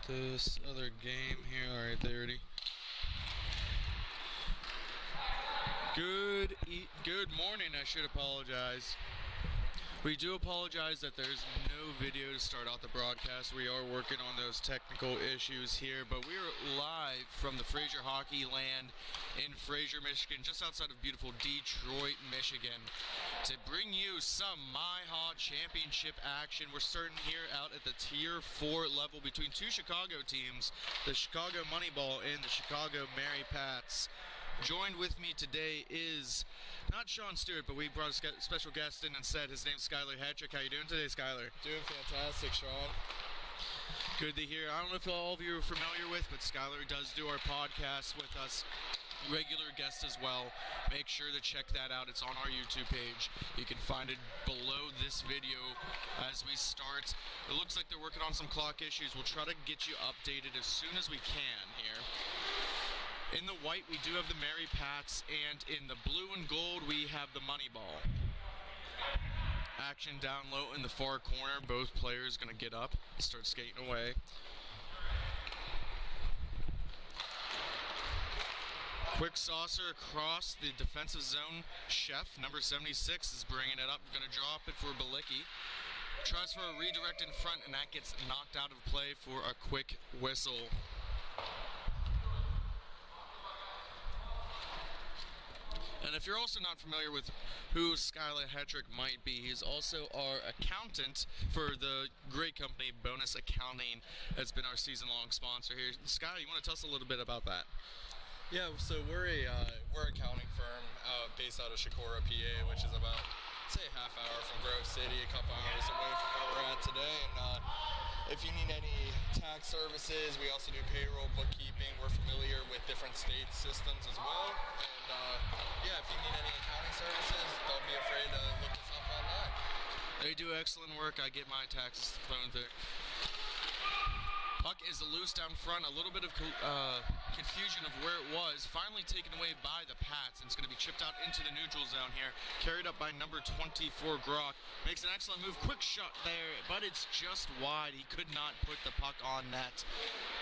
this other game here. All right, there it is. Good morning. I should apologize. We do apologize that there's no video to start out the broadcast. We are working on those technical issues here, but we are live from the Fraser Hockey Land in Fraser, Michigan, just outside of beautiful Detroit, Michigan, to bring you some MIHA championship action. We're starting here out at the Tier 4 level between two Chicago teams, the Chicago Moneyball and the Chicago Mary Pats. Joined with me today is not Sean Stewart, but we brought a special guest in instead. His name's Skylar Hetrick. How you doing today, Skylar? Doing fantastic, Sean. Good to hear. I don't know if all of you are familiar with, but Skylar does do our podcast with us. Regular guest as well. Make sure to check that out. It's on our YouTube page. You can find it below this video as we start. It looks like they're working on some clock issues. We'll try to get you updated as soon as we can here. In the white, we do have the Mary Pats, and in the blue and gold, we have the Moneyball. Action down low in the far corner. Both players going to get up and start skating away. Quick saucer across the defensive zone. Chef, number 76, is bringing it up. Going to drop it for Balicki. Tries for a redirect in front, and that gets knocked out of play for a quick whistle. And if you're also not familiar with who Skylar Hetrick might be, he's also our accountant for the great company Bonus Accounting that's been our season-long sponsor here. Skylar, you want to tell us a little bit about that? Yeah, so we're an accounting firm based out of Shakora, PA, which is about, say, a half hour from Grove City, a couple hours away from where we're at today. And if you need any tax services, we also do payroll, bookkeeping. We're familiar with different state systems as well. And yeah, if you need any accounting services, don't be afraid to look us up on that. They do excellent work. I get my taxes thrown through. Puck is loose down front. A little bit of confusion of where it was. Finally taken away by the Pats, and it's going to be chipped out into the neutral zone here. Carried up by number 24, Grock. Makes an excellent move. Quick shot there, but it's just wide. He could not put the puck on net.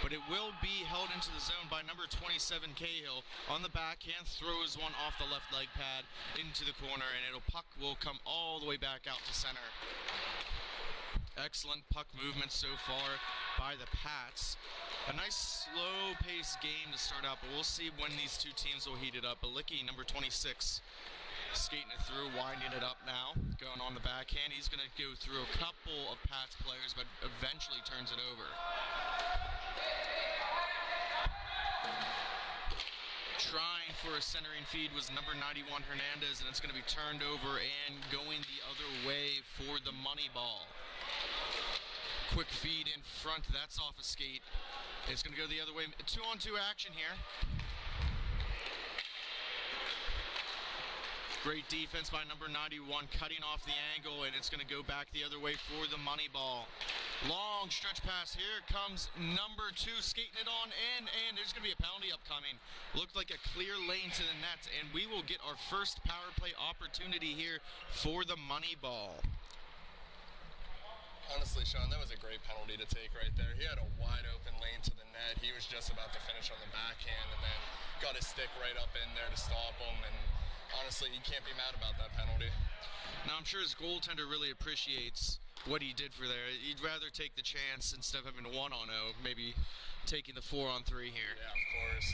But it will be held into the zone by number 27, Cahill. On the backhand, throws one off the left leg pad into the corner, and puck will come all the way back out to center. Excellent puck movement so far by the Pats. A nice slow-paced game to start out, but we'll see when these two teams will heat it up. Balicki, number 26, skating it through, winding it up now. Going on the backhand. He's going to go through a couple of Pats players, but eventually turns it over. Trying for a centering feed was number 91, Hernandez, and it's going to be turned over and going the other way for the Moneyball. Quick feed in front, that's off a skate. It's going to go the other way. 2-on-2 action here. Great defense by number 91, cutting off the angle, and it's going to go back the other way for the Moneyball. Long stretch pass. Here comes number 2 skating it on, and there's going to be a penalty upcoming. Looked like a clear lane to the net, and we will get our first power play opportunity here for the Moneyball. Honestly, Sean, that was a great penalty to take right there. He had a wide open lane to the net. He was just about to finish on the backhand and then got his stick right up in there to stop him. And honestly, you can't be mad about that penalty. Now, I'm sure his goaltender really appreciates what he did for there. He'd rather take the chance instead of having a 1-on-0, maybe taking the 4-on-3 here. Yeah, of course.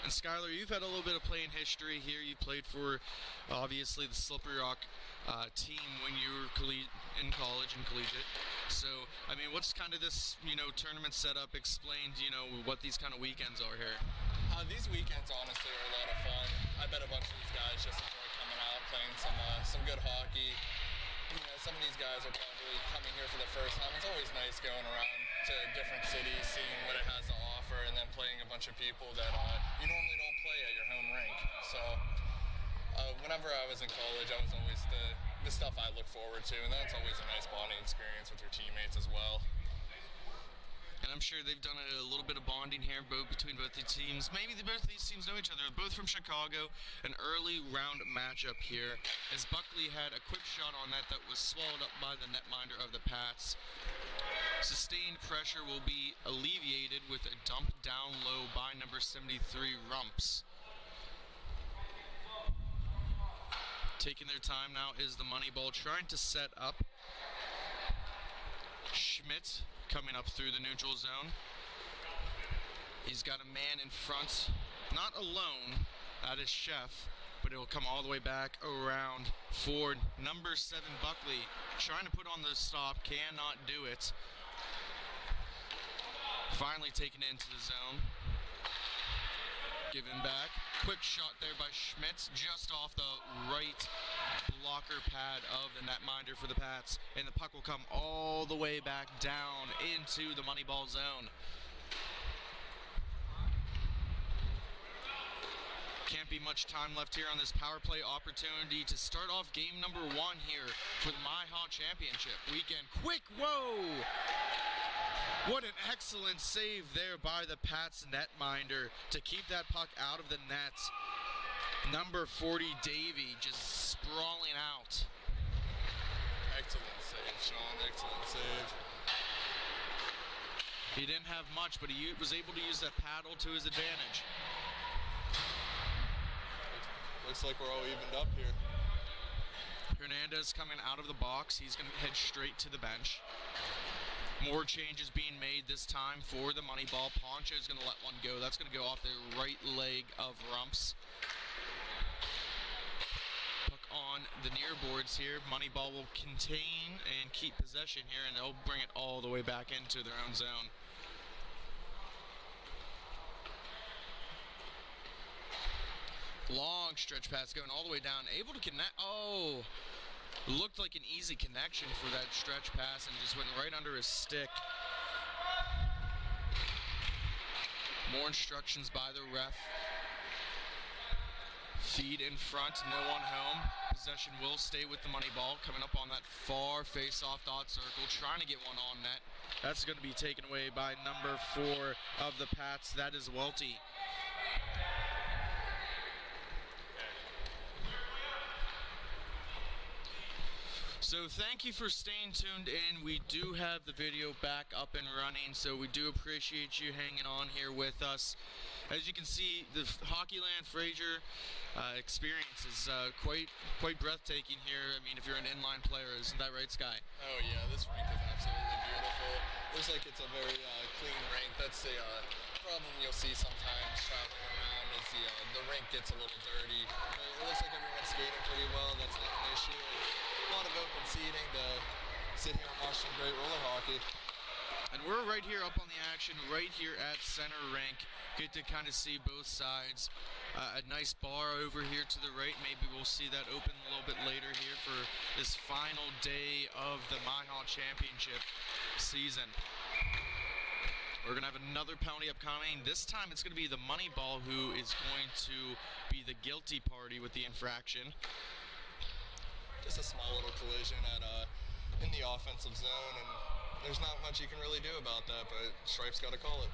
And Skylar, you've had a little bit of playing history here. You played for, obviously, the Slippery Rock team when you were in college and collegiate. So, I mean, what's kind of this, tournament setup explained, what these kind of weekends are here? These weekends, honestly, are a lot of fun. I bet a bunch of these guys just enjoy coming out, playing some good hockey. Some of these guys are probably coming here for the first time. It's always nice going around to different cities, seeing what it has to offer, and then playing a bunch of people that you normally don't play at your home rink. So whenever I was in college, that was always the stuff I look forward to, and that's always a nice bonding experience with your teammates as well. And I'm sure they've done a little bit of bonding here between both the teams. Maybe both these teams know each other. They're both from Chicago. An early round matchup here, as Buckley had a quick shot on net that was swallowed up by the netminder of the Pats. Sustained pressure will be alleviated with a dump down low by number 73, Rumps. Taking their time now is the Moneyball, trying to set up. Schmidt coming up through the neutral zone. He's got a man in front, not alone, that is Chef, but it will come all the way back around for number 7, Buckley. Trying to put on the stop, cannot do it. Finally taken into the zone. Given back. Quick shot there by Schmitz, just off the right blocker pad of the netminder for the Pats. And the puck will come all the way back down into the Moneyball zone. Can't be much time left here on this power play opportunity to start off game number 1 here for the MIHA Championship weekend. Quick, whoa! What an excellent save there by the Pats netminder to keep that puck out of the net. Number 40, Davey, just sprawling out. Excellent save, Sean. Excellent save. He didn't have much, but he was able to use that paddle to his advantage. Looks like we're all evened up here. Hernandez coming out of the box. He's going to head straight to the bench. More changes being made this time for the Moneyball. Poncho's going to let one go. That's going to go off the right leg of Rumps. Puck on the near boards here. Moneyball will contain and keep possession here, and they'll bring it all the way back into their own zone. Long stretch pass going all the way down. Able to connect. Oh! Looked like an easy connection for that stretch pass and just went right under his stick. More instructions by the ref. Feed in front, no one home. Possession will stay with the Moneyball. Coming up on that far face-off dot circle, trying to get one on net. That's going to be taken away by number 4 of the Pats. That is Welty. So thank you for staying tuned in. We do have the video back up and running, so we do appreciate you hanging on here with us. As you can see, the Hockeyland Fraser experience is quite breathtaking here. I mean, if you're an inline player, isn't that right, Sky? Oh yeah, this rink is absolutely beautiful. Looks like it's a very clean rink. That's the problem you'll see sometimes traveling around is the rink gets a little dirty. But it looks like everyone's skating pretty well. That's not an issue. A lot of open seating to sit here and watch some great roller hockey. And we're right here up on the action, right here at center rink. Get to kind of see both sides. A nice bar over here to the right. Maybe we'll see that open a little bit later here for this final day of the MIHA Championship season. We're going to have another penalty upcoming. This time it's going to be the Moneyball who is going to be the guilty party with the infraction. Just a small little collision in the offensive zone, and there's not much you can really do about that, but Stripe's got to call it.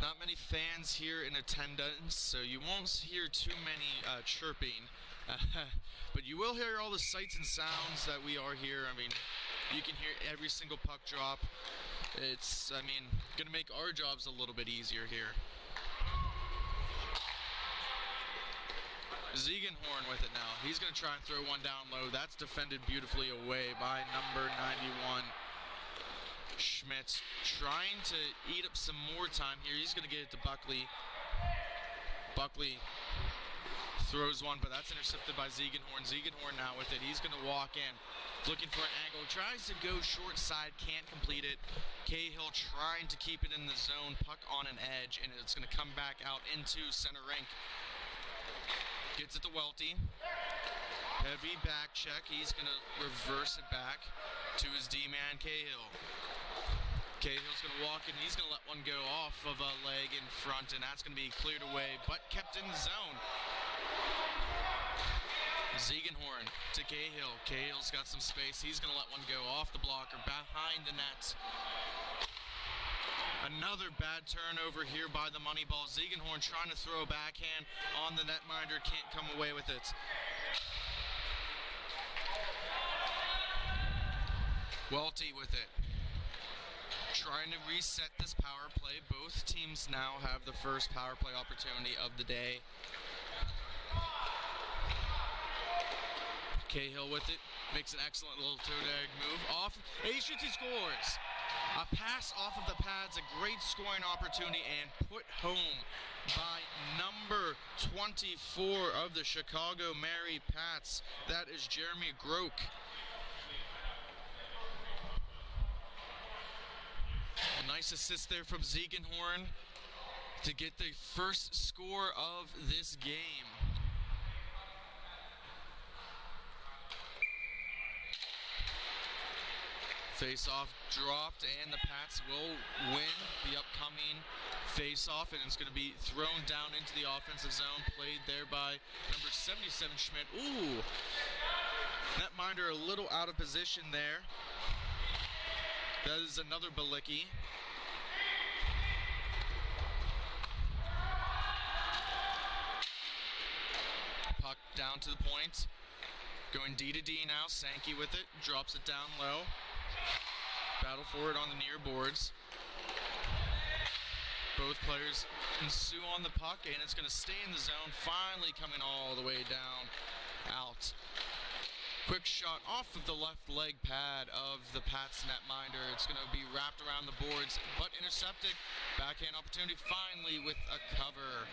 Not many fans here in attendance, so you won't hear too many chirping, but you will hear all the sights and sounds that we are here. I mean, you can hear every single puck drop. It's, I mean, going to make our jobs a little bit easier here. Ziegenhorn with it now. He's going to try and throw one down low. That's defended beautifully away by number 91. Schmitz trying to eat up some more time here. He's going to get it to Buckley. Buckley throws one, but that's intercepted by Ziegenhorn. Ziegenhorn now with it. He's going to walk in, looking for an angle. Tries to go short side, can't complete it. Cahill trying to keep it in the zone. Puck on an edge, and it's going to come back out into center rink. Gets it to Welty. Heavy back check. He's going to reverse it back to his D-man, Cahill. Cahill's going to walk in. He's going to let one go off of a leg in front, and that's going to be cleared away, but kept in the zone. Ziegenhorn to Cahill. Cahill's got some space. He's going to let one go off the blocker behind the net. Another bad turnover here by the Moneyball. Ziegenhorn trying to throw a backhand on the netminder. Can't come away with it. Welty with it. Trying to reset this power play. Both teams now have the first power play opportunity of the day. Cahill with it, makes an excellent little toe-tag move off. He shoots, he scores. A pass off of the pads, a great scoring opportunity, and put home by number 24 of the Chicago Mary Pats. That is Jeremy Groke. A nice assist there from Ziegenhorn to get the first score of this game. Face-off dropped, and the Pats will win the upcoming face-off, and it's going to be thrown down into the offensive zone, played there by number 77, Schmidt. Ooh, netminder a little out of position there. That is another Balicki. Puck down to the point. Going D to D now. Sankey with it. Drops it down low. Battle for it on the near boards. Both players ensue on the puck, and it's going to stay in the zone. Finally coming all the way down. Out. Quick shot off of the left leg pad of the Pats netminder. It's going to be wrapped around the boards, but intercepted. Backhand opportunity finally with a cover.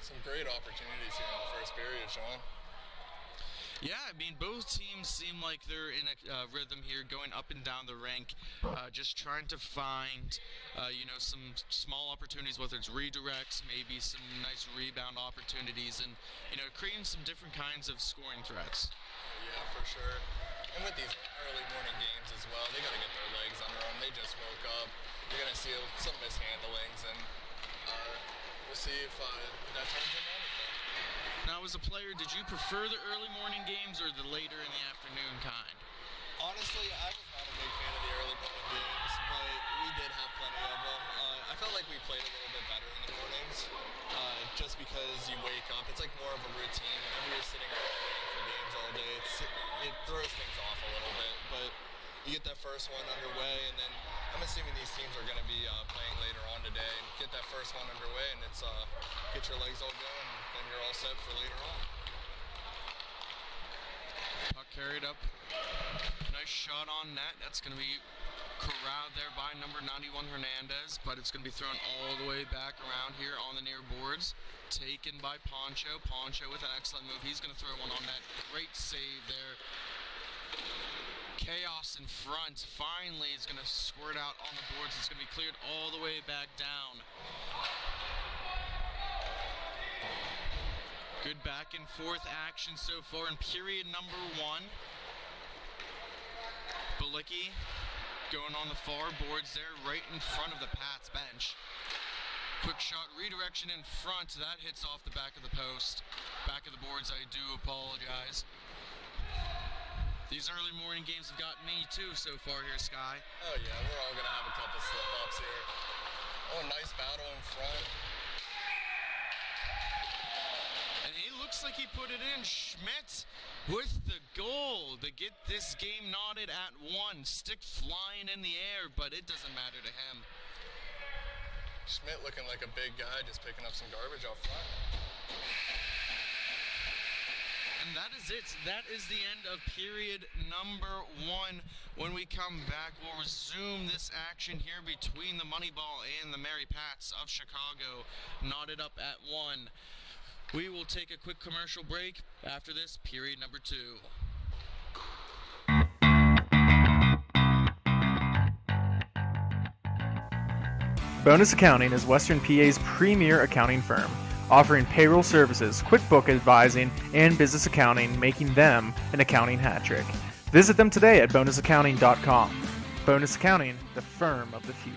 Some great opportunities here in the first period, Sean. Yeah, I mean, both teams seem like they're in a rhythm here, going up and down the rank, just trying to find, some small opportunities, whether it's redirects, maybe some nice rebound opportunities, and, creating some different kinds of scoring threats. Yeah, for sure. And with these early morning games as well, they got to get their legs under them. They just woke up. You're going to see some mishandlings, and we'll see if that turns into anything. Now, as a player, did you prefer the early morning games or the later in the afternoon kind? Honestly, I was not a big fan of the early morning games, but we did have plenty of them. I felt like we played a little bit better in the mornings, just because you wake up. It's like more of a routine. Whenever you're sitting around waiting for games all day, it throws things off a little bit. But you get that first one underway, and then I'm assuming these teams are going to be playing later on today, and get that first one underway, and it's get your legs all going, and then you're all set for later on. Puck carried up. Nice shot on net. That's going to be corralled there by number 91 Hernandez, but it's going to be thrown all the way back around here on the near boards. Taken by Poncho. Poncho with an excellent move. He's going to throw one on net. Great save there. Chaos in front. Finally, it's going to squirt out on the boards. It's going to be cleared all the way back down. Good back and forth action so far in period number 1. Balicki going on the far boards there, right in front of the Pats bench. Quick shot redirection in front. That hits off the back of the post. Back of the boards, I do apologize. These early morning games have gotten me too so far here, Sky. Oh yeah, we're all gonna have a couple slip-ups here. Oh, nice battle in front. And he looks like he put it in. Schmidt with the goal to get this game knotted at 1. Stick flying in the air, but it doesn't matter to him. Schmidt looking like a big guy, just picking up some garbage off front. And that is it. That is the end of period number 1. When we come back, we'll resume this action here between the Moneyball and the Mary Pats of Chicago, knotted up at 1. We will take a quick commercial break. After this, period number 2. Bonus Accounting is Western PA's premier accounting firm, offering payroll services, QuickBook advising, and business accounting, making them an accounting hat trick. Visit them today at bonusaccounting.com. Bonus Accounting, the firm of the future.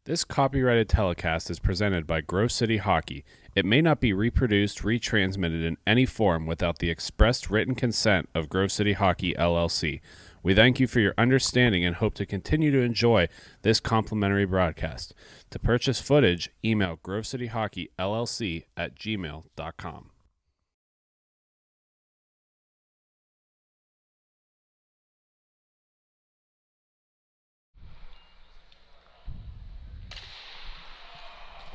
This copyrighted telecast is presented by Grove City Hockey. It may not be reproduced, retransmitted in any form without the expressed written consent of Grove City Hockey LLC. We thank you for your understanding and hope to continue to enjoy this complimentary broadcast. To purchase footage, email grovecityhockeyllc@gmail.com.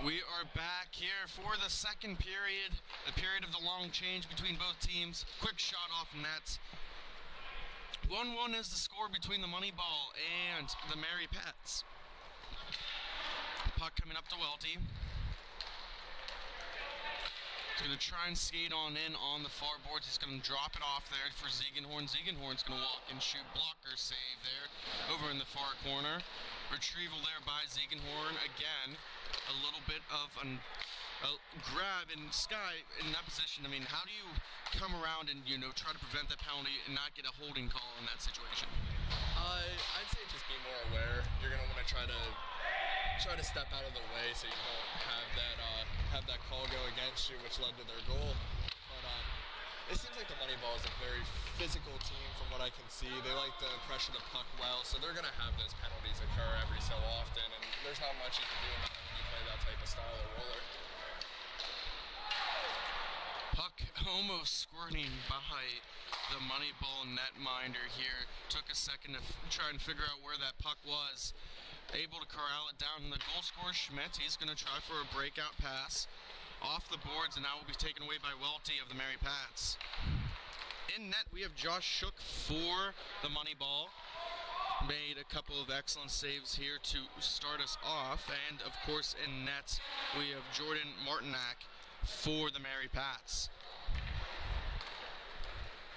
We are back here for the second period, the period of the long change between both teams. Quick shot off net. 1-1 is the score between the Moneyball and the Mary Pats. Puck coming up to Welty. He's going to try and skate on in on the far boards. He's going to drop it off there for Ziegenhorn. Ziegenhorn's going to walk and shoot. Blocker save there over in the far corner. Retrieval there by Ziegenhorn. Again, a little bit of a grab, and Sky in that position. I mean, how do you come around and, try to prevent that penalty and not get a holding call in that situation? I'd say just be more aware. You're going to want to try to step out of the way so you don't have that call go against you, which led to their goal. But it seems like the Moneyball is a very physical team from what I can see. They like to pressure the puck well, so they're going to have those penalties occur every so often, and there's not much you can do about it when you play that type of style of roller. Puck almost squirting by the Moneyball netminder here. Took a second to try and figure out where that puck was. Able to corral it down in the goal scorer, Schmidt. He's going to try for a breakout pass off the boards, and that will be taken away by Welty of the Mary Pats. In net, we have Josh Shook for the Moneyball. Made a couple of excellent saves here to start us off, and of course in net, we have Jordan Martinac for the Mary Pats.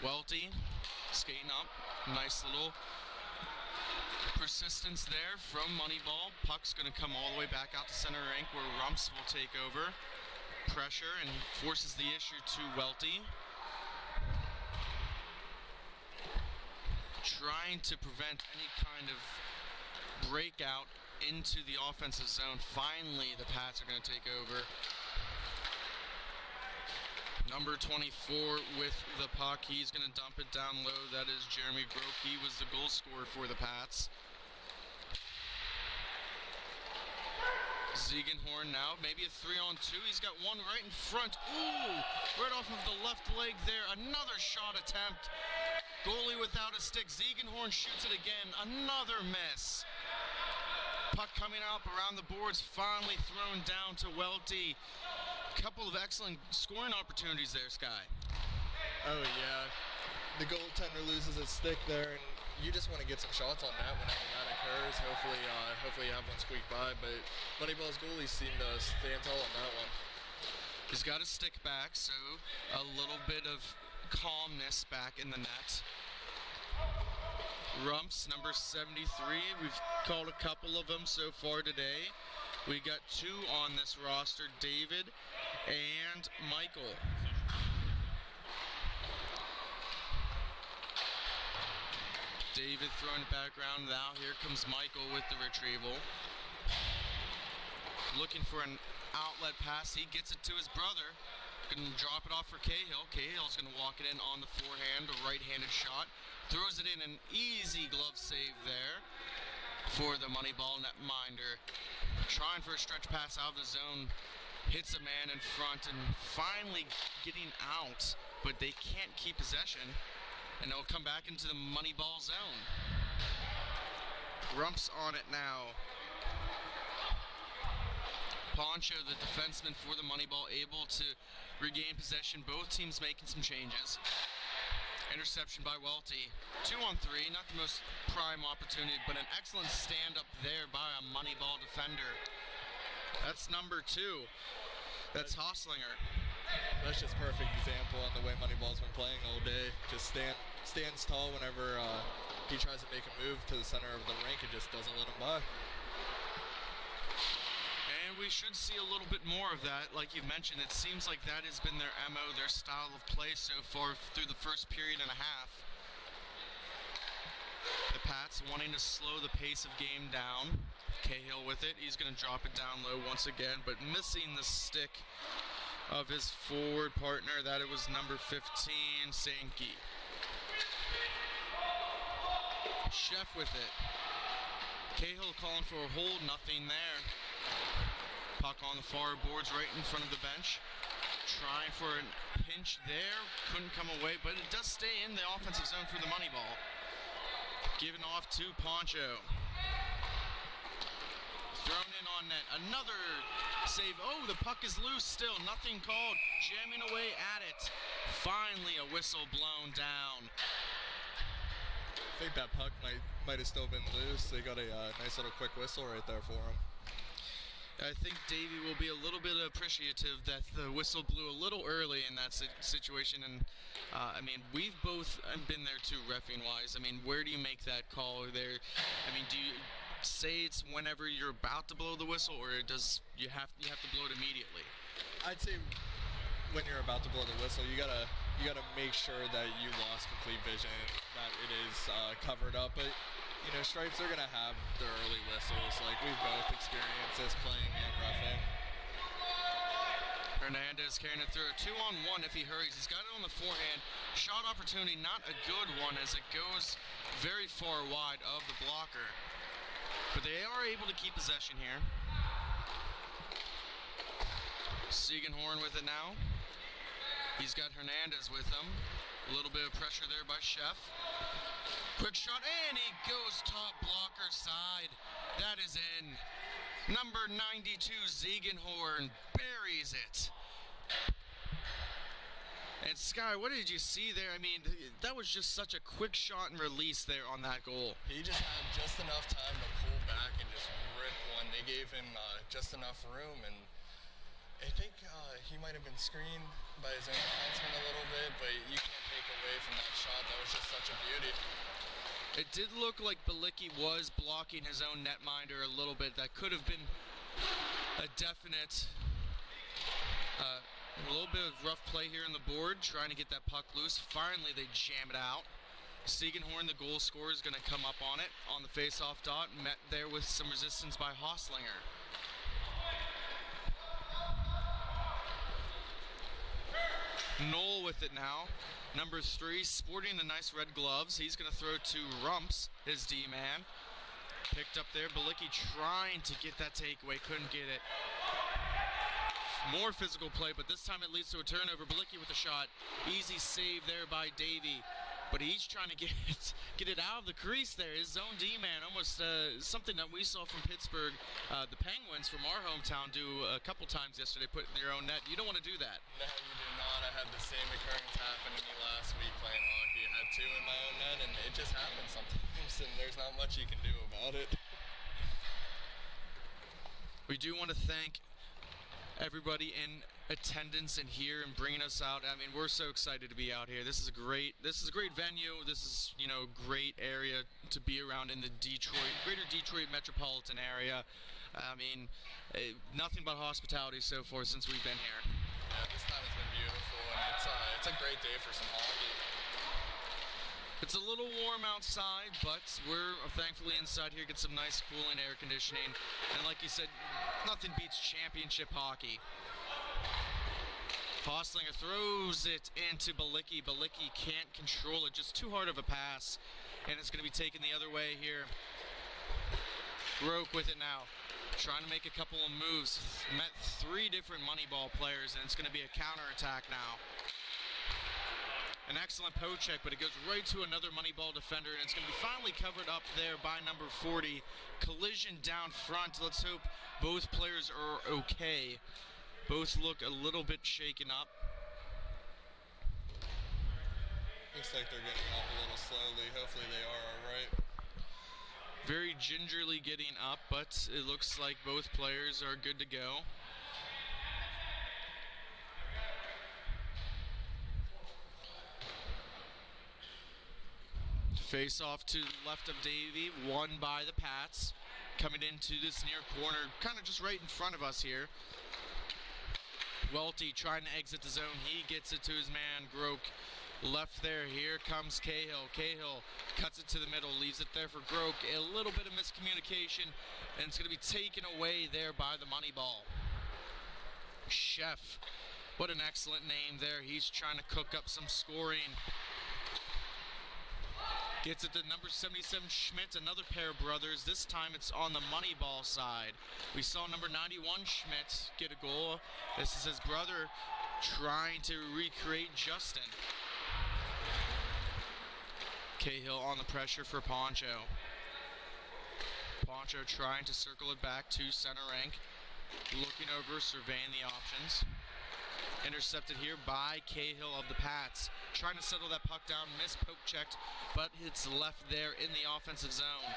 Welty skating up, nice little persistence there from Moneyball. Puck's going to come all the way back out to center rink where Rumps will take over. Pressure and forces the issue to Welty. Trying to prevent any kind of breakout into the offensive zone. Finally, the Pats are going to take over. Number 24 with the puck. He's going to dump it down low. That is Jeremy Grove. He was the goal scorer for the Pats. Ziegenhorn now, maybe a 3-on-2. He's got one right in front. Ooh, right off of the left leg there. Another shot attempt. Goalie without a stick. Ziegenhorn shoots it again. Another miss. Puck coming up around the boards, finally thrown down to Welty. Couple of excellent scoring opportunities there, Sky. Oh, yeah. The goaltender loses his stick there, and you just want to get some shots on that whenever that occurs. Hopefully you have one squeak by, but Moneyball's goalies seem to stand tall on that one. He's got his stick back, so a little bit of calmness back in the net. Rumps, number 73. We've called a couple of them so far today. We got two on this roster, David and Michael. David throwing it back around. Now here comes Michael with the retrieval. Looking for an outlet pass. He gets it to his brother. Going to drop it off for Cahill. Cahill's going to walk it in on the forehand, a right-handed shot. Throws it in, an easy glove save there for the Moneyball netminder. Trying for a stretch pass out of the zone. Hits a man in front and finally getting out, but they can't keep possession. And it'll come back into the Moneyball zone. Rumps on it now. Poncho, the defenseman for the Moneyball, able to regain possession. Both teams making some changes. Interception by Welty. 2-on-3, not the most prime opportunity, but an excellent stand-up there by a Moneyball defender. That's number 2. That's Hoslinger. That's just perfect example on the way Moneyball's been playing all day. Just stands tall whenever he tries to make a move to the center of the rink and just doesn't let him by. And we should see a little bit more of that. Like you mentioned, it seems like that has been their MO, their style of play so far through the first period and a half. The Pats wanting to slow the pace of game down. Cahill with it. He's going to drop it down low once again, but missing the stick of his forward partner. That it was number 15, Sankey. Chef with it. Cahill calling for a hold, nothing there. Puck on the far boards right in front of the bench. Trying for a pinch there. Couldn't come away, but it does stay in the offensive zone for the money ball. Given off to Poncho. Thrown in on net. Another save. Oh, the puck is loose still. Nothing called. Jamming away at it. Finally a whistle blown down. I think that puck might have still been loose. They got a nice little quick whistle right there for him. I think Davey will be a little bit appreciative that the whistle blew a little early in that situation. And, I mean, we've both been there too, reffing-wise. I mean, where do you make that call there? I mean, do you say it's whenever you're about to blow the whistle, or does you have to blow it immediately? I'd say when you're about to blow the whistle, you gotta make sure that you lost complete vision, that it is covered up. But you know, stripes are gonna have their early whistles. Like we've both experienced this playing and roughing. Hernandez carrying it through a 2-on-1 if he hurries. He's got it on the forehand. Shot opportunity, not a good one as it goes very far wide of the blocker. But they are able to keep possession here. Siegenhorn with it now. He's got Hernandez with him. A little bit of pressure there by Chef. Quick shot, and he goes top blocker side. That is in. Number 92, Siegenhorn, buries it. And Sky, what did you see there? I mean, that was just such a quick shot and release there on that goal. He just had just enough time to pull back and just rip one. They gave him just enough room, and I think he might have been screened by his own defenseman a little bit, but you can't take away from that shot. That was just such a beauty. It did look like Balicki was blocking his own netminder a little bit. That could have been a definite, a little bit of rough play here on the board, trying to get that puck loose. Finally, they jam it out. Siegenhorn, the goal scorer, is going to come up on it on the face-off dot, met there with some resistance by Hoslinger. Knoll with it now. Number 3, sporting the nice red gloves. He's going to throw to Rumps, his D-man. Picked up there. Balicki trying to get that takeaway. Couldn't get it. More physical play, but this time it leads to a turnover. Balicki with a shot. Easy save there by Davey. But he's trying to get it out of the crease there. His own D-man, almost something that we saw from Pittsburgh, the Penguins from our hometown do a couple times yesterday, put in their own net. You don't want to do that. No, you do not. I had the same occurrence happen to me last week playing hockey. I had 2 in my own net, and it just happens sometimes, and there's not much you can do about it. We do want to thank everybody in attendance and here and bringing us out. I mean, we're so excited to be out here. This is a great venue. This is, you know, great area to be around in the greater Detroit metropolitan area. I mean, nothing but hospitality so far since we've been here. Yeah, this time has been beautiful, and it's a great day for some hockey. It's a little warm outside, but we're thankfully inside here, get some nice cooling air conditioning. And like you said, nothing beats championship hockey. Hoslinger throws it into Balicki. Balicki can't control it, just too hard of a pass. And it's going to be taken the other way here. Grove with it now. Trying to make a couple of moves. Met 3 different Moneyball players, and it's going to be a counterattack now. An excellent poke check, but it goes right to another Moneyball defender, and it's going to be finally covered up there by number 40. Collision down front. Let's hope both players are okay. Both look a little bit shaken up. Looks like they're getting up a little slowly. Hopefully they are all right. Very gingerly getting up, but it looks like both players are good to go. Face off to the left of Davey, won by the Pats. Coming into this near corner, kind of just right in front of us here. Welty trying to exit the zone. He gets it to his man, Groke. left there. Here comes Cahill. Cahill cuts it to the middle, leaves it there for Grove. A little bit of miscommunication, and it's going to be taken away there by the money ball. Chef, what an excellent name there. He's trying to cook up some scoring. Gets it to number 77, Schmidt, another pair of brothers. This time it's on the money ball side. We saw number 91, Schmidt, get a goal. This is his brother trying to recreate Justin. Cahill on the pressure for Poncho. Poncho trying to circle it back to center rank. Looking over, surveying the options. Intercepted here by Cahill of the Pats. Trying to settle that puck down, poke checked, but it's left there in the offensive zone.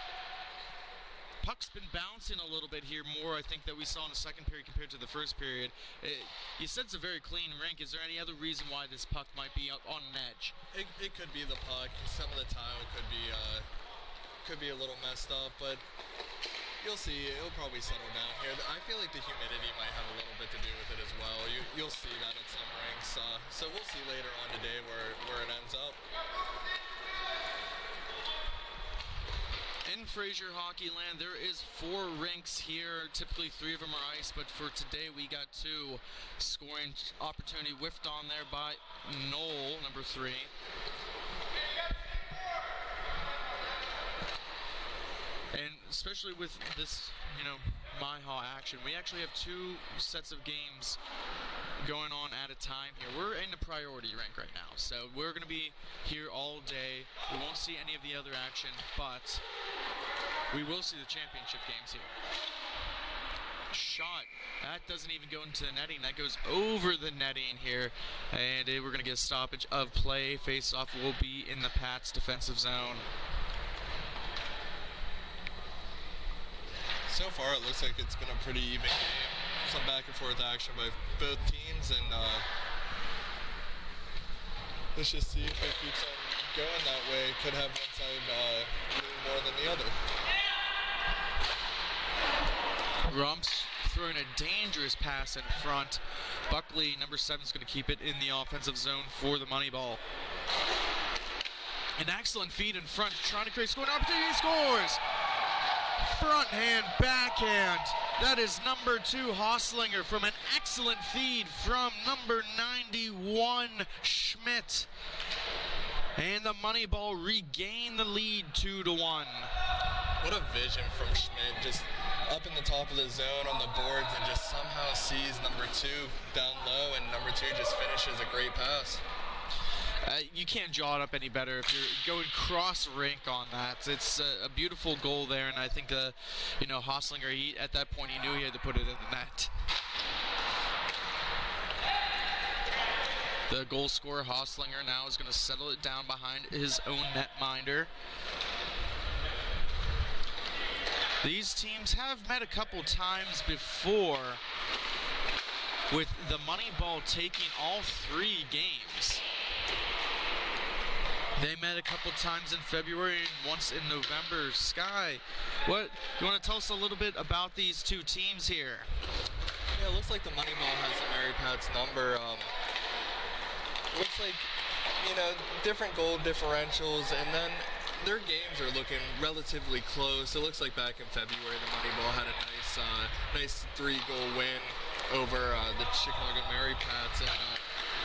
Puck's been bouncing a little bit here more, I think, that we saw in the second period compared to the first period. You said it's a very clean rink. Is there any other reason why this puck might be up on an edge? It could be the puck. Some of the tile could be a little messed up, but you'll see. It'll probably settle down here. I feel like the humidity might have a little bit to do with it as well. You'll see that at some rinks. So we'll see later on today where it ends up. In Fraser Hockey Land, there is 4 rinks here. Typically 3 of them are ice, but for today we got 2. Scoring opportunity whiffed on there by Noel, number 3. And especially with this, MIHA action, we actually have 2 sets of games going on at a time here. We're in the priority rank right now, so we're going to be here all day. We won't see any of the other action, but we will see the championship games here. Shot. That doesn't even go into the netting. That goes over the netting here, and we're going to get a stoppage of play. Face-off will be in the Pats' defensive zone. So far, it looks like it's been a pretty even game. Some back and forth action by both teams, and let's just see if it keeps on going that way. Could have one side doing more than the other. Rumps throwing a dangerous pass in front. Buckley, number 7, is going to keep it in the offensive zone for the money ball. An excellent feed in front, trying to create scoring opportunity. He scores! Front hand, backhand. That is number 2, Hoslinger, from an excellent feed from number 91, Schmidt. And the money ball regain the lead 2-1. What a vision from Schmidt, just up in the top of the zone on the boards and just somehow sees number 2 down low, and number 2 just finishes a great pass. You can't draw it up any better if you're going cross rink on that. It's a beautiful goal there, and I think Hoslinger, at that point he knew he had to put it in the net. The goal scorer Hoslinger now is going to settle it down behind his own netminder. These teams have met a couple times before, with the money ball taking all 3 games. They met a couple times in February and once in November. Sky, you want to tell us a little bit about these 2 teams here? Yeah, it looks like the money ball has the Mary Pat's number. Looks like, different goal differentials, and then their games are looking relatively close. It looks like back in February, the money ball had a nice 3-goal win over the Chicago Mary Pats, and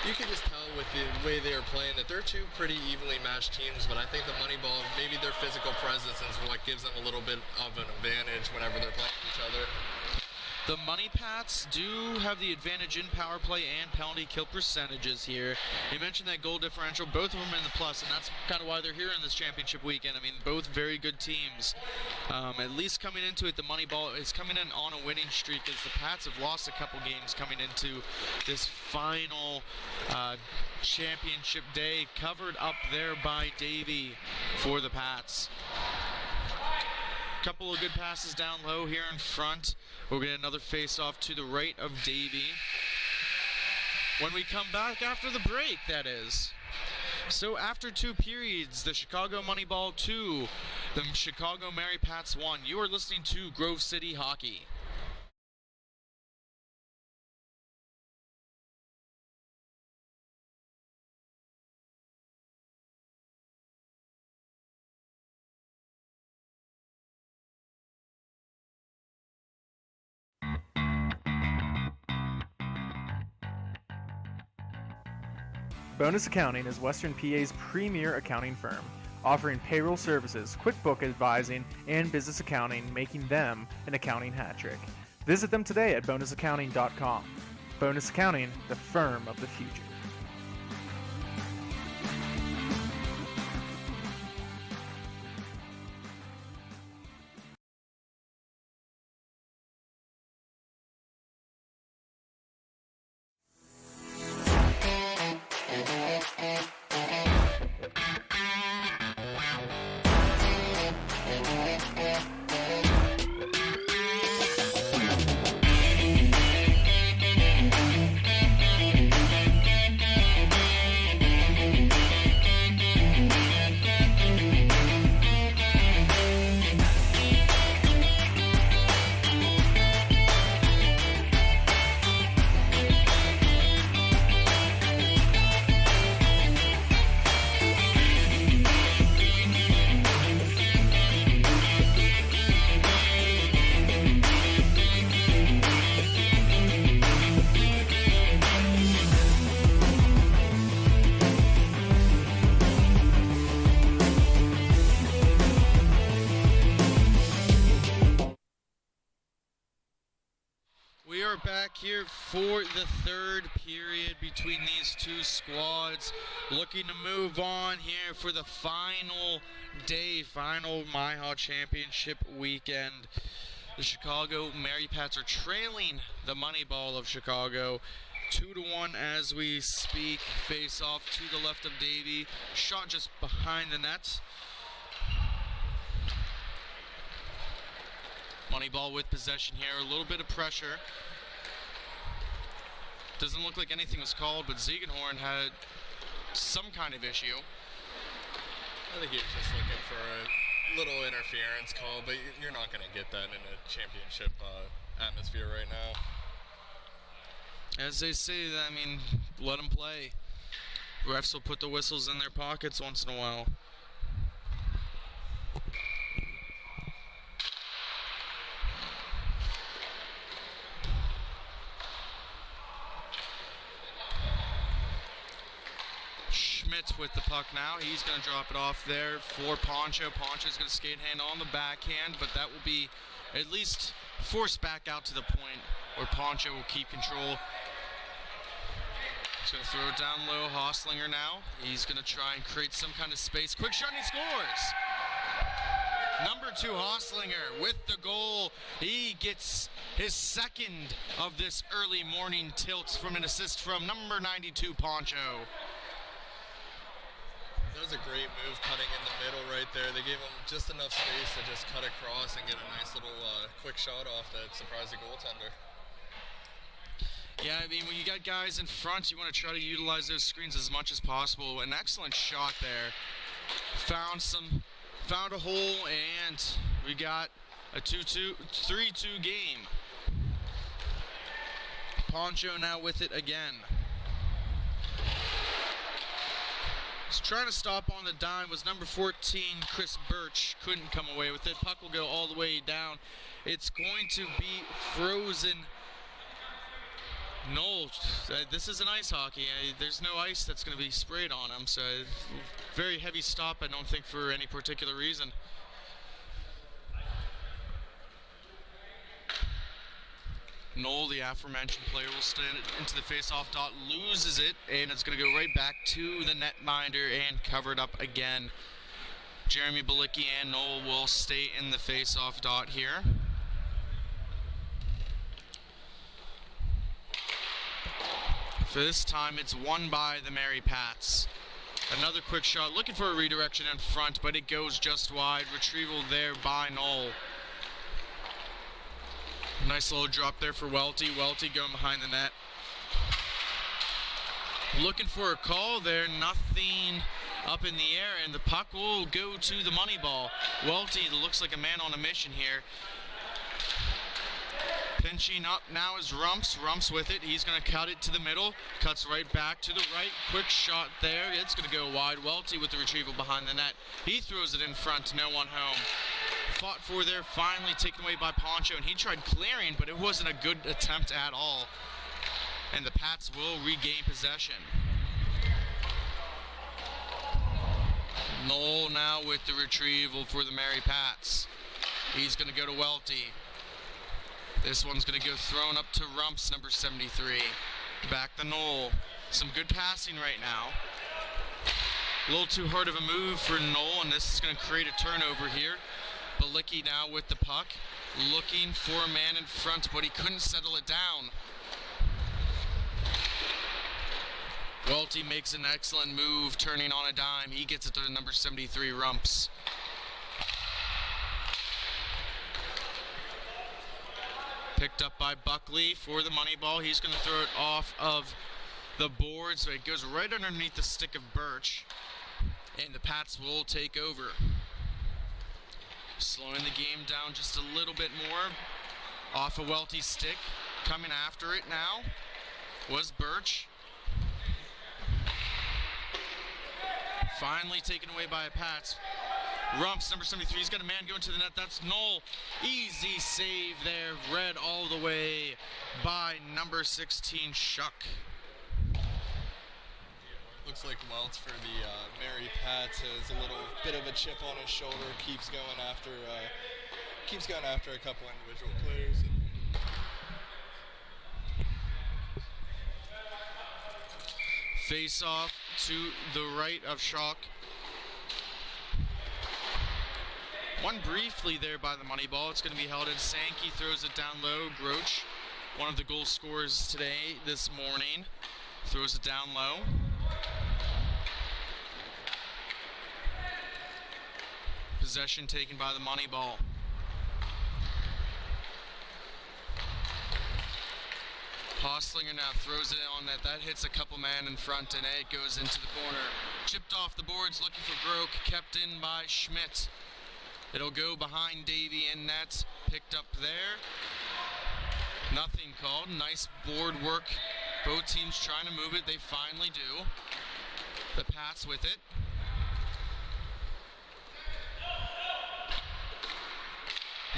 you can just tell with the way they are playing that they're 2 pretty evenly matched teams, but I think the money ball, maybe their physical presence is what gives them a little bit of an advantage whenever they're playing each other. The Money Pats do have the advantage in power play and penalty kill percentages here. You mentioned that goal differential, both of them in the plus, and that's kind of why they're here in this championship weekend. I mean, both very good teams. At least coming into it, the money ball is coming in on a winning streak, as the Pats have lost a couple games coming into this final championship day, covered up there by Davey for the Pats. Couple of good passes down low here in front. We'll get another face-off to the right of Davey when we come back after the break, that is. So after 2 periods, the Chicago Moneyball 2, the Chicago Mary Pats 1. You are listening to Grove City Hockey. Bonus Accounting is Western PA's premier accounting firm, offering payroll services, QuickBook advising, and business accounting, making them an accounting hat trick. Visit them today at bonusaccounting.com. Bonus Accounting, the firm of the future. We are back here for the third period between these two squads, looking to move on here for the final day, final MIHA championship weekend. The Chicago Mary Pats are trailing the Moneyball of Chicago 2-1 as we speak. Face off to the left of Davey, shot just behind the net. Moneyball with possession here, a little bit of pressure. Doesn't look like anything was called, but Ziegenhorn had some kind of issue. I think he was just looking for a little interference call, but you're not going to get that in a championship atmosphere right now. As they say, I mean, let them play. Refs will put the whistles in their pockets once in a while. Schmidt with the puck now. He's going to drop it off there for Poncho. Poncho's going to skate hand on the backhand, but that will be at least forced back out to the point where Poncho will keep control. He's going to throw it down low. Hoslinger now. He's going to try and create some kind of space. Quick shot and he scores! Number 2 Hoslinger with the goal. He gets his second of this early morning tilt from an assist from number 92 Poncho. That was a great move cutting in the middle right there. They gave him just enough space to just cut across and get a nice little quick shot off that surprised the goaltender. Yeah, I mean, when you got guys in front, you want to try to utilize those screens as much as possible. An excellent shot there. Found a hole, and we got a 3-2 game. Poncho now with it again. He's trying to stop on the dime was number 14, Chris Birch. Couldn't come away with it. Puck will go all the way down. It's going to be frozen. No, this isn't ice hockey. There's no ice that's going to be sprayed on him. So very heavy stop, I don't think, for any particular reason. Noel, the aforementioned player, will stand into the face-off dot, loses it, and it's going to go right back to the netminder and covered up again. Jeremy Balicki and Noel will stay in the face-off dot here. For this time, it's won by the Mary Pats. Another quick shot, looking for a redirection in front, but it goes just wide. Retrieval there by Noel. Nice little drop there for Welty. Welty going behind the net. Looking for a call there. Nothing up in the air, and the puck will go to the Moneyball. Welty looks like a man on a mission here. Pinching up now is Rumps. Rumps with it. He's going to cut it to the middle. Cuts right back to the right. Quick shot there. It's going to go wide. Welty with the retrieval behind the net. He throws it in front. No one home. Fought for there. Finally taken away by Poncho. And he tried clearing, but it wasn't a good attempt at all. And the Pats will regain possession. Knoll now with the retrieval for the Mary Pats. He's going to go to Welty. This one's going to go thrown up to Rumps, number 73. Back to Knoll. Some good passing right now. A little too hard of a move for Knoll, and this is going to create a turnover here. Balicki now with the puck, looking for a man in front, but he couldn't settle it down. Welty makes an excellent move, turning on a dime. He gets it to number 73, Rumps. Picked up by Buckley for the money ball. He's going to throw it off of the board, so it goes right underneath the stick of Birch. And the Pats will take over. Slowing the game down just a little bit more. Off of Welty's stick. Coming after it now was Birch. Finally taken away by a Pats. Rumps, number 73, he's got a man going to the net. That's Knoll. Easy save there. Read all the way by number 16, Shuck. Looks like Welts for the Mary Pats has a little bit of a chip on his shoulder. Keeps going after a couple individual players. Face off to the right of Shuck. One briefly there by the money ball. It's going to be held in. Sankey throws it down low. Groch, one of the goal scorers today, this morning, throws it down low. Possession taken by the money ball. Hostlinger now throws it on net. That hits a couple man in front, and it goes into the corner. Chipped off the boards, looking for Groch. Kept in by Schmidt. It'll go behind Davey in net. Picked up there. Nothing called. Nice board work. Both teams trying to move it. They finally do. The Pats with it.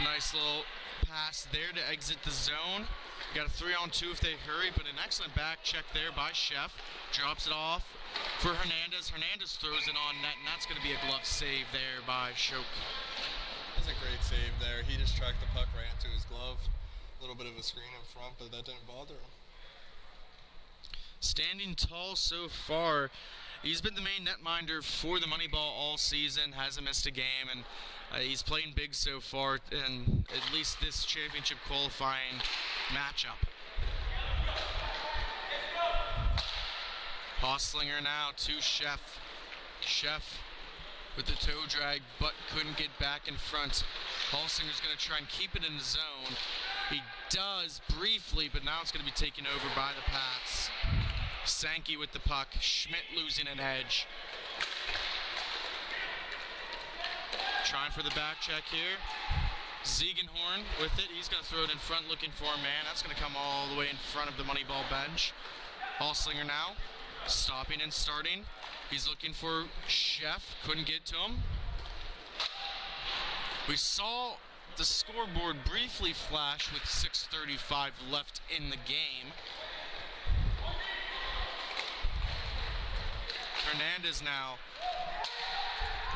Nice little pass there to exit the zone. Got a 3-on-2 if they hurry, but an excellent back check there by Chef. Drops it off for Hernandez. Hernandez throws it on net, and that's going to be a glove save there by Shoke. That's a great save there. He just tracked the puck right into his glove. A little bit of a screen in front, but that didn't bother him. Standing tall so far. He's been the main netminder for the Moneyball all season. Hasn't missed a game, and he's playing big so far in at least this championship qualifying matchup. Hostlinger now to Chef. Chef with the toe drag, but couldn't get back in front. Hostlinger's going to try and keep it in the zone. He does briefly, but now it's going to be taken over by the Pats. Sankey with the puck. Schmidt losing an edge. Trying for the back check here. Ziegenhorn with it. He's going to throw it in front looking for a man. That's going to come all the way in front of the Moneyball bench. Hostlinger now stopping and starting. He's looking for Chef. Couldn't get to him. We saw the scoreboard briefly flash with 6:35 left in the game. Hernandez now.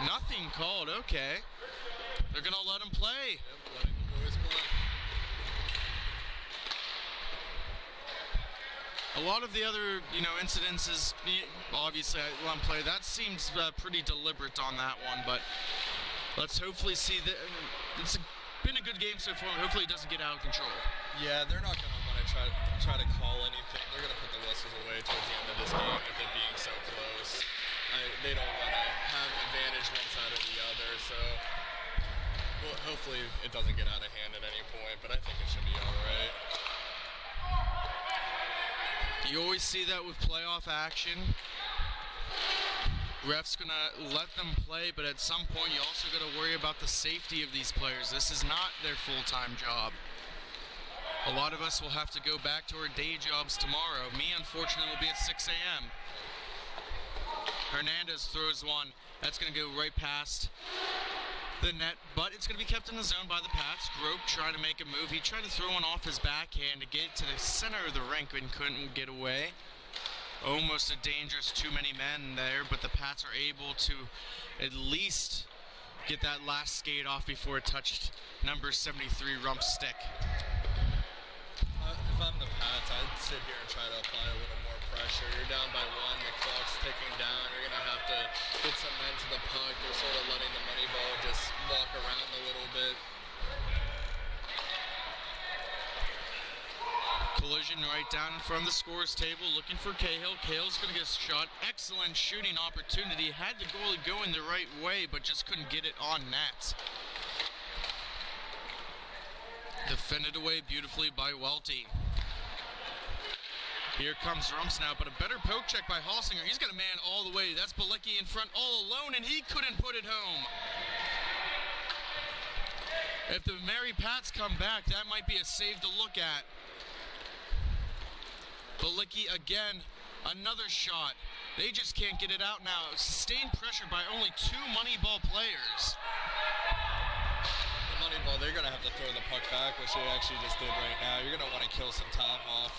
Nothing called. Okay. They're going to let him play. Yep, letting the boys play. A lot of the other, incidences, obviously I let him play. That seems pretty deliberate on that one, but let's hopefully see that. It's been a good game so far. Hopefully it doesn't get out of control. Yeah, they're not going to want to try to call anything. They're going to put the whistles away towards the end of this game with it being so close. They don't want to have an advantage one side or the other, so hopefully it doesn't get out of hand at any point, but I think it should be all right. You always see that with playoff action. Ref's going to let them play, but at some point you also got to worry about the safety of these players. This is not their full-time job. A lot of us will have to go back to our day jobs tomorrow. Me, unfortunately, will be at 6 a.m. Hernandez throws one. That's going to go right past the net, but it's going to be kept in the zone by the Pats. Grope trying to make a move. He tried to throw one off his backhand to get to the center of the rink and couldn't get away. almost a dangerous too many men there, but the Pats are able to at least get that last skate off before it touched number 73 rump stick. If I'm the Pats, I'd sit here and try to apply a little more pressure. You're down by 1, the clock's ticking down. You're going to have to get some men to the puck. They're sort of letting the money ball just walk around a little bit. Collision right down in front of the scores table, looking for Cahill. Cahill's going to get a shot. Excellent shooting opportunity. Had the goalie going the right way, but just couldn't get it on net. Defended away beautifully by Welty. Here comes Rumps now, but a better poke check by Halsinger. He's got a man all the way. That's Balecki in front all alone, and he couldn't put it home. If the Mary Pats come back, that might be a save to look at. Balecki again, another shot. They just can't get it out now. Sustained pressure by only 2 Moneyball players. The Moneyball, they're going to have to throw the puck back, which they actually just did right now. You're going to want to kill some time off,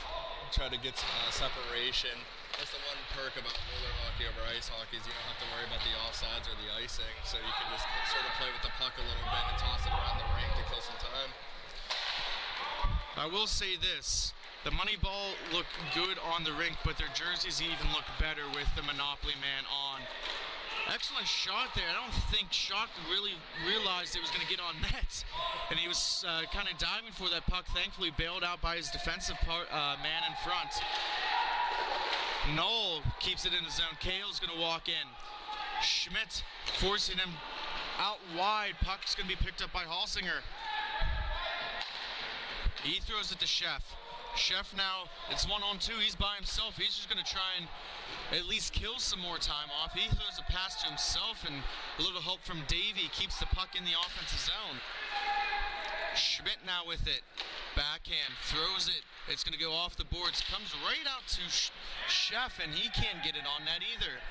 try to get some separation. That's the one perk about roller hockey over ice hockey is you don't have to worry about the offsides or the icing, so you can just sort of play with the puck a little bit and toss it around the rink to kill some time. I will say this. The Moneyball look good on the rink, but their jerseys even look better with the Monopoly man on. Excellent shot there. I don't think Schock really realized it was going to get on net, and he was kind of diving for that puck. Thankfully bailed out by his defensive man in front. Knoll keeps it in the zone. Cahill's going to walk in. Schmidt forcing him out wide. Puck's going to be picked up by Halsinger. He throws it to Chef. Chef now, it's 1-on-2. He's by himself. He's just going to try and at least kill some more time off. He throws a pass to himself, and a little help from Davey keeps the puck in the offensive zone. Schmidt now with it. Backhand, throws it. It's going to go off the boards. Comes right out to Chef, and he can't get it on net either.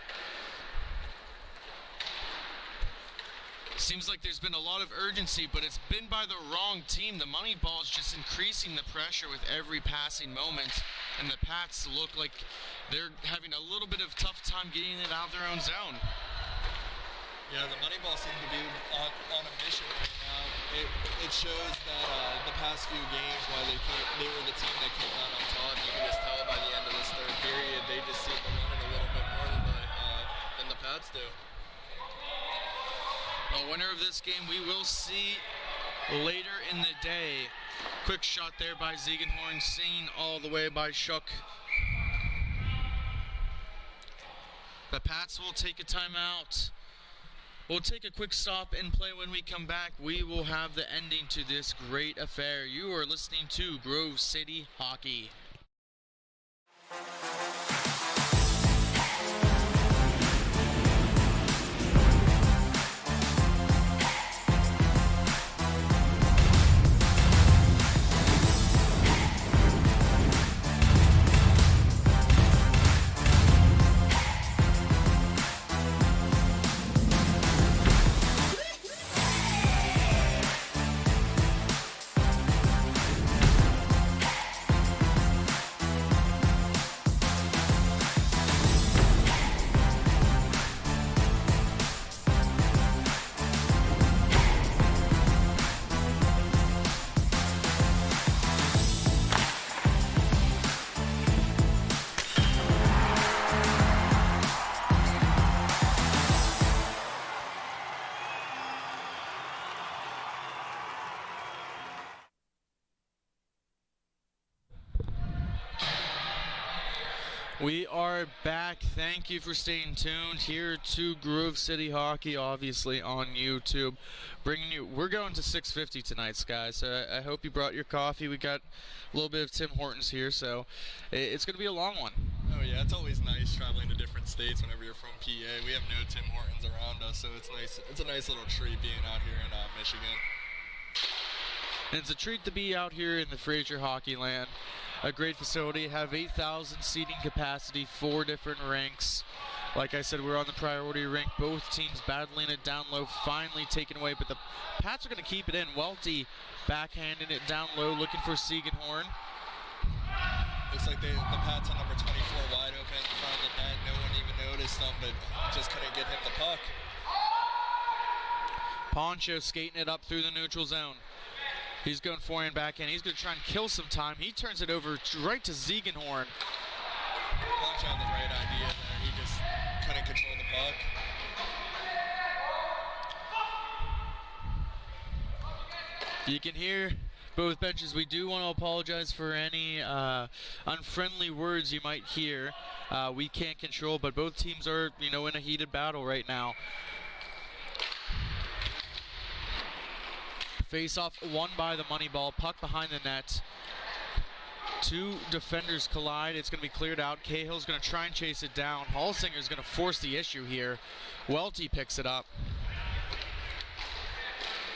Seems like there's been a lot of urgency, but it's been by the wrong team. The Moneyball is just increasing the pressure with every passing moment, and the Pats look like they're having a little bit of tough time getting it out of their own zone. Yeah, the Moneyball seem to be on a mission right now. It shows that the past few games, while they were the team that came out on top, you can just tell by the end of this third period, they just seem to run it a little bit more than the Pats do. A winner of this game we will see later in the day. Quick shot there by Ziegenhorn, seen all the way by Schuck. The Pats will take a timeout. We'll take a quick stop and play. When we come back, we will have the ending to this great affair. You are listening to Grove City Hockey. We are back. Thank you for staying tuned here to Grove City Hockey, obviously on YouTube. We're going to 6:50 tonight, guys. So I hope you brought your coffee. We got a little bit of Tim Hortons here, so it's going to be a long one. Oh yeah, it's always nice traveling to different states whenever you're from PA. We have no Tim Hortons around us, so it's nice. It's a nice little treat being out here in Michigan. And it's a treat to be out here in the Fraser Hockey Land. A great facility, have 8,000 seating capacity, 4 different rinks. Like I said, we're on the priority rink. Both teams battling it down low, finally taken away, but the Pats are going to keep it in. Welty backhanding it down low, looking for Ziegenhorn. Looks like the Pats on number 24 wide open in front of the net. No one even noticed them, but just couldn't get him the puck. Poncho skating it up through the neutral zone. He's going forehand backhand. He's going to try and kill some time. He turns it over right to Ziegenhorn. Poncho had the right idea there. He just couldn't control the puck. You can hear both benches. We do want to apologize for any unfriendly words you might hear. We can't control, but both teams are, in a heated battle right now. Face-off won by the Moneyball. Puck behind the net. Two defenders collide. It's going to be cleared out. Cahill's going to try and chase it down. Halsinger's going to force the issue here. Welty picks it up.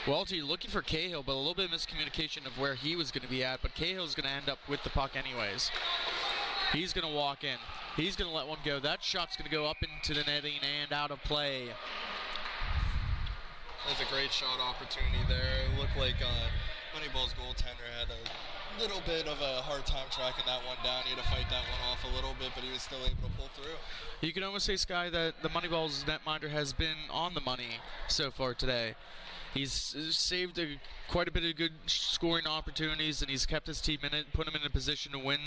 Welty looking for Cahill, but a little bit of miscommunication of where he was going to be at. But Cahill's going to end up with the puck anyways. He's going to walk in. He's going to let one go. That shot's going to go up into the netting and out of play. That's a great shot opportunity there. It looked like Moneyball's goaltender had a little bit of a hard time tracking that one down. He had to fight that one off a little bit, but he was still able to pull through. You can almost say, Sky, that the Moneyball's netminder has been on the money so far today. He's saved quite a bit of good scoring opportunities, and he's kept his team in it, put him in a position to win.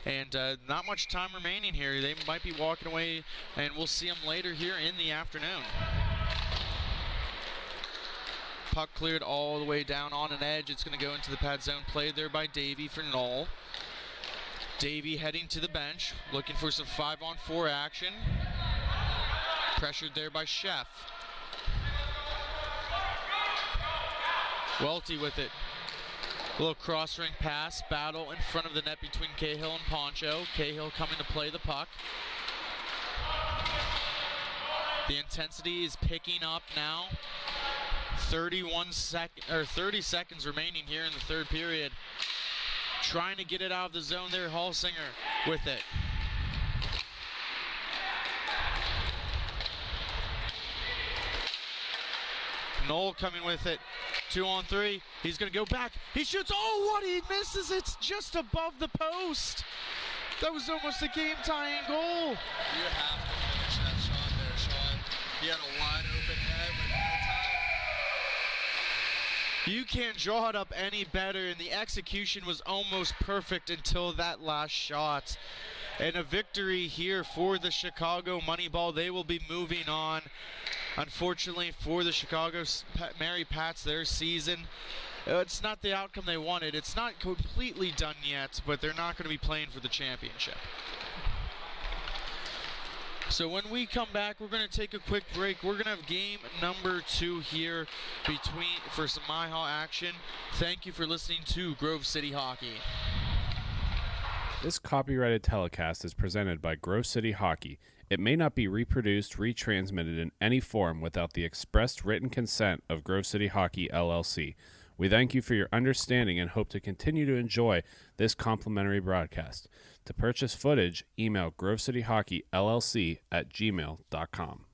And not much time remaining here. They might be walking away, and we'll see them later here in the afternoon. Puck cleared all the way down on an edge. It's going to go into the pad zone. Played there by Davey for Knoll. Davey heading to the bench, looking for some 5-on-4 action. Pressured there by Chef. Welty with it. A little cross-ring pass. Battle in front of the net between Cahill and Poncho. Cahill coming to play the puck. The intensity is picking up now. 30 seconds remaining here in the third period. Trying to get it out of the zone there. Halsinger with it. Knoll coming with it. 2-on-3. He's going to go back. He shoots. Oh, what? He misses. It's just above the post. That was almost a game-tying goal. You have to finish that shot there, Sean. He had a wide open net with no time. You can't draw it up any better, and the execution was almost perfect until that last shot. And a victory here for the Chicago Moneyball. They will be moving on. Unfortunately for the Chicago Mary Pats, their season, it's not the outcome they wanted. It's not completely done yet, but they're not going to be playing for the championship. So when we come back, we're going to take a quick break. We're going to have game number 2 here for some MIHA action. Thank you for listening to Grove City Hockey. This copyrighted telecast is presented by Grove City Hockey. It may not be reproduced, retransmitted in any form without the expressed written consent of Grove City Hockey LLC. We thank you for your understanding and hope to continue to enjoy this complimentary broadcast. To purchase footage, email grovecityhockeyllc@gmail.com.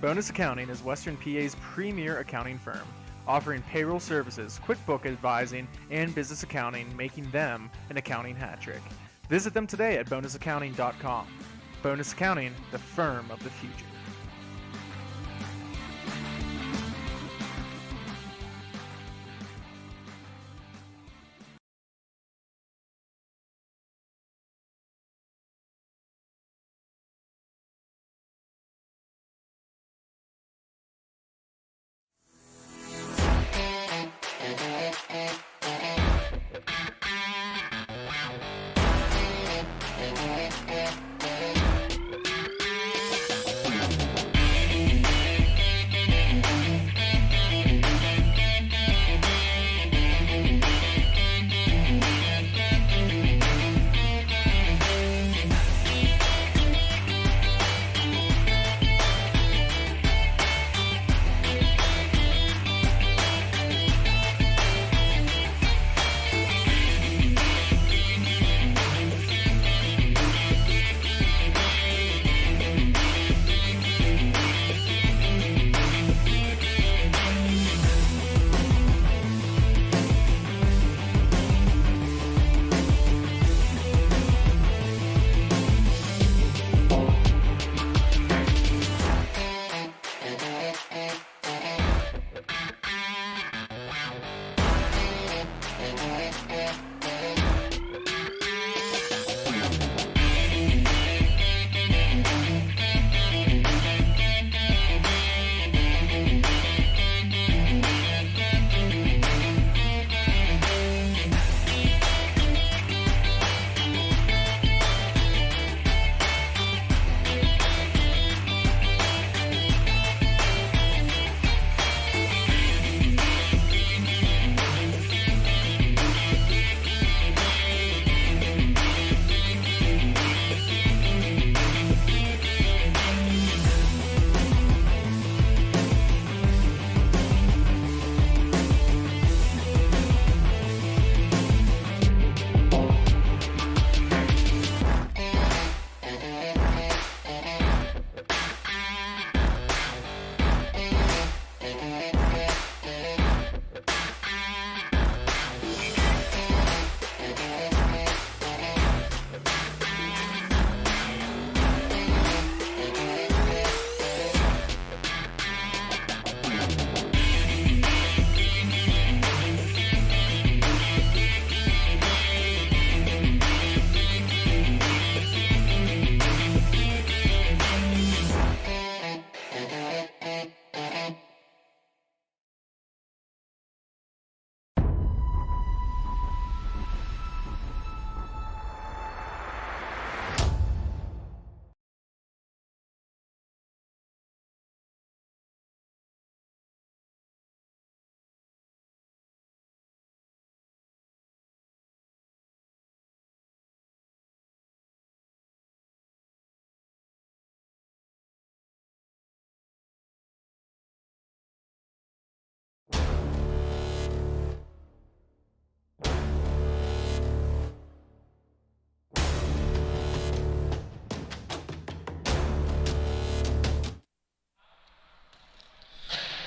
Bonus Accounting is Western PA's premier accounting firm, offering payroll services, QuickBook advising, and business accounting, making them an accounting hat trick. Visit them today at bonusaccounting.com. Bonus Accounting, the firm of the future.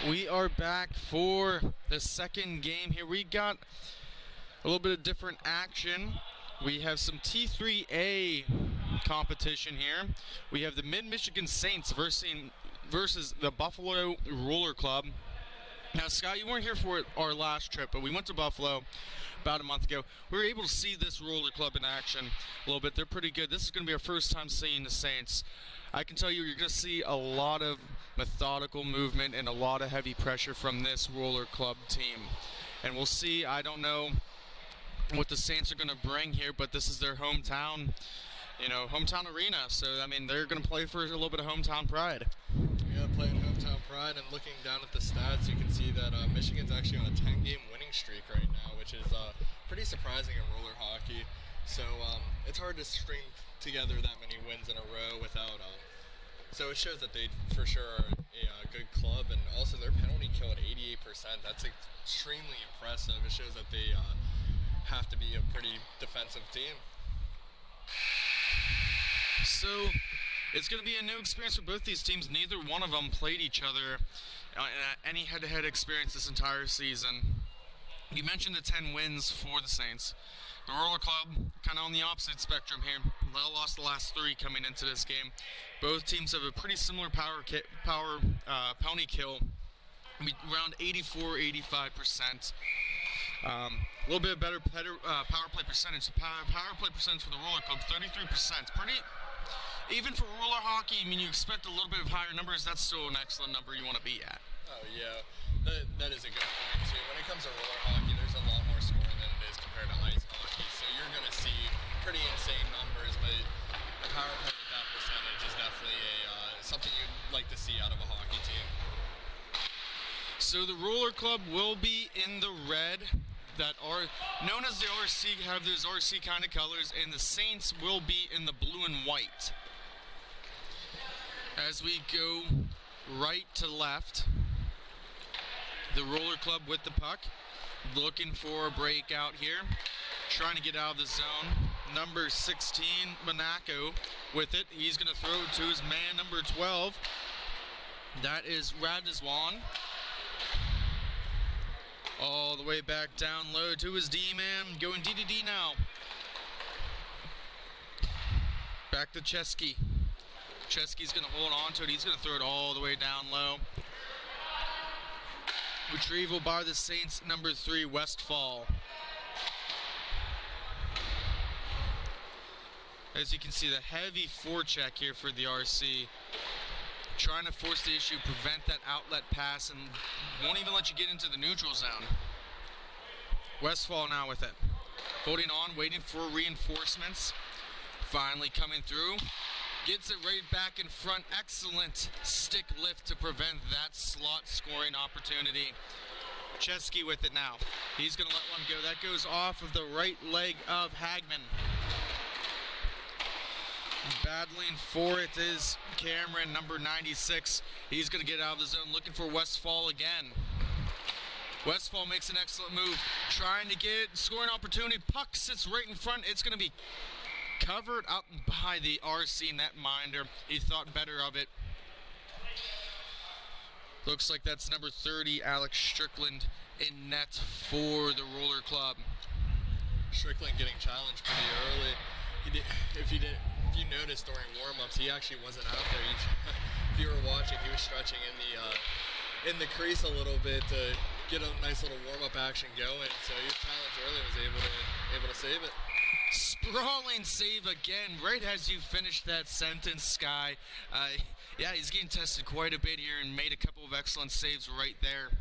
We are back for the second game here. We got a little bit of different action. We have some T3A competition here. We have the Mid-Michigan Saints versus the Buffalo Roller Club. Now, Scott, you weren't here for our last trip, but we went to Buffalo about a month ago. We were able to see this roller club in action a little bit. They're pretty good. This is going to be our first time seeing the Saints. I can tell you, you're going to see a lot of methodical movement and a lot of heavy pressure from this roller club team. And we'll see. I don't know what the Saints are going to bring here, but this is their hometown, hometown arena. So, I mean, they're going to play for a little bit of hometown pride. Yeah, playing hometown pride, and looking down at the stats, you can see that Michigan's actually on a 10-game winning streak right now, which is pretty surprising in roller hockey. So it's hard to string together that many wins in a row without. So it shows that they for sure are a good club, and also their penalty kill at 88%. That's extremely impressive. It shows that they have to be a pretty defensive team. So it's going to be a new experience for both these teams. Neither one of them played each other in any head-to-head experience this entire season. You mentioned the 10 wins for the Saints. The Roller Club, kind of on the opposite spectrum here. They lost the last 3 coming into this game. Both teams have a pretty similar penalty kill, around 84-85%. A little bit better power play percentage. The power play percentage for the Roller Club, 33%. Pretty, even for roller hockey, I mean, you expect a little bit of higher numbers. That's still an excellent number you want to be at. Oh, yeah. That is a good point, too. When it comes to roller hockey, there's a lot more scoring than it is compared to ice hockey. So you're going to see pretty insane numbers, but a power play with that percentage is definitely something you'd like to see out of a hockey team. So the Roller Club will be in the red that are known as the RC, have those RC kind of colors, and the Saints will be in the blue and white. As we go right to left, the Roller Club with the puck, looking for a breakout here, trying to get out of the zone. Number 16, Monaco, with it. He's going to throw it to his man, number 12. That is Radizwan. All the way back down low to his D-man, going DDD now. Back to Chesky. Chesky's going to hold on to it. He's going to throw it all the way down low. Retrieval by the Saints, number 3, Westfall. As you can see, the heavy forecheck here for the RC. Trying to force the issue, prevent that outlet pass, and won't even let you get into the neutral zone. Westfall now with it. Holding on, waiting for reinforcements. Finally coming through. Gets it right back in front. Excellent stick lift to prevent that slot scoring opportunity. Chesky with it now. He's going to let one go. That goes off of the right leg of Hagman. Battling for it is Cameron, number 96. He's going to get out of the zone, looking for Westfall again. Westfall makes an excellent move, trying to get scoring opportunity. Puck sits right in front. It's going to be covered up by the RC netminder. He thought better of it. Looks like that's number 30, Alex Strickland, in net for the Roller Club. Strickland getting challenged pretty early. If you noticed during warm-ups, he actually wasn't out there. If you were watching, he was stretching in the crease a little bit to get a nice little warm-up action going. So he was challenged early and was able to save it. Sprawling save again, right as you finished that sentence, Sky. Yeah, he's getting tested quite a bit here and made a couple of excellent saves right there.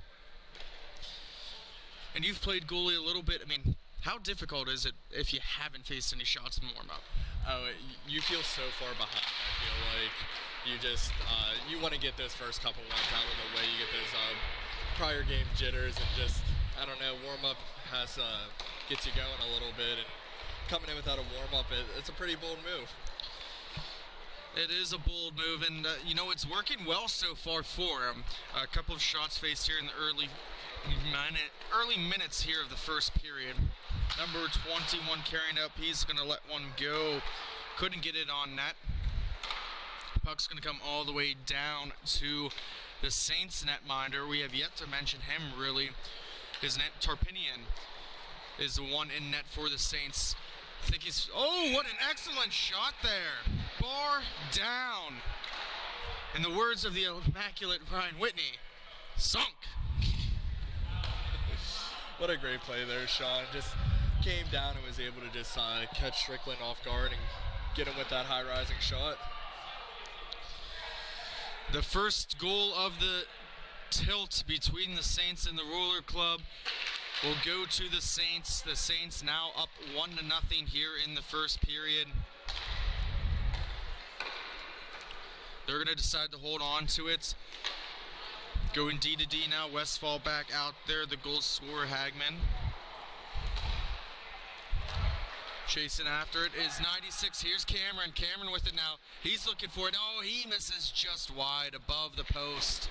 And you've played goalie a little bit. I mean, how difficult is it if you haven't faced any shots in warm-up? Oh, you feel so far behind. I feel like you just you want to get those first couple ones out of the way. You get those prior game jitters and just, I don't know, warm-up gets you going a little bit. And coming in without a warm-up, it's a pretty bold move. It is a bold move, and it's working well so far for him. A couple of shots faced here in the early minutes here of the first period. Number 21 carrying up. He's going to let one go. Couldn't get it on net. Puck's going to come all the way down to The Saints netminder, we have yet to mention him really. His net, Tarpinian, is the one in net for the Saints. I think he's, oh, what an excellent shot there. Bar down. In the words of the immaculate Brian Whitney, sunk. What a great play there, Sean. Just came down and was able to just catch Strickland off guard and get him with that high-rising shot. The first goal of the tilt between the Saints and the Roller Club will go to the Saints. The Saints now up 1-0 here in the first period. They're going to decide to hold on to it. Going D to D now. Westfall back out there. The goal scorer, Hagman. Chasing after it is 96. Here's Cameron. Cameron with it now. He's looking for it. Oh, he misses just wide above the post.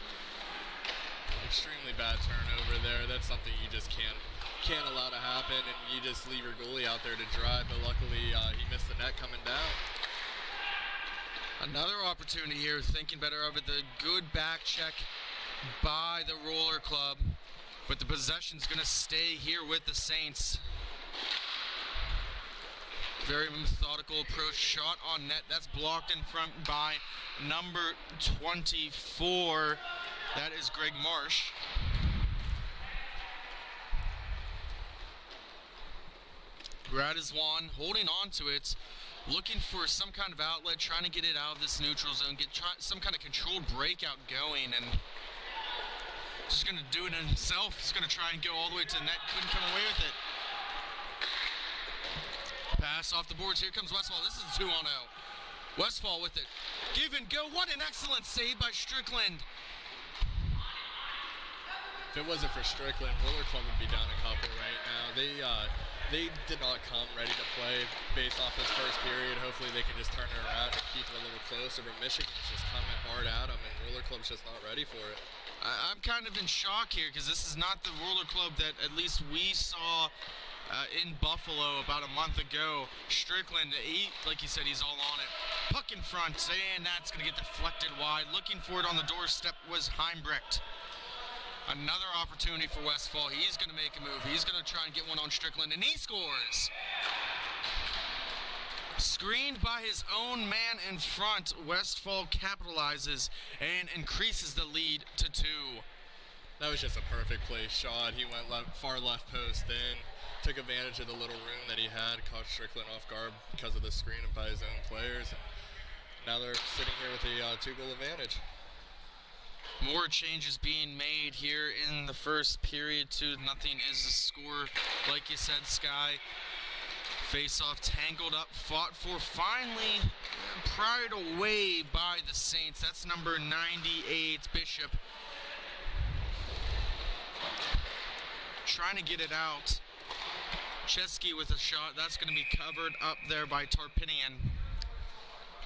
Extremely bad turnover there. That's something you just can't allow to happen, and you just leave your goalie out there to dry. But luckily, he missed the net coming down. Another opportunity here, thinking better of it. The good back check by the Roller Club, but the possession's going to stay here with the Saints. Very methodical approach, shot on net. That's blocked in front by number 24. That is Greg Marsh. Radizwan holding on to it, looking for some kind of outlet, trying to get it out of this neutral zone, get some kind of controlled breakout going, and just going to do it himself. He's going to try and go all the way to the net. Couldn't come away with it. Pass off the boards. Here comes Westfall. This is 2-0. Westfall with it. Give and go. What an excellent save by Strickland. If it wasn't for Strickland, Roller Club would be down a couple right now. They did not come ready to play based off this first period. Hopefully they can just turn it around and keep it a little closer. But Michigan's just coming hard at them, and Roller Club's just not ready for it. I'm kind of in shock here because this is not the Roller Club that at least we saw in Buffalo about a month ago. Strickland, like you said, he's all on it. Puck in front, and that's going to get deflected wide. Looking for it on the doorstep was Heimbrecht. Another opportunity for Westfall. He's going to make a move. He's going to try and get one on Strickland, and he scores. Screened by his own man in front, Westfall capitalizes and increases the lead to 2. That was just a perfect play shot. He went far left post in, took advantage of the little room that he had, caught Strickland off guard because of the screen and by his own players. Now they're sitting here with a 2-goal advantage. More changes being made here in the first period. 2-0 is the score. Like you said, Sky. Face-off tangled up, fought for, finally pried away by the Saints. That's number 98, Bishop. Trying to get it out. Chesky with a shot. That's going to be covered up there by Tarpinian.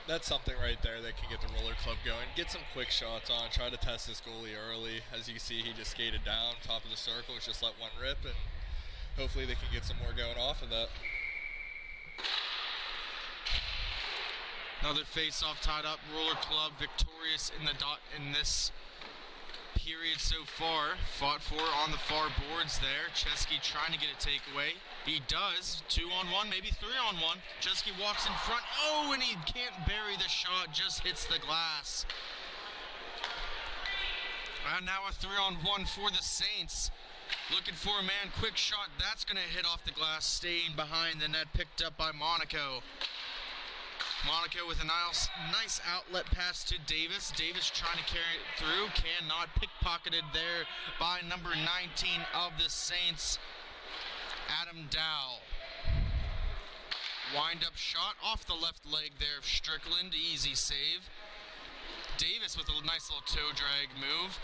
That's something right there that can get the Roller Club going. Get some quick shots on. Try to test this goalie early. As you can see, he just skated down, top of the circle. Just let one rip, and hopefully they can get some more going off of that. Another face-off tied up. Roller Club victorious in the dot in this period so far. Fought for on the far boards there. Chesky trying to get a takeaway. He does. 2-on-1, maybe 3-on-1. Chesky walks in front. Oh, and he can't bury the shot. Just hits the glass. And now a 3-on-1 for the Saints. Looking for a man. Quick shot. That's going to hit off the glass. Staying behind the net. Picked up by Monaco. Monaco with a nice outlet pass to Davis. Davis trying to carry it through. Cannot. Pickpocketed there by number 19 of the Saints, Adam Dow. Wind-up shot off the left leg there of Strickland. Easy save. Davis with a nice little toe drag move.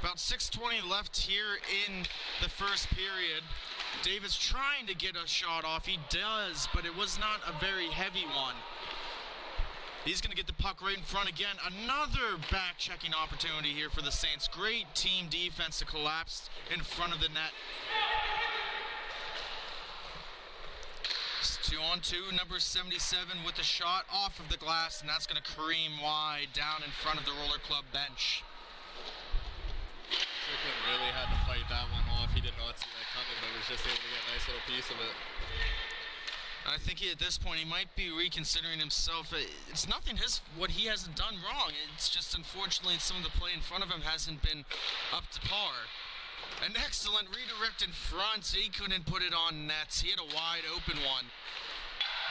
About 6:20 left here in the first period. Davis trying to get a shot off. He does, but it was not a very heavy one. He's going to get the puck right in front again. Another back-checking opportunity here for the Saints. Great team defense to collapse in front of the net. 2-on-2, number 77 with a shot off of the glass, and that's going to cream wide down in front of the Roller Club bench. Strickland really had to fight that one off. He did not see that coming, but was just able to get a nice little piece of it. I think at this point he might be reconsidering himself. It's nothing what he hasn't done wrong. It's just unfortunately some of the play in front of him hasn't been up to par. An excellent redirect in front. He couldn't put it on nets. He had a wide open one.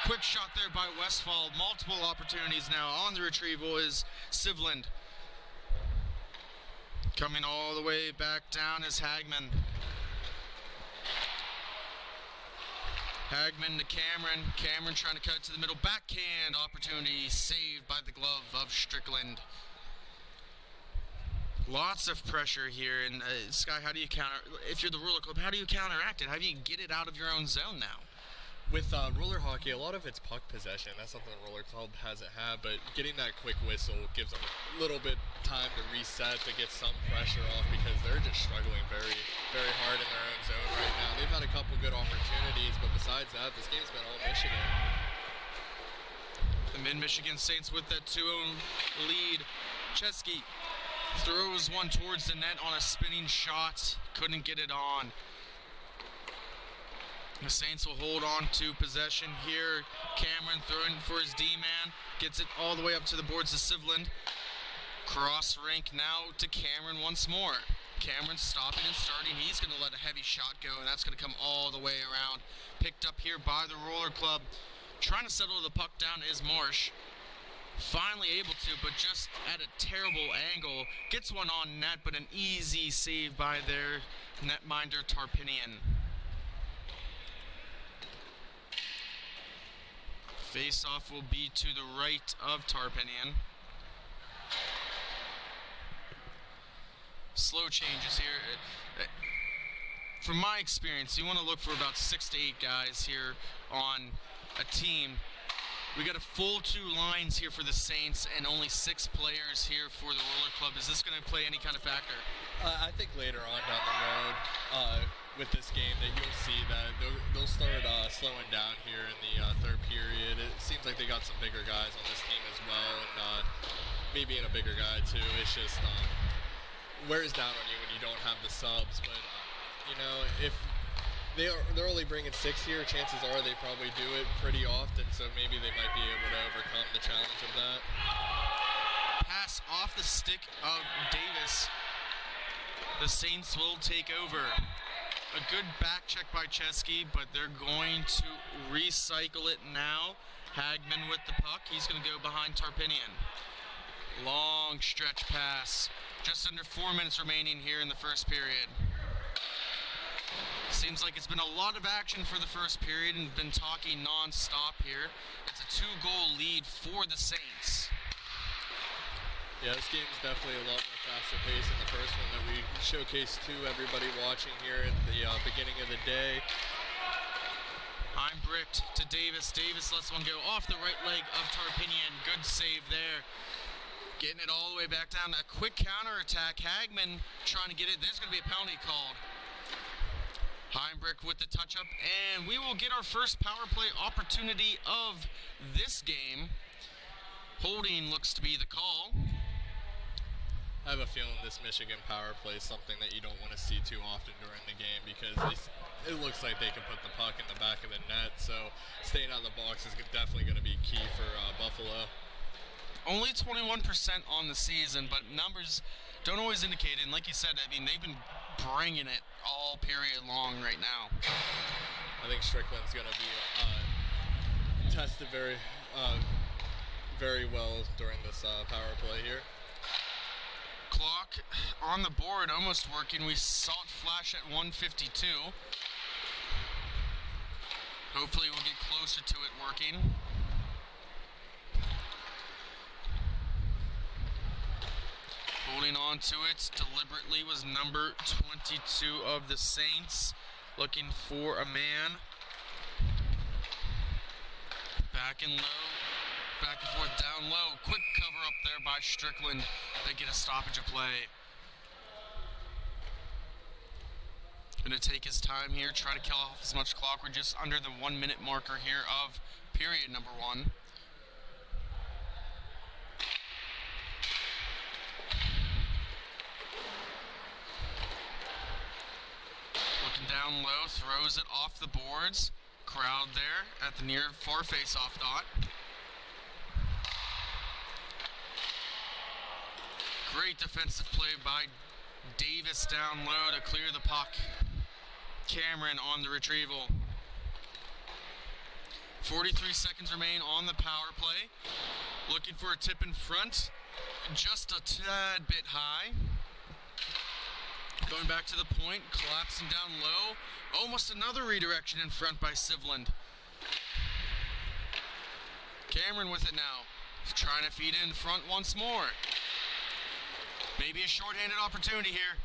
Quick shot there by Westfall. Multiple opportunities now. On the retrieval is Sivland. Coming all the way back down is Hagman. Hagman to Cameron. Cameron trying to cut to the middle. Backhand opportunity saved by the glove of Strickland. Lots of pressure here. And Sky, how do you counter? If you're the Roller Club, how do you counteract it? How do you get it out of your own zone now? With roller hockey, a lot of it's puck possession. That's something the Roller Club hasn't had, but getting that quick whistle gives them a little bit time to reset, to get some pressure off, because they're just struggling very, very hard in their own zone right now. They've had a couple good opportunities, but besides that, this game's been all Michigan. The Mid-Michigan Saints with that 2-0 lead. Chesky throws one towards the net on a spinning shot. Couldn't get it on. The Saints will hold on to possession here. Cameron throwing for his D-man. Gets it all the way up to the boards of Sivland. Cross rink now to Cameron once more. Cameron stopping and starting. He's going to let a heavy shot go, and that's going to come all the way around. Picked up here by the Roller Club. Trying to settle the puck down is Marsh. Finally able to, but just at a terrible angle. Gets one on net, but an easy save by their netminder Tarpinian. Face-off will be to the right of Tarpinian. Slow changes here. From my experience, you want to look for about 6 to 8 guys here on a team. We got a full 2 lines here for the Saints and only 6 players here for the Roller Club. Is this going to play any kind of factor? I think later on down the road with this game that you'll see that they'll start slowing down here in the third period. It seems like they got some bigger guys on this team as well, and me being a bigger guy too, it's just wears down on you when you don't have the subs. But you know, if they're only bringing 6 here, chances are they probably do it pretty often, so maybe they might be able to overcome the challenge of that. Pass off the stick of Davis. The Saints will take over. A good back check by Chesky, but they're going to recycle it now. Hagman with the puck. He's going to go behind Tarpinian. Long stretch pass. Just under 4 minutes remaining here in the first period. Seems like it's been a lot of action for the first period and been talking non-stop here. It's a 2-goal lead for the Saints. Yeah, this game is definitely a lot more faster paced than the first one that we showcased to everybody watching here at the beginning of the day. I'm bricked to Davis. Davis lets one go off the right leg of Tarpinian. Good save there. Getting it all the way back down. A quick counter-attack. Hagman trying to get it. There's going to be a penalty called. Heinbrich with the touch-up, and we will get our first power play opportunity of this game. Holding looks to be the call. I have a feeling this Michigan power play is something that you don't want to see too often during the game, because it looks like they can put the puck in the back of the net, so staying out of the box is definitely going to be key for Buffalo. Only 21% on the season, but numbers don't always indicate it. And like you said, I mean, they've been bringing it all period long right now. I think Strickland's going to be tested very well during this power play here. Clock on the board, almost working. We saw it flash at 1:52. Hopefully we'll get closer to it working. Holding on to it deliberately was number 22 of the Saints, looking for a man. Back and low. Back and forth, down low. Quick cover up there by Strickland. They get a stoppage of play. Going to take his time here, try to kill off as much clock. We're just under the 1 minute marker here of period number 1. Looking down low, throws it off the boards. Crowd there at the near far face-off dot. Great defensive play by Davis down low to clear the puck. Cameron on the retrieval. 43 seconds remain on the power play. Looking for a tip in front. Just a tad bit high. Going back to the point, collapsing down low. Almost another redirection in front by Sivland. Cameron with it now. Trying to feed in front once more. Maybe a shorthanded opportunity here.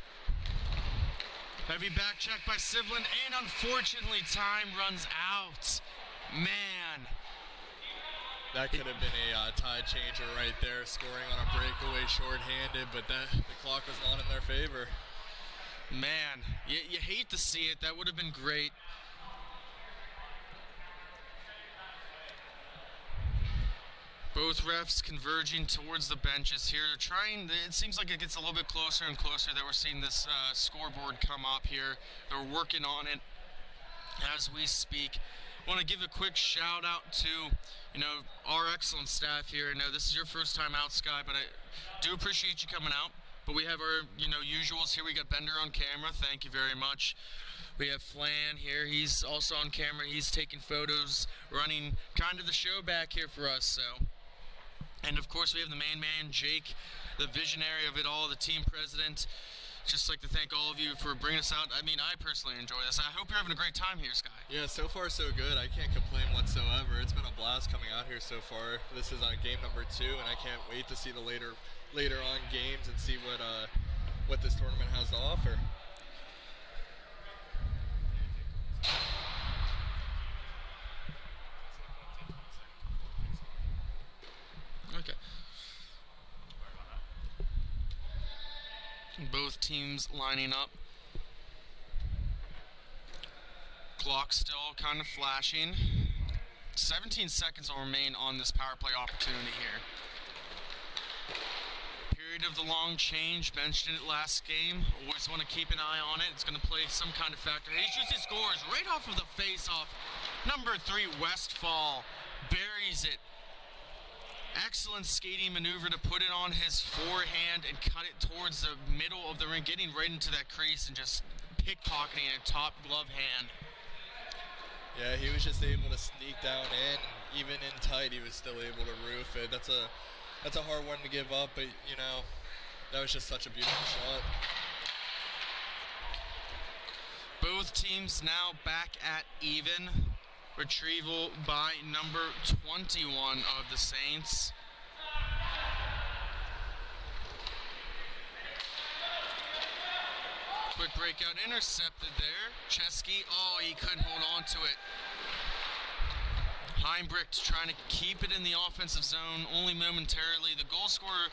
Heavy back check by Sivland, and unfortunately time runs out. Man. That could have been a tide changer right there, scoring on a breakaway shorthanded, but the clock was not in their favor. Man, you hate to see it. That would have been great. Both refs converging towards the benches here. They're trying, it seems like it gets a little bit closer and closer that we're seeing this scoreboard come up here. They're working on it as we speak. I want to give a quick shout out to, our excellent staff here. I know this is your first time out, Sky, but I do appreciate you coming out. But we have our, usuals here. We got Bender on camera. Thank you very much. We have Flan here. He's also on camera. He's taking photos, running kind of the show back here for us. So, and of course we have the main man, Jake, the visionary of it all, the team president. Just like to thank all of you for bringing us out. I mean, I personally enjoy this. I hope you're having a great time here, Sky. Yeah, so far so good. I can't complain whatsoever. It's been a blast coming out here so far. This is game number 2, and I can't wait to see the later on games and see what this tournament has to offer. Okay. Both teams lining up. Clock still kind of flashing. 17 seconds will remain on this power play opportunity here. Period of the long change, mentioned it last game. Always want to keep an eye on it. It's going to play some kind of factor. He shoots his scores right off of the face-off. Number 3, Westfall buries it. Excellent skating maneuver to put it on his forehand and cut it towards the middle of the ring, getting right into that crease and just pickpocketing a top glove hand. Yeah, he was just able to sneak down in. Even in tight, he was still able to roof it. That's a hard one to give up, but that was just such a beautiful shot. Both teams now back at even. Retrieval by number 21 of the Saints. Quick breakout intercepted there. Chesky, he couldn't hold on to it. Heinbricht trying to keep it in the offensive zone only momentarily. The goal scorer,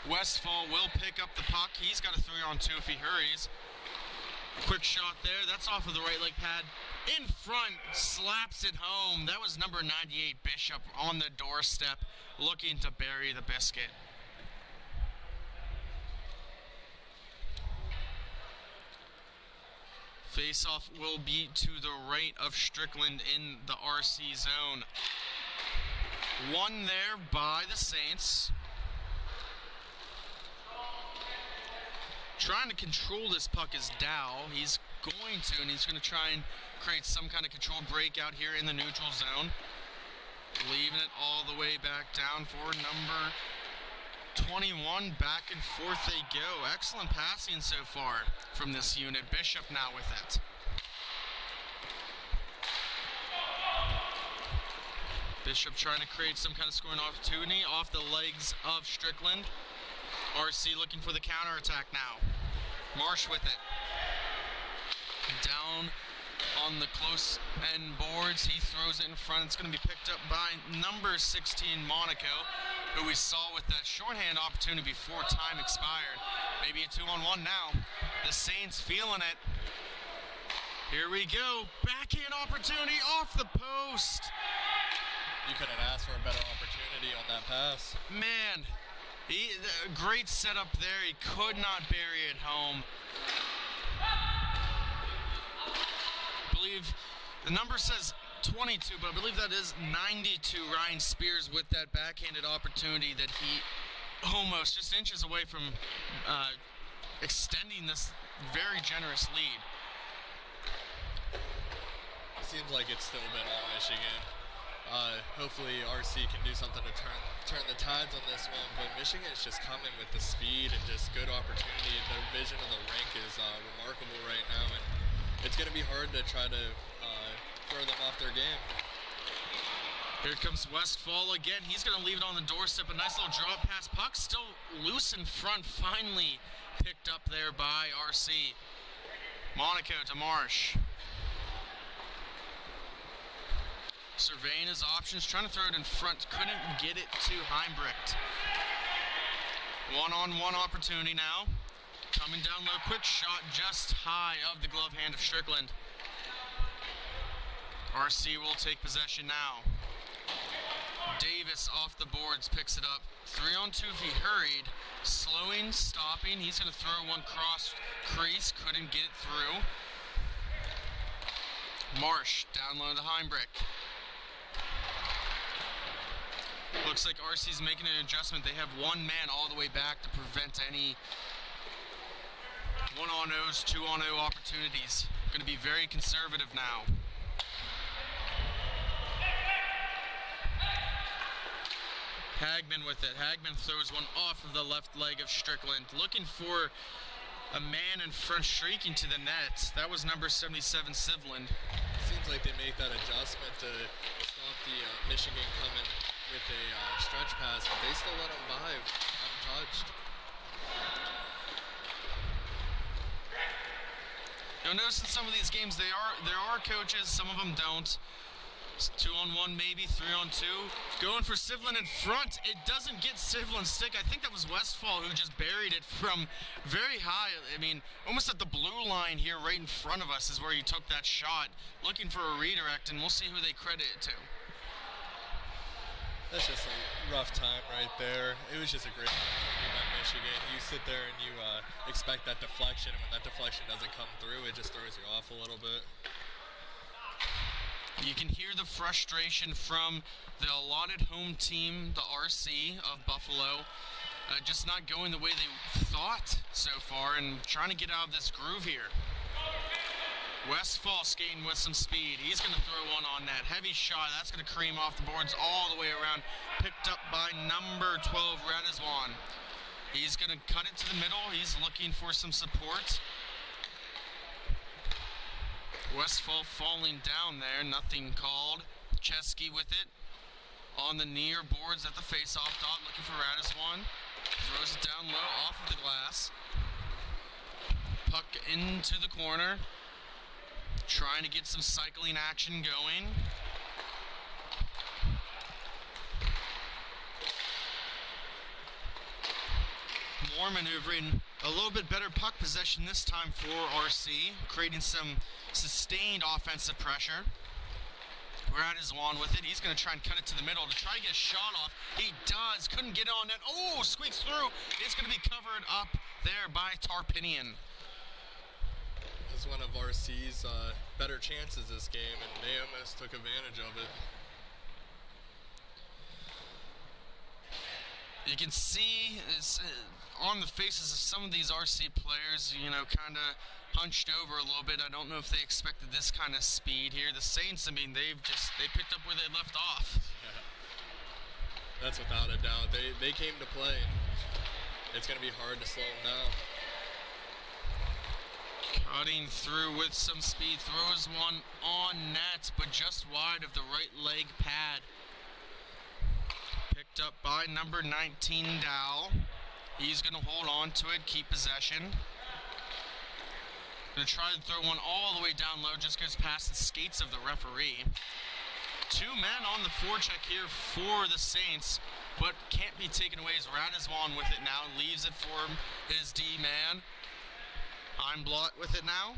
Westfall, will pick up the puck. He's got a 3-on-2 if he hurries. Quick shot there. That's off of the right leg pad. In front, slaps it home. That was number 98, Bishop, on the doorstep, looking to bury the biscuit. Face-off will be to the right of Strickland in the RC zone. One there by the Saints. Trying to control this puck is Dow. He's going to, and he's going to try and create some kind of controlled breakout here in the neutral zone. Leaving it all the way back down for number 21. Back and forth they go. Excellent passing so far from this unit. Bishop now with it. Bishop trying to create some kind of scoring opportunity off the legs of Strickland. RC looking for the counterattack now. Marsh with it. Down on the close end boards. He throws it in front. It's going to be picked up by number 16, Monaco, who we saw with that shorthand opportunity before time expired. Maybe a 2-on-1 now. The Saints feeling it. Here we go. Backhand opportunity off the post. You couldn't ask for a better opportunity on that pass. Man, great setup there. He could not bury it home. I believe the number says 22, but I believe that is 92. Ryan Spears with that backhanded opportunity that he almost just inches away from extending this very generous lead. Seems like it's still been all Michigan. Hopefully RC can do something to turn the tides on this one, but Michigan is just coming with the speed and just good opportunity. Their vision of the rink is remarkable right now, and it's going to be hard to try to throw them off their game. Here comes Westfall again. He's going to leave it on the doorstep. A nice little drop pass. Puck still loose in front. Finally picked up there by RC. Monaco to Marsh. Surveying his options, trying to throw it in front. Couldn't get it to Heimbrecht. One-on-one opportunity now. Coming down low, quick shot just high of the glove hand of Strickland. RC will take possession now. Davis off the boards, picks it up. 3-on-2 if he hurried. Slowing, stopping. He's going to throw one cross crease. Couldn't get it through. Marsh down low to Heimbrecht. Looks like RC's making an adjustment. They have one man all the way back to prevent any 1-on-0s, 2-on-0 opportunities. Going to be very conservative now. Hagman with it. Hagman throws one off of the left leg of Strickland. Looking for a man in front streaking to the net. That was number 77, Sivland. Seems like they make that adjustment to stop the Michigan coming with a stretch pass, but they still let them by untouched. You'll notice in some of these games there are coaches, some of them don't. 2-on-1 maybe, 3-on-2. Going for Sivland in front. It doesn't get Sivland's stick. I think that was Westfall who just buried it from very high. I mean, almost at the blue line here right in front of us is where he took that shot. Looking for a redirect, and we'll see who they credit it to. That's just a rough time right there. It was just a great game by Michigan. You sit there and you expect that deflection, and when that deflection doesn't come through, it just throws you off a little bit. You can hear the frustration from the allotted home team, the RC of Buffalo, just not going the way they thought so far and trying to get out of this groove here. Westfall skating with some speed. He's going to throw one on net. Heavy shot. That's going to cream off the boards all the way around. Picked up by number 12, Radizwan. He's going to cut it to the middle. He's looking for some support. Westfall falling down there. Nothing called. Chesky with it. On the near boards at the face-off dot. Looking for Radizwan. Throws it down low off of the glass. Puck into the corner. Trying to get some cycling action going. More maneuvering. A little bit better puck possession this time for RC. Creating some sustained offensive pressure. Radizwan with it. He's going to try and cut it to the middle to try to get a shot off. He does. Couldn't get it on net. Oh, squeaks through. It's going to be covered up there by Tarpinian. It was one of RC's better chances this game, and they almost took advantage of it. You can see on the faces of some of these RC players, you know, kind of hunched over a little bit. I don't know if they expected this kind of speed here. The Saints, I mean, they picked up where they left off. Yeah. That's without a doubt. They came to play. It's going to be hard to slow them down. Cutting through with some speed, throws one on net, but just wide of the right leg pad. Picked up by number 19, Dow. He's going to hold on to it, keep possession. Going to try to throw one all the way down low, just goes past the skates of the referee. Two men on the forecheck here for the Saints, but can't be taken away as Radizwan with it now, leaves it for his D-man. Einblot with it now.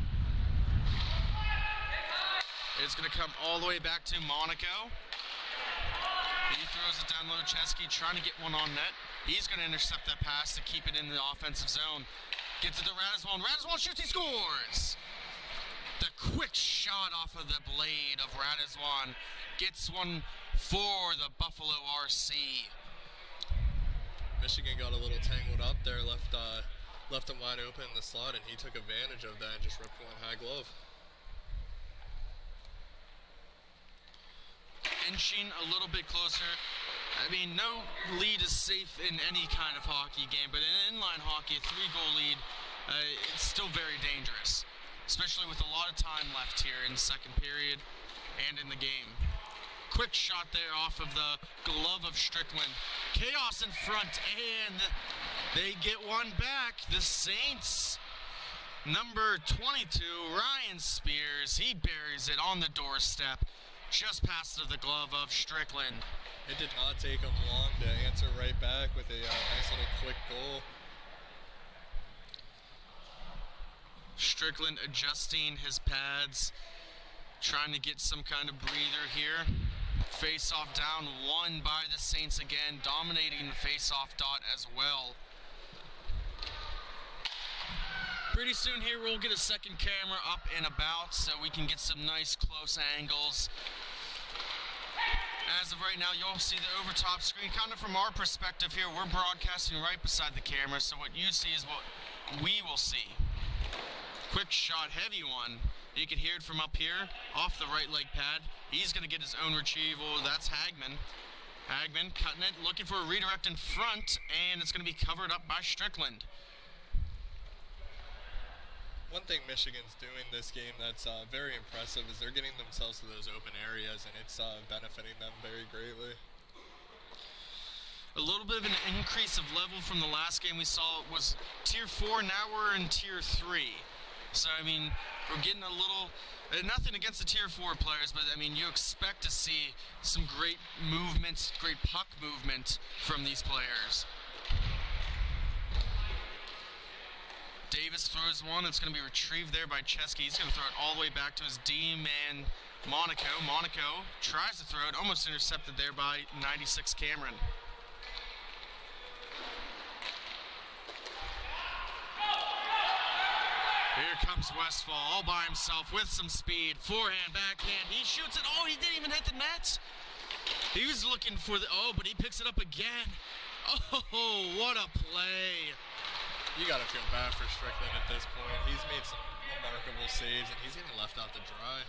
It's going to come all the way back to Monaco. He throws it down low. Chesky trying to get one on net. He's going to intercept that pass to keep it in the offensive zone. Gets it to Radiswan. Radiswan shoots, he scores! The quick shot off of the blade of Radiswan gets one for the Buffalo RC. Michigan got a little tangled up there, left him wide open in the slot, and he took advantage of that and just ripped one high glove. Inching a little bit closer. I mean, no lead is safe in any kind of hockey game, but in inline hockey, a 3-goal lead, it's still very dangerous, especially with a lot of time left here in the second period and in the game. Quick shot there off of the glove of Strickland. Chaos in front, and they get one back. The Saints, number 22, Ryan Spears, he buries it on the doorstep, just past the glove of Strickland. It did not take him long to answer right back with a nice little quick goal. Strickland adjusting his pads, trying to get some kind of breather here. Face-off down, won by the Saints again, dominating the face-off dot as well. Pretty soon here we'll get a second camera up and about so we can get some nice close angles. As of right now, you'll see the overtop screen. Kind of from our perspective here, we're broadcasting right beside the camera, so what you see is what we will see. Quick shot, heavy one. You can hear it from up here, off the right leg pad. He's going to get his own retrieval. That's Hagman. Hagman cutting it, looking for a redirect in front, and it's going to be covered up by Strickland. One thing Michigan's doing this game that's very impressive is they're getting themselves to those open areas, and it's benefiting them very greatly. A little bit of an increase of level from the last game we saw was Tier 4, now we're in Tier 3. So, I mean, we're getting a little, nothing against the Tier 4 players, but, I mean, you expect to see some great movements, great puck movement from these players. Davis throws one. It's going to be retrieved there by Chesky. He's going to throw it all the way back to his D-man, Monaco. Monaco tries to throw it, almost intercepted there by 96 Cameron. Here comes Westfall all by himself with some speed. Forehand, backhand. He shoots it. Oh, he didn't even hit the net. He was looking for the, but he picks it up again. Oh, what a play. You got to feel bad for Strickland at this point. He's made some remarkable saves, and he's getting left out to dry.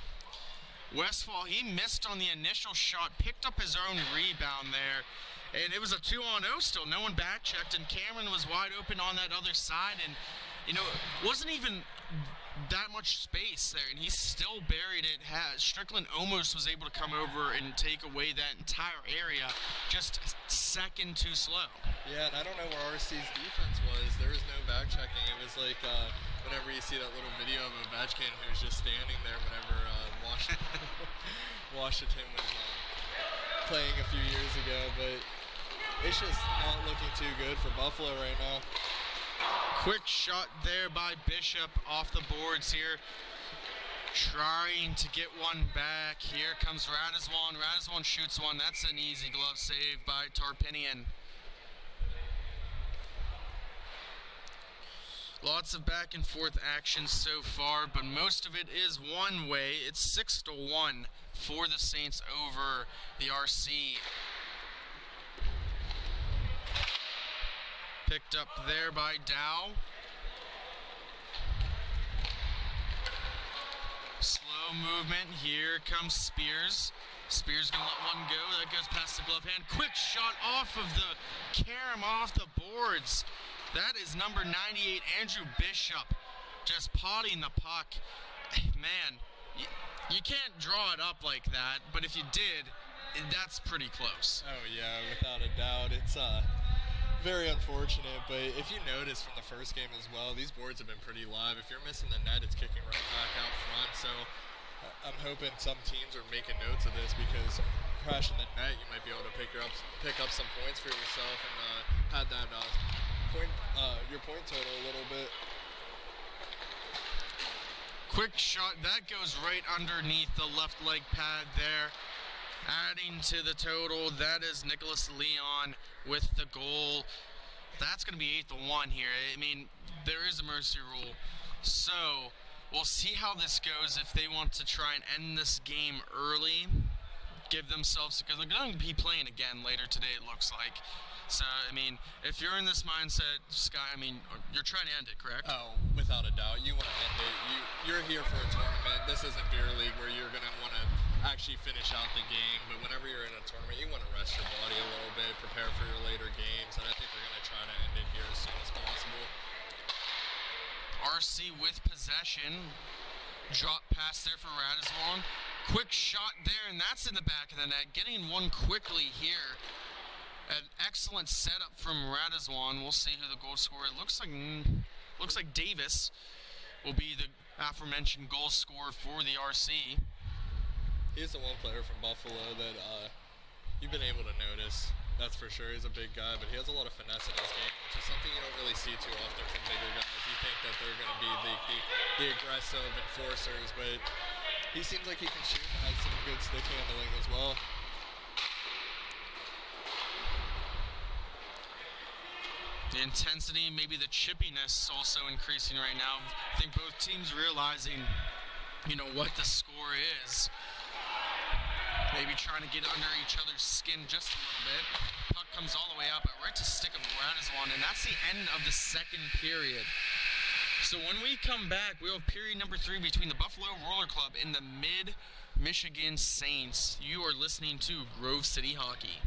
Westfall, he missed on the initial shot, picked up his own rebound there, and it was a 2-on-0 still. No one back-checked, and Cameron was wide open on that other side, and, you know, it wasn't even that much space there, and he still buried it. Strickland almost was able to come over and take away that entire area, just a second too slow. Yeah, and I don't know where RC's defense was. There was no back checking. It was like whenever you see that little video of Ovechkin who's just standing there whenever Washington was playing a few years ago, but it's just not looking too good for Buffalo right now. Quick shot there by Bishop off the boards here. Trying to get one back. Here comes Radiswan. Radiswan shoots one. That's an easy glove save by Tarpinian. Lots of back and forth action so far, but most of it is one way. It's 6-1 for the Saints over the RC. Picked up there by Dow. Slow movement. Here comes Spears. Spears gonna let one go. That goes past the glove hand. Quick shot off of the carom, off the boards. That is number 98, Andrew Bishop, just potting the puck. Man, you can't draw it up like that, but if you did, that's pretty close. Oh yeah, without a doubt. It's very unfortunate, but if you notice from the first game as well, these boards have been pretty live. If you're missing the net, it's kicking right back out front. So I'm hoping some teams are making notes of this, because crashing the net, you might be able to pick up some points for yourself and had that your point total a little bit. Quick shot, that goes right underneath the left leg pad there. Adding to the total, that is Nicholas Leon with the goal. That's going to be 8-1 here. I mean, there is a mercy rule. So, we'll see how this goes if they want to try and end this game early. Give themselves, because they're going to be playing again later today, it looks like. So, I mean, if you're in this mindset, Sky, I mean, you're trying to end it, correct? Oh, without a doubt. You want to end it. You're here for a tournament. This isn't beer league where you're going to want to actually finish out the game. But whenever you're in a tournament, you want to rest your body a little bit, prepare for your later games. And I think they're going to try to end it here as soon as possible. RC with possession. Drop pass there for Radisson. Quick shot there, and that's in the back of the net. Getting one quickly here. An excellent setup from Radisson. We'll see who the goal scorer. It looks like Davis will be the aforementioned goal scorer for the RC. He's the one player from Buffalo that you've been able to notice. That's for sure. He's a big guy, but he has a lot of finesse in his game, which is something you don't really see too often from bigger guys. You think that they're going to be the aggressive enforcers, but he seems like he can shoot and has some good stick handling as well. The intensity, maybe the chippiness also increasing right now. I think both teams realizing, you know, what the score is. Maybe trying to get under each other's skin just a little bit. Puck comes all the way up, right to stick of Radisson, and that's the end of the second period. So when we come back, we'll have period number 3 between the Buffalo Roller Club and the Mid-Michigan Saints. You are listening to Grove City Hockey.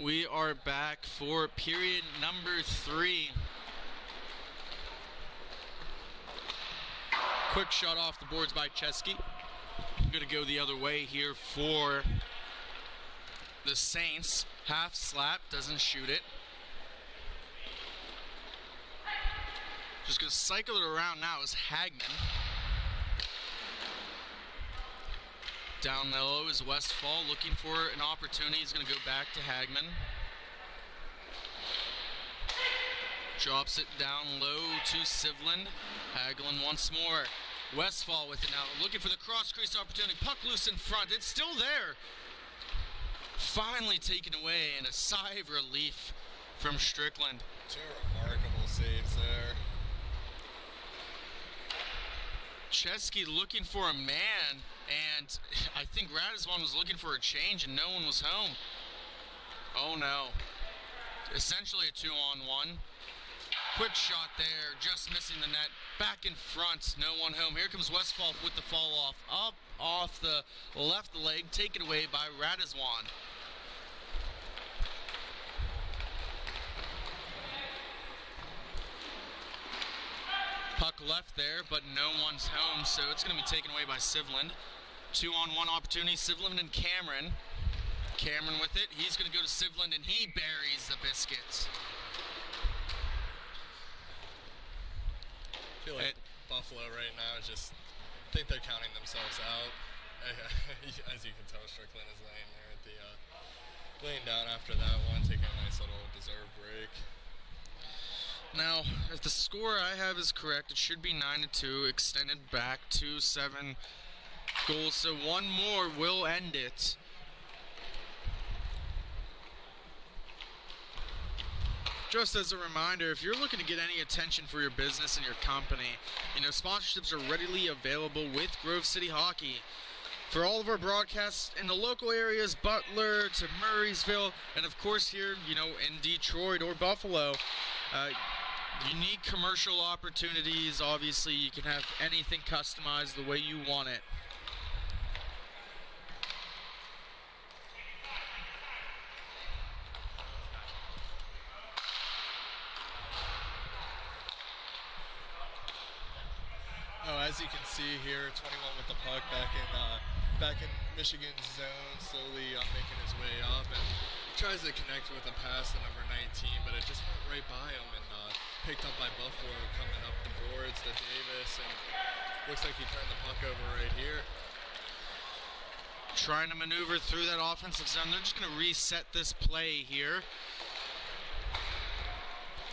We are back for period number 3. Quick shot off the boards by Chesky. Going to go the other way here for the Saints. Half slap, doesn't shoot it. Just going to cycle it around now is Hagman. Down low is Westfall looking for an opportunity. He's going to go back to Hagman. Drops it down low to Sivland. Hagelin once more. Westfall with it now. Looking for the cross crease opportunity. Puck loose in front. It's still there. Finally taken away, and a sigh of relief from Strickland. 2 remarkable saves there. Chesky looking for a man, and I think Radisson was looking for a change, and no one was home. Oh no. Essentially a 2-on-1. Quick shot there, just missing the net. Back in front, no one home. Here comes Westfall with the fall off. Up off the left leg, taken away by Radisson. Puck left there, but no one's home, so it's going to be taken away by Sivland. 2-on-1 opportunity, Sivland and Cameron. Cameron with it. He's going to go to Sivland, and he buries the biscuits. I feel like Buffalo right now just think they're counting themselves out. As you can tell, Strickland is laying there at the laying down after that one, taking a nice little deserved break. Now, if the score I have is correct, it should be 9-2, extended back to 7 goals. So one more will end it. Just as a reminder, if you're looking to get any attention for your business and your company, sponsorships are readily available with Grove City Hockey. For all of our broadcasts in the local areas, Butler to Murraysville, and of course here, in Detroit or Buffalo, unique commercial opportunities. Obviously, you can have anything customized the way you want it. As you can see here, 21 with the puck back in Michigan's zone, slowly making his way up and tries to connect with a pass to number 19, but it just went right by him and picked up by Buffalo coming up the boards to Davis, and looks like he turned the puck over right here. Trying to maneuver through that offensive zone. They're just going to reset this play here.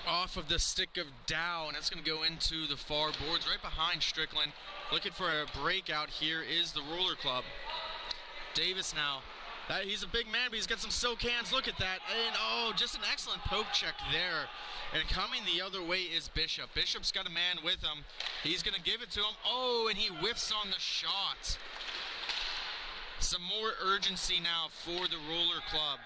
Off of the stick of Dow, and it's going to go into the far boards right behind Strickland. Looking for a breakout here is the Roller Club. Davis now. He's a big man, but he's got some silk hands. Look at that. And, just an excellent poke check there. And coming the other way is Bishop. Bishop's got a man with him. He's going to give it to him. And he whiffs on the shot. Some more urgency now for the Roller Club.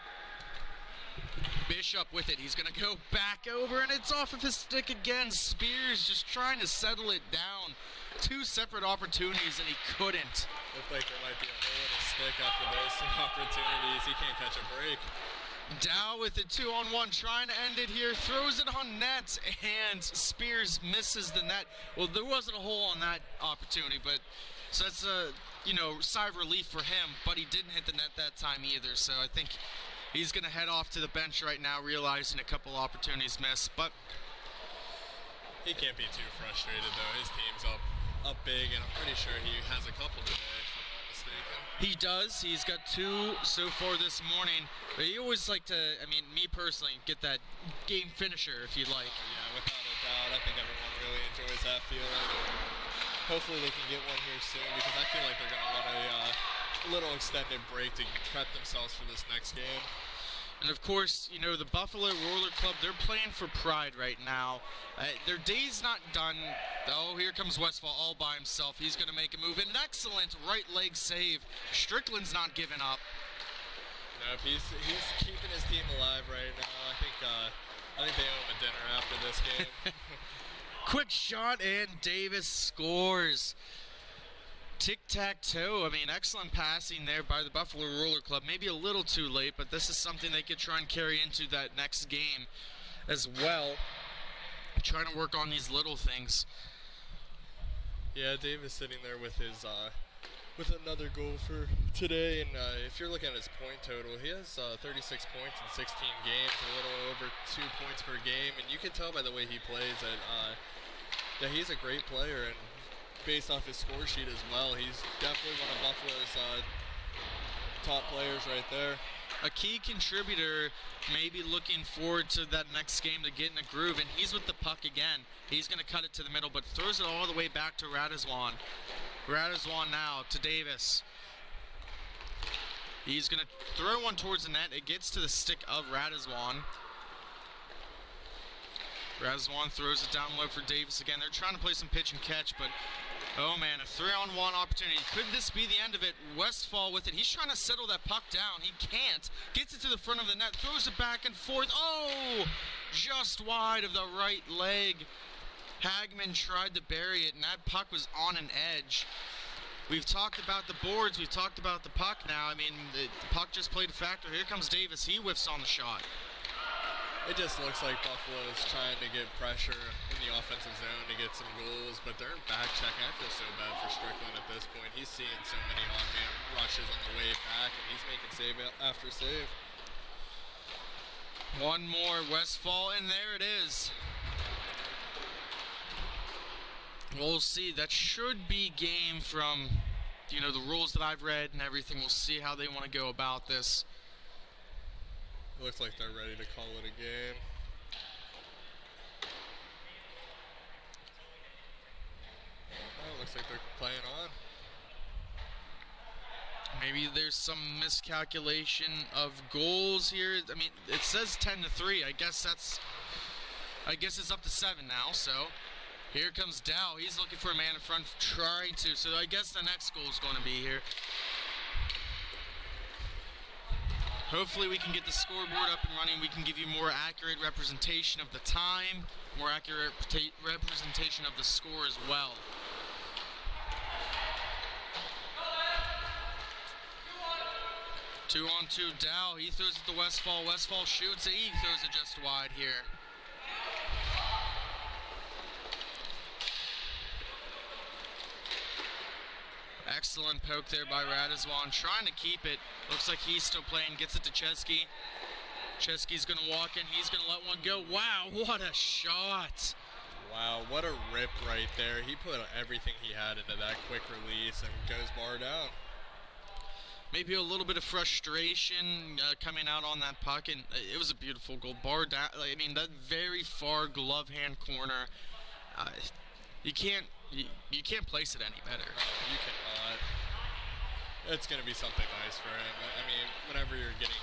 Bishop with it. He's going to go back over, and it's off of his stick again. Spears just trying to settle it down. 2 separate opportunities, and he couldn't. Looked like there might be a hole in his stick after those 2 opportunities. He can't catch a break. Dow with it 2-on-1, trying to end it here. Throws it on net, and Spears misses the net. Well, there wasn't a hole on that opportunity, but so that's a sigh of relief for him. But he didn't hit the net that time either. So I think he's going to head off to the bench right now, realizing a couple opportunities missed. But he can't be too frustrated, though. His team's up big, and I'm pretty sure he has a couple today, if I'm not mistaken. He does. He's got 2 so far this morning. But he always like to, me personally, get that game finisher, if you'd like. Yeah, without a doubt. I think everyone really enjoys that feeling. Hopefully they can get one here soon, because I feel like they're going to want a little extended break to prep themselves for this next game. And of course, the Buffalo Roller Club, they're playing for pride right now. Their day's not done. Here comes Westfall all by himself. He's going to make a move. An excellent right leg save. Strickland's not giving up. Nope, he's keeping his team alive right now. I think they owe him a dinner after this game. Quick shot, and Davis scores. Tic-tac-toe. Excellent passing there by the Buffalo Roller Club. Maybe a little too late, but this is something they could try and carry into that next game as well. Trying to work on these little things. Yeah, Davis sitting there with his with another goal for today, and if you're looking at his point total, he has 36 points in 16 games, a little over 2 points per game, and you can tell by the way he plays that he's a great player, and based off his score sheet as well, he's definitely one of Buffalo's top players right there. A key contributor, maybe looking forward to that next game to get in a groove, and he's with the puck again. He's going to cut it to the middle, but throws it all the way back to Radizwan. Radizwan now to Davis. He's going to throw one towards the net. It gets to the stick of Radizwan. Radizwan throws it down low for Davis again. They're trying to play some pitch and catch, but oh man, a 3-on-1 opportunity. Could this be the end of it? Westfall with it. He's trying to settle that puck down. He can't. Gets it to the front of the net. Throws it back and forth. Just wide of the right leg. Hagman tried to bury it, and that puck was on an edge. We've talked about the boards. We've talked about the puck now. The puck just played a factor. Here comes Davis. He whiffs on the shot. It just looks like Buffalo is trying to get pressure in the offensive zone to get some goals, but they're in back checking. I feel so bad for Strickland at this point. He's seeing so many on-man rushes on the way back, and he's making save after save. One more Westfall, and there it is. We'll see. That should be game from, the rules that I've read and everything. We'll see how they want to go about this. Looks like they're ready to call it a game. looks like they're playing on. Maybe there's some miscalculation of goals here. I mean, it says 10-3. I guess it's up to 7 now. So here comes Dow. He's looking for a man in front, trying to. So I guess the next goal is going to be here. Hopefully we can get the scoreboard up and running. We can give you more accurate representation of the time, more accurate representation of the score as well. Two on two, Dow. He throws it to Westfall. Westfall shoots it. He throws it just wide here. Excellent poke there by Radizwan, trying to keep it. Looks like he's still playing. Gets it to Chesky. Chesky's going to walk in. He's going to let one go. Wow, what a shot. Wow, what a rip right there. He put everything he had into that quick release and goes bar down. Maybe a little bit of frustration coming out on that puck, and it was a beautiful goal. Bar down. I mean, that very far glove hand corner. You can't place it any better. You cannot. It's going to be something nice for him. I mean, whenever you're getting,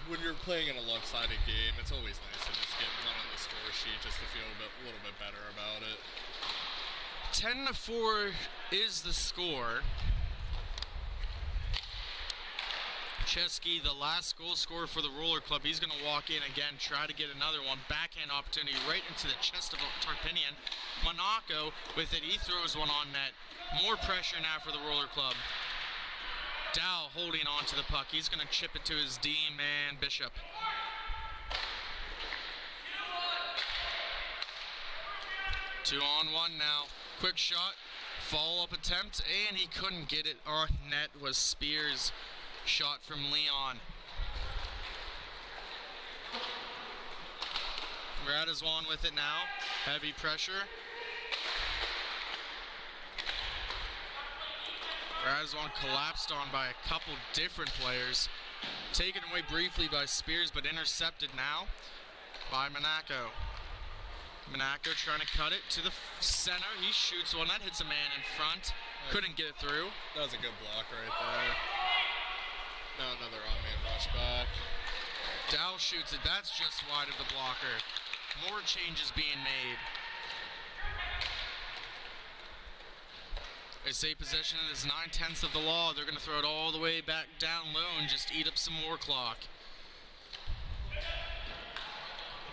when you're playing in a lopsided game, it's always nice to just get one on the score sheet just to feel a little bit better about it. 10-4 is the score. Chesky, the last goal scorer for the Roller Club, he's going to walk in again, try to get another one. Backhand opportunity right into the chest of Tarpinian. Monaco with it, he throws one on net. More pressure now for the Roller Club. Dow holding on to the puck. He's going to chip it to his D-man, Bishop. Two on one now. Quick shot, follow-up attempt, and he couldn't get it. Our net was Spears. Shot from Leon. Radizwan with it now. Heavy pressure. Radizwan collapsed on by a couple different players. Taken away briefly by Spears, but intercepted now by Monaco. Monaco trying to cut it to the center. He shoots one. That hits a man in front. Couldn't get it through. That was a good block right there. Now another on-man rush back. Dow shoots it. That's just wide of the blocker. More changes being made. They say possession is 9/10 of the law. They're going to throw it all the way back down low and just eat up some more clock.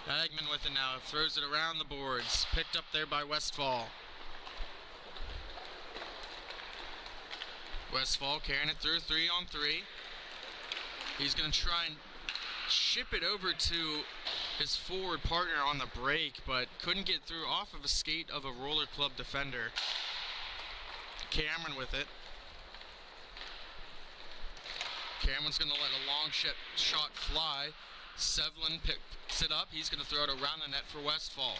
Hagman with it now. Throws it around the boards. Picked up there by Westfall. Westfall carrying it through 3-on-3. He's going to try and ship it over to his forward partner on the break, but couldn't get through off of a skate of a Roller Club defender. Cameron with it. Cameron's going to let a long shot fly. Sevlin picks it up. He's going to throw it around the net for Westfall.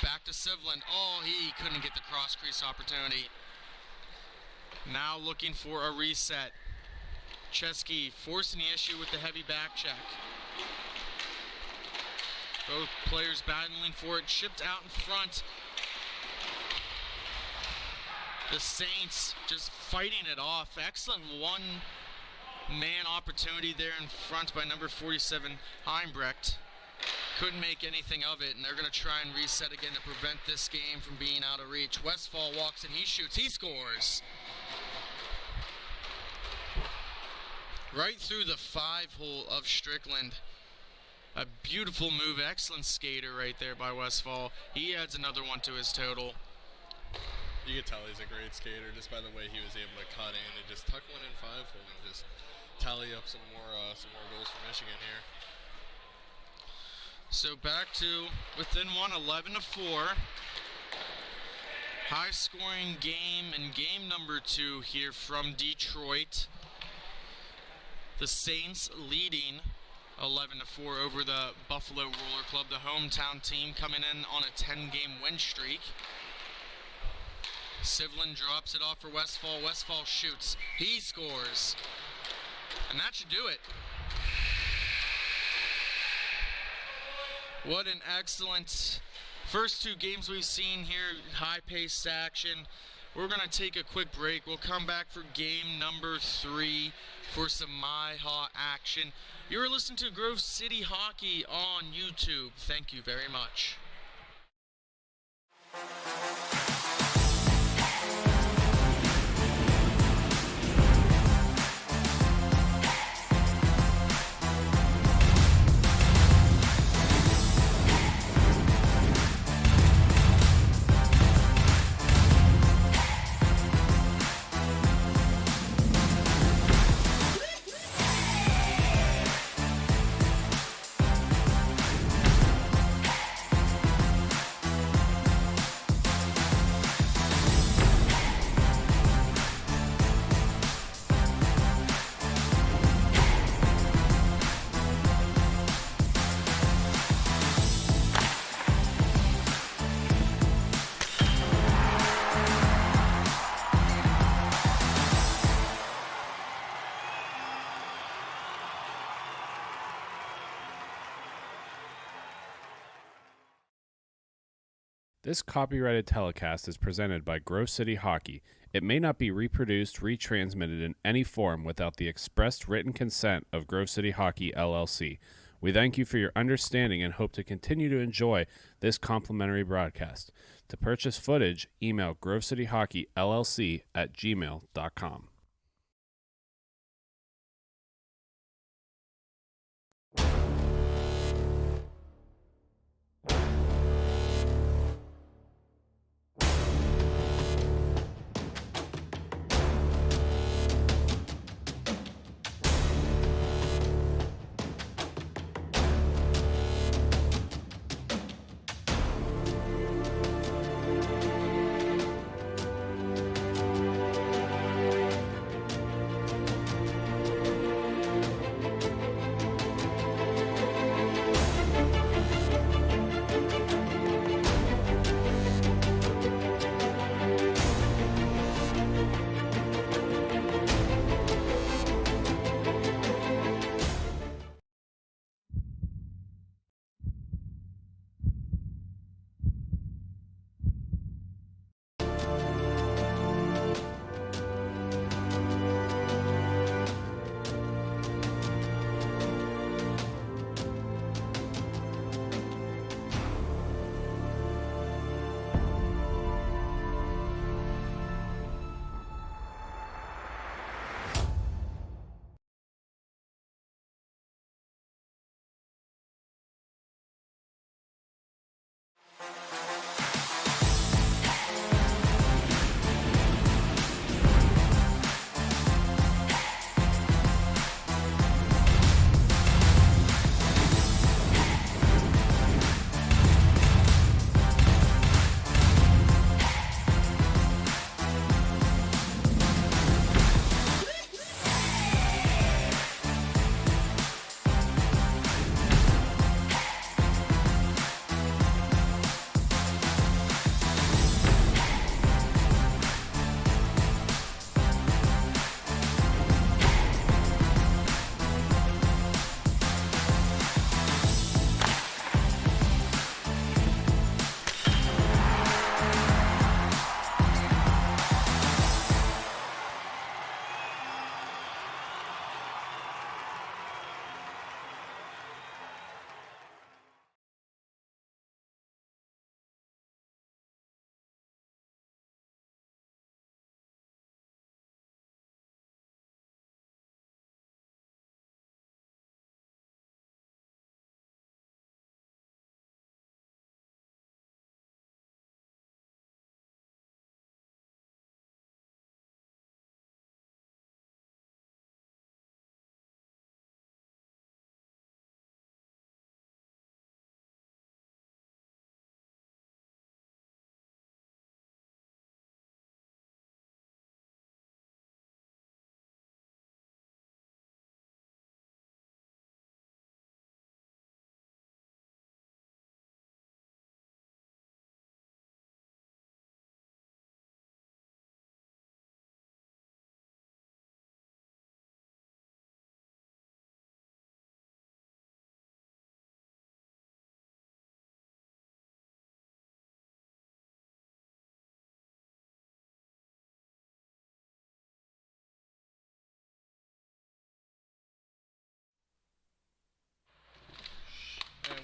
Back to Sevlin. Oh, he couldn't get the cross-crease opportunity. Now looking for a reset. Chesky forcing the issue with the heavy back check. Both players battling for it. Chipped out in front. The Saints just fighting it off. Excellent one-man opportunity there in front by number 47, Heimbrecht. Couldn't make anything of it, and they're going to try and reset again to prevent this game from being out of reach. Westfall walks in, he shoots, he scores. Right through the 5-hole of Strickland. A beautiful move, excellent skater right there by Westfall. He adds another one to his total. You could tell he's a great skater just by the way he was able to cut in and just tuck one in 5-hole and just tally up some more goals for Michigan here. So back to within one, 11-4. High scoring game and game number 2 here from Detroit. The Saints leading 11-4 over the Buffalo Roller Club, the hometown team coming in on a 10-game win streak. Sivlin drops it off for Westfall. Westfall shoots. He scores. And that should do it. What an excellent first 2 games we've seen here. High-paced action. We're going to take a quick break. We'll come back for game number 3 for some MIHA action. You're listening to Grove City Hockey on YouTube. Thank you very much. This copyrighted telecast is presented by Grove City Hockey. It may not be reproduced, retransmitted in any form without the expressed written consent of Grove City Hockey LLC. We thank you for your understanding and hope to continue to enjoy this complimentary broadcast. To purchase footage, email grovecityhockeyllc@gmail.com.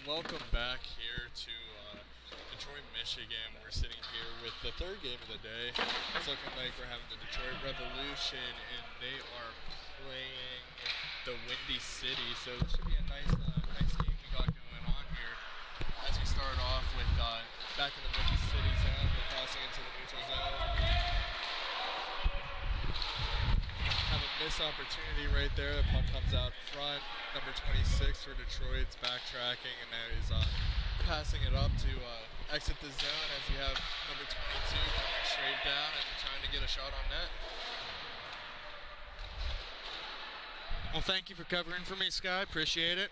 welcome back here to Detroit, Michigan. We're sitting here with the third game of the day. It's looking like we're having the Detroit Revolution, and they are playing the Windy City. So this should be a nice game we got going on here. As we start off with back in the Windy City zone, we're passing into the neutral zone. Have a missed opportunity right there. The puck comes out front. Number 26 for Detroit's backtracking, and now he's passing it up to exit the zone as you have number 22 coming straight down and trying to get a shot on net. Well, thank you for covering for me, Sky. Appreciate it.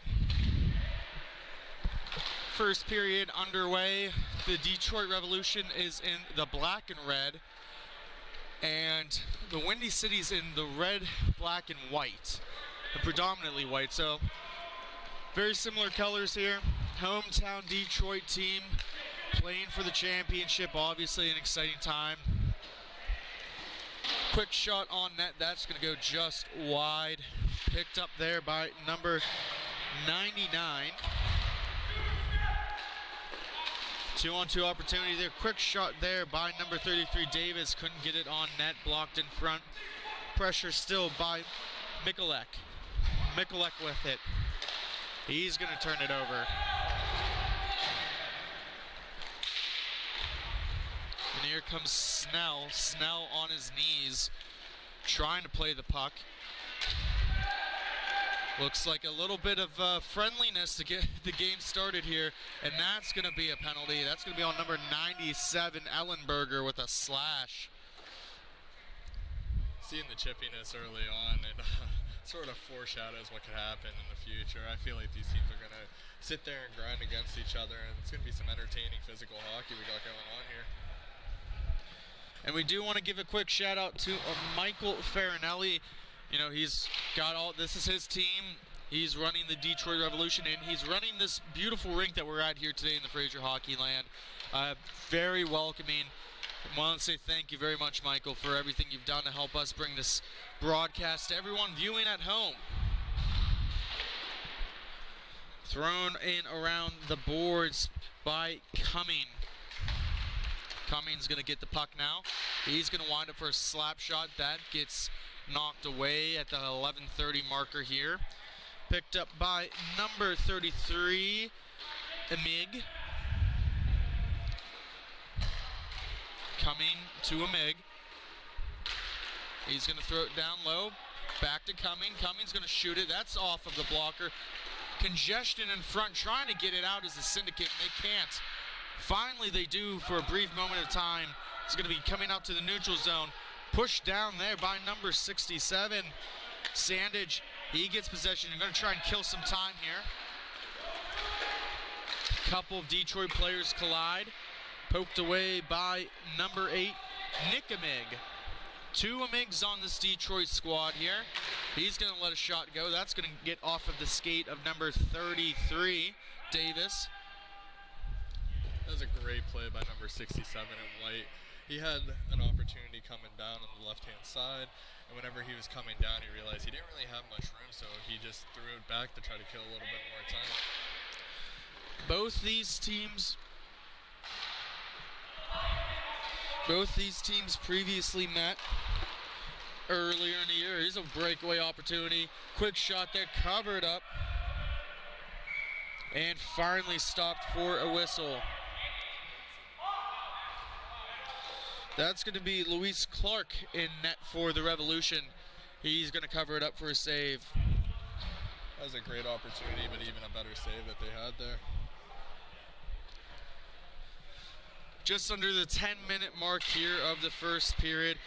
First period underway. The Detroit Revolution is in the black and red, and the Windy City's in the red, black, and white. Predominantly white, so very similar colors here. Hometown Detroit team playing for the championship, obviously an exciting time. Quick shot on net, that's going to go just wide. Picked up there by number 99. 2-on-2 opportunity there. Quick shot there by number 33, Davis. Couldn't get it on net, blocked in front. Pressure still by Mikulek. Mikulek with it. He's going to turn it over. And here comes Snell. Snell on his knees, trying to play the puck. Looks like a little bit of friendliness to get the game started here, and that's going to be a penalty. That's going to be on number 97, Ellenberger, with a slash. Seeing the chippiness early on, it sort of foreshadows what could happen in the future. I feel like these teams are going to sit there and grind against each other, and it's going to be some entertaining physical hockey we got going on here. And we do want to give a quick shout out to Michael Farinelli. You know, he's got this is his team. He's running the Detroit Revolution, and he's running this beautiful rink that we're at here today in the Fraser Hockey Land. Very welcoming. I want to say thank you very much, Michael, for everything you've done to help us bring this broadcast to everyone viewing at home. Thrown in around the boards by Cumming. Cumming's going to get the puck now. He's going to wind up for a slap shot. That gets knocked away at the 11:30 marker here. Picked up by number 33, Amig. Cumming to Amig. He's going to throw it down low. Back to Cumming. Cumming's going to shoot it. That's off of the blocker. Congestion in front, trying to get it out as a syndicate, and they can't. Finally, they do for a brief moment of time. It's going to be coming out to the neutral zone. Pushed down there by number 67, Sandage. He gets possession. You're going to try and kill some time here. A couple of Detroit players collide. Poked away by number 8, Nick Amig. 2 Amigs on this Detroit squad here. He's going to let a shot go. That's going to get off of the skate of number 33, Davis. That was a great play by number 67 in white. He had an opportunity coming down on the left-hand side, and whenever he was coming down, he realized he didn't really have much room, so he just threw it back to try to kill a little bit more time. Both these teams previously met earlier in the year. Here's a breakaway opportunity. Quick shot there, covered up, and finally stopped for a whistle. That's going to be Luis Clark in net for the Revolution. He's going to cover it up for a save. That was a great opportunity, but even a better save that they had there. Just under the 10-minute mark here of the first period.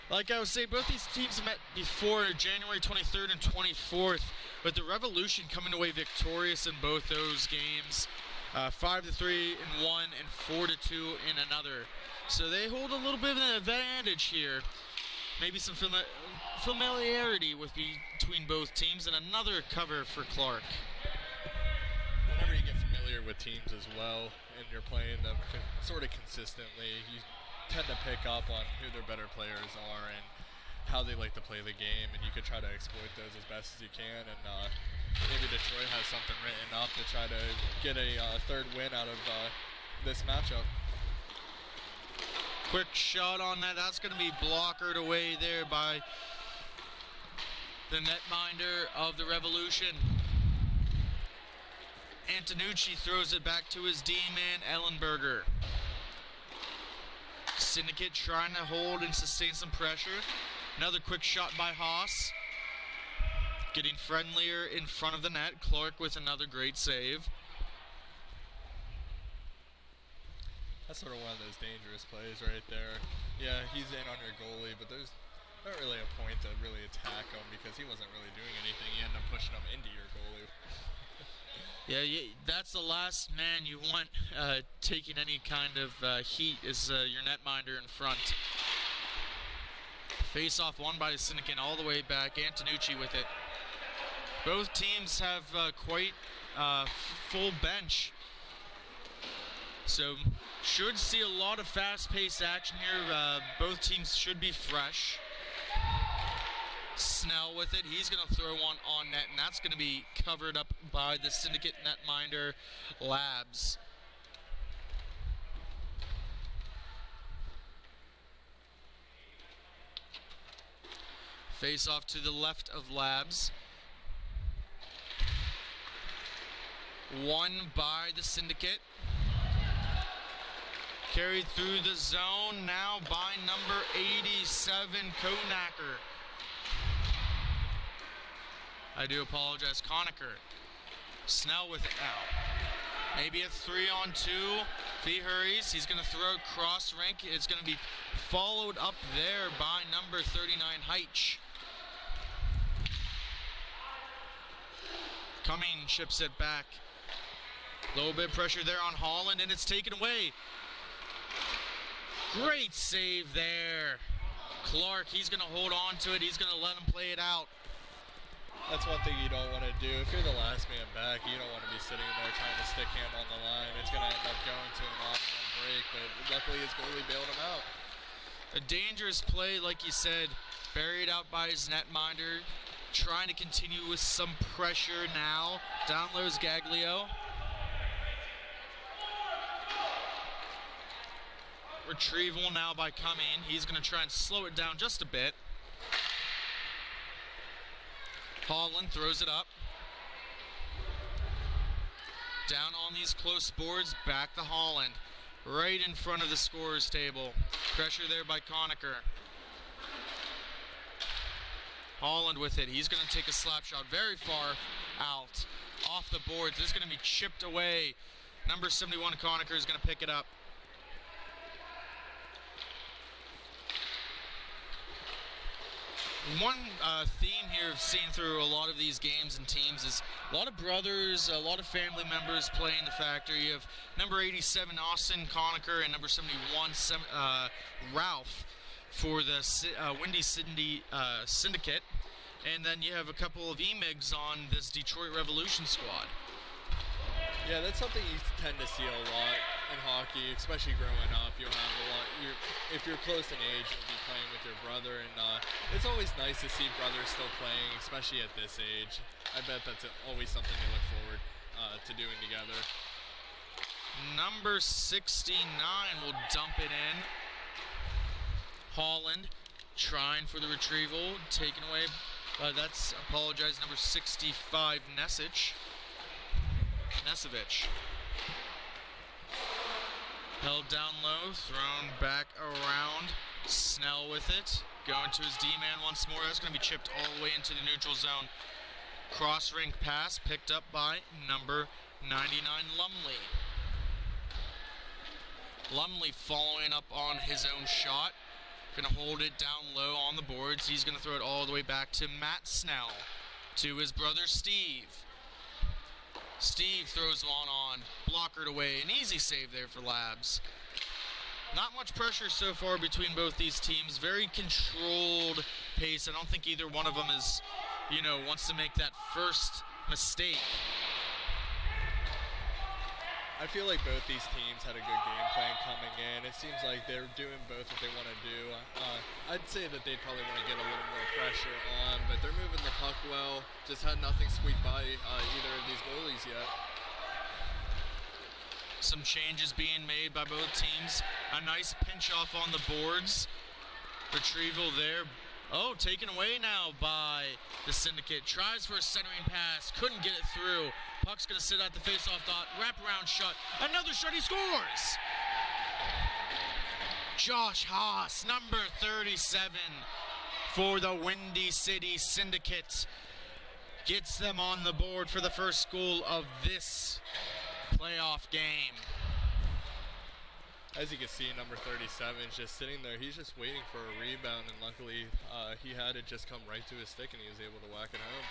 Like I was saying, both these teams met before January 23rd and 24th, but the Revolution coming away victorious in both those games. 5-3 in one and 4-2 in another. So they hold a little bit of an advantage here. Maybe some familiarity between both teams, and another cover for Clark. Whenever you get familiar with teams as well, and you're playing them sort of consistently, you tend to pick up on who their better players are and how they like to play the game, and you can try to exploit those as best as you can. And maybe Detroit has something written up to try to get a third win out of this matchup. Quick shot on that. That's going to be blockered away there by the netminder of the Revolution. Antonucci throws it back to his D-man, Ellenberger. Syndicate trying to hold and sustain some pressure. Another quick shot by Haas. Getting friendlier in front of the net. Clark with another great save. That's sort of one of those dangerous plays right there. Yeah, he's in on your goalie, but there's not really a point to really attack him because he wasn't really doing anything. You end up pushing him into your goalie. Yeah, that's the last man you want taking any kind of heat is your netminder in front. Face-off won by the Syndicate all the way back. Antonucci with it. Both teams have quite full bench. So should see a lot of fast-paced action here. Both teams should be fresh. Snell with it. He's going to throw one on net, and that's going to be covered up by the Syndicate netminder, Labs. Face off to the left of Labs. Won by the Syndicate. Carried through the zone now by number 87, Konacker. I do apologize, Conacher. Snell with it now. Maybe a 3-on-2. If he hurries, he's going to throw cross rink. It's going to be followed up there by number 39, Heitch. Cumming chips it back. A little bit of pressure there on Holland, and it's taken away. Great save there. Clark, he's going to hold on to it. He's going to let him play it out. That's one thing you don't want to do. If you're the last man back, you don't want to be sitting there trying to stick him on the line. It's going to end up going to him on one break, but luckily his goalie bailed him out. A dangerous play, like you said, buried out by his netminder. Trying to continue with some pressure now. Down low is Gaglio. Retrieval now by Cumming. He's going to try and slow it down just a bit. Holland throws it up. Down on these close boards, back to Holland. Right in front of the scorer's table. Pressure there by Conacher. Holland with it. He's going to take a slap shot very far out. Off the boards. This is going to be chipped away. Number 71, Conacher, is going to pick it up. One theme here seen through a lot of these games and teams is a lot of brothers, a lot of family members playing the factor. You have number 87, Austin Conacher, and number 71, Ralph for the Windy Syndicate. And then you have a couple of EMIGs on this Detroit Revolution squad. Yeah, that's something you tend to see a lot in hockey, especially growing up. You'll have a lot. If you're close in age, you'll be playing with your brother, and it's always nice to see brothers still playing, especially at this age. I bet that's always something to look forward to doing together. Number 69 will dump it in. Holland trying for the retrieval, taken away. That's, apologize, number 65, Nesevich. Held down low, thrown back around. Snell with it. Going to his D-man once more. That's going to be chipped all the way into the neutral zone. Cross-rink pass picked up by number 99, Lumley. Lumley following up on his own shot. Going to hold it down low on the boards. He's going to throw it all the way back to Matt Snell. To his brother Steve. Steve throws one on, blockered away. An easy save there for Labs. Not much pressure so far between both these teams. Very controlled pace. I don't think either one of them is, wants to make that first mistake. I feel like both these teams had a good game plan coming in. It seems like they're doing both what they want to do. I'd say that they'd probably want to get a little more pressure on, but they're moving the puck well. Just had nothing squeak by either of these goalies yet. Some changes being made by both teams. A nice pinch off on the boards. Retrieval there. Oh, taken away now by the Syndicate. Tries for a centering pass. Couldn't get it through. Puck's going to sit at the face-off dot. Wraparound shot. Another shot. He scores! Josh Haas, number 37 for the Windy City Syndicate. Gets them on the board for the first goal of this playoff game. As you can see, number 37 is just sitting there. He's just waiting for a rebound, and luckily he had it just come right to his stick, and he was able to whack it home.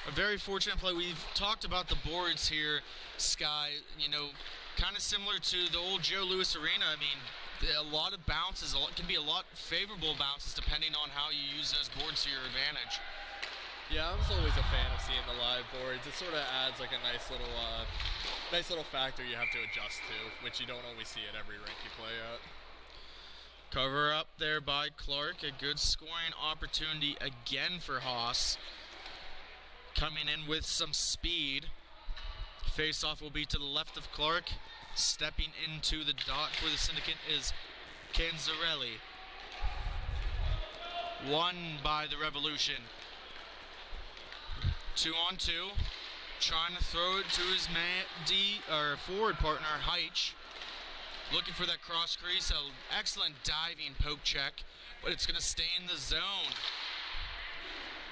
A very fortunate play. We've talked about the boards here, Sky, kind of similar to the old Joe Louis Arena. I mean, a lot of bounces, can be a lot favorable bounces depending on how you use those boards to your advantage. Yeah, I was always a fan of seeing the live boards. It sort of adds like a nice little factor you have to adjust to, which you don't always see at every rink you play at. Cover up there by Clark. A good scoring opportunity again for Haas. Coming in with some speed. Face-off will be to the left of Clark. Stepping into the dot for the Syndicate is Canzarelli. Won by the Revolution. 2-on-2. Trying to throw it to his forward partner, Heitch. Looking for that cross crease. An excellent diving poke check, but it's going to stay in the zone.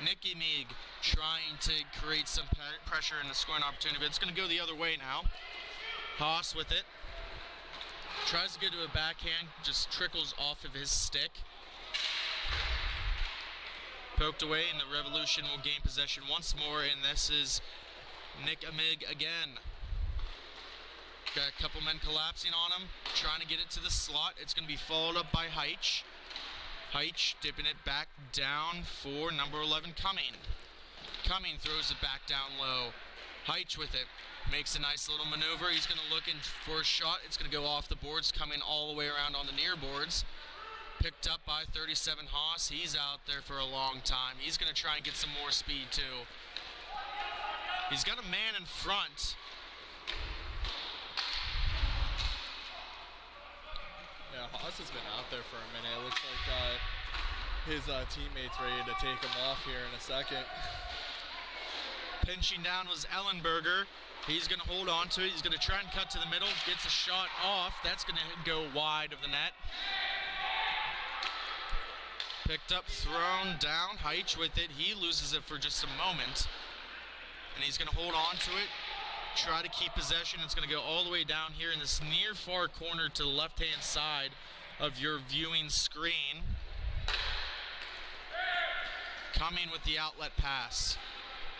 Nicky Meeg trying to create some pressure in the scoring opportunity, but it's going to go the other way now. Haas with it. Tries to get to a backhand, just trickles off of his stick. Poked away, and the Revolution will gain possession once more, and this is Nick Amig again. Got a couple men collapsing on him, trying to get it to the slot. It's going to be followed up by Heitch. Heitch dipping it back down for number 11, Cumming. Cumming throws it back down low. Heitch with it. Makes a nice little maneuver. He's going to look in for a shot. It's going to go off the boards, coming all the way around on the near boards. Picked up by 37 Haas. He's out there for a long time. He's going to try and get some more speed too. He's got a man in front. Yeah, Haas has been out there for a minute. It looks like his teammates ready to take him off here in a second. Pinching down was Ellenberger. He's going to hold on to it. He's going to try and cut to the middle. Gets a shot off. That's going to go wide of the net. Picked up, thrown down. Heitch with it. He loses it for just a moment. And he's going to hold on to it. Try to keep possession. It's going to go all the way down here in this near far corner to the left-hand side of your viewing screen. Coming with the outlet pass.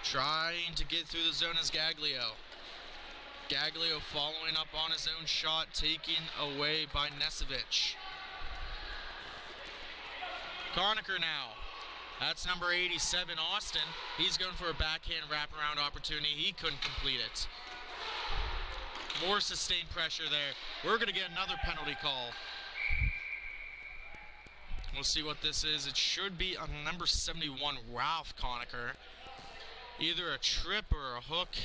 Trying to get through the zone is Gaglio. Gaglio following up on his own shot, taken away by Nesevich. Carnicker now. That's number 87, Austin. He's going for a backhand wraparound opportunity. He couldn't complete it. More sustained pressure there. We're going to get another penalty call. We'll see what this is. It should be on number 71, Ralph Conacher. Either a trip or a hook.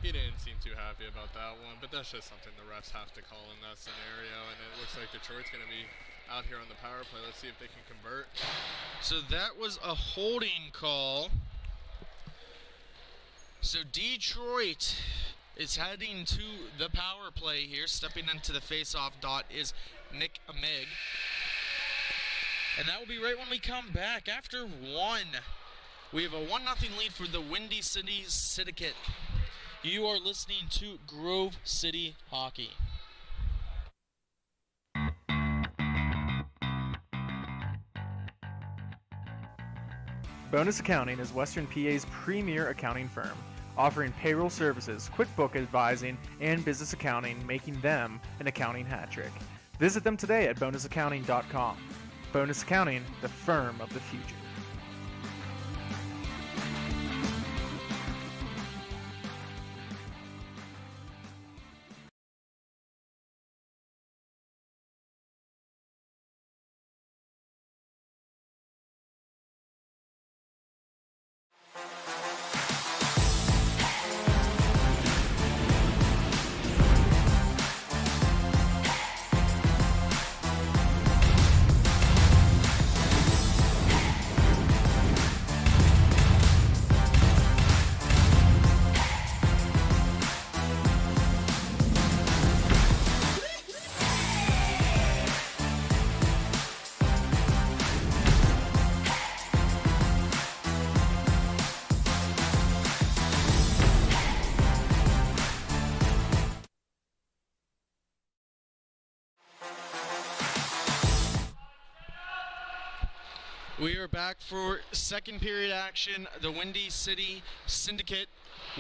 He didn't seem too happy about that one, but that's just something the refs have to call in that scenario, and it looks like Detroit's going to be out here on the power play. Let's see if they can convert. So that was a holding call. So Detroit is heading to the power play here. Stepping into the face-off dot is Nick Amig. And that will be right when we come back after one. We have a 1-0 lead for the Windy City Syndicate. You are listening to Grove City Hockey. Bonus Accounting is Western PA's premier accounting firm, offering payroll services, QuickBook advising, and business accounting, making them an accounting hat trick. Visit them today at bonusaccounting.com. Bonus Accounting, the firm of the future. We are back for second period action. The Windy City Syndicate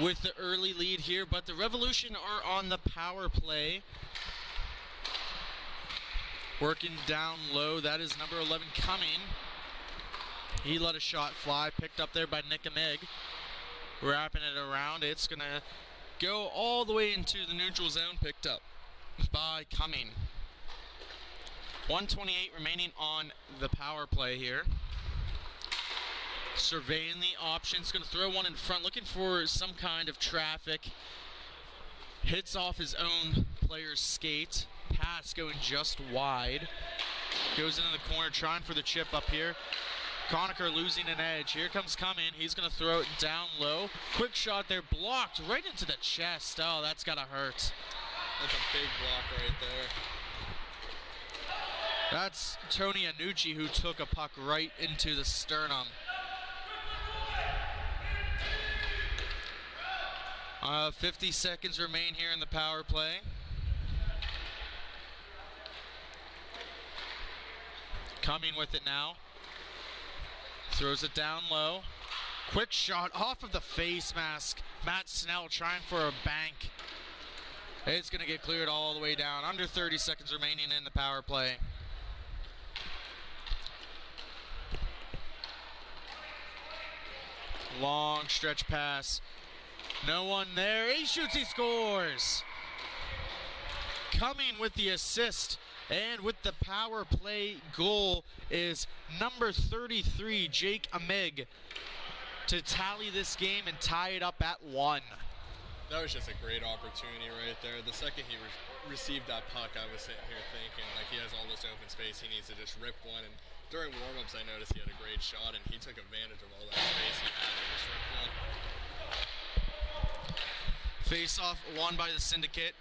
with the early lead here, but the Revolution are on the power play. Working down low, that is number 11 Cumming. He let a shot fly, picked up there by Nick Amig. Wrapping it around, it's gonna go all the way into the neutral zone, picked up by Cumming. 1:28 remaining on the power play here. Surveying the options, going to throw one in front, looking for some kind of traffic. Hits off his own player's skate. Pass going just wide. Goes into the corner, trying for the chip up here. Conacher losing an edge. Here comes Cumming. He's going to throw it down low. Quick shot there, blocked right into the chest. Oh, that's got to hurt. That's a big block right there. That's Tony Annucci, who took a puck right into the sternum. 50 seconds remain here in the power play. Cumming with it now. Throws it down low. Quick shot off of the face mask. Matt Snell trying for a bank. It's going to get cleared all the way down. Under 30 seconds remaining in the power play. Long stretch pass. No one there. He shoots, he scores. Coming with the assist and with the power play goal is number 33, Jake Amig, to tally this game and tie it up at 1. That was just a great opportunity right there. The second he received that puck, I was sitting here thinking, like, he has all this open space. He needs to just rip one. And during warm-ups, I noticed he had a great shot, and he took advantage of all that space he had and just ripped one. Face-off won by the Syndicate.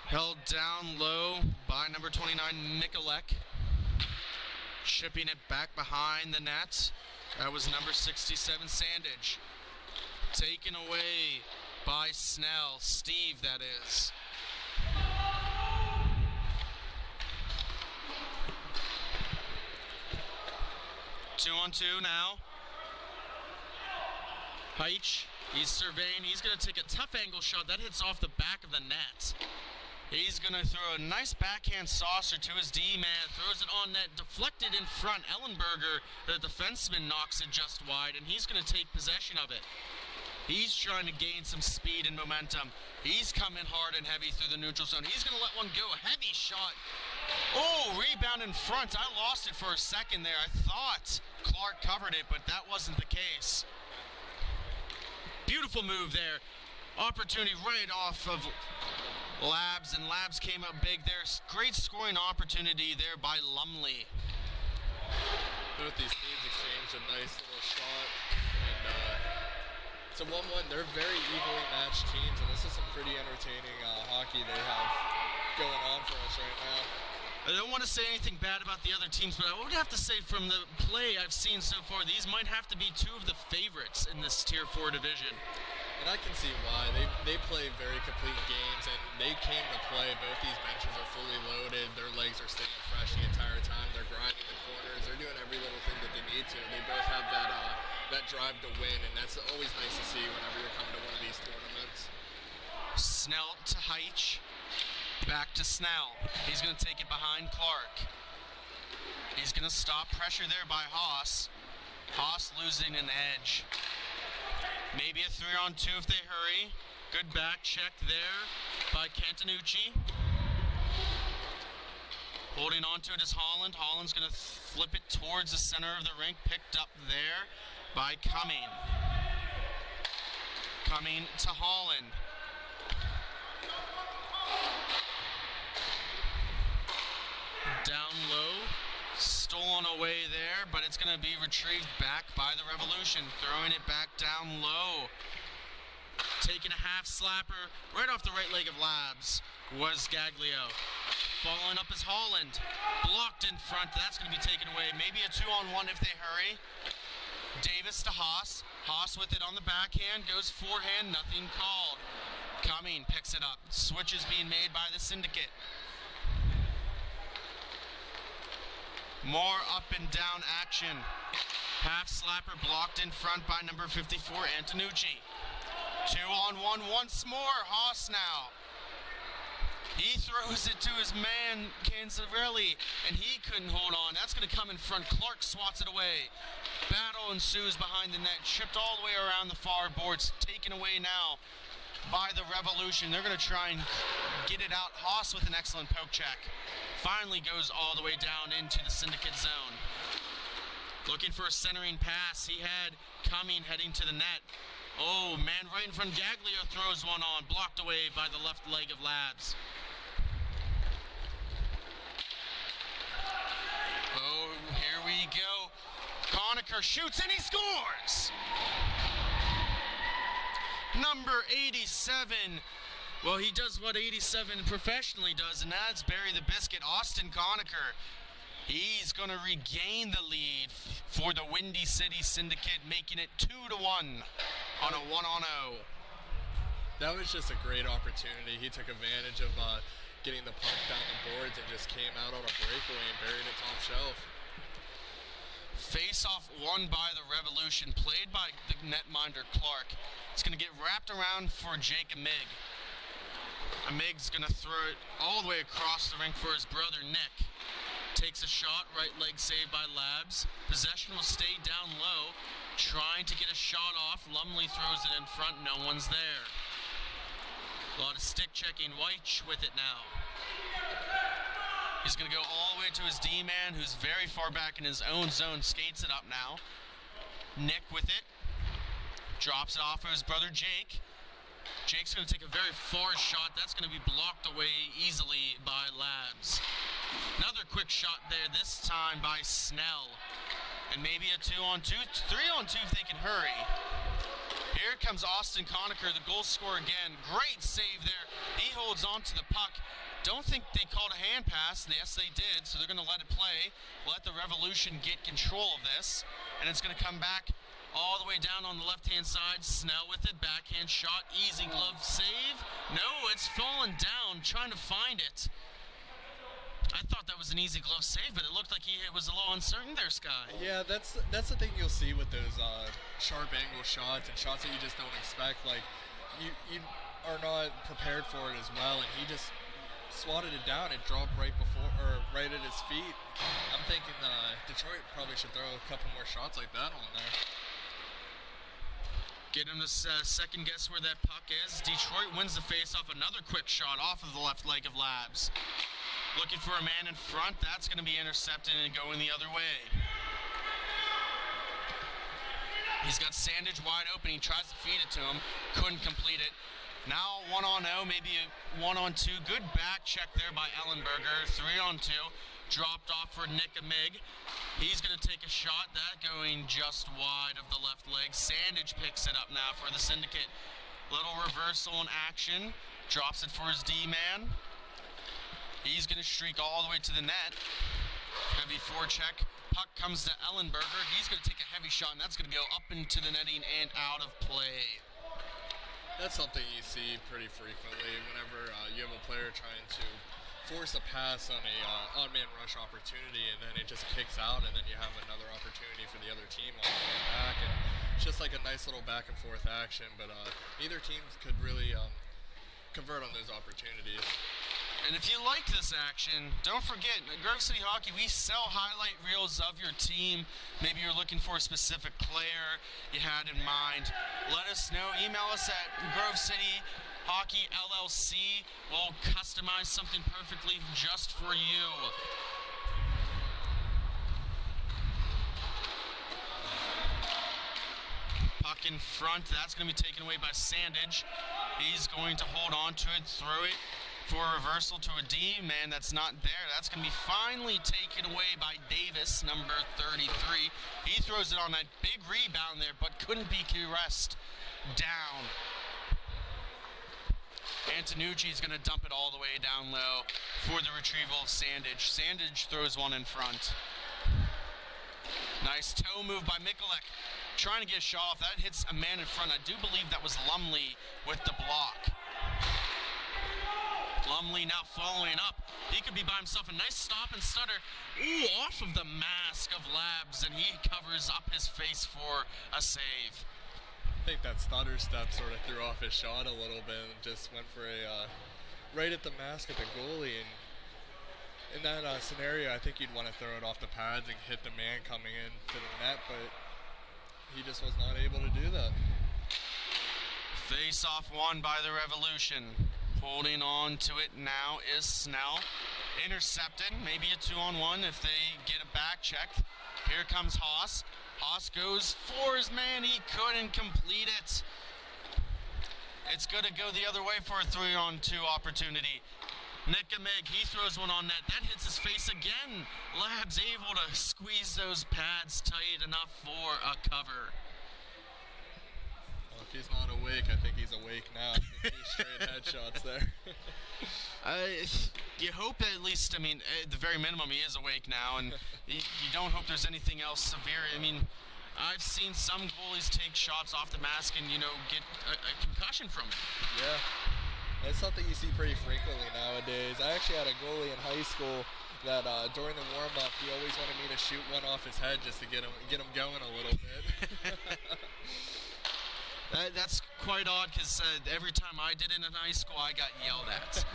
Held down low by number 29, Nikolek. Chipping it back behind the net. That was number 67, Sandage. Taken away by Snell. Steve, that is. Two on two now. Heitch, he's surveying. He's going to take a tough angle shot. That hits off the back of the net. He's going to throw a nice backhand saucer to his D-man. Throws it on net, deflected in front. Ellenberger, the defenseman, knocks it just wide, and he's going to take possession of it. He's trying to gain some speed and momentum. He's coming hard and heavy through the neutral zone. He's going to let one go. A heavy shot. Oh, rebound in front. I lost it for a second there. I thought Clark covered it, but that wasn't the case. Beautiful move there. Opportunity right off of Labs, and Labs came up big there. Great scoring opportunity there by Lumley. Both these teams exchanged a nice little shot, and it's a 1-1. They're very evenly matched teams, and this is some pretty entertaining hockey they have going on for us right now. I don't want to say anything bad about the other teams, but I would have to say from the play I've seen so far, these might have to be two of the favorites in this Tier 4 division. And I can see why. They play very complete games, and they came to play. Both these benches are fully loaded. Their legs are staying fresh the entire time. They're grinding the corners. They're doing every little thing that they need to. They both have that drive to win, and that's always nice to see whenever you're coming to one of these tournaments. Snell to Heitch. Back to Snell. He's going to take it behind Clark. He's going to stop pressure there by Haas. Haas losing an edge. Maybe a 3-on-2 if they hurry. Good back check there by Cantanucci. Holding on to it is Holland. Holland's going to flip it towards the center of the rink. Picked up there by Cumming. Cumming to Holland. Down low, stolen away there, but it's going to be retrieved back by the Revolution. Throwing it back down low. Taking a half slapper right off the right leg of Labs was Gaglio. Following up is Holland. Blocked in front. That's going to be taken away. Maybe a 2-on-1 if they hurry. Davis to Haas. Haas with it on the backhand. Goes forehand. Nothing called. Cumming picks it up. Switches being made by the Syndicate. More up and down action. Half slapper blocked in front by number 54, Antonucci. 2-on-1 once more. Haas now. He throws it to his man, Canzarelli, and he couldn't hold on. That's going to come in front. Clark swats it away. Battle ensues behind the net. Chipped all the way around the far boards. Taken away now by the Revolution. They're going to try and get it out. Haas with an excellent poke check. Finally goes all the way down into the Syndicate zone. Looking for a centering pass. He had coming heading to the net. Oh, man, right in front. Gaglio throws one on. Blocked away by the left leg of Labs. Oh, here we go. Conacher shoots and he scores! Number 87. Well, he does what 87 professionally does, and that's bury the biscuit. Austin Conacher. He's going to regain the lead for the Windy City Syndicate, making it 2-1 on a 1-on-0. That was just a great opportunity. He took advantage of getting the puck down the boards and just came out on a breakaway and buried it top shelf. Face-off won by the Revolution, played by the netminder Clark. It's going to get wrapped around for Jake Amig. Amig's going to throw it all the way across the rink for his brother Nick. Takes a shot, right leg saved by Labs. Possession will stay down low, trying to get a shot off. Lumley throws it in front, no one's there. A lot of stick checking. Weich with it now. He's going to go all the way to his D-man, who's very far back in his own zone. Skates it up now. Nick with it. Drops it off of his brother Jake. Jake's going to take a very far shot. That's going to be blocked away easily by Labs. Another quick shot there, this time by Snell. And maybe a 2-on-2, 3-on-2 if they can hurry. Here comes Austin Conacher, the goal scorer again. Great save there. He holds on to the puck. Don't think they called a hand pass. Yes, they did, so they're going to let it play. Let the Revolution get control of this. And it's going to come back all the way down on the left-hand side. Snell with it, backhand shot, easy glove save. No, it's fallen down, trying to find it. I thought that was an easy glove save, but it looked like he was a little uncertain there, Sky. Yeah, that's the thing you'll see with those sharp angle shots and shots that you just don't expect. Like, you are not prepared for it as well, and he just swatted it down. It dropped right at his feet. I'm thinking Detroit probably should throw a couple more shots like that on there. Get him to second guess where that puck is. Detroit wins the faceoff. Another quick shot off of the left leg of Labs. Looking for a man in front. That's going to be intercepted and going the other way. He's got Sandage wide open. He tries to feed it to him. Couldn't complete it. Now 1-on-0, maybe a 1-on-2. Good back check there by Ellenberger. 3-on-2. Dropped off for Nick Amig. He's going to take a shot. That going just wide of the left leg. Sandage picks it up now for the Syndicate. Little reversal in action. Drops it for his D-man. He's going to streak all the way to the net. Heavy forecheck. Puck comes to Ellenberger. He's going to take a heavy shot, and that's going to go up into the netting and out of play. That's something you see pretty frequently whenever you have a player trying to force a pass on a on-man rush opportunity, and then it just kicks out, and then you have another opportunity for the other team on the way back. And it's just like a nice little back-and-forth action, but neither team could really convert on those opportunities. And if you like this action, don't forget, at Grove City Hockey, we sell highlight reels of your team. Maybe you're looking for a specific player you had in mind. Let us know. Email us at Grove City Hockey LLC. We'll customize something perfectly just for you. Puck in front. That's going to be taken away by Sandage. He's going to hold on to it, throw it for a reversal to a D-man that's not there. That's going to be finally taken away by Davis, number 33. He throws it on that big rebound there, but couldn't be caressed down. Antonucci's going to dump it all the way down low for the retrieval of Sandage. Sandage throws one in front. Nice toe move by Mikulek. Trying to get a shot off. That hits a man in front. I do believe that was Lumley with the block. Lumley finally now following up. He could be by himself. A nice stop and stutter. Ooh, off of the mask of Labs, and he covers up his face for a save. I think that stutter step sort of threw off his shot a little bit and just went for a right at the mask of the goalie. And in that scenario, I think you'd want to throw it off the pads and hit the man coming in to the net, but he just was not able to do that. Face-off won by the Revolution. Holding on to it now is Snell. Intercepted, maybe a 2-on-1 if they get a back check. Here comes Haas. Haas goes for his man. He couldn't complete it. It's going to go the other way for a 3-on-2 opportunity. Nikamig, he throws one on net. That hits his face again. Lab's able to squeeze those pads tight enough for a cover. Well, if he's not awake, I think he's awake now. 3 straight headshots there. You hope at least, I mean, at the very minimum, he is awake now, and you don't hope there's anything else severe. I mean, I've seen some goalies take shots off the mask and, you know, get a concussion from it. Yeah. It's something you see pretty frequently nowadays. I actually had a goalie in high school that during the warm-up, he always wanted me to shoot one off his head just to get him going a little bit. That's quite odd, because every time I did it in high school, I got yelled at.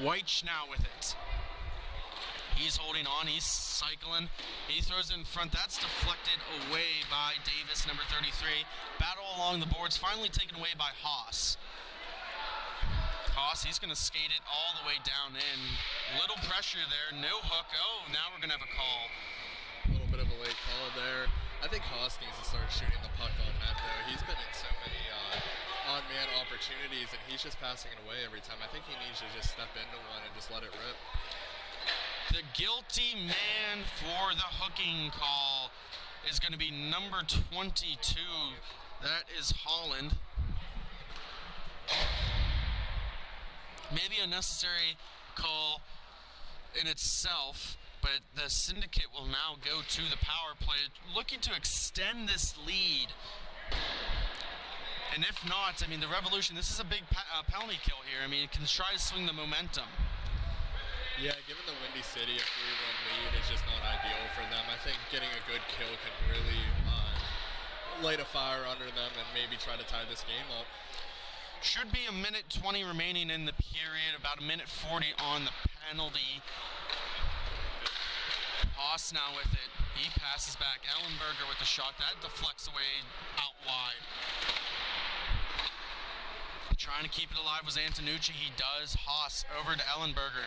Weich now with it. He's holding on, he's cycling, he throws it in front, that's deflected away by Davis, number 33. Battle along the boards, finally taken away by Haas. Haas, he's going to skate it all the way down in. Little pressure there, no hook. Oh, now we're going to have a call. A little bit of a late call there. I think Haas needs to start shooting the puck on net, though. He's been in so many on-man opportunities, and he's just passing it away every time. I think he needs to just step into one and just let it rip. The guilty man for the hooking call is going to be number 22. That is Holland. Maybe a necessary call in itself, but the Syndicate will now go to the power play, looking to extend this lead. And if not, I mean, the Revolution, this is a big penalty kill here. I mean, it can try to swing the momentum. Yeah, given the Windy City, a 3-1 lead is just not ideal for them. I think getting a good kill can really light a fire under them and maybe try to tie this game up. Should be a minute 20 remaining in the period, about a minute 40 on the penalty. Haas now with it. He passes back. Ellenberger with the shot. That deflects away out wide. Trying to keep it alive was Antonucci. He does. Haas over to Ellenberger.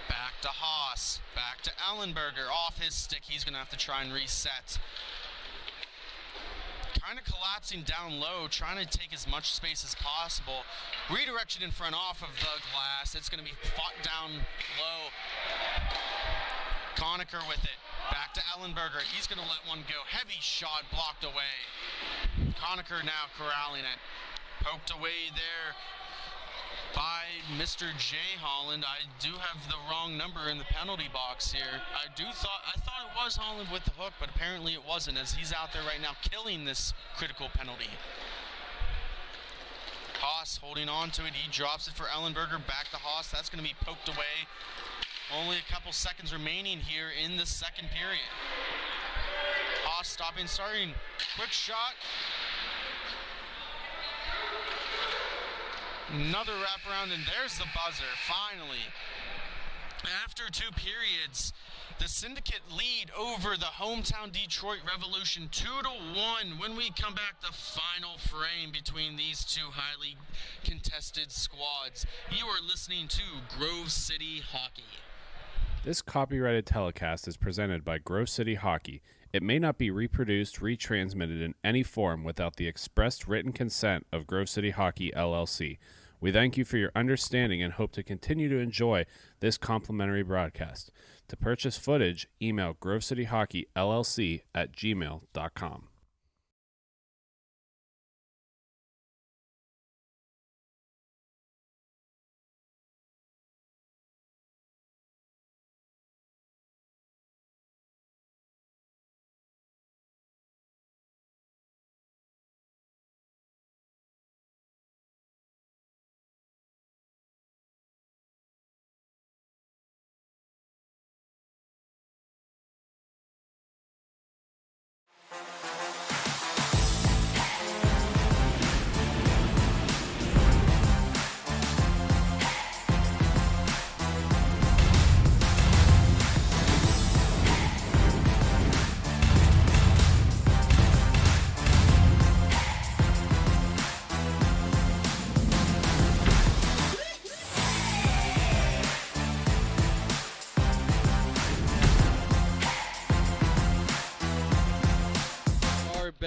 Back to Haas. Back to Ellenberger. Off his stick. He's going to have to try and reset. Kind of collapsing down low, trying to take as much space as possible. Redirection in front off of the glass. It's going to be fought down low. Conacher with it. Back to Ellenberger. He's going to let one go. Heavy shot blocked away. Conacher now corralling it. Poked away there by Mr. J. Holland. I do have the wrong number in the penalty box here. I thought it was Holland with the hook, but apparently it wasn't, as he's out there right now killing this critical penalty. Haas holding on to it. He drops it for Ellenberger. Back to Haas. That's going to be poked away. Only a couple seconds remaining here in the second period. Haas stopping, starting. Quick shot. Another wraparound, and there's the buzzer, finally. After 2 periods, the Syndicate lead over the hometown Detroit Revolution 2-1. When we come back, the final frame between these two highly contested squads. You are listening to Grove City Hockey. This copyrighted telecast is presented by Grove City Hockey. It may not be reproduced, retransmitted in any form without the expressed written consent of Grove City Hockey LLC. We thank you for your understanding and hope to continue to enjoy this complimentary broadcast. To purchase footage, email grovecityhockeyllc@gmail.com.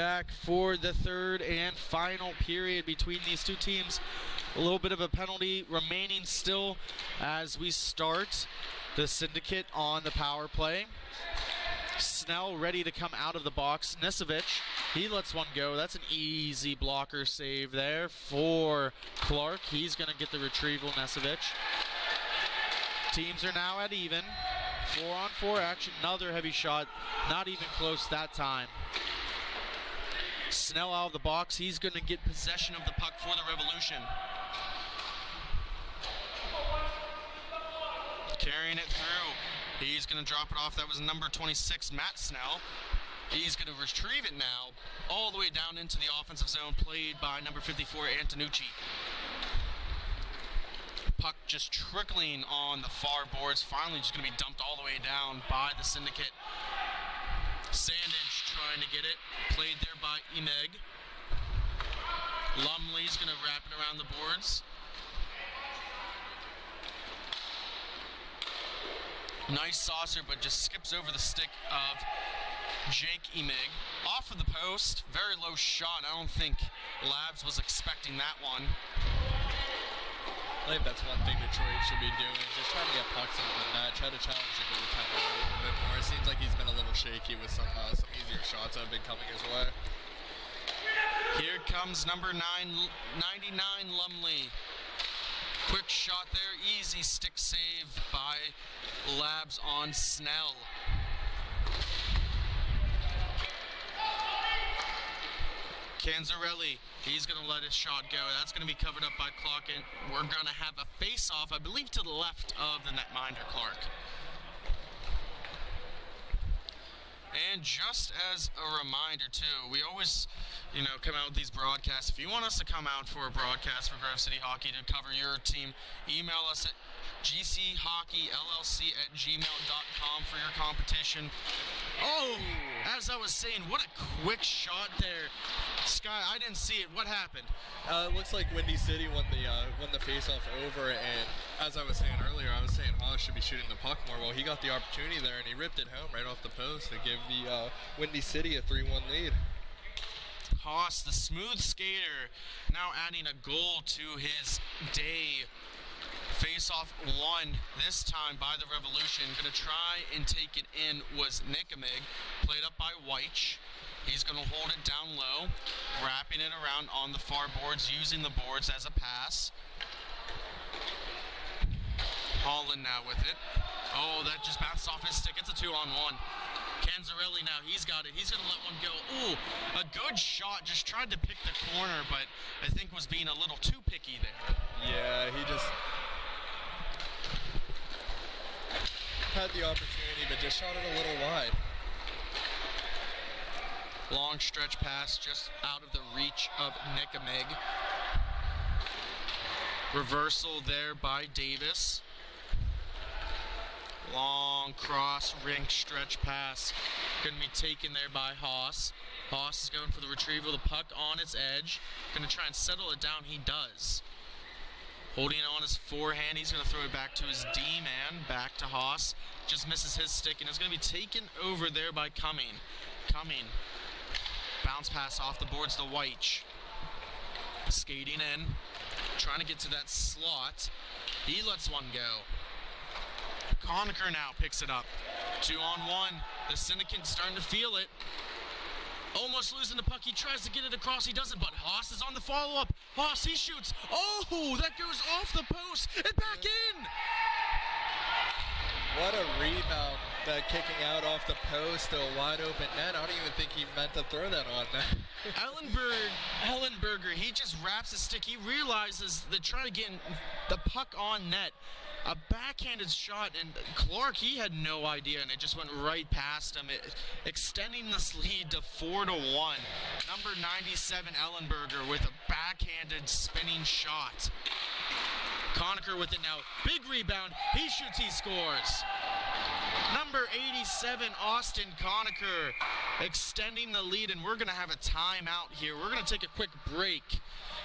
back for the third and final period between these two teams. A little bit of a penalty remaining still as we start the Syndicate on the power play. Snell ready to come out of the box. Nisevic, he lets one go. That's an easy blocker save there for Clark. He's going to get the retrieval, Nisevic. Teams are now at even. 4-on-4 action, another heavy shot. Not even close that time. Snell out of the box. He's going to get possession of the puck for the Revolution. Carrying it through. He's going to drop it off. That was number 26, Matt Snell. He's going to retrieve it now all the way down into the offensive zone, played by number 54, Antonucci. Puck just trickling on the far boards. Finally just going to be dumped all the way down by the Syndicate. Sandage trying to get it. Played there by Emeg. Lumley's going to wrap it around the boards. Nice saucer, but just skips over the stick of Jake Emeg. Off of the post, very low shot. I don't think Labs was expecting that one. I think that's one thing Detroit should be doing, just trying to get pucks into the net, try to challenge the goaltender a little bit more. It seems like he's been a little shaky with some easier shots that have been coming his way. Here comes number 99, Lumley. Quick shot there, easy stick save by Labs on Snell. Canzarelli, he's going to let his shot go. That's going to be covered up by Clark, and we're going to have a face-off, I believe, to the left of the netminder, Clark. And just as a reminder, too, we always, come out with these broadcasts. If you want us to come out for a broadcast for Grove City Hockey to cover your team, email us at gchockeyllc@gmail.com for your competition. Oh, as I was saying, what a quick shot there. Sky, I didn't see it. What happened? It looks like Windy City won the face-off over, and as I was saying earlier, I was saying Haas should be shooting the puck more. Well, he got the opportunity there, and he ripped it home right off the post to give the Windy City a 3-1 lead. Haas, the smooth skater, now adding a goal to his day. Face-off won this time by the Revolution. Going to try and take it in was Nikamig, played up by Weich. He's going to hold it down low, wrapping it around on the far boards, using the boards as a pass. Holland now with it. Oh, that just bounced off his stick. It's a 2-on-1. Canzarelli now, he's got it. He's going to let one go. Ooh, a good shot. Just tried to pick the corner, but I think was being a little too picky there. Yeah, he just had the opportunity, but just shot it a little wide. Long stretch pass just out of the reach of Nikamig. Reversal there by Davis. Long cross rink stretch pass. Going to be taken there by Haas. Haas is going for the retrieval of the puck on its edge. Going to try and settle it down. He does. Holding it on his forehand. He's going to throw it back to his D-man. Back to Haas. Just misses his stick, and it's going to be taken over there by Cumming. Bounce pass off the boards to Weich. Skating in. Trying to get to that slot. He lets one go. Conacher now picks it up. 2-on-1. The Syndicate's starting to feel it. Almost losing the puck. He tries to get it across. He doesn't, but Haas is on the follow-up. Haas, he shoots. Oh, that goes off the post and back in. What a rebound. That kicking out off the post to a wide open net. I don't even think he meant to throw that on net. Ellenberger, he just wraps his stick. He realizes they're trying to get the puck on net. A backhanded shot, and Clark, he had no idea, and it just went right past him, extending this lead to 4-1. Number 97, Ellenberger, with a backhanded spinning shot. Conacher with it now. Big rebound. He shoots, he scores. Number 87, Austin Conacher, extending the lead, and we're going to have a timeout here. We're going to take a quick break.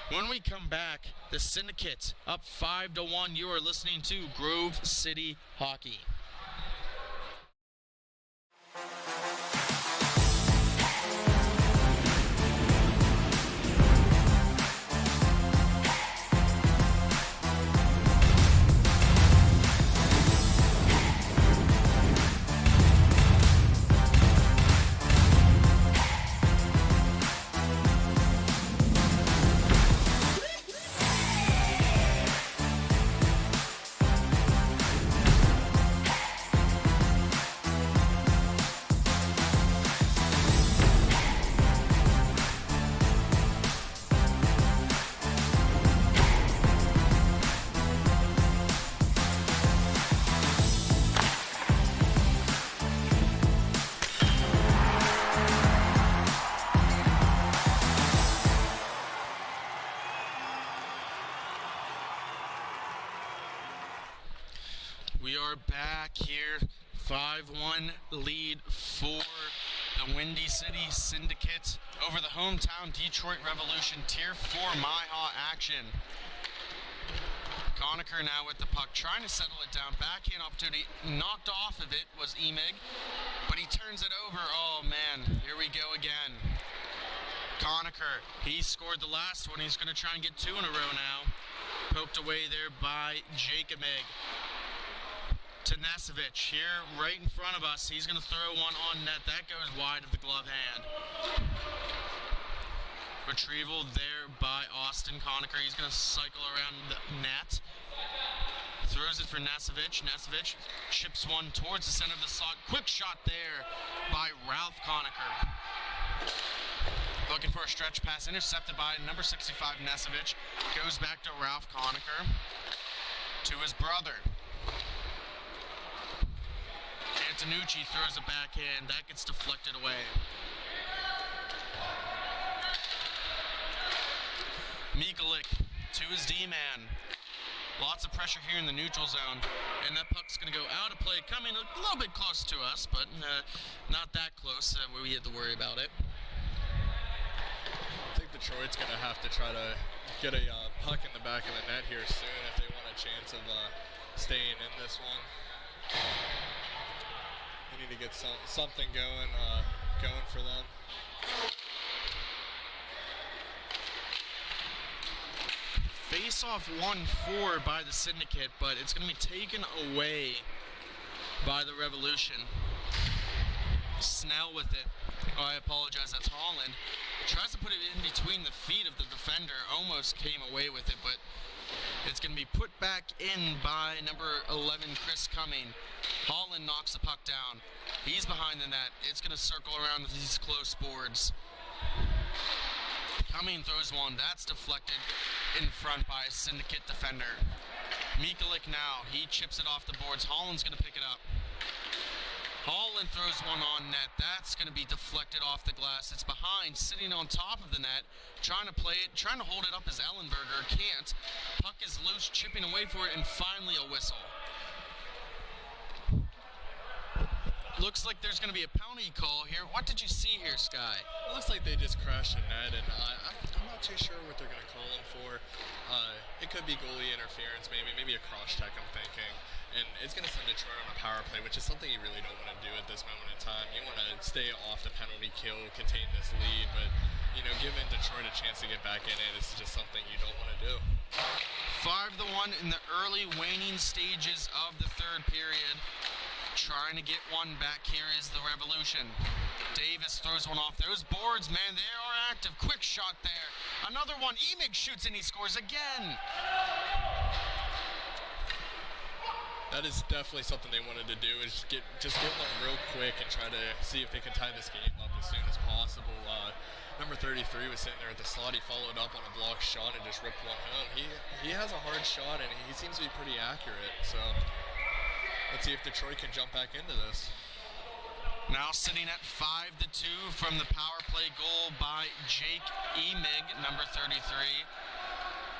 When we come back, the Syndicate up 5-1. You are listening to Grove City Hockey. We are back here. 5-1 lead for the Windy City Syndicate over the hometown Detroit Revolution Tier 4 MIHA action. Conacher now with the puck, trying to settle it down. Backhand opportunity, knocked off of it was Emig, but he turns it over. Oh man, here we go again. Conacher, he scored the last one. He's going to try and get 2 in a row now. Poked away there by Jake Emig. To Nesevich here right in front of us. He's going to throw one on net. That goes wide of the glove hand. Retrieval there by Austin Conacher. He's going to cycle around the net. Throws it for Nesevich. Nesevich chips one towards the center of the slot. Quick shot there by Ralph Conacher. Looking for a stretch pass. Intercepted by number 65, Nesevich. Goes back to Ralph Conacher. To his brother. Antonucci throws a backhand. That gets deflected away. Mikulik to his D-man. Lots of pressure here in the neutral zone. And that puck's going to go out of play. Coming a little bit close to us, but not that close where we had to worry about it. I think Detroit's going to have to try to get a puck in the back of the net here soon if they want a chance of staying in this one. They need to get something going for them. Face-off 1-4 by the Syndicate, but it's going to be taken away by the Revolution. Snell with it. Oh, I apologize, that's Holland. Tries to put it in between the feet of the defender. Almost came away with it, but it's going to be put back in by number 11, Chris Cumming. Holland knocks the puck down. He's behind the net. It's going to circle around these close boards. Cumming throws one. That's deflected in front by a Syndicate defender. Mikulik now. He chips it off the boards. Holland's going to pick it up. Holland throws one on net. That's going to be deflected off the glass. It's behind, sitting on top of the net, trying to play it, trying to hold it up as Ellenberger can't. Puck is loose, chipping away for it, and finally a whistle. Looks like there's going to be a penalty call here. What did you see here, Sky? It looks like they just crashed the net, and I'm not too sure what they're going to call him for. It could be goalie interference, maybe a cross-check, I'm thinking. And it's going to send Detroit on a power play, which is something you really don't want to do at this moment in time. You want to stay off the penalty kill, contain this lead, but, giving Detroit a chance to get back in it is just something you don't want to do. 5-1 in the early waning stages of the third period. Trying to get one back here is the Revolution. Davis throws one off. Those boards, man, they are active. Quick shot there. Another one. Emig shoots and he scores again. That is definitely something they wanted to do, is just get one real quick and try to see if they can tie this game up as soon as possible. Number 33 was sitting there at the slot. He followed up on a blocked shot and just ripped one home. He has a hard shot, and he seems to be pretty accurate. So let's see if Detroit can jump back into this. Now sitting at 5-2 from the power play goal by Jake Emig, number 33.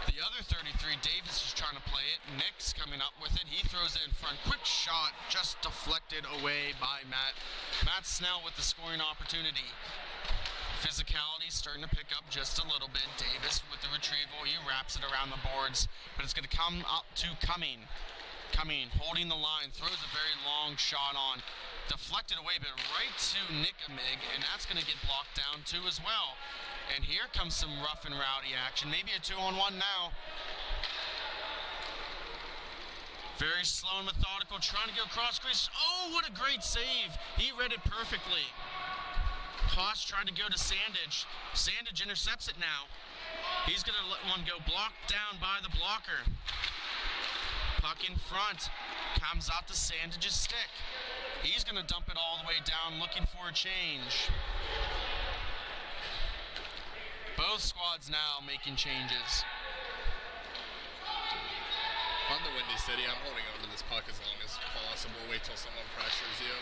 The other 33, Davis is trying to play it. Nick's coming up with it. He throws it in front. Quick shot, just deflected away by Matt. Matt Snell with the scoring opportunity. Physicality starting to pick up just a little bit. Davis with the retrieval. He wraps it around the boards, but it's going to come up to Cumming. Cumming holding the line, throws a very long shot on. Deflected away, but right to Nick Emig, and that's going to get blocked down too as well. And here comes some rough and rowdy action. Maybe a 2-on-1 now. Very slow and methodical, trying to go cross crease. Oh, what a great save. He read it perfectly. Haas tried to go to Sandage. Sandage intercepts it now. He's going to let one go, blocked down by the blocker. Puck in front. Comes out to Sandage's stick. He's going to dump it all the way down, looking for a change. Both squads now making changes. On the Windy City, I'm holding on to this puck as long as possible. Wait till someone pressures you.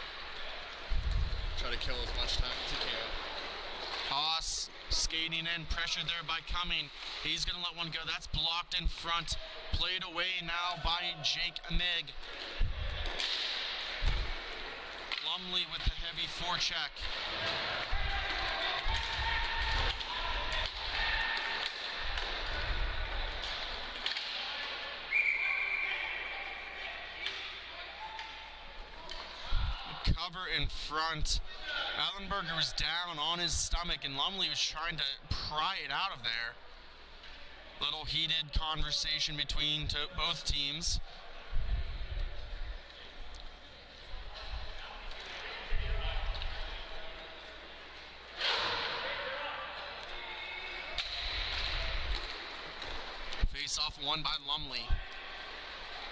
Try to kill as much time as you can. Haas skating in, pressured there by Cumming. He's going to let one go. That's blocked in front. Played away now by Jake Emig. Lumley with the heavy forecheck. Cover in front. Allenberger was down on his stomach, and Lumley was trying to pry it out of there. Little heated conversation between both teams. Face-off won by Lumley.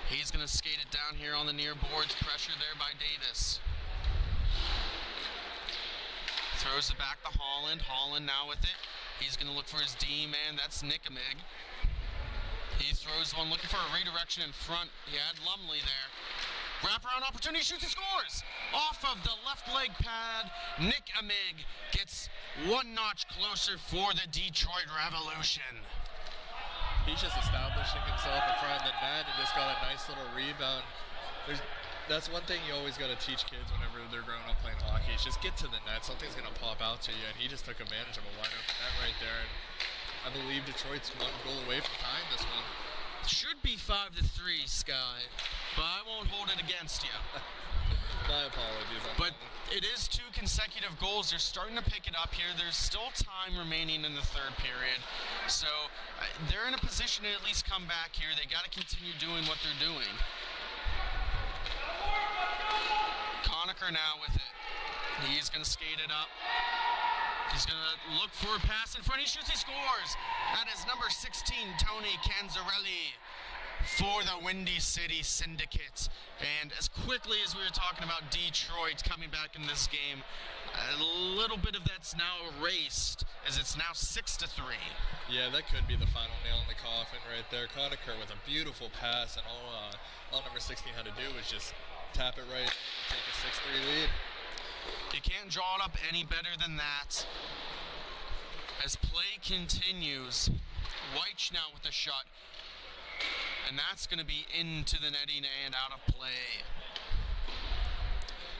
He's going to skate it down here on the near boards. Pressure there by Davis. Throws it back to Holland. Holland now with it. He's going to look for his D-man. That's Nickamig. He throws one looking for a redirection in front. He had Lumley there. Wraparound opportunity, shoots and scores! Off of the left leg pad, Nickamig gets one notch closer for the Detroit Revolution. He's just establishing himself in front of the net and just got a nice little rebound. That's one thing you always got to teach kids whenever they're growing up playing hockey. Is just get to the net. Something's going to pop out to you, and he just took advantage of a wide open net right there. And I believe Detroit's one goal away from tying this one. Should be 5-3, Sky, but I won't hold it against you. My apologies. But it is 2 consecutive goals. They're starting to pick it up here. There's still time remaining in the third period. So they're in a position to at least come back here. They got to continue doing what they're doing. Conacher now with it. He's going to skate it up. He's going to look for a pass in front. He shoots, he scores. That is number 16, Tony Canzarelli for the Windy City Syndicate. And as quickly as we were talking about Detroit coming back in this game, a little bit of that's now erased as it's now 6-3. Yeah, that could be the final nail in the coffin right there. Conacher with a beautiful pass, and all number 16 had to do was just tap it right in and take a 6-3 lead. You can't draw it up any better than that. As play continues, Weich now with a shot. And that's going to be into the netting and out of play.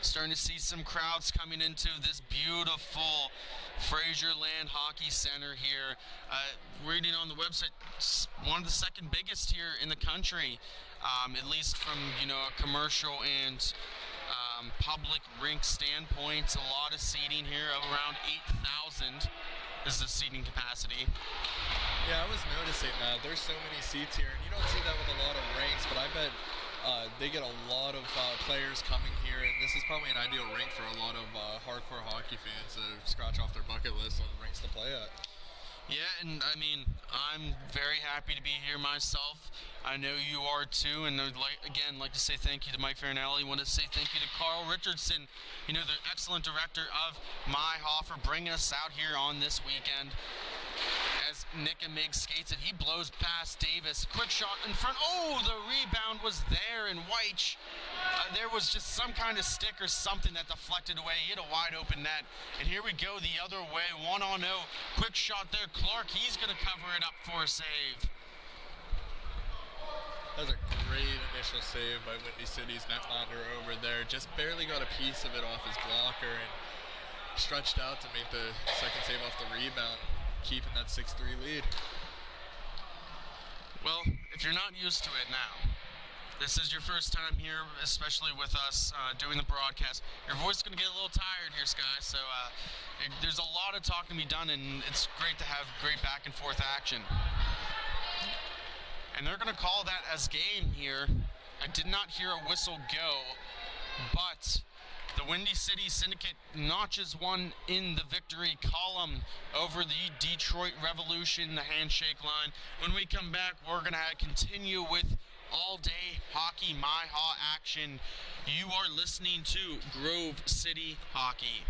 Starting to see some crowds coming into this beautiful Fraser Land Hockey Center here. Reading on the website, it's one of the second biggest here in the country, at least from a commercial and public rink standpoint. A lot of seating here, around 8,000 is the seating capacity. Yeah, I was noticing that. There's so many seats here, and you don't see that with a lot of rinks, but I bet they get a lot of players coming here, and this is probably an ideal rink for a lot of hardcore hockey fans to scratch off their bucket list on rinks to play at. Yeah, and I mean, I'm very happy to be here myself. I know you are too, and I'd like to say thank you to Mike Farinelli. I want to say thank you to Carl Richardson, the excellent director of MIHA, for bringing us out here on this weekend. As Nickamig skates it, he blows past Davis. Quick shot in front. Oh, the rebound was there, and Weich, there was just some kind of stick or something that deflected away. He hit a wide open net. And here we go the other way, 1-0. Quick shot there. Clark, he's going to cover it up for a save. That was a great initial save by Windy City's netminder over there. Just barely got a piece of it off his blocker and stretched out to make the second save off the rebound, keeping that 6-3 lead. Well, if you're not used to it now, this is your first time here, especially with us doing the broadcast, your voice is going to get a little tired here, Sky, so there's a lot of talking to be done, and it's great to have great back and forth action. And they're going to call that as game here. I did not hear a whistle go, but the Windy City Syndicate notches one in the victory column over the Detroit Revolution, the handshake line. When we come back, we're going to continue with all-day hockey MIHA action. You are listening to Grove City Hockey.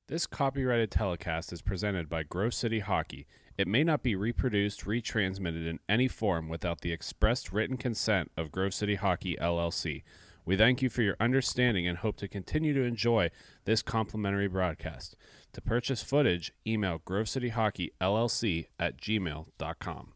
This copyrighted telecast is presented by Grove City Hockey. It may not be reproduced, retransmitted in any form without the expressed written consent of Grove City Hockey LLC. We thank you for your understanding and hope to continue to enjoy this complimentary broadcast. To purchase footage, email Grove City Hockey LLC at gmail.com.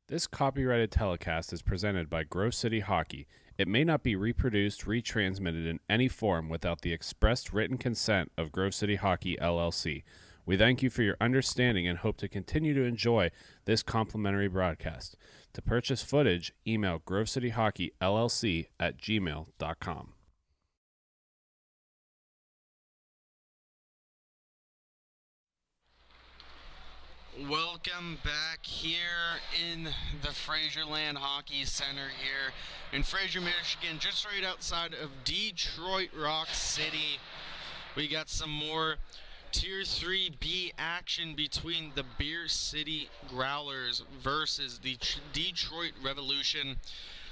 This copyrighted telecast is presented by Grove City Hockey. It may not be reproduced, retransmitted in any form without the expressed written consent of Grove City Hockey LLC. We thank you for your understanding and hope to continue to enjoy this complimentary broadcast. To purchase footage, email Grove City Hockey LLC at gmail.com. Welcome back here in the Fraserland Hockey Center here in Fraser, Michigan, just right outside of Detroit Rock City. We got some more Tier 3B action between the Beer City Growlers versus the Detroit Revolution.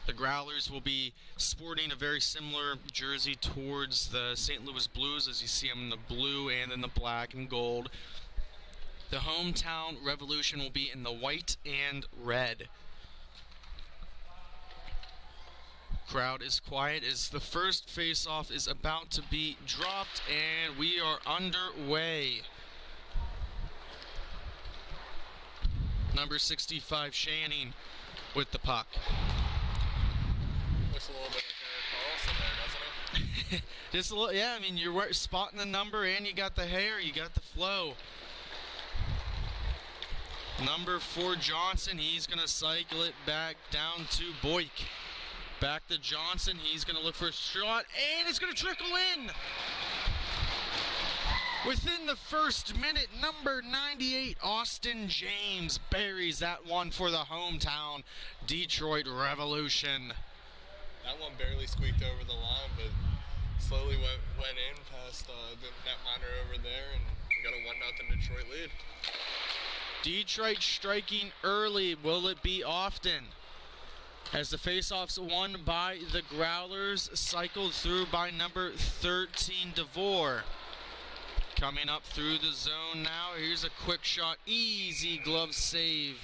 The Growlers will be sporting a very similar jersey towards the St. Louis Blues, as you see them in the blue and in the black and gold. The hometown Revolution will be in the white and red. Crowd is quiet as the first face-off is about to be dropped, and we are underway. Number 65, Shanning, with the puck. Looks a little bit like Eric Carlson there, doesn't it? Just a little, yeah. I mean, you're spotting the number, and you got the hair, you got the flow. Number 4, Johnson, he's going to cycle it back down to Boyk. Back to Johnson, he's going to look for a shot, and it's going to trickle in. Within the first minute, number 98, Austin James, buries that one for the hometown Detroit Revolution. That one barely squeaked over the line, but slowly went in past the netminder over there, and we got a 1-0 Detroit lead. Detroit striking early. Will it be often? As the faceoffs won by the Growlers, cycled through by number 13, DeVore. Coming up through the zone now. Here's a quick shot. Easy glove save.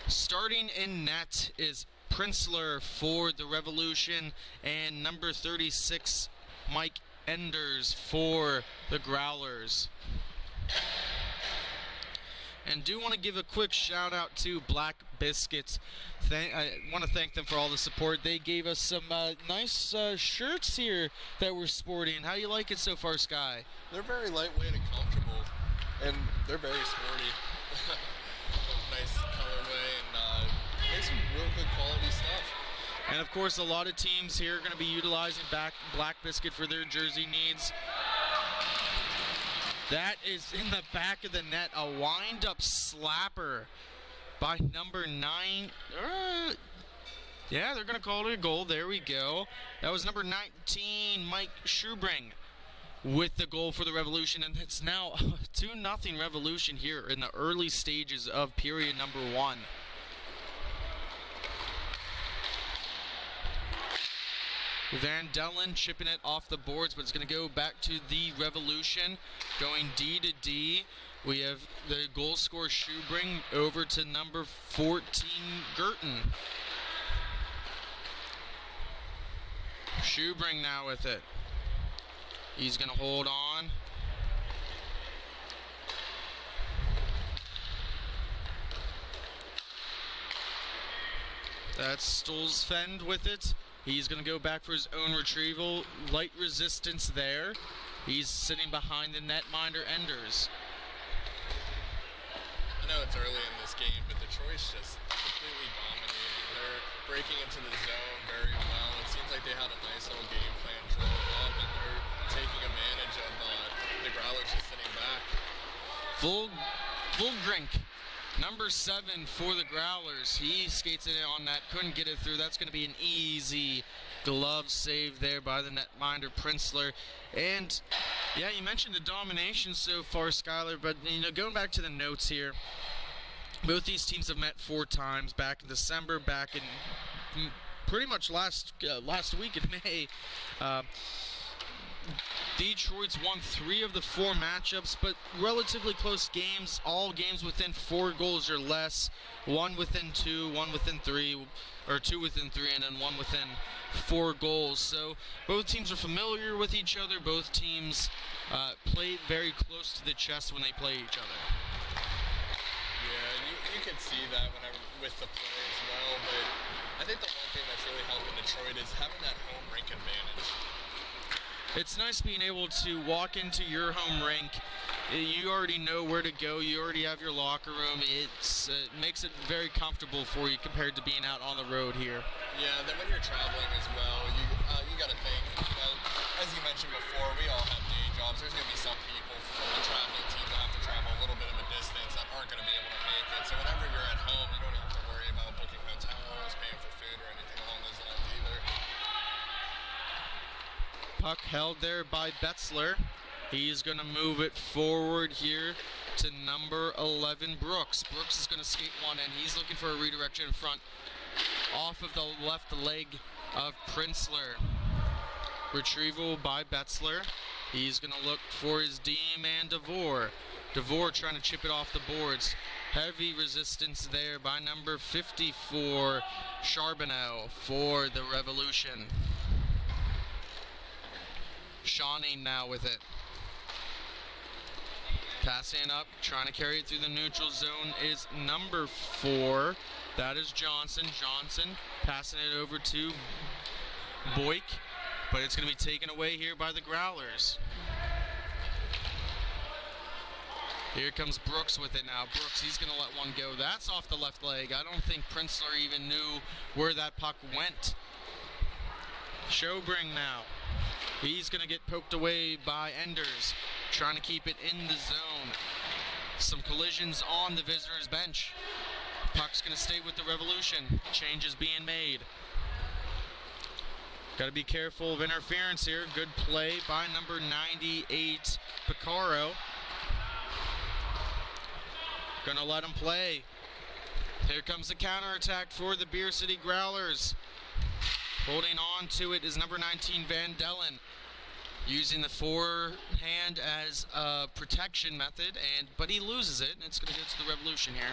Starting in net is Princeler for the Revolution and number 36, Mike Enders for the Growlers. And do want to give a quick shout out to Black Biscuits. I want to thank them for all the support. They gave us some nice shirts here that we're sporting. How you like it so far, Sky? They're very lightweight and comfortable, and they're very sporty. Nice colorway, and makes some real good quality stuff. And of course, a lot of teams here are going to be utilizing Black Biscuit for their jersey needs. That is in the back of the net, a wind-up slapper by number 9. Yeah, they're going to call it a goal. There we go. That was number 19, Mike Schubring, with the goal for the Revolution. And it's now 2-0 Revolution here in the early stages of period number 1. Van Dellen chipping it off the boards, but it's going to go back to the Revolution. Going D to D. We have the goal scorer Schubring over to number 14, Girton. Schubring now with it. He's going to hold on. That's Stolzfend with it. He's going to go back for his own retrieval. Light resistance there. He's sitting behind the netminder Enders. I know it's early in this game, but Detroit's just completely dominating. They're breaking into the zone very well. It seems like they had a nice little game plan drawn up, and they're taking advantage of the Growlers just sitting back. Volgrink. Number 7 for the Growlers. He skates it on that. Couldn't get it through. That's going to be an easy glove save there by the netminder Princeler. And, yeah, you mentioned the domination so far, Skylar. But, going back to the notes here, both these teams have met 4 times. Back in December, back in pretty much last week in May. Detroit's won 3 of the 4 matchups, but relatively close games, all games within 4 goals or less, 1 within 2, 1 within 3, or 2 within 3, and then 1 within 4 goals. So both teams are familiar with each other. Both teams play very close to the chest when they play each other. Yeah, you can see that with the play as well, but I think the one thing that's really helping Detroit is having that home rink advantage. It's nice being able to walk into your home rink. You already know where to go. You already have your locker room. It makes it very comfortable for you compared to being out on the road here. Yeah, then when you're traveling as well, you got to think, as you mentioned before, we all have day jobs. There's going to be some people from the traveling team that have to travel a little bit of a distance that aren't going to be able to make it. So whenever you're at home, you don't have to worry about booking hotels, paying for food, or anything along those lines either. Puck held there by Betzler. He's going to move it forward here to number 11, Brooks. Brooks is going to skate one, and he's looking for a redirection in front off of the left leg of Princeler. Retrieval by Betzler. He's going to look for his D-man DeVore. DeVore trying to chip it off the boards. Heavy resistance there by number 54, Charbonneau for the Revolution. Shawning now with it. Passing up, trying to carry it through the neutral zone is number 4. That is Johnson. Johnson passing it over to Boyk, but it's going to be taken away here by the Growlers. Here comes Brooks with it now. Brooks, he's going to let one go. That's off the left leg. I don't think Princeler even knew where that puck went. Showbring now. He's going to get poked away by Enders, trying to keep it in the zone. Some collisions on the visitors' bench. Puck's going to stay with the Revolution. Changes being made. Got to be careful of interference here. Good play by number 98, Picaro. Gonna let him play. Here comes the counterattack for the Beer City Growlers. Holding on to it is number 19, Van Dellen. Using the forehand as a protection method, but he loses it, and it's gonna go to the Revolution here.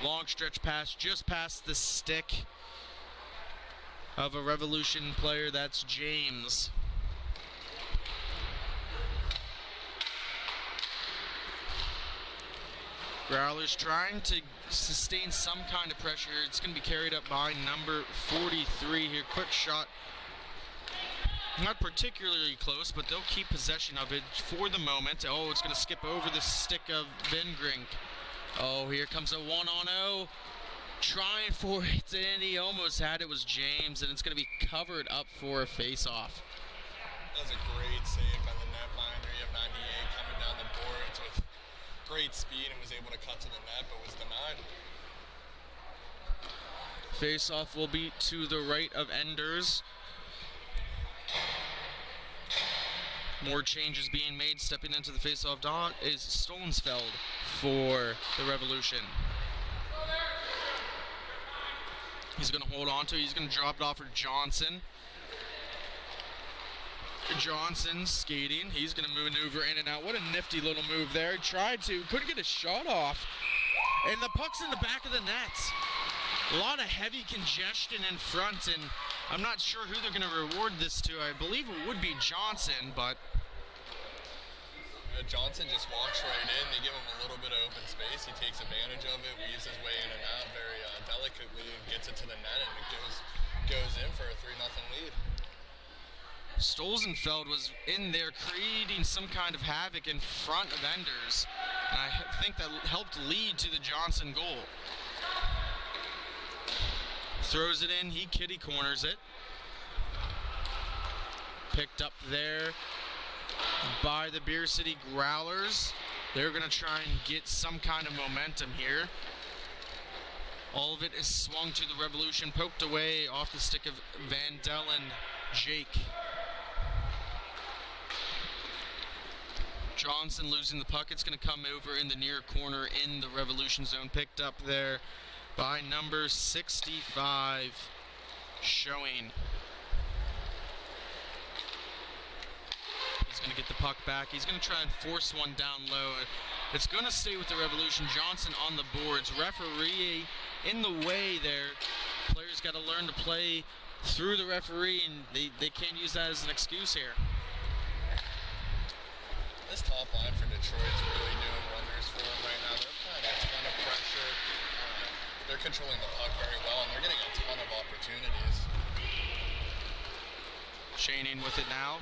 Long stretch pass just past the stick of a Revolution player. That's James. Growlers trying to sustain some kind of pressure. It's going to be carried up by number 43 here. Quick shot. Not particularly close, but they'll keep possession of it for the moment. Oh, it's going to skip over the stick of Vingrink. Oh, here comes a 1-on-0. Trying for it, and he almost had it. Was James, and it's going to be covered up for a face-off. That was a great save by the netminder. You have 98 coming down the boards with great speed and was able to cut to the net, but was denied. Face-off will be to the right of Enders. More changes being made. Stepping into the face-off dot is Stolensfeld for the Revolution. He's going to hold on to it. He's going to drop it off for Johnson. Johnson skating. He's going to maneuver in and out. What a nifty little move there. Tried to. Couldn't get a shot off. And the puck's in the back of the net. A lot of heavy congestion in front, and I'm not sure who they're going to reward this to. I believe it would be Johnson, but Johnson just walks right in. They give him a little bit of open space. He takes advantage of it, weaves his way in and out very delicately, gets it to the net, and it goes in for a 3-0 lead. Stolzenfeld was in there creating some kind of havoc in front of Enders, and I think that helped lead to the Johnson goal. Throws it in, he kitty corners it. Picked up there by the Beer City Growlers. They're going to try and get some kind of momentum here. All of it is swung to the Revolution, poked away off the stick of Van Dellen, Jake. Johnson losing the puck. It's going to come over in the near corner in the Revolution zone. Picked up there by number 65, Showing. He's going to get the puck back. He's going to try and force one down low. It's going to stay with the Revolution. Johnson on the boards. Referee in the way there. Players got to learn to play through the referee, and they can't use that as an excuse here. This top line for Detroit's really doing wonders for them right now. They're applying a ton of pressure. They're controlling the puck very well, and they're getting a ton of opportunities. Shaning with it now.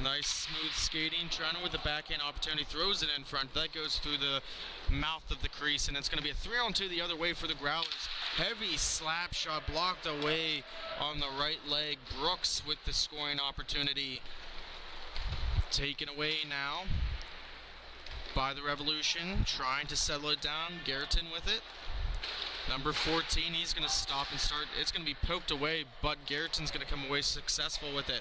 Nice smooth skating, trying with the backhand opportunity, throws it in front. That goes through the mouth of the crease, and it's going to be a 3-on-2 the other way for the Growlers. Heavy slap shot blocked away on the right leg. Brooks with the scoring opportunity. Taken away now by the Revolution, trying to settle it down. Garreton with it. Number 14, he's going to stop and start. It's going to be poked away, but Garreton's going to come away successful with it.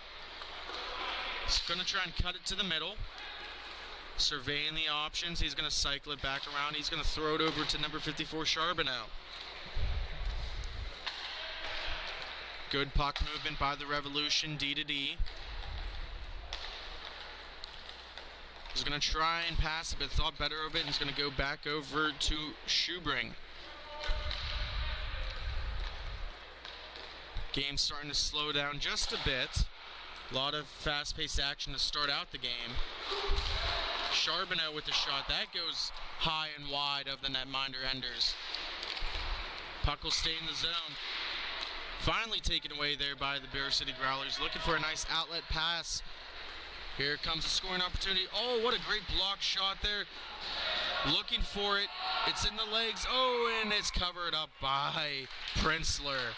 He's going to try and cut it to the middle. Surveying the options. He's going to cycle it back around. He's going to throw it over to number 54, Charbonneau. Good puck movement by the Revolution, D to D. He's going to try and pass it, but thought better of it, and he's going to go back over to Schubring. Game's starting to slow down just a bit. A lot of fast-paced action to start out the game. Charbonneau with the shot. That goes high and wide of the netminder Enders. Puck will stay in the zone. Finally taken away there by the Bear City Growlers. Looking for a nice outlet pass Here comes a scoring opportunity. Oh, what a great block shot there. Looking for it. It's in the legs. Oh, and it's covered up by Princeler.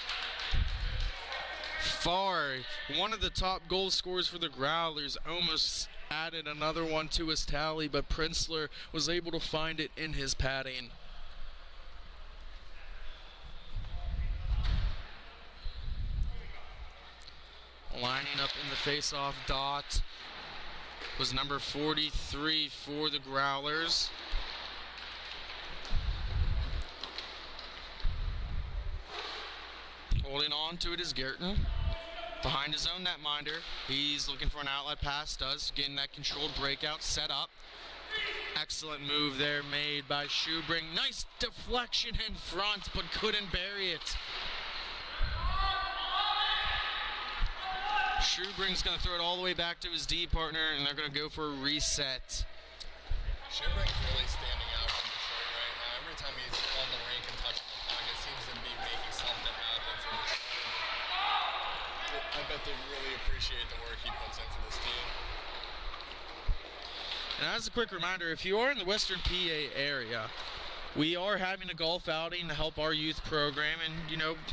Farr, one of the top goal scorers for the Growlers, almost added another one to his tally, but Princeler was able to find it in his padding. Lining up in the face-off dot was number 43 for the Growlers. Holding on to it is Gerton. Behind his own netminder, he's looking for an outlet pass, getting that controlled breakout set up. Excellent move there made by Schubring. Nice deflection in front, but couldn't bury it. Schubring's going to throw it all the way back to his D partner, and they're going to go for a reset. Schubring's really standing out from Detroit right now. Every time he's on the rink and touching the puck, it seems to be making something happen for Detroit. I bet they really appreciate the work he puts in for this team. And as a quick reminder, if you are in the Western PA area, we are having a golf outing to help our youth program and,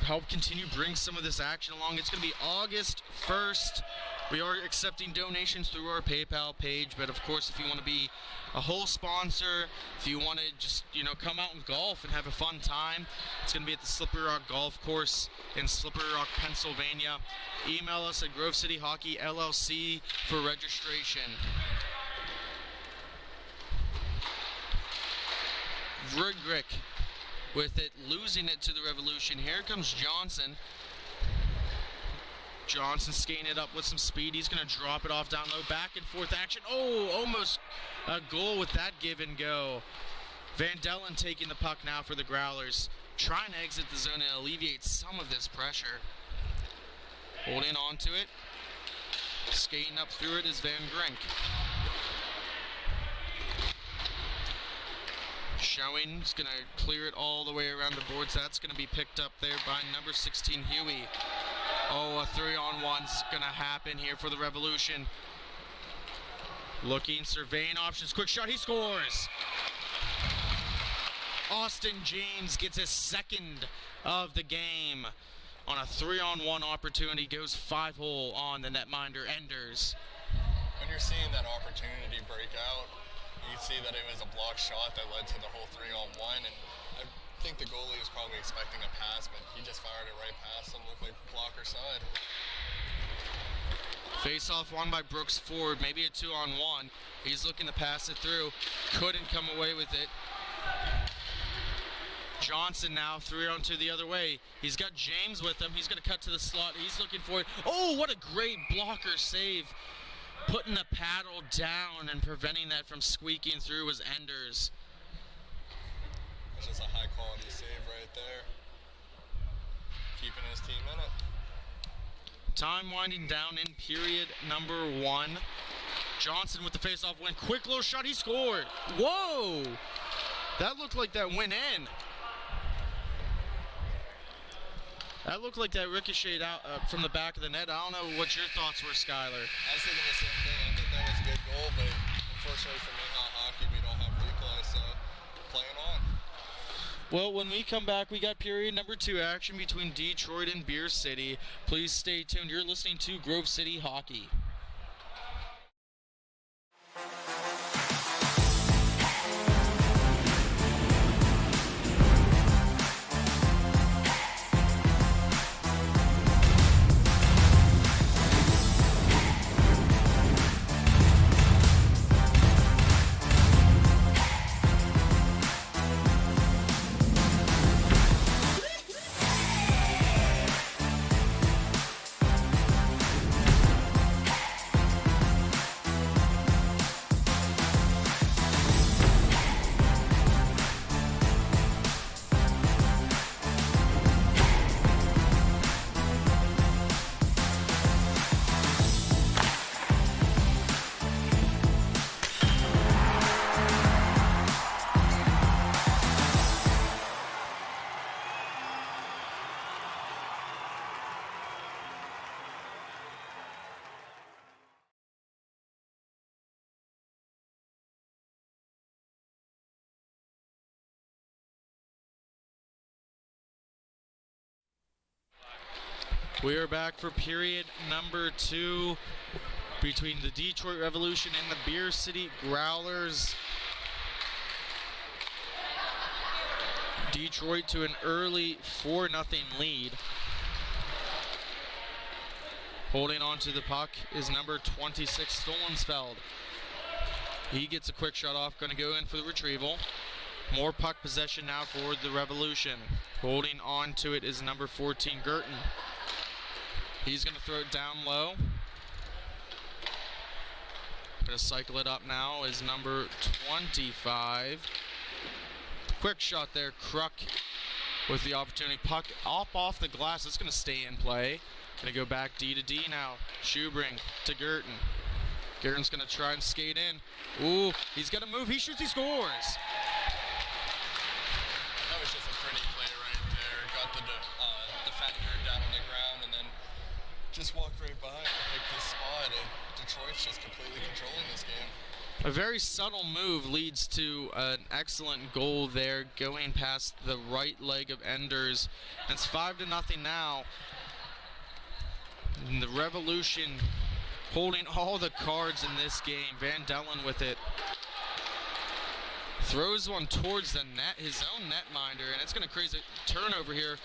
help continue bring some of this action along. It's going to be August 1st. We are accepting donations through our PayPal page, but of course, if you want to be a whole sponsor, if you want to just, come out and golf and have a fun time, it's going to be at the Slippery Rock Golf Course in Slippery Rock, Pennsylvania. Email us at Grove City Hockey LLC for registration. Vrigrick with it, losing it to the Revolution. Here comes Johnson. Johnson skating it up with some speed. He's going to drop it off down low. Back and forth action. Oh, almost a goal with that give and go. Van Dellen taking the puck now for the Growlers. Trying to exit the zone and alleviate some of this pressure. Holding on to it. Skating up through it is Van Grink. Showing, he's going to clear it all the way around the boards. That's going to be picked up there by number 16, Huey. Oh, a 3-on-1's going to happen here for the Revolution. Looking, surveying options, quick shot, he scores! Austin James gets his second of the game on a 3-on-1 opportunity, goes 5-hole on the netminder Enders. When you're seeing that opportunity break out, you see that it was a block shot that led to the whole 3-on-1, and I think the goalie was probably expecting a pass, but he just fired it right past him, looked like blocker side. Face-off won by Brooks Ford, maybe a 2-on-1. He's looking to pass it through, couldn't come away with it. Johnson now 3-on-2 the other way. He's got James with him. He's going to cut to the slot. He's looking for it. Oh, what a great blocker save. Putting the paddle down and preventing that from squeaking through was Enders. It's just a high-quality save right there. Keeping his team in it. Time winding down in period number 1. Johnson with the face-off win. Quick little shot. He scored. Whoa! That looked like that went in. That looked like that ricocheted out from the back of the net. I don't know what your thoughts were, Skylar. I was thinking the same thing. I think that was a good goal, but unfortunately for MIHA hockey, we don't have replay, so playing on. Well, when we come back, we got period number 2 action between Detroit and Beer City. Please stay tuned. You're listening to Grove City Hockey. We are back for period number 2 between the Detroit Revolution and the Beer City Growlers. Detroit to an early 4-0 lead. Holding on to the puck is number 26, Stolensfeld. He gets a quick shot off, going to go in for the retrieval. More puck possession now for the Revolution. Holding on to it is number 14, Girton. He's going to throw it down low. Going to cycle it up now is number 25. Quick shot there, Kruk with the opportunity. Puck off the glass. It's going to stay in play. Going to go back D to D now. Schubring to Girton. Girton's going to try and skate in. Ooh, he's going to move. He shoots, he scores. That was just a pretty play right there. Got the defender down on the ground and then just walked right by and picked this spot. And Detroit's just completely controlling this game. A very subtle move leads to an excellent goal there, going past the right leg of Enders. And it's 5-0 now. And the Revolution holding all the cards in this game. Van Dellen with it. Throws one towards the net, his own netminder, and it's going to create a turnover here.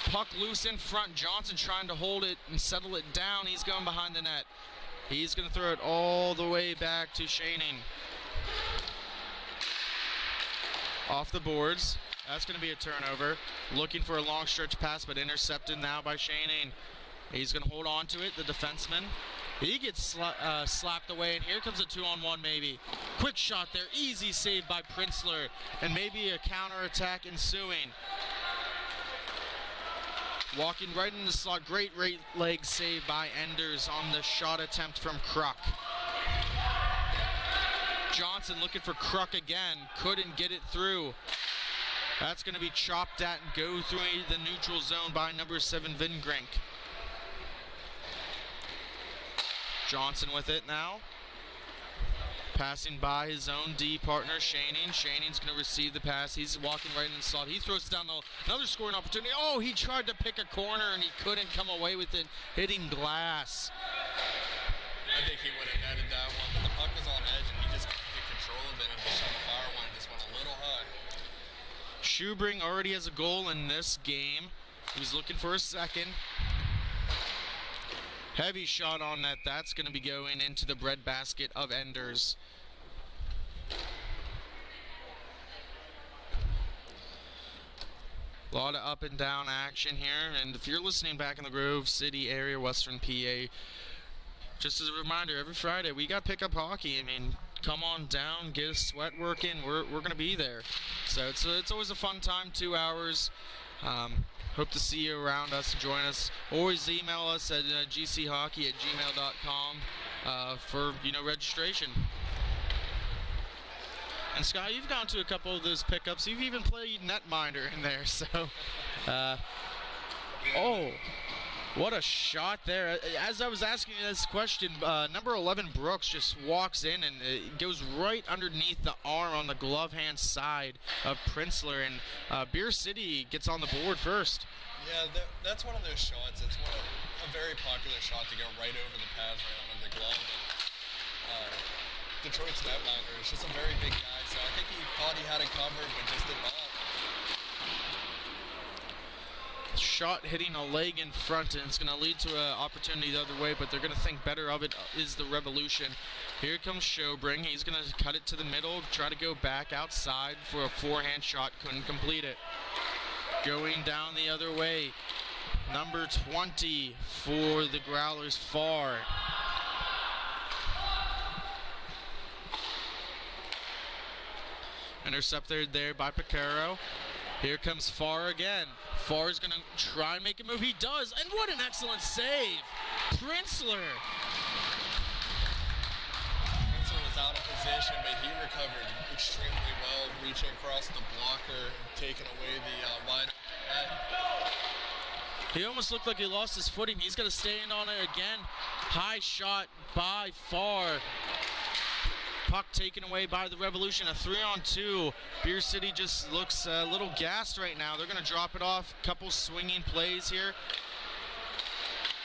Puck loose in front. Johnson trying to hold it and settle it down. He's going behind the net. He's going to throw it all the way back to Shaning. Off the boards. That's going to be a turnover. Looking for a long stretch pass, but intercepted now by Shaning. He's going to hold on to it, the defenseman. He gets slapped away, and here comes a 2-on-1 maybe. Quick shot there, easy save by Prinzler, and maybe a counterattack ensuing. Walking right in the slot, great leg save by Enders on the shot attempt from Kruk. Johnson looking for Kruk again, couldn't get it through. That's going to be chopped at and go through the neutral zone by number 7, Vingrink. Johnson with it now. Passing by his own D partner, Shaning. Shaning's going to receive the pass. He's walking right in the slot. He throws down another scoring opportunity. Oh, he tried to pick a corner and he couldn't come away with it, hitting glass. I think he would have netted that one, but the puck was on edge and he just couldn't get control of it and just shot the fire one. Just went a little high. Schubring already has a goal in this game. He was looking for a second. Heavy shot on net. That's going to be going into the breadbasket of Enders. A lot of up and down action here. And if you're listening back in the Grove City area, Western PA, just as a reminder, every Friday we got pickup hockey. I mean, come on down, get a sweat work in. We're going to be there. So it's always a fun time, 2 hours. Hope to see you around us, join us. Always email us at gchockey@gmail.com for registration. And Scott, you've gone to a couple of those pickups. You've even played netminder in there. So, oh, what a shot there! As I was asking you this question, number 11 Brooks just walks in and it goes right underneath the arm on the glove hand side of Prinzler, and Beer City gets on the board first. Yeah, that's one of those shots. It's a very popular shot to go right over the pads, right under the glove. Detroit's netminder is just a very big guy, so I think he thought he had it covered, but just did not. Shot hitting a leg in front, and it's going to lead to an opportunity the other way, but they're going to think better of it is the Revolution. Here comes Schobring. He's going to cut it to the middle, try to go back outside for a forehand shot. Couldn't complete it. Going down the other way, number 20 for the Growlers, Farr. Intercepted there by Picaro. Here comes Farr again. Farr's going to try and make a move. He does, and what an excellent save. Prinzler. Prinzler was out of position, but he recovered extremely well, reaching across the blocker, taking away the wide net. He almost looked like he lost his footing. He's going to stand on it again. High shot by Farr. Puck taken away by the Revolution, a 3-on-2. Beer City just looks a little gassed right now. They're going to drop it off. Couple swinging plays here.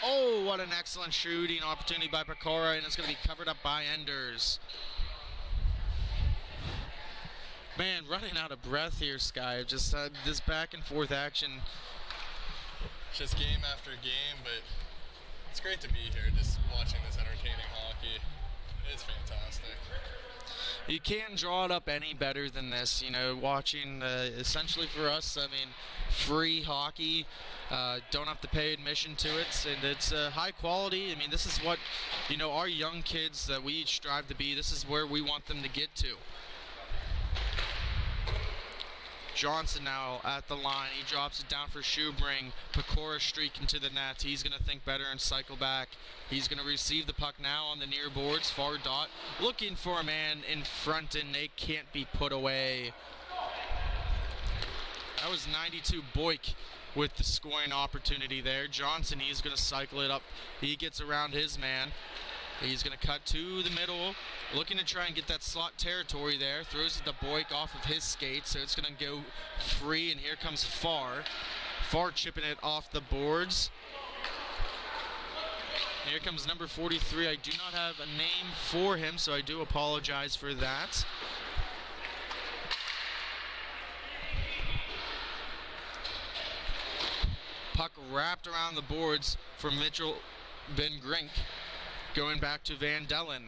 Oh, what an excellent shooting opportunity by Pecora, and it's going to be covered up by Enders. Man, running out of breath here, Sky. Just this back and forth action. Just game after game, but it's great to be here just watching this entertaining hockey. It's fantastic. You can't draw it up any better than this. You know, watching essentially for us, I mean, free hockey. Don't have to pay admission to it, and it's high quality. I mean, this is what, you know, our young kids that we each strive to be, this is where we want them to get to. Johnson now at the line. He drops it down for Schubring. Pecora streaking to the net. He's going to think better and cycle back. He's going to receive the puck now on the near boards. Far dot. Looking for a man in front, and they can't be put away. That was 92 Boyk with the scoring opportunity there. Johnson, he's going to cycle it up. He gets around his man. He's going to cut to the middle, looking to try and get that slot territory there. Throws it to Boyk off of his skate, so it's going to go free, and here comes Farr. Farr chipping it off the boards. Here comes number 43. I do not have a name for him, so I do apologize for that. Puck wrapped around the boards for Mitchell Ben Grink. Going back to Van Dellen.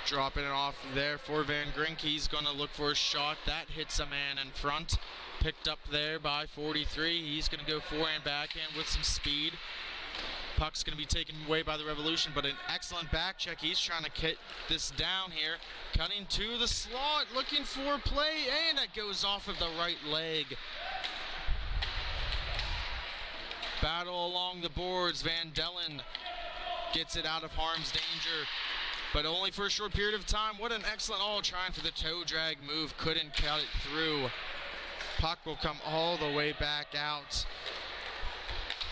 Dropping it off there for Van Grink. He's going to look for a shot. That hits a man in front. Picked up there by 43. He's going to go forehand, backhand with some speed. Puck's going to be taken away by the Revolution, but an excellent back check. He's trying to get this down here. Cutting to the slot, looking for play, and that goes off of the right leg. Battle along the boards. Van Dellen gets it out of harm's danger, but only for a short period of time. What an excellent trying for the toe drag move. Couldn't cut it through. Puck will come all the way back out.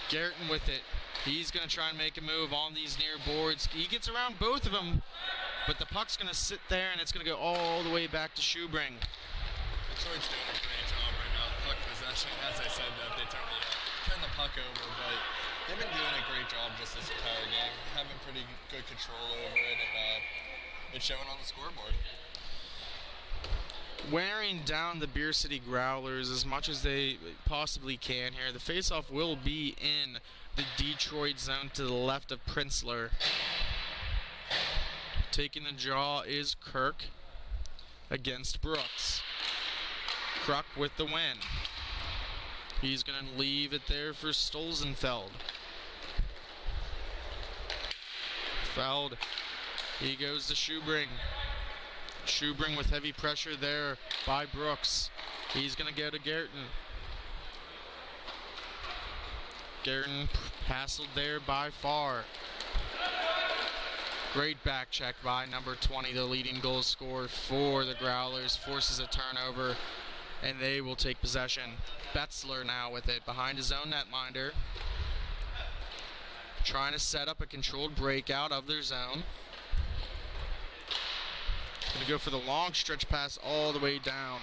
Garrison with it. He's going to try and make a move on these near boards. He gets around both of them, but the puck's going to sit there, and it's going to go all the way back to Schubring. Detroit's doing a great job right now. Puck possession, as I said, that they turn the puck over, but they've been doing a great job just this entire game. Having pretty good control over it, and it's showing on the scoreboard. Wearing down the Beer City Growlers as much as they possibly can here. The faceoff will be in the Detroit zone to the left of Princeler. Taking the draw is Kirk against Brooks. Kruk with the win. He's going to leave it there for Stolzenfeld. Fouled. He goes to Schubring. Schubring with heavy pressure there by Brooks. He's going to go to Garrison. Garrison hassled there by Farr. Great back check by number 20, the leading goal scorer for the Growlers. Forces a turnover, and they will take possession. Betzler now with it behind his own netminder. Trying to set up a controlled breakout of their zone. Going to go for the long stretch pass all the way down.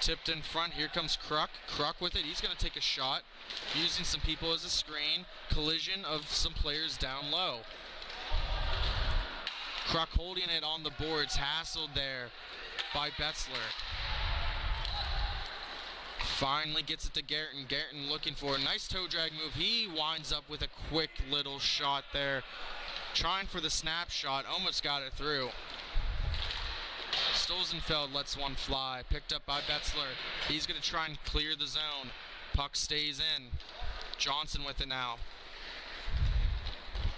Tipped in front. Here comes Kruk. Kruk with it. He's going to take a shot. Using some people as a screen. Collision of some players down low. Kruk holding it on the boards. Hassled there by Betzler. Finally gets it to Garrison. Garrison looking for a nice toe drag move. He winds up with a quick little shot there. Trying for the snapshot. Almost got it through. Stolzenfeld lets one fly. Picked up by Betzler. He's going to try and clear the zone. Puck stays in. Johnson with it now.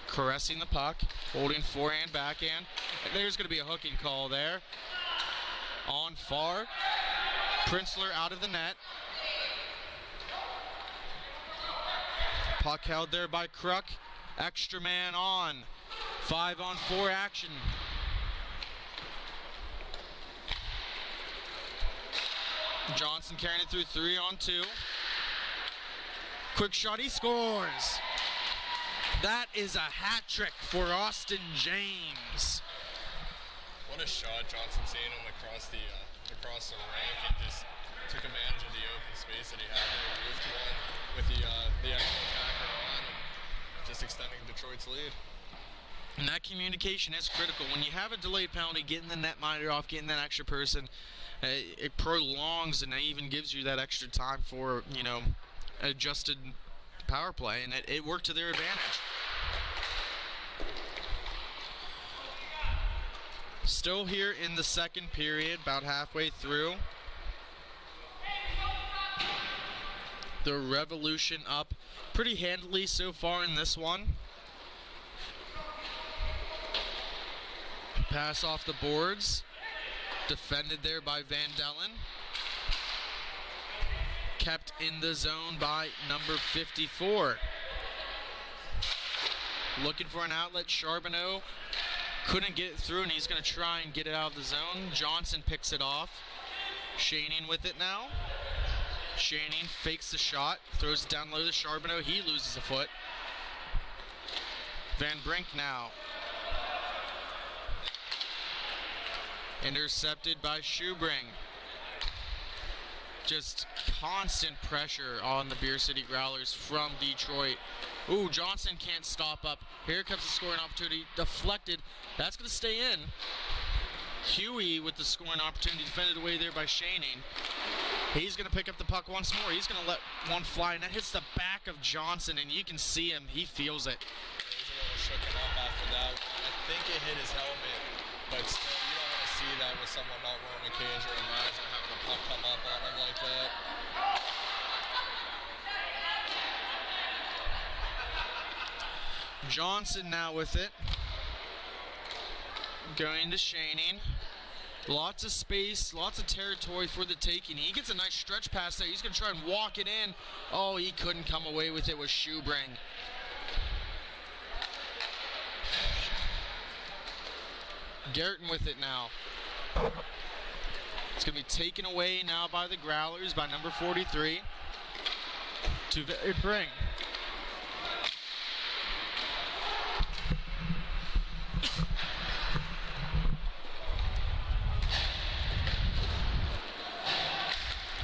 Caressing the puck. Holding forehand, backhand. And there's going to be a hooking call there. On Farr. Princeler out of the net. Puck held there by Kruk. Extra man on. 5-on-4 action. Johnson carrying it through 3-on-2. Quick shot, he scores. That is a hat trick for Austin James. What a shot. Johnson seeing him across the rink and just took advantage of the open space that he had there. Moved one with the extra attacker on and just extending Detroit's lead. And that communication is critical. When you have a delayed penalty, getting the netminder off, getting that extra person, it prolongs and it even gives you that extra time for, adjusted power play, and it worked to their advantage. Still here in the second period, about halfway through. The Revolution up pretty handily so far in this one. Pass off the boards. Defended there by Van Dellen. Kept in the zone by number 54. Looking for an outlet. Charbonneau couldn't get it through, and he's going to try and get it out of the zone. Johnson picks it off. Shannon with it now. Shannon fakes the shot. Throws it down low to Charbonneau. He loses a foot. Van Brink now. Intercepted by Schubring. Just constant pressure on the Beer City Growlers from Detroit. Ooh, Johnson can't stop up. Here comes the scoring opportunity. Deflected. That's going to stay in. Huey with the scoring opportunity. Defended away there by Shannon. He's going to pick up the puck once more. He's going to let one fly, and that hits the back of Johnson, and you can see him. He feels it. He's a little shooken up after that one. I think it hit his helmet, but still, you don't want to see that with someone not wearing a cage or a mask and having a puck come up on him like that. Johnson now with it. Going to Shannon. Lots of space, lots of territory for the taking. He gets a nice stretch pass there. He's going to try and walk it in. Oh, he couldn't come away with it with Schubring. Gerton with it now. It's going to be taken away now by the Growlers by number 43. To bring.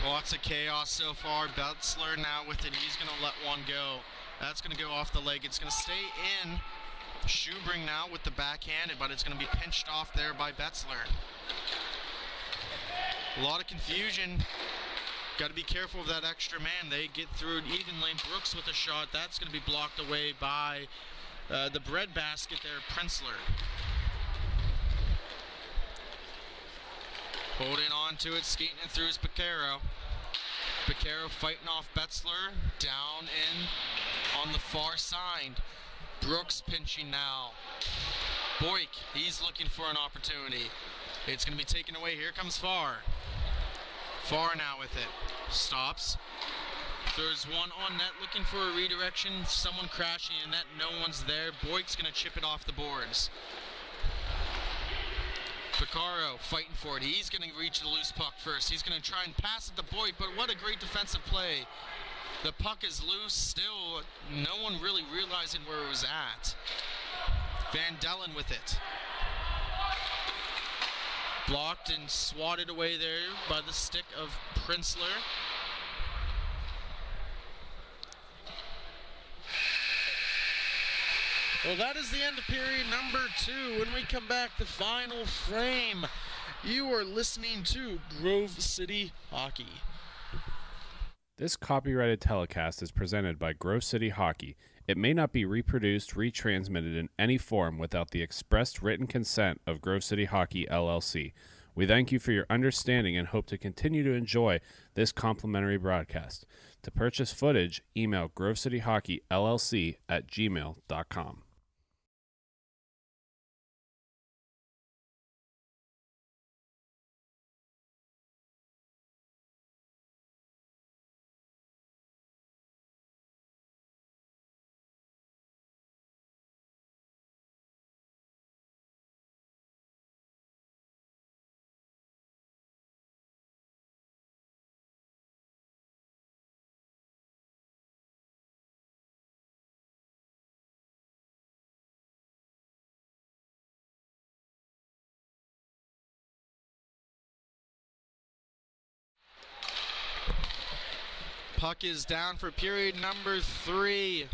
Lots of chaos so far. Betzler now with it. He's going to let one go. That's going to go off the leg. It's going to stay in. Schubring now with the backhanded, but it's going to be pinched off there by Betzler. A lot of confusion. Got to be careful of that extra man. They get through it evenly. Brooks with a shot. That's going to be blocked away by the breadbasket there, Prinzler. Holding on to it, skating it through is Piquero. Piquero fighting off Betzler. Down in on the far side. Brooks pinching now. Boyk, he's looking for an opportunity. It's going to be taken away. Here comes Farr. Farr now with it. Stops. Throws one on net, looking for a redirection. Someone crashing in net. No one's there. Boyk's going to chip it off the boards. Piccaro fighting for it. He's going to reach the loose puck first. He's going to try and pass it to Boyd, but what a great defensive play. The puck is loose still. No one really realizing where it was at. Van Dellen with it. Blocked and swatted away there by the stick of Prinzler. Well, that is the end of period number 2. When we come back, the final frame. You are listening to Grove City Hockey. This copyrighted telecast is presented by Grove City Hockey. It may not be reproduced, retransmitted in any form without the expressed written consent of Grove City Hockey LLC. We thank you for your understanding and hope to continue to enjoy this complimentary broadcast. To purchase footage, email grovecityhockeyllc@gmail.com. Puck is down for period number 3.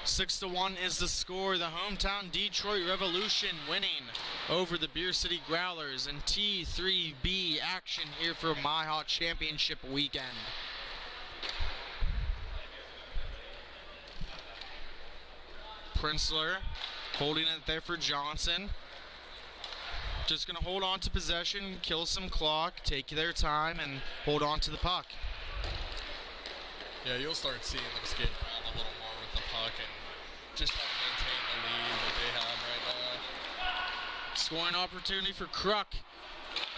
6-1 is the score. The hometown Detroit Revolution winning over the Beer City Growlers in T3B action here for MIHA Championship weekend. Princeler holding it there for Johnson. Just going to hold on to possession, kill some clock, take their time, and hold on to the puck. Yeah, you'll start seeing them skate around a little more with the puck and just try to maintain the lead that they have right now. Scoring opportunity for Kruk.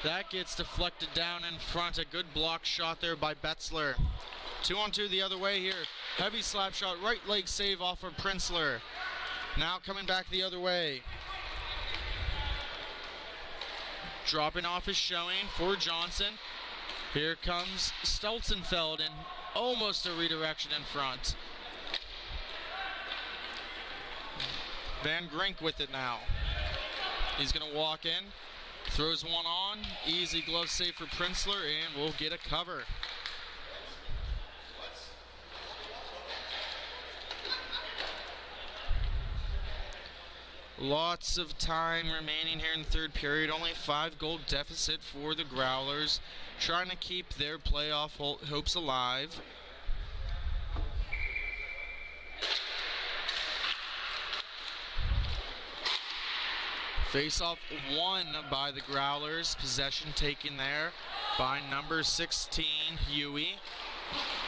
That gets deflected down in front. A good block shot there by Betzler. 2-on-2 the other way here. Heavy slap shot, right leg save off of Princeler. Now coming back the other way. Dropping off is showing for Johnson. Here comes Stolzenfeld and almost a redirection in front. Van Grink with it now. He's going to walk in, throws one on, easy glove save for Princeler, and we'll get a cover. Lots of time remaining here in the third period. Only 5-goal deficit for the Growlers, trying to keep their playoff hopes alive. Face-off won by the Growlers. Possession taken there by number 16, Huey.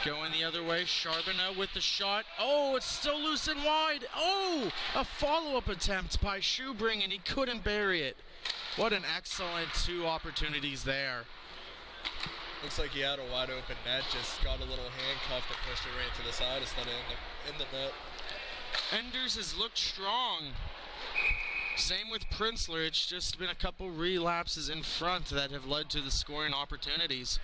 Going the other way, Charbonneau with the shot. Oh, it's still loose and wide. Oh, a follow-up attempt by Shoebring, and he couldn't bury it. What an excellent 2 opportunities there. Looks like he had a wide open net, just got a little handcuffed and pushed it right to the side instead of in the net. Enders has looked strong. Same with Princeler. It's just been a couple relapses in front that have led to the scoring opportunities.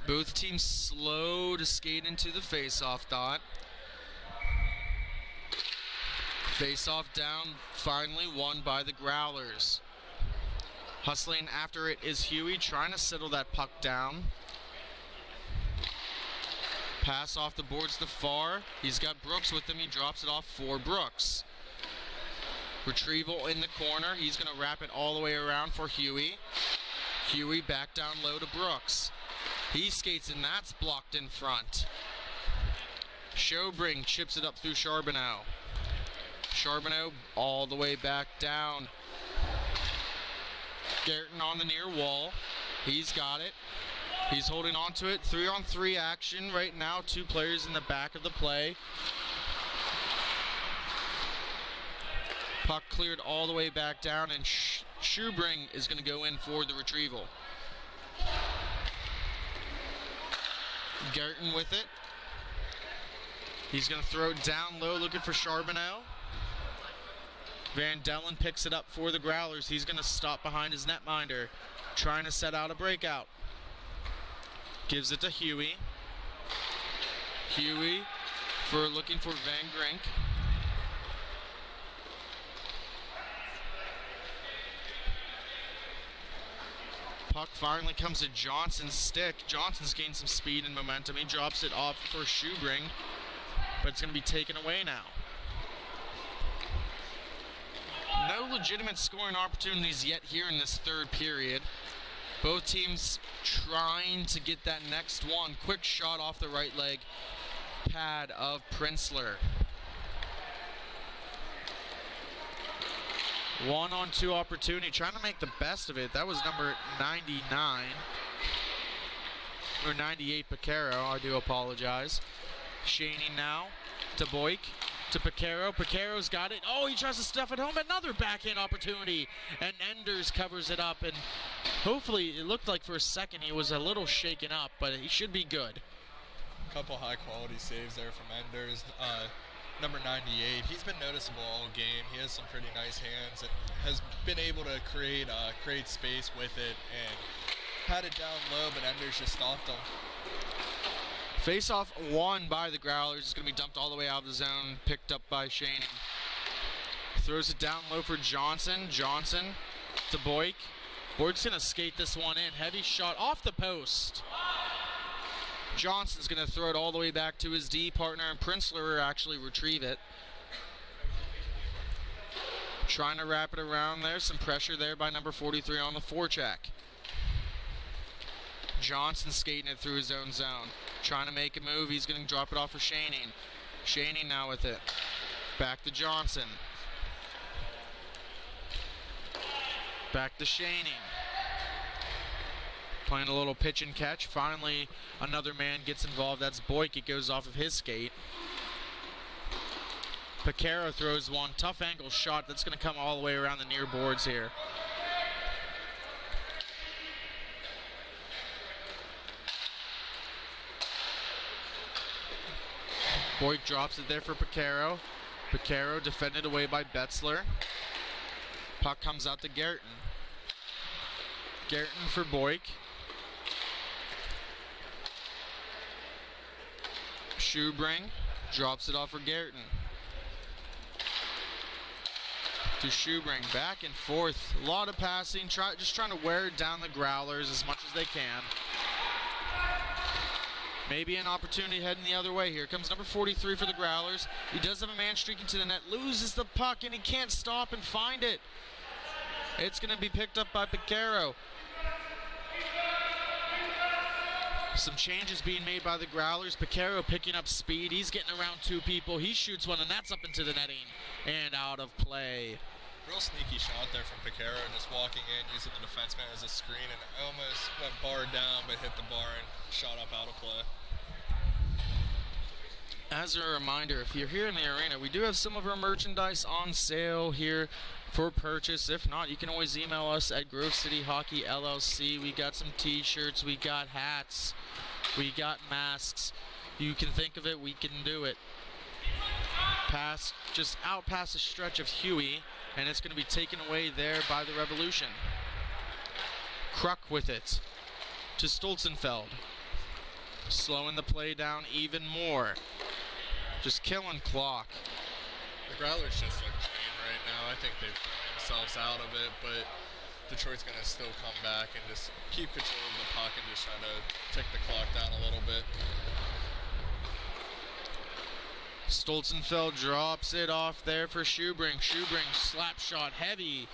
Both teams slow to skate into the face-off dot. Face-off down, finally won by the Growlers. Hustling after it is Huey, trying to settle that puck down. Pass off the boards to far. He's got Brooks with him. He drops it off for Brooks. Retrieval in the corner. He's going to wrap it all the way around for Huey. Huey back down low to Brooks. He skates, and that's blocked in front. Showbring chips it up through Charbonneau. Charbonneau all the way back down. Garrett on the near wall. He's got it. He's holding on to it. 3-on-3 action right now. 2 players in the back of the play. Puck cleared all the way back down, and Shoebring is going to go in for the retrieval. Garrett with it. He's going to throw it down low, looking for Charbonneau. Van Dellen picks it up for the Growlers. He's going to stop behind his netminder, trying to set out a breakout. Gives it to Huey. Huey looking for Van Grink. Puck finally comes to Johnson's stick. Johnson's gained some speed and momentum. He drops it off for Shoebring, but it's going to be taken away now. No legitimate scoring opportunities yet here in this third period. Both teams trying to get that next one. Quick shot off the right leg pad of Princeler. 1-on-2 opportunity, trying to make the best of it. That was number 99, or 98, Picaro. I do apologize. Shaney now to Boyk, to Picaro. Picaro's got it. Oh, he tries to stuff it home. Another backhand opportunity, and Enders covers it up. And hopefully, it looked like for a second he was a little shaken up, but he should be good. Couple high-quality saves there from Enders. Number 98, he's been noticeable all game. He has some pretty nice hands and has been able to create space with it and had it down low, but Enders just stopped him. Face-off won by the Growlers. It's going to be dumped all the way out of the zone, picked up by Shaney. Throws it down low for Johnson. Johnson to Boyk. Boyd's going to skate this one in. Heavy shot off the post. Johnson's going to throw it all the way back to his D partner, and Princeler will actually retrieve it. Trying to wrap it around there. Some pressure there by number 43 on the forecheck. Johnson skating it through his own zone. Trying to make a move. He's going to drop it off for Shaning. Shaning now with it. Back to Johnson. Back to Shaning. Playing a little pitch and catch. Finally, another man gets involved. That's Boyk. It goes off of his skate. Picaro throws one. Tough angle shot. That's going to come all the way around the near boards here. Boyk drops it there for Picaro. Picaro defended away by Betzler. Puck comes out to Gerton. Gerton for Boyk. Schubring drops it off for Gerton. To Schubring, back and forth. A lot of passing, just trying to wear down the Growlers as much as they can. Maybe an opportunity heading the other way here. Comes number 43 for the Growlers. He does have a man streaking to the net, loses the puck, and he can't stop and find it. It's going to be picked up by Picaro. Some changes being made by the Growlers. Picaro picking up speed. He's getting around two people. He shoots one, and that's up into the netting and out of play. Real sneaky shot there from Picaro, just walking in, using the defenseman as a screen, and almost went bar down, but hit the bar and shot up out of play. As a reminder, if you're here in the arena, we do have some of our merchandise on sale here for purchase. If not, you can always email us at Grove City Hockey LLC. We got some t-shirts, we got hats, we got masks. You can think of it, we can do it. Just out past the stretch of Huey, and it's going to be taken away there by the Revolution. Kruk with it to Stolzenfeld. Slowing the play down even more. Just killing clock. The Growlers just look clean right now. I think they've thrown themselves out of it, but Detroit's going to still come back and just keep control of the puck and just try to tick the clock down a little bit. Stolzenfeld drops it off there for Schubring. Schubring slap shot, heavy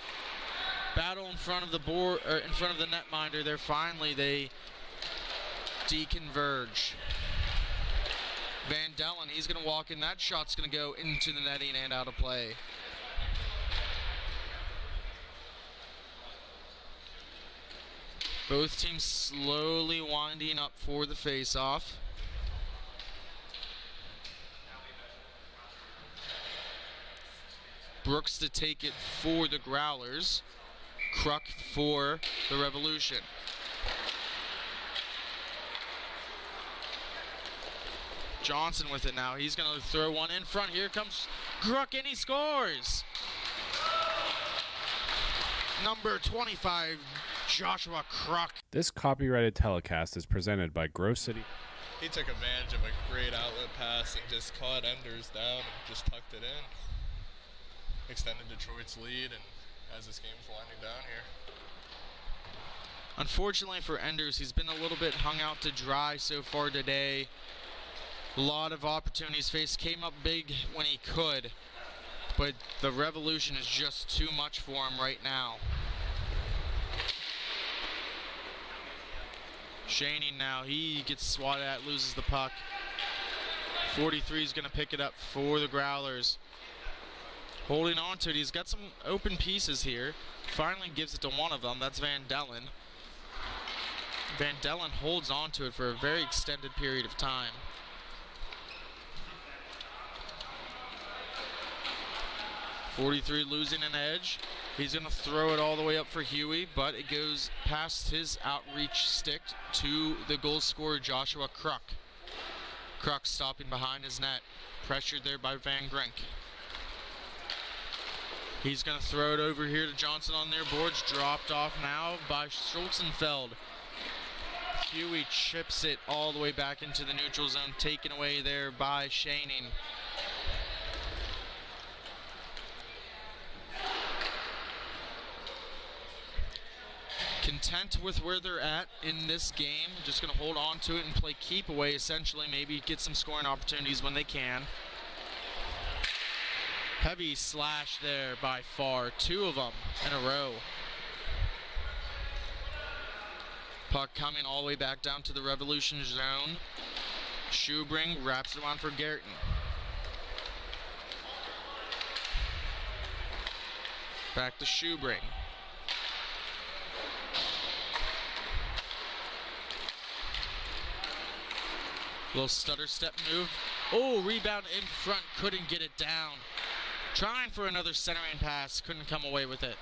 battle in front of the board, or in front of the netminder there. Finally, they deconverge. Van Dellen, he's going to walk in. That shot's going to go into the netting and out of play. Both teams slowly winding up for the face-off. Brooks to take it for the Growlers. Kruk for the Revolution. Johnson with it now. He's going to throw one in front. Here comes Kruk, and he scores. Number 25, Joshua Kruk. This copyrighted telecast is presented by Grove City. He took advantage of a great outlet pass and just caught Enders down and just tucked it in. Extended Detroit's lead, and as this game's winding down here. Unfortunately for Enders, he's been a little bit hung out to dry so far today. A lot of opportunities faced, came up big when he could, but the Revolution is just too much for him right now. Shaning now, he gets swatted at, loses the puck. 43 is going to pick it up for the Growlers. Holding on to it, he's got some open pieces here. Finally gives it to one of them, that's Van Dellen. Van Dellen holds on to it for a very extended period of time. .43 losing an edge. He's going to throw it all the way up for Huey, but it goes past his outreach stick to the goal scorer, Joshua Kruk. Kruk stopping behind his net. Pressured there by Van Grink. He's going to throw it over here to Johnson on their boards. Dropped off now by Stolzenfeld. Huey chips it all the way back into the neutral zone, taken away there by Shaning. content with where they're at in this game. Just going to hold on to it and play keep away, essentially. Maybe get some scoring opportunities when they can. Heavy slash there by Far. 2 of them in a row. Puck coming all the way back down to the Revolution zone. Schubring wraps it on for Garrison. Back to Schubring. Little stutter step move. Oh, rebound in front, couldn't get it down. Trying for another centering pass, couldn't come away with it.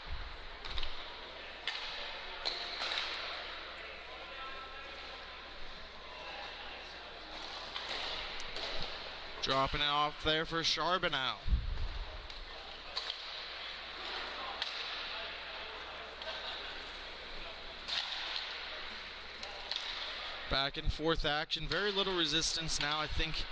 Dropping it off there for Charbonneau. Back and forth action, very little resistance now. I think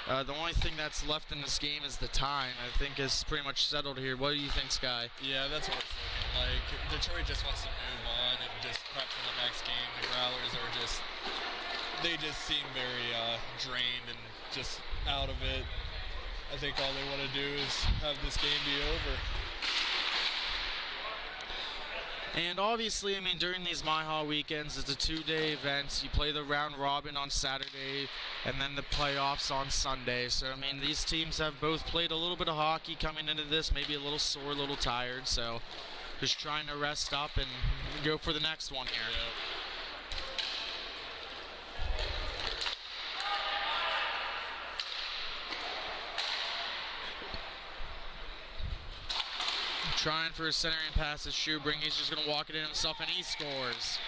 the only thing that's left in this game is the time. I think it's pretty much settled here. What do you think, Sky? Yeah, that's what it's looking like. Detroit just wants to move on and just prep for the next game. The Growlers are they just seem very drained and just out of it. I think all they want to do is have this game be over. And obviously, I mean, during these MIHA weekends, it's a 2-day event. You play the round robin on Saturday and then the playoffs on Sunday. So, I mean, these teams have both played a little bit of hockey coming into this, maybe a little sore, a little tired. So, just trying to rest up and go for the next one here. Yep. Trying for a centering pass to Schubring. He's just going to walk it in himself, and he scores.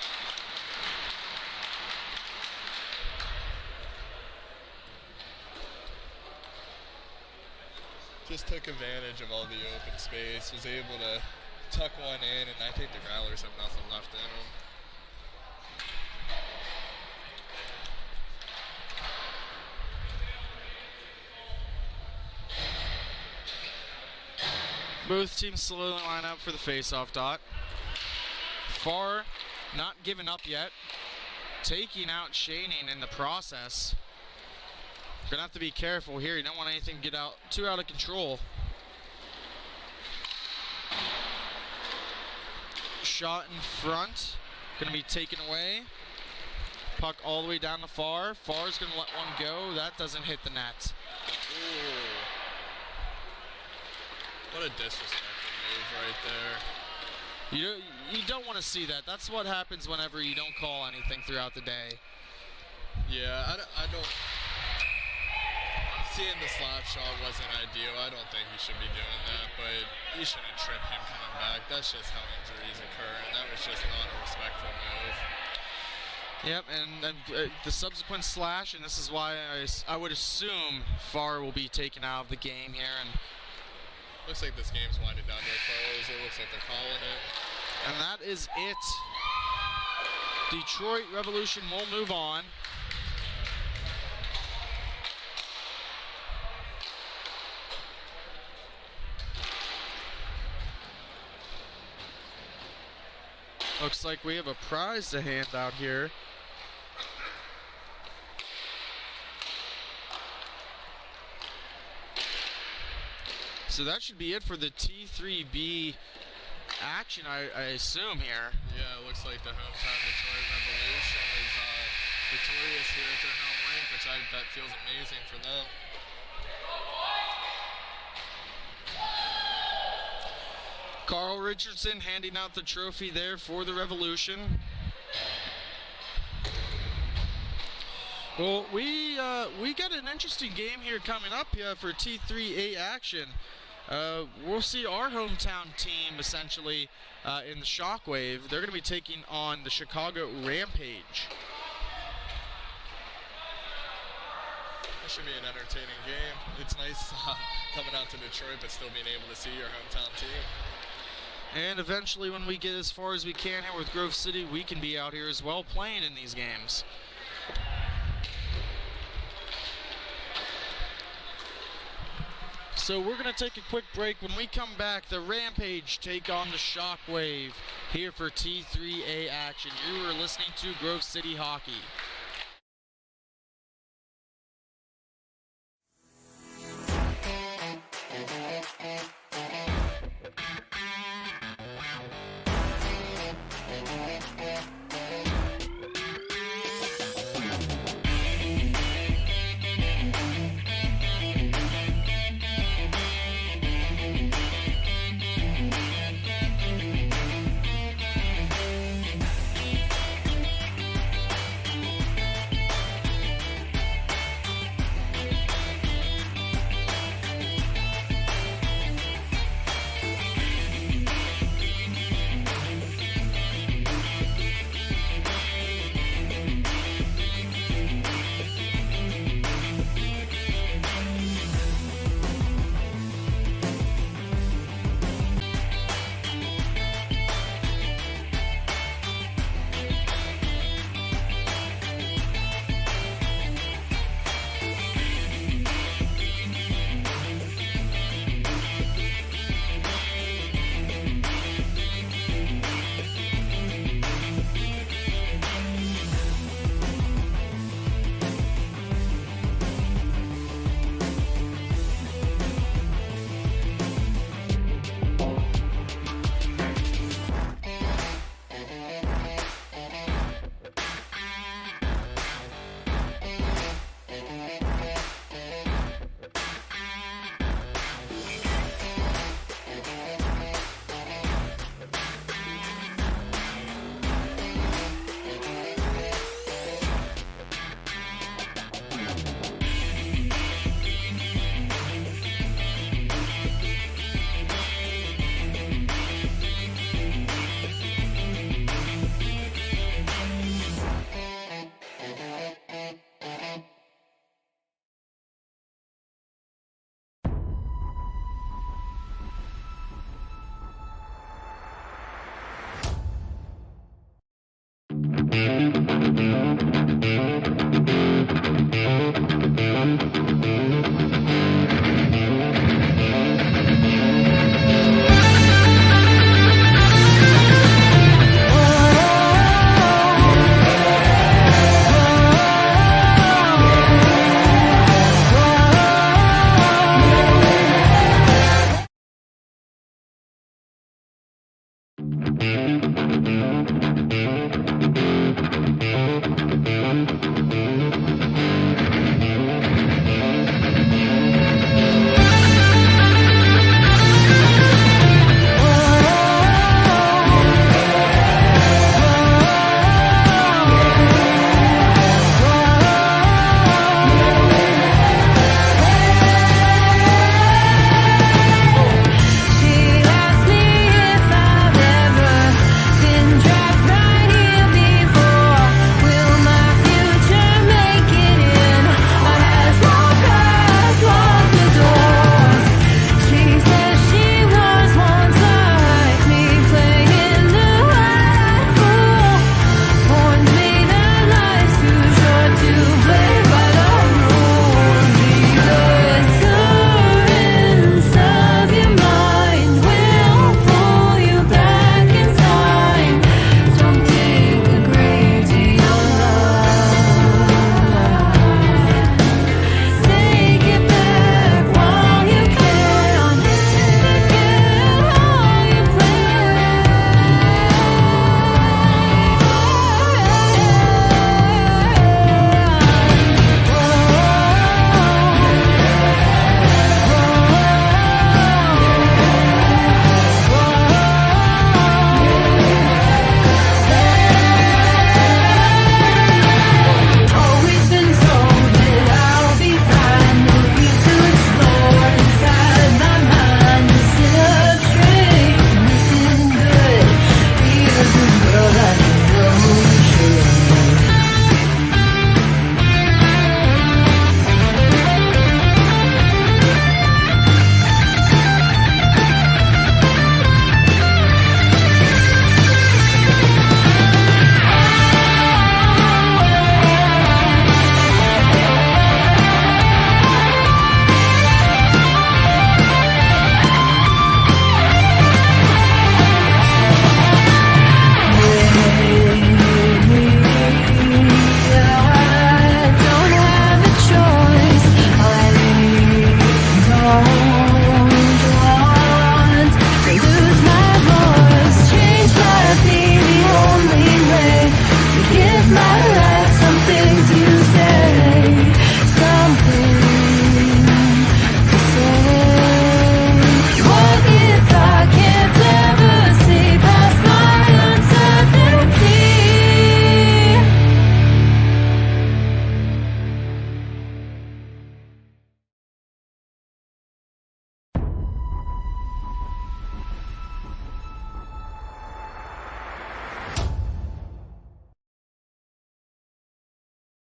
Just took advantage of all the open space, was able to tuck one in, and I think the Growlers have nothing left in them. Both teams slowly line up for the face-off dot. Far not giving up yet. Taking out Shaning in the process. Gonna have to be careful here. You don't want anything to get too out of control. Shot in front. Gonna be taken away. Puck all the way down to Far. Far's gonna let one go. That doesn't hit the net. Ooh. What a disrespectful move right there. You don't want to see that. That's what happens whenever you don't call anything throughout the day. Yeah, I don't. Seeing the slap shot wasn't ideal. I don't think he should be doing that, but he shouldn't trip him coming back. That's just how injuries occur, and that was just not a respectful move. Yep, and the subsequent slash, and this is why I would assume Far will be taken out of the game here. And looks like this game's winding down to a close. It looks like they're calling it. And that is it. Detroit Revolution will move on. Looks like we have a prize to hand out here. So that should be it for the T3B action, I assume here. Yeah, it looks like the hometown Detroit Revolution is victorious here at their home rink, which I bet feels amazing for them. Carl Richardson handing out the trophy there for the Revolution. Well, we got an interesting game here coming up for T3A action. We'll see our hometown team essentially in the Shockwave. They're going to be taking on the Chicago Rampage. That should be an entertaining game. It's nice coming out to Detroit, but still being able to see your hometown team. And eventually, when we get as far as we can here with Grove City, we can be out here as well playing in these games. So we're going to take a quick break. When we come back, the Rampage take on the Shockwave here for T3A action. You are listening to Grove City Hockey.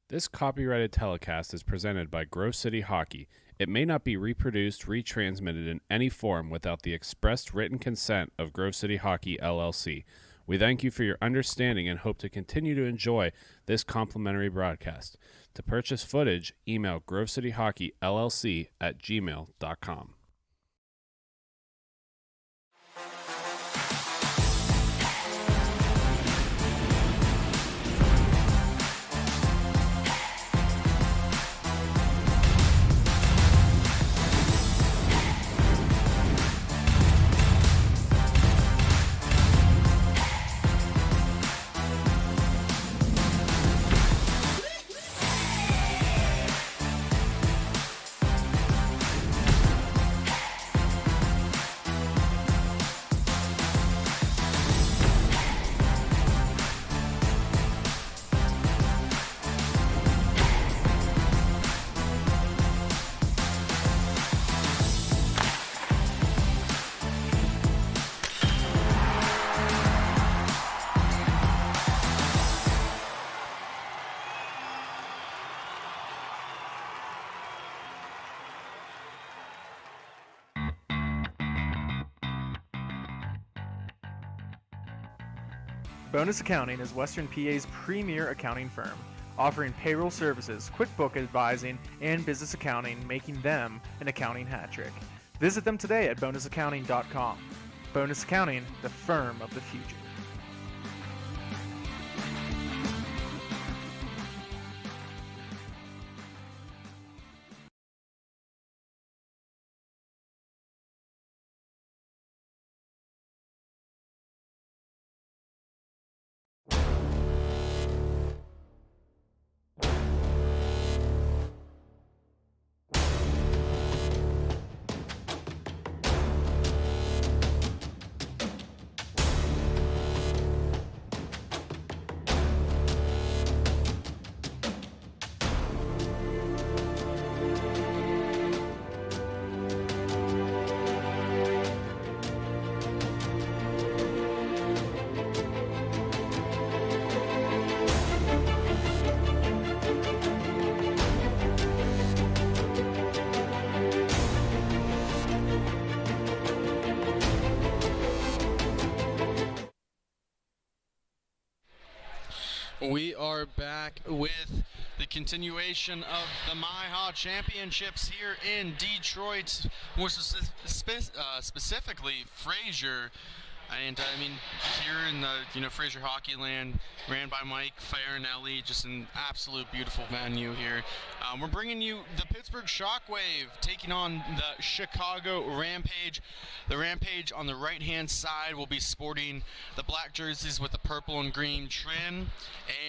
This copyrighted telecast is presented by Grove City Hockey. It may not be reproduced, retransmitted in any form without the expressed written consent of Grove City Hockey LLC. We thank you for your understanding and hope to continue to enjoy this complimentary broadcast. To purchase footage, email grovecityhockeyllc@gmail.com. Bonus Accounting is Western PA's premier accounting firm, offering payroll services, QuickBook advising, and business accounting, making them an accounting hat trick. Visit them today at bonusaccounting.com. Bonus Accounting, the firm of the future. We are back with the continuation of the MIHA Championships here in Detroit, more specifically Fraser. And I mean, here in the Fraser Hockey Land, ran by Mike Farinelli, just an absolute beautiful venue here. We're bringing you the Pittsburgh Shockwave taking on the Chicago Rampage. The Rampage on the right-hand side will be sporting the black jerseys with the purple and green trim,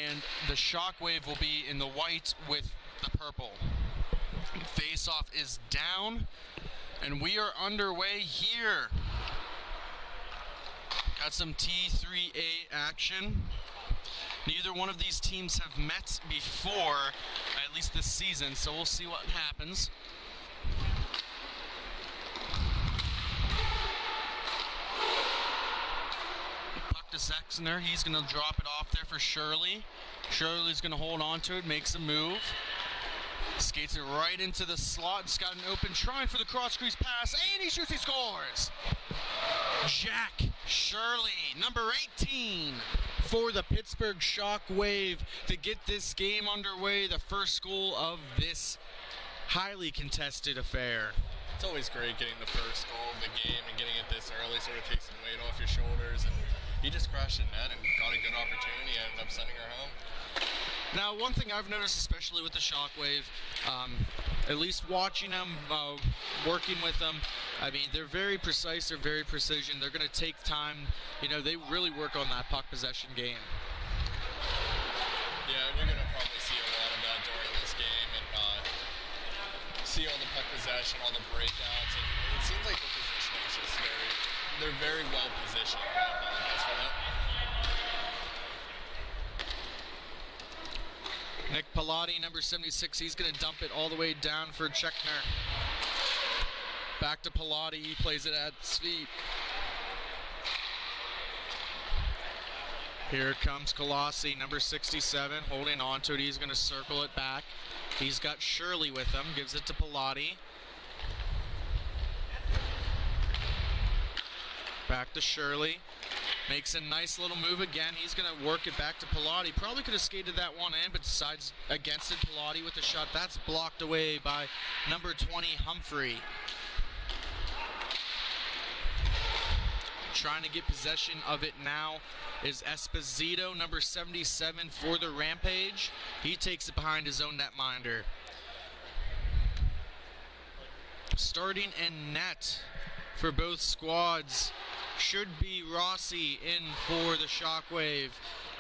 and the Shockwave will be in the white with the purple. Face-off is down, and we are underway here. Got some T3A action. Neither one of these teams have met before, at least this season, so we'll see what happens. Puck to Sexner. He's going to drop it off there for Shirley. Shirley's going to hold on to it, makes a move. Skates it right into the slot. It's got an open, trying for the cross-crease pass, and he shoots, he scores! Jack Shirley, number 18, for the Pittsburgh Shockwave to get this game underway, the first goal of this highly contested affair. It's always great getting the first goal of the game and getting it this early, sort of takes some weight off your shoulders. And he just crashed the net and got a good opportunity and ended up sending her home. Now, one thing I've noticed, especially with the Shockwave, at least watching them, working with them, I mean, they're very precise, they're very precision, they're going to take time, they really work on that puck possession game. Yeah, we're going to probably see a lot of that during this game, and see all the puck possession, all the breakouts, and it seems like the positioning is just they're very well positioned. I apologize for that. Nick Pilati, number 76, he's going to dump it all the way down for Checkner. Back to Pilati, he plays it at his feet. Here comes Colossi, number 67, holding on to it. He's going to circle it back. He's got Shirley with him, gives it to Pilati. Back to Shirley. Makes a nice little move again. He's going to work it back to Pilati. Probably could have skated that one in, but decides against it. Pilati with the shot. That's blocked away by number 20, Humphrey. Trying to get possession of it now is Esposito, number 77 for the Rampage. He takes it behind his own netminder. Starting in net for both squads should be Rossi in for the Shockwave,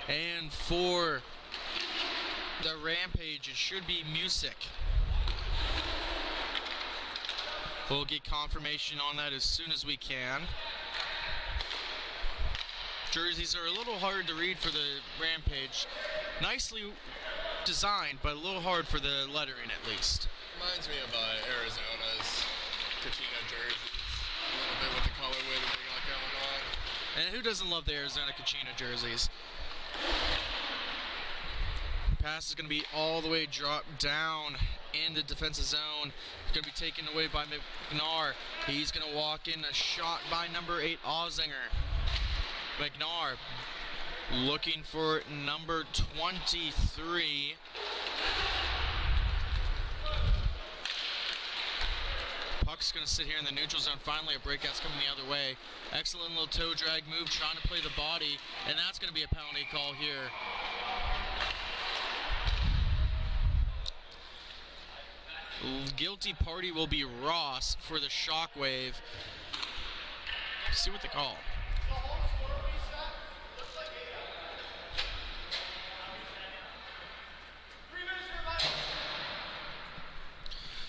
and for the Rampage it should be Music. We'll get confirmation on that as soon as we can. Jerseys are a little hard to read for the Rampage. Nicely designed, but a little hard for the lettering at least. Reminds me of Arizona's Kachina jerseys. A little bit with the colorway that they got going on. And who doesn't love the Arizona Kachina jerseys? Pass is going to be all the way dropped down in the defensive zone. It's going to be taken away by McNair. He's going to walk in, a shot by number 8, Ozinger. McNair looking for number 23. Puck's going to sit here in the neutral zone. Finally, a breakout's coming the other way. Excellent little toe drag move, trying to play the body, and that's going to be a penalty call here. Guilty party will be Ross for the Shockwave. Let's see what they call.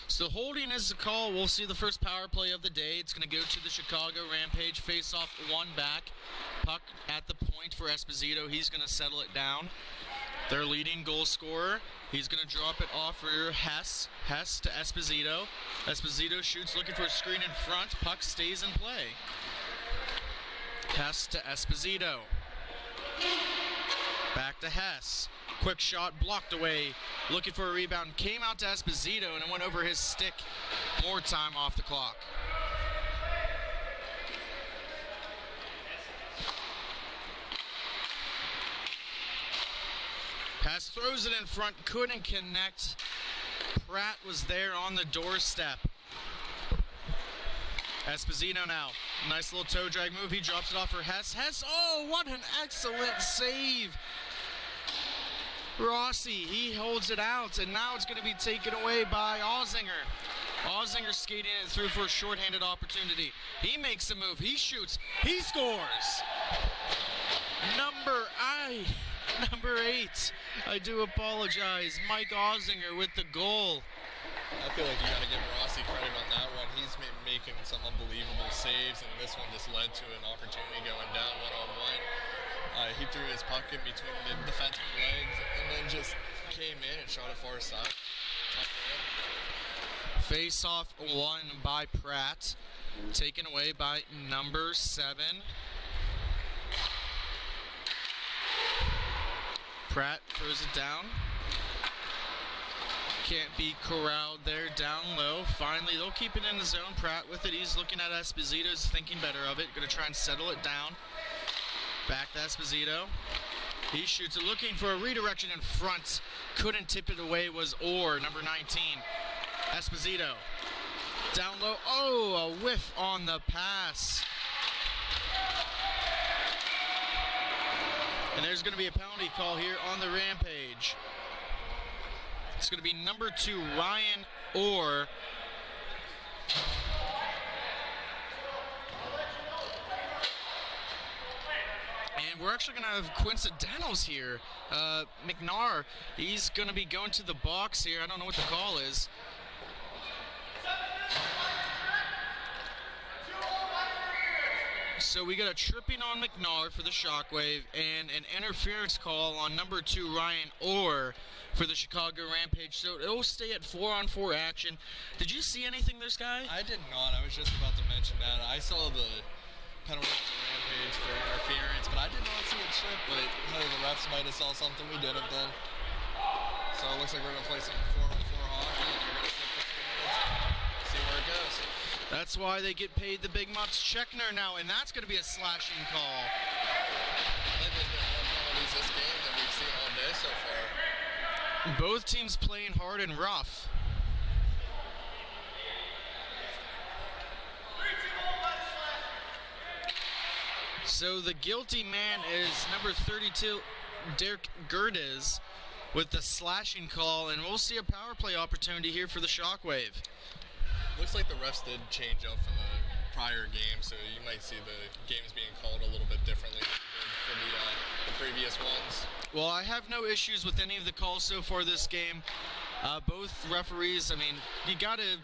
So holding is the call. We'll see the first power play of the day. It's going to go to the Chicago Rampage. Face-off one back. Puck at the point for Esposito. He's going to settle it down. Their leading goal scorer. He's going to drop it off for Hess. Hess to Esposito. Esposito shoots, looking for a screen in front. Puck stays in play. Hess to Esposito. Back to Hess. Quick shot, blocked away. Looking for a rebound. Came out to Esposito, and it went over his stick. More time off the clock. Pass throws it in front, couldn't connect. Pratt was there on the doorstep. Esposito now. Nice little toe drag move. He drops it off for Hess. Hess, oh, what an excellent save. Rossi, he holds it out, and now it's going to be taken away by Ozinger. Ozinger skating it through for a shorthanded opportunity. He makes a move. He shoots. He scores. Number 8. I do apologize. Mike Ozinger with the goal. I feel like you got to give Rossi credit on that one. He's making some unbelievable saves, and this one just led to an opportunity going down one-on-one. He threw his puck in between the defensive legs and then just came in and shot it far side. Face-off won by Pratt. Taken away by number 7. Pratt throws it down. Can't be corralled there, down low. Finally, they'll keep it in the zone. Pratt with it. He's looking at Esposito. He's thinking better of it. Going to try and settle it down. Back to Esposito. He shoots it, looking for a redirection in front. Couldn't tip it away, was Orr, number 19. Esposito. Down low. Oh, a whiff on the pass. And there's going to be a penalty call here on the Rampage. It's going to be number 2, Ryan Orr. And we're actually going to have coincidentals here. McNair, he's going to be going to the box here. I don't know what the call is. So we got a tripping on McNair for the Shockwave and an interference call on number 2, Ryan Orr, for the Chicago Rampage. So it'll stay at 4-on-4 action. Did you see anything there, Sky? I did not. I was just about to mention that. I saw the penalty on the Rampage for interference, but but I did not see a chip, but hey, the refs might have saw something we didn't then. So it looks like we're going to play some 4-on-4 hockey, and we're going to sit for 3 minutes, see where it goes. That's why they get paid the big Mutts Checkner now, and that's going to be a slashing call. I think there's been more penalties this game than we've seen all day so far. Both teams playing hard and rough. So the guilty man is number 32, Derek Gerdes, with the slashing call, and we'll see a power play opportunity here for the Shockwave. Looks like the refs did change up from the prior game, so you might see the games being called a little bit differently than for the previous ones. Well, I have no issues with any of the calls so far this game. Both referees, I mean, you got to,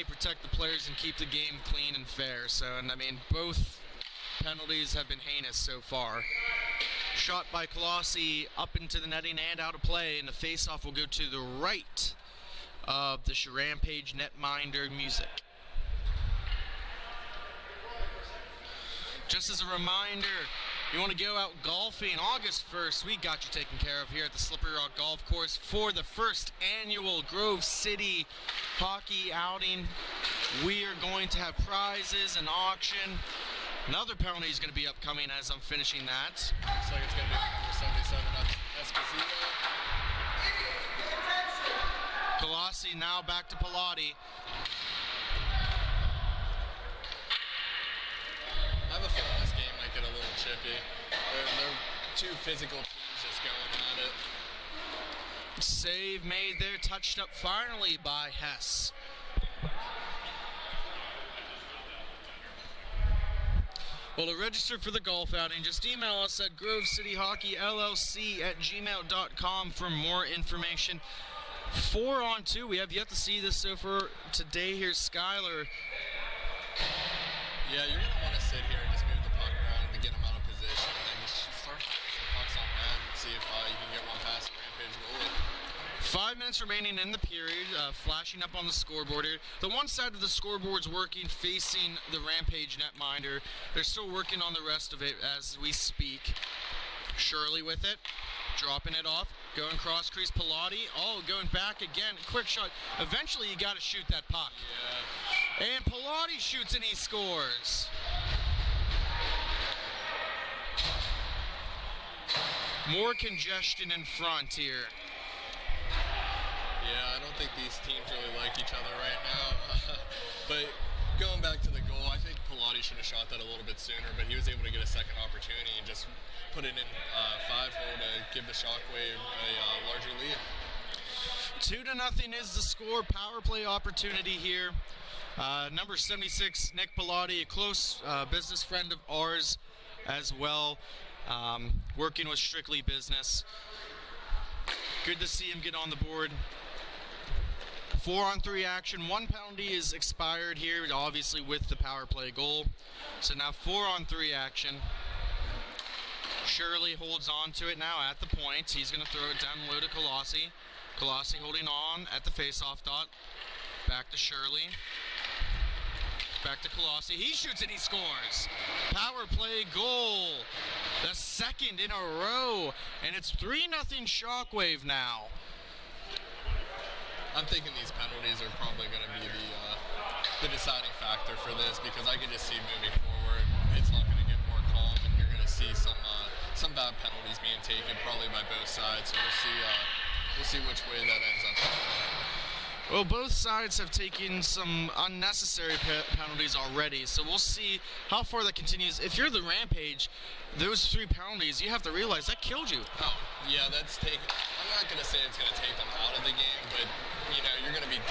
protect the players and keep the game clean and fair. So, and I mean, both penalties have been heinous so far. Shot by Colossi up into the netting and out of play, and the face-off will go to the right of the Rampage netminder music. Just as a reminder, you want to go out golfing August 1st, we got you taken care of here at the Slippery Rock Golf Course for the first annual Grove City Hockey outing. We are going to have prizes and auction. Another penalty is going to be upcoming as I'm finishing that. Looks like it's going to be number 77 Esposito. Colossi now back to Pilati. I have a feeling this game might get a little chippy. They're two physical teams just going at it. Save made there, touched up finally by Hess. Well, to register for the golf outing, just email us at Grove City Hockey LLC at gmail.com for more information. 4-on-2, we have yet to see this so far today. Here's Skyler. Yeah, you're going to want to sit here and just move the puck around to get him out of position, and then just start putting some pucks on net and see if you can get one past the Rampage goalie. 5 minutes remaining in the period, flashing up on the scoreboard here. The one side of the scoreboard's working, facing the Rampage netminder. They're still working on the rest of it as we speak. Shirley with it, dropping it off, going cross crease, Pilati. Oh, going back again, quick shot. Eventually you got to shoot that puck. Yeah. And Pilati shoots and he scores. More congestion in front here. Yeah, I don't think these teams really like each other right now. But going back to the goal, I think Pilati should have shot that a little bit sooner, but he was able to get a second opportunity and just put it in 5-hole to give the Shockwave a larger lead. 2-0 is the score. Power play opportunity here. Number 76, Nick Pilati, a close business friend of ours as well, working with Strictly Business. Good to see him get on the board. 4-on-3 action. 1 penalty is expired here, obviously with the power play goal. So now 4-on-3 action. Shirley holds on to it now at the point. He's going to throw it down low to Colossi. Colossi holding on at the face-off dot. Back to Shirley. Back to Colossi. He shoots and he scores. Power play goal. The second in a row. And it's 3-0 Shockwave now. I'm thinking these penalties are probably going to be the deciding factor for this, because I can just see moving forward, it's not going to get more calm, and you're going to see some bad penalties being taken, probably by both sides. So we'll see which way that ends up. Well, both sides have taken some unnecessary penalties already, so we'll see how far that continues. If you're the Rampage, those 3 penalties, you have to realize that killed you. Oh, yeah, that's taken. I'm not going to say it's going to take them out of the game, but you're going to be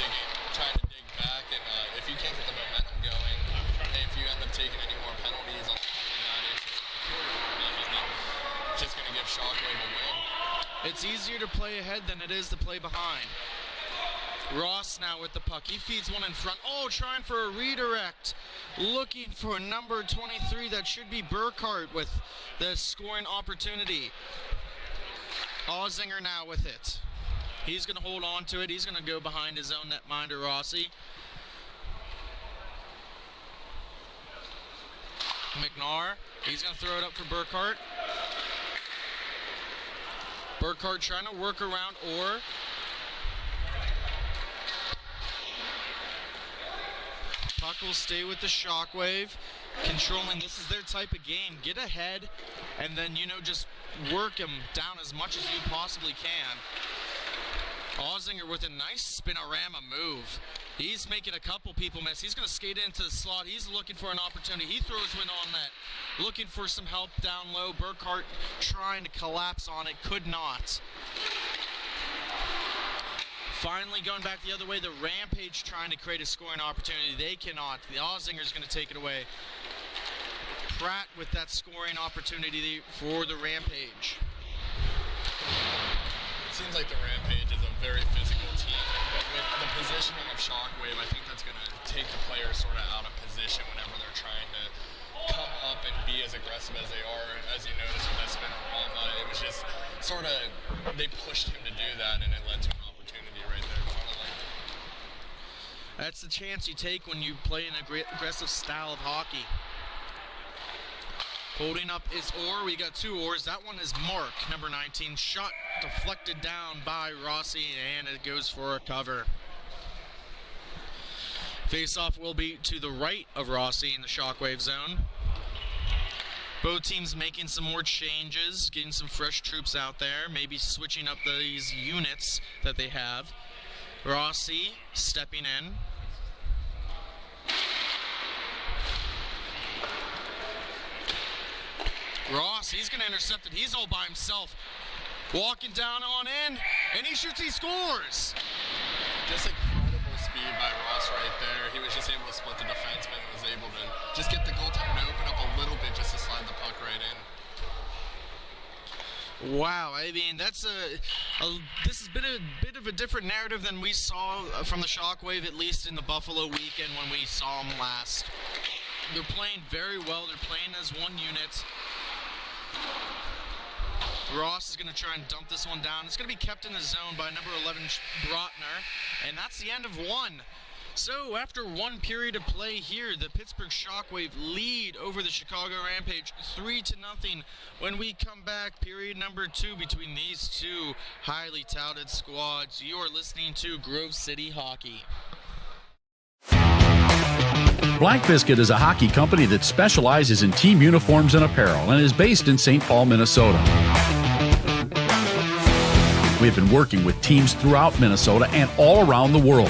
trying to dig back, and if you can't get the momentum going, and if you end up taking any more penalties on that, it's just going to give Shockwave a win. It's easier to play ahead than it is to play behind. Ross now with the puck. He feeds one in front. Oh, trying for a redirect. Looking for number 23. That should be Burkhart with the scoring opportunity. Ozinger now with it. He's going to hold on to it. He's going to go behind his own netminder, Rossi. McNair, he's going to throw it up for Burkhart. Burkhart trying to work around Orr. Puck will stay with the Shockwave. Controlling, this is their type of game. Get ahead and then, just work him down as much as you possibly can. Ozinger with a nice spinorama move. He's making a couple people miss. He's going to skate into the slot. He's looking for an opportunity. He throws one on net. Looking for some help down low. Burkhart trying to collapse on it. Could not. Finally going back the other way. The Rampage trying to create a scoring opportunity. They cannot. The Ozinger's going to take it away. Pratt with that scoring opportunity for the Rampage. It seems like the Rampage is a very physical team, but with the positioning of Shockwave, I think that's going to take the players sort of out of position whenever they're trying to come up and be as aggressive as they are. As you noticed with that spinorama, it was just sort of, they pushed him to do that, and it led to an opportunity right there in front of them. That's the chance you take when you play an aggressive style of hockey. Holding up is Orr. We got two Orrs. That one is Mark, number 19. Shot deflected down by Rossi, and it goes for a cover. Face-off will be to the right of Rossi in the Shockwave zone. Both teams making some more changes, getting some fresh troops out there, maybe switching up these units that they have. Rossi stepping in. Ross, he's going to intercept it. He's all by himself. Walking down on in, and he shoots, he scores. Just incredible speed by Ross right there. He was just able to split the defenseman and was able to just get the goaltender to open up a little bit just to slide the puck right in. Wow, I mean, this has been a bit of a different narrative than we saw from the Shockwave, at least in the Buffalo weekend when we saw them last. They're playing very well. They're playing as one unit. Ross is going to try and dump this one down. It's going to be kept in the zone by number 11, Brotner, and that's the end of one. So after one period of play here, the Pittsburgh Shockwave lead over the Chicago Rampage 3-0. When we come back, period number 2 between these two highly touted squads. You are listening to Grove City Hockey. Black Biscuit is a hockey company that specializes in team uniforms and apparel and is based in St. Paul, Minnesota. We have been working with teams throughout Minnesota and all around the world.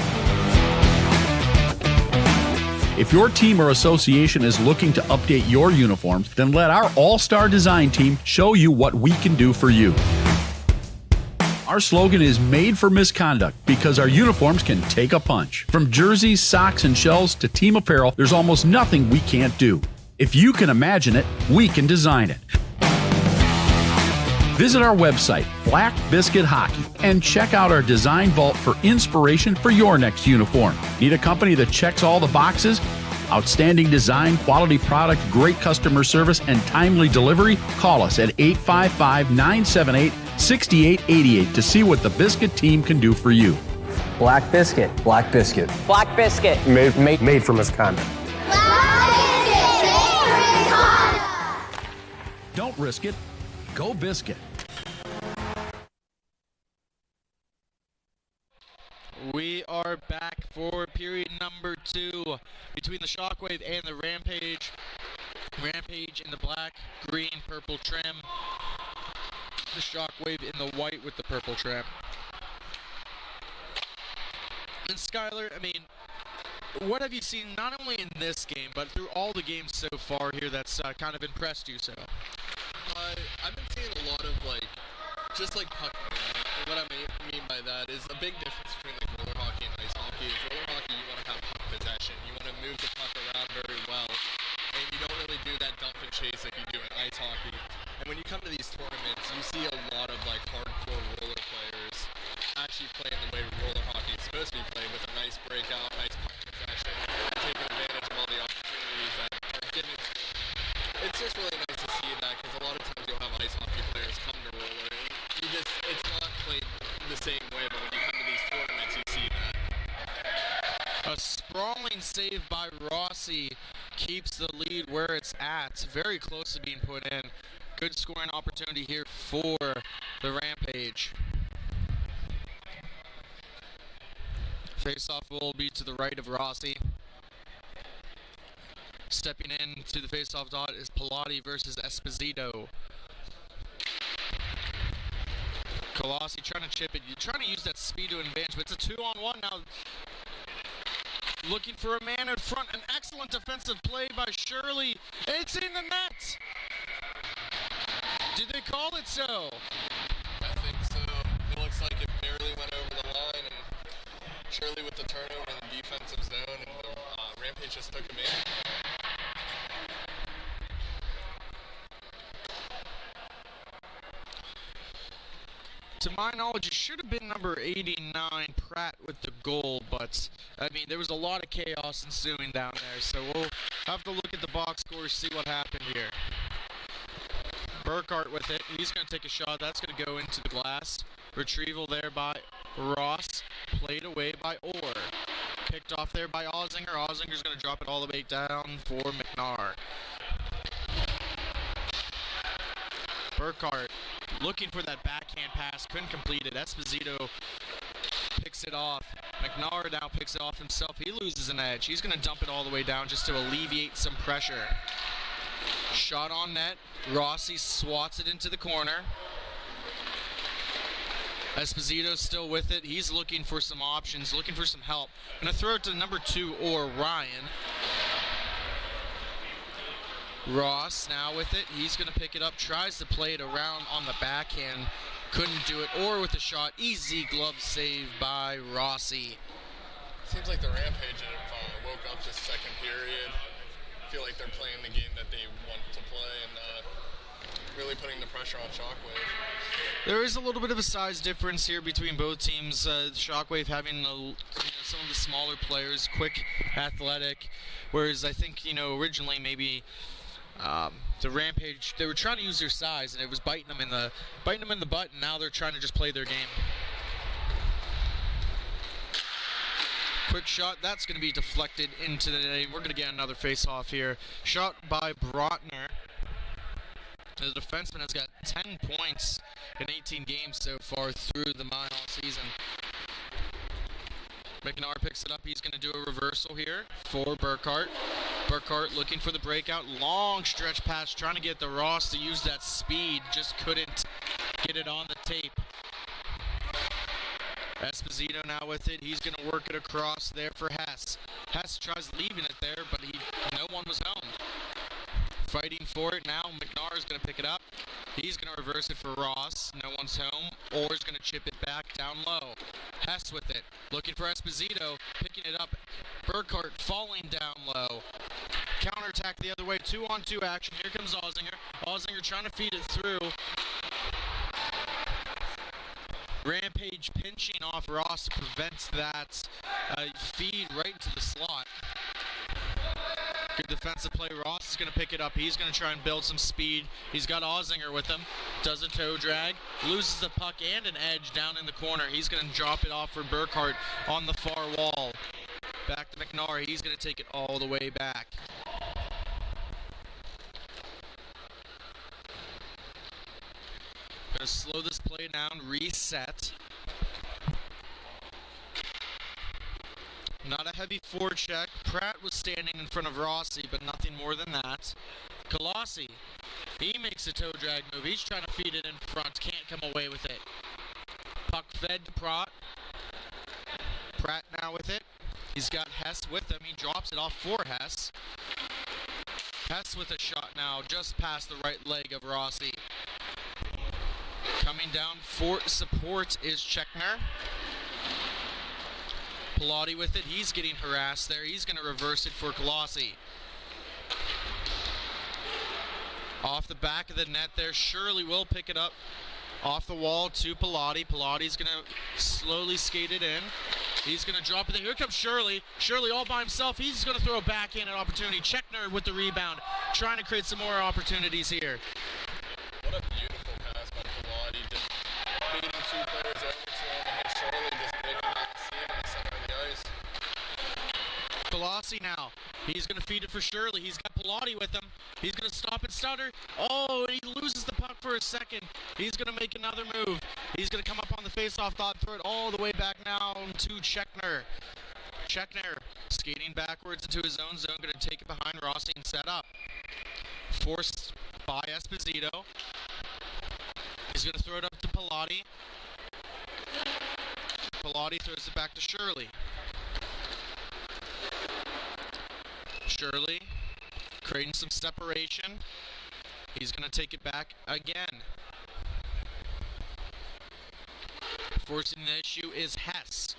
If your team or association is looking to update your uniforms, then let our all-star design team show you what we can do for you. Our slogan is made for misconduct because our uniforms can take a punch. From jerseys, socks, and shells to team apparel, there's almost nothing we can't do. If you can imagine it, we can design it. Visit our website, Black Biscuit Hockey, and check out our design vault for inspiration for your next uniform. Need a company that checks all the boxes? Outstanding design, quality product, great customer service, and timely delivery? Call us at 855-978-6888 to see what the Biscuit team can do for you. Black Biscuit. Black Biscuit. Black Biscuit. Made for misconduct. Black Biscuit, made for misconduct. Don't risk it. Go Biscuit. We are back for period number 2 between the Shockwave and the Rampage. Rampage in the black, green, purple trim. The Shockwave in the white with the purple trim. And Skylar, I mean, what have you seen not only in this game, but through all the games so far here that's kind of impressed you so? I've been seeing a lot of just puck movement. And what I mean by that is a big difference between roller hockey and ice hockey. Is roller hockey, you want to have puck possession. You want to move the puck around very well. And you don't really do that dump and chase like you do in ice hockey. And when you come to these tournaments, you see a lot of hardcore roller players actually playing the way roller hockey is supposed to be played, with a nice breakout, nice puck possession, taking advantage of all the opportunities that are given to them. It's just really nice to see that, because a lot of times you'll have ice hockey players come to roller, and it's not played the same way, but when you come to these tournaments, you see that. A sprawling save by Rossi, keeps the lead where it's at. Very close to being put in. Good scoring opportunity here for the Rampage. Face-off will be to the right of Rossi. Stepping in to the face-off dot is Pilati versus Esposito. Colossi trying to chip it. You're trying to use that speed to advantage, but it's a 2-on-1 now. Looking for a man in front. An excellent defensive play by Shirley. It's in the net. Did they call it so? I think so. It looks like it barely went over the line, and Shirley with the turnover in the defensive zone, and the Rampage just took him in. To my knowledge, it should have been number 89, Pratt, with the goal, but, I mean, there was a lot of chaos ensuing down there, so we'll have to look at the box score to see what happened here. Burkhart with it. He's going to take a shot. That's going to go into the glass. Retrieval there by Ross. Played away by Orr. Picked off there by Ozinger. Ozinger's going to drop it all the way down for McNair. Burkhart looking for that backhand pass. Couldn't complete it. Esposito picks it off. McNair now picks it off himself. He loses an edge. He's going to dump it all the way down just to alleviate some pressure. Shot on net. Rossi swats it into the corner. Esposito's still with it. He's looking for some options, looking for some help. Gonna throw it to number 2, or Ryan. Ross now with it. He's gonna pick it up, tries to play it around on the backhand. Couldn't do it. Or with the shot. Easy glove save by Rossi. Seems like the Rampage have woke up this second period. Feel like they're playing the game that they want to play and really putting the pressure on Shockwave. There is a little bit of a size difference here between both teams. Shockwave having some of the smaller players, quick, athletic, whereas I think originally maybe the Rampage, they were trying to use their size and it was biting them in the butt, and now they're trying to just play their game. Quick shot, that's going to be deflected into the net. We're going to get another face-off here. Shot by Brotner. The defenseman has got 10 points in 18 games so far through the MIHA season. McNair picks it up. He's going to do a reversal here for Burkhart. Burkhart looking for the breakout. Long stretch pass, trying to get the Ross to use that speed. Just couldn't get it on the tape. Esposito now with it. He's going to work it across there for Hess. Hess tries leaving it there, but no one was home. Fighting for it now. McNair is going to pick it up. He's going to reverse it for Ross. No one's home. Orr's going to chip it back down low. Hess with it. Looking for Esposito. Picking it up. Burkhart falling down low. Counterattack the other way. 2-on-2 action. Here comes Ozinger. Ozinger trying to feed it through. Rampage pinching off Ross to prevent that feed right into the slot. Good defensive play. Ross is going to pick it up. He's going to try and build some speed. He's got Ozinger with him. Does a toe drag. Loses the puck and an edge down in the corner. He's going to drop it off for Burkhart on the far wall. Back to McNair. He's going to take it all the way back. Going to slow this play down. Reset. Not a heavy forecheck. Pratt was standing in front of Rossi, but nothing more than that. Colossi, he makes a toe drag move. He's trying to feed it in front. Can't come away with it. Puck fed to Pratt. Pratt now with it. He's got Hess with him. He drops it off for Hess. Hess with a shot now just past the right leg of Rossi. Coming down for support is Checkner. Pilati with it. He's getting harassed there. He's going to reverse it for Colossi. Off the back of the net there. Shirley will pick it up off the wall to Pilati. Pilati's going to slowly skate it in. He's going to drop it there. Here comes Shirley. Shirley all by himself. He's going to throw a backhand opportunity. Checkner with the rebound. Trying to create some more opportunities here. What a beautiful pass by Pilati. Just beating two players over to him and Shirley just making that see him in the center of the ice. Colossi now He's going to feed it for Shirley. He's got Pilati with him. He's going to stop and stutter. Oh, and he loses the puck for a second. He's going to make another move. He's going to come up on the faceoff dot, throw it all the way back now to Checkner. Checkner skating backwards into his own zone, going to take it behind Rossi and set up. Forced by Esposito. He's going to throw it up to Pilati. Pilati throws it back to Shirley. Shirley creating some separation. He's going to take it back again. Forcing the issue is Hess.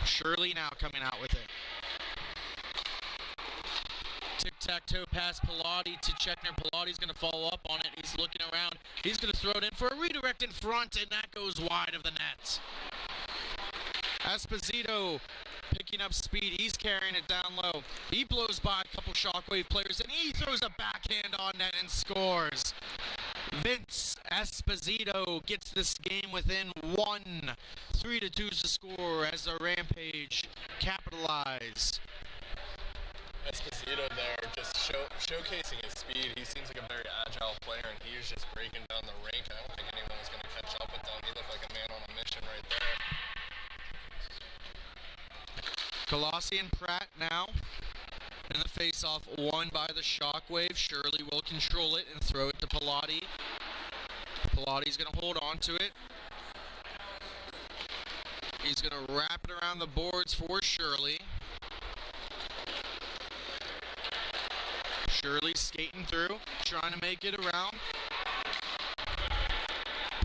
Shirley now coming out with it. Tic-tac-toe pass Pilati to Checkner. Pilati's going to follow up on it. He's looking around. He's going to throw it in for a redirect in front, and that goes wide of the net. Esposito picking up speed. He's carrying it down low. He blows by a couple Shockwave players, and he throws a backhand on net and scores. Vince Esposito gets this game within one. 3-2 is the score as the Rampage capitalize. Esposito there just showcasing his speed. He seems like a very agile player, and he was just breaking down the rink. I don't think anyone was going to catch up with him. He looked like a man on a mission right there. Colossi and Pratt now in the face-off, won by the Shockwave. Shirley will control it and throw it to Pilati. Pilati's going to hold on to it. He's going to wrap it around the boards for Shirley. Shirley skating through, trying to make it around.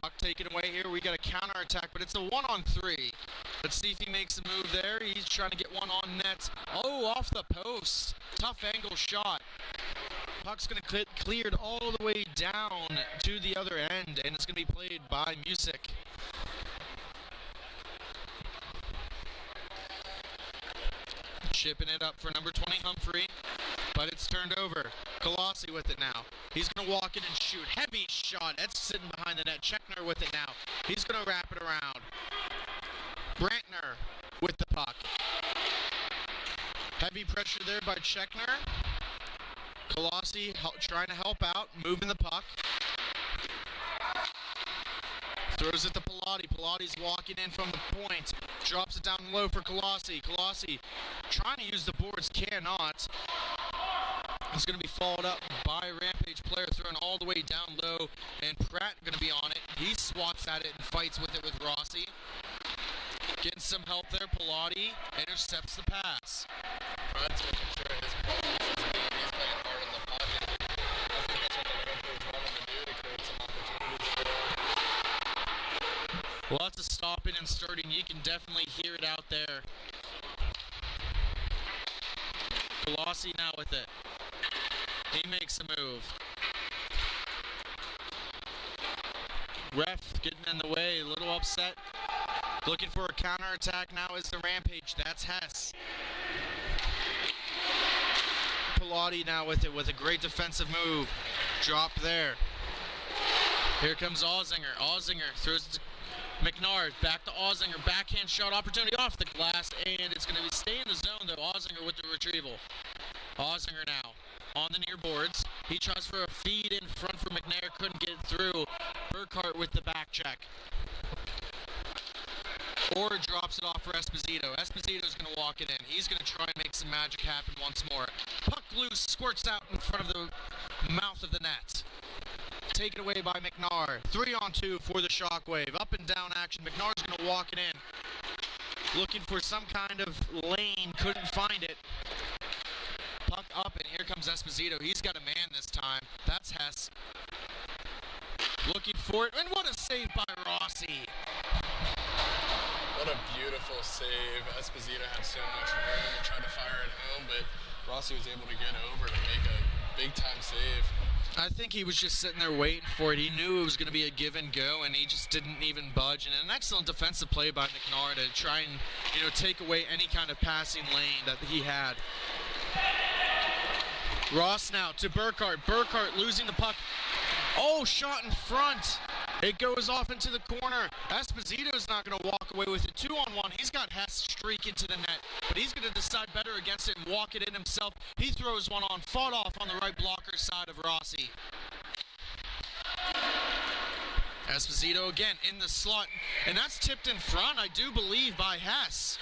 Puck taken away here. We got a counterattack, but it's a 1-on-3. Let's see if he makes a move there. He's trying to get one on net. Oh, off the post. Tough angle shot. Puck's going to get cleared all the way down to the other end, and it's going to be played by Music. Shipping it up for number 20, Humphrey. But it's turned over. Colossi with it now. He's going to walk in and shoot. Heavy shot. That's sitting behind the net. Checkner with it now. He's going to wrap it around. Brantner with the puck. Heavy pressure there by Checkner. Colossi trying to help out. Moving the puck. Throws it to Pilati. Pilati's walking in from the point. Drops it down low for Colossi. Colossi trying to use the boards. Cannot. It's going to be followed up by a Rampage player, thrown all the way down low, and Pratt going to be on it. He swats at it and fights with it with Rossi. Getting some help there. Pilati intercepts the pass. Pratt's making sure his presence is good. He's playing hard in the pocket. I think that's what the Rampage wanted to do to create some opportunities for them. Lots of stopping and starting. You can definitely hear it out there. Colossi now with it. He makes a move. Ref getting in the way, a little upset. Looking for a counterattack now is the Rampage. That's Hess. Pilati now with it with a great defensive move. Drop there. Here comes Ausinger. Ausinger throws it to McNard. Back to Ausinger. Backhand shot opportunity off the glass, and it's going to stay in the zone though. Ausinger with the retrieval. Ausinger now on the near boards. He tries for a feed in front for McNair. Couldn't get it through. Burkhart with the back check. Or drops it off for Esposito. Esposito's going to walk it in. He's going to try and make some magic happen once more. Puck loose, squirts out in front of the mouth of the net. Taken away by McNair. 3-on-2 for the Shockwave. Up and down action. McNair's going to walk it in. Looking for some kind of lane. Couldn't find it. Puck up, and here comes Esposito. He's got a man this time. That's Hess. Looking for it, and what a save by Rossi. What a beautiful save. Esposito had so much room to try to fire it home, but Rossi was able to get over to make a big-time save. I think he was just sitting there waiting for it. He knew it was going to be a give and go, and he just didn't even budge. And an excellent defensive play by McNair to try and, take away any kind of passing lane that he had. Ross now to Burkhart. Burkhart losing the puck. Oh, shot in front. It goes off into the corner. Esposito's not going to walk away with it. 2-on-1. He's got Hess streak into the net, but he's going to decide better against it and walk it in himself. He throws one on, fought off on the right blocker side of Rossi. Esposito again in the slot, and that's tipped in front, I do believe, by Hess.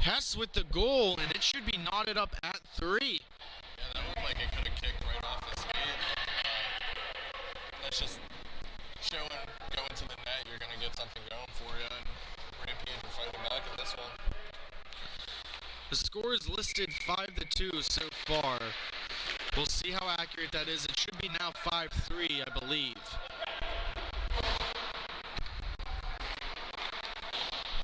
Hess with the goal, and it should be knotted up at 3. Yeah, that looked like it could have kicked right off the skate. That's just showing, going to the net, you're going to get something going for you, and Rampage are fighting back in this one. The score is listed 5-2 so far. We'll see how accurate that is. It should be now 5-3, I believe.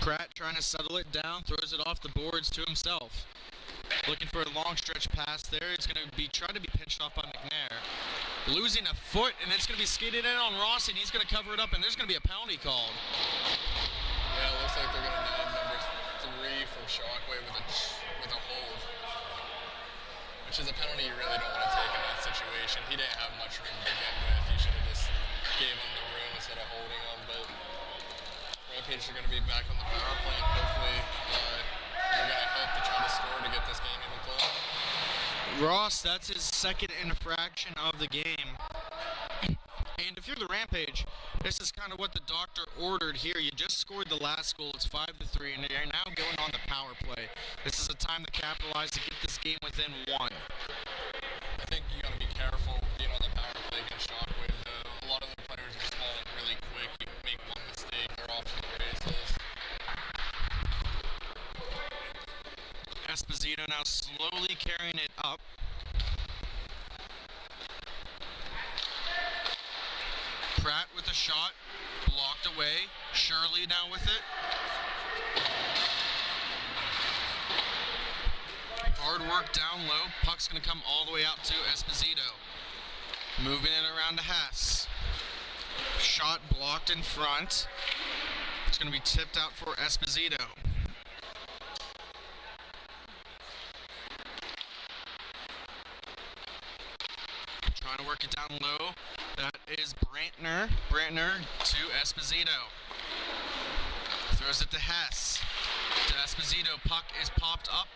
Pratt trying to settle it down, throws it off the boards to himself. Looking for a long stretch pass there. It's going to be trying to be pinched off by McNair. Losing a foot, and it's going to be skated in on Rossi, and he's going to cover it up, and there's going to be a penalty called. Yeah, it looks like they're going to nab number 3 from Shockwave with a hold, which is a penalty you really don't want to take in that situation. He didn't have much room to begin with. He should have just gave him the room instead of holding him, but Rampage are going to be back on the power play, and hopefully they're going to hope to try to score to get this game even close. Ross, that's his second infraction of the game. And if you're the Rampage, this is kind of what the doctor ordered here. You just scored the last goal. It's 5-3, and you're now going on the power play. This is a time to capitalize to get this game within 1. I think you got to be careful being on the power play against Shockwave, though. A lot of the players are small and really quick. You make one mistake, they're off to the races. Esposito now slowly carrying it up. Pratt with a shot, blocked away. Shirley now with it. Hard work down low. Puck's going to come all the way out to Esposito. Moving it around to Hess. Shot blocked in front. It's going to be tipped out for Esposito. Trying to work it down low. That is Brantner. Brantner to Esposito. Throws it to Hess. To Esposito. Puck is popped up.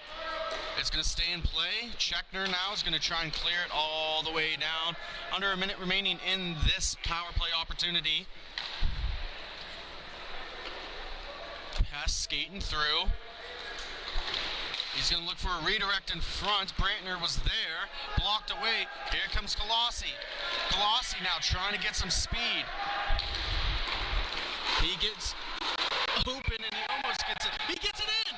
It's going to stay in play. Scheckner now is going to try and clear it all the way down. Under a minute remaining in this power play opportunity. Hess skating through. He's going to look for a redirect in front. Brantner was there, blocked away. Here comes Colossi. Colossi now trying to get some speed. He gets open and he almost gets it. He gets it in!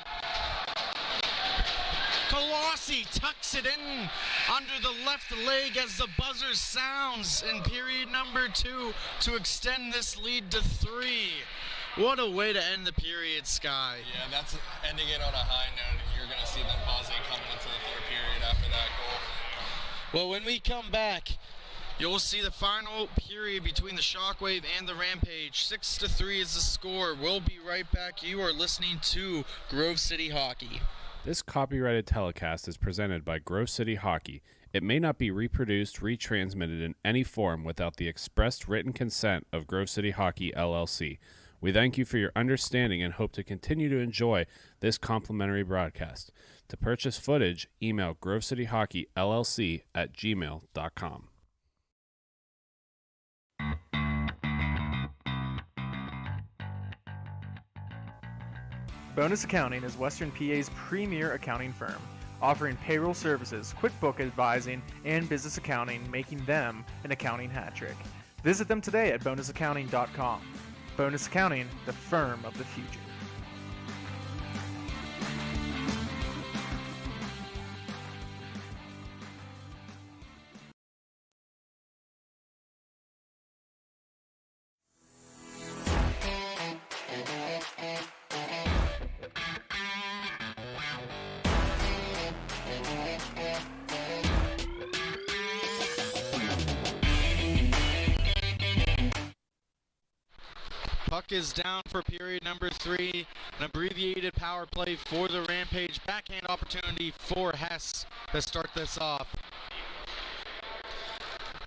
Colossi tucks it in under the left leg as the buzzer sounds in period number 2 to extend this lead to 3. What a way to end the period, Sky. Yeah, that's ending it on a high note, and you're going to see them buzzing coming into the 3rd period after that goal. Well, when we come back, you'll see the final period between the Shockwave and the Rampage. 6-3 is the score. We'll be right back. You are listening to Grove City Hockey. This copyrighted telecast is presented by Grove City Hockey. It may not be reproduced, retransmitted in any form without the expressed written consent of Grove City Hockey LLC. We thank you for your understanding and hope to continue to enjoy this complimentary broadcast. To purchase footage, email grovecityhockeyllc@gmail.com. Bonus Accounting is Western PA's premier accounting firm, offering payroll services, QuickBook advising, and business accounting, making them an accounting hat trick. Visit them today at bonusaccounting.com. Bonus Accounting, the firm of the future. Puck is down for period number 3. An abbreviated power play for the Rampage. Backhand opportunity for Hess to start this off.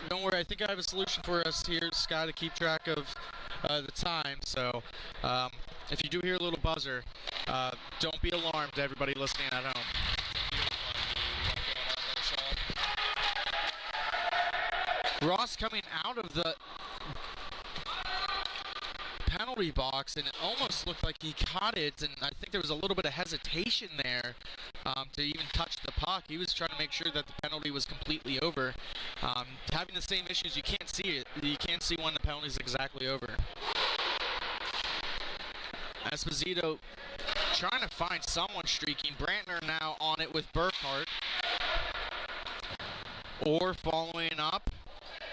Don't worry, I think I have a solution for us here, Sky, to keep track of the time. So if you do hear a little buzzer, don't be alarmed, everybody listening at home. Ross coming out of the penalty box, and it almost looked like he caught it, and I think there was a little bit of hesitation there to even touch the puck. He was trying to make sure that the penalty was completely over. Having the same issues, you can't see it. You can't see when the penalty is exactly over. Esposito trying to find someone streaking. Brantner now on it with Burkhart. Orr following up.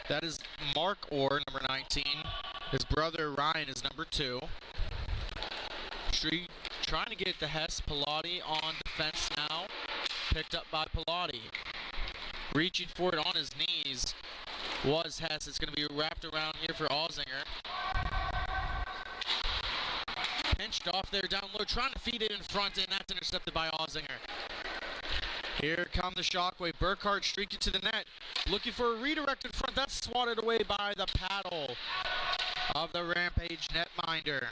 That is Mark Orr, number 19. His brother Ryan is number 2. Street trying to get the Hess. Pilati on defense now. Picked up by Pilati. Reaching for it on his knees was Hess. It's going to be wrapped around here for Alzinger. Pinched off there down low, trying to feed it in front, and that's intercepted by Alzinger. Here come the Shockwave. Burkhart streaking to the net. Looking for a redirect in front. That's swatted away by the paddle of the Rampage netminder.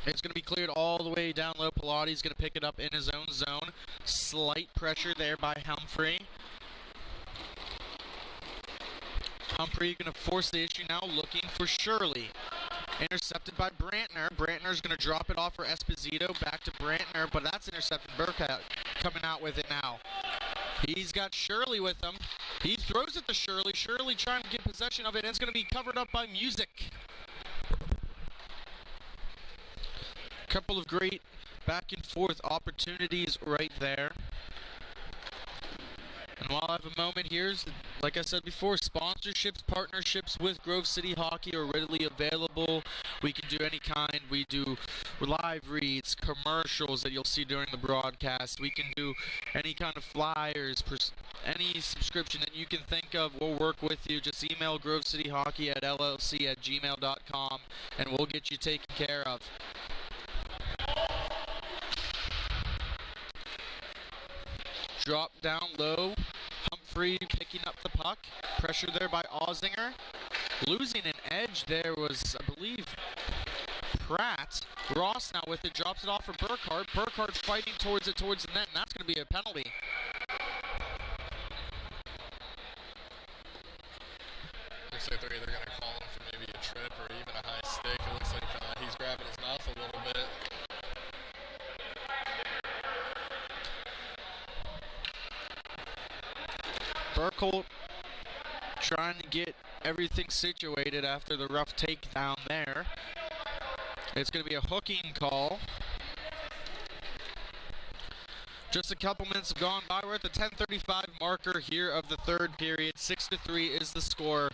It's going to be cleared all the way down low. Pilati's going to pick it up in his own zone. Slight pressure there by Humphrey. Humphrey going to force the issue now, looking for Shirley. Intercepted by Brantner. Brantner's going to drop it off for Esposito. Back to Brantner, but that's intercepted. Burkhart coming out with it now. He's got Shirley with him. He throws it to Shirley. Shirley trying to get possession of it, and it's going to be covered up by Music. Couple of great back and forth opportunities right there. And while I have a moment here, like I said before, sponsorships, partnerships with Grove City Hockey are readily available. We can do any kind. We do live reads, commercials that you'll see during the broadcast. We can do any kind of flyers, any subscription that you can think of. We'll work with you. Just email grovecityhockey@llc@gmail.com, and we'll get you taken care of. Drop down low. Humphrey picking up the puck. Pressure there by Alzinger. Losing an edge there was, I believe, Pratt. Ross now with it. Drops it off for Burkhart. Burkhart's fighting towards the net, and that's going to be a penalty. Looks like they're either going to call him for maybe a trip or even a high stick. It looks like he's grabbing his mouth a little bit. Burkle trying to get everything situated after the rough takedown there. It's going to be a hooking call. Just a couple minutes have gone by. We're at the 10:35 marker here of the third period. 6-3 is the score.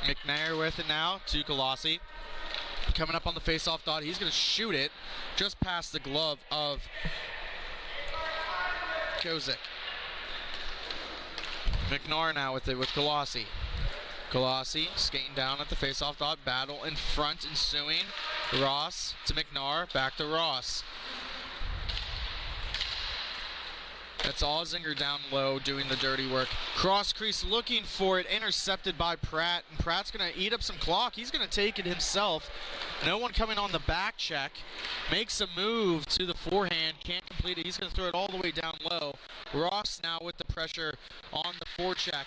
McNair with it now to Colossi. Coming up on the face-off dot, he's going to shoot it just past the glove of Kozik. McNair now with it with Colossi. Colossi skating down at the face-off dot. Battle in front ensuing. Ross to McNair. Back to Ross. That's Alzinger down low doing the dirty work. Cross crease looking for it. Intercepted by Pratt. And Pratt's going to eat up some clock. He's going to take it himself. No one coming on the back check. Makes a move to the forehand. Can't complete it. He's going to throw it all the way down low. Ross now with the pressure on the forecheck.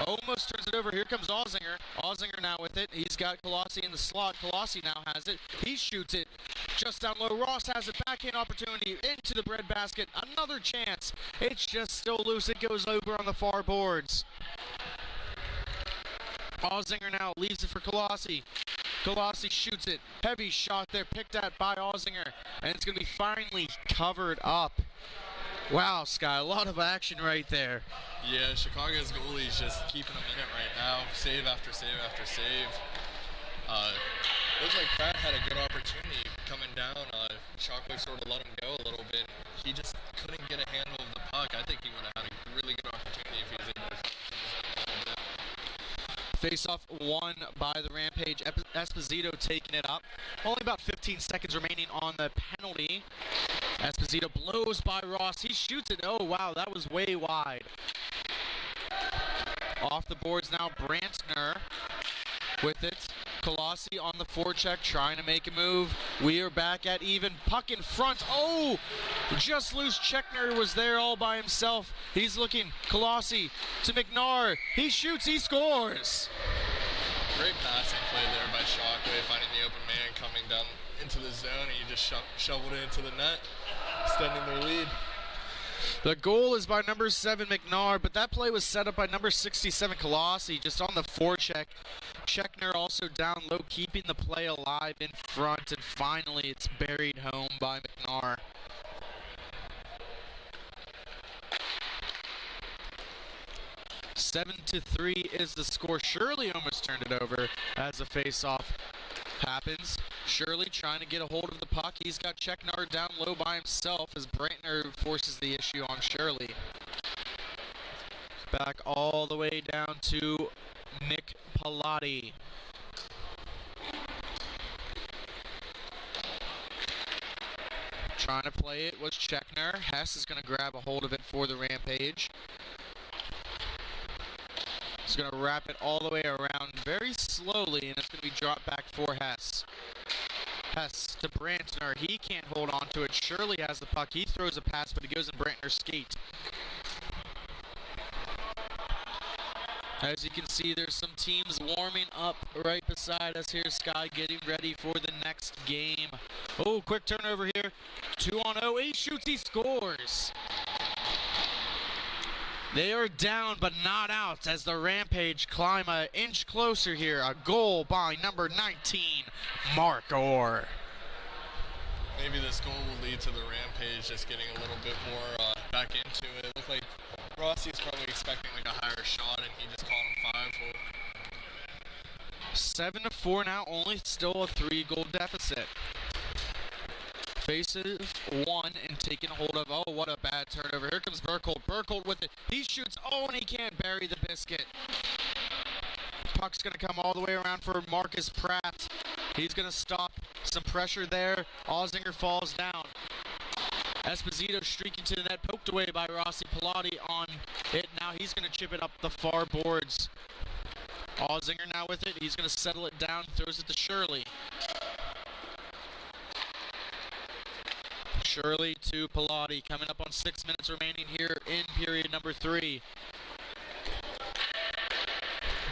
Almost turns it over. Here comes Alzinger. Alzinger now with it. He's got Colossi in the slot. Colossi now has it. He shoots it just down low. Ross has a backhand opportunity into the breadbasket. Another chance. It's just still loose. It goes over on the far boards. Alzinger now leaves it for Colossi. Colossi shoots it. Heavy shot there. Picked at by Alzinger. And it's going to be finally covered up. Wow, Sky, a lot of action right there. Yeah, Chicago's goalie's just keeping them in it right now. Save after save after save. Looks like Pratt had a good opportunity coming down. Shockwave sort of let him go a little bit. He just couldn't get a handle of the puck. I think he would have had a really good opportunity if he was able to come a little bit. Face-off won by the Rampage. Esposito taking it up. Only about 15 seconds remaining on the penalty. Esposito blows by Ross. He shoots it. Oh, wow, that was way wide. Off the boards now, Brantner with it. Colossi on the forecheck, trying to make a move. We are back at even. Puck in front. Oh, just loose. Checkner was there all by himself. He's looking. Colossi to McNair. He shoots. He scores. Great passing play there by Shockwave, finding the open man coming down into the zone, and he just shoveled it into the net, extending their lead. The goal is by number 7, McNair, but that play was set up by number 67, Colossi, just on the forecheck. Checkner also down low, keeping the play alive in front, and finally it's buried home by McNair. Seven to 3 is the score. Shirley almost turned it over as the face-off happens. Shirley trying to get a hold of the puck. He's got Checkner down low by himself as Brantner forces the issue on Shirley. Back all the way down to Nick Pilati. Trying to play it was Checkner. Hess is going to grab a hold of it for the Rampage. He's going to wrap it all the way around very slowly, and it's going to be dropped back for Hess. Hess to Brantner. He can't hold on to it. Shirley has the puck. He throws a pass, but it goes in Brantner's skate. As you can see, there's some teams warming up right beside us here. Sky getting ready for the next game. Oh, quick turnover here. 2-on-0. He shoots, he scores. They are down but not out as the Rampage climb an inch closer here. A goal by number 19, Mark Orr. Maybe this goal will lead to the Rampage just getting a little bit more back into it. It looked like Rossi's probably expecting like a higher shot, and he just caught him 5-4. 7-4 now, only still a 3-goal deficit. Faces one and taken hold of. Oh, what a bad turnover. Here comes Burkholt. Burkholt with it. He shoots. Oh, and he can't bury the biscuit. Puck's going to come all the way around for Marcus Pratt. He's going to stop some pressure there. Ozinger falls down. Esposito streaking to the net, poked away by Rossi. Pilati on it. Now he's going to chip it up the far boards. Ozinger now with it. He's going to settle it down, throws it to Shirley. Shirley to Pilati, coming up on 6 minutes remaining here in period number 3.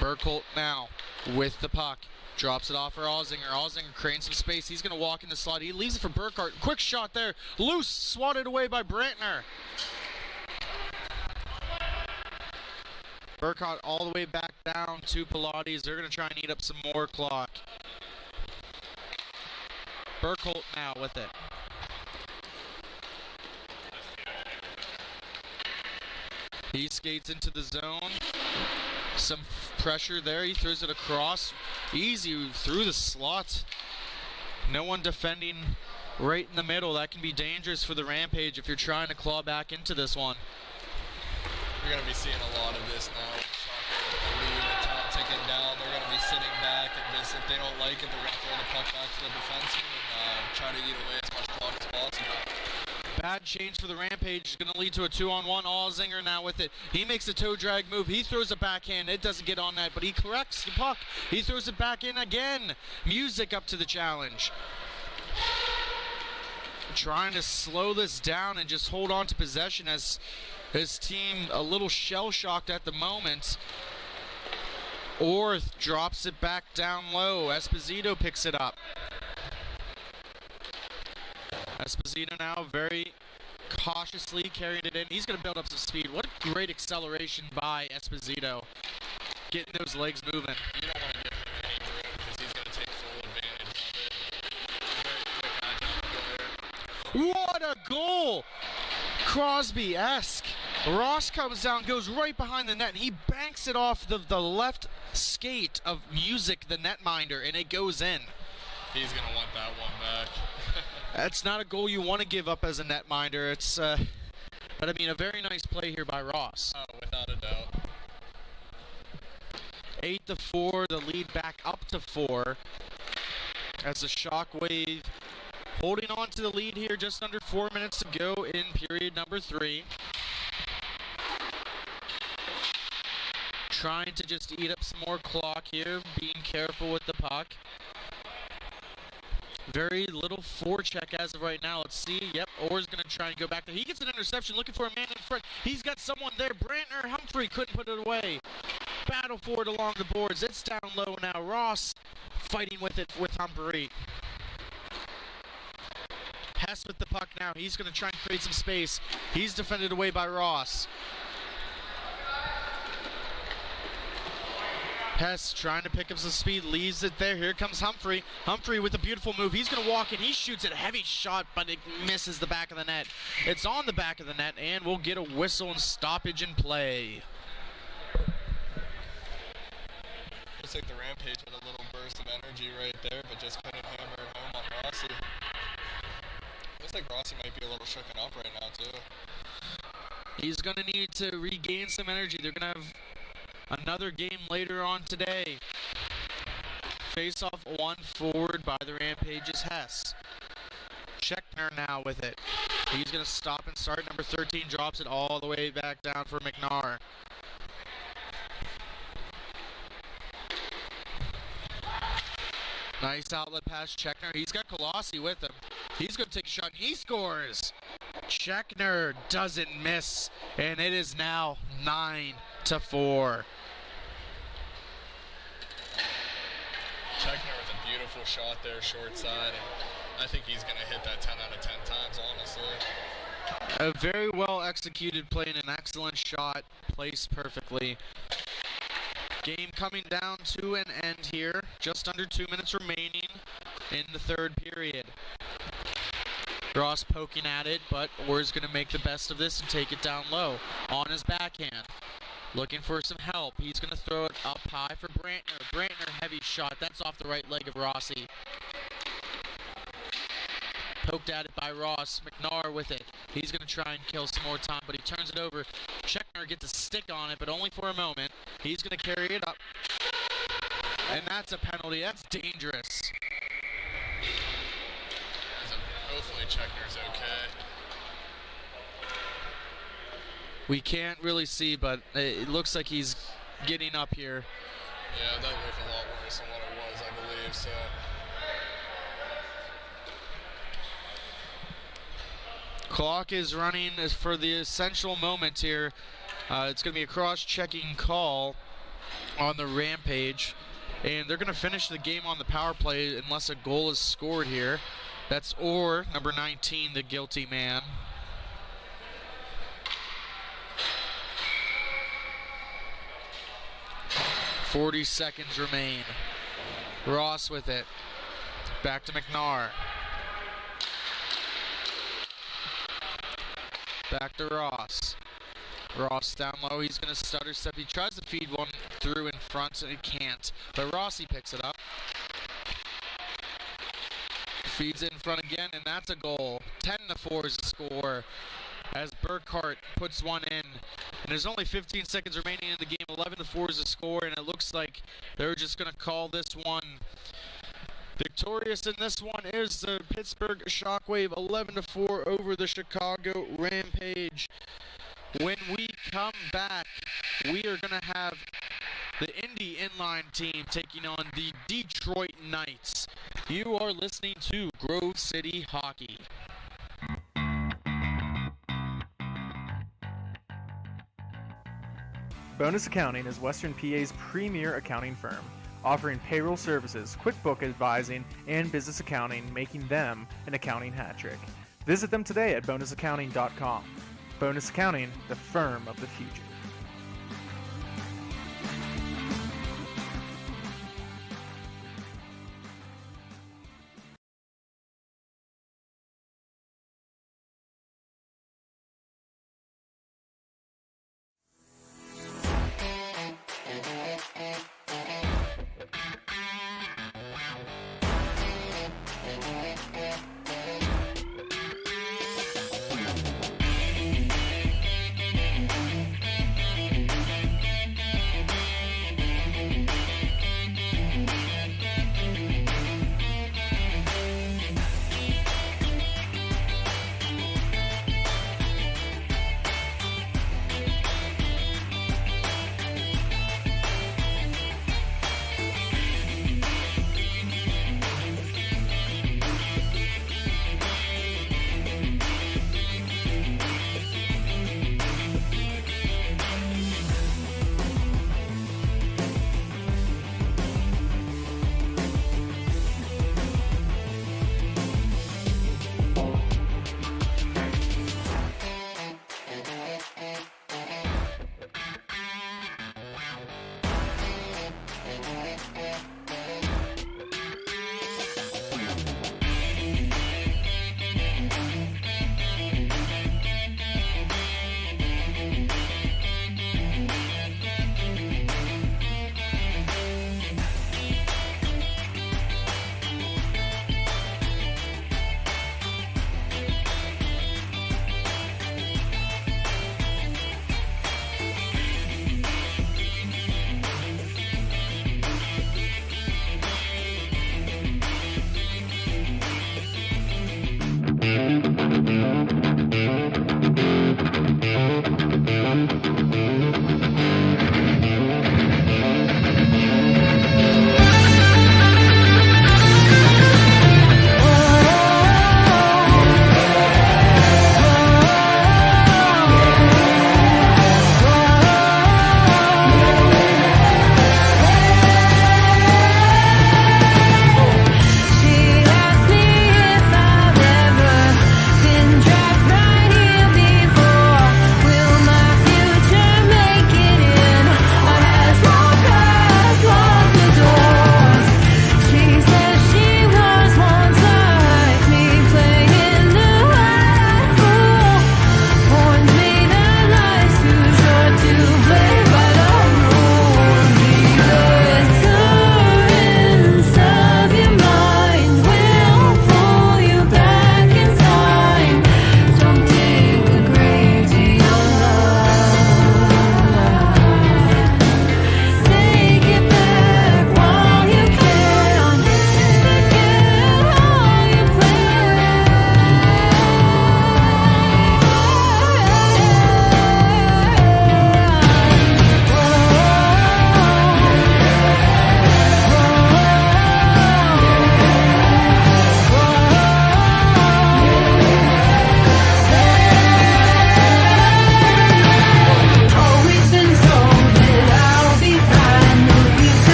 Burkholt now with the puck. Drops it off for Ozinger. Ozinger cranes some space. He's going to walk in the slot. He leaves it for Burkhart. Quick shot there. Loose. Swatted away by Brantner. Burkhart all the way back down to Pilates. They're going to try and eat up some more clock. Burkholt now with it. He skates into the zone. Some pressure there. He throws it across. Easy through the slot. No one defending right in the middle. That can be dangerous for the Rampage if you're trying to claw back into this one. You're going to be seeing a lot of this now. The lead, the top ticking down. They're going to be sitting back, and just if they don't like it, they're going to throw the puck back to the defenseman and try to eat away as much clock as possible. Bad change for the Rampage is going to lead to a 2-on-1. Allzinger now with it. He makes a toe drag move. He throws a backhand. It doesn't get on that, but he corrects the puck. He throws it back in again. Music up to the challenge. Trying to slow this down and just hold on to possession as his team a little shell-shocked at the moment. Orth drops it back down low. Esposito picks it up. Esposito now very cautiously carrying it in. He's going to build up some speed. What a great acceleration by Esposito. Getting those legs moving. You don't want to give him any room because he's going to take full advantage of it. Very quick agile What a goal! Crosby-esque. Ross comes down, goes right behind the net, and he banks it off the left skate of Music, the netminder, and it goes in. He's going to want that one back. That's not a goal you want to give up as a netminder. It's, but I mean, a very nice play here by Ross. Oh, without a doubt. 8-4, the lead back up to 4. As the Shockwave holding on to the lead here, just under 4 minutes to go in period number 3. Trying to just eat up some more clock here, being careful with the puck. Very little forecheck as of right now. Let's see. Yep, Orr's going to try and go back there. He gets an interception, looking for a man in front. He's got someone there. Brantner Humphrey couldn't put it away. Battle for it along the boards. It's down low now. Ross fighting with it with Humphrey. Hess with the puck now. He's going to try and create some space. He's defended away by Ross. Hess trying to pick up some speed, leaves it there. Here comes Humphrey. Humphrey with a beautiful move. He's going to walk in. He shoots it. Heavy shot, but it misses the back of the net. It's on the back of the net, and we'll get a whistle and stoppage in play. Looks like the Rampage had a little burst of energy right there, but just couldn't hammer it home on Rossi. Looks like Rossi might be a little shooken up right now, too. He's going to need to regain some energy. They're going to have another game later on today. Face-off one forward by the Rampage's Hess. Scheckner now with it. He's going to stop and start. Number 13 drops it all the way back down for McNair. Nice outlet pass, Scheckner. He's got Colossi with him. He's going to take a shot, and he scores. Scheckner doesn't miss, and it is now 9-4. Scheckner with a beautiful shot there, short side. And I think he's going to hit that 10 out of 10 times, honestly. A very well executed play and an excellent shot, placed perfectly. Game coming down to an end here. Just under 2 minutes remaining in the third period. Ross poking at it, but Orr's going to make the best of this and take it down low on his backhand. Looking for some help. He's going to throw it up high for Brantner. Brantner, heavy shot. That's off the right leg of Rossi. Poked at it by Ross. McNair with it. He's going to try and kill some more time, but he turns it over. Scheckner gets a stick on it, but only for a moment. He's going to carry it up. And that's a penalty. That's dangerous. Hopefully Scheckner's okay. We can't really see, but it looks like he's getting up here. Yeah, that looked a lot worse than what it was, I believe, so. Clock is running for the essential moment here. It's going to be a cross-checking call on the Rampage, and they're going to finish the game on the power play unless a goal is scored here. That's Orr, number 19, the guilty man. .40 seconds remain. Ross with it. Back to McNair. Back to Ross. Ross down low. He's going to stutter step. He tries to feed one through in front, and he can't. But Rossi picks it up. Feeds it in front again, and that's a goal. 10-4 is the score as Burkhart puts one in. And there's only 15 seconds remaining in the game. 11-4 is the score, and it looks like they're just going to call this one. Victorious in this one is the Pittsburgh Shockwave, 11-4 over the Chicago Rampage. When we come back, we are going to have the Indy Inline team taking on the Detroit Knights. You are listening to Grove City Hockey. Bonus Accounting is Western PA's premier accounting firm, offering payroll services, QuickBook advising, and business accounting, making them an accounting hat trick. Visit them today at bonusaccounting.com. Bonus Accounting, the firm of the future.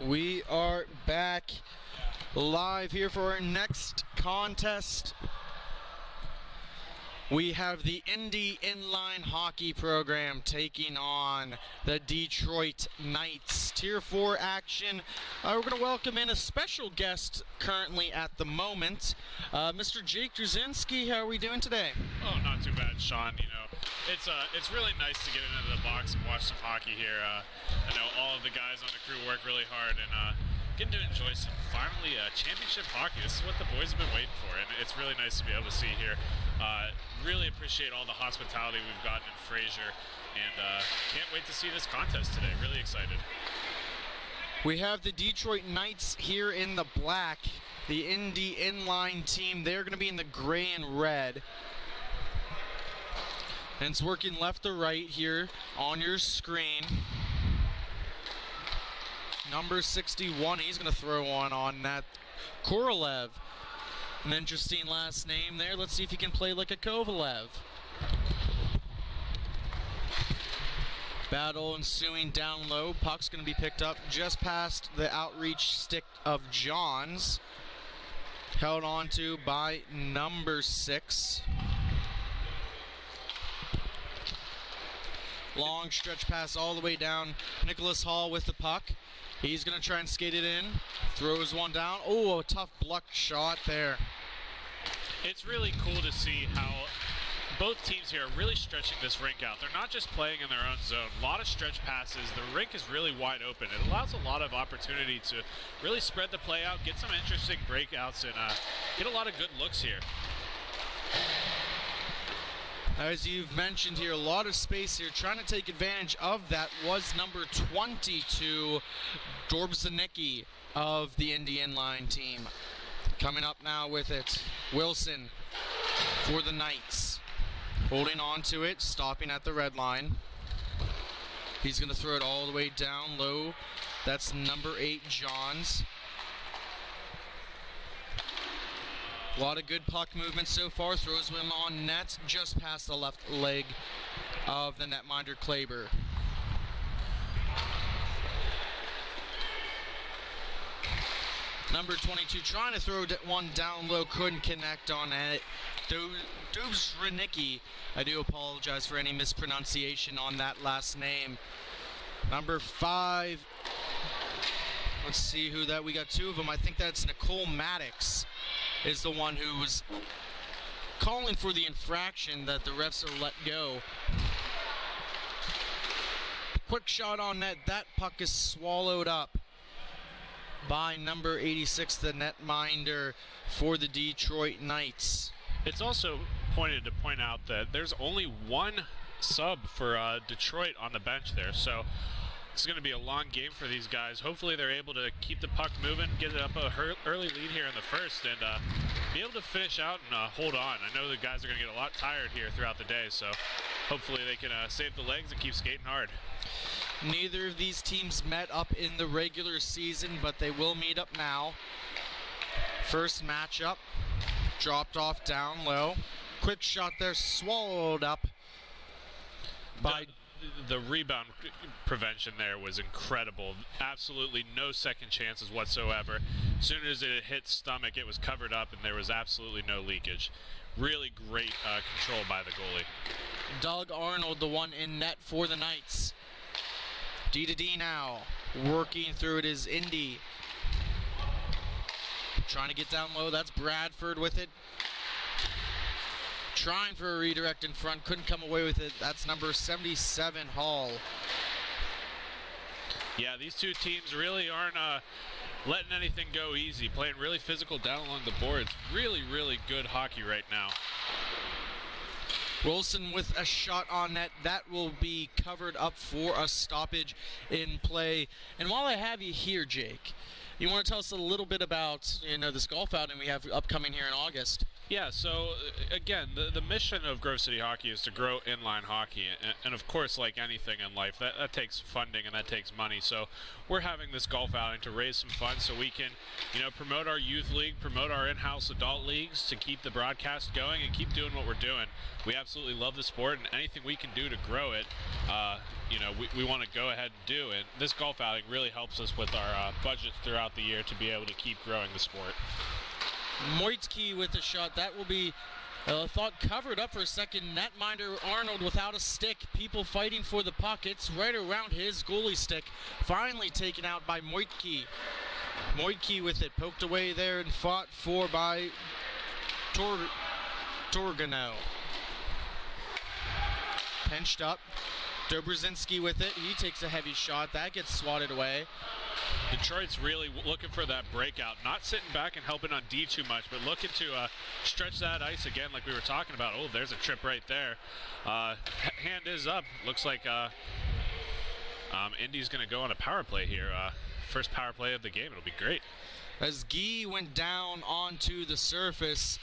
We are back live here for our next contest. We have the Indy Inline Hockey Program taking on the Detroit Knights. Tier 4 action. We're going to welcome in a special guest currently at the moment. Mr. Jake Drzezinski, how are we doing today? Oh, not too bad, Sean. You know, it's really nice to get into the box and watch some hockey here. I know all of the guys on the crew work really hard, and getting to enjoy some finally championship hockey. This is what the boys have been waiting for, and it's really nice to be able to see here. Really appreciate all the hospitality we've gotten in Fraser, and can't wait to see this contest today. Really excited. We have the Detroit Knights here in the black. The Indy Inline team, they're going to be in the gray and red. And it's working left to right here on your screen. Number 61, he's going to throw one on that. Korolev. An interesting last name there. Let's see if he can play like a Kovalev. Battle ensuing down low. Puck's going to be picked up just past the outreach stick of Johns. Held on to by number 6. Long stretch pass all the way down. Nicholas Hall with the puck. He's going to try and skate it in. Throws one down. Oh, a tough block shot there. It's really cool to see how both teams here are really stretching this rink out. They're not just playing in their own zone. A lot of stretch passes. The rink is really wide open. It allows a lot of opportunity to really spread the play out, get some interesting breakouts, and get a lot of good looks here. As you've mentioned here, a lot of space here. Trying to take advantage of that was number 22, Dorbzanicki of the Indy Inline team. Coming up now with it, Wilson for the Knights. Holding on to it, stopping at the red line. He's going to throw it all the way down low. That's number 8, Johns. A lot of good puck movement so far. Throws him on net just past the left leg of the netminder Kleber. Number 22 trying to throw one down low, couldn't connect on it. Dubzrenicki, I do apologize for any mispronunciation on that last name. Number 5, let's see who that, we got 2 of them. I think that's Nicole Maddox is the one who was calling for the infraction that the refs are let go. Quick shot on net, that puck is swallowed up by number 86, the netminder for the Detroit Knights. It's also pointed to point out that there's only one sub for Detroit on the bench there, so it's going to be a long game for these guys. Hopefully they're able to keep the puck moving, get it up a early lead here in the first, and be able to finish out and hold on. I know the guys are going to get a lot tired here throughout the day, so hopefully they can save the legs and keep skating hard. Neither of these teams met up in the regular season, but they will meet up now. First matchup, dropped off down low. Quick shot there, swallowed up by... The rebound prevention there was incredible. Absolutely no second chances whatsoever. As soon as it hit stomach, it was covered up, and there was absolutely no leakage. Really great control by the goalie. Doug Arnold, the one in net for the Knights. D to D now. Working through it is Indy. Trying to get down low. That's Bradford with it. Trying for a redirect in front. Couldn't come away with it. That's number 77, Hall. Yeah, these two teams really aren't letting anything go easy. Playing really physical down along the boards. Really, really good hockey right now. Wilson with a shot on net. That will be covered up for a stoppage in play. And while I have you here, Jake, you want to tell us a little bit about, this golf outing we have upcoming here in August? Yeah, so again, the mission of Grove City Hockey is to grow inline hockey, and of course, like anything in life, that takes funding and that takes money. So we're having this golf outing to raise some funds so we can, promote our youth league, promote our in-house adult leagues, to keep the broadcast going and keep doing what we're doing. We absolutely love the sport, and anything we can do to grow it, we want to go ahead and do. And this golf outing really helps us with our budgets throughout the year to be able to keep growing the sport. Moitke with a shot. That will be thought covered up for a second. Netminder Arnold without a stick. People fighting for the puck. It's right around his goalie stick. Finally taken out by Moitke. Moitke with it. Poked away there and fought for by Torgano. Pinched up. Dobrzinski with it. He takes a heavy shot. That gets swatted away. Detroit's really looking for that breakout, not sitting back and helping on D too much, but looking to stretch that ice again like we were talking about. Oh, there's a trip right there. Hand is up. Looks like Indy's going to go on a power play here. First power play of the game. It'll be great. As Guy went down onto the surface,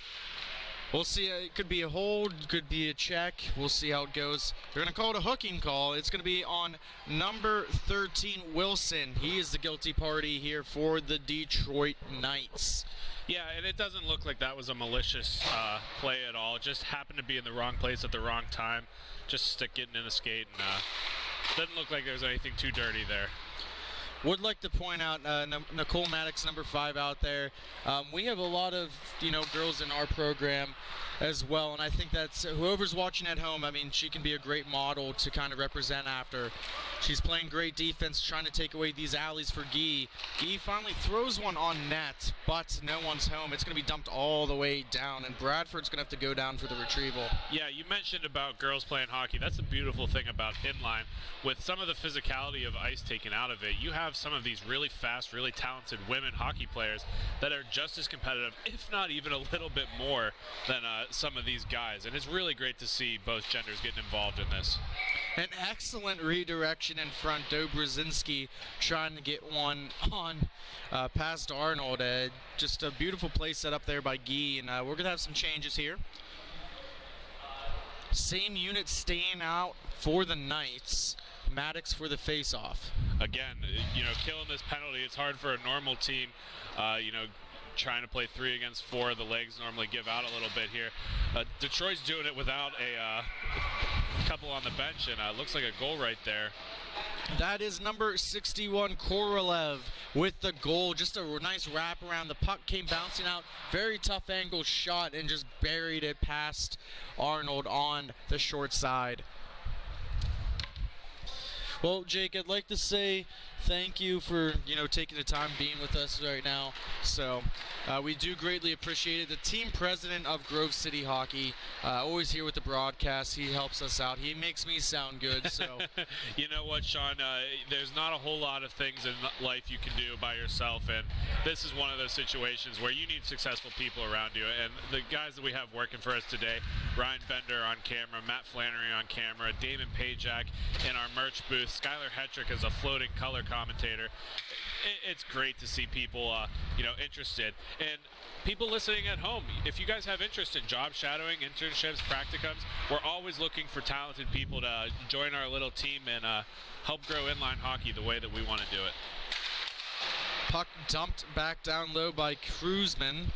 we'll see. It could be a hold, could be a check. We'll see how it goes. They're going to call it a hooking call. It's going to be on number 13, Wilson. He is the guilty party here for the Detroit Knights. Yeah, and it doesn't look like that was a malicious play at all. It just happened to be in the wrong place at the wrong time. Just stick getting in the skate, and doesn't look like there was anything too dirty there. Would like to point out Nicole Maddox, number 5, out there. We have a lot of girls in our program as well, and I think that's whoever's watching at home. I mean, she can be a great model to kind of represent after. She's playing great defense, trying to take away these alleys for Guy. Guy finally throws one on net, but no one's home. It's going to be dumped all the way down, and Bradford's going to have to go down for the retrieval. Yeah, you mentioned about girls playing hockey. That's the beautiful thing about inline. With some of the physicality of ice taken out of it, you have some of these really fast, really talented women hockey players that are just as competitive, if not even a little bit more than some of these guys. And it's really great to see both genders getting involved in this. An excellent redirection in front. Dobrzinski trying to get one on past Arnold. Just a beautiful play set up there by Guy. And we're going to have some changes here. Same unit staying out for the Knights. Maddox for the face-off. Again, killing this penalty, it's hard for a normal team, trying to play 3 against 4. The legs normally give out a little bit here. Detroit's doing it without a couple on the bench, and looks like a goal right there. That is number 61, Korolev, with the goal. Just a nice wrap around. The puck came bouncing out. Very tough angle shot and just buried it past Arnold on the short side. Well, Jake, I'd like to say thank you for, taking the time being with us right now. So we do greatly appreciate it. The team president of Grove City Hockey, always here with the broadcast. He helps us out. He makes me sound good. So you know what, Sean? There's not a whole lot of things in life you can do by yourself, and this is one of those situations where you need successful people around you. And the guys that we have working for us today, Ryan Bender on camera, Matt Flannery on camera, Damon Pajak in our merch booth, Skylar Hetrick is a floating color commentator. It's great to see people, interested. And people listening at home, if you guys have interest in job shadowing, internships, practicums, we're always looking for talented people to join our little team and help grow inline hockey the way that we want to do it. Puck dumped back down low by Kruzman.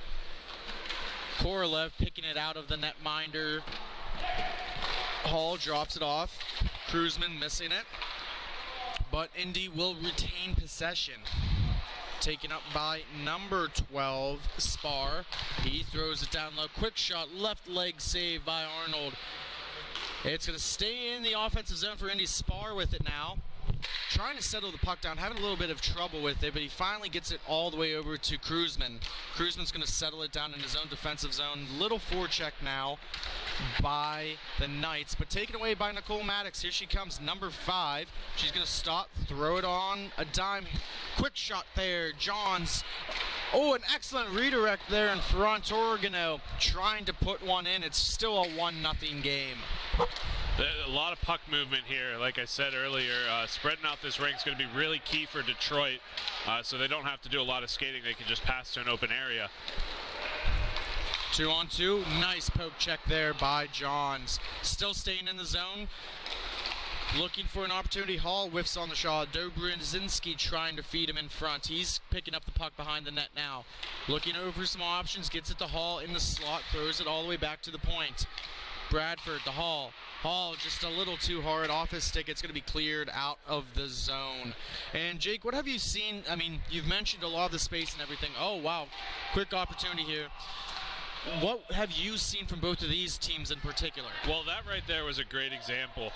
Korolev picking it out of the netminder. Hall drops it off. Kruzman missing it. But Indy will retain possession. Taken up by number 12, Spar. He throws it down low. Quick shot, left leg save by Arnold. It's going to stay in the offensive zone for Indy. Spar with it now. Trying to settle the puck down, having a little bit of trouble with it, but he finally gets it all the way over to Kruzman. Kruzman's going to settle it down in his own defensive zone. Little forecheck now by the Knights, but taken away by Nicole Maddox. Here she comes, number 5. She's going to stop, throw it on a dime. Quick shot there. Johns Oh, an excellent redirect there in front. Oregano trying to put one in. It's still a 1-0 game. A lot of puck movement here. Like I said earlier, spreading out this rink is going to be really key for Detroit, so they don't have to do a lot of skating. They can just pass to an open area. 2-on-2. Nice poke check there by Johns. Still staying in the zone. Looking for an opportunity. Hall whiffs on the shot. Dobrzinski trying to feed him in front. He's picking up the puck behind the net now. Looking over some options. Gets it to Hall in the slot. Throws it all the way back to the point. Bradford to Hall. Hall just a little too hard off his stick. It's going to be cleared out of the zone. And Jake, what have you seen? I mean, you've mentioned a lot of the space and everything. Oh, wow. Quick opportunity here. What have you seen from both of these teams in particular? Well, that right there was a great example.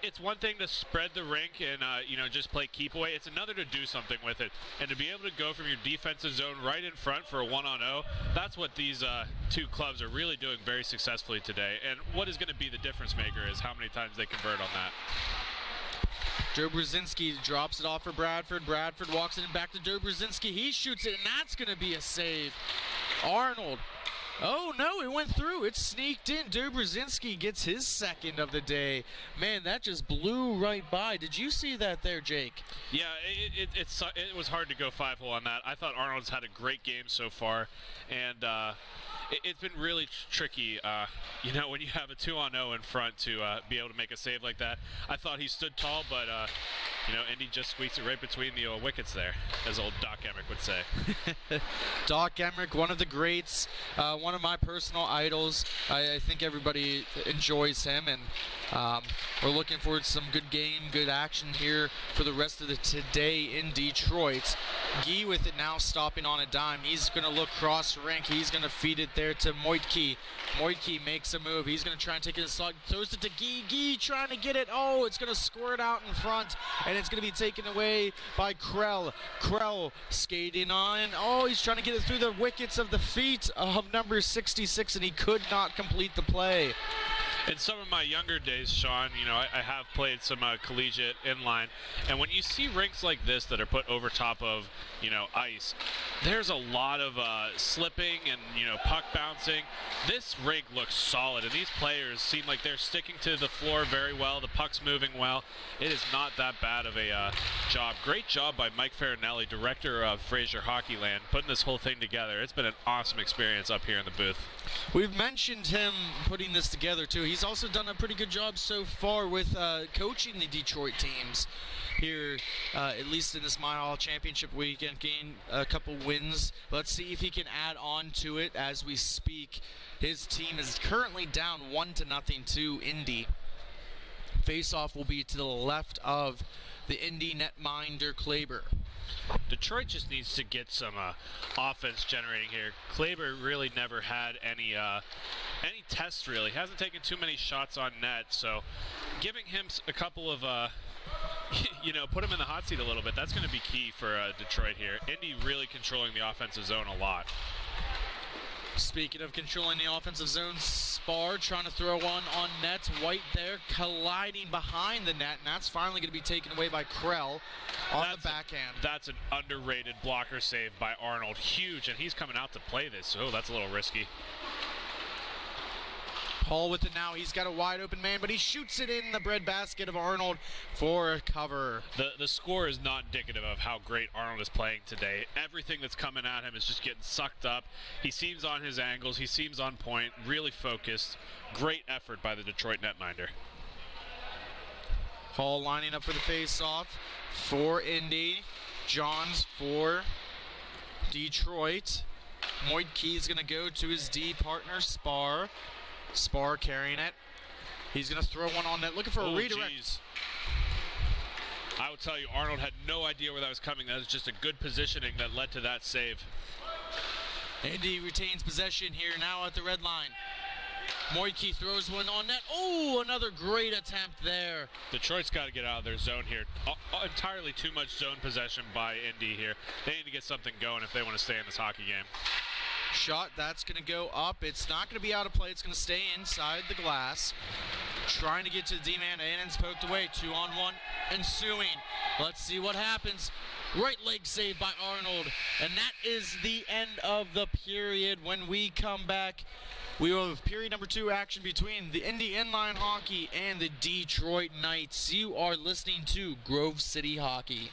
It's one thing to spread the rink and just play keep away. It's another to do something with it, and to be able to go from your defensive zone right in front for a 1-on-0. That's what these two clubs are really doing very successfully today. And what is going to be the difference maker is how many times they convert on that. Dobrzinski drops it off for Bradford. Bradford walks it back to Dobrzinski. He shoots it, and that's going to be a save. Arnold. Oh, no, it went through. It sneaked in. Dobrzinski gets his second of the day. Man, that just blew right by. Did you see that there, Jake? Yeah, it was hard to go 5-hole on that. I thought Arnold's had a great game so far, and it's been really tricky, when you have a 2-on-0 in front to be able to make a save like that. I thought he stood tall, but, Indy just squeaks it right between the wickets there, as old Doc Emmerich would say. Doc Emmerich, one of the greats, one of my personal idols. I think everybody enjoys him, and we're looking forward to some good game, good action here for the rest of the today in Detroit. Guy with it now stopping on a dime. He's going to look cross rink. He's going to feed it there to Moitke. Moitke makes a move. He's going to try and take it slot. Throws it to Guy. Guy trying to get it. Oh, it's going to squirt out in front, and it's going to be taken away by Krell. Krell skating on. Oh, he's trying to get it through the wickets of the feet of number 66, and he could not complete the play. In some of my younger days, Sean, I have played some collegiate inline, and when you see rinks like this that are put over top of, ice, there's a lot of slipping and, puck bouncing. This rink looks solid, and these players seem like they're sticking to the floor very well. The puck's moving well. It is not that bad of a job. Great job by Mike Farinelli, director of Fraser Hockey Land, putting this whole thing together. It's been an awesome experience up here in the booth. We've mentioned him putting this together, too. He's also done a pretty good job so far with coaching the Detroit teams here, at least in this MIHA Championship weekend, gained a couple wins. Let's see if he can add on to it as we speak. His team is currently down 1-0 to Indy. Face-off will be to the left of the Indy netminder Kleber. Detroit just needs to get some offense generating here. Kleber really never had any tests, really. Hasn't taken too many shots on net, so giving him a couple of, put him in the hot seat a little bit, that's going to be key for Detroit here. Indy really controlling the offensive zone a lot. Speaking of controlling the offensive zone, Spar trying to throw one on net. White there colliding behind the net, and that's finally going to be taken away by Krell on the backhand. That's an underrated blocker save by Arnold. Huge, and he's coming out to play this. Oh, that's a little risky. Hall with it now. He's got a wide open man, but he shoots it in the breadbasket of Arnold for a cover. The score is not indicative of how great Arnold is playing today. Everything that's coming at him is just getting sucked up. He seems on his angles. He seems on point, really focused. Great effort by the Detroit netminder. Hall lining up for the face-off for Indy. Johns for Detroit. Moitke's going to go to his D partner, Spar. Spar carrying it. He's going to throw one on net, looking for a redirect. Geez. I will tell you, Arnold had no idea where that was coming. That was just a good positioning that led to that save. Indy retains possession here now at the red line. Moitke throws one on net. Oh, another great attempt there. Detroit's got to get out of their zone here. Entirely too much zone possession by Indy here. They need to get something going if they want to stay in this hockey game. Shot, that's going to go up. It's not going to be out of play. It's going to stay inside the glass. Trying to get to the D-man. Annan's poked away. 2-on-1 ensuing. Let's see what happens. Right leg save by Arnold. And that is the end of the period. When we come back, we will have period number 2 action between the Indy Inline Hockey and the Detroit Knights. You are listening to Grove City Hockey.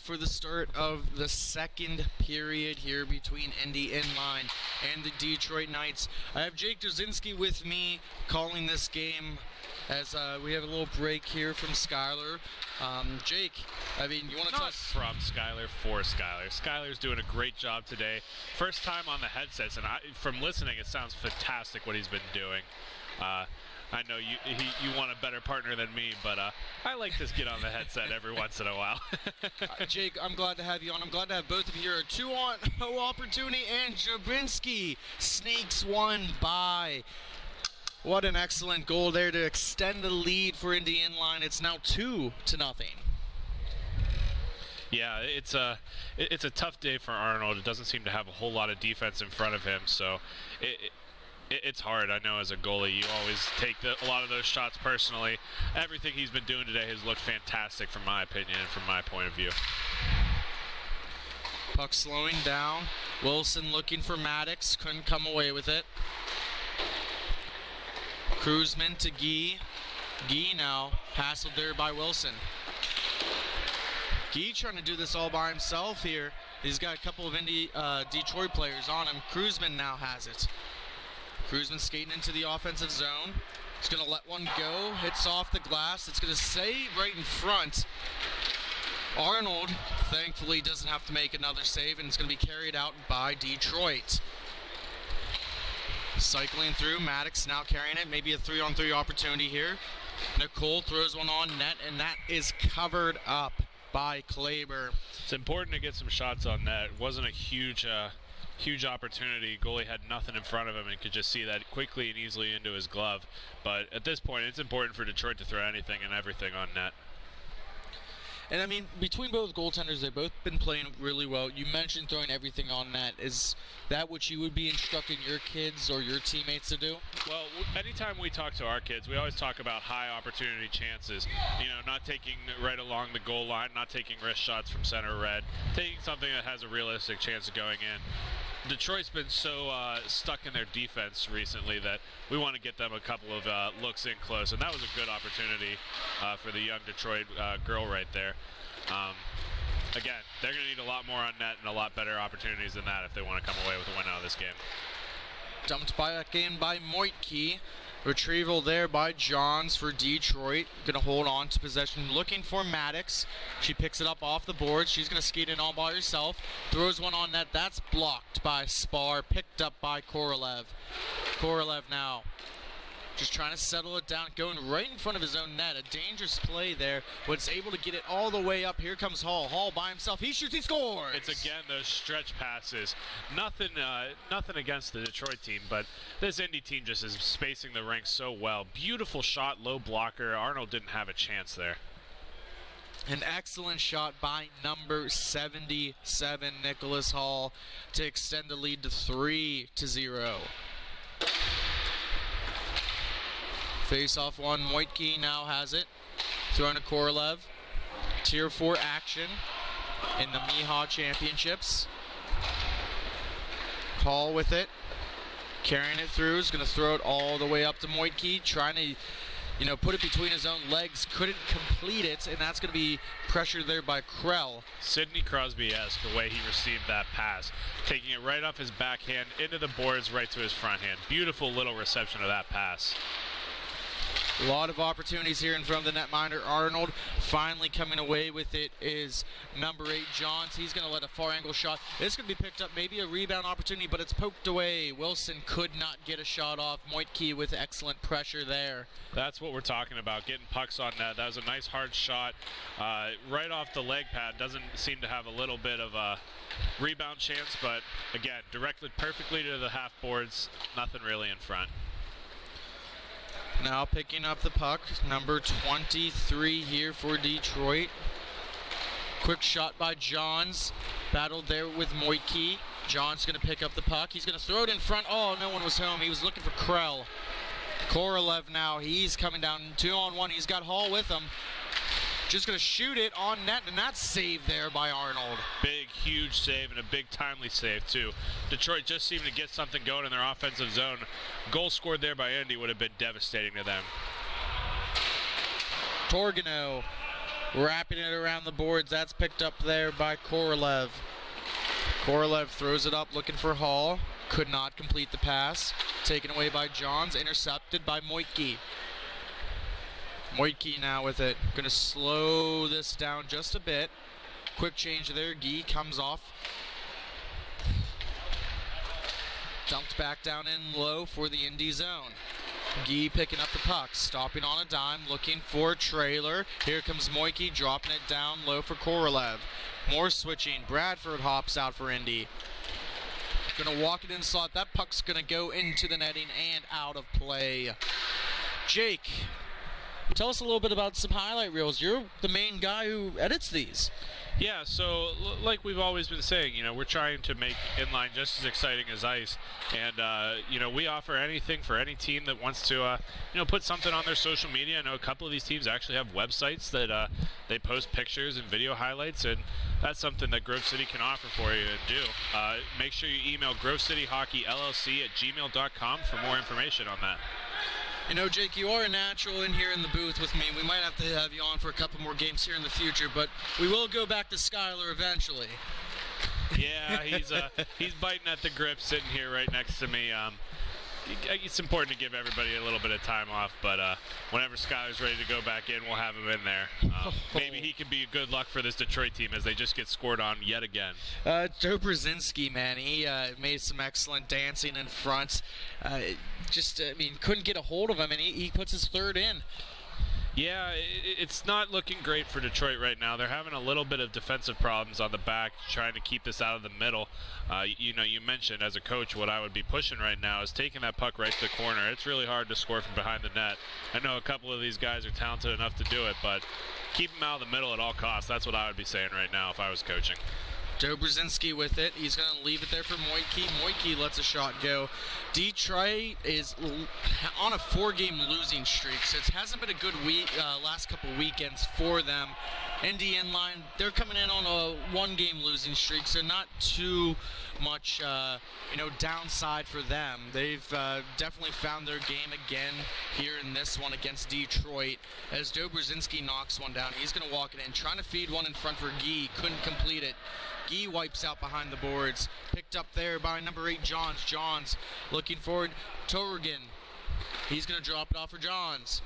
For the start of the second period here between Indy Inline and the Detroit Knights. I have Jake Drzinski with me calling this game as we have a little break here from Skylar. Jake, I mean, you want to tell us? From Skylar for Skylar. Skylar's doing a great job today. First time on the headsets, and from listening, it sounds fantastic what he's been doing. I know you want a better partner than me, but I like to get on the headset every once in a while. Jake, I'm glad to have you on. I'm glad to have both of you here. A 2-on-0 opportunity, and Jabinski sneaks one by. What an excellent goal there to extend the lead for Indy Inline. It's now 2-0. Yeah, it's a tough day for Arnold. It doesn't seem to have a whole lot of defense in front of him, so it's hard. I know as a goalie, you always take a lot of those shots personally. Everything he's been doing today has looked fantastic from my opinion and from my point of view. Puck slowing down. Wilson looking for Maddox. Couldn't come away with it. Cruzman to Guy. Guy now hassled there by Wilson. Guy trying to do this all by himself here. He's got a couple of Detroit players on him. Cruzman now has it. Cruzman skating into the offensive zone. He's going to let one go. Hits off the glass. It's going to stay right in front. Arnold, thankfully, doesn't have to make another save, and it's going to be carried out by Detroit. Cycling through. Maddox now carrying it. Maybe a 3-on-3 opportunity here. Nicole throws one on net, and that is covered up by Kleber. It's important to get some shots on net. It wasn't a huge opportunity. Goalie had nothing in front of him and could just see that quickly and easily into his glove. But at this point, it's important for Detroit to throw anything and everything on net. And I mean, between both goaltenders, they've both been playing really well. You mentioned throwing everything on net. Is that what you would be instructing your kids or your teammates to do? Well, anytime we talk to our kids, we always talk about high opportunity chances. You know, not taking right along the goal line, not taking wrist shots from center red, taking something that has a realistic chance of going in. Detroit's been so stuck in their defense recently that we want to get them a couple of looks in close, and that was a good opportunity for the young Detroit girl right there. Again, they're going to need a lot more on net and a lot better opportunities than that if they want to come away with a win out of this game. Dumped back in by Moitke. Retrieval there by Johns for Detroit. Going to hold on to possession, looking for Maddox. She picks it up off the board. She's going to skate in all by herself. Throws one on net. That's blocked by Spar. Picked up by Korolev. Korolev now just trying to settle it down, going right in front of his own net. A dangerous play there, but it's able to get it all the way up. Here comes Hall. Hall by himself. He shoots. He scores. It's again those stretch passes. Nothing against the Detroit team, but this Indy team just is spacing the rink so well. Beautiful shot, low blocker. Arnold didn't have a chance there. An excellent shot by number 77, Nicholas Hall, to extend the lead to 3-0. Face-off one. Moitke now has it. Throwing to Korolev. Tier 4 action in the MIHA Championships. Hall with it. Carrying it through. Is going to throw it all the way up to Moitke. Trying to, put it between his own legs, couldn't complete it, and that's going to be pressured there by Krell. Sidney Crosby-esque, the way he received that pass, taking it right off his backhand into the boards, right to his front hand. Beautiful little reception of that pass. A lot of opportunities here in front of the netminder. Arnold finally coming away with it is number 8, Johns. He's going to let a far angle shot. This is going to be picked up, maybe a rebound opportunity, but it's poked away. Wilson could not get a shot off. Moitke with excellent pressure there. That's what we're talking about, getting pucks on net. That was a nice hard shot right off the leg pad. Doesn't seem to have a little bit of a rebound chance, but again, directed perfectly to the half boards. Nothing really in front. Now picking up the puck, number 23 here for Detroit. Quick shot by Johns. Battled there with Moitke. Johns going to pick up the puck. He's going to throw it in front. Oh, no one was home. He was looking for Krell. Korolev now. He's coming down 2-on-1. He's got Hall with him. Just going to shoot it on net, and that's saved there by Arnold. Big, huge save, and a big timely save, too. Detroit just seemed to get something going in their offensive zone. Goal scored there by Indy would have been devastating to them. Torgano wrapping it around the boards. That's picked up there by Korolev. Korolev throws it up looking for Hall. Could not complete the pass. Taken away by Johns, intercepted by Moitke. Moitke now with it. Going to slow this down just a bit. Quick change there. Guy comes off. Dumped back down in low for the Indy zone. Guy picking up the puck. Stopping on a dime. Looking for Trailer. Here comes Moitke dropping it down low for Korolev. More switching. Bradford hops out for Indy. Going to walk it in slot. That puck's going to go into the netting and out of play. Jake, tell us a little bit about some highlight reels. You're the main guy who edits these. Yeah, so like we've always been saying, we're trying to make inline just as exciting as ice. And, we offer anything for any team that wants to, put something on their social media. I know a couple of these teams actually have websites that they post pictures and video highlights, and that's something that Grove City can offer for you and do. Make sure you email Grove City Hockey LLC at gmail.com for more information on that. Jake, you are a natural in here in the booth with me. We might have to have you on for a couple more games here in the future, but we will go back to Skyler eventually. Yeah, he's biting at the grip sitting here right next to me. It's important to give everybody a little bit of time off, but whenever Skyler's ready to go back in, we'll have him in there. Maybe he could be good luck for this Detroit team as they just get scored on yet again. Joe Brzezinski, man, he made some excellent dancing in front. Couldn't get a hold of him, and he puts his third in. Yeah, it's not looking great for Detroit right now. They're having a little bit of defensive problems on the back, trying to keep this out of the middle. You mentioned as a coach what I would be pushing right now is taking that puck right to the corner. It's really hard to score from behind the net. I know a couple of these guys are talented enough to do it, but keep them out of the middle at all costs. That's what I would be saying right now if I was coaching. Joe Brzezinski with it. He's going to leave it there for Moitke. Moitke lets a shot go. Detroit is on a 4-game losing streak, so it hasn't been a good week last couple weekends for them. Indy inline, they're coming in on a 1-game losing streak, so not too much downside for them. They've definitely found their game again here in this one against Detroit as Joe Brzezinski knocks one down. He's going to walk it in, trying to feed one in front for Guy. Couldn't complete it. Guy wipes out behind the boards. Picked up there by number 8, Johns. Johns looking forward. Torgan. He's going to drop it off for Johns.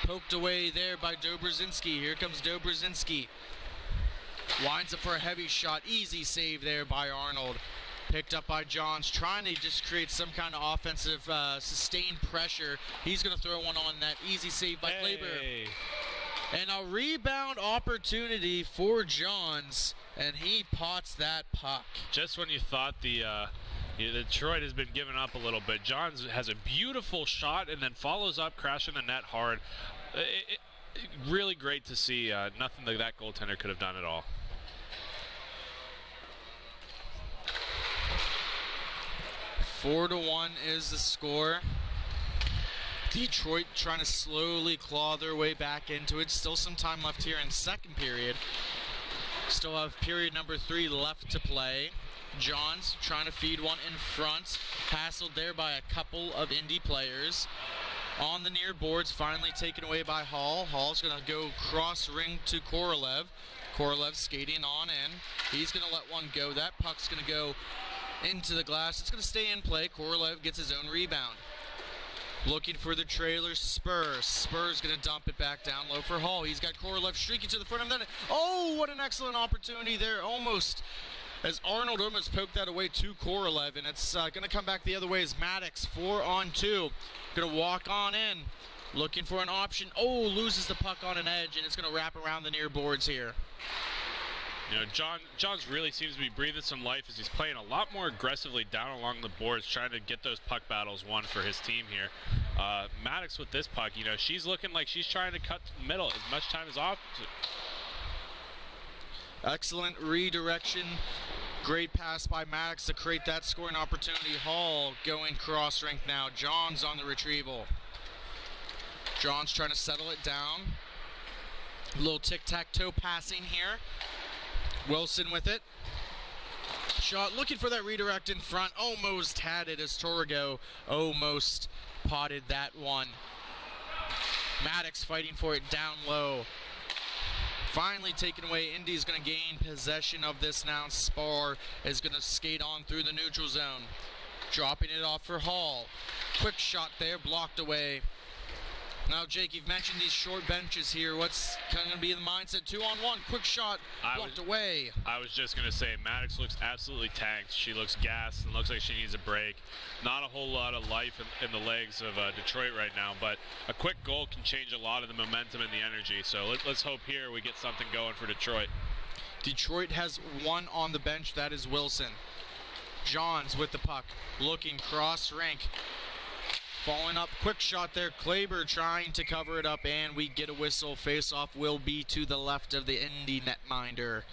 Poked away there by Joe Brzezinski. Here comes Joe Brzezinski. Winds up for a heavy shot. Easy save there by Arnold. Picked up by Johns, trying to just create some kind of offensive sustained pressure. He's going to throw one on that. Easy save by Kleber. And a rebound opportunity for Johns, and he pots that puck. Just when you thought the Detroit has been giving up a little bit, Johns has a beautiful shot and then follows up, crashing the net hard. Really great to see. Nothing that goaltender could have done at all. Four to 1 is the score. Detroit trying to slowly claw their way back into it. Still some time left here in second period. Still have period number 3 left to play. Johns trying to feed one in front. Hassled there by a couple of Indy players. on the near boards, finally taken away by Hall. Hall's going to go cross ring to Korolev. Korolev skating on in. He's going to let one go. That puck's going to go into the glass. It's going to stay in play. Korolev gets his own rebound. Looking for the trailer, Spurs. Spurs going to dump it back down low for Hall. He's got Korolev streaking to the front of the net. Oh, what an excellent opportunity there. Almost, as Arnold almost poked that away to Korolev, and it's going to come back the other way as Maddox, 4-on-2. Going to walk on in, looking for an option. Oh, loses the puck on an edge, and it's going to wrap around the near boards here. You know, Johns really seems to be breathing some life as he's playing a lot more aggressively down along the boards, trying to get those puck battles won for his team here. Maddox with this puck, you know, she's looking like she's trying to cut to the middle as much time as off. Excellent redirection. Great pass by Maddox to create that scoring opportunity. Hall going cross rink now. Johns on the retrieval. Johns trying to settle it down. A little tic-tac-toe passing here. Wilson with it. Shot looking for that redirect in front. Almost had it as Torrigo almost potted that one. Maddox fighting for it down low. Finally taken away. Indy's going to gain possession of this now. Spar is going to skate on through the neutral zone. Dropping it off for Hall. Quick shot there, blocked away. Now, Jake, you've mentioned these short benches here. What's going to be the mindset? 2-on-1, quick shot, blocked away. I was just going to say, Maddox looks absolutely tanked. She looks gassed and looks like she needs a break. Not a whole lot of life in the legs of Detroit right now, but a quick goal can change a lot of the momentum and the energy. So let's hope here we get something going for Detroit. Detroit has one on the bench. That is Wilson. Johns with the puck, looking cross rink. Falling up, quick shot there. Kleber trying to cover it up, and we get a whistle. Face-off will be to the left of the Indy netminder.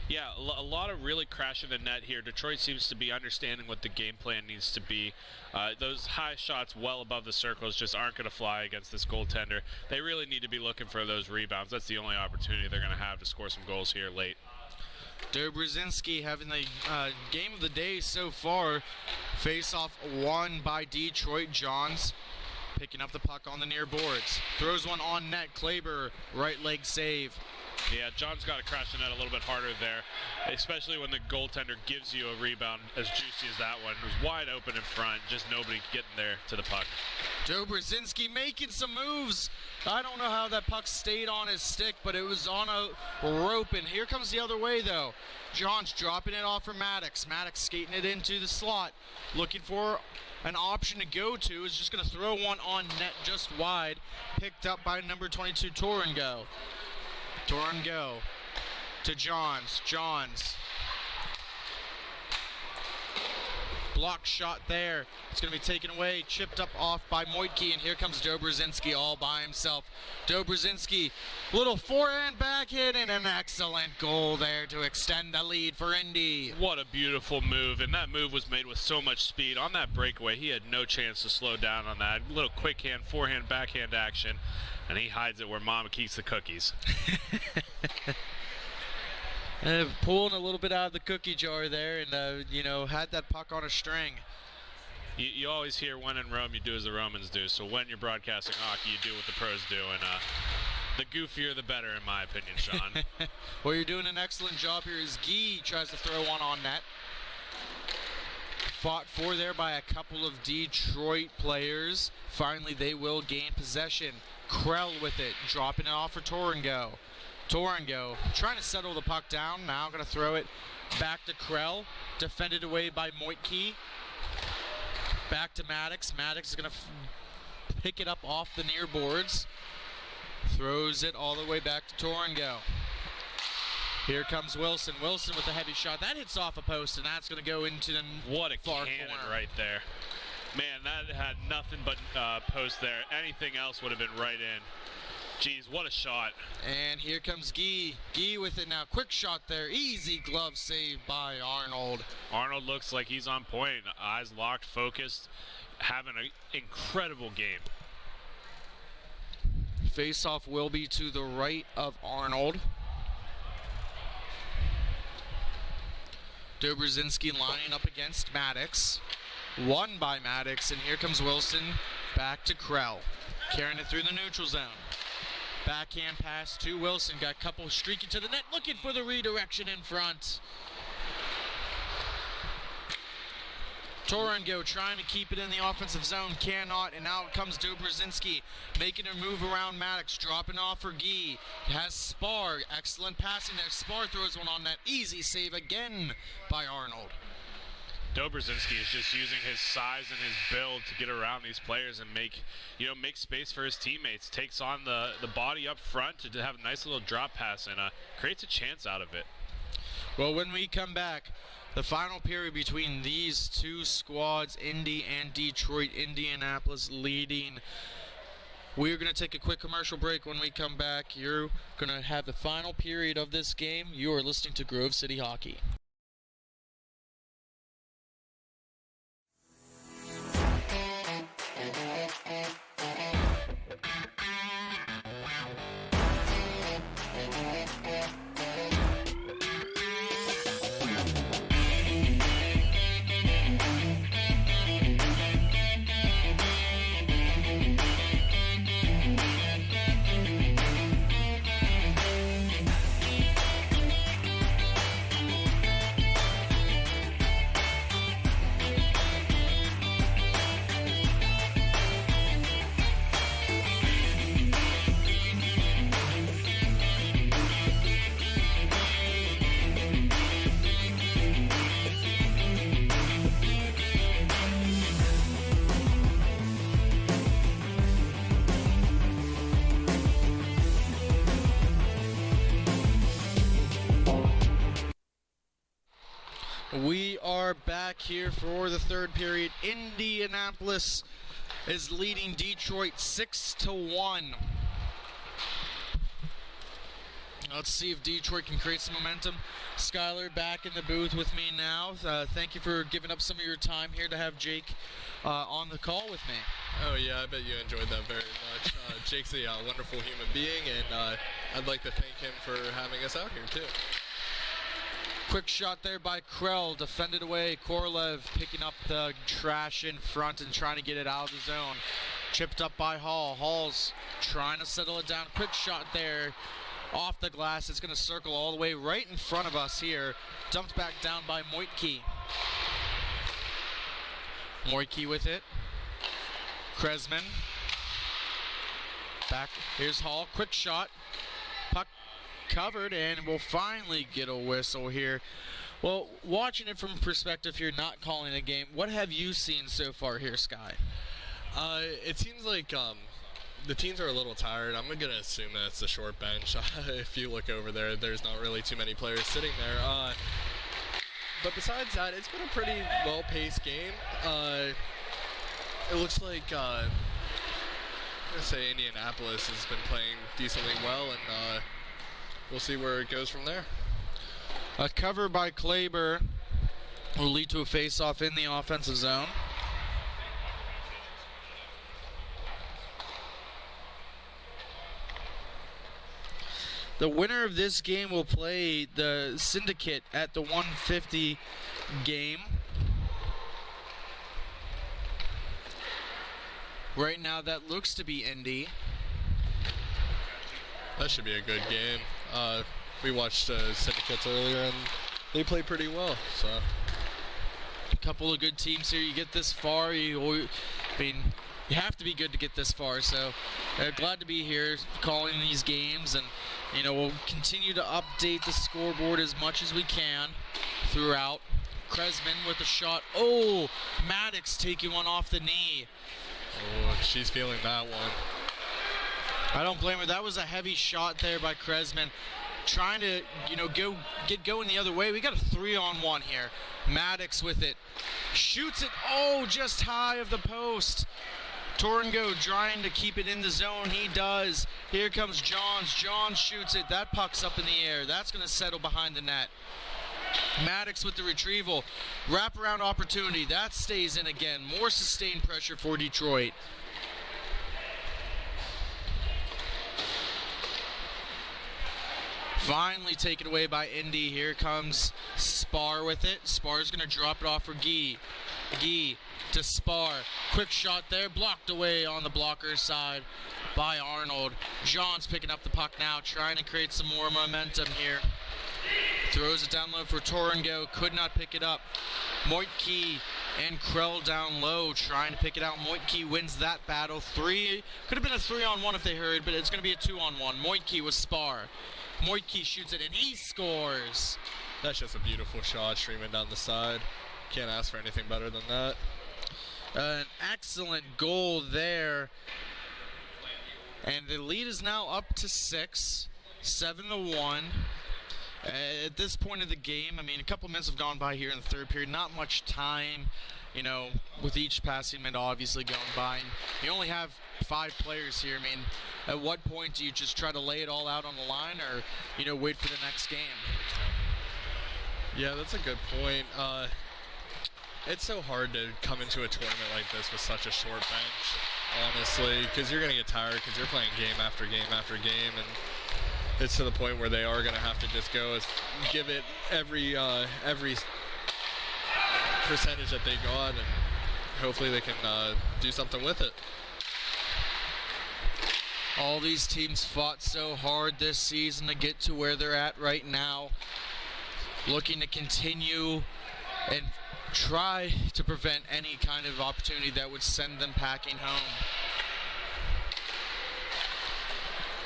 Yeah, a lot of really crashing the net here. Detroit seems to be understanding what the game plan needs to be. Those high shots well above the circles just aren't going to fly against this goaltender. They really need to be looking for those rebounds. That's the only opportunity they're going to have to score some goals here late. Dobrzinski having the game of the day so far. Face-off won by Detroit. Johns picking up the puck on the near boards. Throws one on net. Kleber, right leg save. Yeah, John's got to crash the net a little bit harder there, especially when the goaltender gives you a rebound as juicy as that one. It was wide open in front, just nobody getting there to the puck. Dobrzinski making some moves. I don't know how that puck stayed on his stick, but it was on a rope, and here comes the other way, though. Johns dropping it off for Maddox. Maddox skating it into the slot, looking for an option to go to. Is just going to throw one on net just wide, picked up by number 22, Torengo. Torengo to Johns. Johns. Block shot there. It's going to be taken away, chipped up off by Moitke, and here comes Dobrzinski all by himself. Dobrzinski, little forehand backhand, and an excellent goal there to extend the lead for Indy. What a beautiful move, and that move was made with so much speed. On that breakaway, he had no chance to slow down on that. Little quick hand, forehand, backhand action, and he hides it where Mama keeps the cookies. Pulling a little bit out of the cookie jar there, and had that puck on a string. You always hear, when in Rome, you do as the Romans do. So when you're broadcasting hockey, you do what the pros do, and the goofier the better, in my opinion, Sean. Well, you're doing an excellent job here as Guy tries to throw one on net. Fought for there by a couple of Detroit players. Finally, they will gain possession. Krell with it, dropping it off for Torengo. Torengo trying to settle the puck down. Now going to throw it back to Krell. Defended away by Moitke. Back to Maddox. Maddox is going to pick it up off the near boards. Throws it all the way back to Torengo. Here comes Wilson. Wilson with a heavy shot. That hits off a post, and that's going to go into the what a far cannon corner. Right there. Man, that had nothing but post there. Anything else would have been right in. Jeez, what a shot. And here comes Guy. Guy with it now. Quick shot there. Easy glove save by Arnold. Arnold looks like he's on point. Eyes locked, focused, having an incredible game. Face-off will be to the right of Arnold. Dobrzinski lining up against Maddox. won by Maddox, and here comes Wilson back to Krell, carrying it through the neutral zone. Backhand pass to Wilson, got a couple streaking to the net, looking for the redirection in front. Torengo trying to keep it in the offensive zone, cannot, and now comes Dobrzinski, making her move around Maddox, dropping off for Gee. Has Spar, excellent passing there. Spar throws one on that, easy save again by Arnold. Dobrzinski is just using his size and his build to get around these players and make space for his teammates. Takes on the body up front to have a nice little drop pass and creates a chance out of it. Well, when we come back, the final period between these two squads, Indy and Detroit, Indianapolis leading. We're going to take a quick commercial break. When we come back, you're going to have the final period of this game. You are listening to Grove City Hockey. We are back here for the third period. Indianapolis is leading Detroit 6-1. Let's see if Detroit can create some momentum. Skylar back in the booth with me now. Thank you for giving up some of your time here to have Jake on the call with me. Oh yeah, I bet you enjoyed that very much. Jake's a wonderful human being, and I'd like to thank him for having us out here too. Quick shot there by Krell, defended away. Korolev picking up the trash in front and trying to get it out of the zone. Chipped up by Hall. Hall's trying to settle it down. Quick shot there off the glass. It's going to circle all the way right in front of us here. Dumped back down by Moitke. Moitke with it. Kresman. Back. Here's Hall. Quick shot. Puck covered, and we'll finally get a whistle here. Well, watching it from perspective here, not calling a game, what have you seen so far here, Sky? It seems like the teams are a little tired. I'm going to assume that it's the short bench. If you look over there, there's not really too many players sitting there. But besides that, it's been a pretty well-paced game. It looks like I'm going to say Indianapolis has been playing decently well, and we'll see where it goes from there. A cover by Kleber will lead to a face-off in the offensive zone. The winner of this game will play the Syndicate at the 150 game. Right now, that looks to be Indy. That should be a good game. We watched Syndicates earlier, and they play pretty well. So, a couple of good teams here. You get this far, you have to be good to get this far. So, glad to be here calling these games, and we'll continue to update the scoreboard as much as we can throughout. Kresman with a shot. Oh, Maddox taking one off the knee. Oh, she's feeling that one. I don't blame her. That was a heavy shot there by Kresman. Trying to, get going the other way. We got a 3-on-1 here. Maddox with it. Shoots it. Oh, just high of the post. Torengo trying to keep it in the zone. He does. Here comes Johns. Johns shoots it. That puck's up in the air. That's going to settle behind the net. Maddox with the retrieval. Wraparound opportunity. That stays in again. More sustained pressure for Detroit. Finally taken away by Indy. Here comes Spar with it. Spar's going to drop it off for Gee. Gee to Spar. Quick shot there. Blocked away on the blocker's side by Arnold. John's picking up the puck now, trying to create some more momentum here. Throws it down low for Torengo. Could not pick it up. Moitke and Krell down low, trying to pick it out. Moitke wins that battle. Could have been a 3-on-1 if they hurried, but it's going to be a 2-on-1. Moitke with Spar. Moitke shoots it, and he scores. That's just a beautiful shot streaming down the side. Can't ask for anything better than that. An excellent goal there. And the lead is now up to 6, 7-1. At this point of the game, I mean, a couple minutes have gone by here in the third period. Not much time, you know, with each passing minute obviously going by. And you only have 5 players here. I mean, at what point do you just try to lay it all out on the line or, you know, wait for the next game? Yeah, that's a good point. It's so hard to come into a tournament like this with such a short bench, honestly, because you're going to get tired because you're playing game after game after game, and it's to the point where they are going to have to just give it every percentage that they got, and hopefully they can do something with it. All these teams fought so hard this season to get to where they're at right now, looking to continue and try to prevent any kind of opportunity that would send them packing home.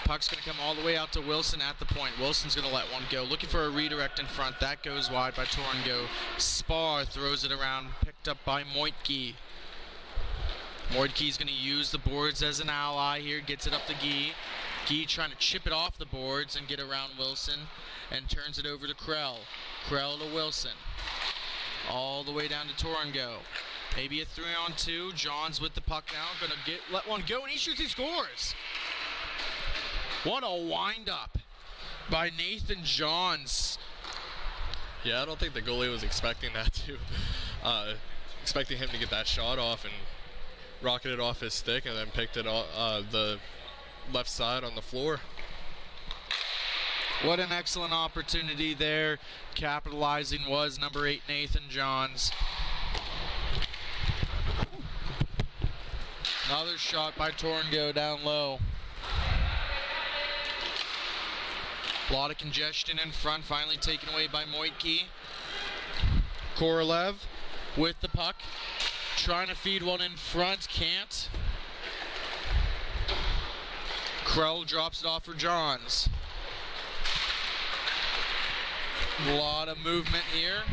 Puck's going to come all the way out to Wilson at the point. Wilson's going to let one go. Looking for a redirect in front. That goes wide by Torengo. Spar throws it around, picked up by Moitke. Moitke's going to use the boards as an ally here. Gets it up to Gee. Gee trying to chip it off the boards and get around Wilson, and turns it over to Krell. Krell to Wilson. All the way down to Torengo. Maybe a 3-on-2. Johns with the puck now. Going to let one go, and he shoots, he scores. What a wind-up by Nathan Johns. Yeah, I don't think the goalie was expecting that expecting him to get that shot off and rocket it off his stick and then picked it off the left side on the floor. What an excellent opportunity there. Capitalizing was number 8, Nathan Johns. Another shot by Torengo down low. A lot of congestion in front, finally taken away by Moitke. Korolev with the puck, trying to feed one in front, can't. Krell drops it off for Johns. A lot of movement here.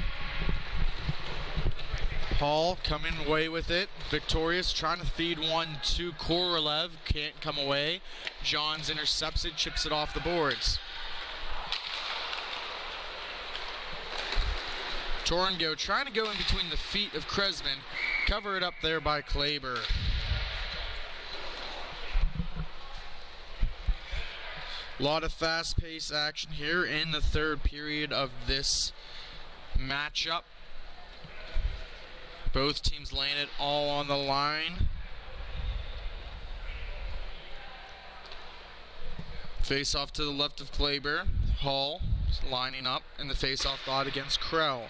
Hall coming away with it. Victorious trying to feed one to Korolev. Can't come away. Johns intercepts it, chips it off the boards. Torengo trying to go in between the feet of Kresman. Cover it up there by Kleber. A lot of fast-paced action here in the third period of this matchup. Both teams laying it all on the line. Face-off to the left of Kleber. Hall lining up in the face-off dot against Krell.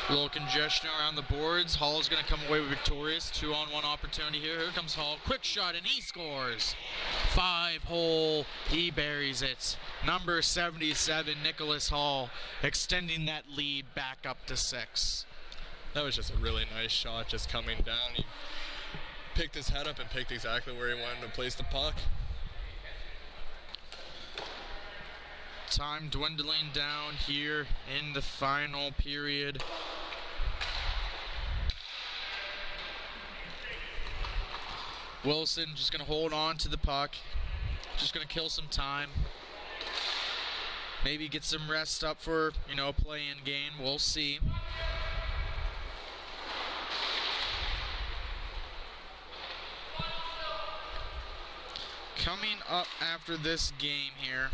A little congestion around the boards. Hall's going to come away with victorious. 2-on-1 opportunity here. Here comes Hall. Quick shot, and he scores. 5-hole. He buries it. Number 77, Nicholas Hall, extending that lead back up to 6. That was just a really nice shot, just coming down. He picked his head up and picked exactly where he wanted to place the puck. Time dwindling down here in the final period. Wilson just going to hold on to the puck. Just going to kill some time. Maybe get some rest up for, a play-in game. We'll see. Coming up after this game here,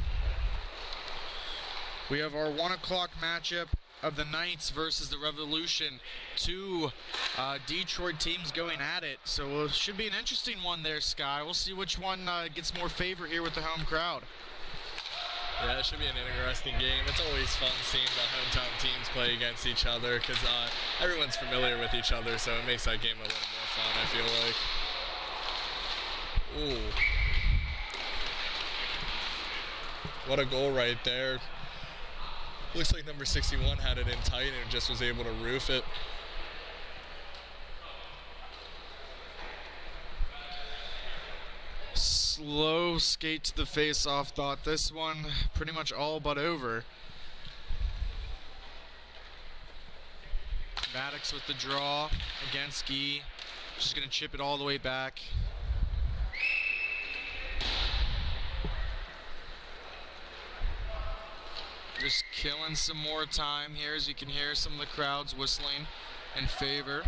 we have our 1 o'clock matchup of the Knights versus the Revolution. 2 Detroit teams going at it. So it should be an interesting one there, Sky. We'll see which one gets more favor here with the home crowd. Yeah, it should be an interesting game. It's always fun seeing the hometown teams play against each other because everyone's familiar with each other, so it makes that game a little more fun, I feel like. Ooh. What a goal right there. Looks like number 61 had it in tight and just was able to roof it. Slow skate to the face-off. Thought this one pretty much all but over. Maddox with the draw against Guy. Just going to chip it all the way back. Just killing some more time here, as you can hear some of the crowds whistling in favor.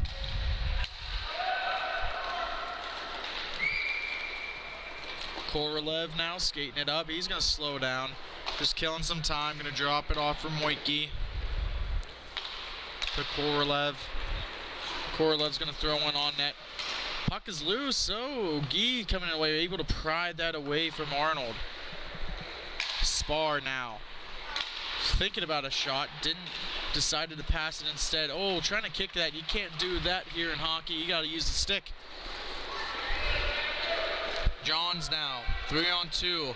Korolev now skating it up. He's going to slow down. Just killing some time. Going to drop it off from Moitke to Korolev. Korolev's going to throw one on net. Puck is loose. So Guy coming away, able to pry that away from Arnold. Spar now. Thinking about a shot. Decided to pass it instead. Oh, trying to kick that. You can't do that here in hockey. You got to use the stick. Johns now, 3-on-2,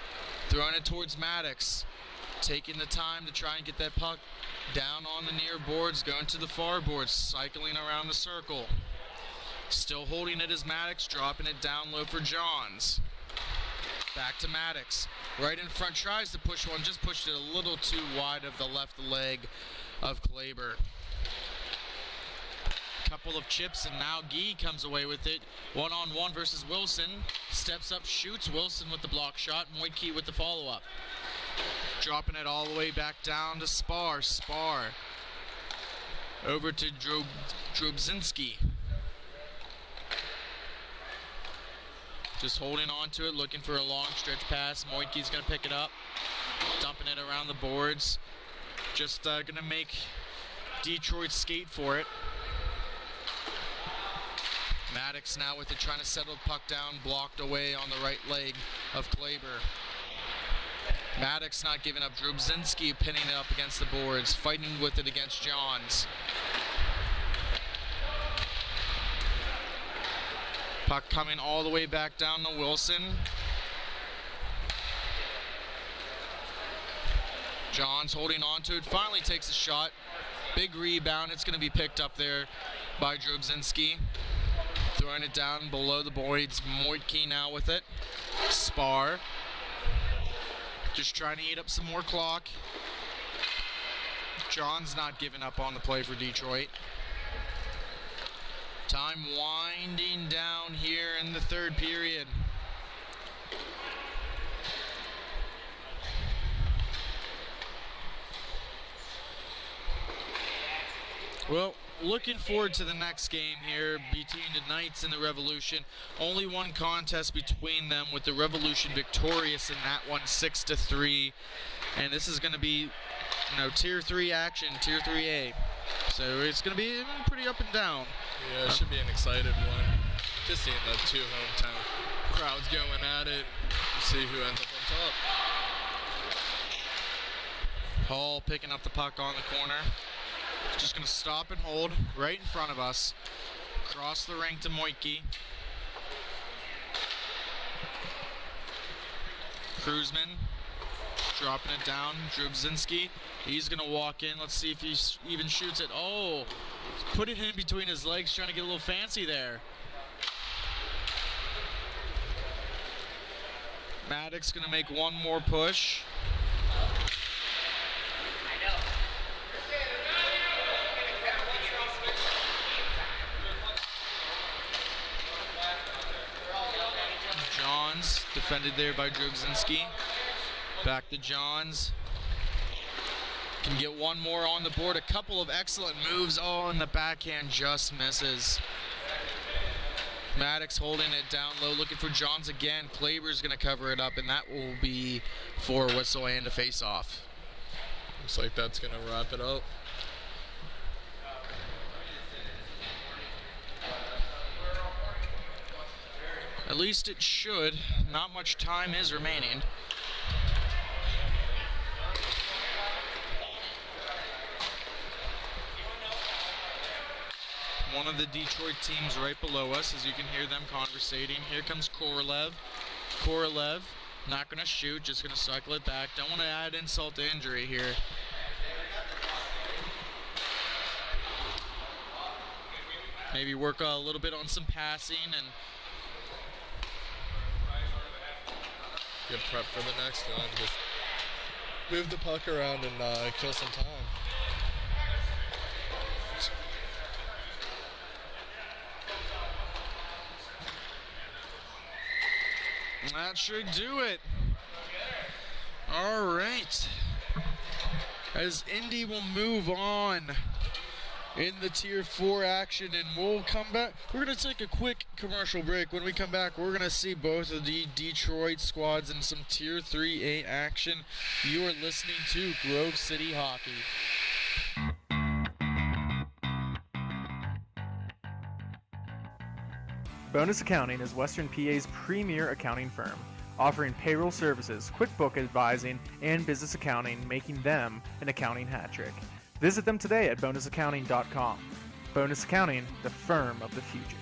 throwing it towards Maddox, taking the time to try and get that puck down on the near boards, going to the far boards, cycling around the circle. Still holding it as Maddox, dropping it down low for Johns. Back to Maddox, right in front, tries to push one, just pushed it a little too wide of the left leg of Kleber. Couple of chips, and now Guy comes away with it. 1-on-1 versus Wilson. Steps up, shoots. Wilson with the block shot. Moitke with the follow-up. Dropping it all the way back down to Spar. Spar over to Drobzinski. Just holding on to it, looking for a long stretch pass. Moitke's going to pick it up, dumping it around the boards. Just going to make Detroit skate for it. Maddox now with it, trying to settle the puck down, blocked away on the right leg of Kleber. Maddox not giving up. Drobzinski pinning it up against the boards, fighting with it against Johns. Puck coming all the way back down to Wilson. Johns holding on to it, finally takes a shot. Big rebound, it's going to be picked up there by Drobzinski. Throwing it down below the boards. Moitke now with it. Spar. Just trying to eat up some more clock. John's not giving up on the play for Detroit. Time winding down here in the third period. Well, looking forward to the next game here between the Knights and the Revolution. Only one contest between them, with the Revolution victorious in that one, 6-3. And this is going to be, Tier 3 action, Tier 3A. So it's going to be pretty up and down. Yeah, it should be an excited one. Just seeing the two hometown crowds going at it. See who ends up on top. Hall picking up the puck on the corner. Just going to stop and hold right in front of us. Cross the rink to Moitke. Kruzman dropping it down. Drobzinski. He's going to walk in. Let's see if he even shoots it. Oh, put it in between his legs, trying to get a little fancy there. Maddox going to make one more push. Johns, defended there by Drobzinski. Back to Johns. Can get one more on the board. A couple of excellent moves. Oh, and the backhand just misses. Maddox holding it down low, looking for Johns again. Kleber's going to cover it up, and that will be for whistle and a face-off. Looks like that's going to wrap it up. At least it should. Not much time is remaining. one of the Detroit teams right below us, as you can hear them conversating. Here comes Korolev. Korolev, not going to shoot, just going to cycle it back. Don't want to add insult to injury here. Maybe work a little bit on some passing and get prep for the next one. Just move the puck around and kill some time. That should do it. All right. As Indy will move on in the Tier 4 action, and we'll come back. We're going to take a quick commercial break. When we come back, we're going to see both of the Detroit squads in some Tier 3A action. You are listening to Grove City Hockey. Bonus Accounting is Western PA's premier accounting firm, offering payroll services, QuickBook advising, and business accounting, making them an accounting hat trick. Visit them today at bonusaccounting.com. Bonus Accounting, the firm of the future.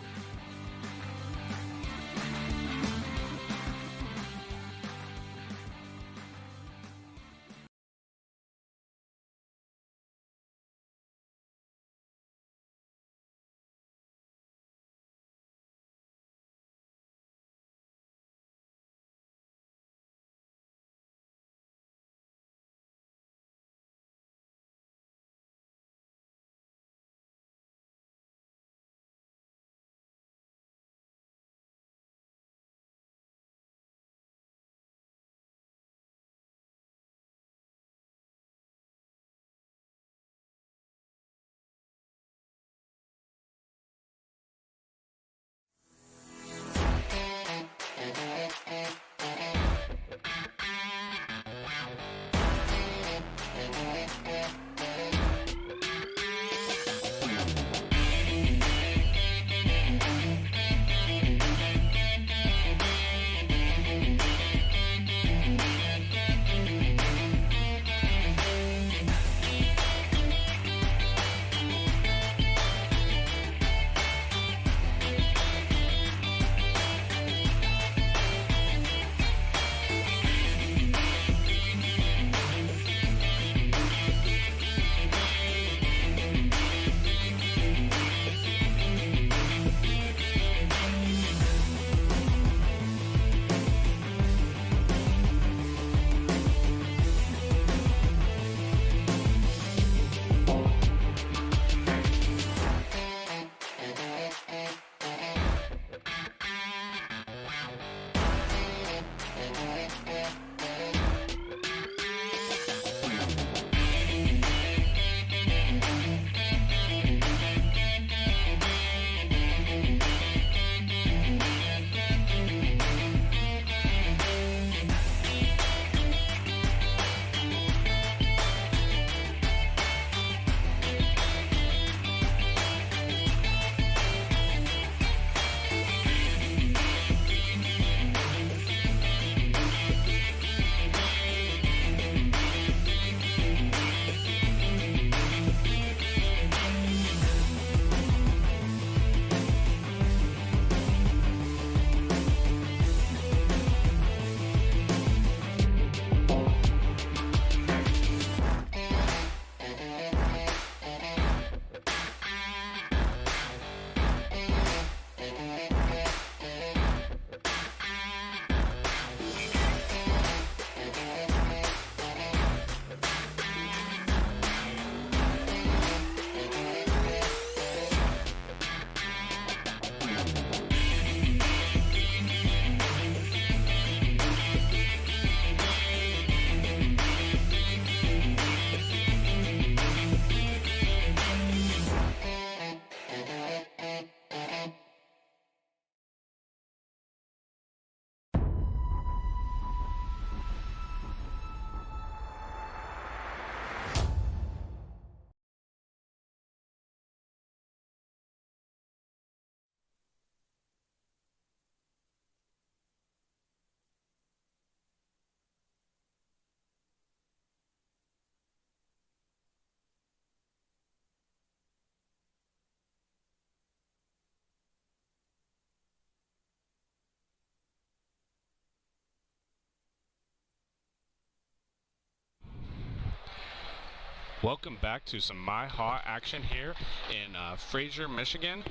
Welcome back to some MIHA action here in Fraser, Michigan.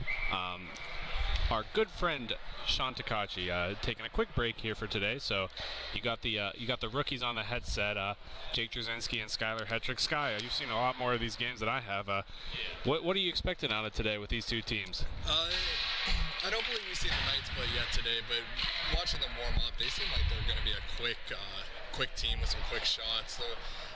Our good friend Sean Takachi taking a quick break here for today. So you got the rookies on the headset, Jake Drzezinski and Skylar Hetrick. Sky, you've seen a lot more of these games than I have. What are you expecting out of today with these two teams? I don't believe we've seen the Knights play yet today, but watching them warm up, they seem like they're going to be a quick team with some quick shots. The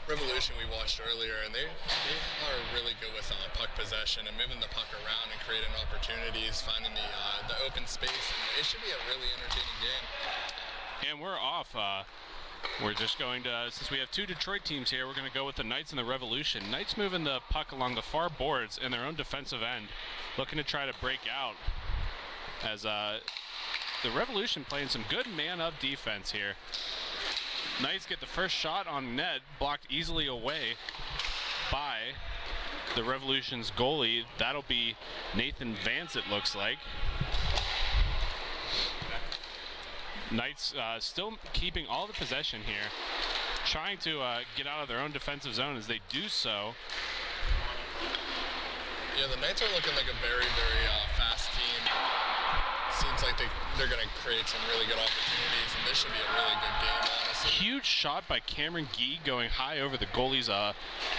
Revolution we watched earlier, and they are really good with puck possession and moving the puck around and creating opportunities, finding the open space, and it should be a really entertaining game. And we're off. We're just going to, since we have two Detroit teams here, we're going to go with the Knights and the Revolution. Knights moving the puck along the far boards in their own defensive end, looking to try to break out, as the Revolution playing some good man-up defense here. Knights get the first shot on net, blocked easily away by the Revolution's goalie. That'll be Nathan Vance, it looks like. Knights still keeping all the possession here, trying to get out of their own defensive zone. As they do so, yeah, the Knights are looking like a very, very fast team. Seems like they're going to create some really good opportunities, and this should be a really good game, honestly. Huge shot by Cameron Gee going high over the goalie's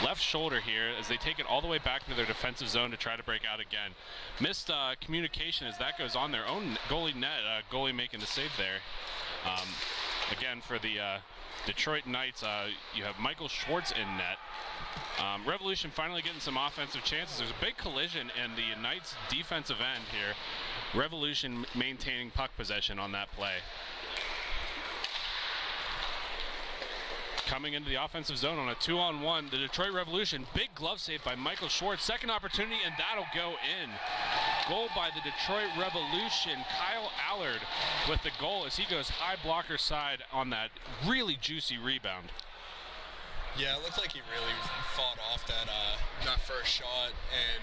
left shoulder here as they take it all the way back into their defensive zone to try to break out again. Missed communication as that goes on their own goalie net, goalie making the save there. Again, for the Detroit Knights, you have Michael Schwartz in net. Revolution finally getting some offensive chances. There's a big collision in the Knights defensive end here. Revolution maintaining puck possession on that play. Coming into the offensive zone on a 2-on-1, the Detroit Revolution, big glove save by Michael Schwartz, second opportunity, and that'll go in. Goal by the Detroit Revolution, Kyle Allard with the goal as he goes high blocker side on that really juicy rebound. Yeah, it looked like he really fought off that first shot and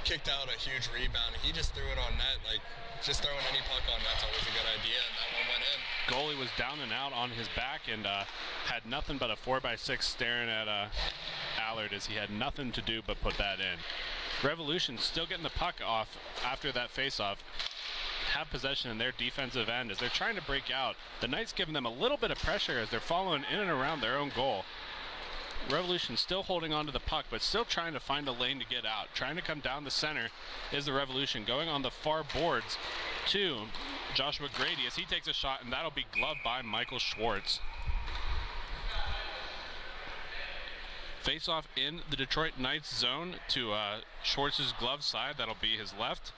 kicked out a huge rebound. He just threw it on net. Like, just throwing any puck on net's always a good idea, and that one went in. Goalie was down and out on his back and had nothing but a 4x6 staring at Allard as he had nothing to do but put that in. Revolution still getting the puck off after that face-off. Have possession in their defensive end as they're trying to break out. The Knights giving them a little bit of pressure as they're following in and around their own goal. Revolution still holding on to the puck, but still trying to find a lane to get out. Trying to come down the center is the Revolution, going on the far boards to Joshua Grady as he takes a shot, and that'll be gloved by Michael Schwartz. Face-off in the Detroit Knights zone to Schwartz's glove side. That'll be his left.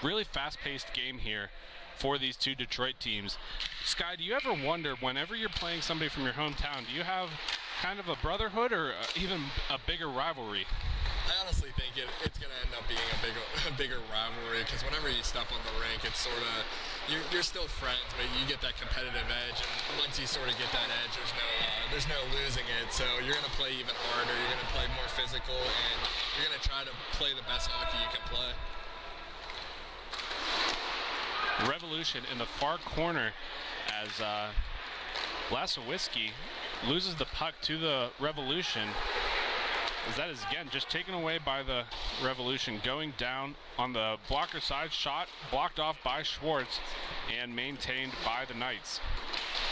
Really fast-paced game here for these two Detroit teams. Sky, do you ever wonder, whenever you're playing somebody from your hometown, do you have kind of a brotherhood or even a bigger rivalry? I honestly think it's going to end up being a bigger rivalry, because whenever you step on the rink, it's sort of, you're still friends, but you get that competitive edge, and once you sort of get that edge, there's no losing it. So you're going to play even harder, you're going to play more physical, and you're going to try to play the best hockey you can play. Revolution in the far corner as Lasowiecki loses the puck to the Revolution, as that is again just taken away by the Revolution, going down on the blocker side. Shot blocked off by Schwartz and maintained by the Knights.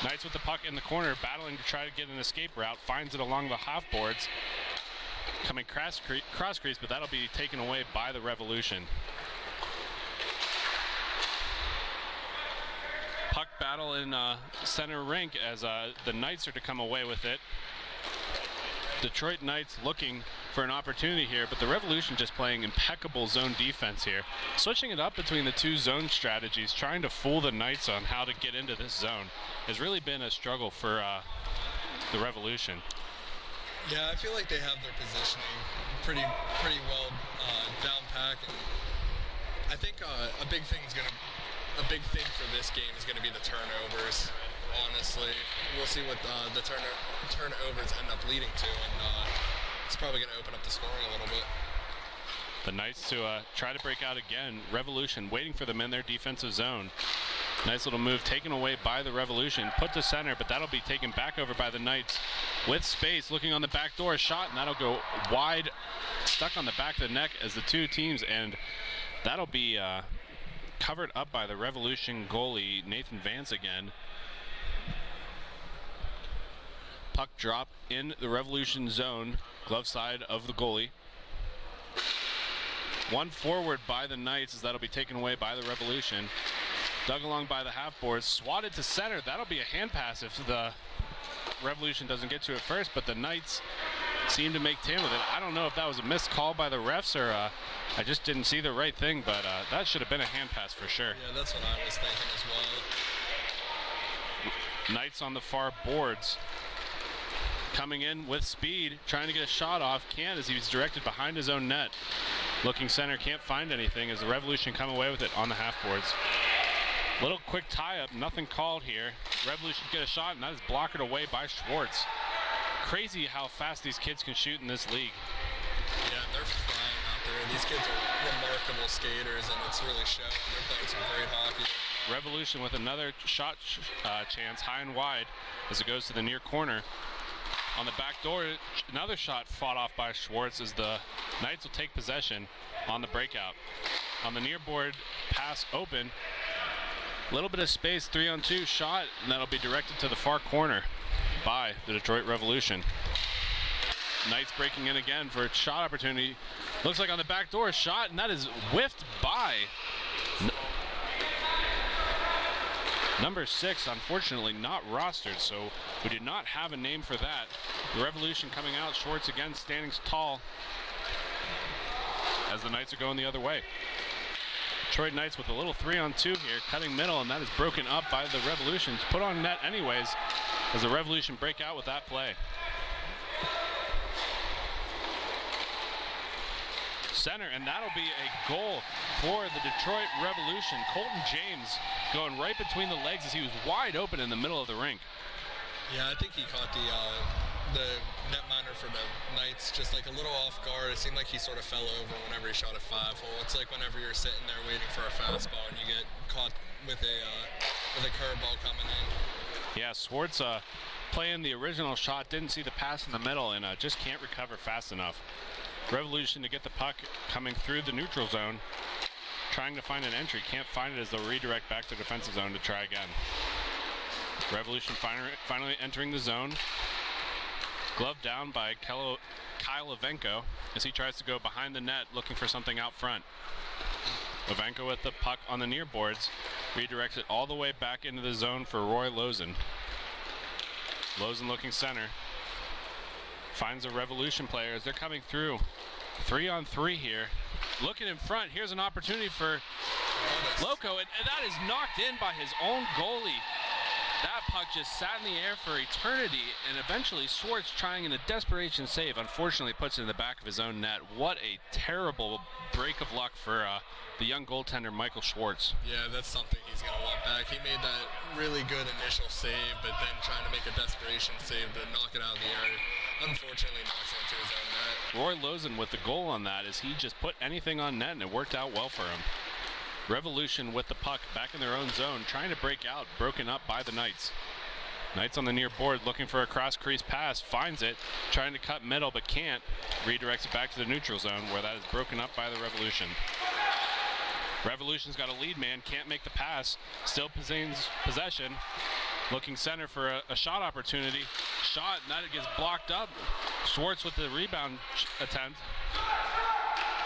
Knights with the puck in the corner, battling to try to get an escape route, finds it along the half boards, coming cross crease, but that'll be taken away by the Revolution. Puck battle in center rink as the Knights are to come away with it. Detroit Knights looking for an opportunity here, but the Revolution just playing impeccable zone defense here. Switching it up between the two zone strategies, trying to fool the Knights on how to get into this zone, has really been a struggle for the Revolution. Yeah, I feel like they have their positioning pretty well down pack. And I think a big thing for this game is going to be the turnovers. Honestly, we'll see what the turnovers end up leading to, and it's probably going to open up the scoring a little bit. The Knights to try to break out again. Revolution waiting for them in their defensive zone. Nice little move taken away by the Revolution. Put to center, but that'll be taken back over by the Knights. With space, looking on the back door, shot, and that'll go wide, stuck on the back of the neck as the two teams, and that'll be covered up by the Revolution goalie, Nathan Vance again. Puck drop in the Revolution zone, glove side of the goalie. One forward by the Knights as that'll be taken away by the Revolution. Dug along by the half boards, swatted to center. That'll be a hand pass if the Revolution doesn't get to it first, but the Knights seem to make tan with it. I don't know if that was a missed call by the refs or I just didn't see the right thing, but that should have been a hand pass for sure. Yeah, that's what I was thinking as well. Knights on the far boards. Coming in with speed, trying to get a shot off. Can't as he's directed behind his own net. Looking center, can't find anything as the Revolution come away with it on the half boards. Little quick tie-up, nothing called here. Revolution get a shot, and that is blocked away by Schwartz. Crazy how fast these kids can shoot in this league. Yeah, they're flying out there. These kids are remarkable skaters, and it's really showing. They're playing some great hockey. Revolution with another shot chance, high and wide, as it goes to the near corner. On the back door, another shot fought off by Schwartz as the Knights will take possession on the breakout. On the near board, pass open. A little bit of space, 3-on-2 shot, and that'll be directed to the far corner by the Detroit Revolution. Knights breaking in again for a shot opportunity. Looks like on the back door, shot, and that is whiffed by number 6, unfortunately not rostered, so we did not have a name for that. The Revolution coming out, Schwartz again standing tall as the Knights are going the other way. Detroit Knights with a little 3-on-2 here, cutting middle, and that is broken up by the Revolution. Put on net anyways as the Revolution break out with that play. Center, and that'll be a goal for the Detroit Revolution. Colton James going right between the legs as he was wide open in the middle of the rink. Yeah, I think he caught the netminder for the Knights just like a little off guard. It seemed like he sort of fell over whenever he shot a 5-hole. It's like whenever you're sitting there waiting for a fastball and you get caught with a curveball coming in. Yeah, Schwartz playing the original shot, didn't see the pass in the middle, and just can't recover fast enough. Revolution to get the puck coming through the neutral zone, trying to find an entry, can't find it as they'll redirect back to the defensive zone to try again. Revolution finally entering the zone. Glove down by Kyle Levenko as he tries to go behind the net looking for something out front. Levenko with the puck on the near boards, redirects it all the way back into the zone for Roy Lozen. Lozen looking center. Finds a Revolution player as they're coming through. 3-on-3 here. Looking in front, here's an opportunity for Loco, and that is knocked in by his own goalie. That puck just sat in the air for eternity, and eventually Schwartz, trying in a desperation save, unfortunately puts it in the back of his own net. What a terrible break of luck for the young goaltender Michael Schwartz. Yeah, that's something he's going to want back. He made that really good initial save, but then trying to make a desperation save to knock it out of the air, unfortunately knocks it into his own net. Roy Lozen with the goal on that as he just put anything on net, and it worked out well for him. Revolution with the puck back in their own zone, trying to break out, broken up by the Knights. Knights on the near board looking for a cross crease pass, finds it, trying to cut middle but can't, redirects it back to the neutral zone where that is broken up by the Revolution. Revolution's got a lead man, can't make the pass, still possessions possession, looking center for a shot opportunity. Shot, and that gets blocked up. Schwartz with the rebound attempt.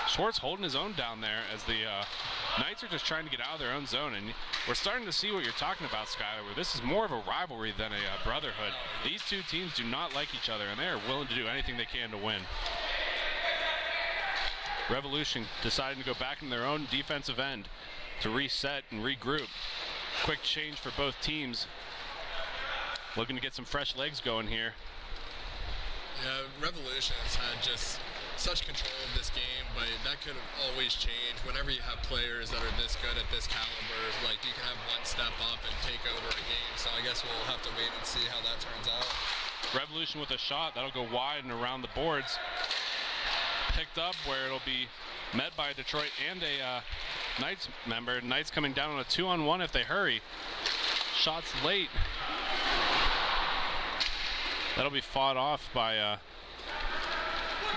Schwartz holding his own down there as the Knights are just trying to get out of their own zone, and we're starting to see what you're talking about, Skyler, where this is more of a rivalry than a brotherhood. These two teams do not like each other, and they are willing to do anything they can to win. Revolution deciding to go back in their own defensive end to reset and regroup. Quick change for both teams. Looking to get some fresh legs going here. Yeah, Revolution has had just such control of this game, but that could always change. Whenever you have players that are this good at this caliber, like you can have one step up and take over a game. So I guess we'll have to wait and see how that turns out. Revolution with a shot that'll go wide and around the boards. Picked up where it'll be met by Detroit and a Knights member. Knights coming down on a 2-on-1 if they hurry. Shots late. That'll be fought off by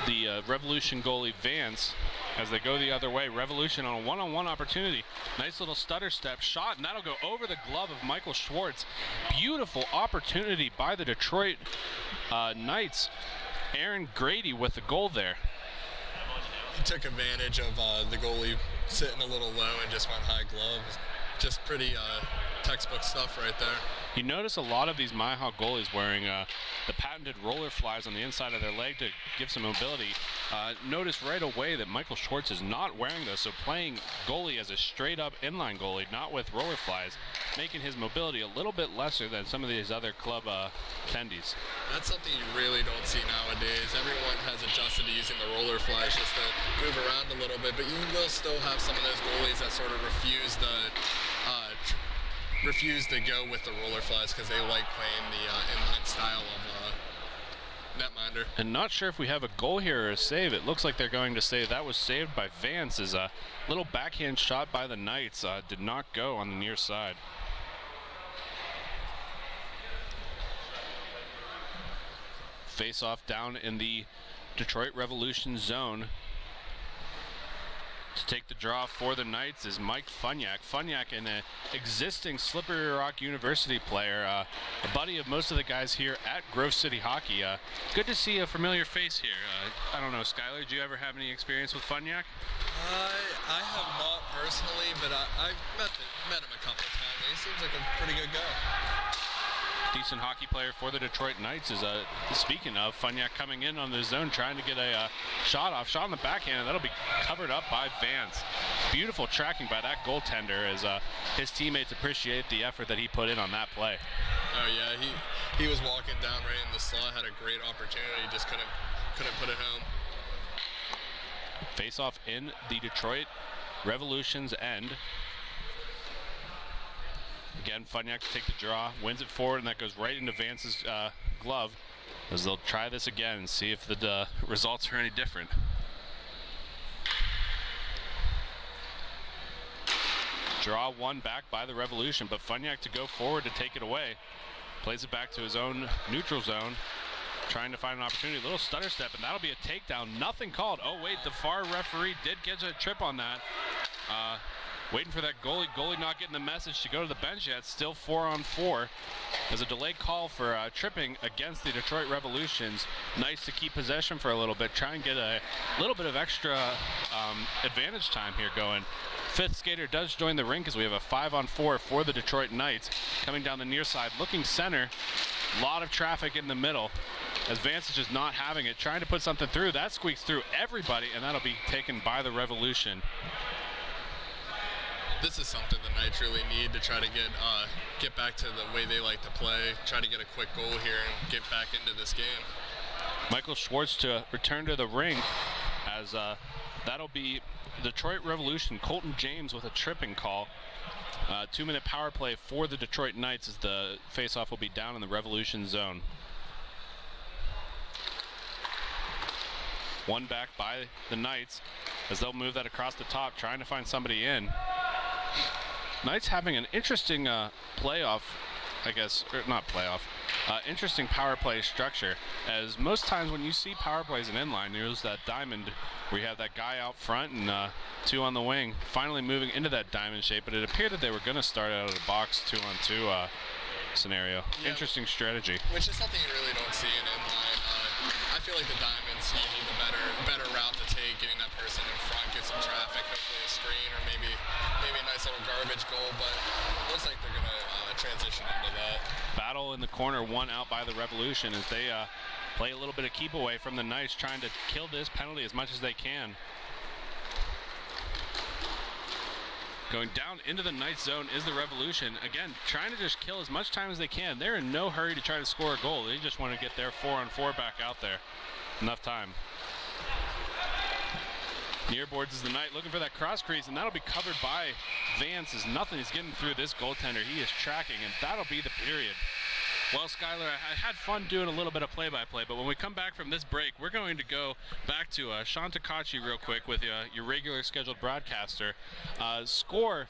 the Revolution goalie Vance as they go the other way. Revolution on a one-on-one opportunity. Nice little stutter step shot, and that'll go over the glove of Michael Schwartz. Beautiful opportunity by the Detroit Knights. Aaron Grady with the goal there. He took advantage of the goalie sitting a little low and just went high glove. Just pretty textbook stuff right there. You notice a lot of these MIHA goalies wearing the patented roller flies on the inside of their leg to give some mobility. Notice right away that Michael Schwartz is not wearing those, so playing goalie as a straight-up inline goalie, not with roller flies, making his mobility a little bit lesser than some of these other club attendees. That's something you really don't see nowadays. Everyone has adjusted to using the roller flies just to move around a little bit, but you will still have some of those goalies that sort of refuse to go with the roller flies because they like playing the inline style of netminder. And not sure if we have a goal here or a save. It looks like they're going to say that was saved by Vance, as a little backhand shot by the Knights did not go on the near side. Face off down in the Detroit Revolution zone. To take the draw for the Knights is Mike Funyak. Funyak, an existing Slippery Rock University player, a buddy of most of the guys here at Grove City Hockey. Good to see a familiar face here. I don't know, Skylar, do you ever have any experience with Funyak? I have not personally, but I've met him a couple of times. He seems like a pretty good guy. Decent hockey player for the Detroit Knights. Is speaking of, Funyak coming in on the zone, trying to get a shot on the backhand, and that'll be covered up by Vance. Beautiful tracking by that goaltender, as his teammates appreciate the effort that he put in on that play. Oh yeah, he was walking down right in the slot, had a great opportunity, just couldn't put it home. Face off in the Detroit Revolution's end. Again, Funyak to take the draw, wins it forward, and that goes right into Vance's glove, as they'll try this again and see if the results are any different. Draw one back by the Revolution, but Funyak to go forward to take it away. Plays it back to his own neutral zone, trying to find an opportunity. A little stutter step, and that'll be a takedown. Nothing called. Oh, wait, the far referee did get a trip on that. Waiting for that goalie. Goalie not getting the message to go to the bench yet. Still 4-on-4. There's a delayed call for tripping against the Detroit Revolutions. Nice to keep possession for a little bit. Try and get a little bit of extra advantage time here going. Fifth skater does join the rink as we have a 5-on-4 for the Detroit Knights. Coming down the near side, looking center. A lot of traffic in the middle, as Vance is just not having it. Trying to put something through. That squeaks through everybody, and that'll be taken by the Revolution. This is something the Knights really need to try to get back to the way they like to play, try to get a quick goal here and get back into this game. Michael Schwartz to return to the rink, as that'll be Detroit Revolution. Colton James with a tripping call. 2-minute power play for the Detroit Knights, as the faceoff will be down in the Revolution zone. One back by the Knights, as they'll move that across the top, trying to find somebody in. Knights having an interesting playoff, I guess, or not playoff, interesting power play structure, as most times when you see power plays in inline, there's that diamond where you have that guy out front and two on the wing, finally moving into that diamond shape, but it appeared that they were going to start out of the box 2-on-2 scenario. Yeah, interesting strategy. Which is something you really don't see in inline. I feel like the diamond's usually the better route to take, getting that person in front, get some traffic, hopefully a screen, or maybe a nice little garbage goal, but it looks like they're going to transition into that. Battle in the corner, one out by the Revolution, as they play a little bit of keep away from the Knights, trying to kill this penalty as much as they can. Going down into the Knights zone is the Revolution. Again, trying to just kill as much time as they can. They're in no hurry to try to score a goal. They just want to get their 4-on-4 back out there. Enough time. Near boards is the Knight, looking for that cross crease, and that'll be covered by Vance, as nothing is getting through this goaltender. He is tracking, and that'll be the period. Well, Skylar, I had fun doing a little bit of play-by-play, but when we come back from this break, we're going to go back to Sean Takachi real quick with your regular scheduled broadcaster. Score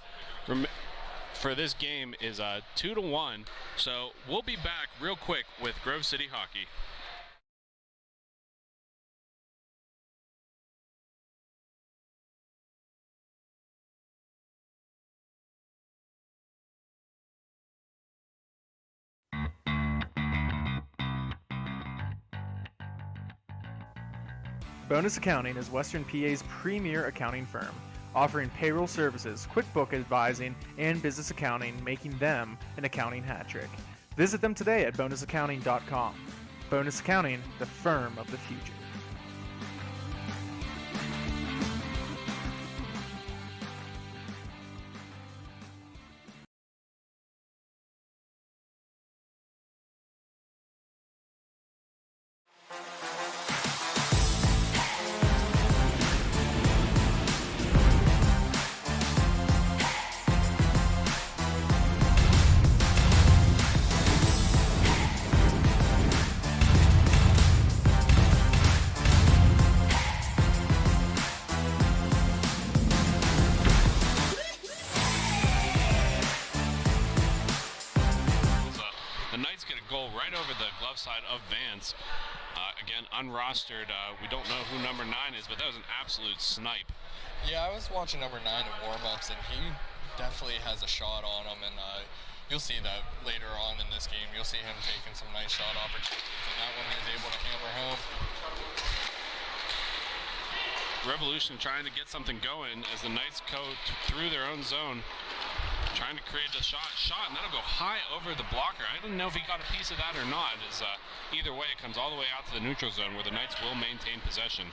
for this game is 2-1, so we'll be back real quick with Grove City Hockey. Bonus Accounting is Western PA's premier accounting firm, offering payroll services, QuickBook advising, and business accounting, making them an accounting hat trick. Visit them today at bonusaccounting.com. Bonus Accounting, the firm of the future. Side of Vance. Again, unrostered. We don't know who number 9 is, but that was an absolute snipe. Yeah, I was watching number 9 in warm-ups, and he definitely has a shot on him, and you'll see that later on in this game. You'll see him taking some nice shot opportunities, and that one he was able to hammer home. Revolution trying to get something going as the Knights go through their own zone, trying to create a shot, and that'll go high over the blocker. I don't know if he got a piece of that or not, as either way, it comes all the way out to the neutral zone where the Knights will maintain possession.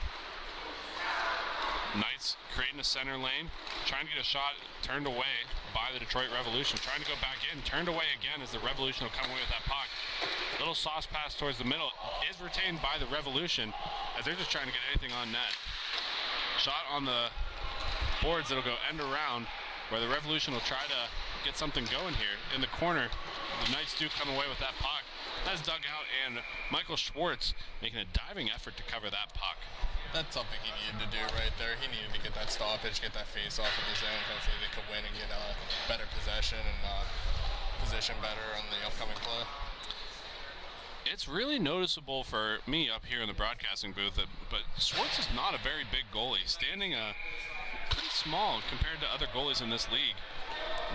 Knights creating a center lane, trying to get a shot turned away by the Detroit Revolution, trying to go back in, turned away again as the Revolution will come away with that puck. Little sauce pass towards the middle is retained by the Revolution as they're just trying to get anything on net. Shot on the boards that'll go end around, where the Revolution will try to get something going here. In the corner, the Knights do come away with that puck. That's dug out, and Michael Schwartz making a diving effort to cover that puck. That's something he needed to do right there. He needed to get that stoppage, get that face off in the zone. Hopefully they could win and get better possession and position better on the upcoming play. It's really noticeable for me up here in the broadcasting booth, but Schwartz is not a very big goalie, standing pretty small compared to other goalies in this league.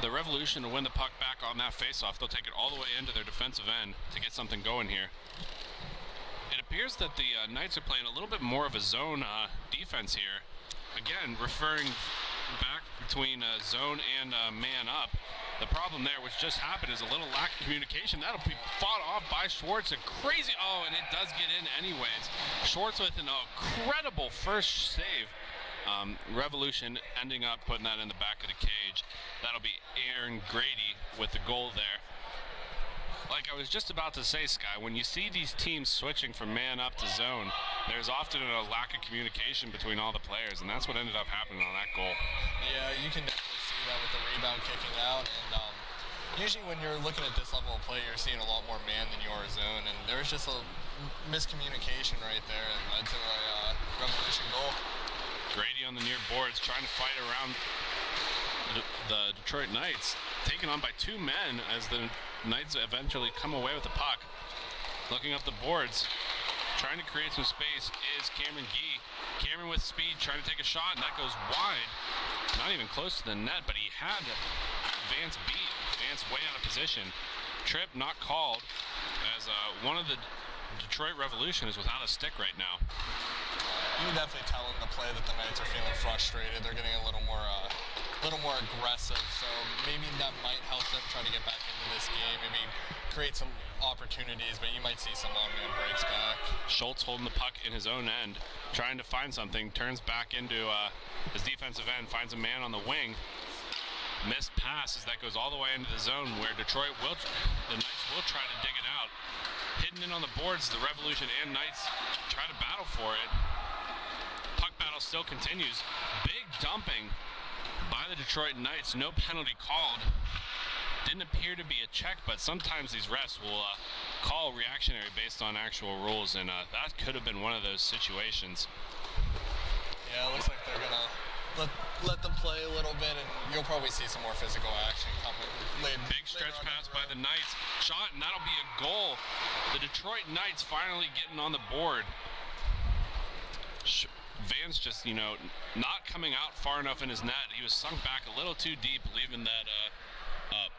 The Revolution will win the puck back on that faceoff. They'll take it all the way into their defensive end to get something going here. It appears that the Knights are playing a little bit more of a zone defense here. Again, referring back between zone and man up. The problem there, which just happened, is a little lack of communication. That'll be fought off by Schwartz. A crazy, and it does get in anyways. Schwartz with an incredible first save. Revolution ending up putting that in the back of the cage. That'll be Aaron Grady with the goal there. Like I was just about to say, Sky, when you see these teams switching from man up to zone, there's often a lack of communication between all the players, and that's what ended up happening on that goal. Yeah, you can definitely see that with the rebound kicking out, and usually when you're looking at this level of play, you're seeing a lot more man than you are zone, and there was just a miscommunication right there and led to a Revolution goal. Grady on the near boards, trying to fight around the Detroit Knights, taken on by 2 men as the Knights eventually come away with the puck. Looking up the boards, trying to create some space is Cameron Gee. Cameron with speed, trying to take a shot, and that goes wide. Not even close to the net, but he had Vance beat. Vance way out of position. Trip not called, as one of the Detroit Revolution is without a stick right now. You can definitely tell in the play that the Knights are feeling frustrated. They're getting a little more aggressive, so maybe that might help them try to get back into this game, maybe create some opportunities, but you might see some long-man breaks back. Schultz holding the puck in his own end, trying to find something, turns back into his defensive end, finds a man on the wing. Missed pass as that goes all the way into the zone where the Knights will try to dig it out. Hidden in on the boards, the Revolution and Knights try to battle for it. Puck battle still continues. Big dumping by the Detroit Knights, no penalty called. Didn't appear to be a check, but sometimes these refs will call reactionary based on actual rules, and that could have been one of those situations. Yeah, it looks like they're gonna let them play a little bit, and you'll probably see some more physical action coming. Big stretch pass by the Knights, shot, and that'll be a goal. The Detroit Knights finally getting on the board. Vance just, not coming out far enough in his net. He was sunk back a little too deep, leaving that up.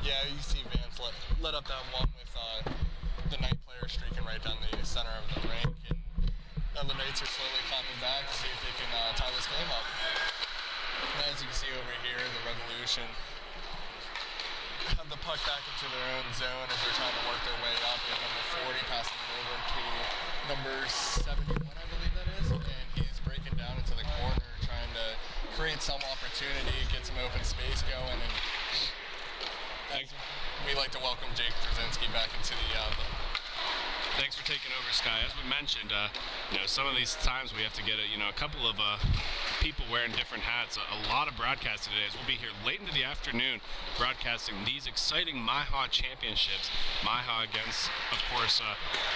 Yeah, you see Vance let up that one with the Knight player streaking right down the center of the rink, and now the Knights are slowly climbing back to see if they can tie this game up. And as you can see over here, the Revolution have the puck back into their own zone as they're trying to work their way up, and number 40 passing it over to number 71, I believe that is, and he's breaking down into the corner, trying to create some opportunity, get some open space going, and we like to welcome Jake Brzezinski back into the Thanks for taking over, Sky. As we mentioned, some of these times we have to get a couple of people wearing different hats. A lot of broadcasting today. We'll be here late into the afternoon broadcasting these exciting MIHA championships. MIHA against, of course,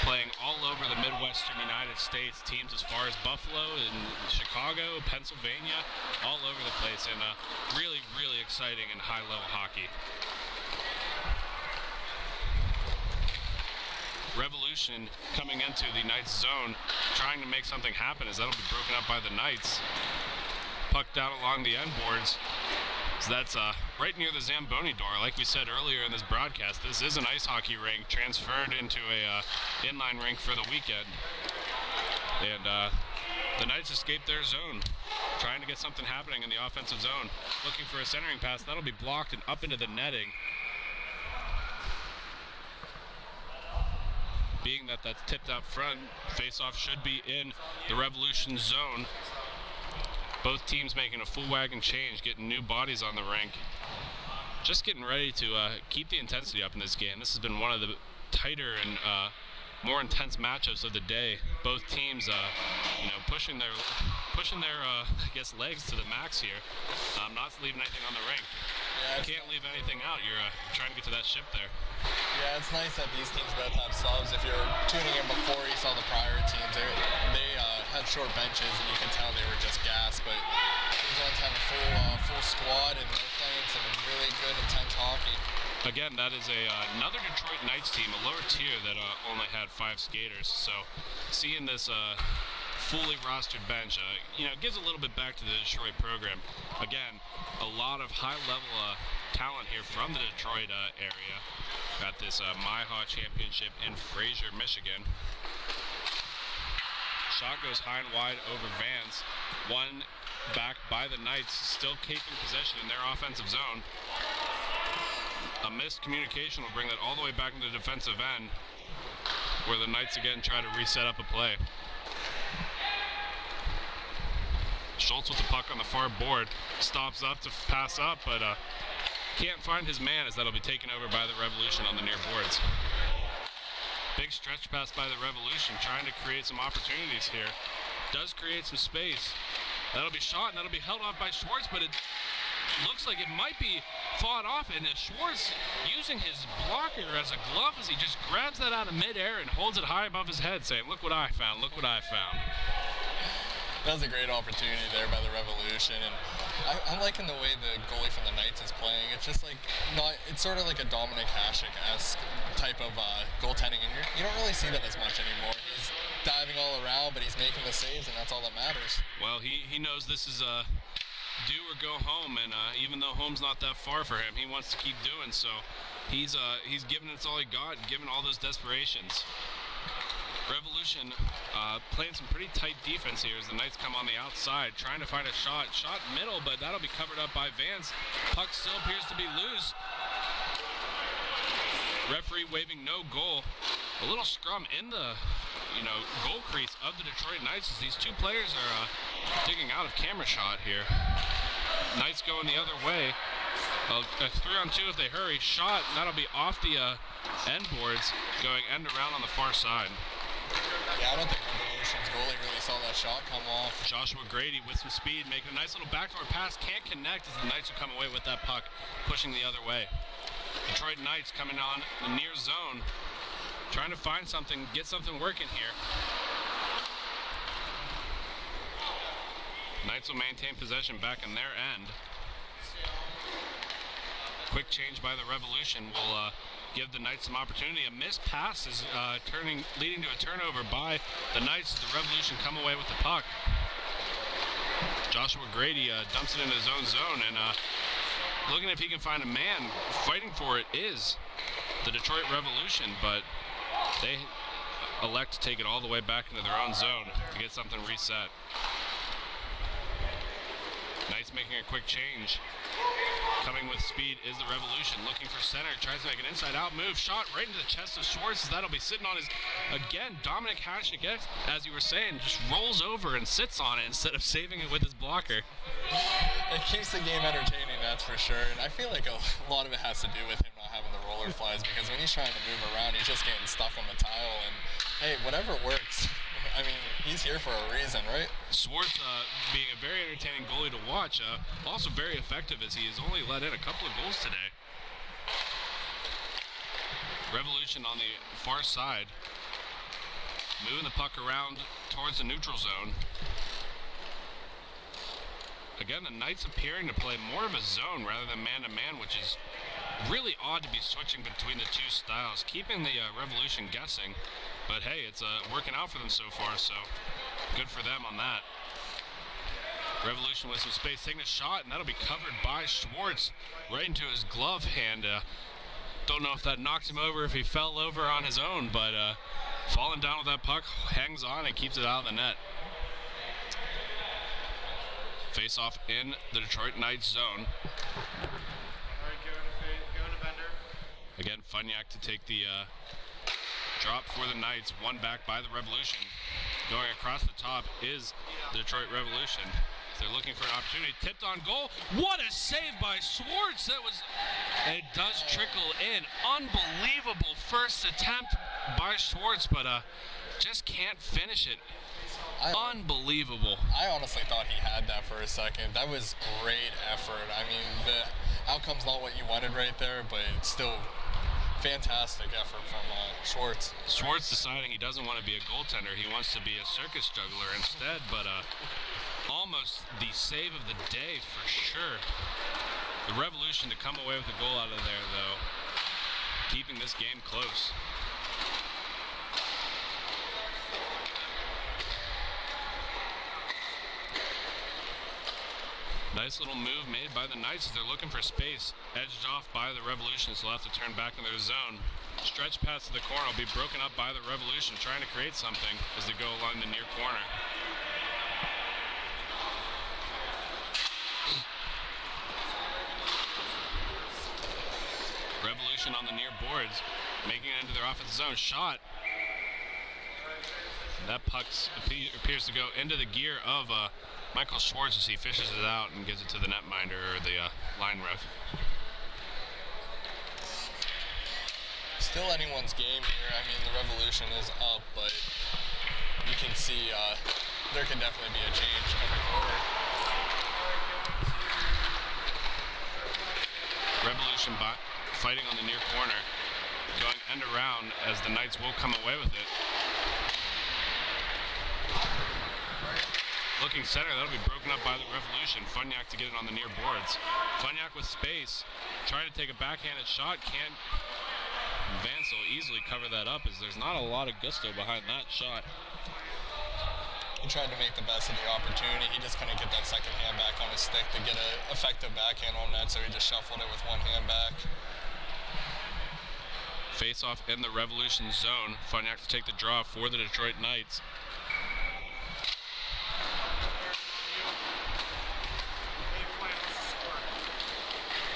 playing all over the Midwestern United States. Teams as far as Buffalo and Chicago, Pennsylvania, all over the place, and really, really exciting and high-level hockey. Revolution coming into the Knights zone, trying to make something happen, as that'll be broken up by the Knights. Puck down along the end boards. So that's right near the Zamboni door. Like we said earlier in this broadcast, this is an ice hockey rink transferred into a inline rink for the weekend. And the Knights escaped their zone, trying to get something happening in the offensive zone. Looking for a centering pass. That'll be blocked and up into the netting. Being that that's tipped out front, face-off should be in the Revolution zone. Both teams making a full wagon change, getting new bodies on the rink. Just getting ready to keep the intensity up in this game. This has been one of the tighter and more intense matchups of the day. Both teams, pushing their legs to the max here. Not leaving anything on the rink. Yeah, you can't leave anything out. You're trying to get to that ship there. Yeah, it's nice that these teams both have subs. If you're tuning in before you saw the prior teams, they had short benches, and you can tell they were just gassed. But these ones have a full squad, and they're playing some really good, intense hockey. Again, that is another Detroit Knights team, a lower tier that only had 5 skaters. So seeing this fully rostered bench, gives a little bit back to the Detroit program. Again, a lot of high-level talent here from the Detroit area. Got this MIHA championship in Fraser, Michigan. Shot goes high and wide over Vance. One back by the Knights, still keeping possession in their offensive zone. A missed communication will bring that all the way back into the defensive end, where the Knights again try to reset up a play. Schultz with the puck on the far board, stops up to pass up, but can't find his man, as that'll be taken over by the Revolution on the near boards. Big stretch pass by the Revolution, trying to create some opportunities here. Does create some space. That'll be shot, and that'll be held off by Schwartz, but it looks like it might be fought off, and Schwartz using his blocker as a glove as he just grabs that out of midair and holds it high above his head, saying, "Look what I found, look what I found." That was a great opportunity there by the Revolution, and I'm liking the way the goalie from the Knights is playing. It's just like it's sort of like a Dominic Hasek-esque type of goaltending, and you don't really see that as much anymore. He's diving all around, but he's making the saves, and that's all that matters. Well, he knows this is do or go home, and even though home's not that far for him, he wants to keep doing so. He's giving it all he got, given all those desperations. Revolution playing some pretty tight defense here as the Knights come on the outside, trying to find a shot middle, but that'll be covered up by Vance. Puck still appears to be loose. Referee waving no goal. A little scrum in the goal crease of the Detroit Knights as these two players are digging out of camera shot here. Knights going the other way. A 3-on-2 if they hurry. Shot, and that'll be off the end boards, going end around on the far side. Yeah, I don't think Revolution Revolution's goalie really saw that shot come off. Joshua Grady with some speed, making a nice little backdoor pass. Can't connect as the Knights will come away with that puck, pushing the other way. Detroit Knights coming on the near zone, trying to find something, get something working here. Knights will maintain possession back in their end. Quick change by the Revolution will give the Knights some opportunity. A missed pass is leading to a turnover by the Knights. The Revolution come away with the puck. Joshua Grady dumps it into his own zone, and looking if he can find a man. Fighting for it is the Detroit Revolution, but they elect to take it all the way back into their own zone to get something reset. Knights making a quick change. Coming with speed is the Revolution, looking for center, tries to make an inside-out move, shot right into the chest of Schwartz. That'll be sitting on his, again, Dominic Hasek, as you were saying, just rolls over and sits on it instead of saving it with his blocker. It keeps the game entertaining, that's for sure, and I feel like a lot of it has to do with him not having the roller flies, because when he's trying to move around, he's just getting stuck on the tile, and hey, whatever works. I mean, he's here for a reason, right? Schwartz being a very entertaining goalie to watch, also very effective as he has only let in a couple of goals today. Revolution on the far side, moving the puck around towards the neutral zone. Again, the Knights appearing to play more of a zone rather than man-to-man, which is really odd to be switching between the two styles, keeping the Revolution guessing. But hey, it's working out for them so far, so good for them on that. Revolution with some space, taking a shot, and that'll be covered by Schwartz right into his glove hand. Don't know if that knocked him over, if he fell over on his own, but falling down with that puck, hangs on and keeps it out of the net. Face off in the Detroit Knights zone. Again, Funyak to take the drop for the Knights, one back by the Revolution. Going across the top is the Detroit Revolution. They're looking for an opportunity. Tipped on goal. What a save by Schwartz. It does trickle in. Unbelievable first attempt by Schwartz, but just can't finish it. Unbelievable. I honestly thought he had that for a second. That was great effort. I mean, the outcome's not what you wanted right there, but it's still fantastic effort from Schwartz. Schwartz deciding he doesn't want to be a goaltender. He wants to be a circus juggler instead, but almost the save of the day for sure. The Revolution to come away with a goal out of there, though, keeping this game close. Nice little move made by the Knights as they're looking for space. Edged off by the Revolution, so they'll have to turn back in their zone. Stretch pass to the corner will be broken up by the Revolution, trying to create something as they go along the near corner. Revolution on the near boards, making it into their offensive zone. Shot. That puck appears to go into the gear of Michael Schwartz as he fishes it out and gives it to the netminder or the line ref. Still anyone's game here. I mean, the Revolution is up, but you can see there can definitely be a change coming forward. Revolution fighting on the near corner, going end around as the Knights will come away with it. Looking center, that'll be broken up by the Revolution. Funyak to get it on the near boards. Funyak with space, trying to take a backhanded shot, can't. Vance will easily cover that up as there's not a lot of gusto behind that shot. He tried to make the best of the opportunity. He just couldn't get that second hand back on his stick to get an effective backhand on that, so he just shuffled it with one hand back. Face off in the Revolution zone. Funyak to take the draw for the Detroit Knights.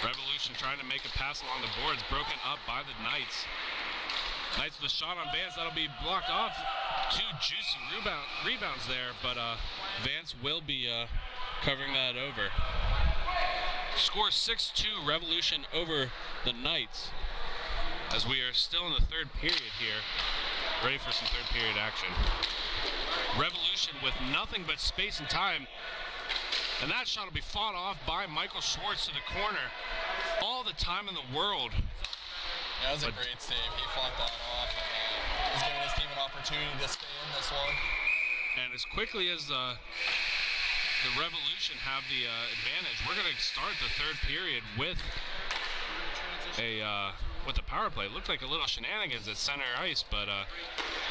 Revolution trying to make a pass along the boards, broken up by the Knights. Knights with a shot on Vance, that'll be blocked off. Two juicy rebounds there, but Vance will be covering that over. Score 6-2 Revolution over the Knights as we are still in the third period here, ready for some third period action. Revolution with nothing but space and time. And that shot will be fought off by Michael Schwartz to the corner. All the time in the world. Yeah, that was a great save. He fought that off, and he's giving his team an opportunity to stay in this one. And as quickly as the Revolution have the advantage, we're going to start the third period with a power play. It looked like a little shenanigans at center ice, but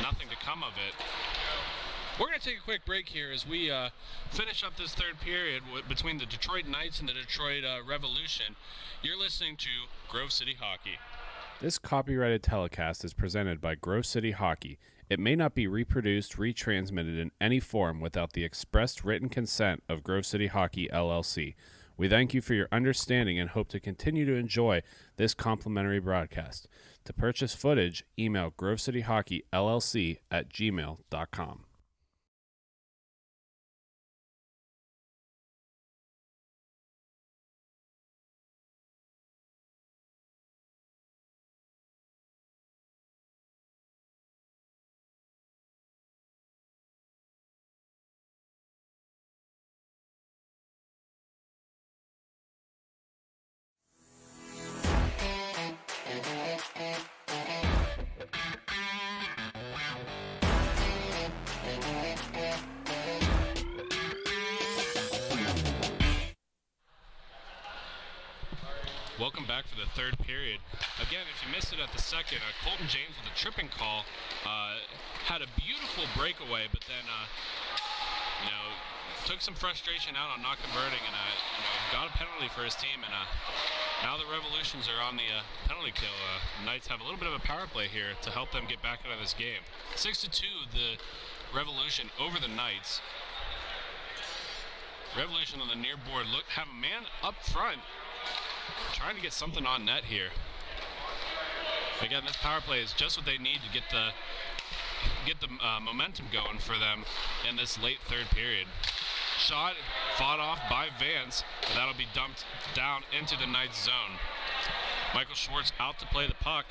nothing to come of it. We're going to take a quick break here as we finish up this third period between the Detroit Knights and the Detroit Revolution. You're listening to Grove City Hockey. This copyrighted telecast is presented by Grove City Hockey. It may not be reproduced, retransmitted in any form without the expressed written consent of Grove City Hockey LLC. We thank you for your understanding and hope to continue to enjoy this complimentary broadcast. To purchase footage, email grovecityhockeyllc@gmail.com. Welcome back for the third period. Again, if you missed it at the second, Colton James with a tripping call had a beautiful breakaway, but then took some frustration out on not converting and got a penalty for his team. And now the Revolutions are on the penalty kill. Knights have a little bit of a power play here to help them get back into this game. 6-2, the Revolution over the Knights. Revolution on the near board have a man up front trying to get something on net here. Again, this power play is just what they need to get the momentum going for them in this late third period. Shot fought off by Vance, and that'll be dumped down into the Knights zone. Michael Schwartz out to play the puck.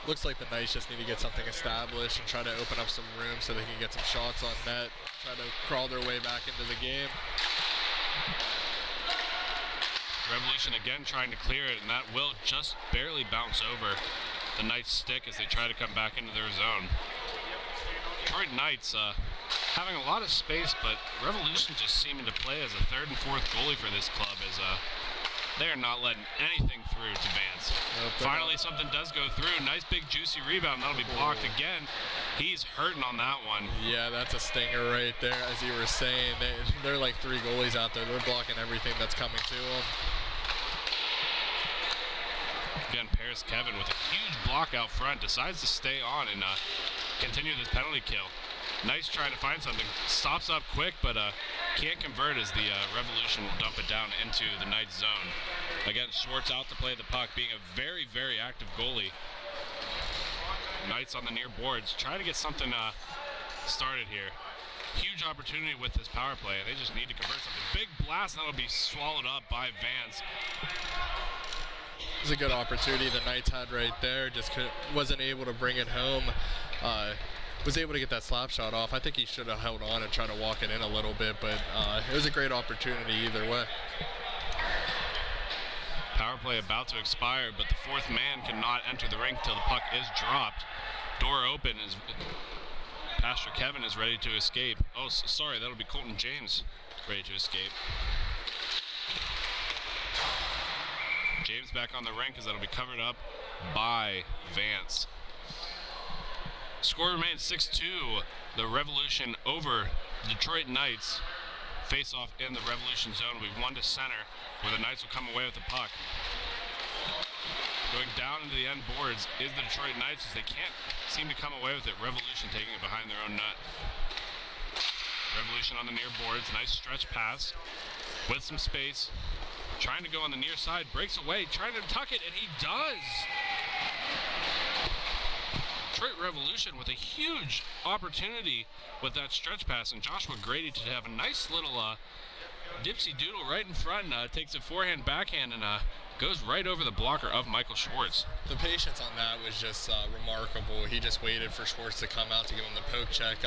Looks like the Knights just need to get something established and try to open up some room so they can get some shots on net, try to crawl their way back into the game. Revolution again trying to clear it, and that will just barely bounce over the Knights' stick as they try to come back into their zone. Detroit Knights having a lot of space, but Revolution just seeming to play as a third and fourth goalie for this club as they are not letting anything through to Vance. Finally, something does go through. Nice big juicy rebound. That'll be blocked again. He's hurting on that one. Yeah, that's a stinger right there. As you were saying, they're like three goalies out there. They're blocking everything that's coming to them. Again, Paris Kevin with a huge block out front decides to stay on and continue this penalty kill. Nice trying to find something. Stops up quick, but can't convert as the Revolution will dump it down into the Knights zone. Again, Schwartz out to play the puck, being a very, very active goalie. Knights on the near boards, trying to get something started here. Huge opportunity with this power play. They just need to convert something. Big blast, that'll be swallowed up by Vance. It was a good opportunity the Knights had right there. Just wasn't able to bring it home. Was able to get that slap shot off. I think he should have held on and tried to walk it in a little bit, but it was a great opportunity either way. Power play about to expire, but the fourth man cannot enter the rink till the puck is dropped. Door open as Pastor Kevin is ready to escape. Oh, sorry, that'll be Colton James ready to escape. James back on the rink as that'll be covered up by Vance. Score remains 6-2. The Revolution over the Detroit Knights. Face off in the Revolution zone will be 1 to center, where the Knights will come away with the puck. Going down into the end boards is the Detroit Knights as they can't seem to come away with it. Revolution taking it behind their own net. Revolution on the near boards. Nice stretch pass with some space. Trying to go on the near side. Breaks away. Trying to tuck it, and he does. Detroit Revolution with a huge opportunity with that stretch pass, and Joshua Grady to have a nice little dipsy doodle right in front, takes a forehand, backhand, and goes right over the blocker of Michael Schwartz. The patience on that was just remarkable. He just waited for Schwartz to come out to give him the poke check.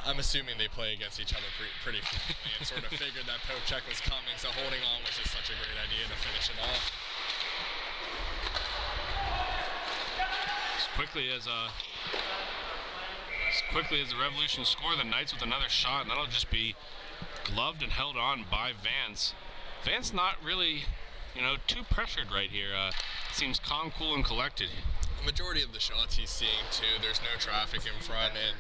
I'm assuming they play against each other pretty frequently and sort of figured that poke check was coming, so holding on was just such a great idea to finish it off. As quickly as the Revolution score, the Knights with another shot, and that'll just be gloved and held on by Vance. Vance not really, too pressured right here. Seems calm, cool, and collected. The majority of the shots he's seeing, too, there's no traffic in front, and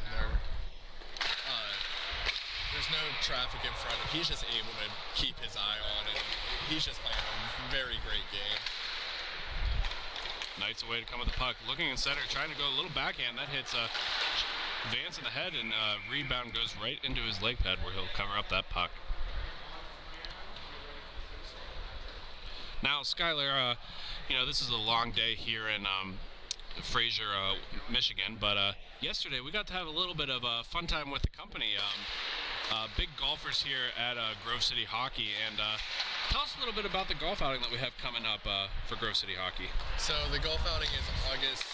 there's no traffic in front, and he's just able to keep his eye on it. He's just playing a very great game. Knights away to come with the puck. Looking in center, trying to go a little backhand. That hits Vance in the head, and rebound goes right into his leg pad where he'll cover up that puck. Now, Skylar, this is a long day here in Fraser, Michigan, but yesterday we got to have a little bit of fun time with the company. Big golfers here at Grove City Hockey, and tell us a little bit about the golf outing that we have coming up for Grove City Hockey. So the golf outing is August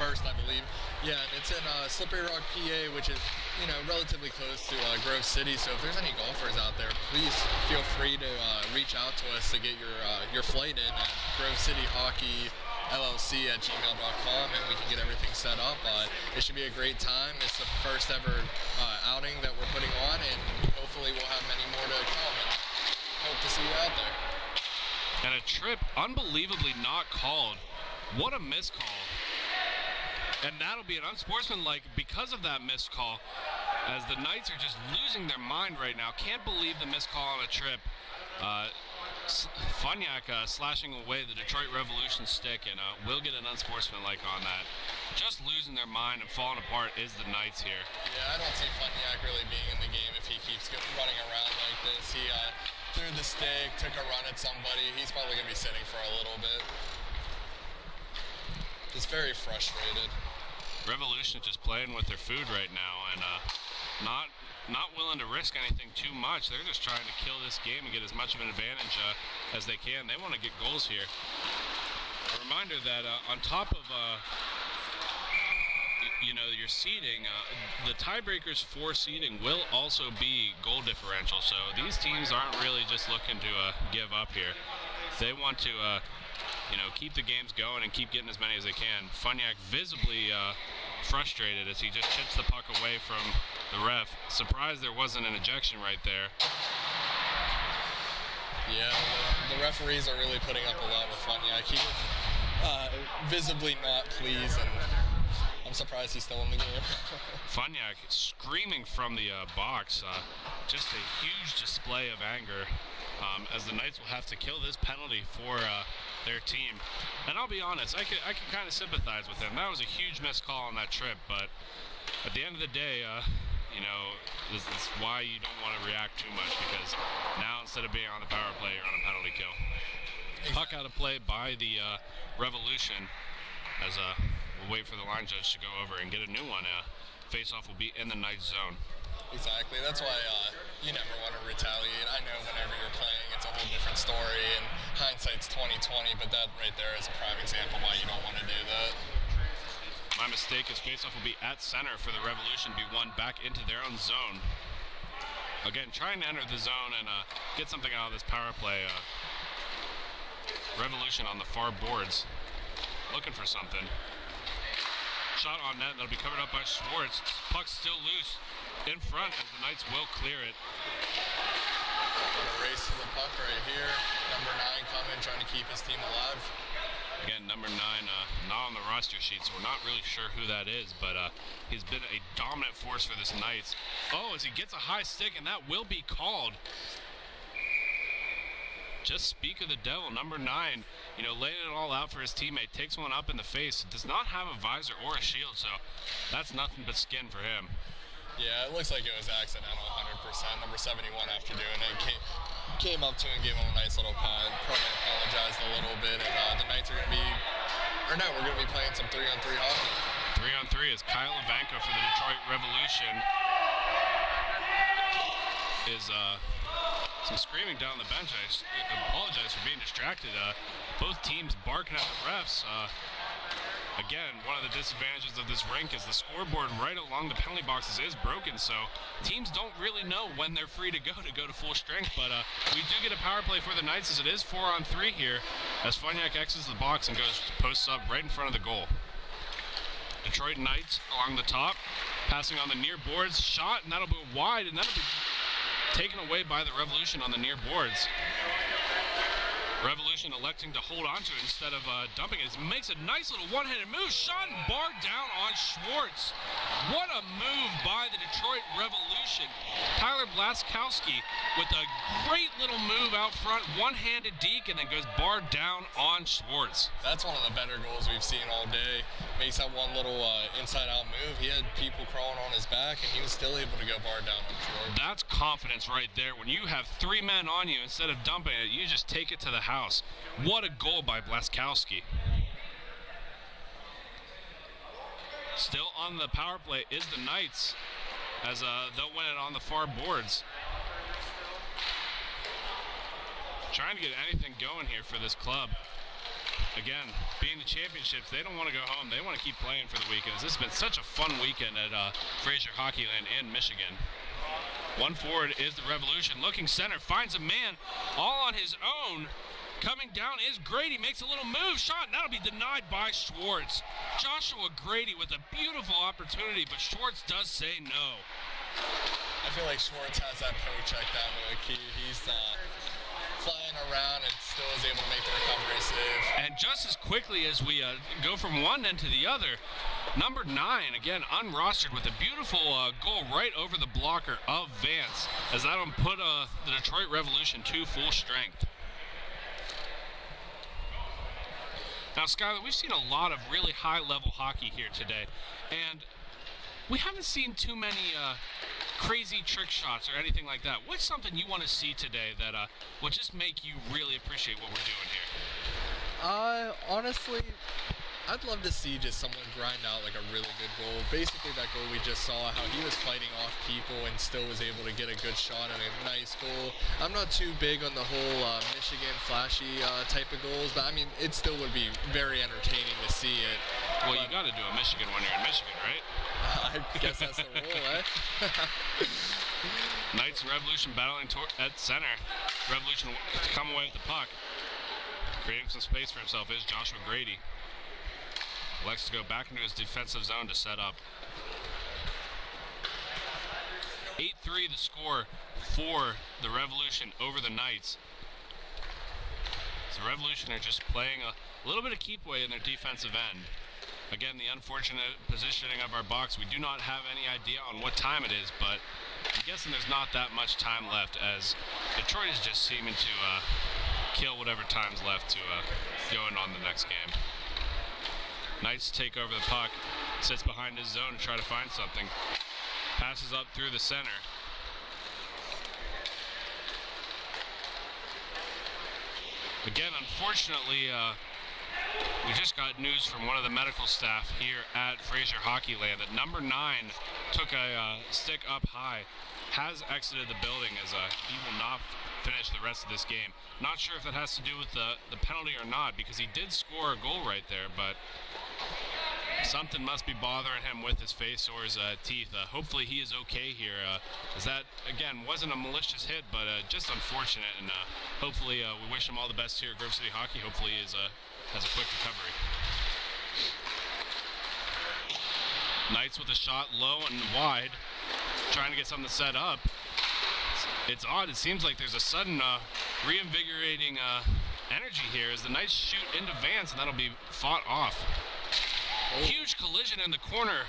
1st, I believe. Yeah, it's in Slippery Rock, PA, which is, relatively close to Grove City. So if there's any golfers out there, please feel free to reach out to us to get your flight in at Grove City Hockey LLC at gmail.com, and we can get everything set up. It should be a great time. It's the first ever outing that we're putting on, and hopefully we'll have many more to come, and hope to see you out there. And a trip unbelievably not called. What a missed call. And that'll be an unsportsmanlike because of that missed call, as the Knights are just losing their mind right now. Can't believe the missed call on a trip. Funyak slashing away the Detroit Revolution stick, and will get an unsportsmanlike on that. Just losing their mind and falling apart is the Knights here. Yeah, I don't see Funyak really being in the game if he keeps running around like this. He threw the stick, took a run at somebody. He's probably going to be sitting for a little bit. He's very frustrated. Revolution just playing with their food right now, and not willing to risk anything too much. They're just trying to kill this game and get as much of an advantage as they can. They want to get goals here. A reminder that on top of your seeding, the tiebreakers for seeding will also be goal differential. So these teams aren't really just looking to give up here. They want to keep the games going and keep getting as many as they can. Funyak visibly frustrated as he just chips the puck away from the ref. Surprised there wasn't an ejection right there. Yeah, the referees are really putting up a lot with Funyak. He was visibly not pleased, and I'm surprised he's still in the game. Funyak screaming from the box. Just a huge display of anger, as the Knights will have to kill this penalty for their team. And I'll be honest, I can kind of sympathize with him. That was a huge missed call on that trip, but at the end of the day, this is why you don't want to react too much, because now instead of being on the power play, you're on a penalty kill. Puck out of play by the Revolution, as we'll wait for the line judge to go over and get a new one. Face-off will be in the Knights zone. Exactly. That's why you never want to retaliate. I know whenever you're playing, it's a whole different story, and hindsight's 20/20. But that right there is a prime example why you don't want to do that. My mistake is faceoff will be at center for the Revolution to be won back into their own zone. Again, trying to enter the zone and get something out of this power play. Revolution on the far boards, looking for something. Shot on net, that'll be covered up by Schwartz. Puck's still loose in front as the Knights will clear it. What a race to the puck right here. Number 9 coming, trying to keep his team alive. Again, number 9 not on the roster sheet, so we're not really sure who that is, but he's been a dominant force for this Knights. Oh, as he gets a high stick, and that will be called. Just speak of the devil, number 9, laying it all out for his teammate, takes one up in the face, does not have a visor or a shield, so that's nothing but skin for him. Yeah, it looks like it was accidental, 100%. Number 71 after doing it came up to him, gave him a nice little punt, probably apologized a little bit, and the Knights are going to be, we're going to be playing some 3-on-3 hockey. 3-on-3 is Kyle Ivanko for the Detroit Revolution is some screaming down the bench. I apologize for being distracted. Both teams barking at the refs. Again, one of the disadvantages of this rink is the scoreboard right along the penalty boxes is broken, so teams don't really know when they're free to go to full strength, but we do get a power play for the Knights as it is 4-on-3 here as Funyak exits the box and posts up right in front of the goal. Detroit Knights along the top, passing on the near boards, shot, and that'll be wide, and that'll be taken away by the Revolution on the near boards. Revolution electing to hold on to it instead of dumping it. It makes a nice little one-handed move. Shot and barred down on Schwartz. What a move by the Detroit Revolution. Tyler Blaskowski with a great little move out front, one-handed deke, and then goes barred down on Schwartz. That's one of the better goals we've seen all day. Makes that one little inside-out move. He had people crawling on his back, and he was still able to go barred down on Schwartz. That's confidence right there. When you have 3 men on you, instead of dumping it, you just take it to the house. What a goal by Blaskowski. Still on the power play is the Knights, as they'll win it on the far boards. Trying to get anything going here for this club. Again, being the championships, they don't want to go home. They want to keep playing for the weekends. This has been such a fun weekend at Fraser Hockey Land in Michigan. One forward is the Revolution. Looking center, finds a man all on his own. Coming down is Grady, makes a little move, shot, and that'll be denied by Schwartz. Joshua Grady with a beautiful opportunity, but Schwartz does say no. I feel like Schwartz has that pro check down to a key. He's flying around and still is able to make the recovery save. And just as quickly as we go from one end to the other, number 9, again, unrostered with a beautiful goal right over the blocker of Vance, as that'll put the Detroit Revolution to full strength. Now, Skylar, we've seen a lot of really high-level hockey here today, and we haven't seen too many crazy trick shots or anything like that. What's something you want to see today that will just make you really appreciate what we're doing here? Honestly, I'd love to see just someone grind out like a really good goal. Basically, that goal we just saw, how he was fighting off people and still was able to get a good shot and a nice goal. I'm not too big on the whole Michigan flashy type of goals, but I mean, it still would be very entertaining to see it. Well, you got to do a Michigan when you're in Michigan, right? I guess that's the rule, eh? Knights and Revolution battling at center. Revolution to come away with the puck. Creating some space for himself is Joshua Grady. Elects to go back into his defensive zone to set up. 8-3 the score for the Revolution over the Knights. So the Revolution are just playing a little bit of keep away in their defensive end. Again, the unfortunate positioning of our box, we do not have any idea on what time it is, but I'm guessing there's not that much time left, as Detroit is just seeming to kill whatever time's left to go in on the next game. Knights take over the puck, sits behind his zone to try to find something. Passes up through the center. Again, unfortunately, we just got news from one of the medical staff here at Fraser Hockey Land that number 9 took a stick up high, has exited the building as he will not finish the rest of this game. Not sure if that has to do with the penalty or not, because he did score a goal right there, but something must be bothering him with his face or his teeth. Hopefully he is okay here, as that, again, wasn't a malicious hit, but just unfortunate, and hopefully we wish him all the best here at Grove City Hockey. Hopefully he has a quick recovery. Knights with a shot low and wide, trying to get something set up. It's odd. It seems like there's a sudden reinvigorating energy here as the Knights shoot into Vance, and that'll be fought off. Huge collision in the corner.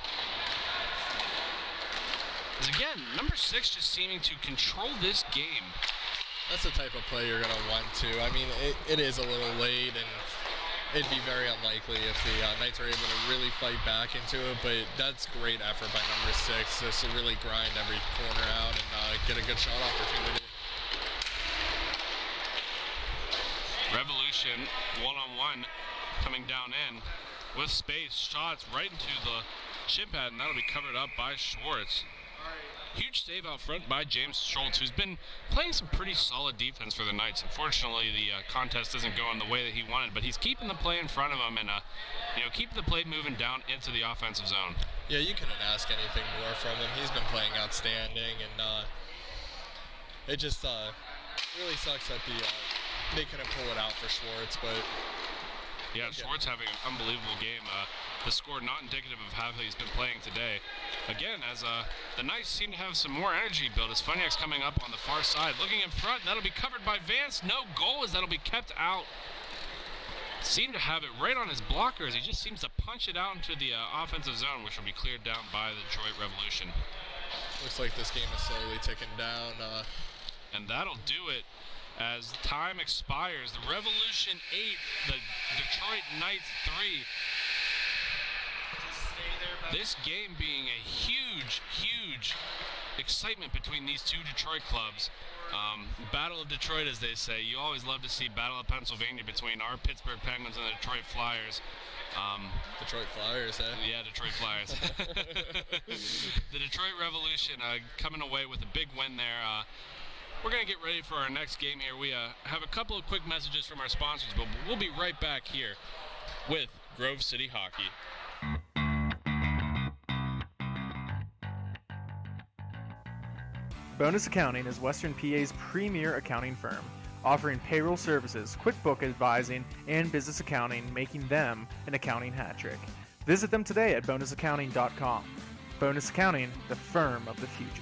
As again, number 6 just seeming to control this game. That's the type of play you're going to want to. I mean, it is a little late, and it'd be very unlikely if the Knights are able to really fight back into it, but that's great effort by number 6 just to really grind every corner out and get a good shot opportunity. Revolution, one-on-one, coming down in with space, shots right into the shin pad, and that'll be covered up by Schwartz. Huge save out front by James Schultz, who's been playing some pretty solid defense for the Knights. Unfortunately, the contest doesn't go in the way that he wanted, but he's keeping the play in front of him and keeping the play moving down into the offensive zone. Yeah, you couldn't ask anything more from him. He's been playing outstanding, and it just really sucks that they couldn't pull it out for Schwartz, but yeah, Schwartz having an unbelievable game. The score not indicative of how he's been playing today. Again, as the Knights seem to have some more energy built as Funniak's coming up on the far side. Looking in front, that'll be covered by Vance. No goal as that'll be kept out. Seemed to have it right on his blocker as he just seems to punch it out into the offensive zone, which will be cleared down by the Detroit Revolution. Looks like this game is slowly ticking down. And that'll do it as time expires. The Revolution 8, the Detroit Knights 3. This game being a huge, huge excitement between these two Detroit clubs. Battle of Detroit, as they say. You always love to see Battle of Pennsylvania between our Pittsburgh Penguins and the Detroit Flyers. Detroit Flyers, eh? Yeah, Detroit Flyers. The Detroit Revolution coming away with a big win there. We're going to get ready for our next game here. We have a couple of quick messages from our sponsors, but we'll be right back here with Grove City Hockey. Bonus Accounting is Western PA's premier accounting firm, offering payroll services, QuickBook advising, and business accounting, making them an accounting hat trick. Visit them today at bonusaccounting.com. Bonus Accounting, the firm of the future.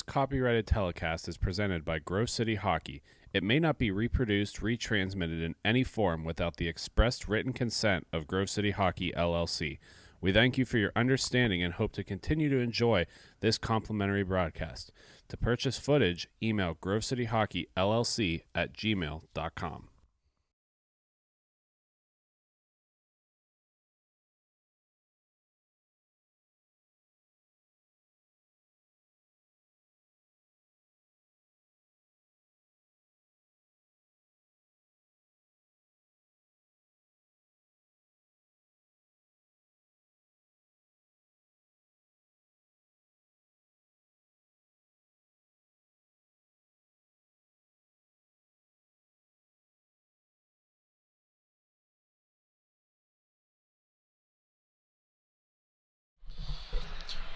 Copyrighted telecast is presented by Grove City Hockey. It may not be reproduced, retransmitted in any form without the expressed written consent of Grove City Hockey LLC. We thank you for your understanding and hope to continue to enjoy this complimentary broadcast. To purchase footage, email grovecityhockeyllc@gmail.com.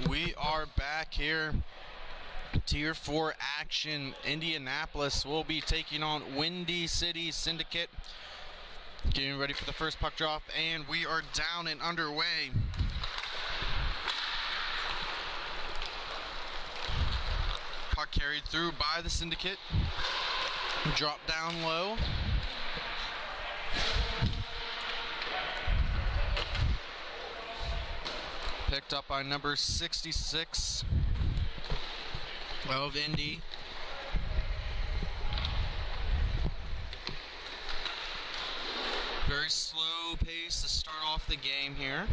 We are back here. Tier 4 action. Indianapolis will be taking on Windy City Syndicate. Getting ready for the first puck drop, and we are down and underway. Puck carried through by the Syndicate. Drop down low. Picked up by number 66 of Indy. Very slow pace to start off the game here.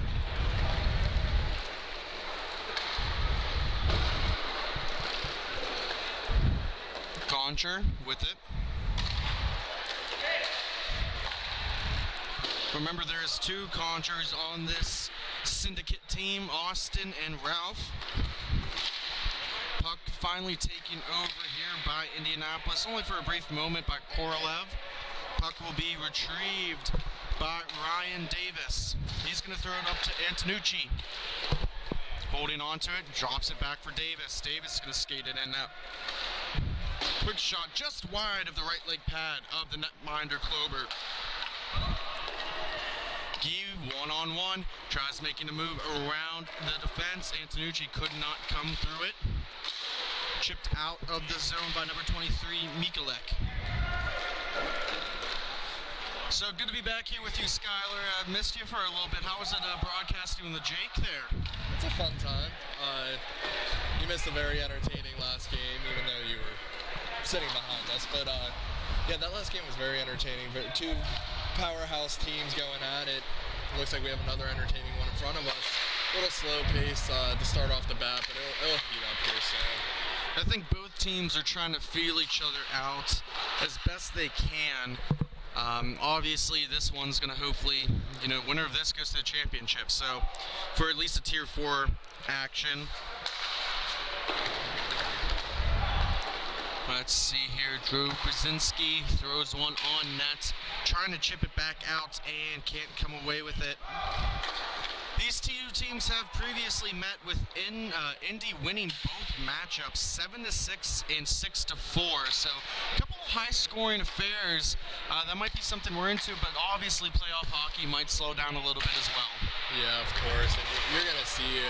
Concher with it. Remember, there's two Conchers on this Syndicate team, Austin and Ralph. Puck finally taken over here by Indianapolis, only for a brief moment by Korolev. Puck will be retrieved by Ryan Davis. He's going to throw it up to Antonucci. Holding on to it, drops it back for Davis. Davis is going to skate it in now. Quick shot just wide of the right leg pad of the netminder Klober. Guy, one-on-one, tries making a move around the defense. Antonucci could not come through it. Chipped out of the zone by number 23, Mikulek. So good to be back here with you, Skylar. I missed you for a little bit. How was it broadcasting with Jake there? It's a fun time. You missed a very entertaining last game, even though you were sitting behind us. But yeah, that last game was very entertaining. Two powerhouse teams going at it. Looks like we have another entertaining one in front of us. A little slow pace to start off the bat, but it'll heat up here soon. I think both teams are trying to feel each other out as best they can. Obviously, this one's going to hopefully, winner of this goes to the championship. So, for at least a Tier 4 action. Let's see here. Drew Brzezinski throws one on net, trying to chip it back out and can't come away with it. These two teams have previously met with Indy winning both matchups 7-6 and 6-4. So a couple of high-scoring affairs. That might be something we're into, but obviously playoff hockey might slow down a little bit as well. Yeah, of course. And you're going to see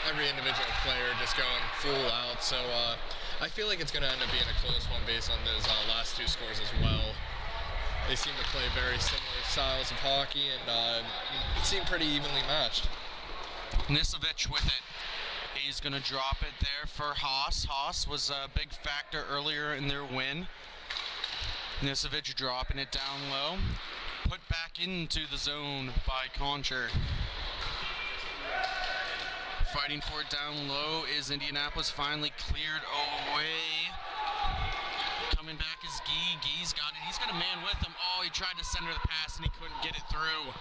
every individual player just going full out. So I feel like it's going to end up being a close one based on those last two scores as well. They seem to play very similar styles of hockey and seem pretty evenly matched. Nisevich with it. He's going to drop it there for Haas. Haas was a big factor earlier in their win. Nisevich dropping it down low. Put back into the zone by Concher. Fighting for it down low is Indianapolis, finally cleared away. Coming back is Guy. Guy's got it. He's got a man with him. Oh, he tried to center the pass and he couldn't get it through.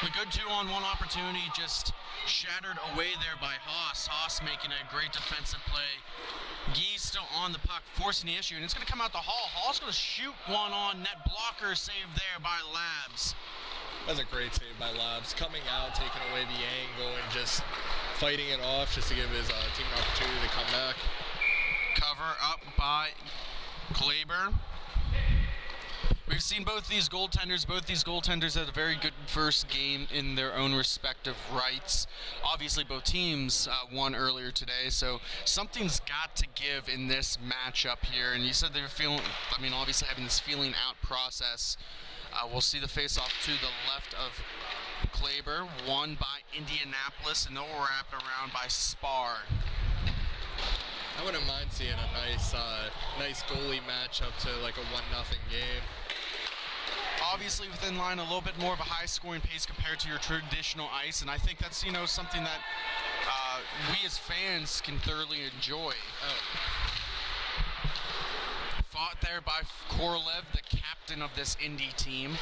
A good 2-on-1 opportunity just shattered away there by Haas. Haas making a great defensive play. Guy's still on the puck, forcing the issue, and it's going to come out the Hall. Hall's going to shoot one on net. Blocker save there by Labs. That's a great save by Labs. Coming out, taking away the angle, and just fighting it off just to give his team an opportunity to come back. Cover up by Kleber. We've seen both these goaltenders. Both these goaltenders had a very good first game in their own respective rights. Obviously, both teams won earlier today, so something's got to give in this matchup here. And you said they were feeling, I mean, obviously having this feeling out process. We'll see the face-off to the left of Kleber, won by Indianapolis, and they'll wrap it around by Spar. I wouldn't mind seeing a nice goalie matchup to like a 1-0 game. Obviously within line, a little bit more of a high-scoring pace compared to your traditional ice, and I think that's, you know, something that we as fans can thoroughly enjoy. Fought there by Korolev, the captain of this Indy team.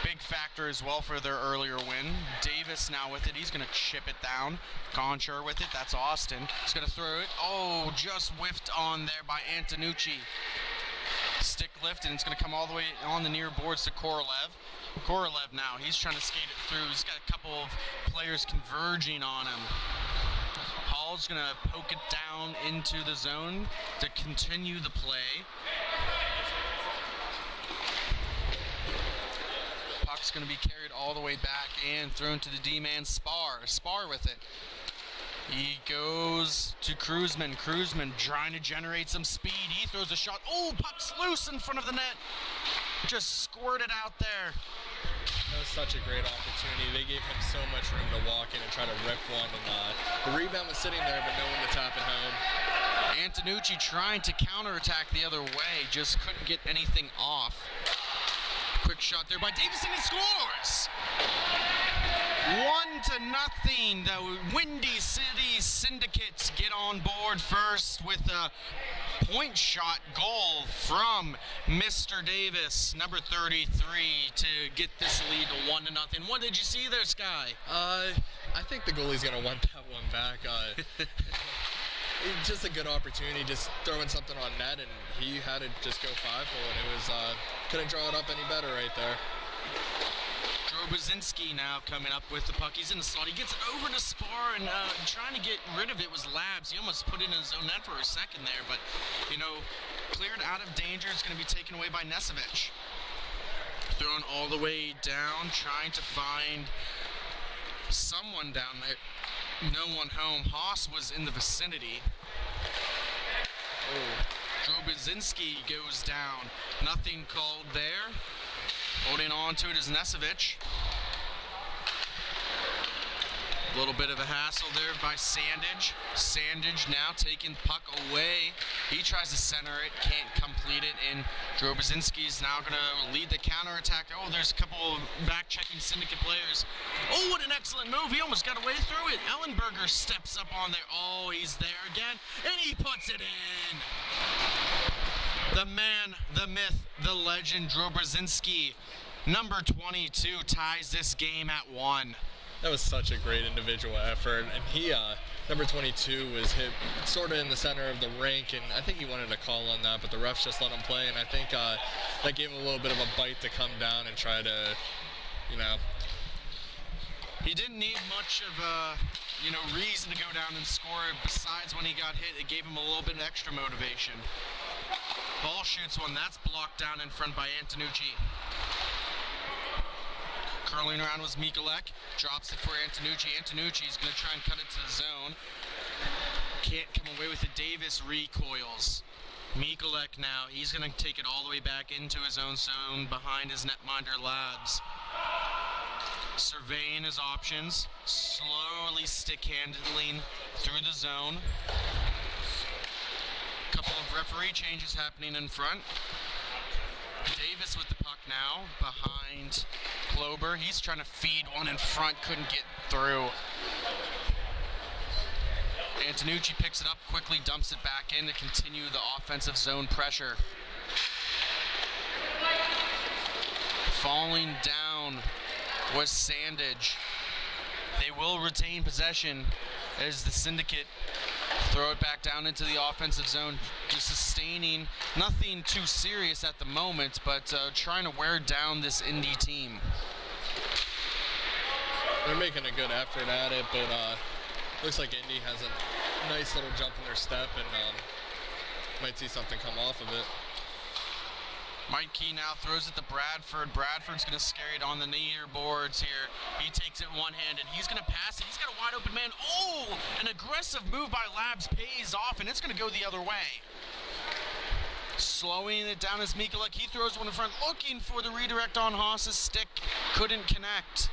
Big factor as well for their earlier win. Davis now with it. He's going to chip it down. Conchar with it. That's Austin. He's going to throw it. Oh, just whiffed on there by Antonucci. Stick lift, and it's going to come all the way on the near boards to Korolev. Korolev now, he's trying to skate it through. He's got a couple of players converging on him. Hall's going to poke it down into the zone to continue the play. Puck's going to be carried all the way back and thrown to the D-man Spar. Spar with it. He goes to Kruzman. Kruzman trying to generate some speed. He throws a shot. Oh, puck's loose in front of the net. Just squirted out there. That was such a great opportunity. They gave him so much room to walk in and try to rip one. And the rebound was sitting there, but no one to tap it home. Antonucci trying to counterattack the other way. Just couldn't get anything off. Quick shot there by Davis, and he scores! 1-0. The Windy City Syndicates get on board first with a point shot goal from Mr. Davis, number 33, to get this lead to 1-0. What did you see there, Sky? I think the goalie's going to want that one back. Just a good opportunity, just throwing something on net, and he had to just go 5-hole, and it was, couldn't draw it up any better right there. Drobozinski now coming up with the puck. He's in the slot. He gets it over to Spar, and trying to get rid of it was Labs. He almost put it in his own net for a second there, but, you know, cleared out of danger. It's going to be taken away by Nesevich. Thrown all the way down, trying to find someone down there. No one home. Haas was in the vicinity. Oh. Drobozinski goes down. Nothing called there. Holding on to it is Nesevich. A little bit of a hassle there by Sandage. Sandage now taking puck away. He tries to center it, can't complete it, and Drobozinski's now going to lead the counterattack. Oh, there's a couple of back-checking Syndicate players. Oh, what an excellent move. He almost got away through it. Ellenberger steps up on there. Oh, he's there again, and he puts it in. The man, the myth, the legend, Drobozinski, number 22, ties this game at 1. That was such a great individual effort, and he, number 22, was hit sort of in the center of the rink, and I think he wanted a call on that, but the refs just let him play, and I think that gave him a little bit of a bite to come down and try to, you know. He didn't need much of a, you know, reason to go down and score. Besides when he got hit, it gave him a little bit of extra motivation. Ball shoots one, that's blocked down in front by Antonucci. Curling around was Mikulek, drops it for Antonucci. Antonucci's going to try and cut it to the zone. Can't come away with it. Davis recoils. Mikulek now, he's going to take it all the way back into his own zone behind his netminder Labs. Surveying his options, slowly stick handling through the zone. Couple of referee changes happening in front. Davis with the puck now behind Klober. He's trying to feed one in front, couldn't get through. Antonucci picks it up quickly, dumps it back in to continue the offensive zone pressure. Falling down was Sandage. They will retain possession as the Syndicate throw it back down into the offensive zone, just sustaining nothing too serious at the moment, but trying to wear down this Indy team. They're making a good effort at it, but looks like Indy has a nice little jump in their step, and might see something come off of it. Mike Key now throws it to Bradford. Bradford's going to scare it on the near boards here. He takes it one-handed. He's going to pass it. He's got a wide open man. Oh, an aggressive move by Labs pays off, and it's going to go the other way. Slowing it down is Mikulik. He throws one in front, looking for the redirect on Haas's stick. Couldn't connect.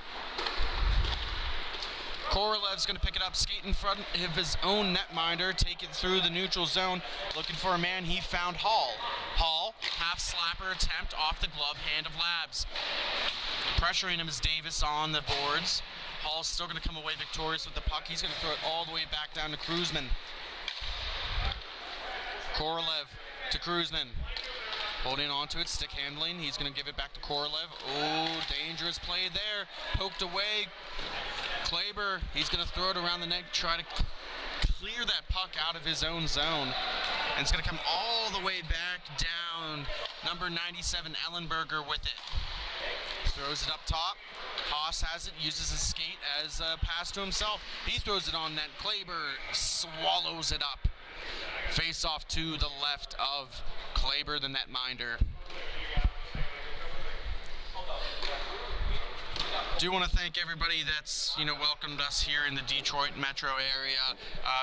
Korolev's going to pick it up, skate in front of his own netminder, take it through the neutral zone, looking for a man. He found Hall. Hall, half slapper attempt off the glove hand of Labs. Pressuring him is Davis on the boards. Hall's still going to come away victorious with the puck. He's going to throw it all the way back down to Kruzman. Korolev to Kruzman. Holding on to it, stick handling. He's going to give it back to Korolev. Oh, dangerous play there. Poked away. Kleber, he's going to throw it around the net, try to clear that puck out of his own zone. And it's going to come all the way back down. Number 97, Ellenberger with it. Throws it up top. Haas has it, uses his skate as a pass to himself. He throws it on net. Kleber swallows it up. Face off to the left of Kleber, the netminder. Do want to thank everybody that's welcomed us here in the Detroit metro area.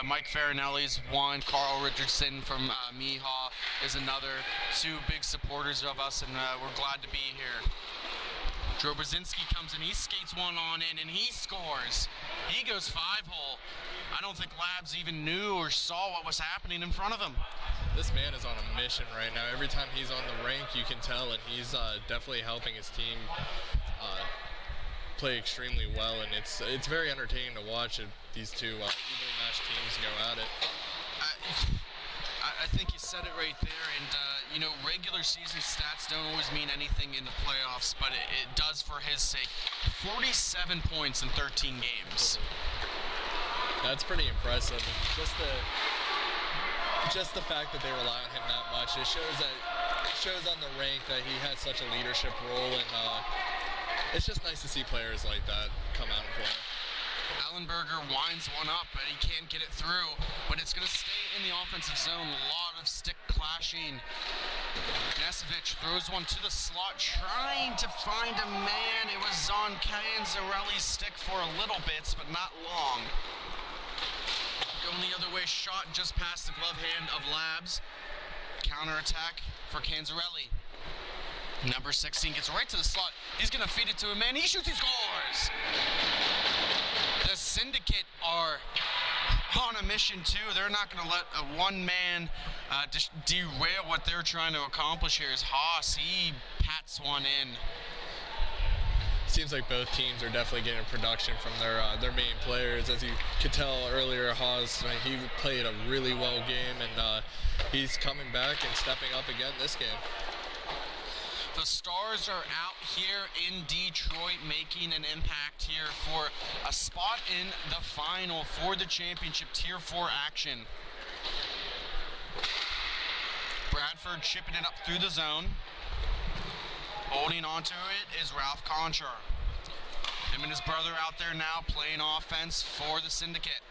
Mike Farinelli's one, Carl Richardson from MIHA is another. Two big supporters of us, and we're glad to be here. Drobrzinski comes in, he skates one on in, and he scores. He goes 5-hole. I don't think Labs even knew or saw what was happening in front of him. This man is on a mission right now. Every time he's on the rink, you can tell, and he's definitely helping his team play extremely well, and it's very entertaining to watch these two evenly matched teams go at it. I think you said it right there, and regular season stats don't always mean anything in the playoffs, but it does for his sake. 47 points in 13 games. That's pretty impressive. Just the fact that they rely on him that much, it shows on the rink that he has such a leadership role, and it's just nice to see players like that come out and play. Ellenberger winds one up, but he can't get it through. But it's going to stay in the offensive zone. A lot of stick clashing. Nesevich throws one to the slot, trying to find a man. It was on Canzarelli's stick for a little bit, but not long. Going the other way, shot just past the glove hand of Labs. Counterattack for Canzarelli. Number 16 gets right to the slot. He's going to feed it to a man. He shoots, he scores! The Syndicate are on a mission, too. They're not going to let a one-man derail what they're trying to accomplish here. Is Haas, he pats one in. Seems like both teams are definitely getting production from their main players. As you could tell earlier, Haas, he played a really well game, and he's coming back and stepping up again this game. The Stars are out here in Detroit making an impact here for a spot in the final for the championship Tier 4 action. Bradford chipping it up through the zone. Holding onto it is Ralph Conchar. Him and his brother out there now playing offense for the Syndicate.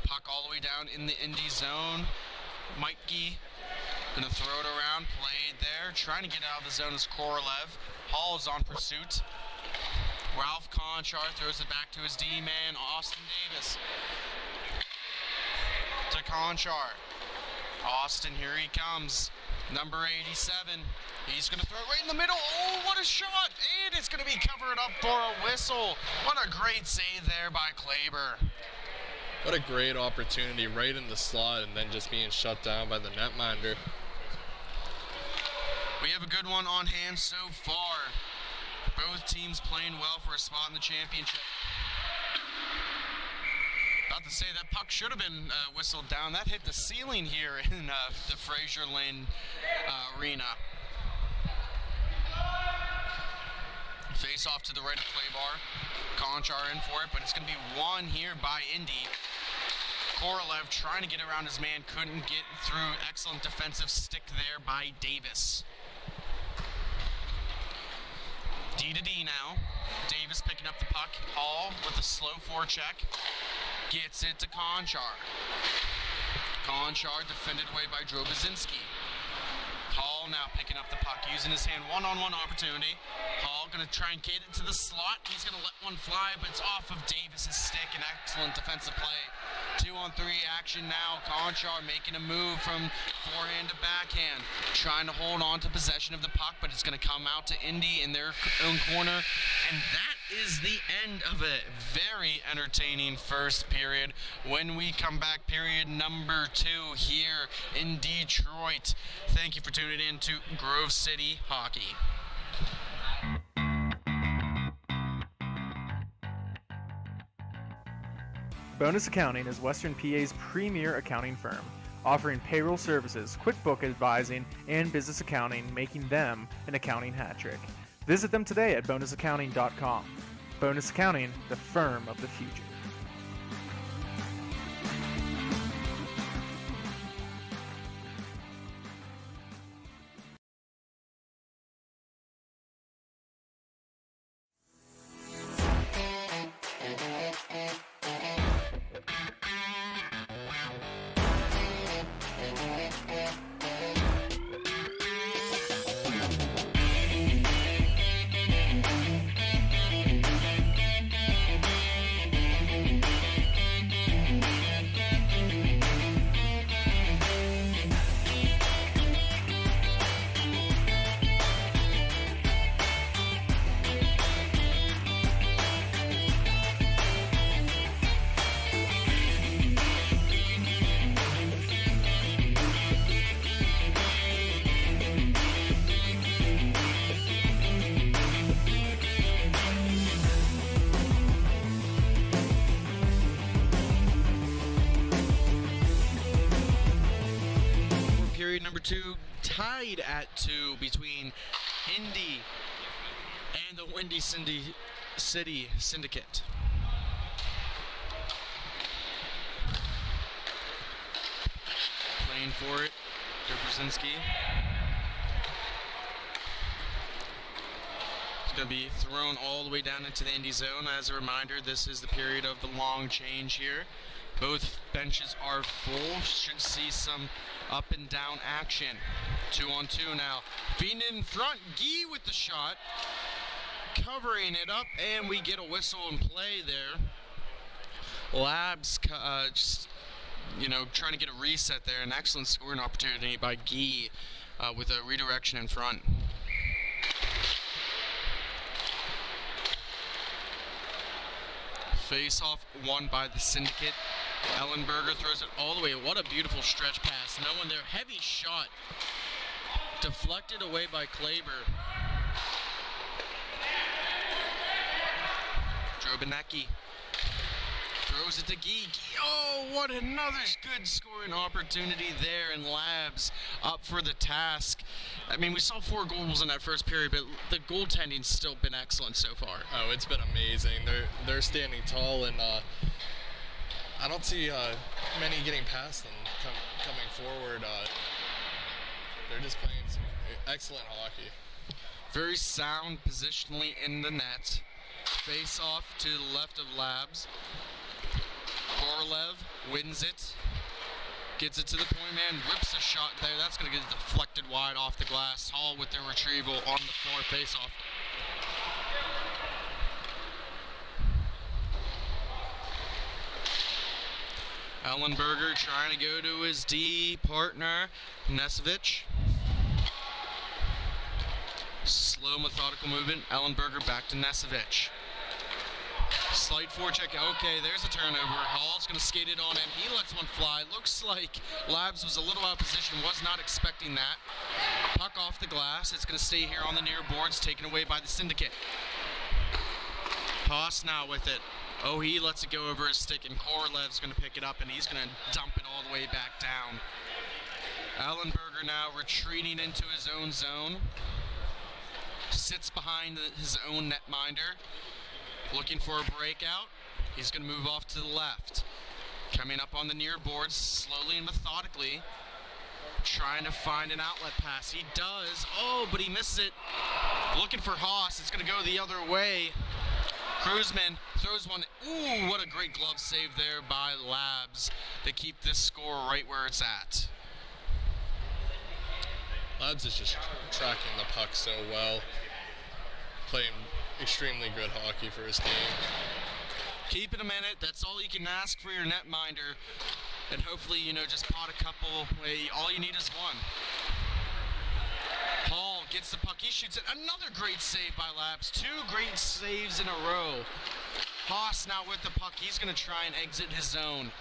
Puck all the way down in the Indy zone. Mikey gonna throw it around, played there, trying to get out of the zone is Korolev. Hall is on pursuit. Ralph Conchar throws it back to his D-man, Austin Davis. To Conchar. Austin, here he comes. Number 87. He's going to throw it right in the middle. Oh, what a shot! And it's going to be covered up for a whistle. What a great save there by Kleber. What a great opportunity right in the slot, and then just being shut down by the netminder. We have a good one on hand so far. Both teams playing well for a spot in the championship. About to say that puck should have been whistled down. That hit the ceiling here in the Fraser Lane arena. Face off to the right of Kleber. Conchar in for it, but it's going to be won here by Indy. Korolev trying to get around his man, couldn't get through. Excellent defensive stick there by Davis. D to D now. Davis picking up the puck. Hall with a slow forecheck. Gets it to Conchar. Conchar defended away by Drobrzinski. Hall Hall now picking up the puck, using his hand, one-on-one opportunity. Hall going to try and get it to the slot. He's going to let one fly, but it's off of Davis's stick. An excellent defensive play. 2-on-3 action now. Conchar making a move from forehand to backhand, trying to hold on to possession of the puck, but it's going to come out to Indy in their own corner. And that is the end of a very entertaining first period. When we come back, period number 2 here in Detroit. Thank you for tuning in to Grove City Hockey. Bonus Accounting is Western PA's premier accounting firm, offering payroll services, QuickBook advising, and business accounting, making them an accounting hat trick. Visit them today at bonusaccounting.com. Bonus Accounting, the firm of the future. Period number 2 tied at 2 between Indy and the Windy City Syndicate. Playing for it, Dobrzinski. It's going to be thrown all the way down into the Indy zone. As a reminder, this is the period of the long change here. Both benches are full. Should see some up and down action. 2-on-2 now. Feeding in front. Guy with the shot. Covering it up, and we get a whistle and play there. Labs just, trying to get a reset there. An excellent scoring opportunity by Guy with a redirection in front. Face-off won by the Syndicate. Ellenberger throws it all the way. What a beautiful stretch pass. No one there. Heavy shot. Deflected away by Kleber. Drobinecki throws it to Guy. Oh, what another good scoring opportunity there, and Labs up for the task. I mean, we saw 4 goals in that first period, but the goaltending's still been excellent so far. Oh, it's been amazing. They're standing tall, and I don't see many getting past them coming forward. They're just playing some excellent hockey. Very sound positionally in the net. Face off to the left of Labs. Korolev wins it. Gets it to the point man. Rips a shot there. That's going to get deflected wide off the glass. Hall with the retrieval on the floor. Face off. Ellenberger trying to go to his D partner, Nesevic. Slow, methodical movement. Ellenberger back to Nesevic. Slight forecheck. Okay, there's a turnover. Hall's going to skate it on in. He lets one fly. Looks like Labs was a little out of position. Was not expecting that. Puck off the glass. It's going to stay here on the near boards, taken away by the Syndicate. Haas now with it. Oh, he lets it go over his stick, and Korolev's going to pick it up, and he's going to dump it all the way back down. Ellenberger now retreating into his own zone. Sits behind his own netminder. Looking for a breakout. He's going to move off to the left. Coming up on the near boards, slowly and methodically. Trying to find an outlet pass. He does. Oh, but he misses it. Looking for Haas. It's going to go the other way. Kruzman throws one. Ooh, what a great glove save there by Labs to keep this score right where it's at. Labs is just tracking the puck so well, playing extremely good hockey for his team. Keep it a minute. That's all you can ask for your netminder. And hopefully, just pot a couple. All you need is one. Hall gets the puck. He shoots it. Another great save by Labs. 2 great saves in a row. Haas now with the puck. He's going to try and exit his zone.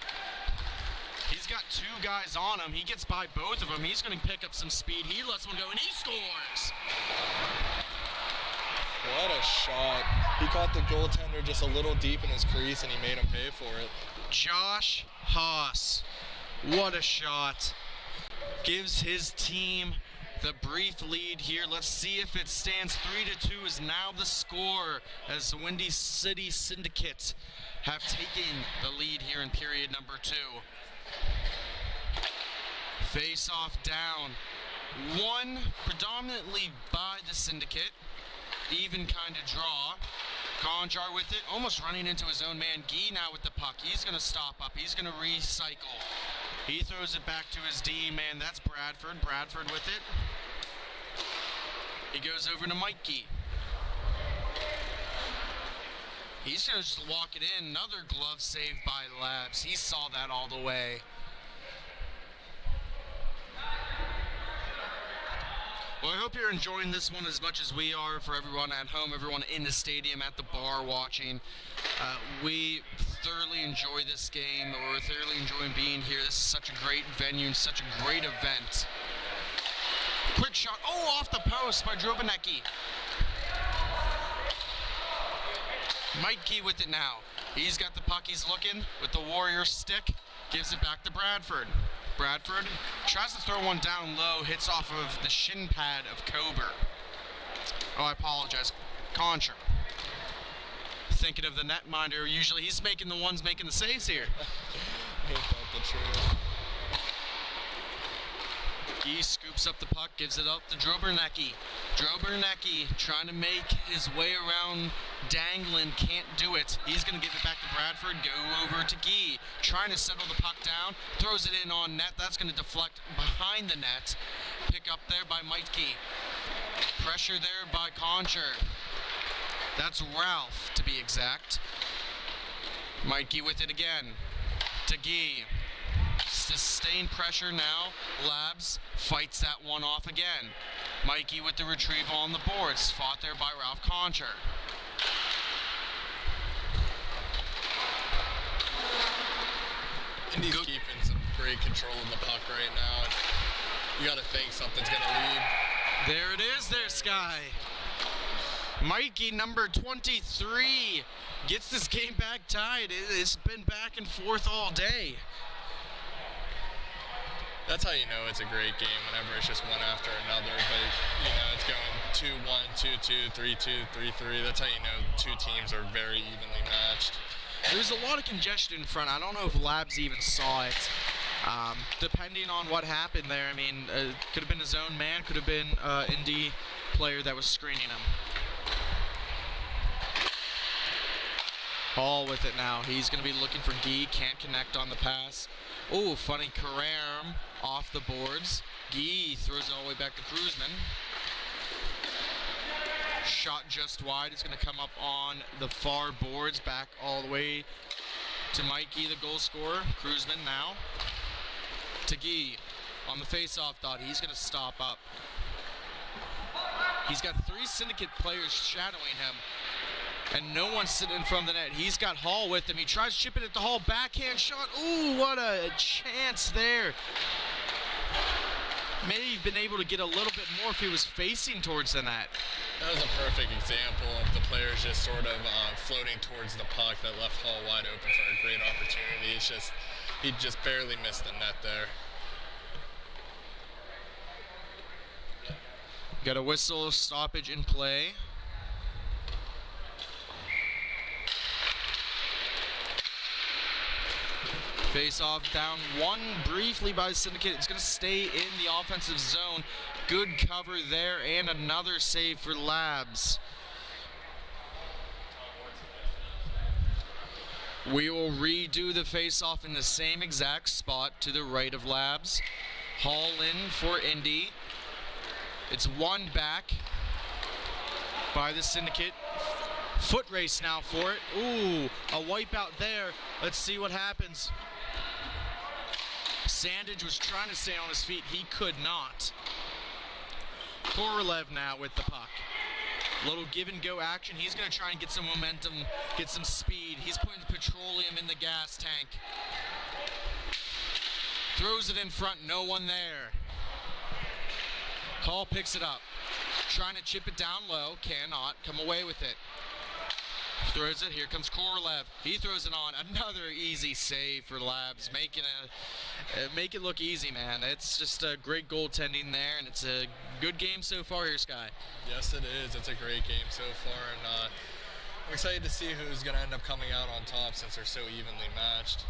He's got 2 guys on him. He gets by both of them. He's going to pick up some speed. He lets one go, and he scores. What a shot. He caught the goaltender just a little deep in his crease, and he made him pay for it. Josh Haas. What a shot. Gives his team the brief lead here. Let's see if it stands. 3-2 is now the score as the Windy City Syndicate have taken the lead here in period number 2. Face off down. One predominantly by the Syndicate. Even kind of draw. Conjar with it, almost running into his own man. Guy now with the puck. He's going to stop up. He's going to recycle. He throws it back to his D man. That's Bradford. Bradford with it. He goes over to Mikey. He's going to just walk it in. Another glove save by Labs. He saw that all the way. Well, I hope you're enjoying this one as much as we are. For everyone at home, everyone in the stadium, at the bar watching. We thoroughly enjoy this game. We're thoroughly enjoying being here. This is such a great venue and such a great event. Quick shot. Oh, off the post by Drobanecki. Mikey with it now. He's got the puck. He's looking with the Warrior stick. Gives it back to Bradford. Bradford tries to throw one down low, hits off of the shin pad of Kober. Oh, I apologize. Concher. Thinking of the netminder. Usually he's making the ones making the saves here. The truth. He scoops up the puck, gives it up to Drobanecki. Drobanecki trying to make his way around Danglin, can't do it. He's going to give it back to Bradford, go over to Guy. Trying to settle the puck down, throws it in on net. That's going to deflect behind the net. Pick up there by Mikey. Pressure there by Concher. That's Ralph, to be exact. Mikey with it again. To Guy. Sustained pressure now. Labs fights that one off again. Mikey with the retrieval on the boards. Fought there by Ralph Concher. And he's keeping some great control of the puck right now. And you got to think something's going to lead. There it is there, Sky. Mikey, number 23, gets this game back tied. It's been back and forth all day. That's how you know it's a great game, whenever it's just one after another. But, it's going 2-1, 2-2, 3-2, 3-3. That's how you know 2 teams are very evenly matched. There's a lot of congestion in front. I don't know if Labs even saw it. Depending on what happened there, could have been his own man, could have been Indy player that was screening him. Hall with it now. He's going to be looking for Guy. Can't connect on the pass. Oh, funny Karam off the boards. Guy throws it all the way back to Kruzman. Shot just wide. It's going to come up on the far boards, back all the way to Mikey, the goal scorer. Kruzman now to Guy on the face-off dot. He's going to stop up. He's got 3 Syndicate players shadowing him, and no one's sitting in front of the net. He's got Hall with him. He tries chipping it to Hall. Backhand shot. Ooh, what a chance there. Maybe he'd been able to get a little bit more if he was facing towards the net. That was a perfect example of the players just sort of floating towards the puck that left Hall wide open for a great opportunity. It's just, he just barely missed the net there. Got a whistle stoppage in play. Face off down one briefly by Syndicate. It's going to stay in the offensive zone. Good cover there, and another save for Labs. We will redo the face-off in the same exact spot to the right of Labs. Hall in for Indy. It's won back by the Syndicate. Foot race now for it. Ooh, a wipeout there. Let's see what happens. Sandage was trying to stay on his feet. He could not. Korolev now with the puck. Little give and go action. He's going to try and get some momentum, get some speed. He's putting petroleum in the gas tank. Throws it in front, no one there. Hall picks it up. Trying to chip it down low, cannot come away with it. Throws it, here comes Korolev. He throws it on, another easy save for Labs, make it look easy, man. It's just a great goaltending there, and it's a good game so far here, Sky. Yes, it is. It's a great game so far, and I'm excited to see who's going to end up coming out on top since they're so evenly matched.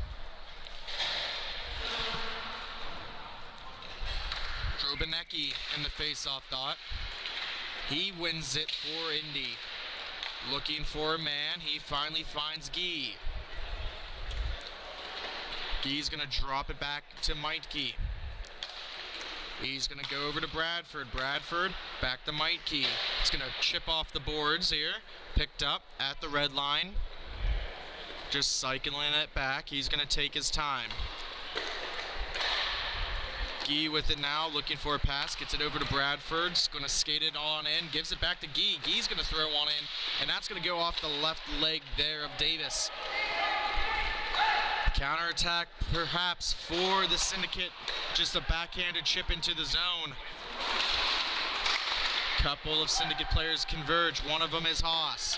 Drobinecki in the face-off dot. He wins it for Indy. Looking for a man, he finally finds Guy. Guy's gonna drop it back to Meitke. He's gonna go over to Bradford. Bradford, back to Meitke. It's gonna chip off the boards here. Picked up at the red line. Just cycling it back. He's gonna take his time. Guy with it now, looking for a pass, gets it over to Bradford, going to skate it on in, gives it back to Guy. Guy's going to throw one in, and that's going to go off the left leg there of Davis. Counterattack perhaps for the Syndicate, just a backhanded chip into the zone. Couple of Syndicate players converge, one of them is Haas.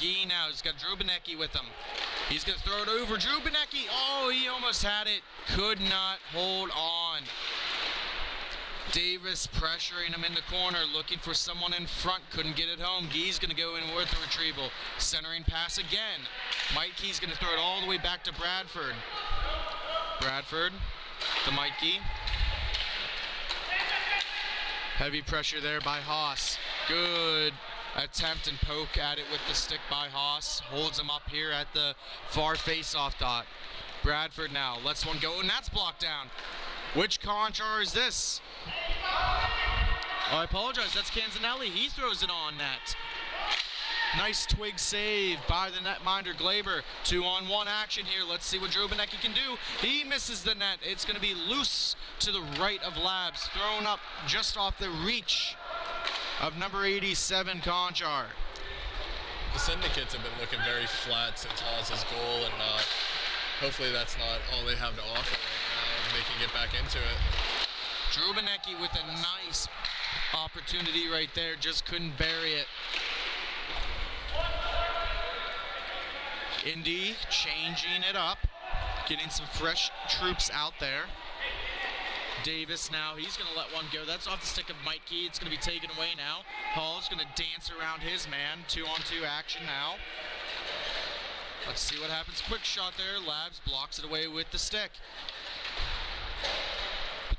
Guy now, he's got Drobinecki with him. He's going to throw it over. Drobinecki, oh, he almost had it. Could not hold on. Davis pressuring him in the corner, looking for someone in front. Couldn't get it home. Guy's going to go in with the retrieval. Centering pass again. Meitke's going to throw it all the way back to Bradford. Bradford to Meitke. Heavy pressure there by Haas. Good attempt and poke at it with the stick by Haas. Holds him up here at the far face-off dot. Bradford now lets one go, and that's blocked down. Which Conchar is this? Oh, I apologize, that's Canzanelli. He throws it on net. Nice twig save by the netminder Glaber. 2-on-1 action here. Let's see what Drobinecki can do. He misses the net. It's going to be loose to the right of Labs. Thrown up just off the reach of number 87, Conchar. The Syndicates have been looking very flat since Haas's goal, and hopefully that's not all they have to offer right now. They can get back into it. Drobinecki with a nice opportunity right there, just couldn't bury it. Indy changing it up, getting some fresh troops out there. Davis now, he's going to let one go. That's off the stick of Meitke. It's going to be taken away now. Hall's going to dance around his man. 2-on-2 action now. Let's see what happens. Quick shot there. Labs blocks it away with the stick.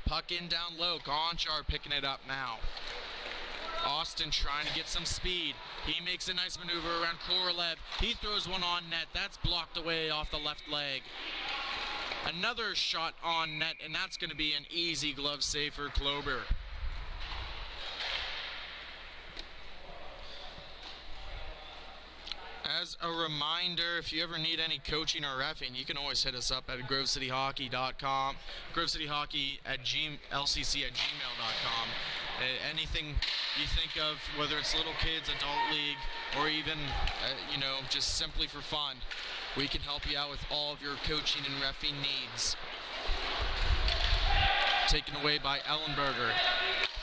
Puck in down low. Conchar picking it up now. Austin trying to get some speed. He makes a nice maneuver around Korolev. He throws one on net. That's blocked away off the left leg. Another shot on net, and that's going to be an easy glove save for Klober. As a reminder, if you ever need any coaching or reffing, you can always hit us up at grovecityhockey.com, grovecityhockey@lcc@gmail.com. Anything you think of, whether it's little kids, adult league, or even, just simply for fun, we can help you out with all of your coaching and reffing needs. Taken away by Ellenberger.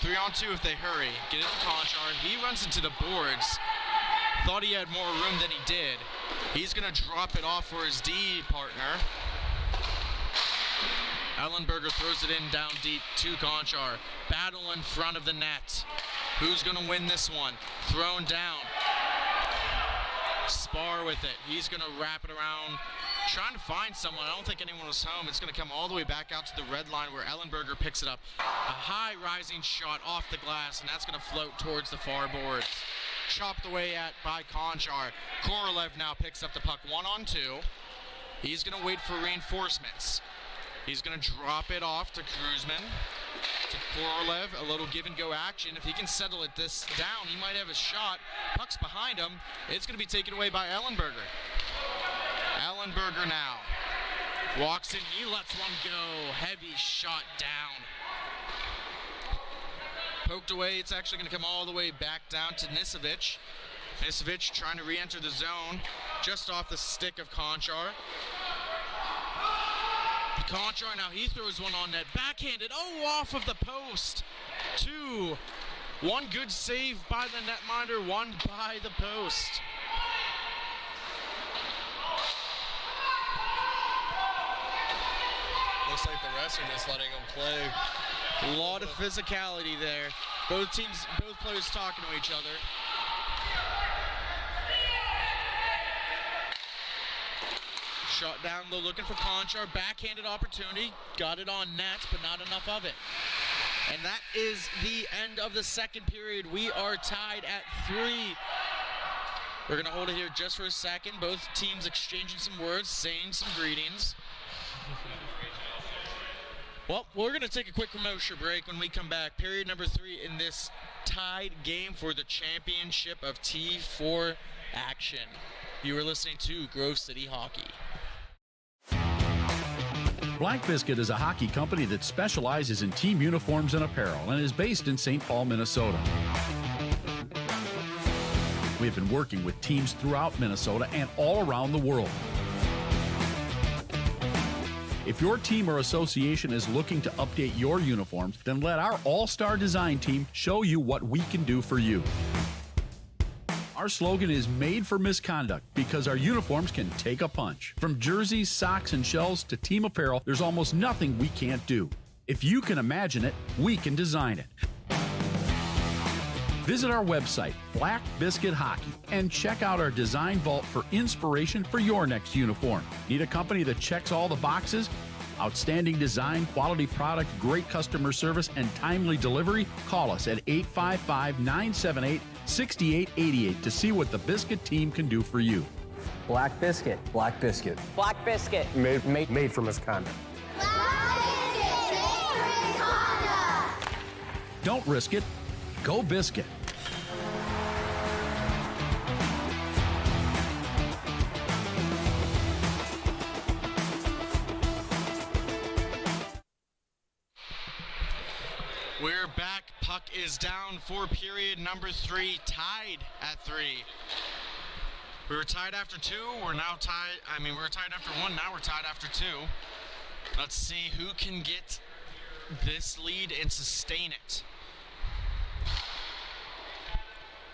3-on-2 if they hurry. Get it to Conchar. He runs into the boards. Thought he had more room than he did. He's going to drop it off for his D partner. Ellenberger throws it in down deep to Conchar. Battle in front of the net. Who's going to win this one? Thrown down. Spar with it. He's going to wrap it around, trying to find someone. I don't think anyone was home. It's going to come all the way back out to the red line where Ellenberger picks it up. A high rising shot off the glass, and that's going to float towards the far boards. Chopped away at by Conchar. Korolev now picks up the puck 1-on-2. He's going to wait for reinforcements. He's going to drop it off to Kruzman. to Korolev, a little give-and-go action. If he can settle it this down, he might have a shot. Puck's behind him. It's going to be taken away by Ellenberger. Ellenberger now walks in. He lets one go. Heavy shot down. Poked away. It's actually going to come all the way back down to Nisevic. Nisevic trying to re-enter the zone just off the stick of Conchar. Conchar now, he throws one on net, backhanded, off of the post. 2. One good save by the netminder, one by the post. Looks like the refs are just letting them play. A lot of physicality there. Both players talking to each other. Shot down low, looking for Conchar. Backhanded opportunity. Got it on net, but not enough of it. And that is the end of the second period. We are tied at 3. We're going to hold it here just for a second. Both teams exchanging some words, saying some greetings. Well, we're going to take a quick commercial break. When we come back. Period number 3 in this tied game for the championship of T4 action. You are listening to Grove City Hockey. Black Biscuit is a hockey company that specializes in team uniforms and apparel and is based in St. Paul, Minnesota. We have been working with teams throughout Minnesota and all around the world. If your team or association is looking to update your uniforms, then let our all-star design team show you what we can do for you. Our slogan is made for misconduct because our uniforms can take a punch. From jerseys, socks, and shells to team apparel, there's almost nothing we can't do. If you can imagine it, we can design it. Visit our website, Black Biscuit Hockey, and check out our design vault for inspiration for your next uniform. Need a company that checks all the boxes? Outstanding design, quality product, great customer service, and timely delivery? Call us at 855-978-6888 to see what the Biscuit team can do for you. Black Biscuit. Black Biscuit. Black Biscuit. Made for misconduct. Black Biscuit, made for misconduct. Don't risk it. Go Biscuit. We're back. Puck is down for period number 3, tied at 3. We were tied after 2. We're now tied. We were tied after 1. Now we're tied after 2. Let's see who can get this lead and sustain it.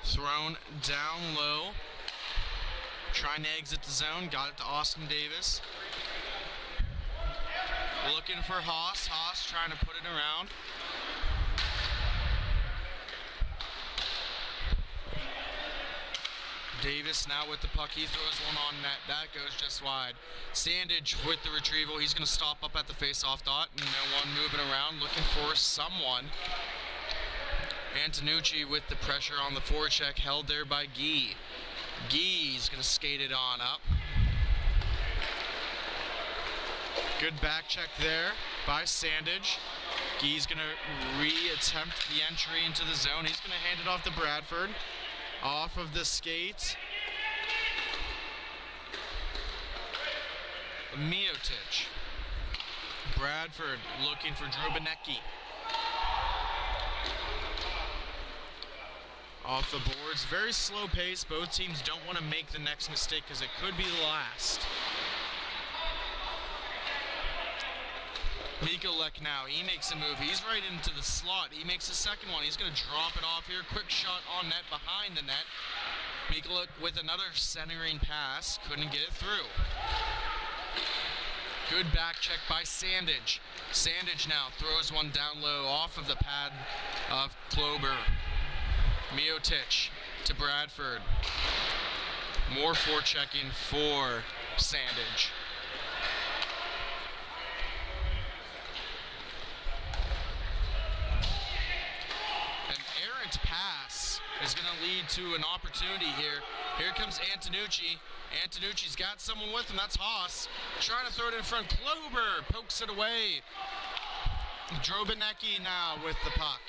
Thrown down low. Trying to exit the zone. Got it to Austin Davis. Looking for Haas. Haas trying to put it around. Davis now with the puck. He throws one on net. That goes just wide. Sandage with the retrieval. He's going to stop up at the face-off dot. No one moving around, looking for someone. Antonucci with the pressure on the forecheck, held there by Guy. Guy's going to skate it on up. Good back check there by Sandage. Guy's going to re-attempt the entry into the zone. He's going to hand it off to Bradford. Off of the skates. Miotich. Bradford looking for Drobanecki. Off the boards. Very slow pace. Both teams don't want to make the next mistake because it could be the last. Mikolek now, he makes a move. He's right into the slot. He makes the second one. He's going to drop it off here. Quick shot on net behind the net. Mikolek with another centering pass. Couldn't get it through. Good back check by Sandage. Sandage now throws one down low off of the pad of Klober. Miotich to Bradford. More forechecking for Sandage. Pass is going to lead to an opportunity here. Here comes Antonucci. Antonucci's got someone with him. That's Haas. Trying to throw it in front. Klober pokes it away. Drobanecki now with the puck.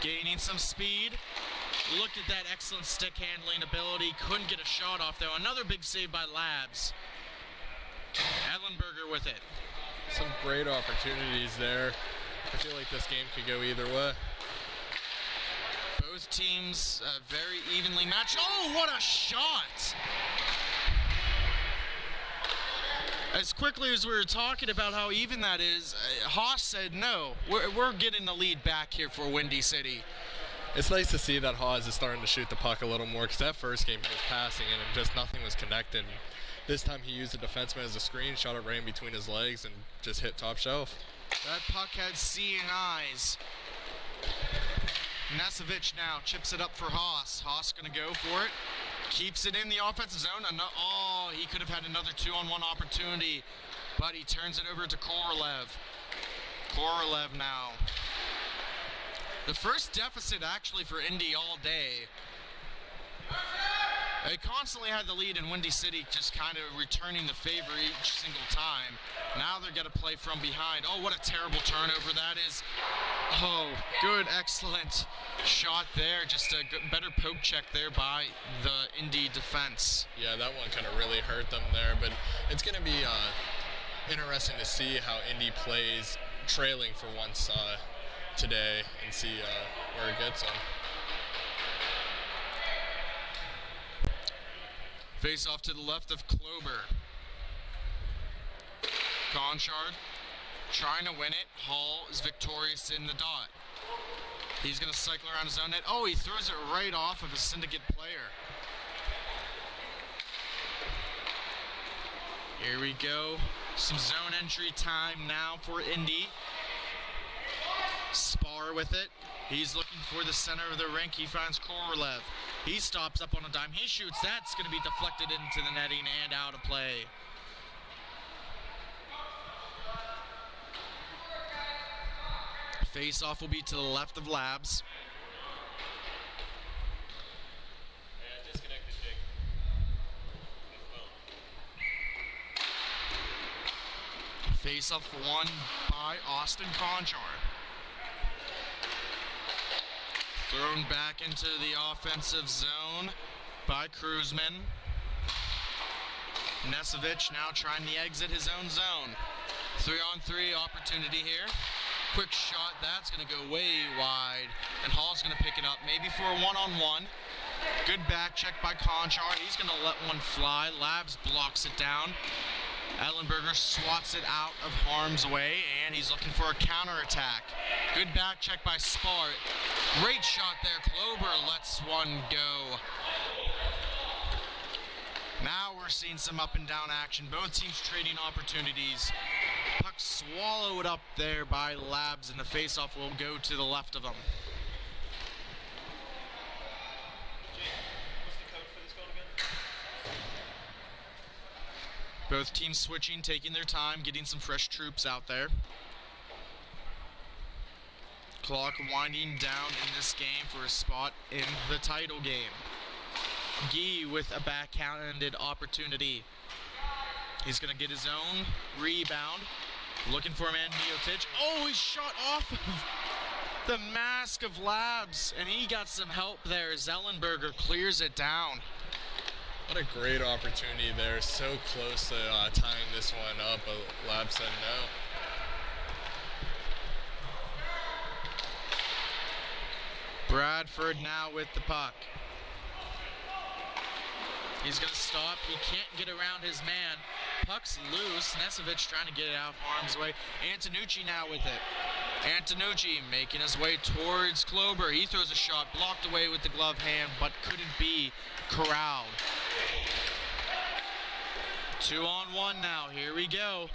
Gaining some speed. Look at that excellent stick handling ability. Couldn't get a shot off though. Another big save by Labs. Edlenberger with it. Some great opportunities there. I feel like this game could go either way. Both teams very evenly matched. Oh, what a shot! As quickly as we were talking about how even that is, Haas said no. We're getting the lead back here for Windy City. It's nice to see that Haas is starting to shoot the puck a little more, because that first game he was passing and just nothing was connected. This time he used the defenseman as a screen, shot it right in between his legs, and just hit top shelf. That puck had seeing eyes. Nesevich now chips it up for Haas. Haas going to go for it. Keeps it in the offensive zone. Oh, he could have had another 2-on-1 opportunity, but he turns it over to Korolev. Korolev now. The first deficit actually for Indy all day. They constantly had the lead in Windy City, just kind of returning the favor each single time. Now they're going to play from behind. Oh, what a terrible turnover that is. Oh, good, excellent shot there. Just a good, better poke check there by the Indy defense. Yeah, that one kind of really hurt them there, but it's going to be interesting to see how Indy plays trailing for once today and see where it gets them. Face off to the left of Klober. Conchard trying to win it. Hall is victorious in the dot. He's going to cycle around his own net. Oh, he throws it right off of a syndicate player. Here we go. Some zone entry time now for Indy. Spar with it. He's looking for the center of the rink. He finds Korolev. He stops up on a dime. He shoots. That's going to be deflected into the netting and out of play. Face-off will be to the left of Labs. Face-off won by Austin Conchard. Thrown back into the offensive zone by Kruzman. Nesevich now trying to exit his own zone. 3-on-3 opportunity here. Quick shot, that's going to go way wide. And Hall's going to pick it up, maybe for a 1-on-1. Good back check by Conchard. He's going to let one fly. Labs blocks it down. Edlenberger swats it out of harm's way, and he's looking for a counterattack. Good back check by Spar. Great shot there. Klober lets one go. Now we're seeing some up and down action. Both teams trading opportunities. Puck swallowed up there by Labs, and the faceoff will go to the left of them. Both teams switching, taking their time, getting some fresh troops out there. Clock winding down in this game for a spot in the title game. Guy with a backhanded opportunity. He's going to get his own rebound. Looking for a man, Miotich. Oh, he shot off of the mask of Labs, and he got some help there. Zellenberger clears it down. What a great opportunity there. So close to tying this one up, but Labs said no. Bradford now with the puck. He's going to stop. He can't get around his man. Puck's loose. Nesevich trying to get it out of harm's way. Antonucci now with it. Antonucci making his way towards Klober. He throws a shot, blocked away with the glove hand, but couldn't be corralled. 2-on-1 now. Here we go.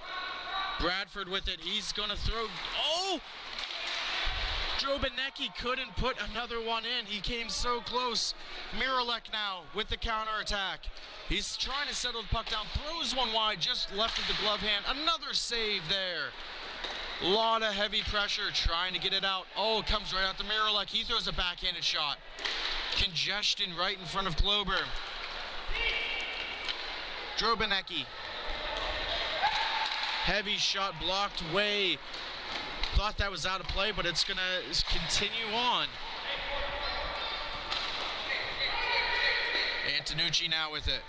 Bradford with it. He's going to throw. Oh! Drobanecki couldn't put another one in. He came so close. Miralek now with the counterattack. He's trying to settle the puck down. Throws one wide, just left of the glove hand. Another save there. A lot of heavy pressure trying to get it out. Oh, it comes right out to Miralek. He throws a backhanded shot. Congestion right in front of Klober. Drobanecki. Heavy shot blocked way Thought that was out of play, but it's going to continue on. Antonucci now with it.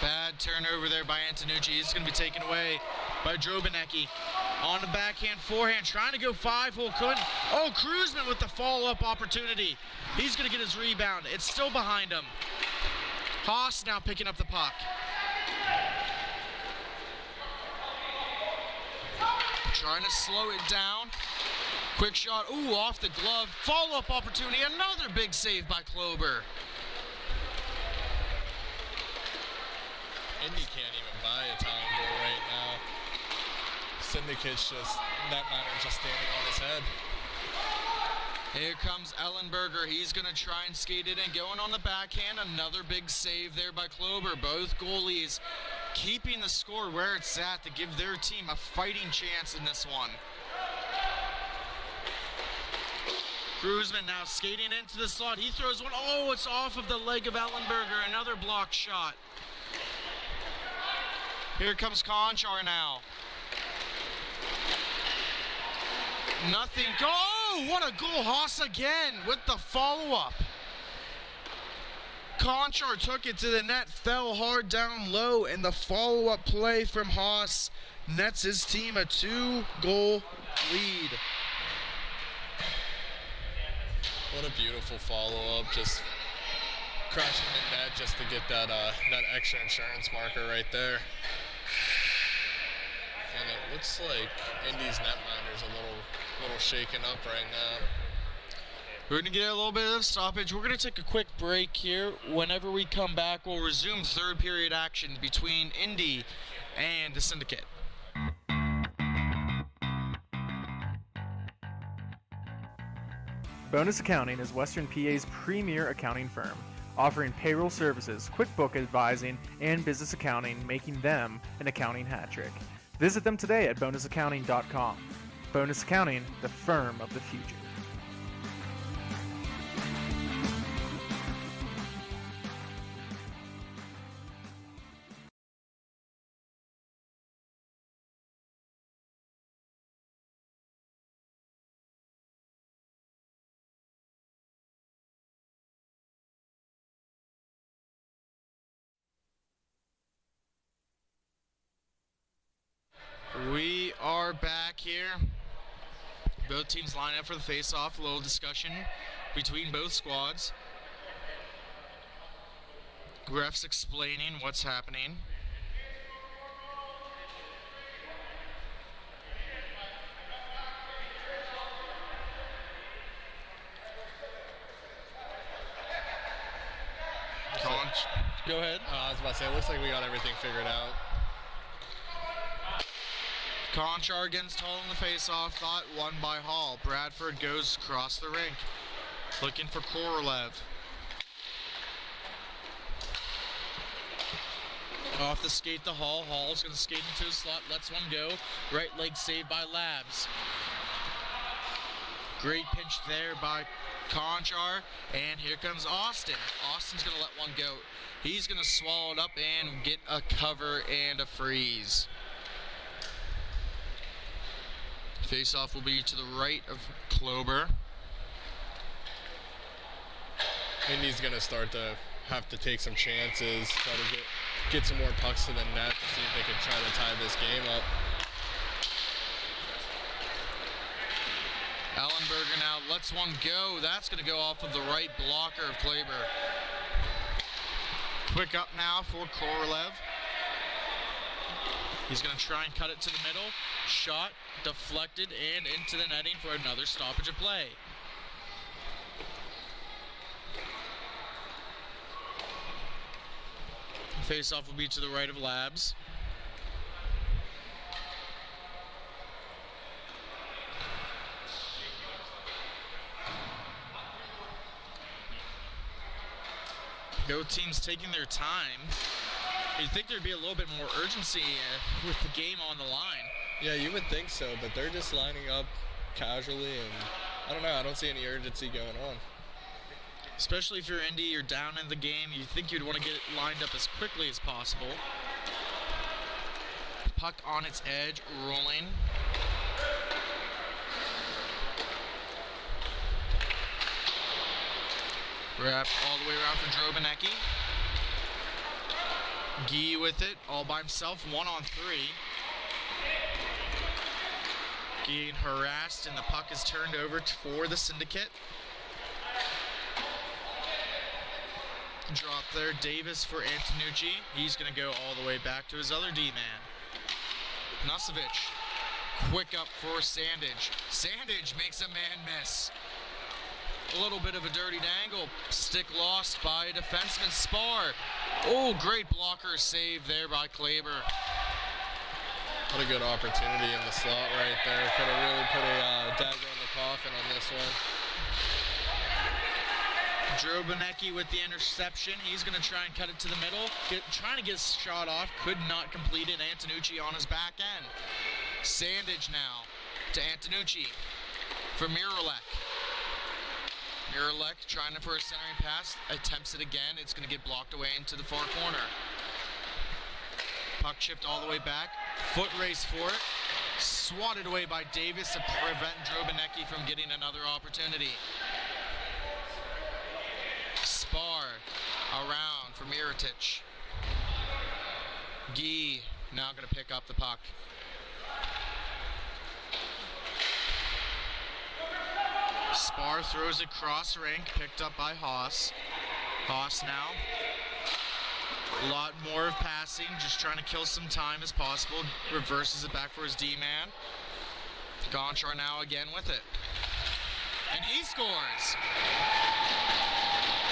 Bad turnover there by Antonucci. He's going to be taken away by Drobinecki. On the backhand, forehand, trying to go 5-hole, couldn't. Oh, Kruzman with the follow-up opportunity. He's going to get his rebound. It's still behind him. Haas now picking up the puck. Trying to slow it down. Quick shot. Ooh, off the glove. Follow-up opportunity. Another big save by Klober. Indy can't even buy a tying goal right now. Syndicate's just, netminer's just standing on his head. Here comes Ellenberger. He's going to try and skate it in. Going on the backhand. Another big save there by Klober. Both goalies keeping the score where it's at to give their team a fighting chance in this one. Kruzman now skating into the slot. He throws one. Oh, it's off of the leg of Ellenberger. Another block shot. Here comes Conchar now. Nothing. Oh, what a goal. Haas again with the follow-up. Conchar took it to the net, fell hard down low, and the follow-up play from Haas nets his team a 2-goal lead. What a beautiful follow-up. Just crashing the net just to get that extra insurance marker right there. And it looks like Indy's netminder's a little shaken up right now. We're going to get a little bit of stoppage. We're going to take a quick break here. Whenever we come back, we'll resume third period action between Indy and the Syndicate. Bonus Accounting is Western PA's premier accounting firm, offering payroll services, QuickBook advising, and business accounting, making them an accounting hat trick. Visit them today at bonusaccounting.com. Bonus Accounting, the firm of the future. We are back here. Both teams line up for the face-off. A little discussion between both squads. Refs explaining what's happening. Go ahead. I was about to say, it looks like we got everything figured out. Conchar against Hall in the face-off, thought won by Hall. Bradford goes across the rink, looking for Korolev. Off the skate to Hall. Hall's going to skate into his slot, lets one go. Right leg saved by Labs. Great pinch there by Conchar, and here comes Austin. Austin's going to let one go. He's going to swallow it up and get a cover and a freeze. Face-off will be to the right of Klober. Indy's going to start to have to take some chances, try to get some more pucks to the net to see if they can try to tie this game up. Ellenberger now lets one go. That's going to go off of the right blocker of Kleber. Quick up now for Korolev. He's going to try and cut it to the middle. Shot, deflected, and into the netting for another stoppage of play. Face-off will be to the right of Labs. Both teams taking their time. You'd think there'd be a little bit more urgency with the game on the line. Yeah, you would think so, but they're just lining up casually, and I don't know, I don't see any urgency going on. Especially if you're Indy, you're down in the game, you think you'd want to get it lined up as quickly as possible. Puck on its edge, rolling. Wrap all the way around for Drobinecki. Gee with it, all by himself, 1-on-3. Getting harassed, and the puck is turned over for the Syndicate. Drop there, Davis for Antonucci. He's going to go all the way back to his other D-man. Nucevic, quick up for Sandage. Sandage makes a man miss. A little bit of a dirty dangle. Stick lost by a defenseman, Spar. Oh, great blocker save there by Kleber. What a good opportunity in the slot right there. Could have really put a dagger in the coffin on this one. Drobinecki with the interception. He's going to try and cut it to the middle. Trying to get his shot off. Could not complete it. Antonucci on his back end. Sandage now to Antonucci for Miralek. Miralek trying for a centering pass. Attempts it again. It's going to get blocked away into the far corner. Puck chipped all the way back. Foot race for it. Swatted away by Davis to prevent Drobinecki from getting another opportunity. Spar around for Mirotic. Gee now going to pick up the puck. Spar throws it cross rink, picked up by Haas. Haas now. A lot more of passing, just trying to kill some time as possible. Reverses it back for his D-man. Gonchar now again with it. And he scores!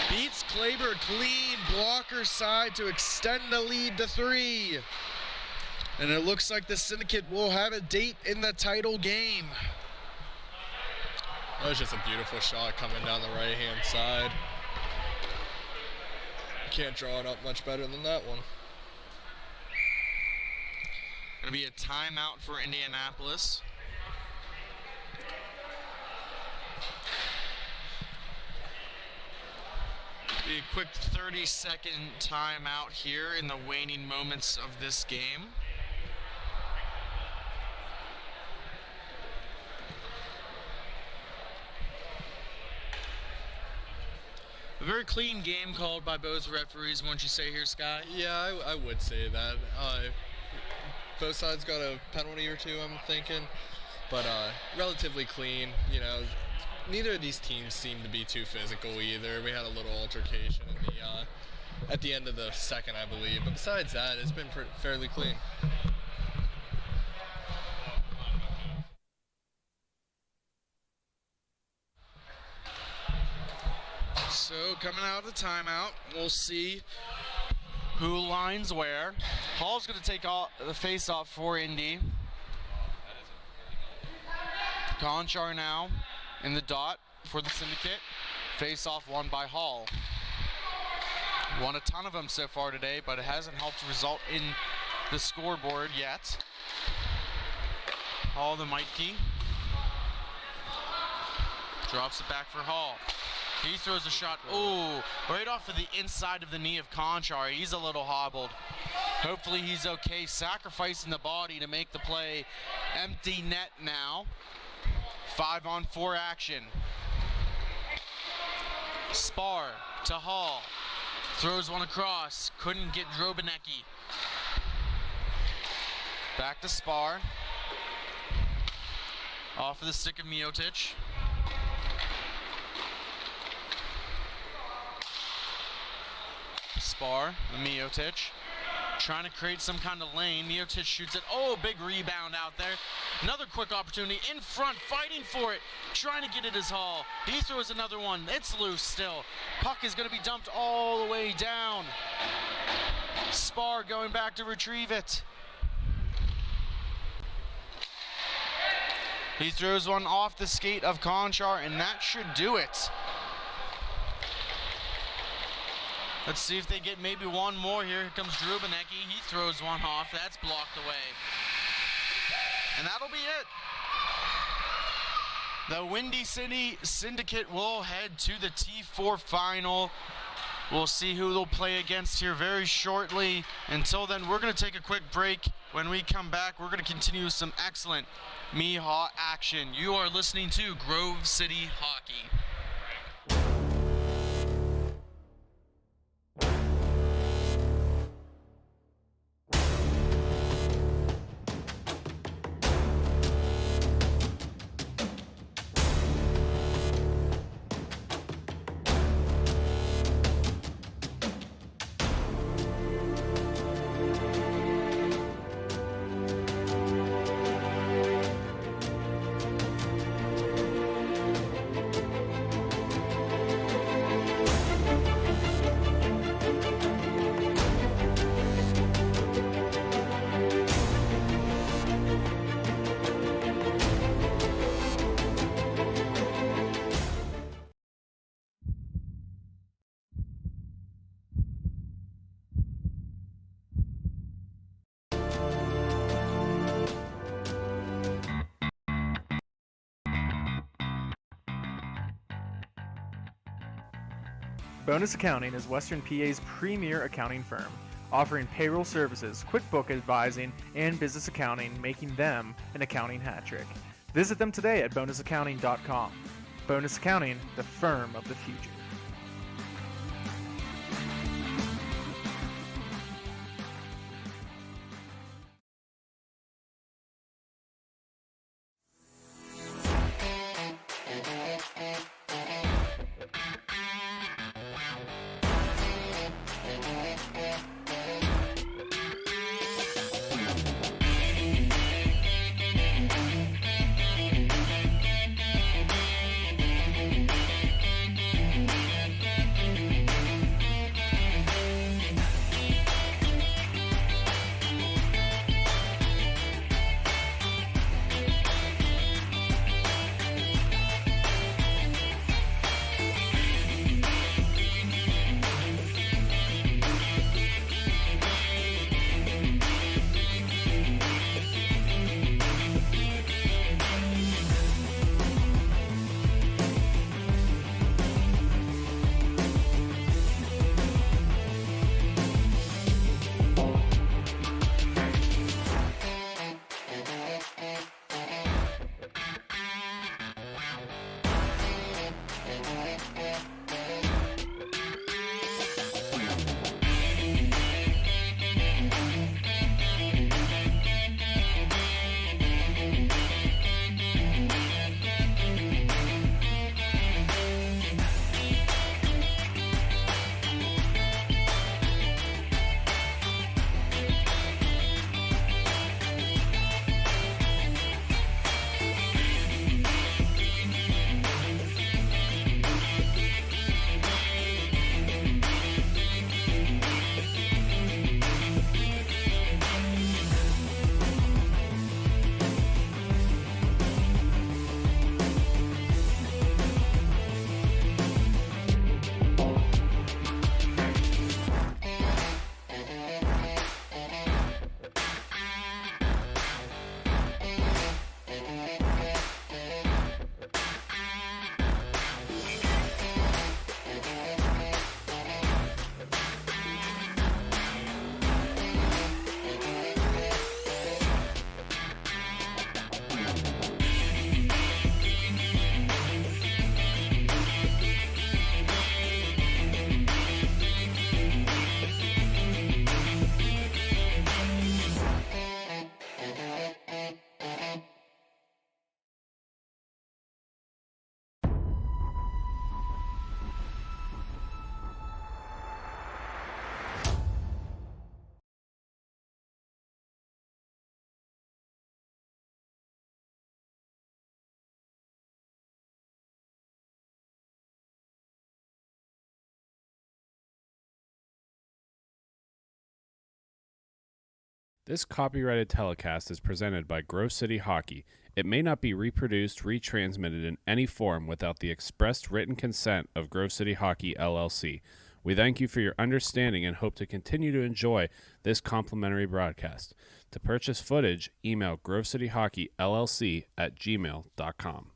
Beats Kleber clean, blocker side to extend the lead to 3. And it looks like the Syndicate will have a date in the title game. That was just a beautiful shot coming down the right-hand side. Can't draw it up much better than that one. Gonna be a timeout for Indianapolis. Be a quick 30-second timeout here in the waning moments of this game. A very clean game called by both referees, wouldn't you say here, Sky? Yeah, I would say that. Both sides got a penalty or two, I'm thinking, but relatively clean. You know, neither of these teams seemed to be too physical either. We had a little altercation in the at the end of the second, I believe, but besides that, it's been fairly clean. So coming out of the timeout, we'll see who lines where. Hall's going to take the face-off for Indy. Gonchar now in the dot for the Syndicate. Face-off won by Hall. Won a ton of them so far today, but it hasn't helped result in the scoreboard yet. Hall the Mikey. Drops it back for Hall. He throws a shot, ooh, right off of the inside of the knee of Gonchar. He's a little hobbled. Hopefully he's okay, sacrificing the body to make the play. Empty net now. 5-on-4 action. Spar to Hall. Throws one across, couldn't get Drobinecki. Back to Spar. Off of the stick of Mirotic. Spar, Mirotic, trying to create some kind of lane. Mirotic shoots it. Oh, big rebound out there. Another quick opportunity in front, fighting for it, trying to get it as Hall. He throws another one. It's loose still. Puck is going to be dumped all the way down. Spar going back to retrieve it. He throws one off the skate of Gonchar, and that should do it. Let's see if they get maybe one more here. Here comes Drobinecki. He throws one off. That's blocked away. And that'll be it. The Windy City Syndicate will head to the T4 final. We'll see who they'll play against here very shortly. Until then, we're going to take a quick break. When we come back, we're going to continue some excellent MIHA action. You are listening to Grove City Hockey. Bonus Accounting is Western PA's premier accounting firm, offering payroll services, QuickBook advising, and business accounting, making them an accounting hat trick. Visit them today at bonusaccounting.com. Bonus Accounting, the firm of the future. This copyrighted telecast is presented by Grove City Hockey. It may not be reproduced, retransmitted in any form without the expressed written consent of Grove City Hockey LLC. We thank you for your understanding and hope to continue to enjoy this complimentary broadcast. To purchase footage, email grovecityhockeyllc@gmail.com.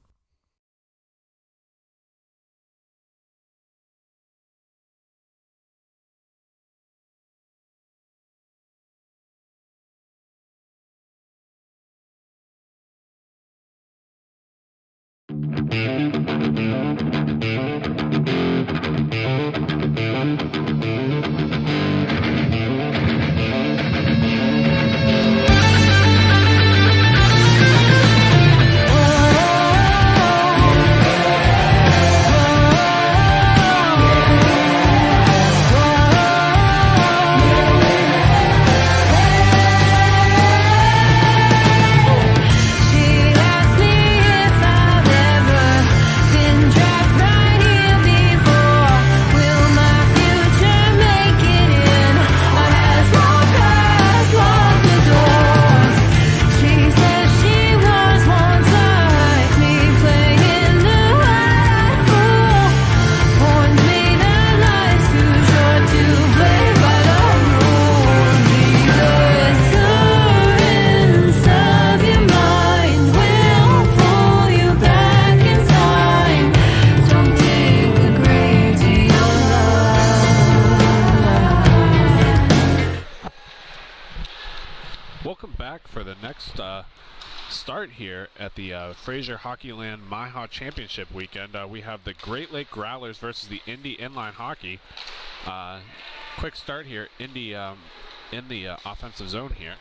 Welcome back for the next start here at the Fraser Hockeyland MIHA Championship weekend. We have the Great Lake Growlers versus the Indy Inline Hockey. Quick start here, Indy in the offensive zone here.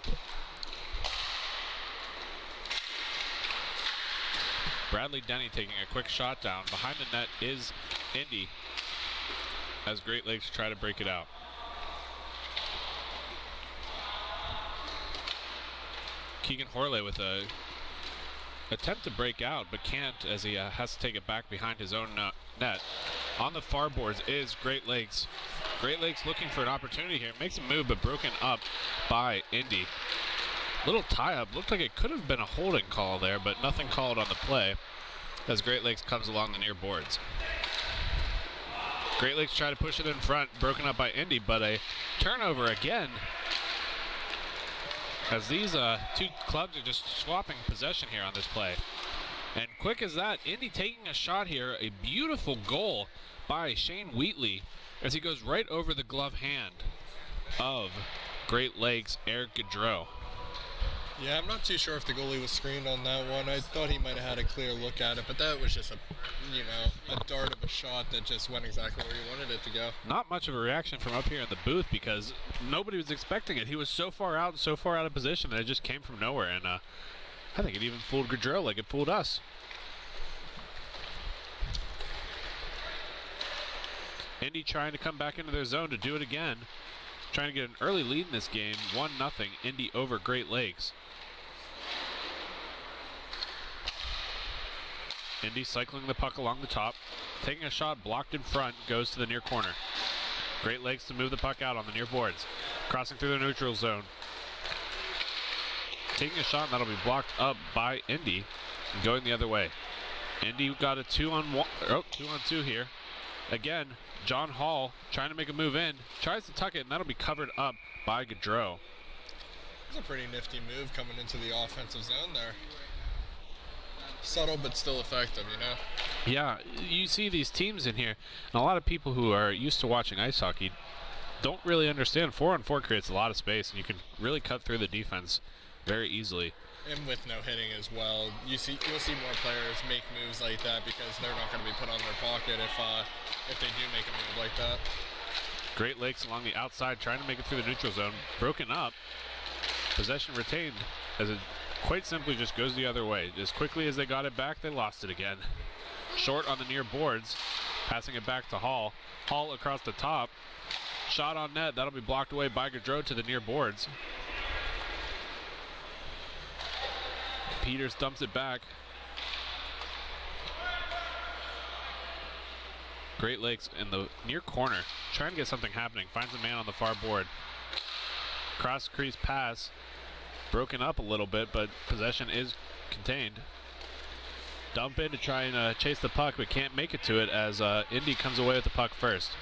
Bradley Denny taking a quick shot down. Behind the net is Indy as Great Lakes try to break it out. Keegan Horley with a attempt to break out, but can't as he has to take it back behind his own net. On the far boards is Great Lakes. Great Lakes looking for an opportunity here. Makes a move, but broken up by Indy. Little tie-up. Looked like it could have been a holding call there, but nothing called on the play as Great Lakes comes along the near boards. Great Lakes try to push it in front, broken up by Indy, but a turnover again as these two clubs are just swapping possession here on this play. And quick as that, Indy taking a shot here, a beautiful goal by Shane Wheatley as he goes right over the glove hand of Great Lakes' Eric Gaudreau. Yeah, I'm not too sure if the goalie was screened on that one. I thought he might have had a clear look at it, but that was just a dart of a shot that just went exactly where he wanted it to go. Not much of a reaction from up here in the booth because nobody was expecting it. He was so far out of position that it just came from nowhere, and I think it even fooled Gaudreau like it fooled us. Indy trying to come back into their zone to do it again. Trying to get an early lead in this game, 1-0, Indy over Great Lakes. Indy cycling the puck along the top, taking a shot blocked in front, goes to the near corner. Great Lakes to move the puck out on the near boards, crossing through the neutral zone. Taking a shot, and that'll be blocked up by Indy, and going the other way. Indy got a 2-on-2 here. Again, John Hall trying to make a move in, tries to tuck it, and that'll be covered up by Gaudreau. It's a pretty nifty move coming into the offensive zone there. Subtle but still effective, you know? Yeah, you see these teams in here, and a lot of people who are used to watching ice hockey don't really understand 4-on-4 creates a lot of space, and you can really cut through the defense very easily. And with no hitting as well, you'll see more players make moves like that because they're not going to be put on their pocket if they do make a move like that. Great Lakes along the outside trying to make it through the neutral zone, broken up, possession retained as it quite simply just goes the other way. As quickly as they got it back, they lost it again. Short on the near boards, passing it back to Hall. Hall across the top, shot on net, that'll be blocked away by Gaudreau to the near boards. Peters dumps it back. Great Lakes in the near corner, trying to get something happening. Finds a man on the far board. Cross crease pass, broken up a little bit, but possession is contained. Dump in to try and chase the puck, but can't make it to it as Indy comes away with the puck first.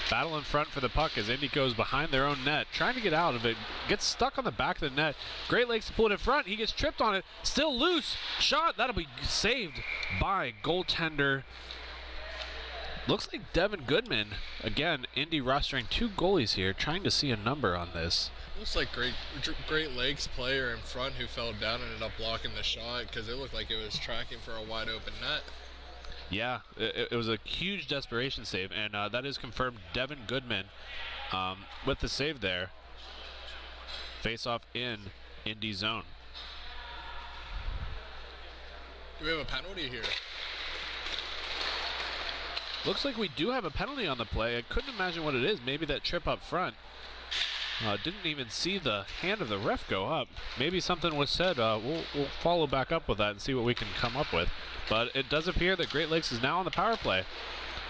Battle in front for the puck as Indy goes behind their own net, trying to get out of it. Gets stuck on the back of the net. Great Lakes to pull it in front. He gets tripped on it. Still loose. Shot. That'll be saved by goaltender. Looks like Devin Goodman. Again, Indy rostering two goalies here, trying to see a number on this. Looks like Great Lakes player in front who fell down ended up blocking the shot because it looked like it was tracking for a wide open net. Yeah, it was a huge desperation save, and that is confirmed. Devin Goodman with the save there. Face-off in Indy zone. Do we have a penalty here? Looks like we do have a penalty on the play. I couldn't imagine what it is. Maybe that trip up front. Didn't even see the hand of the ref go up. Maybe something was said. We'll follow back up with that and see what we can come up with. But it does appear that Great Lakes is now on the power play.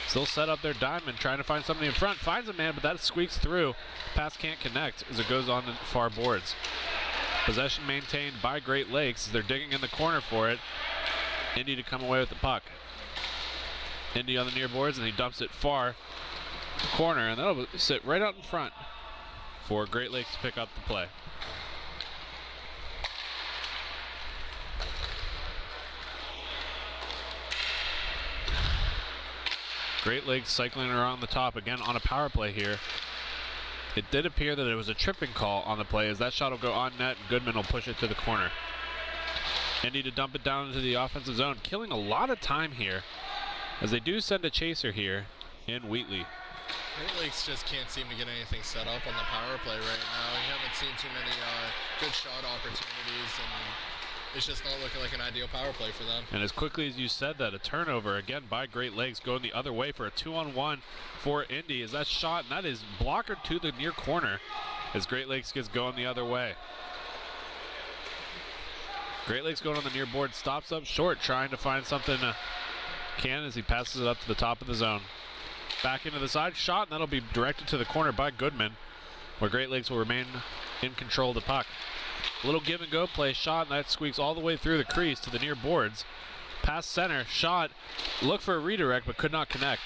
Still set up their diamond, trying to find somebody in front. Finds a man, but that squeaks through. Pass can't connect as it goes on the far boards. Possession maintained by Great Lakes as they're digging in the corner for it. Indy to come away with the puck. Indy on the near boards, and he dumps it far corner, and that'll sit right out in front for Great Lakes to pick up the play. Great Lakes cycling around the top again on a power play here. It did appear that it was a tripping call on the play as that shot will go on net and Goodman will push it to the corner. Indy to dump it down into the offensive zone, killing a lot of time here as they do send a chaser here in Wheatley. Great Lakes just can't seem to get anything set up on the power play right now. We haven't seen too many good shot opportunities, and it's just not looking like an ideal power play for them. And as quickly as you said that, a turnover again by Great Lakes going the other way for a 2-on-1 for Indy as that shot, and that is blocker to the near corner as Great Lakes gets going the other way. Great Lakes going on the near board, stops up short, trying to find something can as he passes it up to the top of the zone. Back into the side shot, and that'll be directed to the corner by Goodman, where Great Lakes will remain in control of the puck. A little give and go play, shot, and that squeaks all the way through the crease to the near boards. Past center, shot, look for a redirect, but could not connect.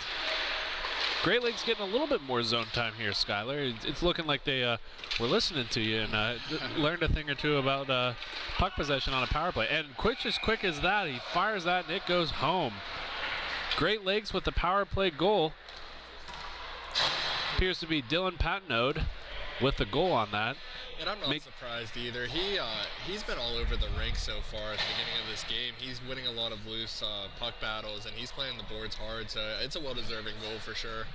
Great Lakes getting a little bit more zone time here, Skylar. It's looking like they were listening to you and learned a thing or two about puck possession on a power play. And quick as that, he fires that and it goes home. Great Lakes with the power play goal. Appears to be Dylan Patnode with the goal on that. And I'm not surprised either. He's been all over the rink so far at the beginning of this game. He's winning a lot of loose puck battles, and he's playing the boards hard, so it's a well-deserving goal for sure.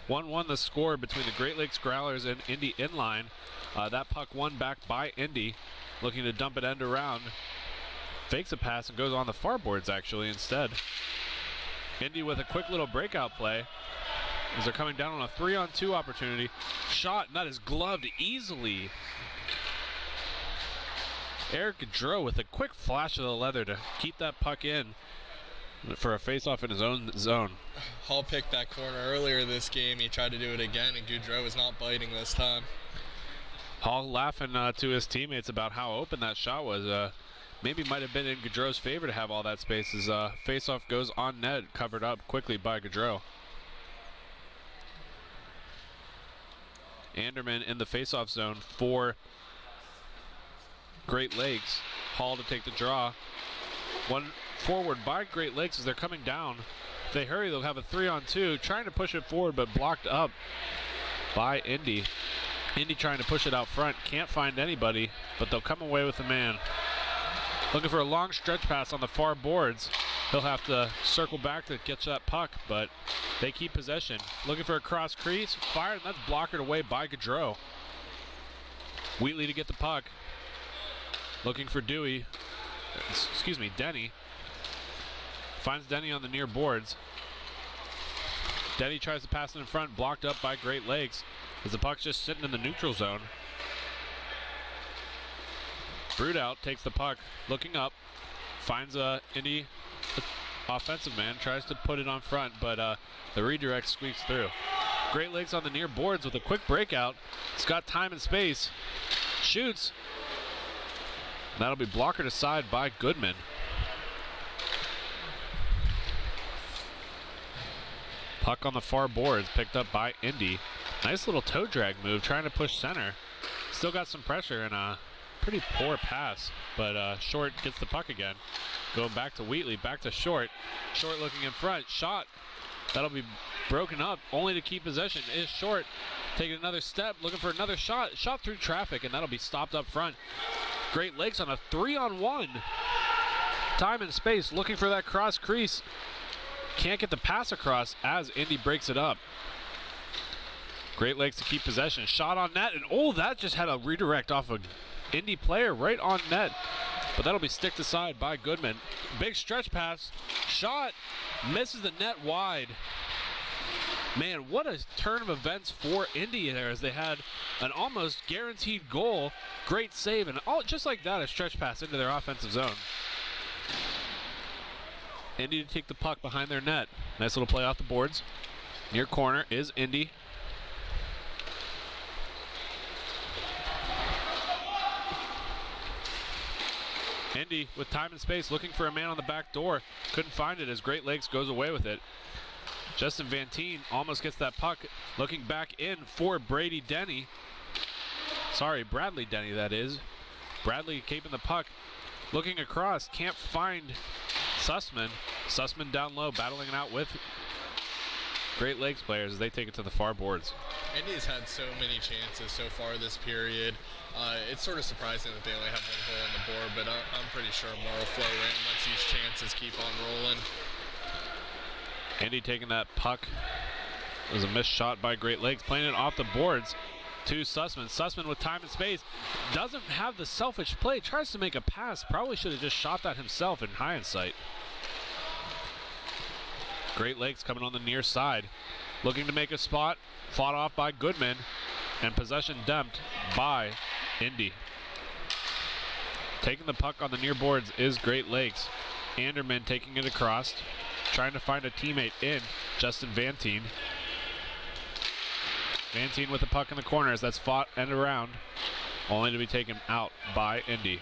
1-1 the score between the Great Lakes Growlers and Indy inline. That puck won back by Indy, looking to dump it end around. Fakes a pass and goes on the far boards actually instead. Indy with a quick little breakout play as they're coming down on a 3-on-2 opportunity. Shot, and that is gloved easily. Eric Gaudreau with a quick flash of the leather to keep that puck in for a face-off in his own zone. Hall picked that corner earlier this game. He tried to do it again, and Gaudreau was not biting this time. Hall laughing to his teammates about how open that shot was. Maybe might have been in Gaudreau's favor to have all that space as face-off goes on net, covered up quickly by Gaudreau. Anderman in the face-off zone for Great Lakes. Hall to take the draw. One forward by Great Lakes as they're coming down. If they hurry, they'll have a 3-on-2, trying to push it forward, but blocked up by Indy. Indy trying to push it out front, can't find anybody, but they'll come away with the man. Looking for a long stretch pass on the far boards. He'll have to circle back to get that puck, but they keep possession. Looking for a cross crease, fired, and that's blockered away by Gaudreau. Wheatley to get the puck. Looking for Denny. Finds Denny on the near boards. Denny tries to pass it in front, blocked up by Great Lakes as the puck's just sitting in the neutral zone. Brood out, takes the puck, looking up, finds Indy offensive man, tries to put it on front, but the redirect squeaks through. Great Lakes on the near boards with a quick breakout. It's got time and space. Shoots. That'll be blockered aside by Goodman. Puck on the far boards, picked up by Indy. Nice little toe drag move, trying to push center. Still got some pressure and a pretty poor pass, but Short gets the puck again. Going back to Wheatley, back to Short. Short looking in front, shot. That'll be broken up, only to keep possession is Short. taking another step, looking for another shot through traffic, and that'll be stopped up front. Great Lakes on a 3-on-1. Time and space, looking for that cross crease. Can't get the pass across as Indy breaks it up. Great Lakes to keep possession. Shot on net, and oh, that just had a redirect off a Indy player right on net. But that'll be sticked aside by Goodman. Big stretch pass. Shot. Misses the net wide. Man, what a turn of events for Indy there as they had an almost guaranteed goal. Great save, and all just like that, a stretch pass into their offensive zone. Indy to take the puck behind their net. Nice little play off the boards. Near corner is Indy. Indy with time and space looking for a man on the back door. Couldn't find it as Great Lakes goes away with it. Justin Vanteen almost gets that puck. Looking back in for Bradley Denny, that is. Bradley keeping the puck. Looking across, can't find Sussman. Sussman down low, battling it out with Great Lakes players as they take it to the far boards. Indy's had so many chances so far this period. It's sort of surprising that they only have one goal on the board, but I'm pretty sure more will flow in once these chances keep on rolling. Indy taking that puck. It was a missed shot by Great Lakes, playing it off the boards to Sussman. Sussman with time and space. Doesn't have the selfish play. Tries to make a pass. Probably should have just shot that himself in hindsight. Great Lakes coming on the near side. Looking to make a spot. Fought off by Goodman. And possession dumped by Indy. Taking the puck on the near boards is Great Lakes. Anderman taking it across. Trying to find a teammate in Justin Vanteen. Vanteen with the puck in the corners. That's fought and around. Only to be taken out by Indy.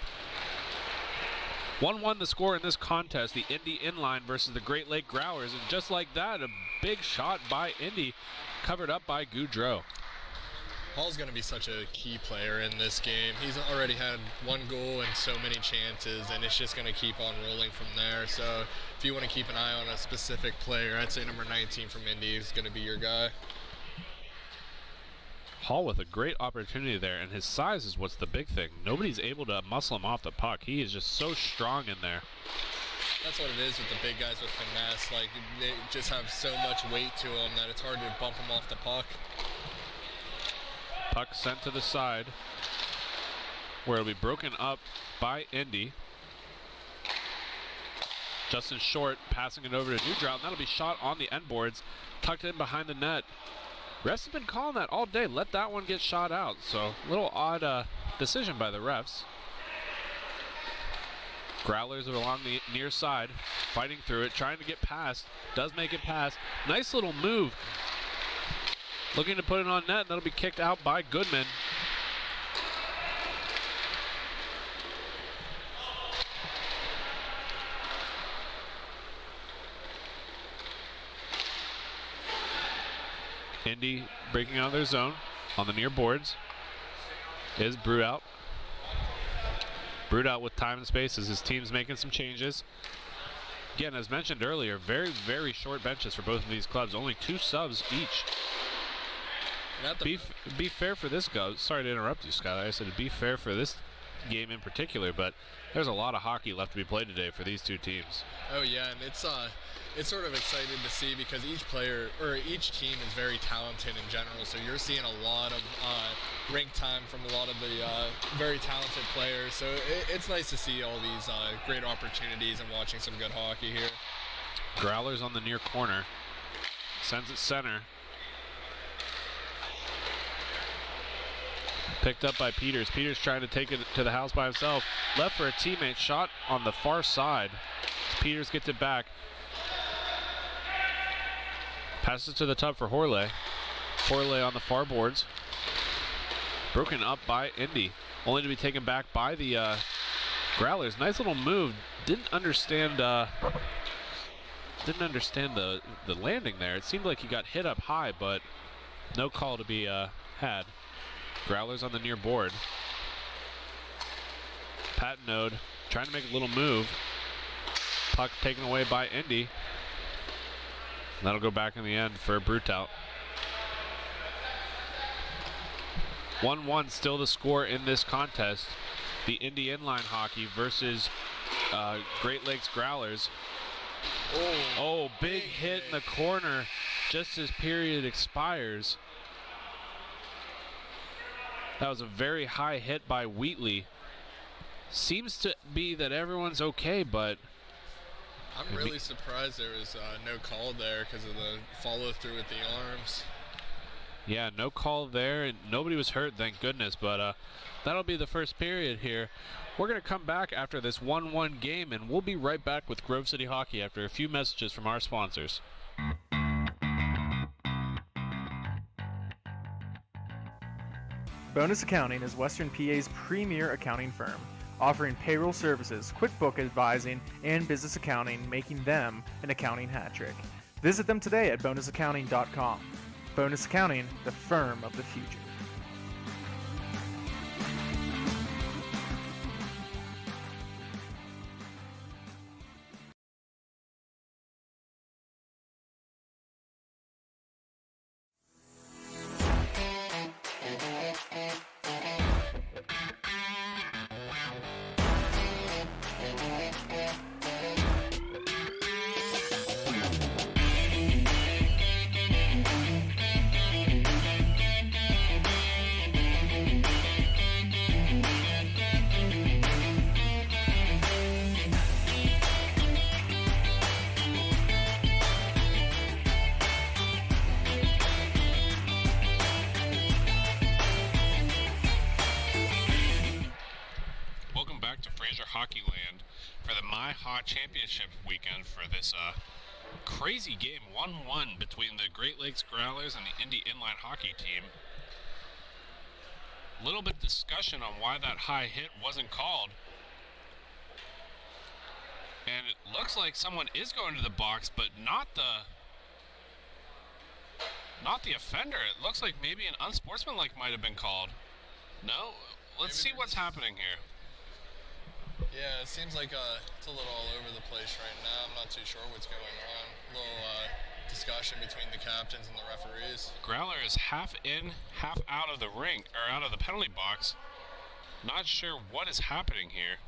1-1 the score in this contest. The Indy inline versus the Great Lake Growlers. And just like that, a big shot by Indy. Covered up by Goudreau. Hall's going to be such a key player in this game. He's already had one goal and so many chances, and it's just going to keep on rolling from there. So if you want to keep an eye on a specific player, I'd say number 19 from Indy is going to be your guy. Hall with a great opportunity there, and his size is what's the big thing. Nobody's able to muscle him off the puck. He is just so strong in there. That's what it is with the big guys with finesse. Like, they just have so much weight to them that it's hard to bump them off the puck. Puck sent to the side, where it'll be broken up by Indy. Justin Short passing it over to Newdrout, and that'll be shot on the end boards, tucked in behind the net. Refs have been calling that all day. Let that one get shot out. So a little odd decision by the refs. Growlers are along the near side, fighting through it, trying to get past. Does make it past. Nice little move. Looking to put it on net, and that'll be kicked out by Goodman. Indy breaking out of their zone on the near boards is Brewdout. Brewdout with time and space as his team's making some changes. Again, as mentioned earlier, very, very short benches for both of these clubs. Only 2 subs each. Be fair for this guy. Sorry to interrupt you, Scott. I said to be fair for this game in particular, but there's a lot of hockey left to be played today for these two teams. Oh yeah, and it's sort of exciting to see because each player or each team is very talented in general. So you're seeing a lot of rink time from a lot of the very talented players. So it's nice to see all these great opportunities and watching some good hockey here. Growlers on the near corner. Sends it center. Picked up by Peters. Peters trying to take it to the house by himself. Left for a teammate. Shot on the far side. Peters gets it back. Passes to the tub for Horley. Horley on the far boards. Broken up by Indy. Only to be taken back by the Growlers. Nice little move. Didn't understand the landing there. It seemed like he got hit up high, but no call to be had. Growlers on the near board. Patnode trying to make a little move. Puck taken away by Indy. That'll go back in the end for Brewdout. 1-1 still the score in this contest. The Indy Inline Hockey versus Great Lakes Growlers. Oh, big hit in the corner just as period expires. That was a very high hit by Wheatley. Seems to be that everyone's okay, but I'm really surprised there was no call there because of the follow through with the arms. Yeah, no call there, and nobody was hurt, thank goodness, but that'll be the first period here. We're going to come back after this 1-1 game, and we'll be right back with Grove City Hockey after a few messages from our sponsors. Bonus Accounting is Western PA's premier accounting firm, offering payroll services, QuickBook advising, and business accounting, making them an accounting hat trick. Visit them today at bonusaccounting.com. Bonus Accounting, the firm of the future. Fraser Hockey Land for the MIHA Championship weekend for this crazy game, 1-1 between the Great Lakes Growlers and the Indy Inline Hockey team. A little bit discussion on why that high hit wasn't called. And it looks like someone is going to the box, but not the offender. It looks like maybe an unsportsmanlike might have been called. No? Let's see what's happening here. Yeah, it seems like it's a little all over the place right now. I'm not too sure what's going on. A little discussion between the captains and the referees. Growler is half in, half out of the rink, or out of the penalty box. Not sure what is happening here.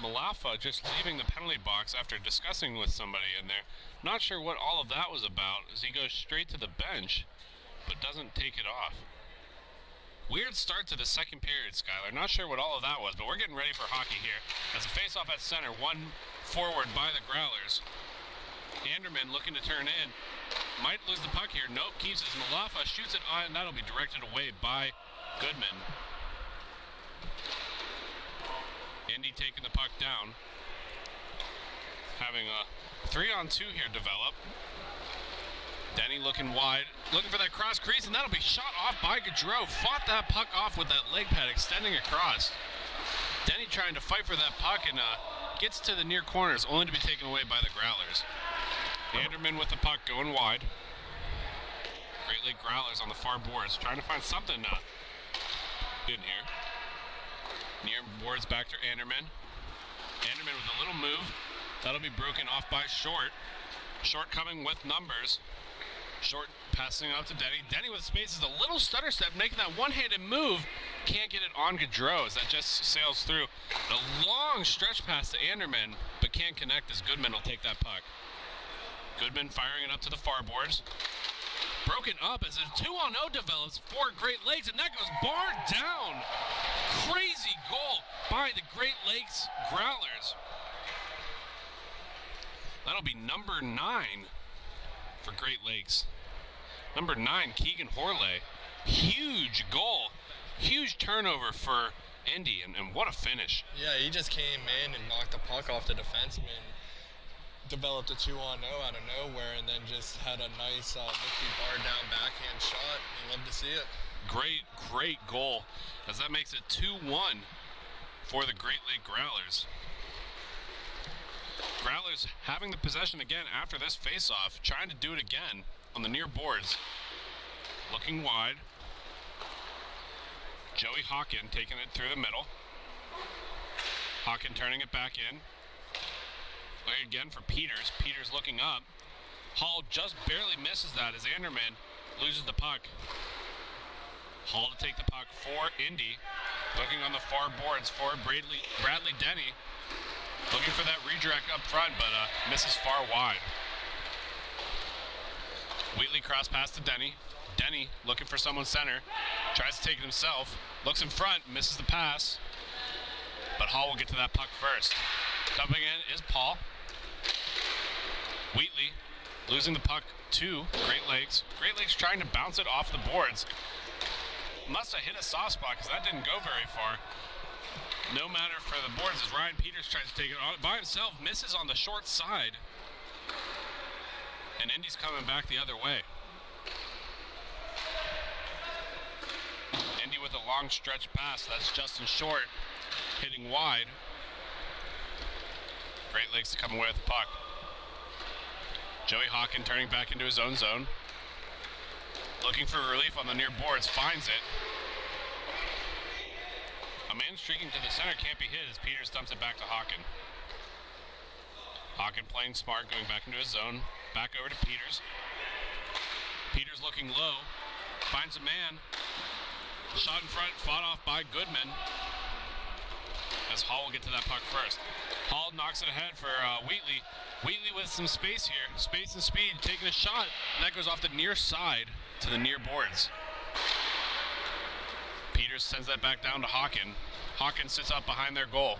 Malafa just leaving the penalty box after discussing with somebody in there. Not sure what all of that was about, as he goes straight to the bench, but doesn't take it off. Weird start to the second period, Skylar. Not sure what all of that was, but we're getting ready for hockey here. As a face-off at center, one forward by the Growlers. Anderman looking to turn in. Might lose the puck here. Nope, keeps his. Malafa shoots it on, and that'll be directed away by Goodman. Indy taking the puck down. Having a 3-on-2 here develop. Denny looking wide, looking for that cross crease, and that'll be shot off by Gaudreau. Fought that puck off with that leg pad extending across. Denny trying to fight for that puck and gets to the near corners, only to be taken away by the Growlers. Anderman with the puck going wide. Great Lake Growlers on the far boards, trying to find something in here. Near boards back to Anderman. Anderman with a little move. That'll be broken off by Short. Short coming with numbers. Short passing out to Denny. Denny with space is a little stutter step, making that one-handed move. Can't get it on Gaudreau as that just sails through. A long stretch pass to Anderman, but can't connect as Goodman will take that puck. Goodman firing it up to the far boards. Broken up as a 2-on-0 develops for Great Lakes, and that goes barred down. Crazy goal by the Great Lakes Growlers. That'll be number 9 for Great Lakes. Number 9, Keegan Horley. Huge goal. Huge turnover for Indy, and what a finish. Yeah, he just came in and knocked the puck off the defenseman. Developed a 2-on-0 out of nowhere, and then just had a nice nifty bar down backhand shot. You love to see it. Great goal, as that makes it 2-1 for the Great Lake Growlers. Growlers having the possession again after this face-off, trying to do it again on the near boards. Looking wide. Joey Hawken taking it through the middle. Hawken turning it back in. Again for Peters. Peters looking up. Hall just barely misses that as Anderman loses the puck. Hall to take the puck for Indy. Looking on the far boards for Bradley Denny. Looking for that redirect up front, but misses far wide. Wheatley cross pass to Denny. Denny looking for someone center. Tries to take it himself. Looks in front, misses the pass. But Hall will get to that puck first. Dumping in is Paul. Wheatley losing the puck to Great Lakes. Great Lakes trying to bounce it off the boards. Must have hit a soft spot because that didn't go very far. No matter for the boards as Ryan Peters tries to take it on by himself, misses on the short side. And Indy's coming back the other way. Indy with a long stretch pass. That's Justin Short hitting wide. Great Lakes to come away with the puck. Joey Hawken turning back into his own zone. Looking for relief on the near boards, finds it. A man streaking to the center can't be hit as Peters dumps it back to Hawken. Hawken playing smart, going back into his zone. Back over to Peters. Peters looking low, finds a man. Shot in front, fought off by Goodman. As Hall will get to that puck first. Hall knocks it ahead for Wheatley. Wheatley with some space here, space and speed, taking a shot. And that goes off the near side to the near boards. Peters sends that back down to Hawken. Hawken sits up behind their goal.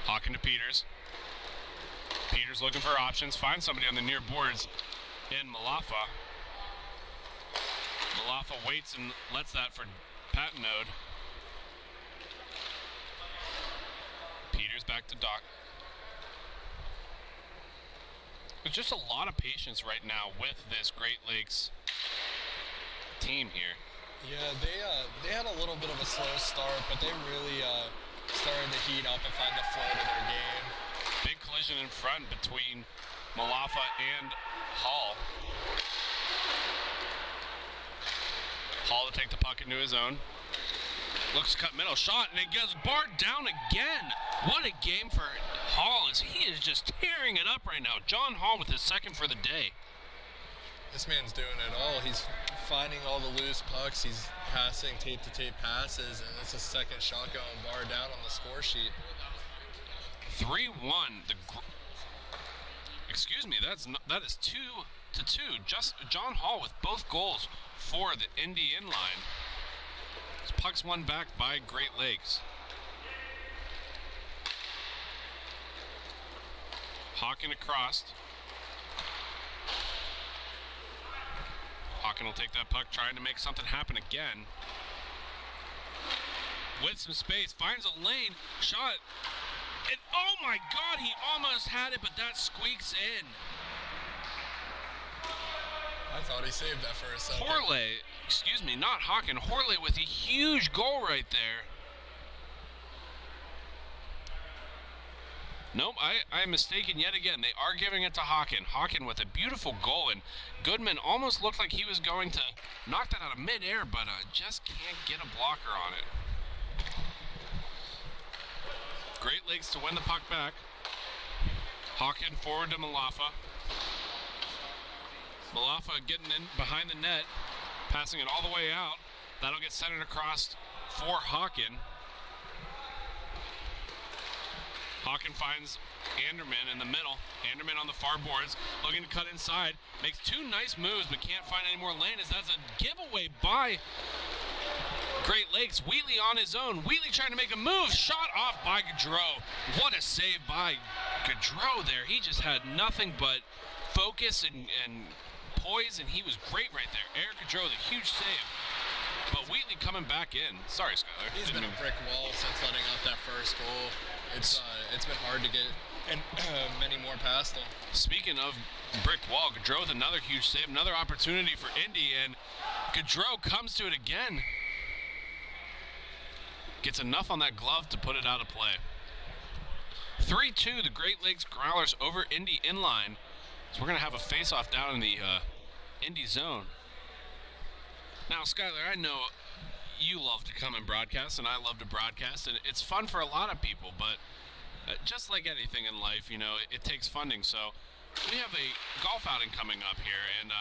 Hawken to Peters. Peters looking for options, finds somebody on the near boards in Malafa. Malafa waits and lets that for Patenode. Peters back to Doc. There's just a lot of patience right now with this Great Lakes team here. Yeah, they had a little bit of a slow start, but they really started to heat up and find the flow to their game. Big collision in front between Malafa and Hall. Hall to take the puck into his own. Looks cut middle shot, and it gets barred down again. What a game for Hall, as he is just tearing it up right now. John Hall with his second for the day. This man's doing it all. He's finding all the loose pucks. He's passing tape-to-tape passes, and it's a second shot going barred down on the score sheet. 3-1. Excuse me, that is 2-2. Just John Hall with both goals for the Indy inline. Puck's won back by Great Lakes. Hawken across. Hawken will take that puck, trying to make something happen again. With some space, finds a lane, shot. And oh my God, he almost had it, but that squeaks in. I thought he saved that for a second. Horley, excuse me, not Hawken. Horley with a huge goal right there. Nope, I am mistaken yet again. They are giving it to Hawken. Hawken with a beautiful goal, and Goodman almost looked like he was going to knock that out of midair, but just can't get a blocker on it. Great Lakes to win the puck back. Hawken forward to Malafa. Malafa getting in behind the net, passing it all the way out. That'll get centered across for Hawken. Hawken finds Anderman in the middle. Anderman on the far boards, looking to cut inside. Makes two nice moves, but can't find any more lane as that's a giveaway by Great Lakes. Wheatley on his own. Wheatley trying to make a move. Shot off by Gaudreau. What a save by Gaudreau there. He just had nothing but focus and poise, and he was great right there. Eric Gaudreau with a huge save. But Wheatley coming back in. Sorry, Skyler. He's been a brick wall since letting up that first goal. It's been hard to get and many more past them. Speaking of brick wall, Gaudreau with another huge save, another opportunity for Indy, and Gaudreau comes to it again. Gets enough on that glove to put it out of play. 3-2, the Great Lakes Growlers over Indy inline. So we're going to have a face-off down in the Indy zone. Now, Skyler, I know you love to come and broadcast, and I love to broadcast, and it's fun for a lot of people, but just like anything in life, you know, it takes funding. So we have a golf outing coming up here, and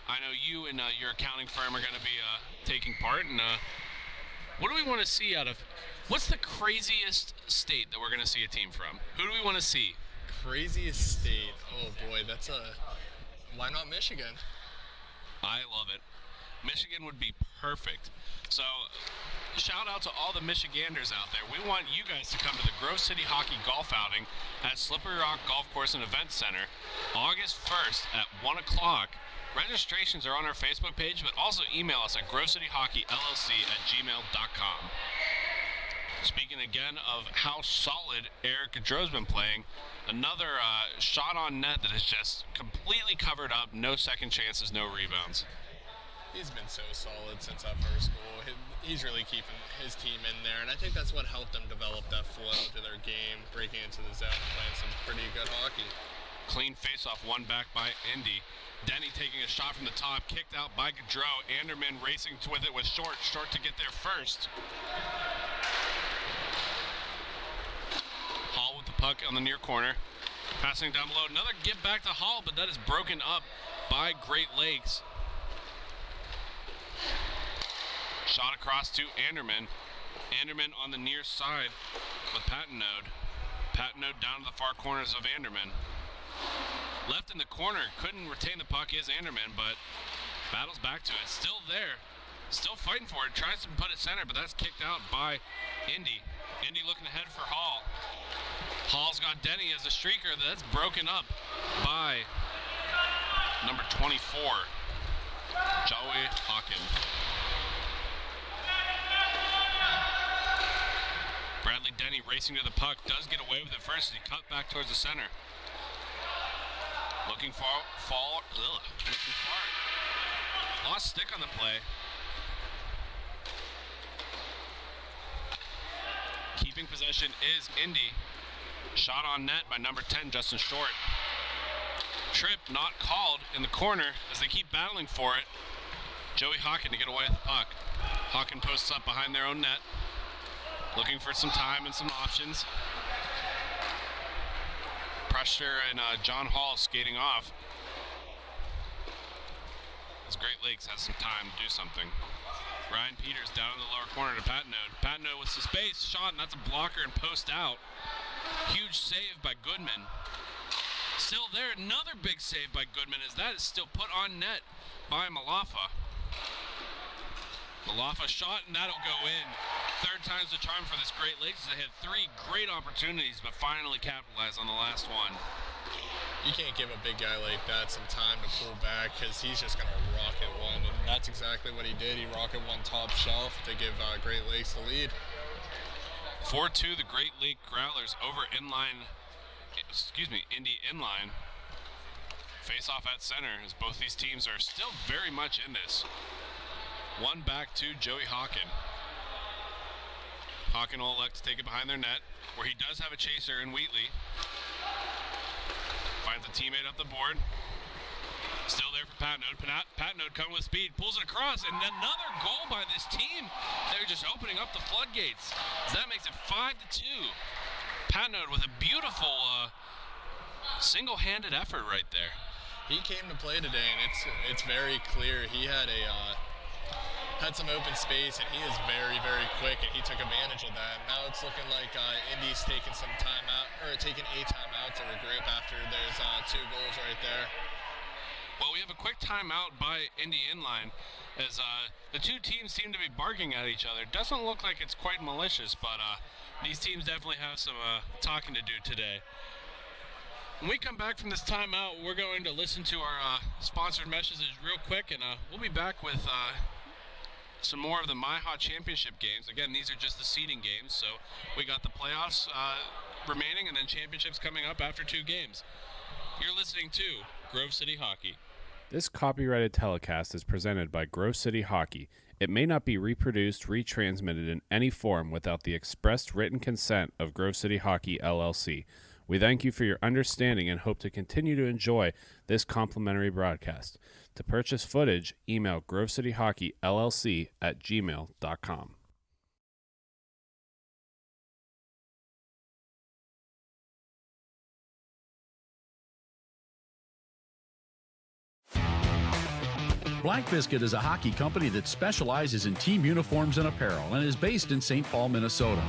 I know you and your accounting firm are going to be taking part. And what do we want to see out of? What's the craziest state that we're going to see a team from? Who do we want to see? Craziest state? Oh boy, that's why not Michigan? I love it. Michigan would be perfect. So, shout out to all the Michiganders out there. We want you guys to come to the Grove City Hockey Golf Outing at Slippery Rock Golf Course and Event Center, August 1st at 1 o'clock. Registrations are on our Facebook page, but also email us at grovecityhockeyllc@gmail.com. Speaking again of how solid Eric Gaudreau's been playing, another shot on net that is just completely covered up, no second chances, no rebounds. He's been so solid since that first goal. He's really keeping his team in there, and I think that's what helped them develop that flow to their game, breaking into the zone and playing some pretty good hockey. Clean face-off, one back by Indy. Denny taking a shot from the top, kicked out by Gaudreau. Anderman racing with it with Short to get there first. Hall with the puck on the near corner. Passing down below, another give back to Hall, but that is broken up by Great Lakes. Shot across to Anderman. Anderman on the near side with Patnode. Patnode down to the far corners of Anderman. Left in the corner, couldn't retain the puck is Anderman, but battles back to it. Still there, still fighting for it. Tries to put it center, but that's kicked out by Indy. Indy looking ahead for Hall. Hall's got Denny as a streaker. That's broken up by number 24, Joey Hawken. Bradley Denny racing to the puck, does get away with it first as he cut back towards the center. Looking far. Lost stick on the play. Keeping possession is Indy. Shot on net by number 10, Justin Short. Trip not called in the corner as they keep battling for it. Joey Hawken to get away with the puck. Hawken posts up behind their own net. Looking for some time and some options. Pressure and John Hall skating off. As Great Lakes has some time to do something. Ryan Peters down in the lower corner to Patnode. Patnode with some space, shot, and that's a blocker and post out. Huge save by Goodman. Still there, another big save by Goodman as that is still put on net by Malafa. Malafa shot, and that'll go in. Third time's the charm for this Great Lakes. They had three great opportunities, but finally capitalized on the last one. You can't give a big guy like that some time to pull back because he's just going to rocket one, and that's exactly what he did. He rocketed one top shelf to give Great Lakes the lead. 4-2, the Great Lake Growlers over Indy inline. Face off at center as both these teams are still very much in this. One back to Joey Hawken. Hawken will elect to take it behind their net, where he does have a chaser in Wheatley. Finds a teammate up the board. Still there for Patnode. Patnode coming with speed, pulls it across, and another goal by this team. They're just opening up the floodgates. So that makes it 5-2. Patnode with a beautiful single-handed effort right there. He came to play today, and it's very clear he had some open space, and he is very, very quick, and he took advantage of that. Now it's looking like Indy's taking some time out, or taking a timeout to regroup after there's 2 goals right there. Well, we have a quick timeout by Indy inline as the two teams seem to be barking at each other. Doesn't look like it's quite malicious, but these teams definitely have some talking to do today. When we come back from this timeout, we're going to listen to our sponsored messages real quick, and we'll be back with some more of the MIHA championship games. Again, these are just the seeding games, so we got the playoffs remaining and then championships coming up after 2 games. You're listening to Grove City Hockey. This copyrighted telecast is presented by Grove City Hockey. It may not be reproduced, retransmitted in any form without the expressed written consent of Grove City Hockey LLC. We thank you for your understanding and hope to continue to enjoy this complimentary broadcast. To purchase footage, email grovecityhockeyllc@gmail.com. Black Biscuit is a hockey company that specializes in team uniforms and apparel and is based in St. Paul, Minnesota.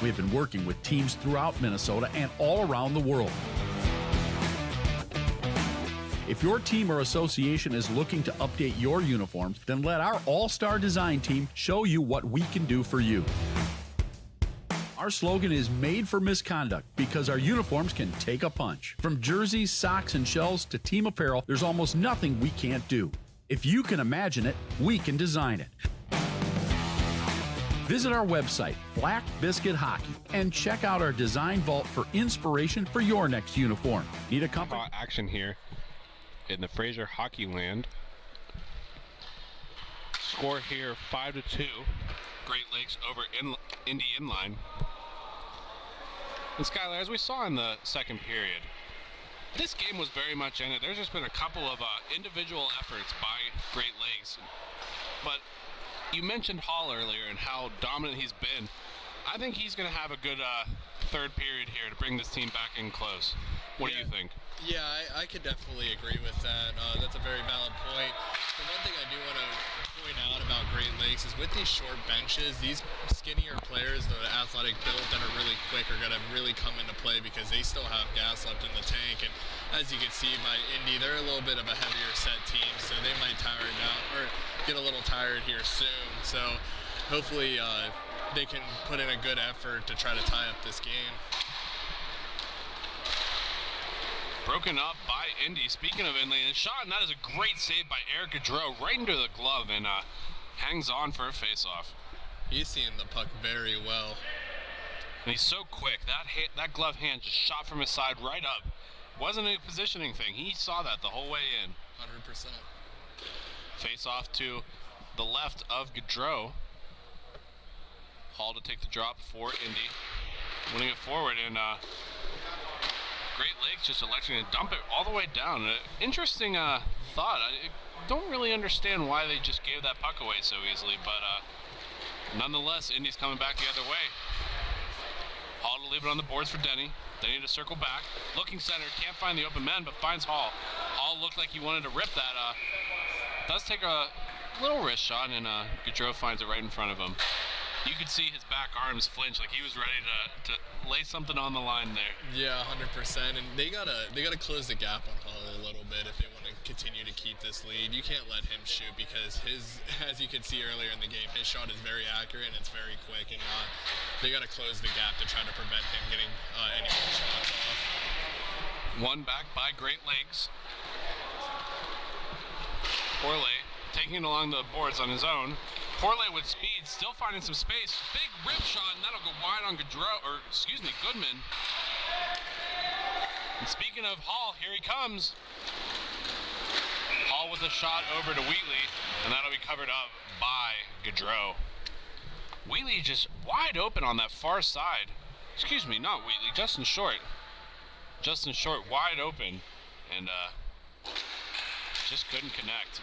We have been working with teams throughout Minnesota and all around the world. If your team or association is looking to update your uniforms, then let our all-star design team show you what we can do for you. Our slogan is made for misconduct because our uniforms can take a punch. From jerseys, socks, and shells to team apparel, there's almost nothing we can't do. If you can imagine it, we can design it. Visit our website, Black Biscuit Hockey, and check out our design vault for inspiration for your next uniform. Need a company? Action here in the Fraser hockey land. Score here 5-2. Great Lakes over Indy Inline. And Skylar, as we saw in the second period, this game was very much in it. There's just been a couple of individual efforts by Great Lakes. But you mentioned Hall earlier and how dominant he's been. I think he's going to have a good third period here to bring this team back in close. What do you think? Yeah, I could definitely agree with that. That's a very valid point. The one thing I do want to point out about Great Lakes is with these short benches, these skinnier players, the athletic build that are really quick, are going to really come into play because they still have gas left in the tank. And as you can see by Indy, they're a little bit of a heavier set team, so they might tire it out or get a little tired here soon. So hopefully they can put in a good effort to try to tie up this game. Broken up by Indy. Speaking of Indy, a shot, and that is a great save by Eric Gaudreau right into the glove and hangs on for a face-off. He's seeing the puck very well. And he's so quick. That glove hand just shot from his side right up. Wasn't a positioning thing. He saw that the whole way in. 100%. Face-off to the left of Gaudreau. Hall to take the drop for Indy. Winning it forward, and Great Lakes just electing to dump it all the way down. Interesting thought. I don't really understand why they just gave that puck away so easily, but nonetheless, Indy's coming back the other way. Hall to leave it on the boards for Denny. Denny to circle back. Looking center, can't find the open man, but finds Hall. Hall looked like he wanted to rip that. Does take a little wrist shot, and Gaudreau finds it right in front of him. You could see his back arms flinch, like he was ready to lay something on the line there. Yeah, 100%. And they gotta close the gap on Hall a little bit if they want to continue to keep this lead. You can't let him shoot because as you could see earlier in the game, his shot is very accurate and it's very quick. And they gotta close the gap to try to prevent him getting any more shots off. One back by Great Lakes. Orley taking it along the boards on his own. Porley with speed, still finding some space. Big rip shot, and that'll go wide on Goodman. And speaking of Hall, here he comes. Hall with a shot over to Wheatley, and that'll be covered up by Gaudreau. Wheatley just wide open on that far side. Excuse me, not Wheatley, Justin Short. Justin Short wide open, and just couldn't connect.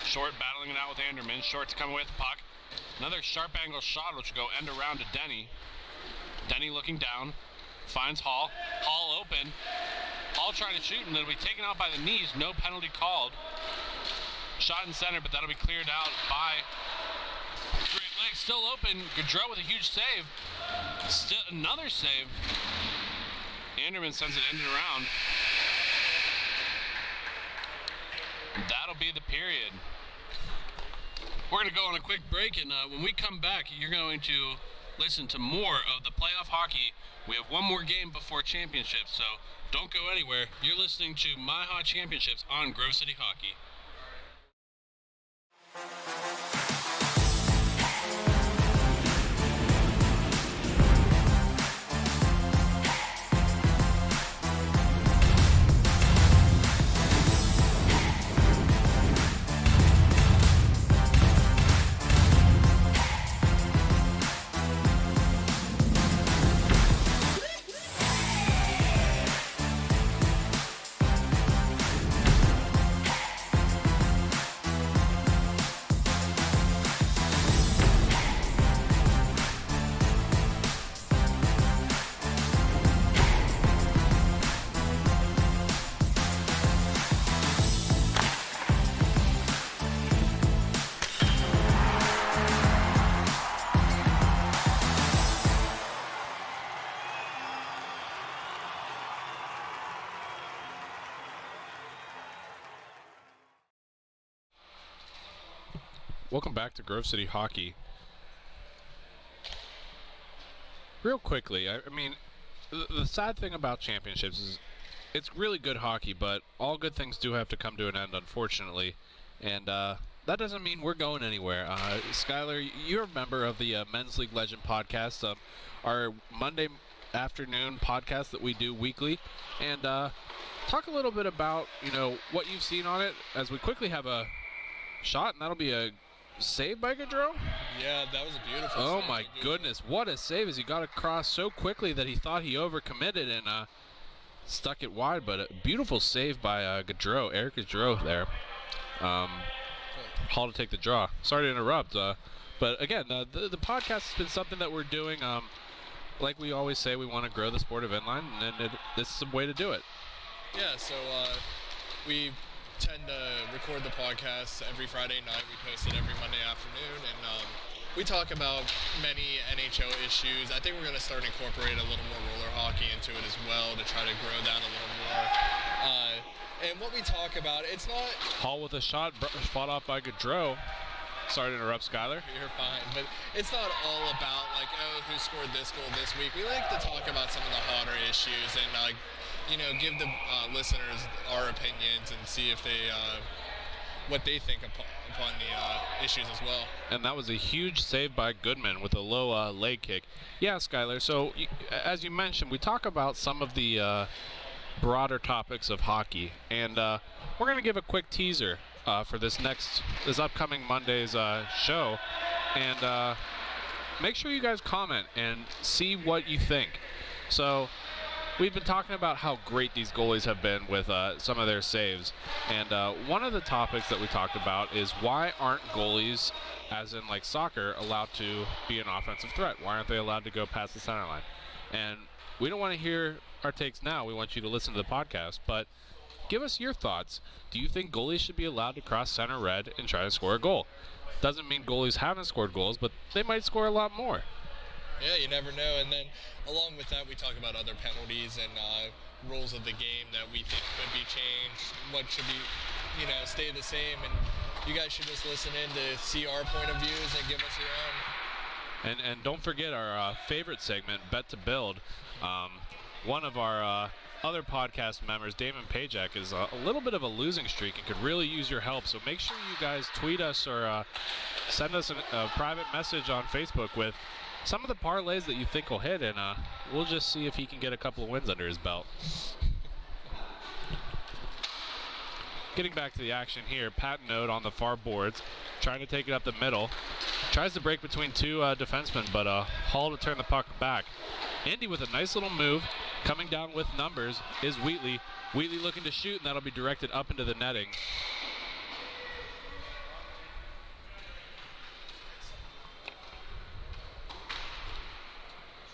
Short battling it out with Anderman. Short's coming with the puck. Another sharp angle shot, which will go end around to Denny. Denny looking down. Finds Hall. Hall open. Hall trying to shoot, and it'll be taken out by the knees. No penalty called. Shot in center, but that'll be cleared out by Great Lakes. Still open. Gaudreau with a huge save. Still another save. Anderman sends it in and around. That'll be the period. We're going to go on a quick break, and when we come back, you're going to listen to more of the playoff hockey. We have one more game before championships, so don't go anywhere. You're listening to MIHA Championships on Grove City Hockey. Welcome back to Grove City Hockey. Real quickly, I mean, the sad thing about championships is it's really good hockey, but all good things do have to come to an end, unfortunately. And that doesn't mean we're going anywhere. Skylar, you're a member of the Men's League Legend podcast, our Monday afternoon podcast that we do weekly. And talk a little bit about, what you've seen on it as we quickly have a shot, and that'll be a save by Gaudreau? Yeah, that was a beautiful save. Oh, my goodness. What a save as he got across so quickly that he thought he overcommitted and stuck it wide. But a beautiful save by Gaudreau, Eric Gaudreau there. Hall to take the draw. Sorry to interrupt. But, again, the podcast has been something that we're doing. Like we always say, we want to grow the sport of inline, and this is a way to do it. Yeah, so we tend to record the podcast every Friday night. We post it every Monday afternoon, and we talk about many NHL issues. I think we're going to start incorporating a little more roller hockey into it as well to try to grow that a little more. And what we talk about, it's not... Hall with a shot fought off by Gaudreau. Sorry to interrupt, Skylar. You're fine, but it's not all about who scored this goal this week. We like to talk about some of the hotter issues and give the listeners our opinions and see if they what they think upon the issues as well. And that was a huge save by Goodman with a low leg kick. Yeah, Skylar, so as you mentioned, we talk about some of the broader topics of hockey, and we're going to give a quick teaser for this upcoming Monday's show, and make sure you guys comment and see what you think. So we've been talking about how great these goalies have been with some of their saves, and one of the topics that we talked about is why aren't goalies, as in like soccer, allowed to be an offensive threat? Why aren't they allowed to go past the center line? And we don't want to hear our takes now. We want you to listen to the podcast, but give us your thoughts. Do you think goalies should be allowed to cross center red and try to score a goal? Doesn't mean goalies haven't scored goals, but they might score a lot more. Yeah, you never know. And then along with that, we talk about other penalties and rules of the game that we think could be changed, what should be, stay the same. And you guys should just listen in to see our point of views and give us your own. And don't forget our favorite segment, Bet to Build. One of our other podcast members, Damon Pajak, is a little bit of a losing streak and could really use your help. So make sure you guys tweet us or send us a private message on Facebook with some of the parlays that you think will hit, and we'll just see if he can get a couple of wins under his belt. Getting back to the action here, Pat Node on the far boards, trying to take it up the middle. Tries to break between two defensemen, but Hall to turn the puck back. Indy with a nice little move, coming down with numbers is Wheatley. Wheatley looking to shoot, and that'll be directed up into the netting.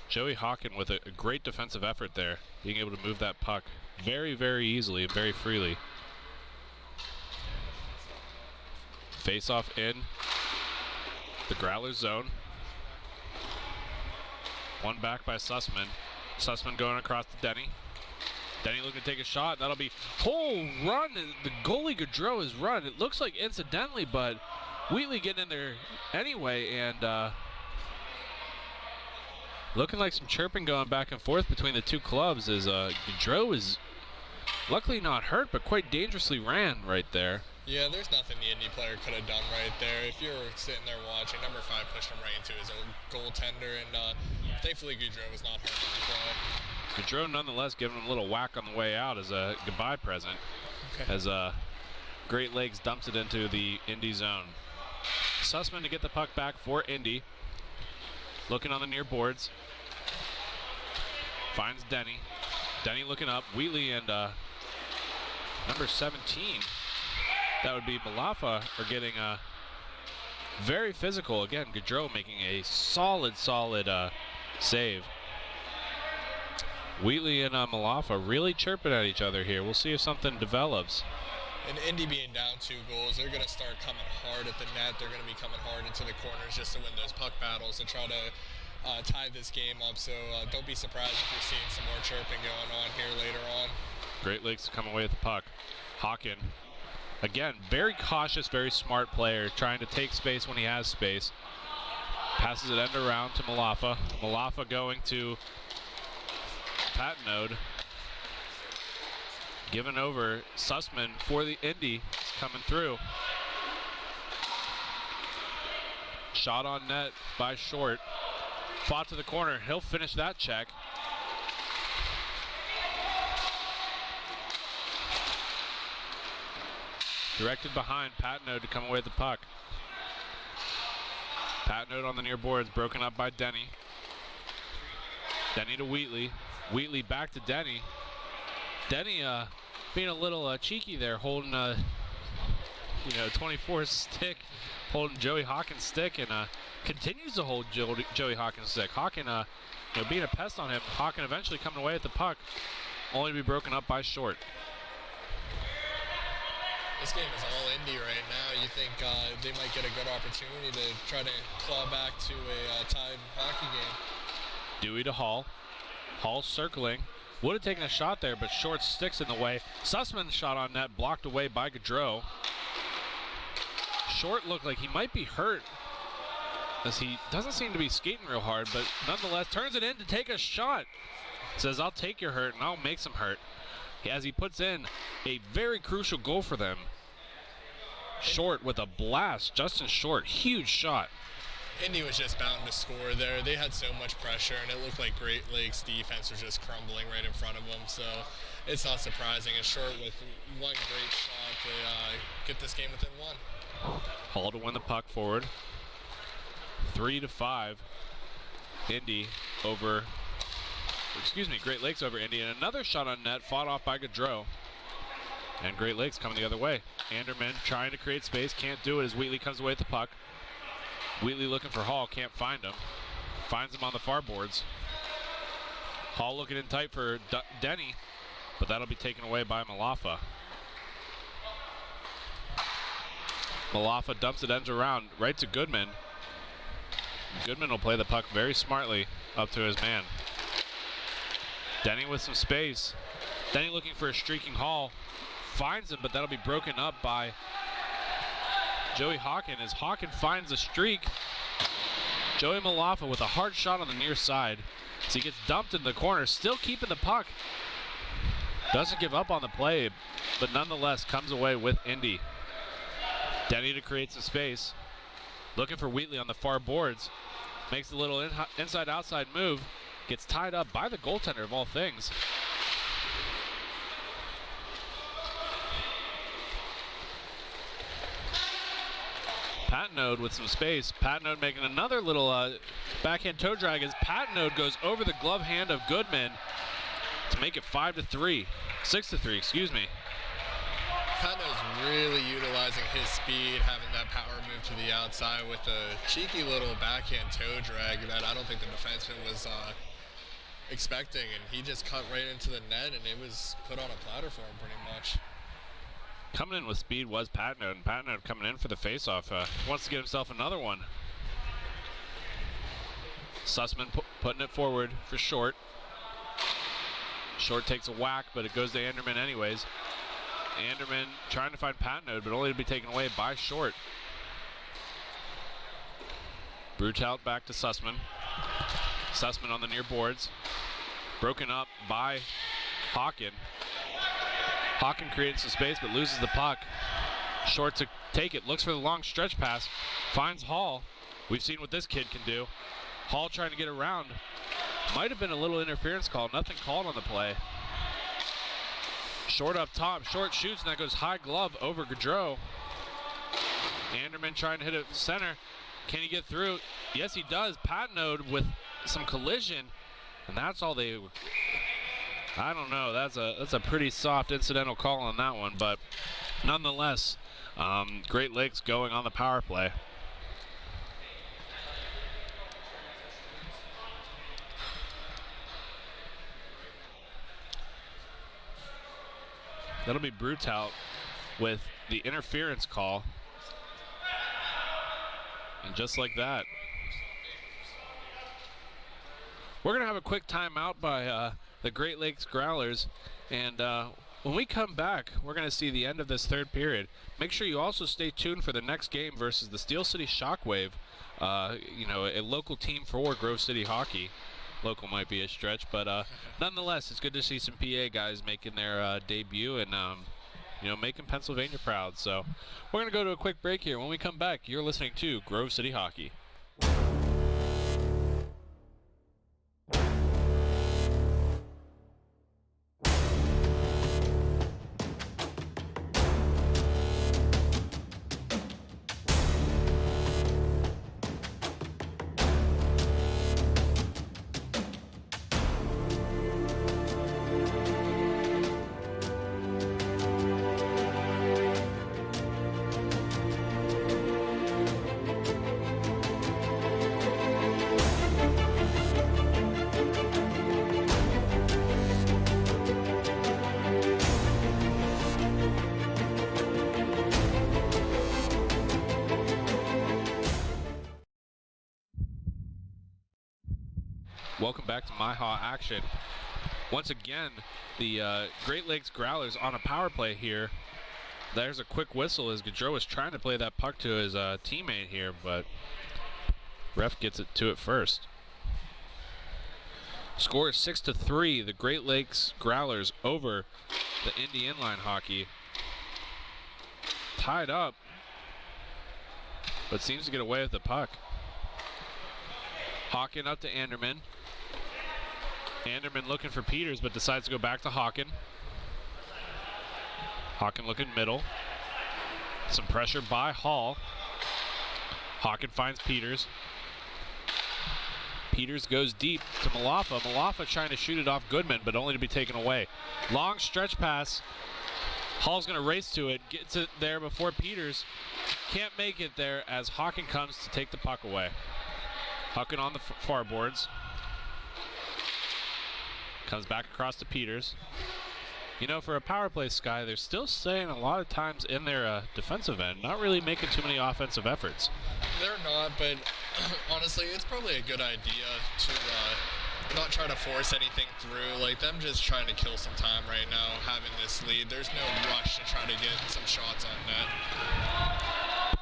Joey Hawken with a great defensive effort there, being able to move that puck very, very easily and very freely. Face-off in the Growlers zone. One back by Sussman. Sussman going across to Denny. Denny looking to take a shot, and that'll be whole run. The goalie Gaudreau is run. It looks like incidentally, but Wheatley getting in there anyway, and looking like some chirping going back and forth between the two clubs as Gaudreau is luckily not hurt, but quite dangerously ran right there. Yeah, there's nothing the Indy player could have done right there. If you're sitting there watching, number 5 pushed him right into his own goaltender, and thankfully Gaudreau was not hurt in the play. Gaudreau nonetheless giving him a little whack on the way out as a goodbye present, as Great Lakes dumps it into the Indy zone. Sussman to get the puck back for Indy. Looking on the near boards. Finds Denny. Denny looking up. Wheatley and number 17, that would be Malafa, are getting very physical. Again, Gaudreau making a solid save. Wheatley and Malafa really chirping at each other here. We'll see if something develops. And Indy being down 2 goals, they're going to start coming hard at the net. They're going to be coming hard into the corners just to win those puck battles and try to tie this game up. So don't be surprised if you're seeing some more chirping going on here later on. Great Lakes come away with the puck. Hawken Again, very cautious, very smart player, trying to take space when he has space. Passes it end around to Malafa. Malafa going to Patnode. Given over. Sussman for the Indy is coming through. Shot on net by Short. Fought to the corner. He'll finish that check. Directed behind. Patnode to come away with the puck. Patnode on the near boards, broken up by Denny. Denny to Wheatley. Wheatley back to Denny. Denny being a little cheeky there, holding 24 stick, holding Joey Hawkins' stick, and continues to hold Joey Hawkins' stick. Hawkins, being a pest on him. Hawkins eventually coming away with the puck, only to be broken up by Short. This game is all Indy right now. You think they might get a good opportunity to try to claw back to a tied hockey game. Dewey to Hall. Hall circling. Would have taken a shot there, but Short sticks in the way. Sussman's shot on net, blocked away by Gaudreau. Short looked like he might be hurt, as he doesn't seem to be skating real hard, but nonetheless turns it in to take a shot. Says, I'll take your hurt and I'll make some hurt. As he puts in a very crucial goal for them. Short with a blast. Justin Short, huge shot. Indy was just bound to score there. They had so much pressure, and it looked like Great Lakes defense was just crumbling right in front of them. So it's not surprising. And Short with one great shot to get this game within one. Hall to win the puck forward. 3-5. Indy over. Great Lakes over Indy. And another shot on net, fought off by Gaudreau. And Great Lakes coming the other way. Anderman trying to create space, can't do it as Wheatley comes away with the puck. Wheatley looking for Hall, can't find him. Finds him on the far boards. Hall looking in tight for Denny, but that'll be taken away by Malafa. Malafa dumps it ends around right to Goodman. Goodman will play the puck very smartly up to his man. Denny with some space. Denny looking for a streaking Hall. Finds him, but that'll be broken up by Joey Hawkins as Hawkins finds a streak. Joey Malafa with a hard shot on the near side. So he gets dumped in the corner, still keeping the puck. Doesn't give up on the play, but nonetheless comes away with Indy. Denny to create some space. Looking for Wheatley on the far boards. Makes a little inside-outside move. Gets tied up by the goaltender of all things. Patnode with some space. Patnode making another little backhand toe drag as Patnode goes over the glove hand of Goodman to make it 5-3. 6-3, excuse me. Patnode's really utilizing his speed, having that power move to the outside with a cheeky little backhand toe drag that I don't think the defenseman was expecting, and he just cut right into the net, and it was put on a platter for him pretty much. Coming in with speed was Patnode, and Patnode coming in for the faceoff. Wants to get himself another one. Sussman putting it forward for Short. Short takes a whack, but it goes to Anderman anyways. Anderman trying to find Patnode, but only to be taken away by Short. Brutout back to Sussman. Sussman on the near boards. Broken up by Hawkins. Hawkins creates some space but loses the puck. Short to take it, looks for the long stretch pass, finds Hall. We've seen what this kid can do. Hall trying to get around. Might have been a little interference call, nothing called on the play. Short up top, Short shoots, and that goes high glove over Gaudreau. Anderman trying to hit it center. Can he get through? Yes, he does. Patnode with some collision, and that's all they... I don't know. That's a pretty soft incidental call on that one, but nonetheless, Great Lakes going on the power play. That'll be Brutout with the interference call. And just like that, we're going to have a quick timeout by the Great Lakes Growlers, and when we come back, we're going to see the end of this third period. Make sure you also stay tuned for the next game versus the Steel City Shockwave, a local team for Grove City Hockey. Local might be a stretch, but nonetheless, it's good to see some PA guys making their debut and, making Pennsylvania proud. So we're going to go to a quick break here. When we come back, you're listening to Grove City Hockey. Welcome back to MIHA action. Once again, the Great Lakes Growlers on a power play here. There's a quick whistle as Gaudreau is trying to play that puck to his teammate here, but ref gets it to it first. Score is 6-3. The Great Lakes Growlers over the Indy Inline Hockey. Tied up, but seems to get away with the puck. Hawken up to Anderman. Anderman looking for Peters, but decides to go back to Hawken. Hawken looking middle. Some pressure by Hall. Hawken finds Peters. Peters goes deep to Malafa. Malafa trying to shoot it off Goodman, but only to be taken away. Long stretch pass. Hall's going to race to it, gets it there before Peters. Can't make it there as Hawken comes to take the puck away. Hawken on the far boards. Comes back across to Peters. For a power play, Sky, they're still staying a lot of times in their defensive end, not really making too many offensive efforts. They're not, but honestly, it's probably a good idea to not try to force anything through. Like, them just trying to kill some time right now, having this lead. There's no rush to try to get some shots on net.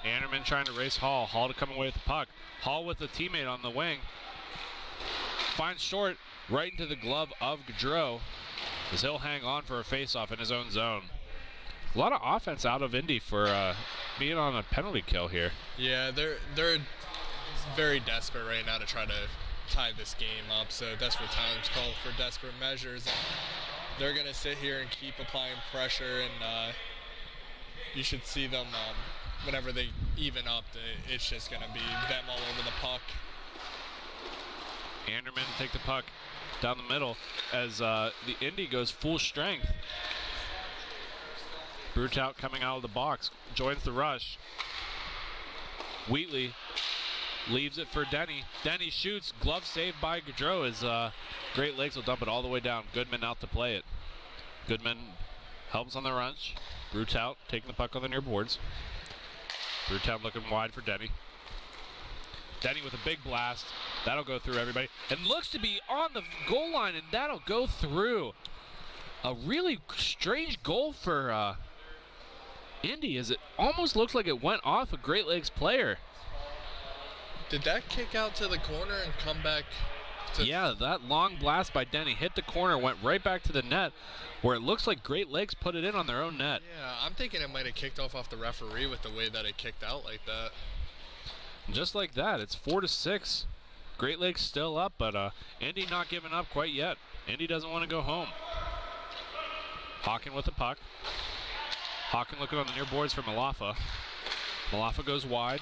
Anderman trying to race Hall. Hall to come away with the puck. Hall with a teammate on the wing. Finds Short right into the glove of Gaudreau as he'll hang on for a face-off in his own zone. A lot of offense out of Indy for being on a penalty kill here. Yeah, they're very desperate right now to try to tie this game up. So desperate times call for desperate measures. And they're going to sit here and keep applying pressure, and you should see them whenever they even up, it's just going to be them all over the puck. Anderman to take the puck down the middle as the Indy goes full strength. Brutout coming out of the box, joins the rush. Wheatley leaves it for Denny. Denny shoots, glove saved by Gaudreau as Great Lakes will dump it all the way down. Goodman out to play it. Goodman helps on the rush. Brutout taking the puck on the near boards. Brutout looking wide for Denny. Denny with a big blast. That'll go through everybody. And looks to be on the goal line, and that'll go through. A really strange goal for Indy, as it almost looks like it went off a Great Lakes player. Did that kick out to the corner and come back? Yeah, that long blast by Denny hit the corner, went right back to the net, where it looks like Great Lakes put it in on their own net. Yeah, I'm thinking it might have kicked off the referee with the way that it kicked out like that. Just like that, it's 4-6. Great Lakes still up, but Indy not giving up quite yet. Indy doesn't want to go home. Hawken with the puck. Hawken looking on the near boards for Malafa. Malafa goes wide.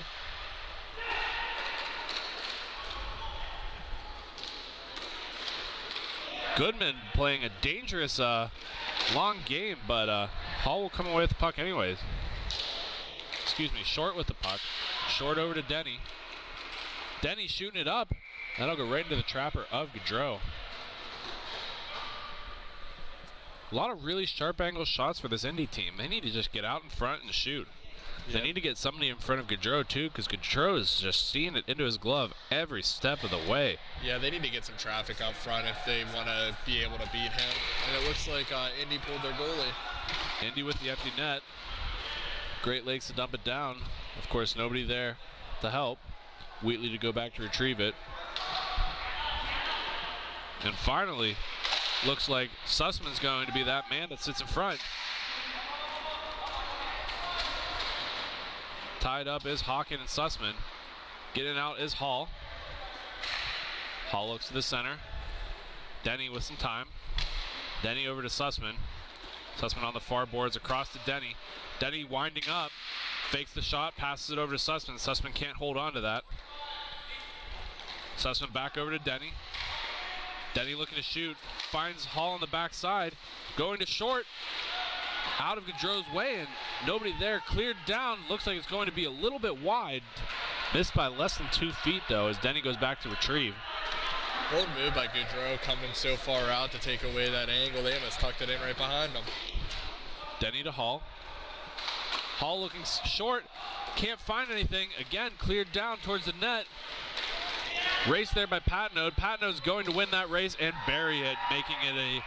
Goodman playing a dangerous long game, but Hall will come away with the puck anyways. Excuse me, Short with the puck. Short over to Denny. Denny shooting it up. That'll go right into the trapper of Gaudreau. A lot of really sharp angle shots for this Indy team. They need to just get out in front and shoot. They need to get somebody in front of Gaudreau, too, because Gaudreau is just seeing it into his glove every step of the way. Yeah, they need to get some traffic up front if they want to be able to beat him. And it looks like Indy pulled their goalie. Indy with the empty net. Great Lakes to dump it down. Of course, nobody there to help. Wheatley to go back to retrieve it. And finally, looks like Sussman's going to be that man that sits in front. Tied up is Hawken and Sussman. Getting out is Hall. Hall looks to the center. Denny with some time. Denny over to Sussman. Sussman on the far boards across to Denny. Denny winding up. Fakes the shot, passes it over to Sussman. Sussman can't hold on to that. Sussman back over to Denny. Denny looking to shoot. Finds Hall on the backside. Going to short. Out of Gaudreau's way, and nobody there. Cleared down. Looks like it's going to be a little bit wide. Missed by less than 2 feet, though, as Denny goes back to retrieve. Bold move by Gaudreau, coming so far out to take away that angle. They almost tucked it in right behind them. Denny to Hall. Hall looking short. Can't find anything. Again, cleared down towards the net. Race there by Patnode. Patnode's going to win that race and bury it, making it a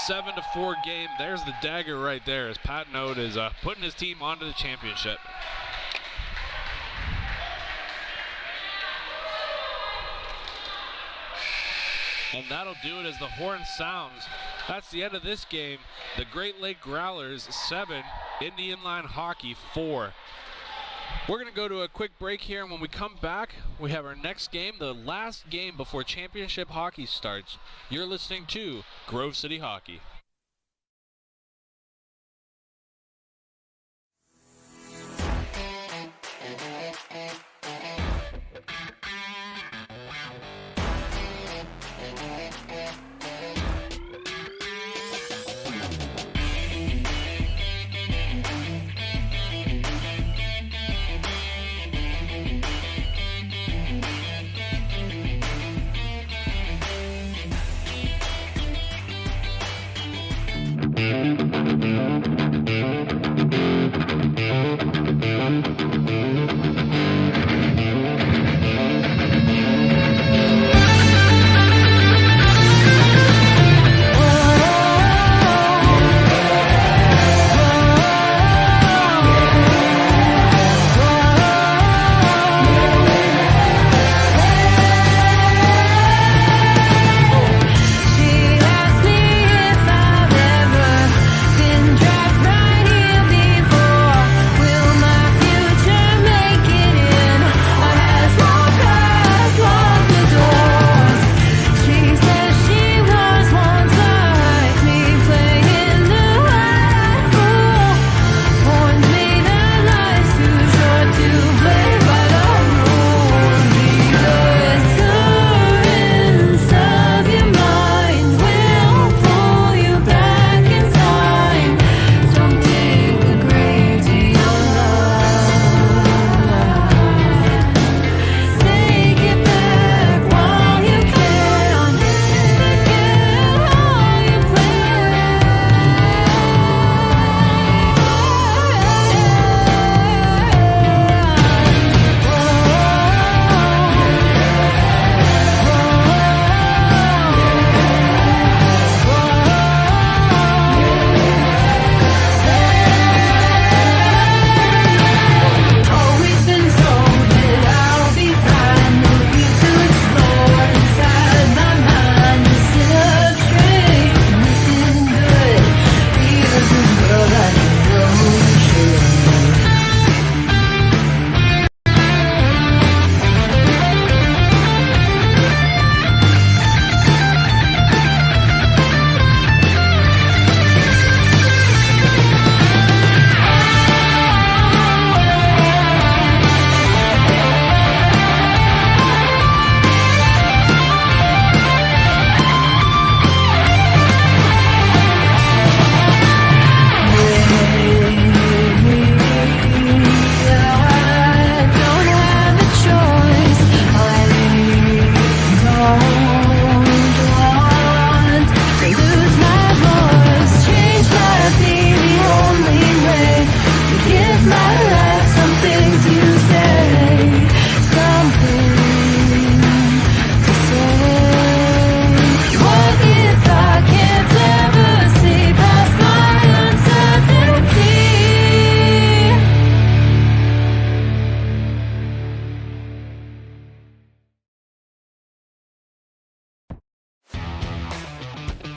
7-4 game. There's the dagger right there as Patnode is putting his team onto the championship. And that'll do it as the horn sounds. That's the end of this game. The Great Lake Growlers 7, Indy Inline Hockey 4. We're going to go to a quick break here, and when we come back, we have our next game, the last game before championship hockey starts. You're listening to Grove City Hockey.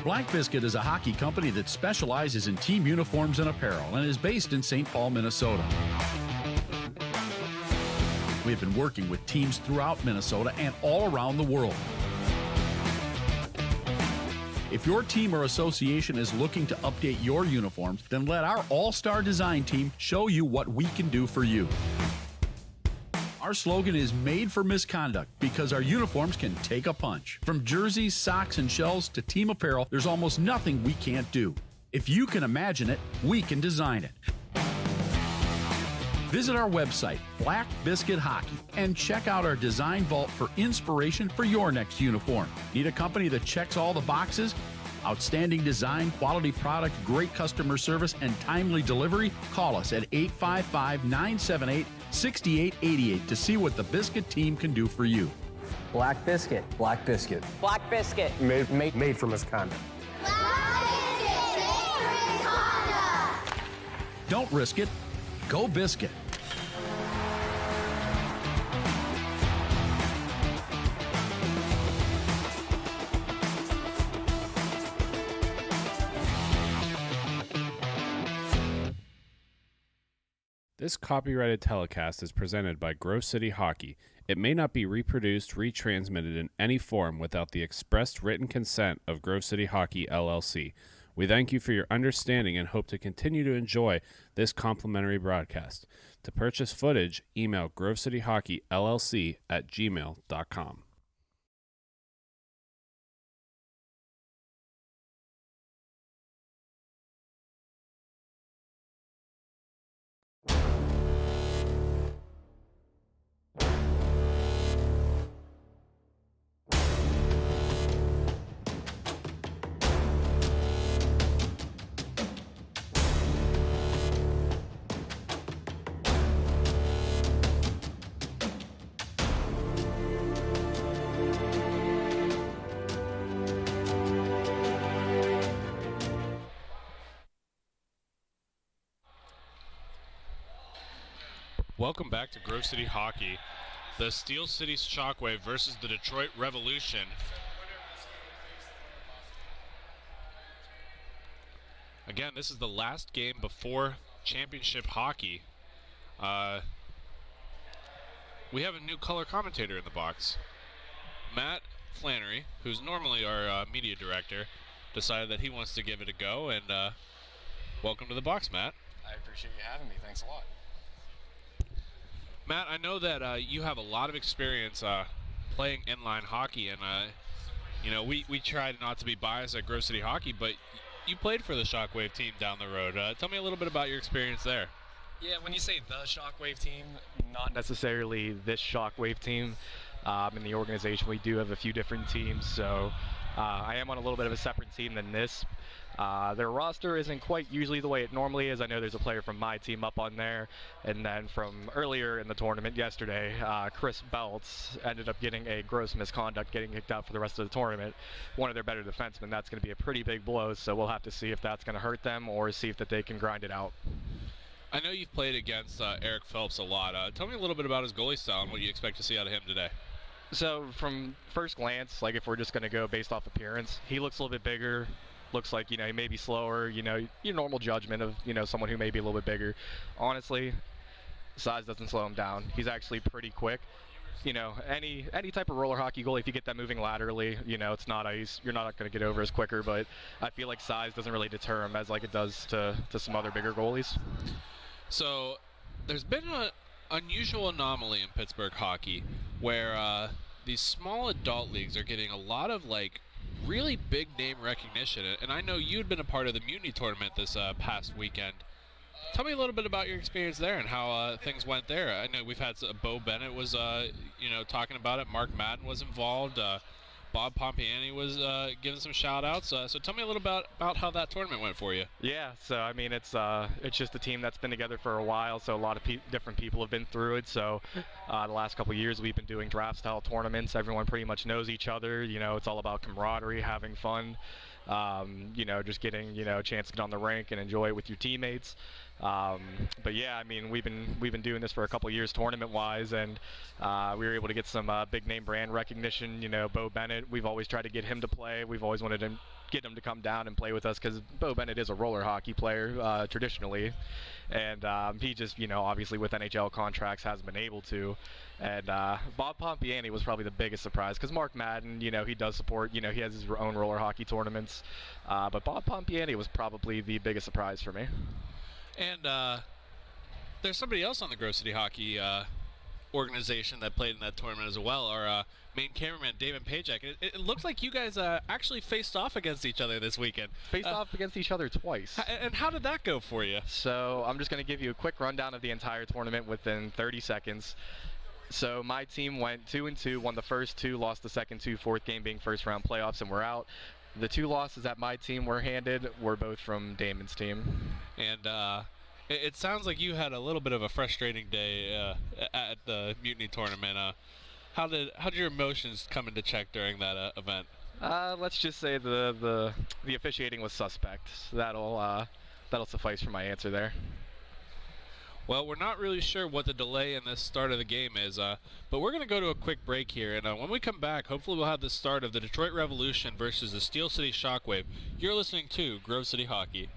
Black Biscuit is a hockey company that specializes in team uniforms and apparel and is based in St. Paul, Minnesota. We've been working with teams throughout Minnesota and all around the world. If your team or association is looking to update your uniforms, then let our all-star design team show you what we can do for you. Our slogan is made for misconduct because our uniforms can take a punch. From jerseys, socks, and shells to team apparel, there's almost nothing we can't do. If you can imagine it, we can design it. Visit our website, Black Biscuit Hockey, and check out our design vault for inspiration for your next uniform. Need a company that checks all the boxes? Outstanding design, quality product, great customer service, and timely delivery? Call us at 855-978-6888 to see what the Biscuit team can do for you. Black Biscuit. Black Biscuit. Black Biscuit. Made for misconduct. Black Biscuit, made for misconduct. Don't risk it. Go Biscuit. This copyrighted telecast is presented by Grove City Hockey. It may not be reproduced, retransmitted in any form without the expressed written consent of Grove City Hockey LLC. We thank you for your understanding and hope to continue to enjoy this complimentary broadcast. To purchase footage, email grovecityhockeyllc@gmail.com. Welcome back to Grove City Hockey. The Steel City Shockwave versus the Detroit Revolution. Again, this is the last game before championship hockey. We have a new color commentator in the box. Matt Flannery, who's normally our media director, decided that he wants to give it a go, and welcome to the box, Matt. I appreciate you having me. Thanks a lot. Matt, I know that you have a lot of experience playing inline hockey, and you know, we tried not to be biased at Grove City Hockey, but you played for the Shockwave team down the road. Tell me a little bit about your experience there. Yeah, when you say the Shockwave team, not necessarily this Shockwave team. In the organization, we do have a few different teams, so I am on a little bit of a separate team than this. Their roster isn't quite usually the way it normally is. I know there's a player from my team up on there, and then from earlier in the tournament yesterday, Chris Belts ended up getting a gross misconduct, getting kicked out for the rest of the tournament. One of their better defensemen. That's going to be a pretty big blow, so we'll have to see if that's going to hurt them or see if that they can grind it out. I know you've played against Eric Phelps a lot. Tell me a little bit about his goalie style and what you expect to see out of him today. So from first glance, like if we're just going to go based off appearance, he looks a little bit bigger. Looks like, you know, he may be slower, you know, your normal judgment of, you know, someone who may be a little bit bigger. Honestly, size doesn't slow him down. He's actually pretty quick. You know, any type of roller hockey goal, if you get that moving laterally, you know, it's not ice. You're not going to get over as quicker, but I feel like size doesn't really deter him as like it does to some other bigger goalies. So there's been an unusual anomaly in Pittsburgh hockey where these small adult leagues are getting a lot of like really big name recognition, and I know you'd been a part of the Mutiny tournament this past weekend. Tell me a little bit about your experience there and how things went there. I know we've had Bo Bennett was you know, talking about it. Mark Madden was involved. Bob Pompiani was giving some shout outs. So tell me a little about how that tournament went for you. Yeah, so I mean, it's just a team that's been together for a while, so a lot of different people have been through it. So the last couple of years we've been doing draft style tournaments. Everyone pretty much knows each other. You know, it's all about camaraderie, having fun. You know, just getting, you know, a chance to get on the rink and enjoy it with your teammates. But yeah, I mean, we've been doing this for a couple years tournament-wise, and we were able to get some big name brand recognition. You know, Bo Bennett, we've always tried to get him to play. We've always wanted to get him to come down and play with us because Bo Bennett is a roller hockey player traditionally, and he just, you know, obviously with NHL contracts hasn't been able to. And Bob Pompiani was probably the biggest surprise because Mark Madden, you know, he does support, you know, he has his own roller hockey tournaments, but Bob Pompiani was probably the biggest surprise for me. And there's somebody else on the Grove City Hockey organization that played in that tournament as well, our main cameraman, David Pajak. It looks like you guys actually faced off against each other this weekend. Faced off against each other twice. And how did that go for you? So I'm just going to give you a quick rundown of the entire tournament within 30 seconds. So my team went 2-2, won the first two, lost the second two, fourth game being first round playoffs, and we're out. The two losses that my team were handed were both from Damon's team. And it sounds like you had a little bit of a frustrating day at the Mutiny tournament. How did your emotions come into check during that event? Let's just say the officiating was suspect. That'll suffice for my answer there. Well, we're not really sure what the delay in this start of the game is, but we're going to go to a quick break here, and when we come back, hopefully we'll have the start of the Detroit Revolution versus the Steel City Shockwave. You're listening to Grove City Hockey.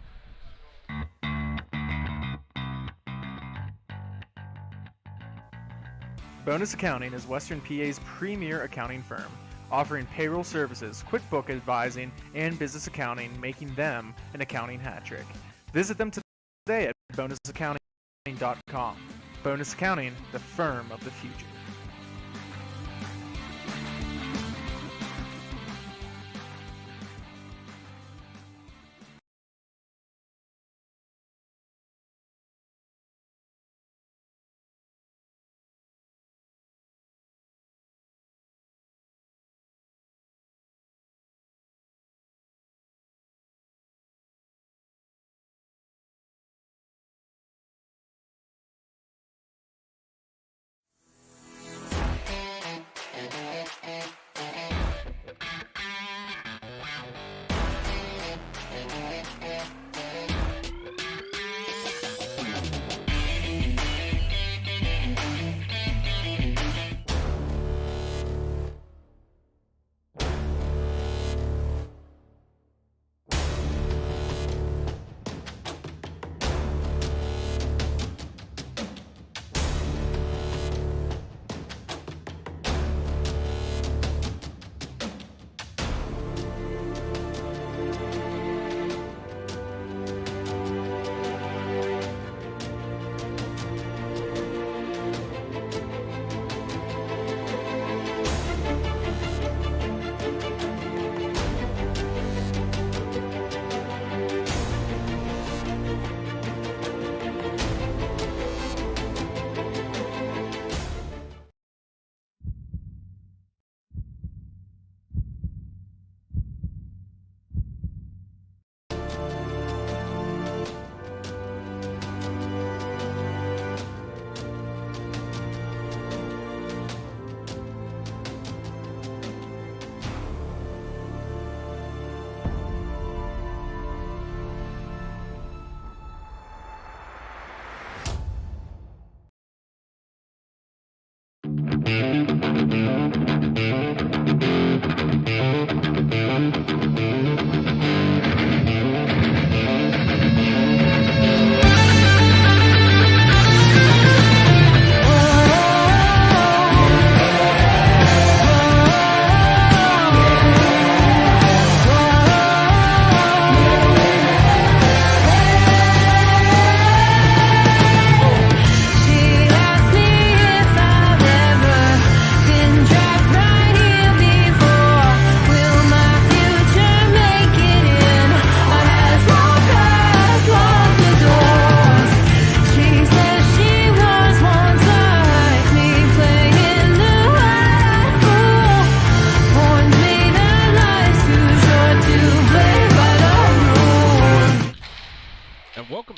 Bonus Accounting is Western PA's premier accounting firm, offering payroll services, QuickBook advising, and business accounting, making them an accounting hat trick. Visit them today at bonusaccounting.com. Bonus Accounting, the firm of the future.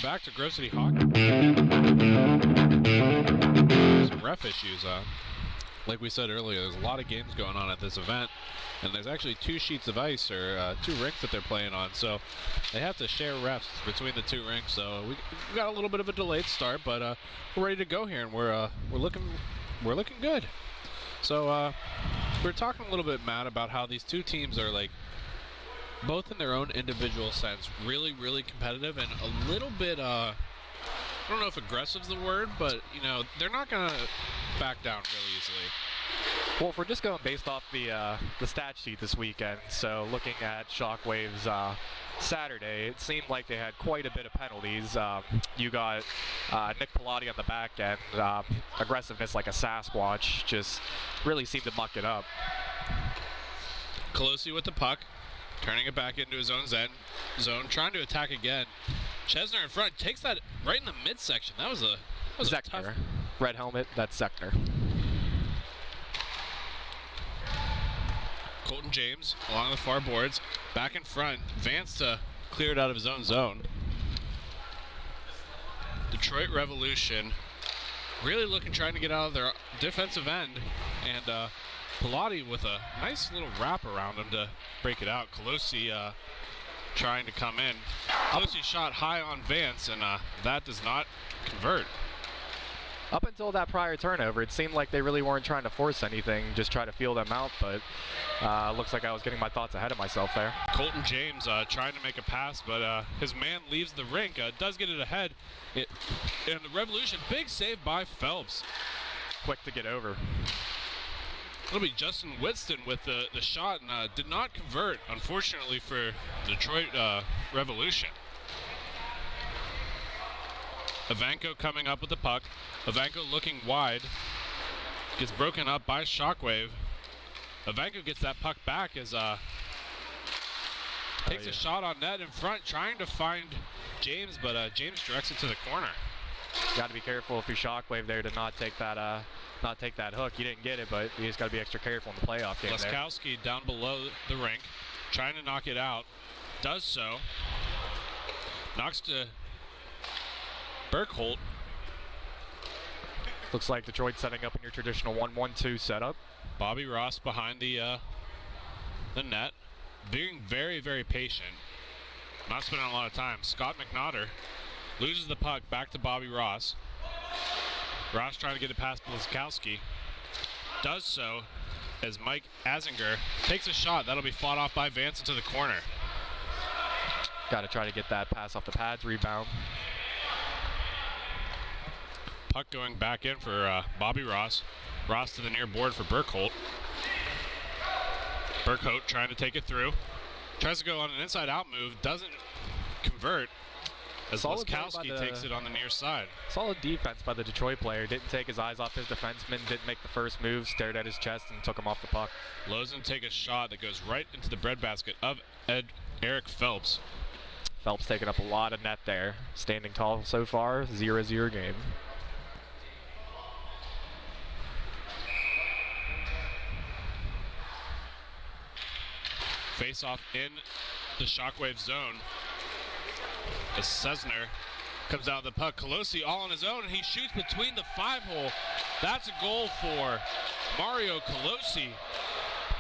Back to Grove City Hockey. Some ref issues. like we said earlier, there's a lot of games going on at this event, and there's actually 2 sheets of ice, or 2 rinks that they're playing on, so they have to share refs between the 2 rinks. So we got a little bit of a delayed start, but we're ready to go here, and we're looking good. So we're talking a little bit, Matt, about how these 2 teams are, like, both in their own individual sense, really, really competitive, and a little bit, I don't know if aggressive is the word, but, you know, they're not going to back down really easily. Well, if we're just going based off the stat sheet this weekend, so looking at Shockwave's Saturday, it seemed like they had quite a bit of penalties. You got Nick Pilati on the back end, aggressiveness like a Sasquatch, just really seemed to muck it up. Colosi with the puck, turning it back into his own zone, trying to attack again. Chesner in front, takes that right in the midsection. That was a tough. Red helmet, that's Zechner. Colton James along the far boards, back in front. Vance to clear it out of his own zone. Detroit Revolution really trying to get out of their defensive end, and Pilati with a nice little wrap around him to break it out. Colosi trying to come in. Colosi shot high on Vance, and that does not convert. Up until that prior turnover, it seemed like they really weren't trying to force anything, just try to feel them out, but looks like I was getting my thoughts ahead of myself there. Colton James trying to make a pass, but his man leaves the rink, does get it ahead. And the Revolution, big save by Phelps. Quick to get over. It'll be Justin Whitston with the shot, and did not convert, unfortunately, for Detroit Revolution. Ivanko coming up with the puck. Ivanko looking wide. Gets broken up by Shockwave. Ivanko gets that puck back as takes a shot on net in front, trying to find James, but James directs it to the corner. Got to be careful if you're Shockwave there to not take that hook. You didn't get it, but you just got to be extra careful in the playoff game. Laskowski down below the rink, trying to knock it out. Does so. Knocks to Burkholt. Looks like Detroit setting up in your traditional 1-1-2 setup. Bobby Ross behind the net, being very, very patient. Not spending a lot of time. Scott McNaughter loses the puck back to Bobby Ross. Ross trying to get it past Laskowski. Does so as Mike Azinger takes a shot. That'll be fought off by Vance into the corner. Got to try to get that pass off the pads, rebound. Puck going back in for Bobby Ross. Ross to the near board for Burkholt. Burkholt trying to take it through. Tries to go on an inside-out move. Doesn't convert as Laskowski takes it on the near side. Solid defense by the Detroit player. Didn't take his eyes off his defenseman. Didn't make the first move. Stared at his chest and took him off the puck. Lozen take a shot that goes right into the breadbasket of Eric Phelps. Phelps taking up a lot of net there. Standing tall so far. 0-0 game. Face off in the Shockwave zone. As Cessner comes out of the puck. Colosi all on his own, and he shoots between the 5-hole. That's a goal for Mario Colosi.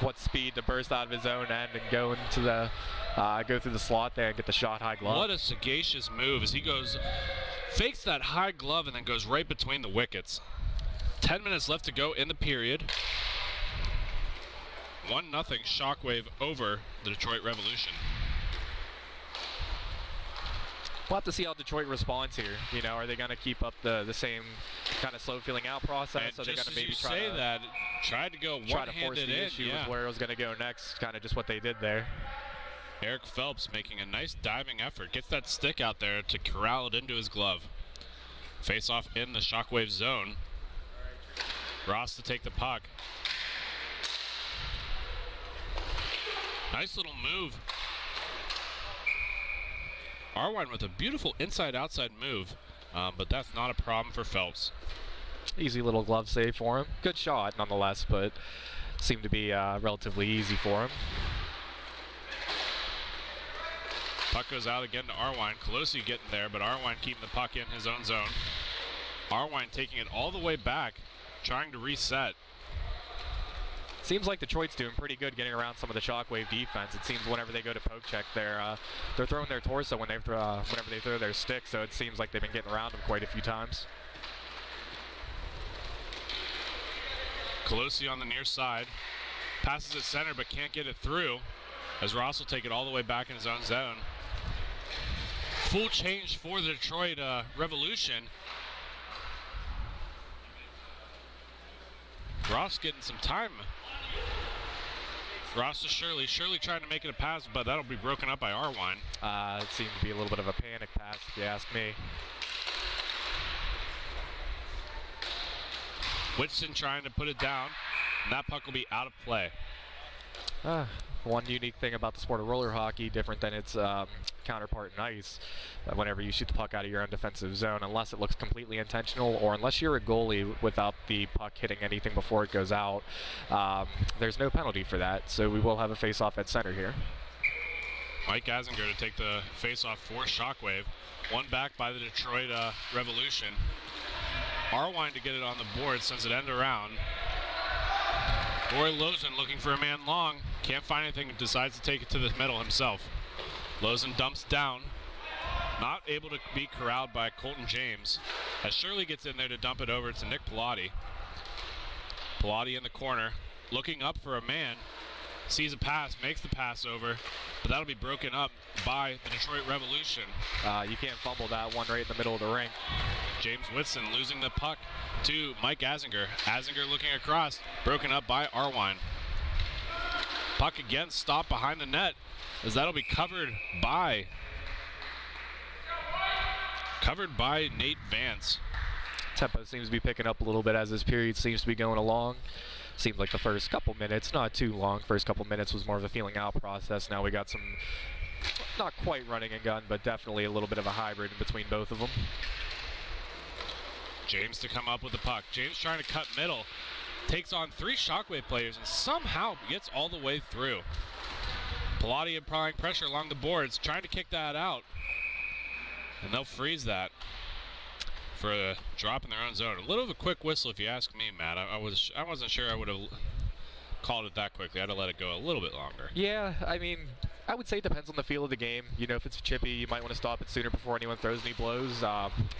What speed to burst out of his own end and go into the go through the slot there and get the shot high glove. What a sagacious move as he fakes that high glove and then goes right between the wickets. 10 minutes left to go in the period. 1-0 Shockwave over the Detroit Revolution. We'll have to see how Detroit responds here. You know, are they going to keep up the same kind of slow feeling out process? And so they're going to maybe try to go one-handed in. Issue with where it was going to go next. Kind of just what they did there. Eric Phelps making a nice diving effort. Gets that stick out there to corral it into his glove. Face off in the Shockwave zone. Ross to take the puck. Nice little move. Arwine with a beautiful inside-outside move, but that's not a problem for Phelps. Easy little glove save for him. Good shot nonetheless, but seemed to be relatively easy for him. Puck goes out again to Arwine. Colosi getting there, but Arwine keeping the puck in his own zone. Arwine taking it all the way back, trying to reset. seems like Detroit's doing pretty good getting around some of the Shockwave defense. It seems whenever they go to poke check, they're throwing their torso whenever they throw their stick, so it seems like they've been getting around them quite a few times. Colosi on the near side. Passes it center but can't get it through as Ross will take it all the way back in his own zone. Full change for the Detroit Revolution. Ross getting some time. Ross to Shirley. Shirley trying to make it a pass, but that'll be broken up by Arwine. It seemed to be a little bit of a panic pass, if you ask me. Whitson trying to put it down, and that puck will be out of play. One unique thing about the sport of roller hockey, different than its counterpart in ice, whenever you shoot the puck out of your own defensive zone, unless it looks completely intentional or unless you're a goalie without the puck hitting anything before it goes out, there's no penalty for that, so we will have a face-off at center here. Mike Azinger to take the face-off for Shockwave. One back by the Detroit Revolution. Arwine to get it on the board, sends it end around. Roy Lozen looking for a man long. Can't find anything, decides to take it to the middle himself. Lozen dumps down. Not able to be corralled by Colton James. As Shirley gets in there to dump it over to Nick Pilati. Pilati in the corner, looking up for a man. Sees a pass, makes the pass over, but that'll be broken up by the Detroit Revolution. You can't fumble that one right in the middle of the ring. James Whitson losing the puck to Mike Azinger. Azinger looking across, broken up by Arwine. Puck again stopped behind the net, as that'll be covered by Nate Vance. Tempo seems to be picking up a little bit as this period seems to be going along. Seemed like the first couple minutes, not too long. First couple minutes was more of a feeling out process. Now we got some, not quite running and gun, but definitely a little bit of a hybrid in between both of them. James to come up with the puck. James trying to cut middle. Takes on 3 Shockwave players and somehow gets all the way through. Pilati applying pressure along the boards, trying to kick that out. And they'll freeze that for a drop in their own zone. A little of a quick whistle if you ask me, Matt. I wasn't sure I would have called it that quickly. I had to let it go a little bit longer. Yeah, I mean, I would say it depends on the feel of the game. You know, if it's chippy, you might want to stop it sooner before anyone throws any blows.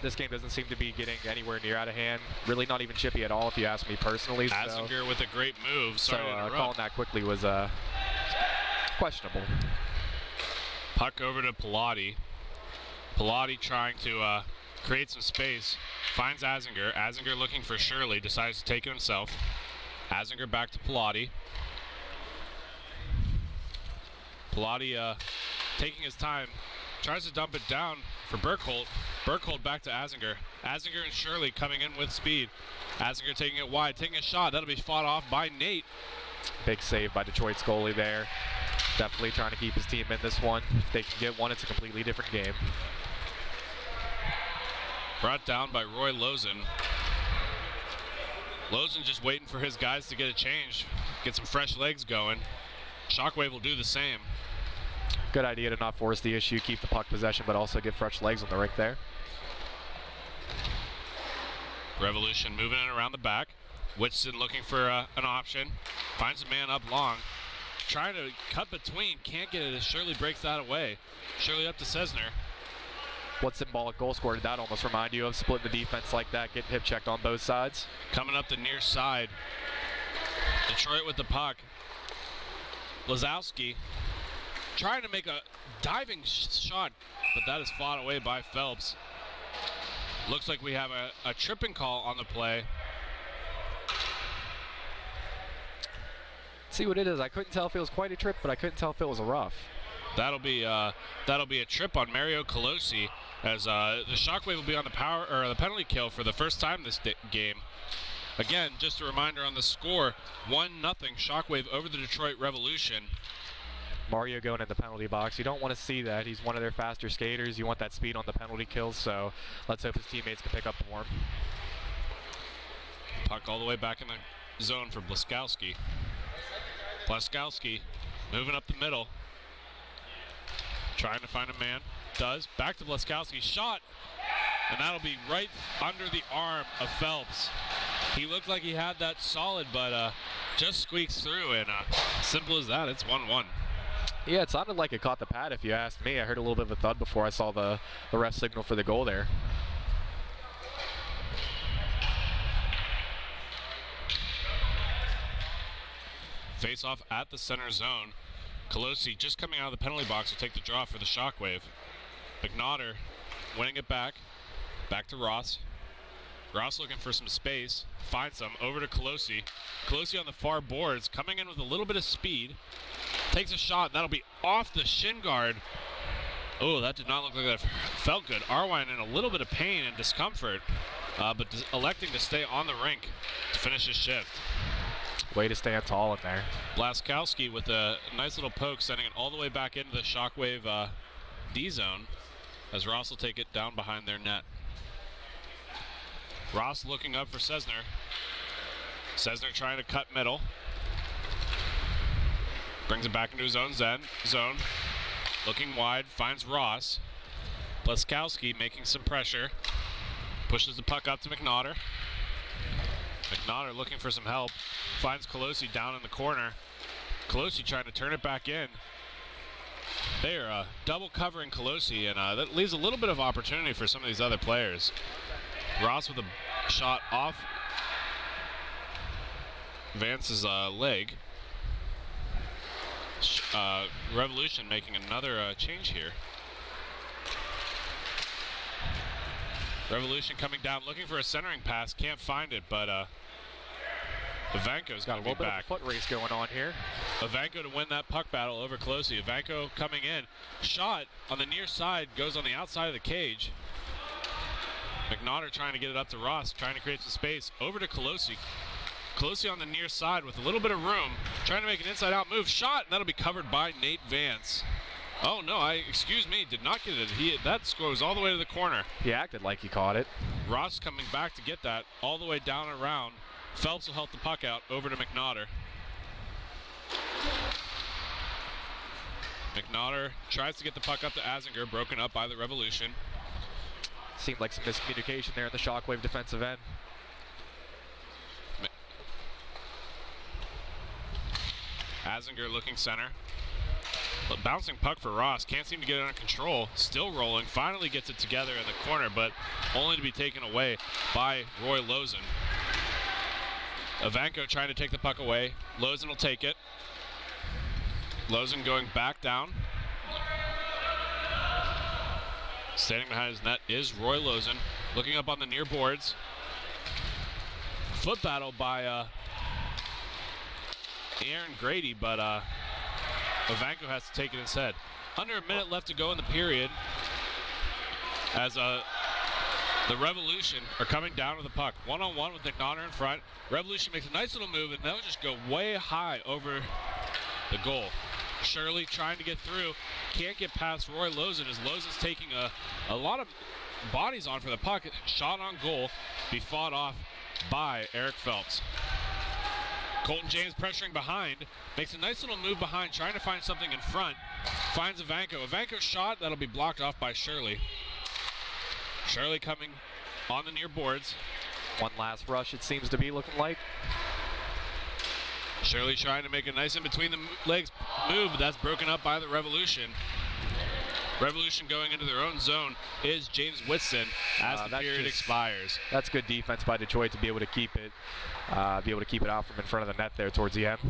This game doesn't seem to be getting anywhere near out of hand. Really not even chippy at all, if you ask me personally. Azinger with a great move. Calling that quickly was questionable. Puck over to Pilati. Pilati trying to create some space. Finds Azinger. Azinger looking for Shirley. Decides to take it himself. Azinger back to Pilati. Pilati taking his time. Tries to dump it down for Burkholt. Burkholt back to Azinger. Azinger and Shirley coming in with speed. Azinger taking it wide. Taking a shot. That'll be fought off by Nate. Big save by Detroit's goalie there. Definitely trying to keep his team in this one. If they can get one, it's a completely different game. Brought down by Roy Lozen. Lozen just waiting for his guys to get a change. Get some fresh legs going. Shockwave will do the same. Good idea to not force the issue, keep the puck possession, but also get fresh legs on the rink there. Revolution moving it around the back. Whitson looking for an option. Finds a man up long. Trying to cut between. Can't get it as Shirley breaks that away. Shirley up to Sesner. What symbolic goal scorer did that almost remind you of? Split the defense like that, getting hip checked on both sides. Coming up the near side. Detroit with the puck. Lazowski trying to make a diving shot, but that is fought away by Phelps. Looks like we have a tripping call on the play. See what it is. I couldn't tell if it was quite a trip, but I couldn't tell if it was a rough. That'll be a trip on Mario Colosi, as the Shockwave will be on the penalty kill for the first time this game. Again, just a reminder on the score: 1-0 Shockwave over the Detroit Revolution. Mario going in the penalty box. You don't want to see that. He's one of their faster skaters. You want that speed on the penalty kills, so let's hope his teammates can pick up for him. Puck all the way back in the zone for Blaskowski. Blaskowski moving up the middle. Trying to find a man. Does. Back to Blaskowski. Shot. And that'll be right under the arm of Phelps. He looked like he had that solid, but just squeaks through, and simple as that, it's 1-1. Yeah, it sounded like it caught the pad, if you asked me. I heard a little bit of a thud before I saw the ref signal for the goal there. Face off at the center zone. Colosi just coming out of the penalty box will take the draw for the Shockwave. McNaughter winning it back to Ross. Ross looking for some space, finds some, over to Colosi. Colosi on the far boards, coming in with a little bit of speed. Takes a shot, and that'll be off the shin guard. Oh, that did not look like that felt good. Arwine in a little bit of pain and discomfort, but electing to stay on the rink to finish his shift. Way to stand tall in there. Blaskowski with a nice little poke, sending it all the way back into the Shockwave D zone, as Ross will take it down behind their net. Ross looking up for Sesner. Sesner trying to cut middle. Brings it back into his own zone. Looking wide, finds Ross. Blaskowski making some pressure. Pushes the puck up to McNaughter. McNaughter looking for some help. Finds Colosi down in the corner. Colosi trying to turn it back in. They are double covering Colosi, and that leaves a little bit of opportunity for some of these other players. Ross with a shot off Vance's leg. Revolution making another change here. Revolution coming down, looking for a centering pass, can't find it, but Ivanko's got a little bit back. Of a foot race going on here. Ivanko to win that puck battle over Colosi. Ivanko coming in, shot on the near side, goes on the outside of the cage. McNaughter trying to get it up to Ross, trying to create some space. Over to Colosi. Colosi on the near side with a little bit of room, trying to make an inside-out move. Shot, and that'll be covered by Nate Vance. Oh no, excuse me, did not get it. That goes all the way to the corner. He acted like he caught it. Ross coming back to get that all the way down and around. Phelps will help the puck out over to McNaughter. McNaughter tries to get the puck up to Azinger, broken up by the Revolution. Seemed like some miscommunication there in the Shockwave defensive end. Azinger looking center. But bouncing puck for Ross, can't seem to get it under control. Still rolling, finally gets it together in the corner, but only to be taken away by Roy Lozen. Ivanko trying to take the puck away. Lozen will take it. Lozen going back down. Standing behind his net is Roy Lozen, looking up on the near boards. Foot battle by Aaron Grady, but Ivanko has to take it instead. Under a minute left to go in the period, as the Revolution are coming down with the puck. One-on-one with McNaughter in front. Revolution makes a nice little move, and that'll just go way high over the goal. Shirley trying to get through, can't get past Roy Lozen, as Lozen's taking a lot of bodies on for the puck. Shot on goal, be fought off by Eric Phelps. Colton James pressuring behind, makes a nice little move behind, trying to find something in front. Finds Ivanko. Ivanko's shot, that'll be blocked off by Shirley. Shirley coming on the near boards. One last rush, it seems to be looking like. Shirley trying to make a nice in between the legs move, but that's broken up by the Revolution. Revolution going into their own zone is James Whitson as the period expires. That's good defense by Detroit to be able to keep it out from in front of the net there towards the end.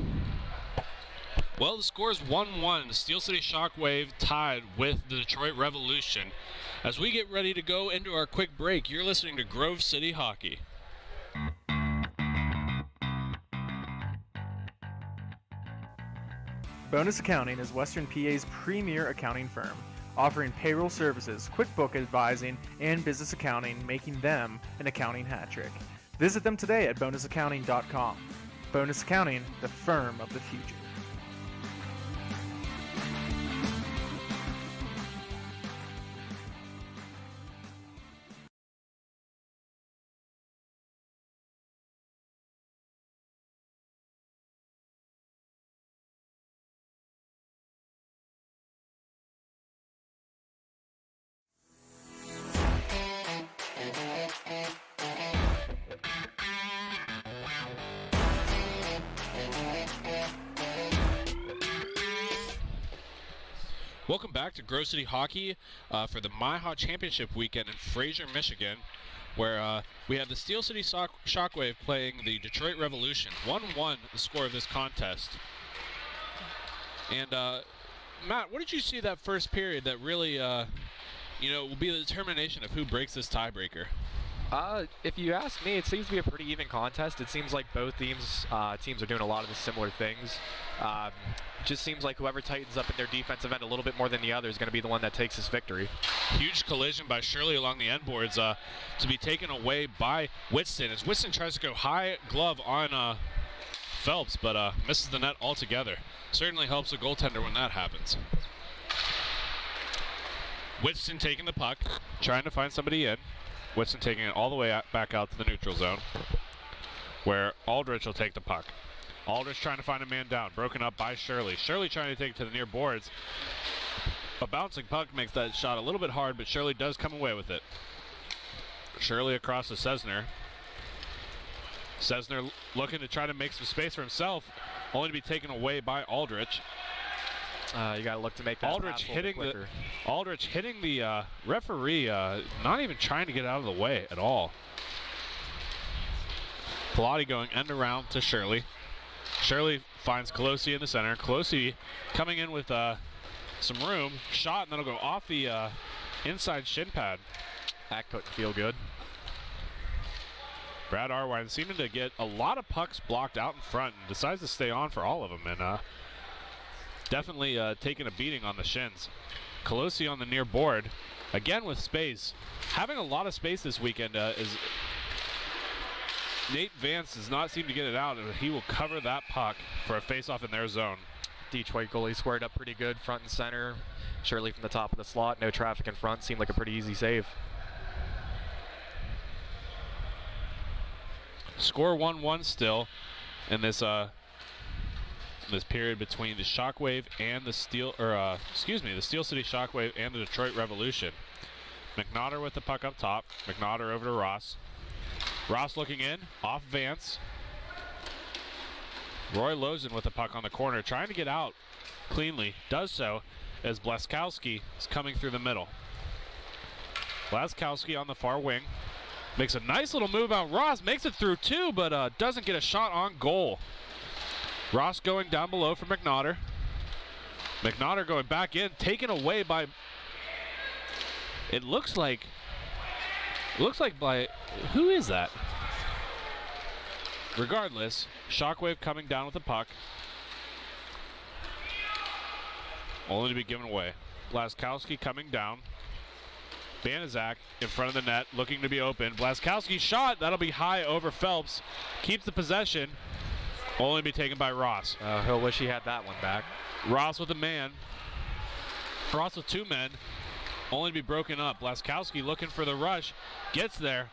Well, the score is 1-1. The Steel City Shockwave tied with the Detroit Revolution. As we get ready to go into our quick break, you're listening to Grove City Hockey. Bonus Accounting is Western PA's premier accounting firm, offering payroll services, QuickBook advising, and business accounting, making them an accounting hat trick. Visit them today at bonusaccounting.com. Bonus Accounting, the firm of the future. Welcome back to Grove City Hockey for the MIHA Championship weekend in Fraser, Michigan, where we have the Steel City Shockwave playing the Detroit Revolution. 1-1 the score of this contest. And Matt, what did you see that first period that really, will be the determination of who breaks this tiebreaker? If you ask me, it seems to be a pretty even contest. It seems like both teams are doing a lot of the similar things. Just seems like whoever tightens up in their defensive end a little bit more than the other is going to be the one that takes this victory. Huge collision by Shirley along the end boards to be taken away by Whitston as Whitston tries to go high glove on Phelps, but misses the net altogether. Certainly helps a goaltender when that happens. Whitston taking the puck, trying to find somebody in. Whitston taking it all the way back out to the neutral zone, where Aldrich will take the puck. Aldrich trying to find a man down, broken up by Shirley. Shirley trying to take it to the near boards. A bouncing puck makes that shot a little bit hard, but Shirley does come away with it. Shirley across to Sesner. Sesner looking to try to make some space for himself, only to be taken away by Aldrich. You got to look to make that Aldrich hitting the referee, not even trying to get out of the way at all. Pilati going end around to Shirley. Shirley finds Colosi in the center. Colosi coming in with some room. Shot, and then it'll go off the inside shin pad. That couldn't feel good. Brad Arwine seeming to get a lot of pucks blocked out in front and decides to stay on for all of them. And definitely taking a beating on the shins. Colosi on the near board. Again with space. Having a lot of space this weekend is... Nate Vance does not seem to get it out, and he will cover that puck for a face-off in their zone. Detroit goalie squared up pretty good, front and center. Shirley from the top of the slot, no traffic in front. Seemed like a pretty easy save. Score 1-1 still in this this period between the Shockwave and the Steel City Shockwave and the Detroit Revolution. McNaughter with the puck up top. McNaughter over to Ross. Ross looking in, off Vance. Roy Lozen with the puck on the corner, trying to get out cleanly. Does so as Blaskowski is coming through the middle. Blaskowski on the far wing. Makes a nice little move out. Ross makes it through too, but doesn't get a shot on goal. Ross going down below for McNaughter. McNaughter going back in, taken away by... It looks like by... Who is that? Regardless, Shockwave coming down with the puck. Only to be given away. Blaskowski coming down. Banaszak in front of the net, looking to be open. Blaskowski shot, that'll be high over Phelps. Keeps the possession. Only to be taken by Ross. He'll wish he had that one back. Ross with a man. Ross with two men. Only to be broken up. Blaskowski looking for the rush. Gets there.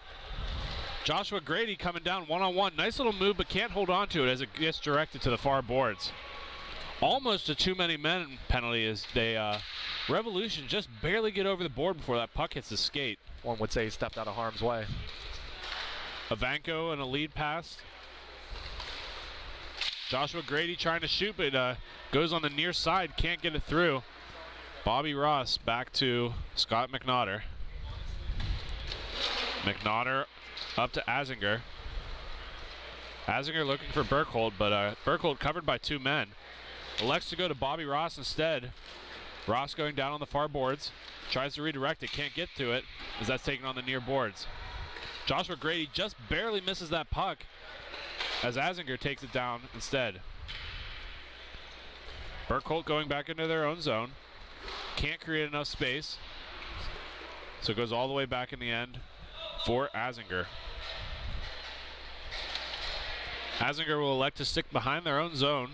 Joshua Grady coming down one-on-one. Nice little move, but can't hold on to it as it gets directed to the far boards. Almost a too many men penalty as they Revolution just barely get over the board before that puck hits the skate. One would say he stepped out of harm's way. Ivanko and a lead pass. Joshua Grady trying to shoot, but goes on the near side, can't get it through. Bobby Ross back to Scott McNaughter. McNaughter up to Azinger. Azinger looking for Burkhold, but Burkhold covered by two men. Elects to go to Bobby Ross instead. Ross going down on the far boards. Tries to redirect it, can't get to it as that's taken on the near boards. Joshua Grady just barely misses that puck as Azinger takes it down instead. Burkhold going back into their own zone. Can't create enough space. So it goes all the way back in the end for Azinger. Azinger will elect to stick behind their own zone,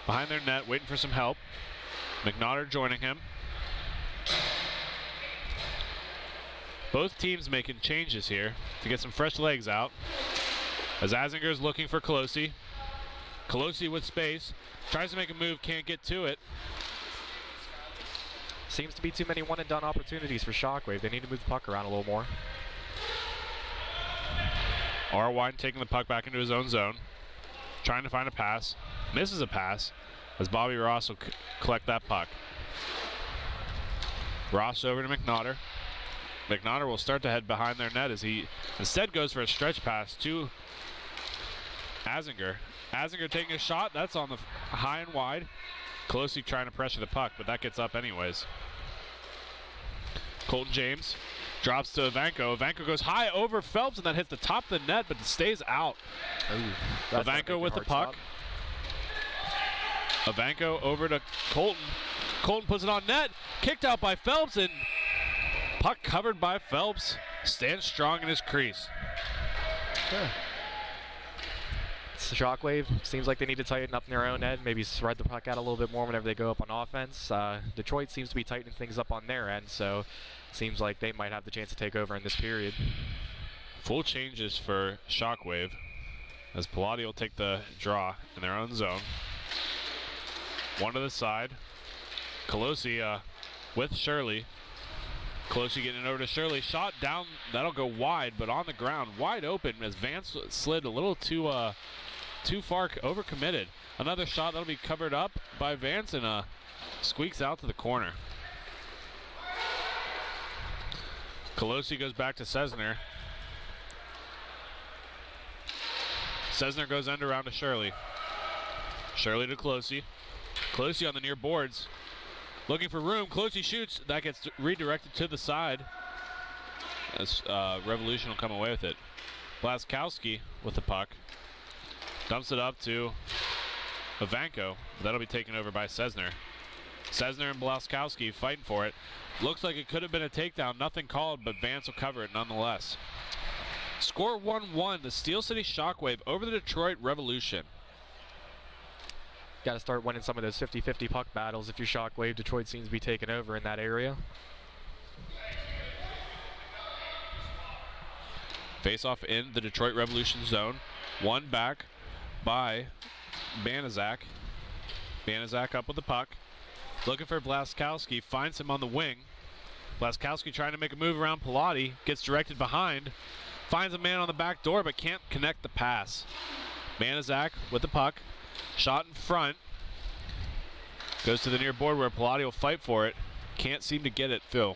behind their net, waiting for some help. McNaughter joining him. Both teams making changes here to get some fresh legs out. As Azinger is looking for Colosi. Colosi with space. Tries to make a move, can't get to it. Seems to be too many one-and-done opportunities for Shockwave. They need to move the puck around a little more. Arwine taking the puck back into his own zone. Trying to find a pass. Misses a pass as Bobby Ross will collect that puck. Ross over to McNaughter. McNaughter will start to head behind their net as he instead goes for a stretch pass to Azinger. Azinger taking a shot. That's on the high and wide. Closely trying to pressure the puck, but that gets up anyways. Colton James drops to Evanko. Evanko goes high over Phelps and then hits the top of the net, but stays out. Evanko with the puck. Evanko over to Colton. Colton puts it on net. Kicked out by Phelps, and puck covered by Phelps. Stands strong in his crease. Yeah. It's the Shockwave. Seems like they need to tighten up in their own end. Maybe spread the puck out a little bit more whenever they go up on offense. Detroit seems to be tightening things up on their end, so seems like they might have the chance to take over in this period. Full changes for Shockwave as Pilati will take the draw in their own zone. One to the side. Colosi with Shirley. Colosi getting it over to Shirley. Shot down. That'll go wide, but on the ground, wide open as Vance slid a little too far overcommitted. Another shot that'll be covered up by Vance and squeaks out to the corner. Colosi goes back to Sesner. Sesner goes end around to Shirley. Shirley to Colosi. Colosi on the near boards. Looking for room. Colosi shoots. That gets redirected to the side. As Revolution will come away with it. Blaskowski with the puck. Dumps it up to Evanko. That'll be taken over by Sesner. Sesner and Blaskowski fighting for it. Looks like it could have been a takedown. Nothing called, but Vance will cover it nonetheless. Score 1-1. The Steel City Shockwave over the Detroit Revolution. Got to start winning some of those 50-50 puck battles if you're Shockwave. Detroit seems to be taking over in that area. Face off in the Detroit Revolution zone. One back by Banaszak. Banaszak up with the puck. Looking for Blaskowski. Finds him on the wing. Blaskowski trying to make a move around Pilati. Gets directed behind. Finds a man on the back door but can't connect the pass. Banaszak with the puck. Shot in front. Goes to the near board where Pilati will fight for it. Can't seem to get it through.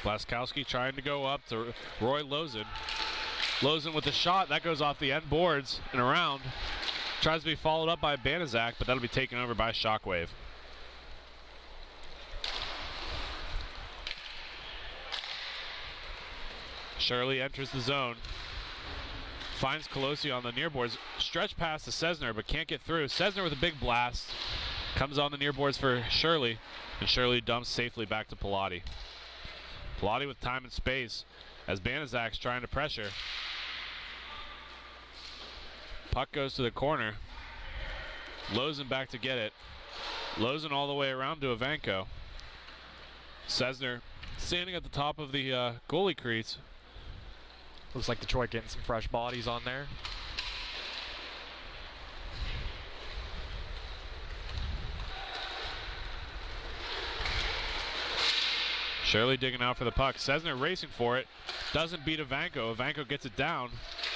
Blaskowski trying to go up to Roy Lozen. Lozen with the shot. That goes off the end boards and around. Tries to be followed up by Banaszak, but that'll be taken over by Shockwave. Shirley enters the zone. Finds Colosi on the near boards. Stretch pass to Sesner, but can't get through. Sesner with a big blast. Comes on the near boards for Shirley, and Shirley dumps safely back to Pilati. Pilati with time and space as Banaszak's trying to pressure. Puck goes to the corner. Lozen back to get it. Lozen all the way around to Evanko. Sesner standing at the top of the goalie crease. Looks like Detroit getting some fresh bodies on there. Shirley digging out for the puck. Sesner racing for it. Doesn't beat Evanko. Evanko gets it down,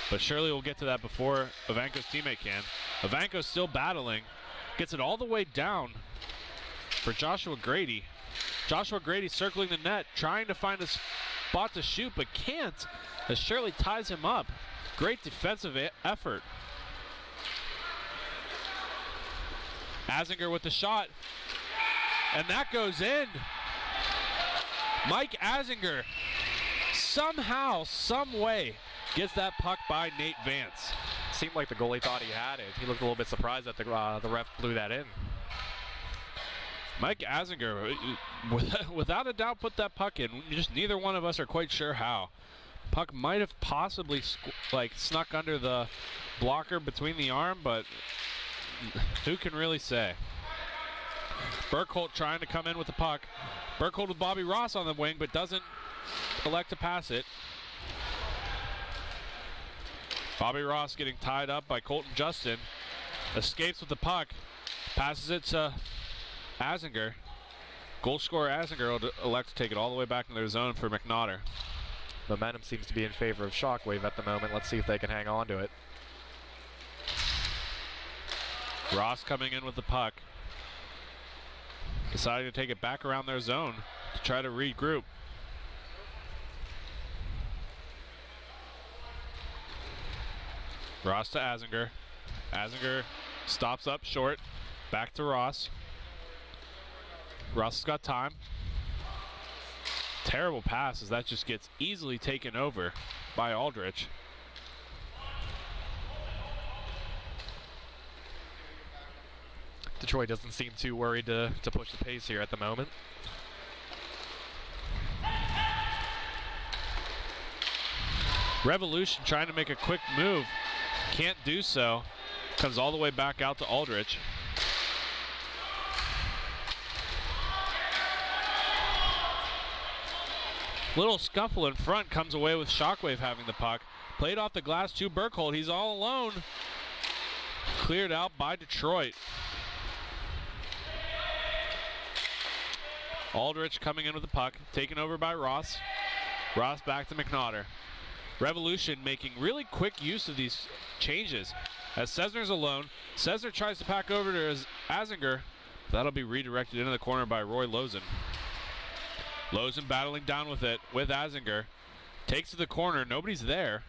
but Shirley will get to that before Evanko's teammate can. Evanko's still battling. Gets it all the way down for Joshua Grady. Joshua Grady circling the net, trying to find a spot to shoot, but can't as Shirley ties him up. Great defensive effort. Azinger with the shot, and that goes in. Mike Azinger somehow, some way, gets that puck by Nate Vance. Seemed like the goalie thought he had it. He looked a little bit surprised that the ref blew that in. Mike Azinger, without a doubt, put that puck in. Just neither one of us are quite sure how. Puck might have possibly snuck under the blocker between the arm, but who can really say? Burkholt trying to come in with the puck. Burkholt with Bobby Ross on the wing, but doesn't elect to pass it. Bobby Ross getting tied up by Colton Justin. Escapes with the puck. Passes it to Azinger. Goal scorer Azinger will elect to take it all the way back into their zone for McNaughter. Momentum seems to be in favor of Shockwave at the moment. Let's see if they can hang on to it. Ross coming in with the puck. Deciding to take it back around their zone to try to regroup. Ross to Azinger. Azinger stops up short. Back to Ross. Ross has got time. Terrible pass as that just gets easily taken over by Aldrich. Detroit doesn't seem too worried to push the pace here at the moment. Revolution trying to make a quick move. Can't do so. Comes all the way back out to Aldrich. Little scuffle in front, comes away with Shockwave having the puck. Played off the glass to Burkhold. He's all alone. Cleared out by Detroit. Aldrich coming in with the puck, taken over by Ross. Ross back to McNaughter. Revolution making really quick use of these changes. As Cessner's alone, Cessner tries to pack over to Azinger. That'll be redirected into the corner by Roy Lozen. Lozen battling down with it with Azinger. Takes to the corner, nobody's there.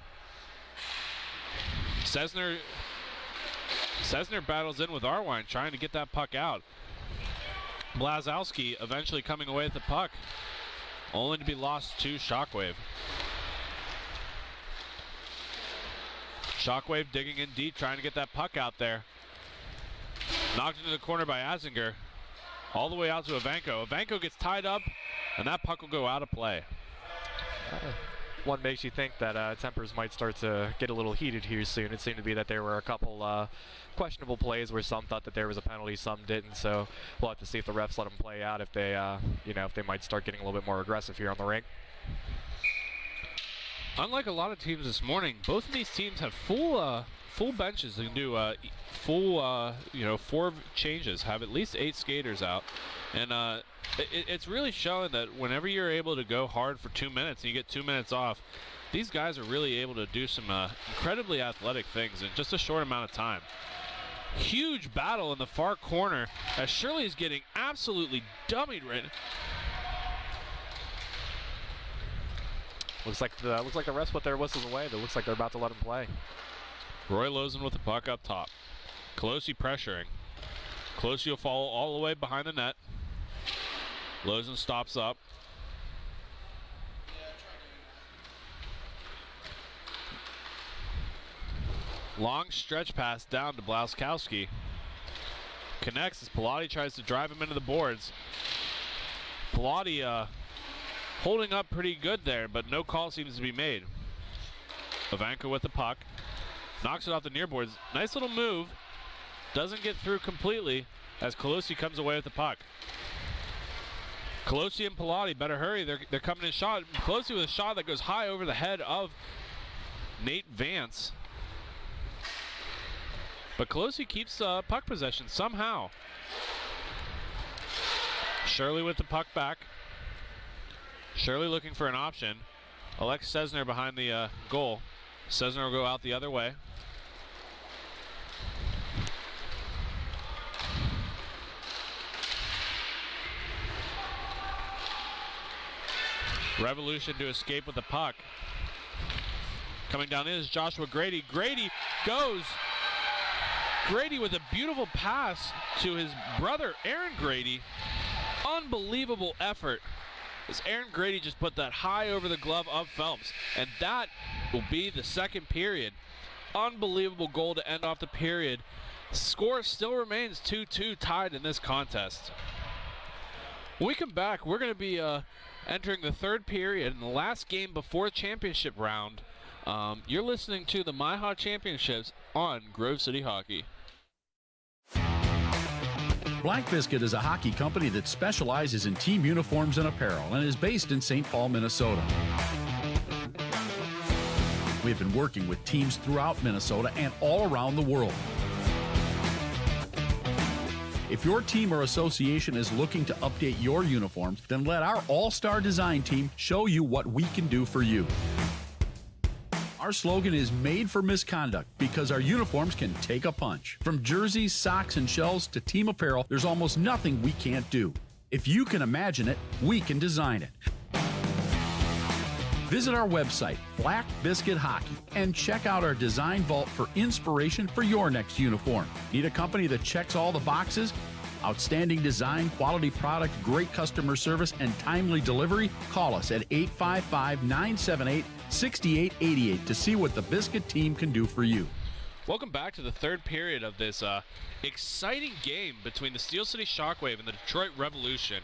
Cessner battles in with Arwine, trying to get that puck out. Blazowski eventually coming away with the puck, only to be lost to Shockwave. Shockwave digging in deep, trying to get that puck out there. Knocked into the corner by Azinger. All the way out to Evanko. Evanko gets tied up, and that puck will go out of play. One makes you think that tempers might start to get a little heated here soon. It seemed to be that there were a couple questionable plays where some thought that there was a penalty, some didn't. So we'll have to see if the refs let them play out, if they, if they might start getting a little bit more aggressive here on the rink. Unlike a lot of teams this morning, both of these teams have full benches. They can do full 4 changes, have at least 8 skaters out, and it's really showing that whenever you're able to go hard for 2 minutes and you get 2 minutes off, these guys are really able to do some incredibly athletic things in just a short amount of time. Huge battle in the far corner as Shirley is getting absolutely dummied right now. Looks like the refs put their whistles away. It looks like they're about to let him play. Roy Lozen with the puck up top. Colosi pressuring. Colosi will follow all the way behind the net. Lozen stops up. Long stretch pass down to Blazkowski. Connects as Pilati tries to drive him into the boards. Pilati holding up pretty good there, but no call seems to be made. Evanko with the puck. Knocks it off the near boards. Nice little move. Doesn't get through completely as Colosi comes away with the puck. Colosi and Pilati better hurry. They're coming in shot. Colosi with a shot that goes high over the head of Nate Vance. But Colosi keeps puck possession somehow. Shirley with the puck back. Shirley looking for an option. Alex Cessner behind the goal. Cessner will go out the other way. Revolution to escape with the puck. Coming down in is Joshua Grady. Grady goes. Grady with a beautiful pass to his brother, Aaron Grady. Unbelievable effort. As Aaron Grady just put that high over the glove of Phelps. And that will be the second period. Unbelievable goal to end off the period. Score still remains 2-2 tied in this contest. When we come back, we're going to be entering the third period in the last game before championship round. You're listening to the MIHA Championships on Grove City Hockey. Black Biscuit is a hockey company that specializes in team uniforms and apparel and is based in St. Paul, Minnesota. We have been working with teams throughout Minnesota and all around the world. If your team or association is looking to update your uniforms, then let our all-star design team show you what we can do for you. Our slogan is made for misconduct because our uniforms can take a punch. From jerseys, socks, and shells to team apparel, there's almost nothing we can't do. If you can imagine it, we can design it. Visit our website, Black Biscuit Hockey, and check out our design vault for inspiration for your next uniform. Need a company that checks all the boxes? Outstanding design, quality product, great customer service, and timely delivery? Call us at 855-978-6888 to see what the Biscuit team can do for you. Welcome back to the third period of this exciting game between the Steel City Shockwave and the Detroit Revolution.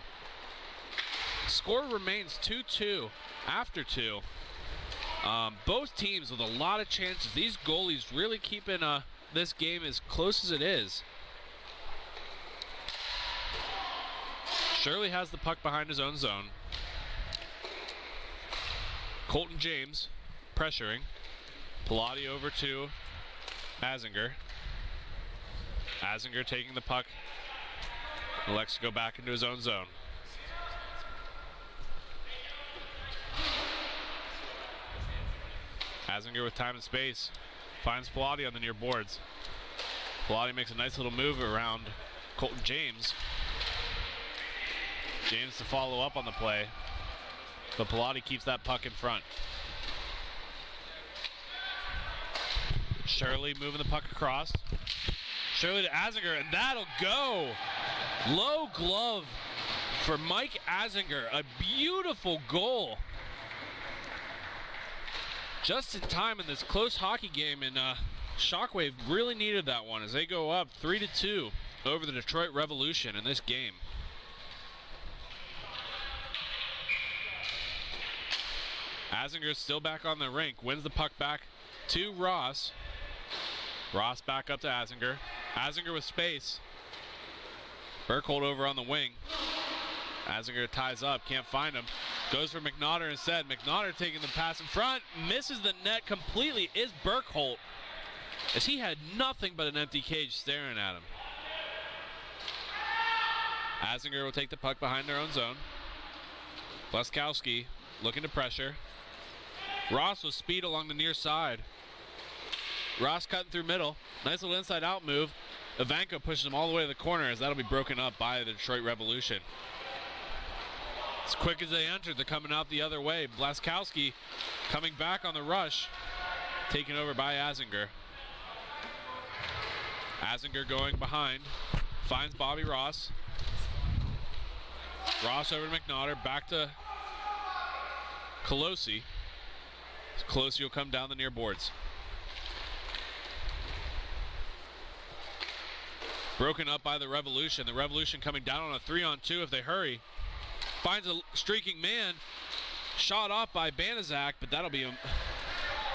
Score remains 2-2 after 2. Both teams with a lot of chances. These goalies really keeping this game as close as it is. Shirley has the puck behind his own zone. Colton James pressuring. Pilati over to Azinger. Azinger taking the puck. Elects to go back into his own zone. Azinger with time and space. Finds Pilati on the near boards. Pilati makes a nice little move around Colton James. James to follow up on the play. But Pilati keeps that puck in front. Shirley moving the puck across. Shirley to Azinger, and that'll go. Low glove for Mike Azinger. A beautiful goal. Just in time in this close hockey game, and Shockwave really needed that one as they go up 3-2 over the Detroit Revolution in this game. Azinger still back on the rink, wins the puck back to Ross. Ross back up to Azinger. Azinger with space. Burkholt over on the wing. Azinger ties up, can't find him. Goes for McNaughter instead. McNaughter taking the pass in front, misses the net completely. Is Burkholt, as he had nothing but an empty cage staring at him. Azinger will take the puck behind their own zone. Bleskowski looking to pressure. Ross with speed along the near side. Ross cutting through middle. Nice little inside out move. Ivanko pushes him all the way to the corner as that'll be broken up by the Detroit Revolution. As quick as they entered, they're coming out the other way. Bleskowski coming back on the rush. Taken over by Azinger. Azinger going behind. Finds Bobby Ross. Ross over to McNaughter. Back to Colosi. Colosi will come down the near boards. Broken up by the Revolution. The Revolution coming down on a 3-on-2 if they hurry. Finds a streaking man. Shot off by Banaszak, but that'll be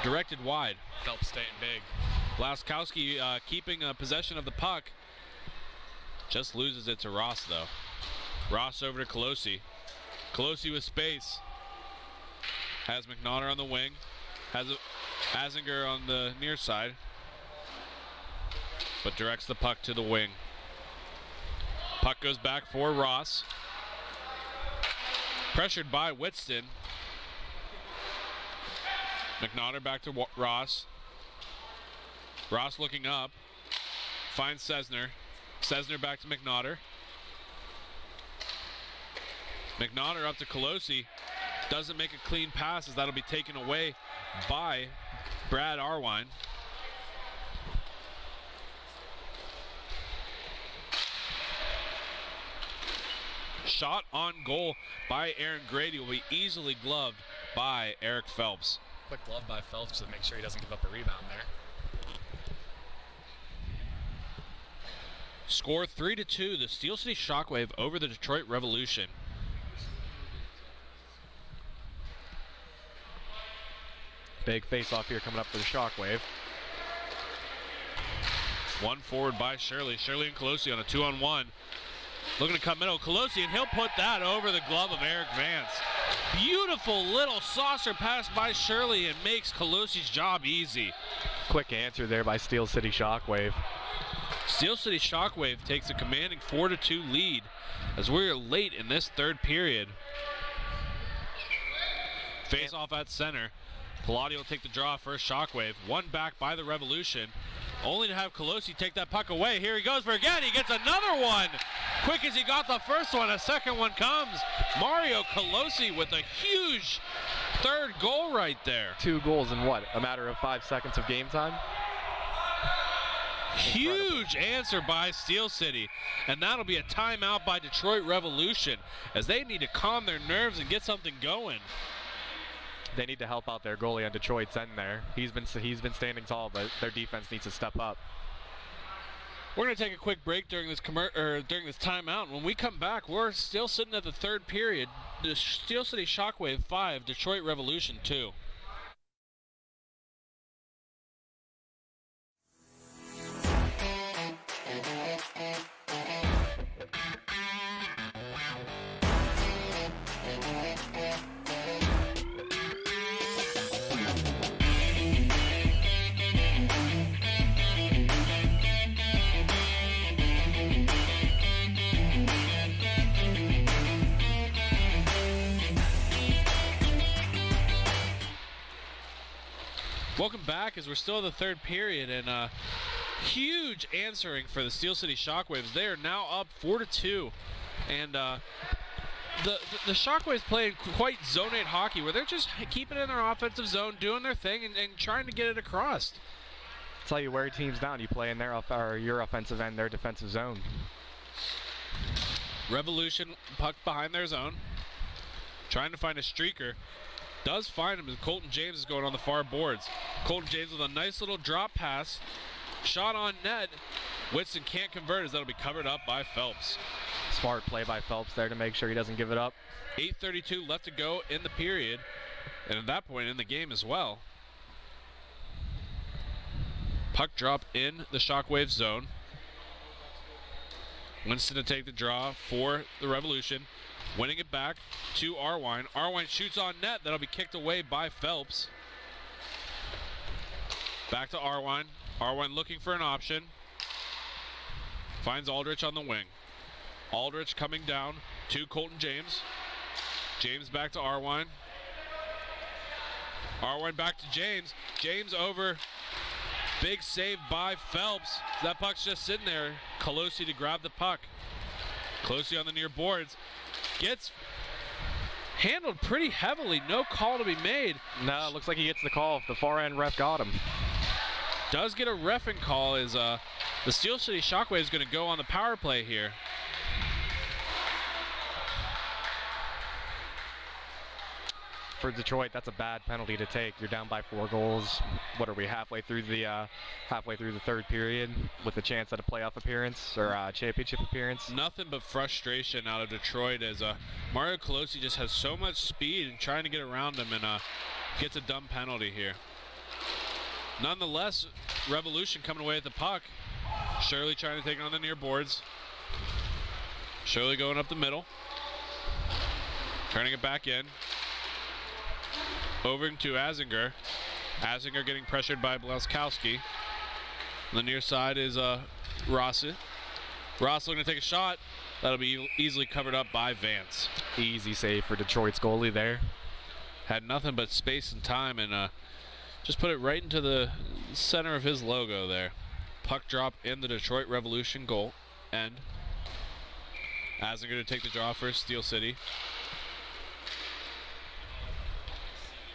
directed wide. Phelps staying big. Bleskowski keeping possession of the puck. Just loses it to Ross, though. Ross over to Colosi. Colosi with space. Has McNaughter on the wing. Has Azinger on the near side. But directs the puck to the wing. Puck goes back for Ross. Pressured by Whitston. McNaughter back to Ross. Ross looking up. Finds Cessner. Cessner back to McNaughter. McNaughter up to Colosi. Doesn't make a clean pass as that'll be taken away by Brad Arwine. Shot on goal by Aaron Grady will be easily gloved by Eric Phelps. Quick glove by Phelps to make sure he doesn't give up a rebound there. Score 3-2, the Steel City Shockwave over the Detroit Revolution. Big face-off here coming up for the Shockwave. One forward by Shirley. Shirley and Colosi on a 2-on-1. Looking to come middle. Colosi, and he'll put that over the glove of Eric Vance. Beautiful little saucer pass by Shirley and makes Colosi's job easy. Quick answer there by Steel City Shockwave. Steel City Shockwave takes a commanding 4-2 lead as we're late in this third period. Face off at center. Palladio will take the draw, first Shockwave. One back by the Revolution, only to have Colosi take that puck away. Here he goes for again. He gets another one. Quick as he got the first one, a second one comes. Mario Colosi with a huge third goal right there. 2 goals in what? A matter of 5 seconds of game time? Huge answer by Steel City, and that'll be a timeout by Detroit Revolution as they need to calm their nerves and get something going. They need to help out their goalie on Detroit's end there. He's been standing tall, but their defense needs to step up. We're going to take a quick break during this during this timeout. When we come back, we're still sitting at the third period. The Steel City Shockwave 5, Detroit Revolution 2. Welcome back as we're still in the third period, and huge answering for the Steel City Shockwaves. They are now up 4-2, and the Shockwaves playing quite zone 8 hockey where they're just keeping it in their offensive zone, doing their thing, and trying to get it across. Tell you wear teams down. You play in your offensive end, their defensive zone. Revolution puck behind their zone, trying to find a streaker. Does find him as Colton James is going on the far boards. Colton James with a nice little drop pass. Shot on net. Whitson can't convert as that'll be covered up by Phelps. Smart play by Phelps there to make sure he doesn't give it up. 8:32 left to go in the period, and at that point in the game as well. Puck drop in the Shockwave zone. Winston to take the draw for the Revolution. Winning it back to Arwine. Arwine shoots on net. That'll be kicked away by Phelps. Back to Arwine. Arwine looking for an option. Finds Aldrich on the wing. Aldrich coming down to Colton James. James back to Arwine. Arwine back to James. James over. Big save by Phelps. That puck's just sitting there. Colosi to grab the puck. Colosi on the near boards. Gets handled pretty heavily. No call to be made. No, it looks like he gets the call. The far end ref got him. Does get a reffing call as the Steel City Shockwave is going to go on the power play here. For Detroit, that's a bad penalty to take. You're down by 4 goals. What are we, halfway through the third period with a chance at a playoff appearance or a championship appearance? Nothing but frustration out of Detroit as Mario Colosi just has so much speed and trying to get around him and gets a dumb penalty here. Nonetheless, Revolution coming away at the puck. Shirley trying to take it on the near boards. Shirley going up the middle. Turning it back in. Over to Azinger. Azinger getting pressured by Blaskowski. On the near side is Rossi. Rossi looking to take a shot. That'll be easily covered up by Vance. Easy save for Detroit's goalie there. Had nothing but space and time and just put it right into the center of his logo there. Puck drop in the Detroit Revolution goal end. Azinger to take the draw for Steel City.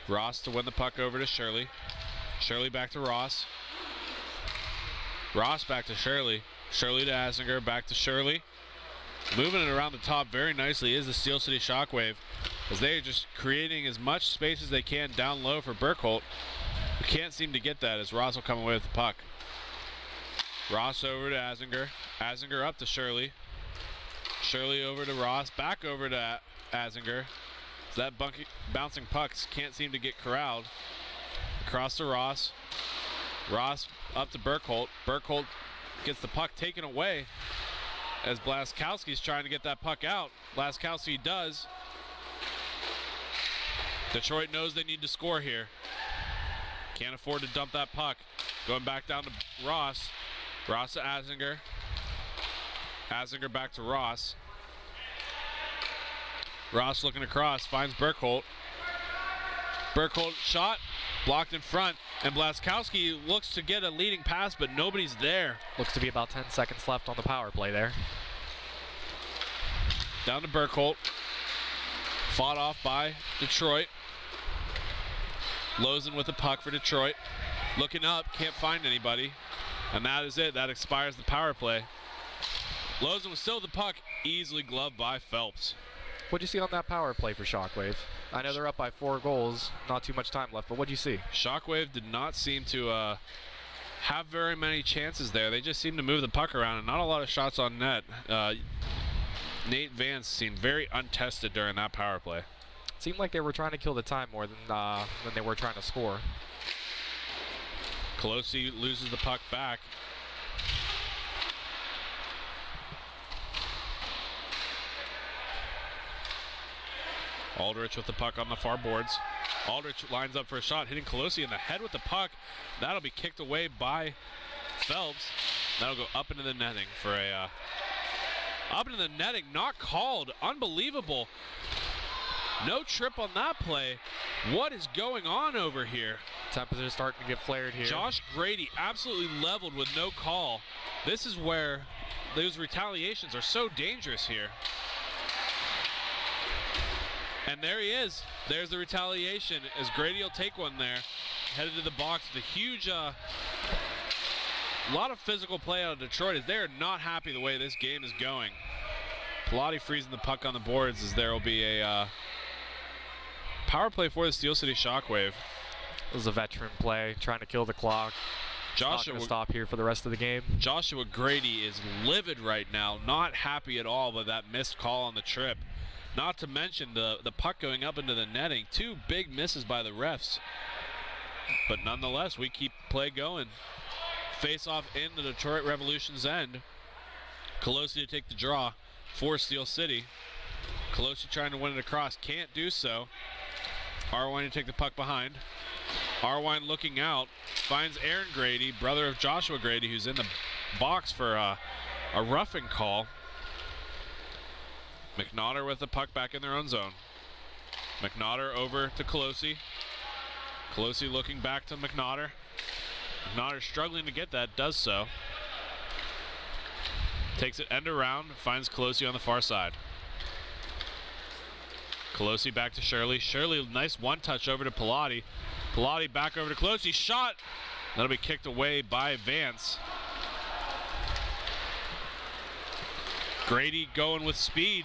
Ross to win the puck over to Shirley. Shirley back to Ross. Ross back to Shirley. Shirley to Azinger, back to Shirley. Moving it around the top very nicely is the Steel City Shockwave as they are just creating as much space as they can down low for Burkholt. We can't seem to get that as Ross will come away with the puck. Ross over to Azinger. Azinger up to Shirley. Shirley over to Ross. Back over to Azinger. So that bouncing pucks can't seem to get corralled. Across to Ross. Ross up to Burkholt. Burkholt gets the puck taken away as Blaskowski's trying to get that puck out. Blaskowski does. Detroit knows they need to score here. Can't afford to dump that puck. Going back down to Ross. Ross to Azinger. Azinger back to Ross. Ross looking across, finds Burkholt. Burkholdt shot, blocked in front, and Blaskowski looks to get a leading pass, but nobody's there. Looks to be about 10 seconds left on the power play there. Down to Burkholdt. Fought off by Detroit. Lozen with the puck for Detroit. Looking up, can't find anybody. And that is it. That expires the power play. Lozen was still with the puck, easily gloved by Phelps. What'd you see on that power play for Shockwave? I know they're up by 4 goals, not too much time left, but what'd you see? Shockwave did not seem to have very many chances there. They just seemed to move the puck around and not a lot of shots on net. Nate Vance seemed very untested during that power play. It seemed like they were trying to kill the time more than they were trying to score. Colosi loses the puck back. Aldrich with the puck on the far boards. Aldrich lines up for a shot, hitting Colosi in the head with the puck. That'll be kicked away by Phelps. That'll go up into the netting for a up into the netting, not called. Unbelievable. No trip on that play. What is going on over here? Temperatures starting to get flared here. Josh Grady absolutely leveled with no call. This is where those retaliations are so dangerous here. And there he is. There's the retaliation as Grady will take one there. Headed to the box. The huge, lot of physical play out of Detroit as they are not happy the way this game is going. Pilati freezing the puck on the boards as there will be a power play for the Steel City Shockwave. This is a veteran play, trying to kill the clock. Not going to stop here for the rest of the game. Joshua Grady is livid right now, not happy at all with that missed call on the trip. Not to mention the puck going up into the netting. 2 big misses by the refs. But nonetheless, we keep play going. Face off in the Detroit Revolution's end. Colosi to take the draw for Steel City. Colosi trying to win it across, can't do so. Arwine to take the puck behind. Arwine looking out, finds Aaron Grady, brother of Joshua Grady, who's in the box for a roughing call. McNaughter with the puck back in their own zone. McNaughter over to Colosi. Colosi looking back to McNaughter. McNaughter struggling to get that, does so. Takes it end around, finds Colosi on the far side. Colosi back to Shirley. Shirley, nice one-touch over to Pilati. Pilati back over to Colosi. Shot! That'll be kicked away by Vance. Grady going with speed,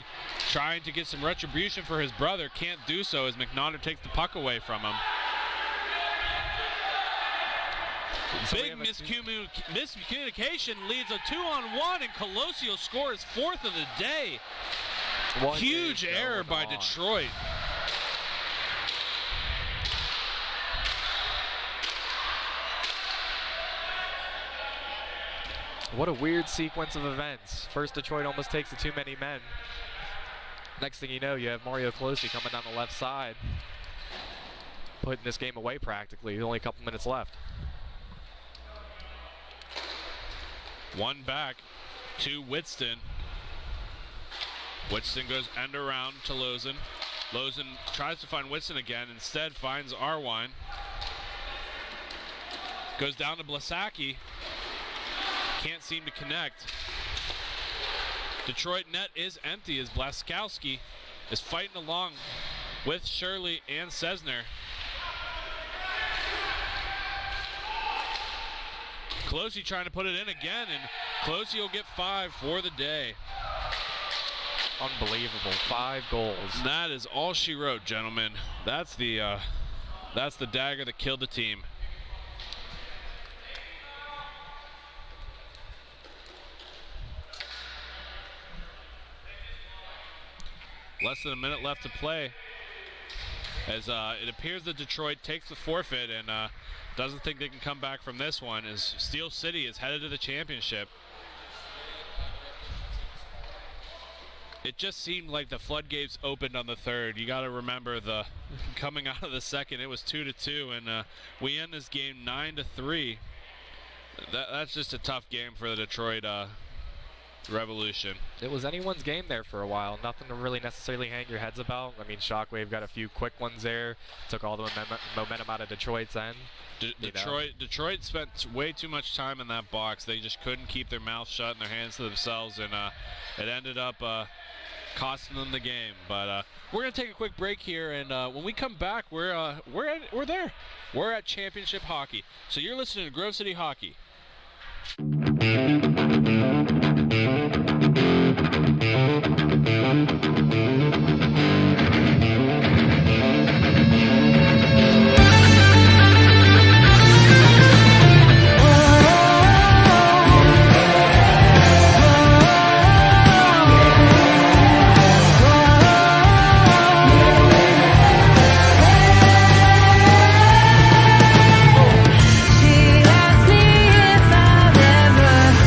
trying to get some retribution for his brother. Can't do so as McNaughter takes the puck away from him. Big miscommunication leads a 2-on-1, and Colosi will score his 4th of the day. Huge error by Detroit. What a weird sequence of events. First, Detroit almost takes it too many men. Next thing you know, you have Mario Colosi coming down the left side, putting this game away practically. Only a couple minutes left. 1 back to Whitston. Whitston goes end around to Lozen. Lozen tries to find Whitston again, instead finds Arwine. Goes down to Blasaki. Can't seem to connect. Detroit net is empty as Blaskowski is fighting along with Shirley and Sesner. Colosi trying to put it in again, and Colosi will get 5 for the day. Unbelievable, 5 goals. And that is all she wrote, gentlemen. That's the dagger that killed the team. Less than a minute left to play as it appears that Detroit takes the forfeit and doesn't think they can come back from this one as Steel City is headed to the championship. It just seemed like the floodgates opened on the 3rd. You got to remember the coming out of the 2nd, it was 2-2, and we end this game 9-3. That's just a tough game for the Detroit Revolution. It was anyone's game there for a while. Nothing to really necessarily hang your heads about. I mean, Shockwave got a few quick ones there. Took all the momentum out of Detroit's end. Detroit spent way too much time in that box. They just couldn't keep their mouth shut and their hands to themselves, and it ended up costing them the game. But we're gonna take a quick break here, and when we come back, we're there. We're at Championship Hockey. So you're listening to Grove City Hockey. She asked me if I've ever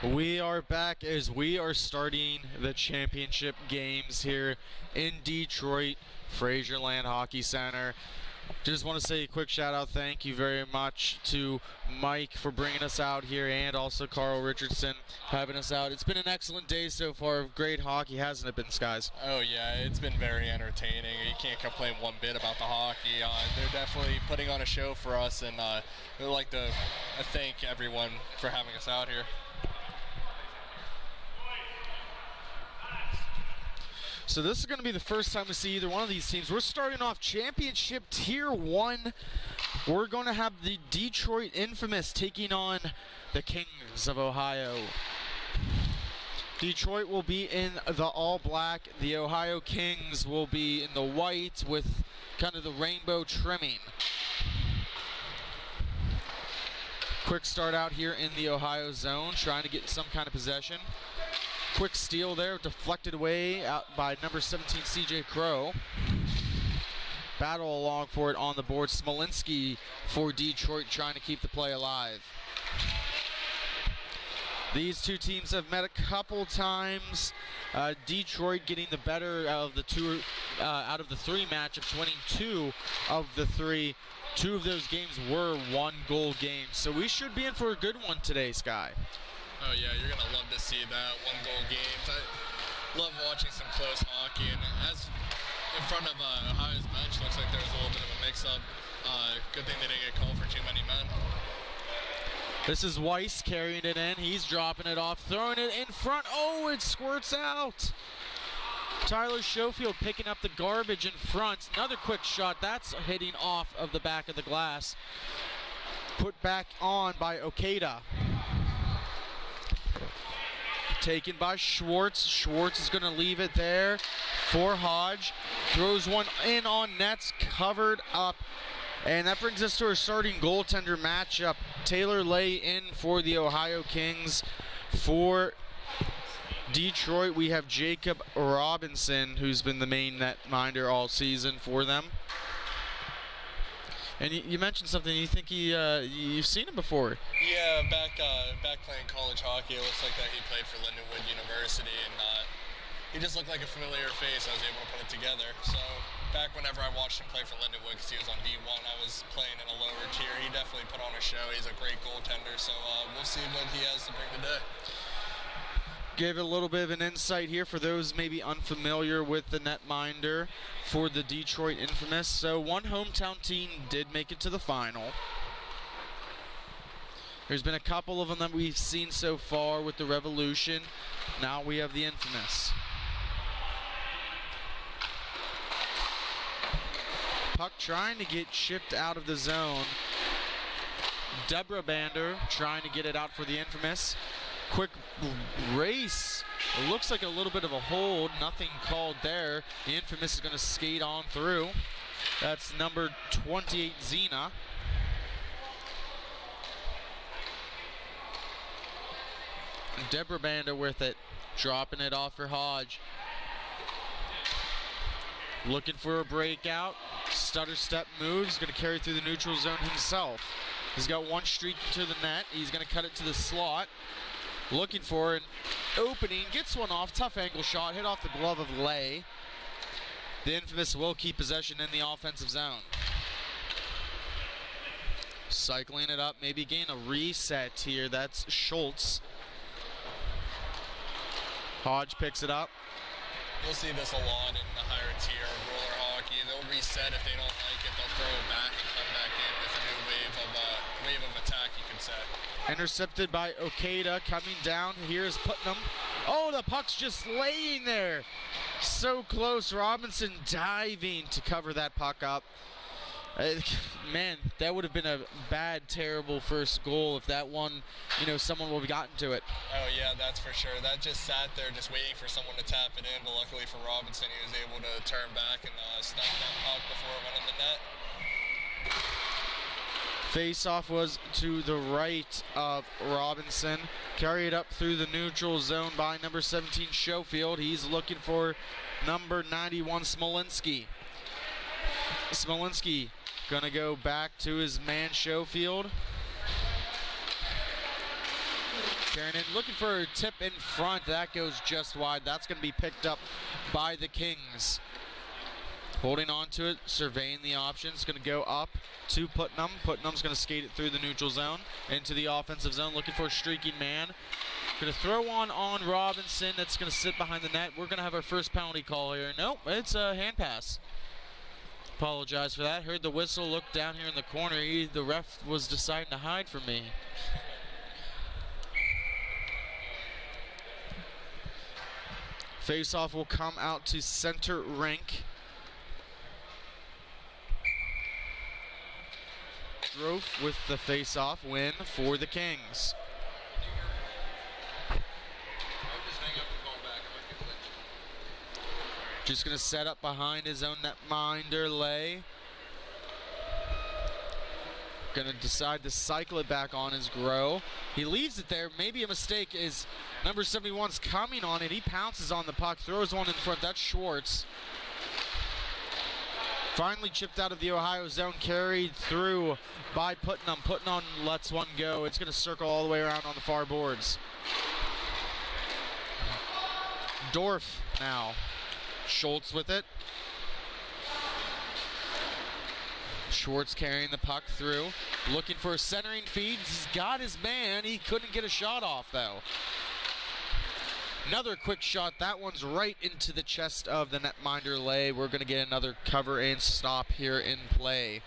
We are back as we are starting the championship games here in Detroit, Fraser Land Hockey Center. Just want to say a quick shout out, thank you very much to Mike for bringing us out here, and also Carl Richardson having us out. It's been an excellent day so far of great hockey, hasn't it been, Skies? Oh yeah, it's been very entertaining. You can't complain one bit about the hockey. They're definitely putting on a show for us, and I'd like to thank everyone for having us out here. So this is going to be the first time we see either one of these teams. We're starting off Championship Tier 1. We're going to have the Detroit Infamous taking on the Kings of Ohio. Detroit will be in the all-black. The Ohio Kings will be in the white with kind of the rainbow trimming. Quick start out here in the Ohio zone, trying to get some kind of possession. Quick steal there, deflected away out by number 17, CJ Crow. Battle along for it on the board. Smolinski for Detroit trying to keep the play alive. These two teams have met a couple times. Detroit getting the better of the two, out of the three matchups, winning 2 of the 3. 2 of those games were 1-goal games. So we should be in for a good one today, Sky. Oh yeah, you're gonna love to see that 1-goal games. I love watching some close hockey, and as in front of Ohio's bench, looks like there was a little bit of a mix-up. Good thing they didn't get called for too many men. This is Weiss carrying it in. He's dropping it off, throwing it in front. Oh, it squirts out. Tyler Schofield picking up the garbage in front. Another quick shot. That's hitting off of the back of the glass. Put back on by Okada. Taken by Schwartz. Schwartz is going to leave it there for Hodge. Throws one in on nets, covered up. And that brings us to our starting goaltender matchup. Taylor Lay in for the Ohio Kings. For Detroit, we have Jacob Robinson, who's been the main netminder all season for them. And you mentioned something. You think you've seen him before? Yeah, back playing college hockey. It looks like that he played for Lindenwood University, and he just looked like a familiar face. I was able to put it together. So back whenever I watched him play for Lindenwood, because he was on D1, I was playing in a lower tier. He definitely put on a show. He's a great goaltender. So we'll see what he has to bring today. Give a little bit of an insight here for those maybe unfamiliar with the netminder for the Detroit Infamous. So one hometown team did make it to the final. There's been a couple of them that we've seen so far with the Revolution. Now we have the Infamous. Puck trying to get chipped out of the zone. Deborah Bander trying to get it out for the Infamous. Quick race. It looks like a little bit of a hold. Nothing called there. The Infamous is going to skate on through. That's number 28, Zena. Deborah Bander with it. Dropping it off for Hodge. Looking for a breakout. Stutter step moves. Going to carry through the neutral zone himself. He's got one streak to the net. He's going to cut it to the slot. Looking for an opening, gets one off, tough angle shot, hit off the glove of Lay. The Infamous will keep possession in the offensive zone. Cycling it up, maybe gain a reset here, that's Schultz. Hodge picks it up. You'll see this a lot in the higher tier of roller hockey. They'll reset if they don't like it, they'll throw it back and come back in with a new wave of attack, you could say. Intercepted by Okada, coming down. Here's Putnam. Oh, the puck's just laying there. So close. Robinson diving to cover that puck up. Man, that would have been a bad, terrible first goal if that one, someone would have gotten to it. Oh, yeah, that's for sure. That just sat there just waiting for someone to tap it in, but luckily for Robinson, he was able to turn back and snap that puck before it went in the net. Face-off was to the right of Robinson. Carried up through the neutral zone by number 17, Schofield. He's looking for number 91, Smolinski. Smolinski going to go back to his man, Schofield. Carrying in, looking for a tip in front. That goes just wide. That's going to be picked up by the Kings. Holding on to it, surveying the options. Going to go up to Putnam. Putnam's going to skate it through the neutral zone into the offensive zone, looking for a streaking man. Going to throw on Robinson. That's going to sit behind the net. We're going to have our first penalty call here. Nope, it's a hand pass. Apologize for that. Heard the whistle. Looked down here in the corner. The ref was deciding to hide from me. Face-off will come out to center rink. Grove with the face-off win for the Kings. Just going to set up behind his own netminder, Lay. Going to decide to cycle it back on his Grow. He leaves it there. Maybe a mistake is number 71's coming on it. He pounces on the puck, throws one in front. That's Schwartz. Finally chipped out of the Ohio zone, carried through by Putnam. Putnam lets one go. It's going to circle all the way around on the far boards. Dorf now. Schultz with it. Schwartz carrying the puck through. Looking for a centering feed. He's got his man. He couldn't get a shot off, though. Another quick shot. That one's right into the chest of the netminder, Lay. We're going to get another cover and stop here in play.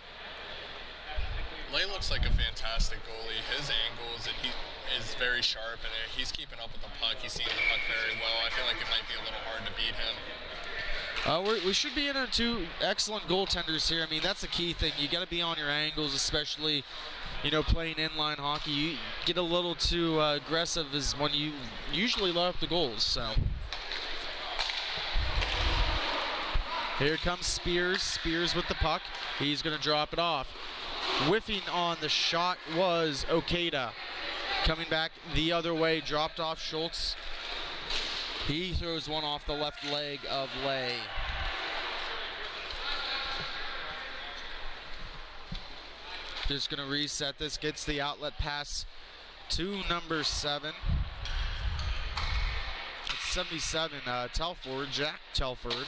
Lay looks like a fantastic goalie. His angles, and he is very sharp, and he's keeping up with the puck. He's seeing the puck very well. I feel like it might be a little hard to beat him. We should be in our two excellent goaltenders here. I mean, that's the key thing. You got to be on your angles, especially, you know, playing inline hockey. You get a little too aggressive is when you usually let up the goals. So here comes Spears. Spears with the puck. He's going to drop it off. Whiffing on the shot was Okada. Coming back the other way, dropped off Schultz. He throws one off the left leg of Lay. Just going to reset this. Gets the outlet pass to number 7. It's 77, Telford, Jack Telford.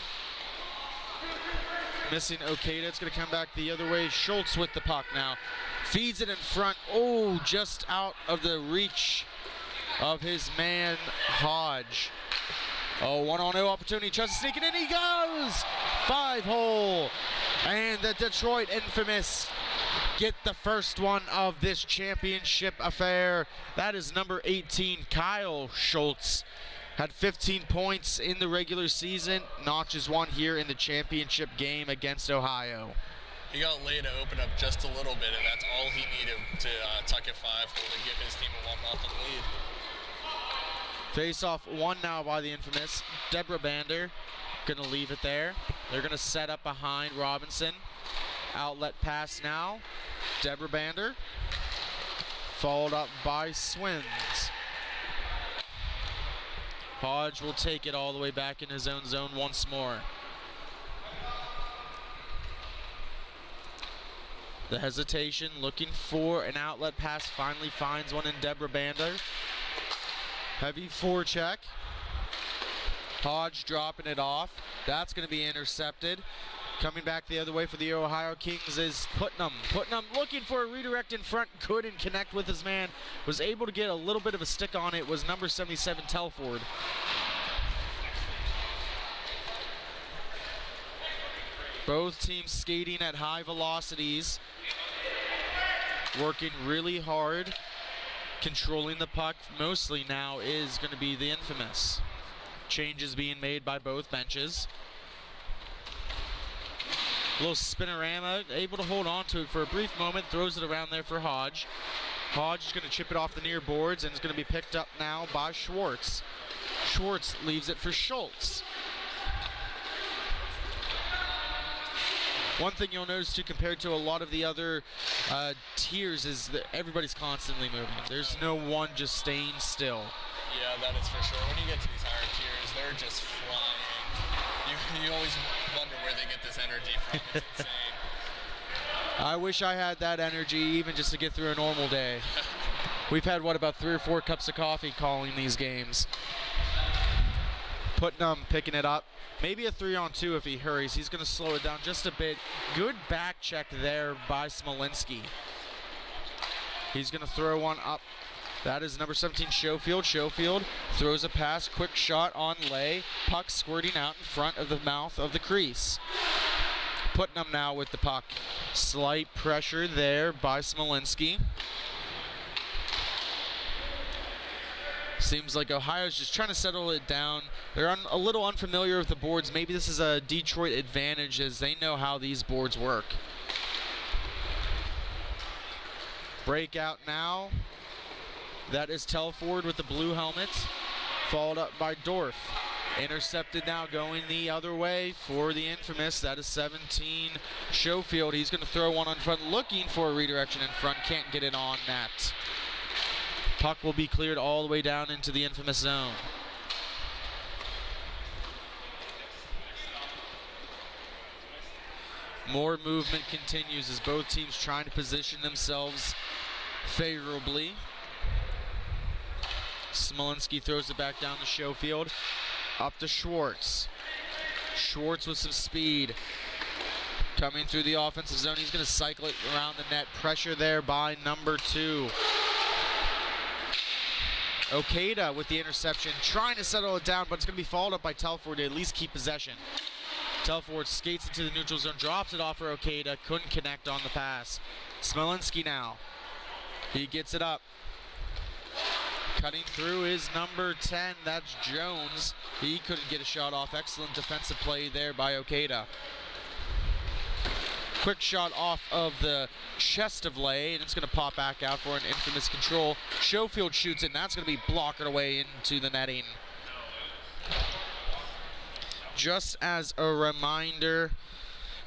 Missing Okada. It's going to come back the other way. Schultz with the puck now. Feeds it in front. Oh, just out of the reach of his man, Hodge. Oh, 1-on-0 opportunity. Tries to sneak it in. He goes! 5-hole. And the Detroit Infamous get the first one of this championship affair. That is number 18, Kyle Schultz. Had 15 points in the regular season. Notches one here in the championship game against Ohio. He got Lay to open up just a little bit, and that's all he needed to tuck it 5-hole to give his team a 1-0 lead. Face-off won now by the Infamous. Deborah Bander going to leave it there. They're going to set up behind Robinson. Outlet pass now. Deborah Bander. Followed up by Swins. Hodge will take it all the way back in his own zone once more. The hesitation, looking for an outlet pass, finally finds one in Deborah Bander. Heavy forecheck. Hodge dropping it off. That's going to be intercepted. Coming back the other way for the Ohio Kings is Putnam. Putnam looking for a redirect in front. Couldn't connect with his man. Was able to get a little bit of a stick on it. Was number 77, Telford. Both teams skating at high velocities. Working really hard. Controlling the puck mostly now is going to be the Infamous. Changes being made by both benches. A little spinorama, able to hold on to it for a brief moment, throws it around there for Hodge. Hodge is going to chip it off the near boards, and it's going to be picked up now by Schwartz. Schwartz leaves it for Schultz. One thing you'll notice too, compared to a lot of the other tiers, is that everybody's constantly moving. There's no one just staying still. Yeah, that is for sure. When you get to these higher tiers, they're just flying. You always wonder where they get this energy from. It's insane. I wish I had that energy even just to get through a normal day. We've had, about 3 or 4 cups of coffee calling these games. Putnam picking it up. Maybe a 3-on-2 if he hurries. He's going to slow it down just a bit. Good back check there by Smolinski. He's going to throw one up. That is number 17, Schofield. Schofield throws a pass, quick shot on lay. Puck squirting out in front of the mouth of the crease. Putnam now with the puck. Slight pressure there by Smolinski. Seems like Ohio's just trying to settle it down. They're a little unfamiliar with the boards. Maybe this is a Detroit advantage as they know how these boards work. Breakout now. That is Telford with the blue helmets, followed up by Dorf. Intercepted now going the other way for the infamous. That is 17, Schofield. He's going to throw one on front, looking for a redirection in front. Can't get it on net. Puck will be cleared all the way down into the infamous zone. More movement continues as both teams trying to position themselves favorably. Smolinski throws it back down to Schofield. Up to Schwartz. Schwartz with some speed. Coming through the offensive zone. He's going to cycle it around the net. Pressure there by number 2. Okada with the interception. Trying to settle it down, but it's going to be followed up by Telford to at least keep possession. Telford skates into the neutral zone. Drops it off for Okada. Couldn't connect on the pass. Smolinski now. He gets it up. Cutting through is number 10, that's Jones. He couldn't get a shot off. Excellent defensive play there by Okada. Quick shot off of the chest of Lay, and it's going to pop back out for an infamous control. Schofield shoots it, and that's going to be blocked away into the netting. Just as a reminder,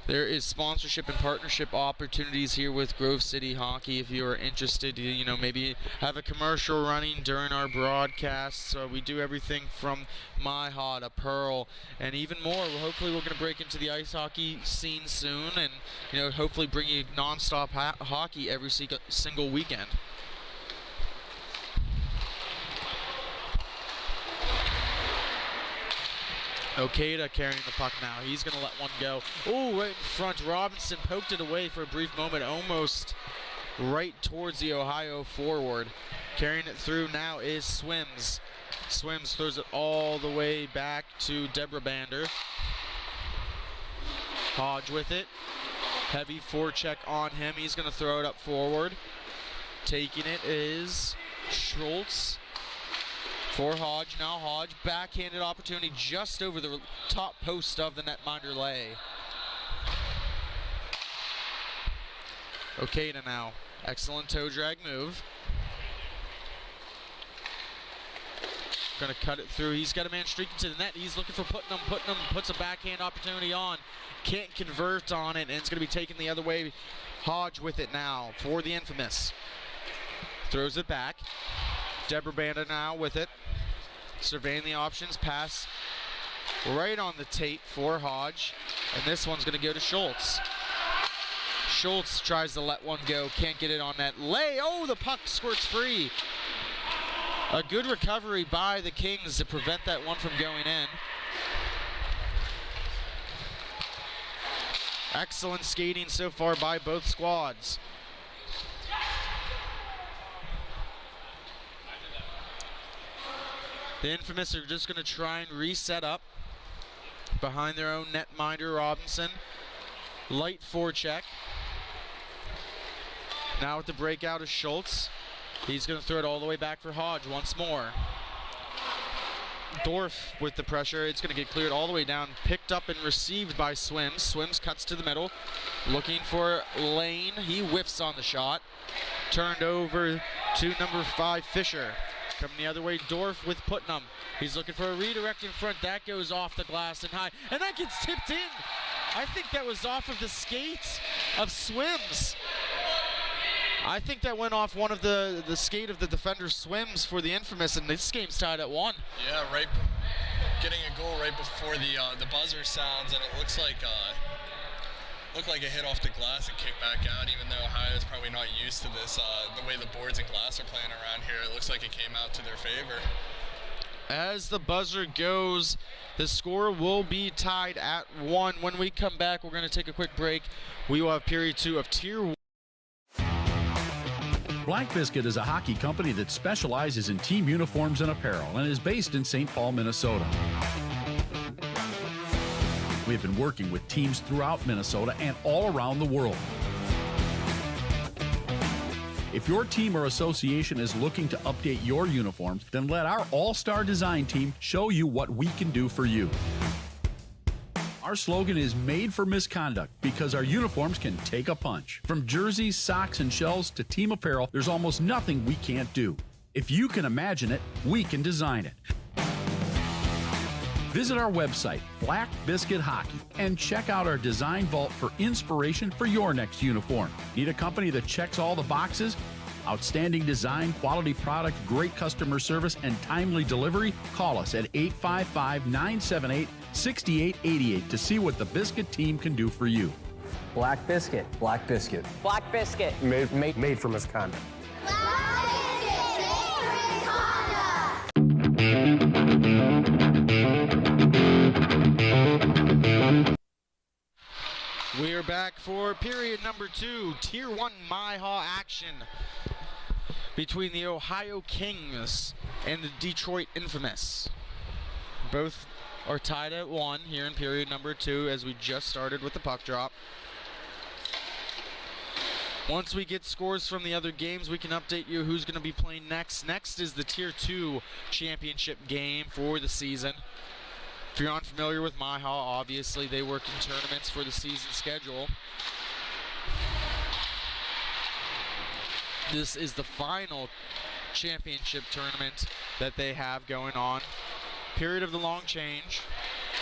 there is sponsorship and partnership opportunities here with Grove City Hockey. If you are interested, maybe have a commercial running during our broadcast. So we do everything from MIHA to Pearl and even more. Hopefully we're going to break into the ice hockey scene soon and, hopefully bring you nonstop hockey every single weekend. Okada carrying the puck now. He's going to let one go. Oh, right in front. Robinson poked it away for a brief moment, almost right towards the Ohio forward. Carrying it through now is Swims. Swims throws it all the way back to Deborah Bander. Hodge with it. Heavy forecheck on him. He's going to throw it up forward. Taking it is Schultz. For Hodge, now Hodge, backhanded opportunity just over the top post of the netminder Lay. Okada now, excellent toe drag move. Gonna cut it through, he's got a man streaking to the net, he's looking for Putnam. Putnam puts a backhand opportunity on, can't convert on it, and it's gonna be taken the other way. Hodge with it now for the infamous. Throws it back. Deborah Banda now with it. Surveying the options, pass right on the tape for Hodge. And this one's going to go to Schultz. Schultz tries to let one go, can't get it on that. Lay, oh, the puck squirts free. A good recovery by the Kings to prevent that one from going in. Excellent skating so far by both squads. The infamous are just going to try and reset up behind their own netminder, Robinson. Light forecheck. Now with the breakout is Schultz. He's going to throw it all the way back for Hodge once more. Dorf with the pressure. It's going to get cleared all the way down. Picked up and received by Swims. Swims cuts to the middle. Looking for Lane. He whiffs on the shot. Turned over to number 5, Fisher. Coming the other way, Dorf with Putnam. He's looking for a redirect in front. That goes off the glass and high. And that gets tipped in. I think that was off of the skate of Swims. I think that went off one of the skate of the defender Swims for the infamous, and this game's tied at 1. Yeah, right. Getting a goal right before the buzzer sounds, and it looks like looked like it hit off the glass and kicked back out, even though Ohio's probably not used to this, the way the boards and glass are playing around here. It looks like it came out to their favor. As the buzzer goes, the score will be tied at 1. When we come back, we're going to take a quick break. We will have period 2 of Tier 1. Black Biscuit is a hockey company that specializes in team uniforms and apparel and is based in St. Paul, Minnesota. We have been working with teams throughout Minnesota and all around the world. If your team or association is looking to update your uniforms, then let our all-star design team show you what we can do for you. Our slogan is made for misconduct because our uniforms can take a punch. From jerseys, socks, and shells to team apparel, there's almost nothing we can't do. If you can imagine it, we can design it. Visit our website, Black Biscuit Hockey, and check out our design vault for inspiration for your next uniform. Need a company that checks all the boxes? Outstanding design, quality product, great customer service, and timely delivery? Call us at 855-978-6888 to see what the Biscuit team can do for you. Black Biscuit. Black Biscuit. Black Biscuit. Made for misconduct. We are back for period number 2, Tier 1 MIHA action between the Ohio Kings and the Detroit Infamous. Both are tied at 1 here in period number 2 as we just started with the puck drop. Once we get scores from the other games, we can update you who's going to be playing next. Next is the Tier 2 championship game for the season. If you're unfamiliar with MIHA, obviously they work in tournaments for the season schedule. This is the final championship tournament that they have going on. Period of the long change.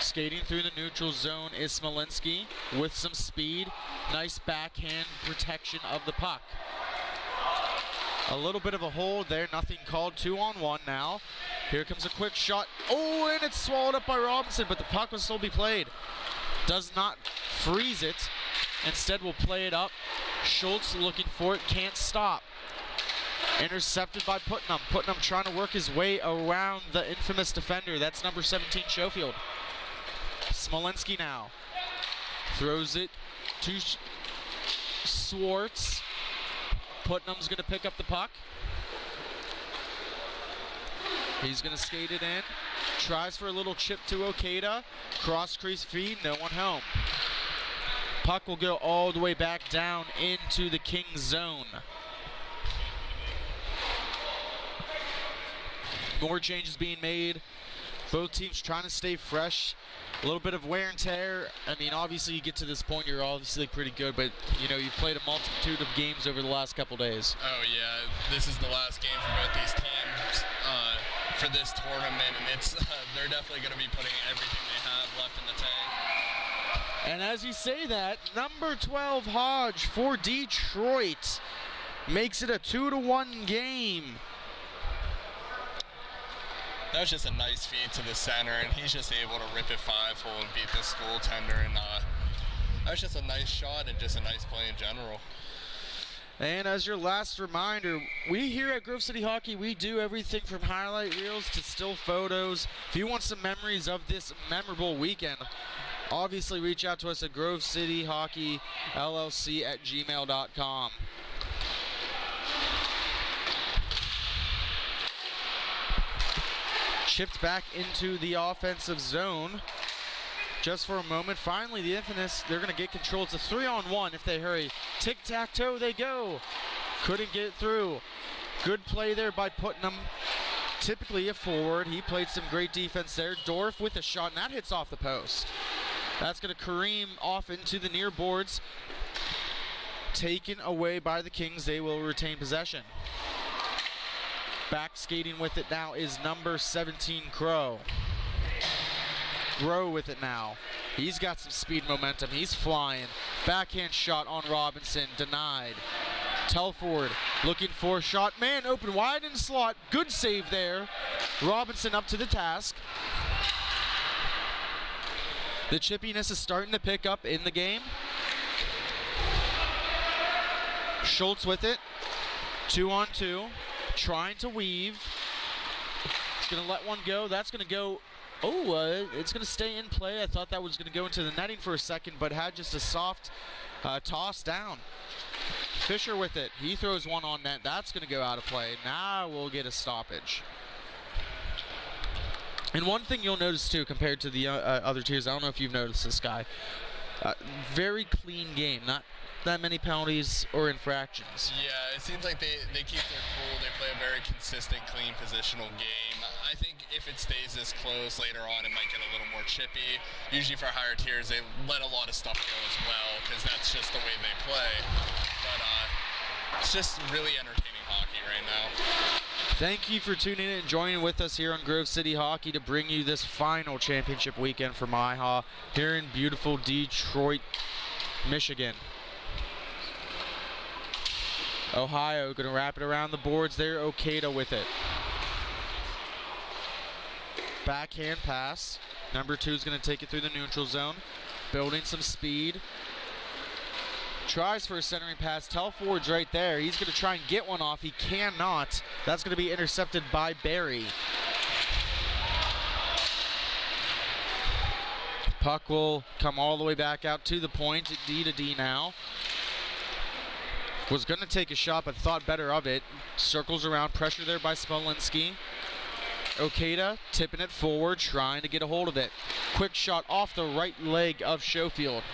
Skating through the neutral zone is Smolinski with some speed. Nice backhand protection of the puck. A little bit of a hold there, nothing called. 2-on-1 now. Here comes a quick shot. Oh, and it's swallowed up by Robinson, but the puck will still be played. Does not freeze it. Instead, will play it up. Schultz looking for it, can't stop. Intercepted by Putnam. Putnam trying to work his way around the infamous defender. That's number 17, Schofield. Smolinski now. Throws it to Swartz. Putnam's going to pick up the puck. He's going to skate it in. Tries for a little chip to Okada. Cross crease feed, no one home. Puck will go all the way back down into the Kings zone. More changes being made. Both teams trying to stay fresh. A little bit of wear and tear. I mean, obviously you get to this point, you're obviously pretty good, but you know, you've played a multitude of games over the last couple days. Oh yeah, this is the last game for both these teams for this tournament, and it's they're definitely going to be putting everything they have left in the tank. And as you say that, number 12 Hodge for Detroit makes it a 2-1 game. That was just a nice feed to the center, and he's just able to rip it 5-hole and beat this goaltender. And that was just a nice shot and just a nice play in general. And as your last reminder, we here at Grove City Hockey, we do everything from highlight reels to still photos. If you want some memories of this memorable weekend, obviously reach out to us at Grove City Hockey LLC at gmail.com. Chipped back into the offensive zone just for a moment. Finally, the Infamous, they're going to get control. It's a 3-on-1 if they hurry. Tic-tac-toe, they go. Couldn't get through. Good play there by Putnam. Typically a forward. He played some great defense there. Dorf with a shot, and that hits off the post. That's going to careen off into the near boards. Taken away by the Kings. They will retain possession. Back skating with it now is number 17, Crow. Crow with it now. He's got some speed and momentum. He's flying. Backhand shot on Robinson. Denied. Telford looking for a shot. Man open wide in slot. Good save there. Robinson up to the task. The chippiness is starting to pick up in the game. Schultz with it. 2-on-2. Trying to weave. He's going to let one go. That's going to go. It's going to stay in play. I thought that was going to go into the netting for a second, but had just a soft toss down. Fisher with it. He throws one on net. That's going to go out of play. Now we'll get a stoppage. And one thing you'll notice, too, compared to the other tiers, I don't know if you've noticed this guy, very clean game. Not that many penalties or infractions. Yeah, it seems like they keep their cool. They play a very consistent, clean positional game. I think if it stays this close later on, it might get a little more chippy. Usually for higher tiers, they let a lot of stuff go as well because that's just the way they play. But it's just really entertaining hockey right now. Thank you for tuning in and joining with us here on Grove City Hockey to bring you this final championship weekend for MIHA here in beautiful Detroit, Michigan. Ohio going to wrap it around the boards there. Okada with it. Backhand pass. Number 2 is going to take it through the neutral zone. Building some speed. Tries for a centering pass. Telford's right there. He's going to try and get one off. He cannot. That's going to be intercepted by Barry. Puck will come all the way back out to the point. D to D now. Was going to take a shot, but thought better of it. Circles around, pressure there by Smolinski. Okada tipping it forward, trying to get a hold of it. Quick shot off the right leg of Schofield.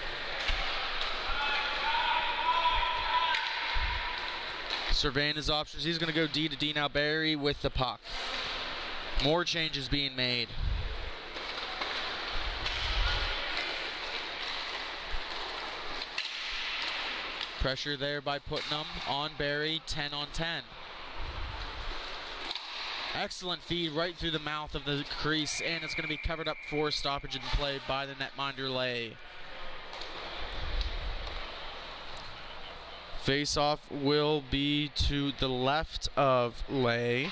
Surveying his options. He's going to go D to D now. Barry with the puck. More changes being made. Pressure there by Putnam on Barry, 10-on-10. Excellent feed right through the mouth of the crease, and it's going to be covered up for stoppage in play by the netminder Lay. Face-off will be to the left of Lay.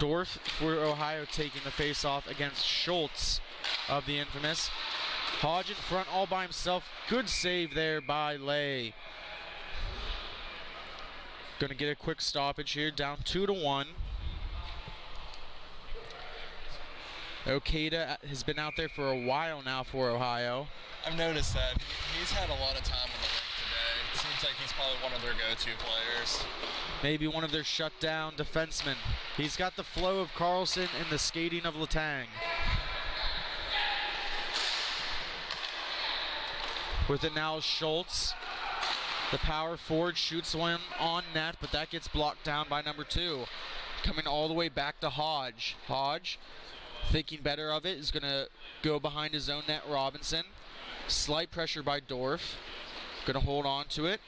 Dorf for Ohio taking the face-off against Schultz of the infamous. Hodge in front all by himself. Good save there by Lay. Going to get a quick stoppage here, down 2-1. Okada has been out there for a while now for Ohio. I've noticed that. He's had a lot of time on the rink today. It seems like he's probably one of their go-to players. Maybe one of their shutdown defensemen. He's got the flow of Carlson and the skating of Letang. With it now Schultz. The power forward shoots one on net, but that gets blocked down by number 2. Coming all the way back to Hodge. Hodge, thinking better of it, is going to go behind his own net, Robinson. Slight pressure by Dorf. Going to hold on to it.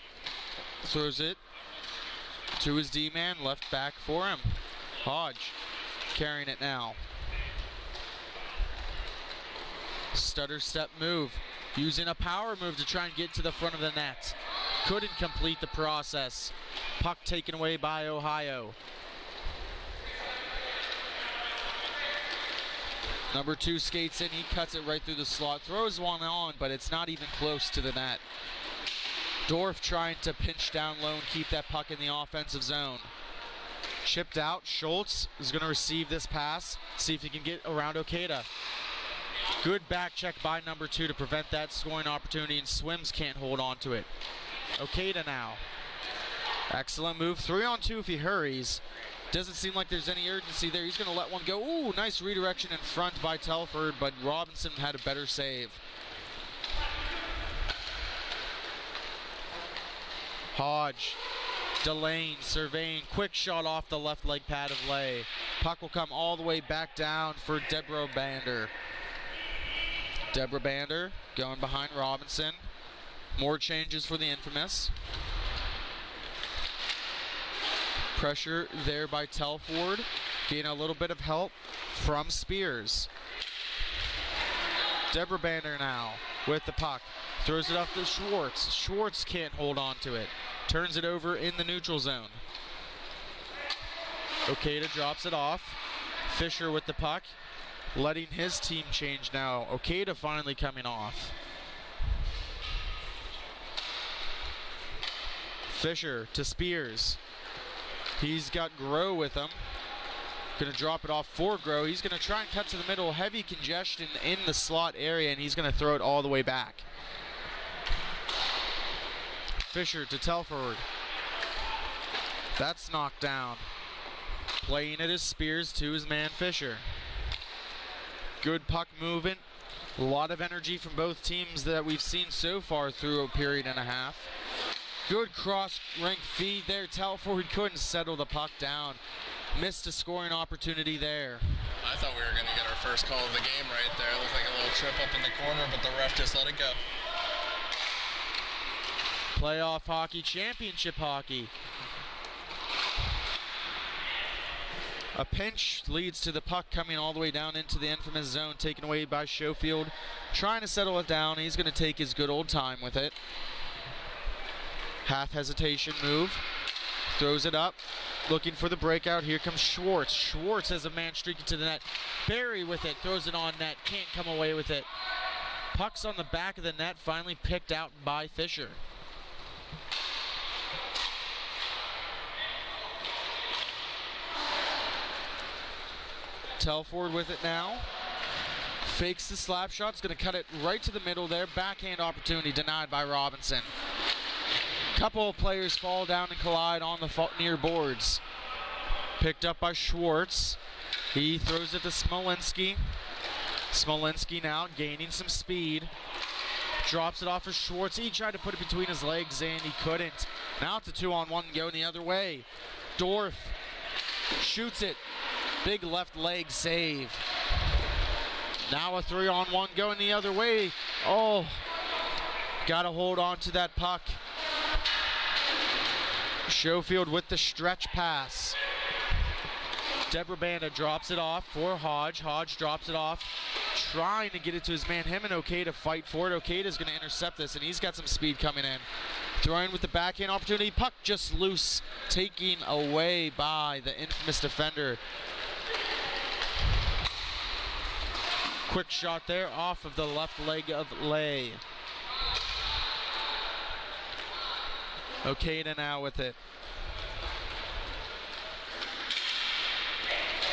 Throws it to his D-man, left back for him. Hodge carrying it now. Stutter step move. Using a power move to try and get to the front of the net. Couldn't complete the process. Puck taken away by Ohio. Number 2 skates in, he cuts it right through the slot. Throws one on, but it's not even close to the net. Dorf trying to pinch down low and keep that puck in the offensive zone. Chipped out. Schultz is going to receive this pass. See if he can get around Okada. Good back check by number 2 to prevent that scoring opportunity, and Swims can't hold on to it. Okada now. Excellent move. 3-on-2 if he hurries. Doesn't seem like there's any urgency there. He's going to let one go. Ooh, nice redirection in front by Telford, but Robinson had a better save. Hodge, Delane, surveying, quick shot off the left leg pad of Lay. Puck will come all the way back down for Deborah Bander. Deborah Bander going behind Robinson. More changes for the infamous. Pressure there by Telford. Getting a little bit of help from Spears. Deborah Bander now with the puck. Throws it up to Schwartz. Schwartz can't hold on to it. Turns it over in the neutral zone. Okada drops it off. Fisher with the puck. letting his team change now. Okada finally coming off. Fisher to Spears. He's got Grove with him. Going to drop it off for Grove. He's going to try and cut to the middle. Heavy congestion in the slot area, and he's going to throw it all the way back. Fisher to Telford. That's knocked down. Playing it as Spears to his man Fisher. Good puck movement. A lot of energy from both teams that we've seen so far through a period and a half. Good cross-rink feed there. Telford couldn't settle the puck down. Missed a scoring opportunity there. I thought we were going to get our first call of the game right there. It looked like a little trip up in the corner, but the ref just let it go. Playoff hockey, championship hockey. A pinch leads to the puck coming all the way down into the infamous zone, taken away by Schofield. Trying to settle it down. He's going to take his good old time with it. Half hesitation move. Throws it up. Looking for the breakout. Here comes Schwartz. Schwartz has a man streaking to the net. Barry with it. Throws it on net. Can't come away with it. Puck's on the back of the net. Finally picked out by Fisher. Telford with it now. Fakes the slap shot. It's going to cut it right to the middle there. Backhand opportunity denied by Robinson. Couple of players fall down and collide on the near boards. Picked up by Schwartz. He throws it to Smolinski. Smolinski now gaining some speed. Drops it off of Schwartz. He tried to put it between his legs and he couldn't. Now it's a 2-on-1 going the other way. Dorf shoots it. Big left leg save. Now a 3-on-1 going the other way. Oh, got to hold on to that puck. Schofield with the stretch pass. Deborah Banda drops it off for Hodge. Hodge drops it off, trying to get it to his man. Him and Okada fight for it. Okada's going to intercept this, and he's got some speed coming in. Throwing with the backhand opportunity. Puck just loose, taken away by the infamous defender. Quick shot there off of the left leg of Lay. Okada now with it.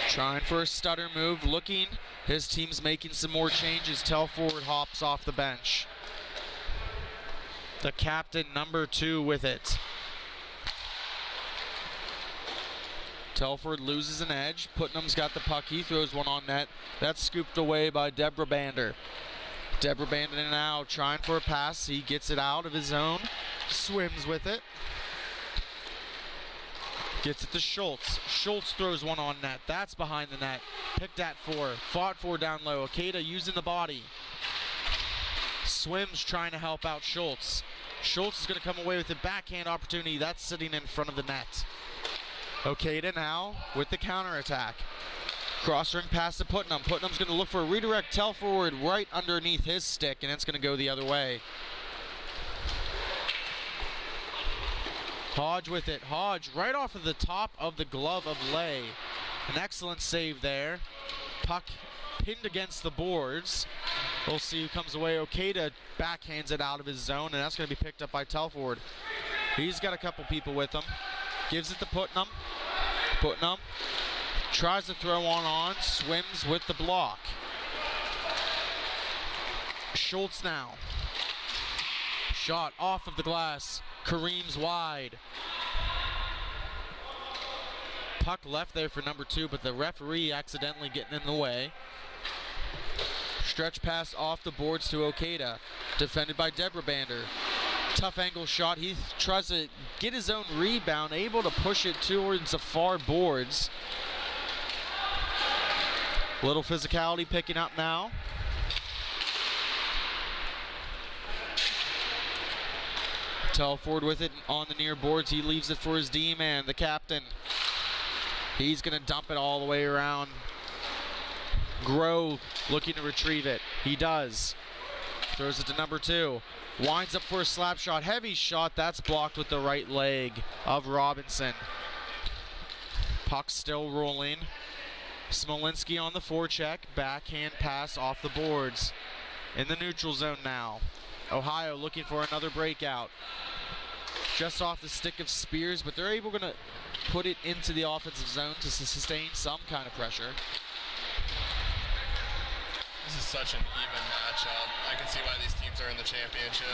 Trying for a stutter move, looking. His team's making some more changes. Telford hops off the bench. The captain, number 2, with it. Telford loses an edge. Putnam's got the puck. He throws one on net. That's scooped away by Deborah Bander. Deborah Bander now trying for a pass. He gets it out of his zone. Swims with it. Gets it to Schultz. Schultz throws one on net. That's behind the net. Picked at 4. Fought for down low. Okada using the body. Swims trying to help out Schultz. Schultz is going to come away with a backhand opportunity. That's sitting in front of the net. Okada now with the counterattack. Cross-ring pass to Putnam. Putnam's going to look for a redirect Telford right underneath his stick, and it's going to go the other way. Hodge with it. Hodge right off of the top of the glove of Lay. An excellent save there. Puck pinned against the boards. We'll see who comes away. Okada backhands it out of his zone, and that's going to be picked up by Telford. He's got a couple people with him. Gives it to Putnam. Putnam tries to throw one on. Swims with the block. Schultz now. Shot off of the glass. Kareem's wide. Puck left there for number 2, but the referee accidentally getting in the way. Stretch pass off the boards to Okada. Defended by Deborah Bander. Tough angle shot. He tries to get his own rebound, able to push it towards the far boards. Little physicality picking up now. Telford with it on the near boards. He leaves it for his D-man, the captain. He's going to dump it all the way around. Grove looking to retrieve it. He does. Throws it to number 2. Winds up for a slap shot. Heavy shot. That's blocked with the right leg of Robinson. Puck still rolling. Smolinski on the forecheck, backhand pass off the boards. In the neutral zone now. Ohio looking for another breakout. Just off the stick of Spears, but they're able to put it into the offensive zone to sustain some kind of pressure. This is such an even matchup. I can see why these teams are in the championship.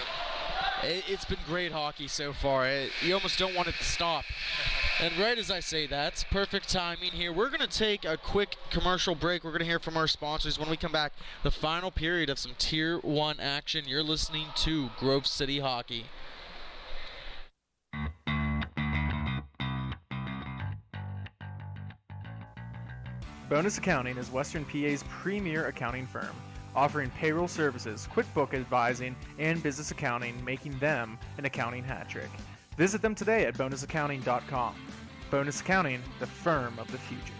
It's been great hockey so far. You almost don't want it to stop. And right as I say that, it's perfect timing here. We're going to take a quick commercial break. We're going to hear from our sponsors. When we come back, the final period of some Tier 1 action. You're listening to Grove City Hockey. Bonus Accounting is Western PA's premier accounting firm, offering payroll services, QuickBook advising, and business accounting, making them an accounting hat trick. Visit them today at bonusaccounting.com. Bonus Accounting, the firm of the future.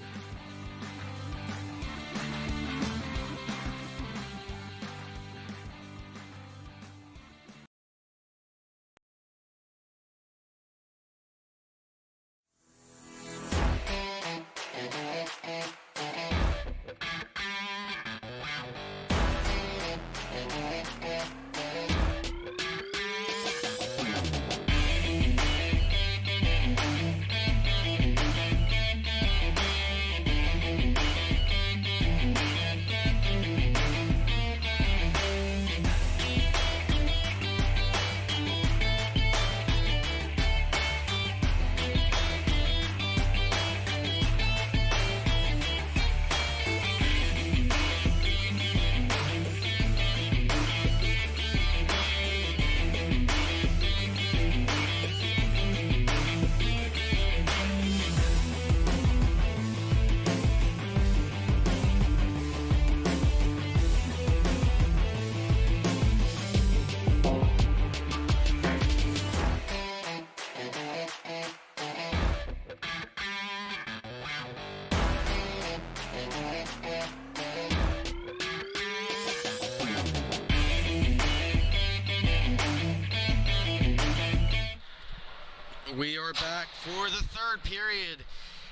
We are back for the third period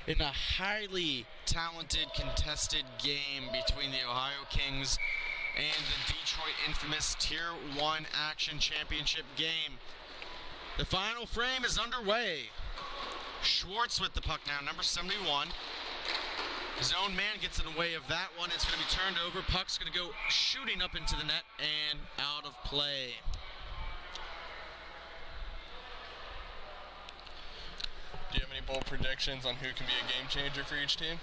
in a highly talented, contested game between the Ohio Kings and the Detroit Infamous Tier 1 Action Championship game. The final frame is underway. Schwartz with the puck now, number 71. His own man gets in the way of that one. It's going to be turned over. Puck's going to go shooting up into the net and out of play. Do you have any bold predictions on who can be a game changer for each team?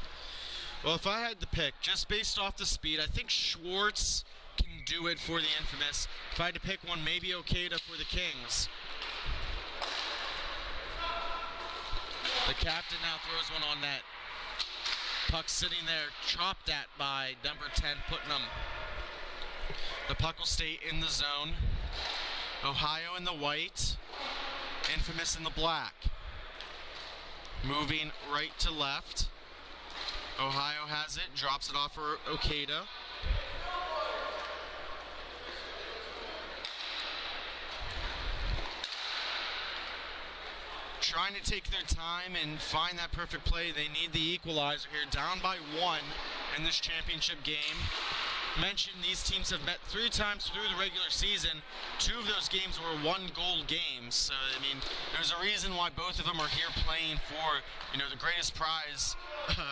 Well, if I had to pick, just based off the speed, I think Schwartz can do it for the Infamous. If I had to pick one, maybe Okada for the Kings. The captain now throws one on net. Puck sitting there, chopped at by number 10, Putnam. The puck will stay in the zone. Ohio in the white, Infamous in the black. Moving right to left. Ohio has it, drops it off for Okada. Trying to take their time and find that perfect play. They need the equalizer here. Down by 1 in this championship game. Mentioned these teams have met 3 times through the regular season. 2 of those games were 1-goal games. So, I mean, there's a reason why both of them are here playing for, the greatest prize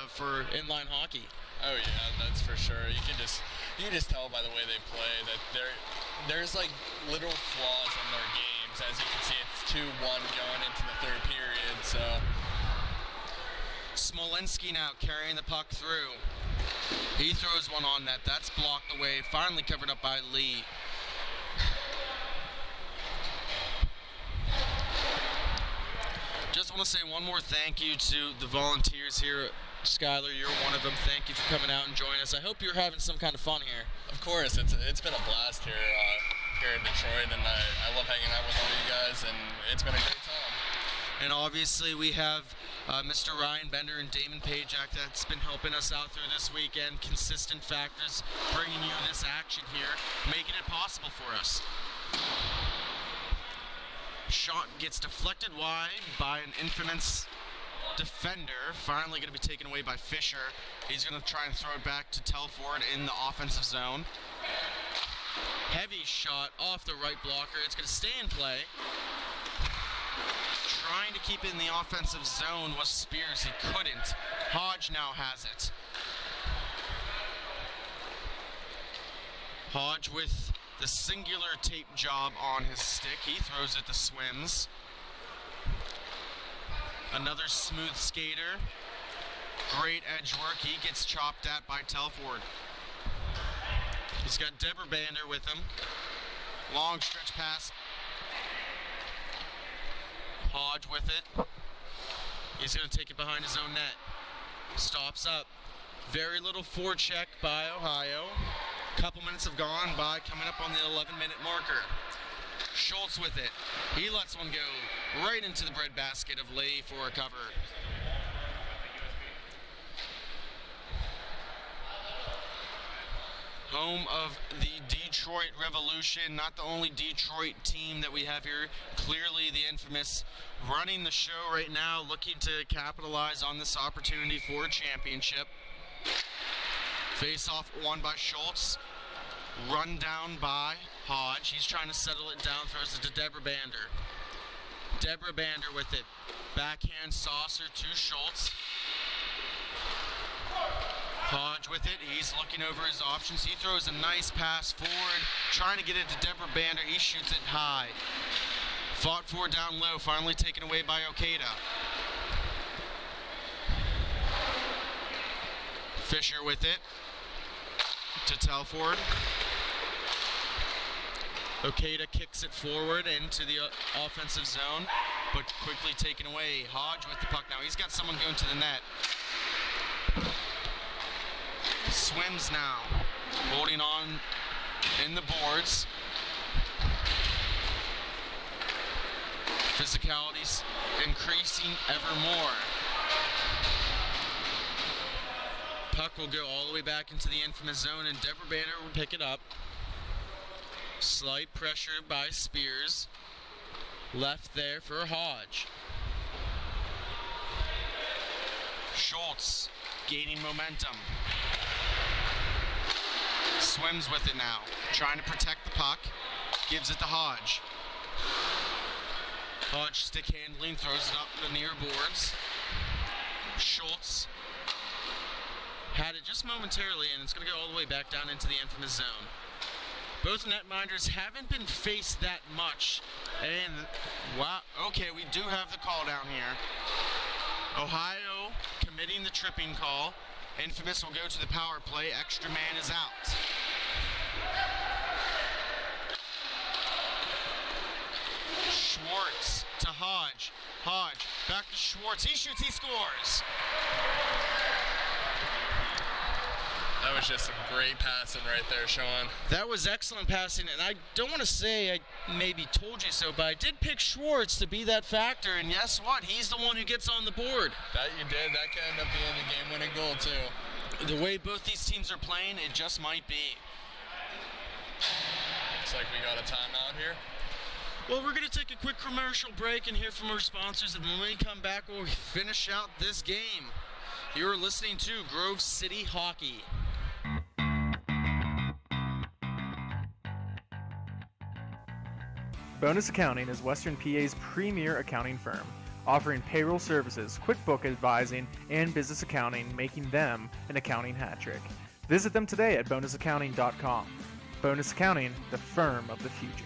for inline hockey. Oh yeah, that's for sure. You can just tell by the way they play that there's like little flaws in their games. As you can see, it's 2-1 going into the third period. So Smolinski now carrying the puck through. He throws one on net. That's blocked away. Finally covered up by Lee. Just want to say one more thank you to the volunteers here. Skylar, you're one of them. Thank you for coming out and joining us. I hope you're having some kind of fun here. Of course, it's been a blast here in Detroit, and I love hanging out with all you guys, and it's been a great time. And obviously we have Mr. Ryan Bender and Damon Pajak that's been helping us out through this weekend. Consistent factors, bringing you this action here, making it possible for us. Shot gets deflected wide by an Infamous defender. Finally going to be taken away by Fisher. He's going to try and throw it back to Telford in the offensive zone. Heavy shot off the right blocker. It's going to stay in play. Trying to keep it in the offensive zone was Spears. He couldn't. Hodge now has it. Hodge with the singular tape job on his stick. He throws it to Swims. Another smooth skater. Great edge work. He gets chopped at by Telford. He's got Deberbander with him. Long stretch pass. Hodge with it. He's going to take it behind his own net. Stops up. Very little forecheck by Ohio. Couple minutes have gone by, coming up on the 11-minute marker. Schultz with it. He lets one go right into the breadbasket of Lee for a cover. Home of the Detroit Revolution, not the only Detroit team that we have here. Clearly the infamous running the show right now, looking to capitalize on this opportunity for a championship. Face-off won by Schultz. Run down by Hodge. He's trying to settle it down, throws it to Deberbander. Deberbander with it. Backhand saucer to Schultz. Hodge with it. He's looking over his options. He throws a nice pass forward, trying to get it to Deberbander. He shoots it high. Fought for down low, finally taken away by Okada. Fisher with it to Telford. Okada kicks it forward into the offensive zone, but quickly taken away. Hodge with the puck now. He's got someone going to the net. Swims now, holding on in the boards. Physicality's increasing ever more. Puck will go all the way back into the infamous zone, and Deberbander will pick it up. Slight pressure by Spears. Left there for Hodge. Schultz gaining momentum. Swims with it now, trying to protect the puck. Gives it to Hodge. Hodge stick handling, throws it up the near boards. Schultz had it just momentarily, and it's going to go all the way back down into the infamous zone. Both netminders haven't been faced that much. And, wow, okay, we do have the call down here. Ohio committing the tripping call. Infamous will go to the power play. Extra man is out. Schwartz to Hodge. Hodge back to Schwartz. He shoots, he scores. That was just some great passing right there, Sean. That was excellent passing, and I don't want to say I maybe told you so, but I did pick Schwartz to be that factor, and guess what? He's the one who gets on the board. That you did. That could end up being the game-winning goal, too. The way both these teams are playing, it just might be. Looks like we got a timeout here. Well, we're going to take a quick commercial break and hear from our sponsors, and when we come back, we'll finish out this game. You're listening to Grove City Hockey. Bonus Accounting is Western PA's premier accounting firm, offering payroll services, QuickBook advising, and business accounting, making them an accounting hat trick. Visit them today at bonusaccounting.com. Bonus Accounting, the firm of the future.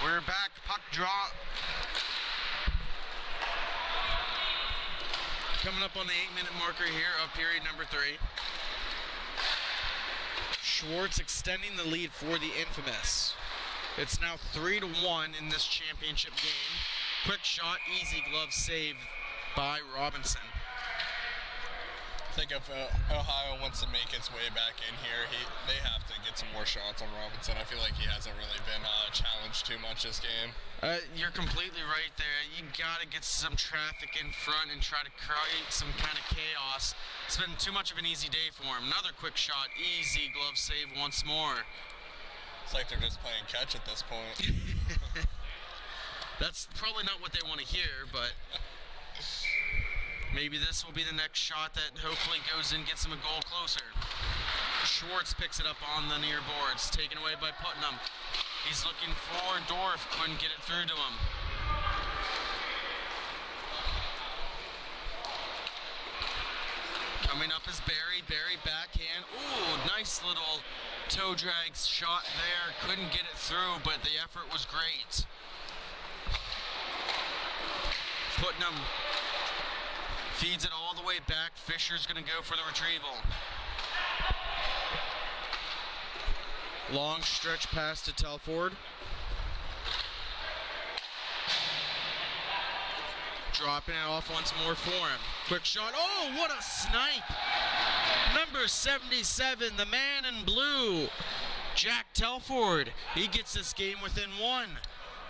We're back. Puck drop. Coming up on the 8-minute marker here of period number 3. Schwartz extending the lead for the Infamous. It's now 3-1 in this championship game. Quick shot, easy glove save by Robinson. I think if Ohio wants to make its way back in here, they have to get some more shots on Robinson. I feel like he hasn't really been challenged too much this game. You're completely right there. You got to get some traffic in front and try to create some kind of chaos. It's been too much of an easy day for him. Another quick shot, easy glove save once more. It's like they're just playing catch at this point. That's probably not what they want to hear, but maybe this will be the next shot that hopefully goes in, gets him a goal closer. Schwartz picks it up on the near boards, taken away by Putnam. He's looking for Dorff, couldn't get it through to him. Coming up is Barry backhand. Ooh, nice little toe drag shot there. Couldn't get it through, but the effort was great. Putnam feeds it all the way back. Fisher's going to go for the retrieval. Long stretch pass to Telford. Dropping it off once more for him. Quick shot. Oh, what a snipe! Number 77, the man in blue, Jack Telford. He gets this game within 1.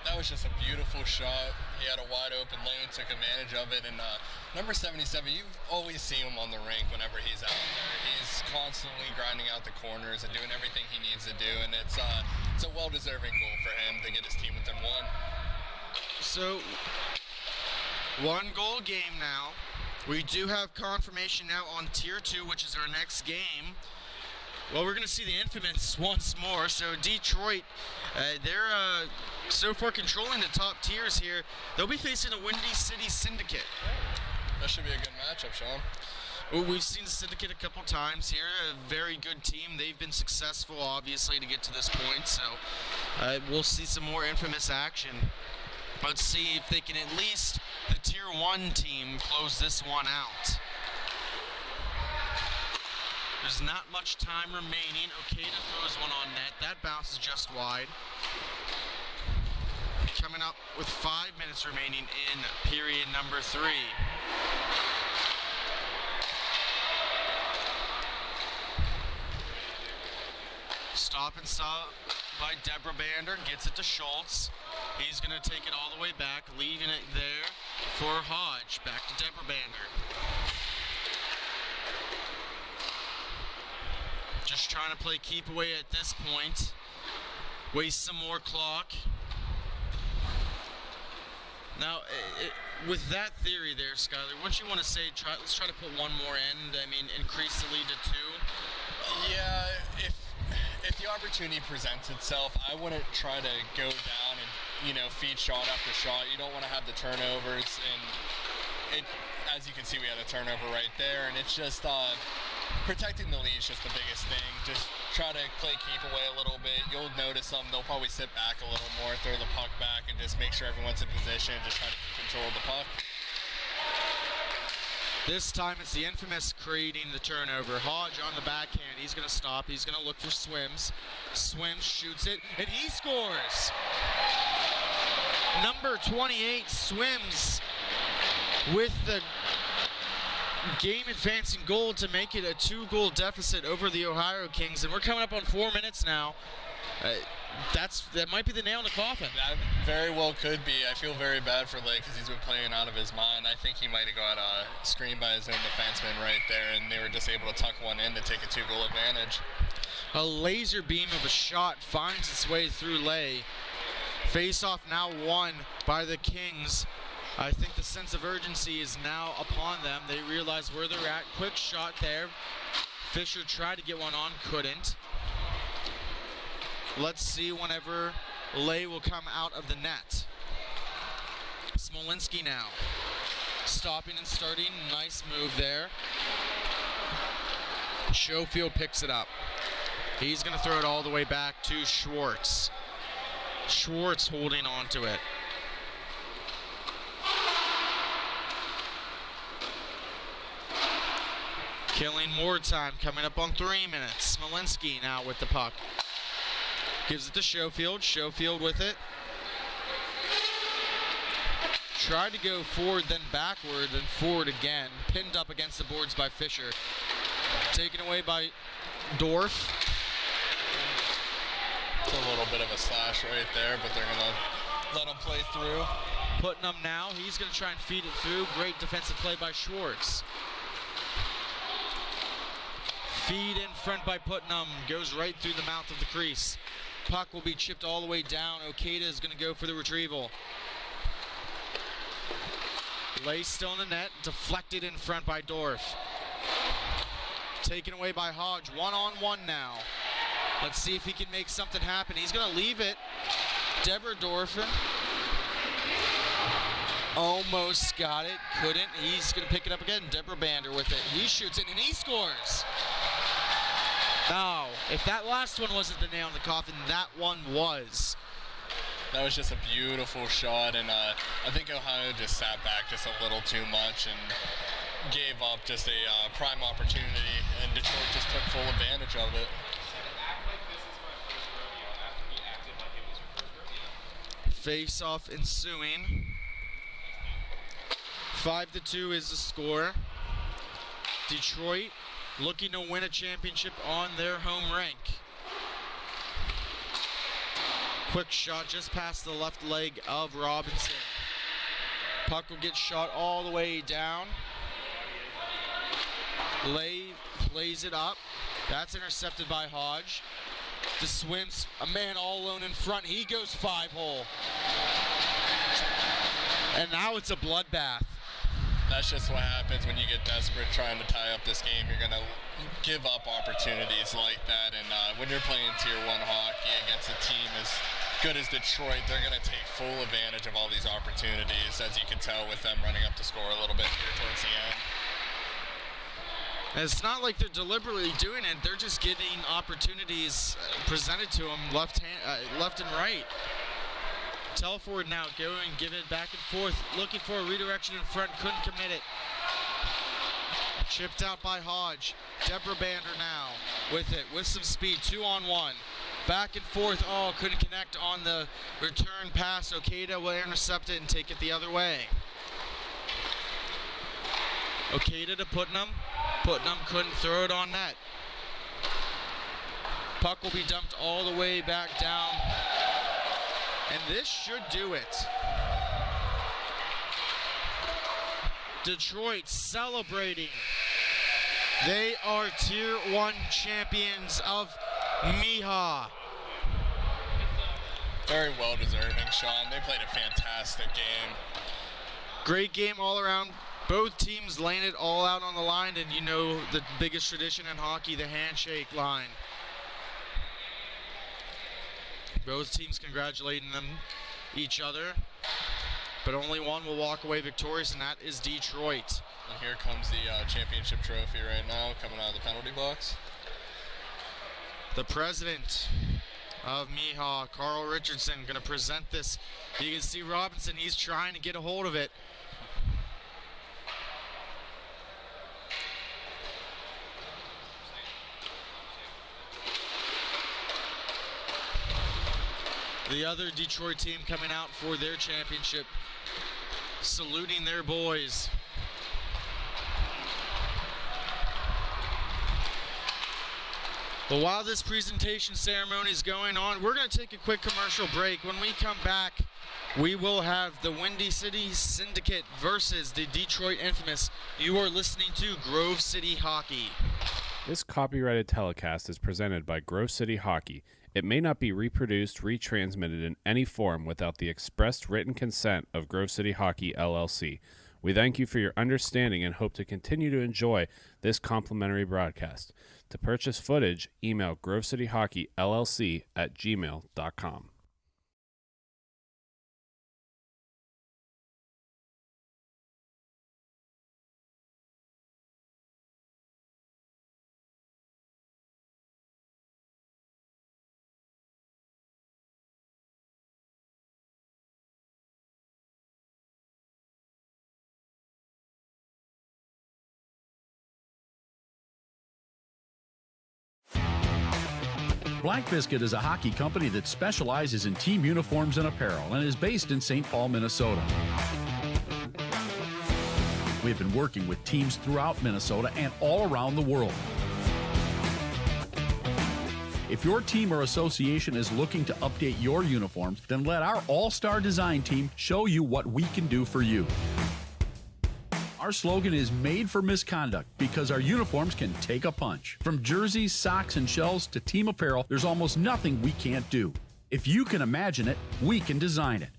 That was just a beautiful shot. He had a wide open lane, took advantage of it, and number 77, you've always seen him on the rink whenever he's out there. He's constantly grinding out the corners and doing everything he needs to do, and it's a well-deserving goal for him to get his team within 1. So, 1-goal game now. We do have confirmation now on Tier 2, which is our next game. Well, we're going to see the Infamous once more. So Detroit, they're so far controlling the top tiers here. They'll be facing the Windy City Syndicate. That should be a good matchup, Sean. Well, we've seen the Syndicate a couple times here. A very good team. They've been successful, obviously, to get to this point. So we'll see some more Infamous action. Let's see if they can at least, the Tier 1 team, close this one out. There's not much time remaining. Okada throws one on net. That bounces just wide. Coming up with 5 minutes remaining in period number 3. Stop and stop by Deborah Bander. Gets it to Schultz. He's going to take it all the way back, leaving it there for Hodge. Back to Deborah Bander. Just trying to play keep away at this point. Waste some more clock. Now, with that theory there, Skyler, wouldn't you want to say, let's try to put one more in? I mean, increase the lead to 2? Yeah, if the opportunity presents itself, I wouldn't try to go down and, feed shot after shot. You don't want to have the turnovers, and as you can see, we had a turnover right there, and it's just protecting the lead is just the biggest thing. Just try to play keep away a little bit. You'll notice them. They'll probably sit back a little more, throw the puck back, and just make sure everyone's in position. Just try to keep control of the puck. This time it's the Infamous creating the turnover. Hodge on the backhand. He's going to stop. He's going to look for Swims. Swims shoots it, and he scores. Number 28, Swims, with the game-advancing goal to make it a 2-goal deficit over the Ohio Kings. And we're coming up on 4 minutes now. That might be the nail in the coffin. That very well could be. I feel very bad for Lake because he's been playing out of his mind. I think he might have got screened by his own defenseman right there, and they were just able to tuck one in to take a 2-goal advantage. A laser beam of a shot finds its way through Lay. Face-off now won by the Kings. I think the sense of urgency is now upon them. They realize where they're at. Quick shot there. Fisher tried to get one on, couldn't. Let's see whenever Lay will come out of the net. Smolinski now. Stopping and starting. Nice move there. Schofield picks it up. He's going to throw it all the way back to Schwartz. Schwartz holding on to it. Killing more time, coming up on 3 minutes. Smolinski now with the puck. Gives it to Schofield. Schofield with it. Tried to go forward, then backward, then forward again. Pinned up against the boards by Fisher. Taken away by Dorf. It's a little bit of a slash right there, but they're going to let him play through. Putnam now. He's going to try and feed it through. Great defensive play by Schwartz. Feed in front by Putnam. Goes right through the mouth of the crease. Puck will be chipped all the way down. Okada is going to go for the retrieval. Lay still in the net. Deflected in front by Dorf. Taken away by Hodge. 1-on-1 now. Let's see if he can make something happen. He's going to leave it. Deberdorf almost got it. Couldn't. He's going to pick it up again. Debrabander with it. He shoots it and he scores. Now, if that last one wasn't the nail in the coffin, that one was. That was just a beautiful shot, and I think Ohio just sat back just a little too much and gave up just a prime opportunity, and Detroit just took full advantage of it. Face-off ensuing. 5-2 is the score. Detroit looking to win a championship on their home rink. Quick shot just past the left leg of Robinson. Puck will get shot all the way down. Lay plays it up. That's intercepted by Hodge. The swims, a man all alone in front. He goes 5-hole. And now it's a bloodbath. That's just what happens when you get desperate trying to tie up this game. You're going to give up opportunities like that. And when you're playing Tier 1 hockey against a team as good as Detroit, they're going to take full advantage of all these opportunities, as you can tell with them running up to score a little bit here towards the end. And it's not like they're deliberately doing it. They're just getting opportunities presented to them left and right. Telford now going, giving it back and forth, looking for a redirection in front, couldn't commit it. Chipped out by Hodge. Debrabander now with it, with some speed, 2-on-1. Back and forth, couldn't connect on the return pass. Okada will intercept it and take it the other way. Okada to Putnam. Putnam couldn't throw it on net. Puck will be dumped all the way back down. And this should do it. Detroit celebrating. They are Tier 1 champions of MIHA. Very well deserving, Sean. They played a fantastic game. Great game all around. Both teams laying it all out on the line, and you know the biggest tradition in hockey, the handshake line. Both teams congratulating each other, but only one will walk away victorious, and that is Detroit. And here comes the championship trophy right now, coming out of the penalty box. The president of MIHA, Carl Richardson, going to present this. You can see Robinson, he's trying to get a hold of it. The other Detroit team coming out for their championship, saluting their boys. Well, while this presentation ceremony is going on, we're going to take a quick commercial break. When we come back, we will have the Windy City Syndicate versus the Detroit Infamous. You are listening to Grove City Hockey. This copyrighted telecast is presented by Grove City Hockey. It may not be reproduced, retransmitted in any form without the expressed written consent of Grove City Hockey LLC. We thank you for your understanding and hope to continue to enjoy this complimentary broadcast. To purchase footage, email grovecityhockeyllc@gmail.com. Black Biscuit is a hockey company that specializes in team uniforms and apparel and is based in St. Paul, Minnesota. We've been working with teams throughout Minnesota and all around the world. If your team or association is looking to update your uniforms, then let our all-star design team show you what we can do for you. Our slogan is made for misconduct because our uniforms can take a punch. From jerseys, socks, and shells to team apparel, there's almost nothing we can't do. If you can imagine it, we can design it.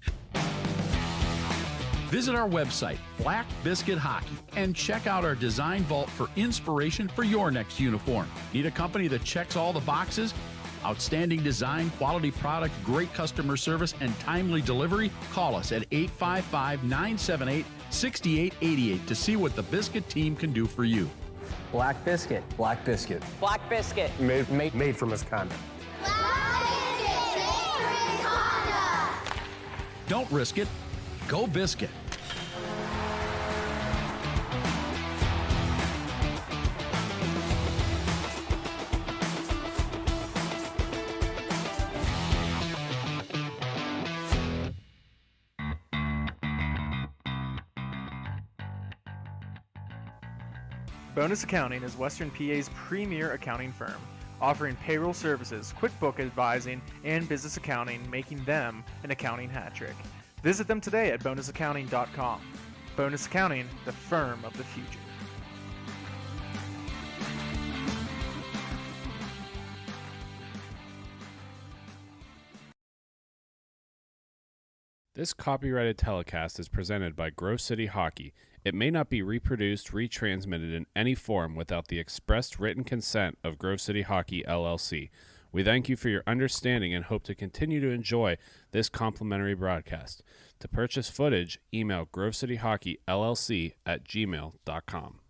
Visit our website, Black Biscuit Hockey, and check out our design vault for inspiration for your next uniform. Need a company that checks all the boxes? Outstanding design, quality product, great customer service, and timely delivery? Call us at 855-978-6888 to see what the Biscuit team can do for you. Black Biscuit. Black Biscuit. Black Biscuit. Made for misconduct. Don't risk it. Go Biscuit. Bonus Accounting is Western PA's premier accounting firm, offering payroll services, QuickBook advising, and business accounting, making them an accounting hat trick. Visit them today at bonusaccounting.com. Bonus Accounting, the firm of the future. This copyrighted telecast is presented by Grove City Hockey. It may not be reproduced, retransmitted in any form without the expressed written consent of Grove City Hockey LLC. We thank you for your understanding and hope to continue to enjoy this complimentary broadcast. To purchase footage, email grovecityhockeyllc@gmail.com.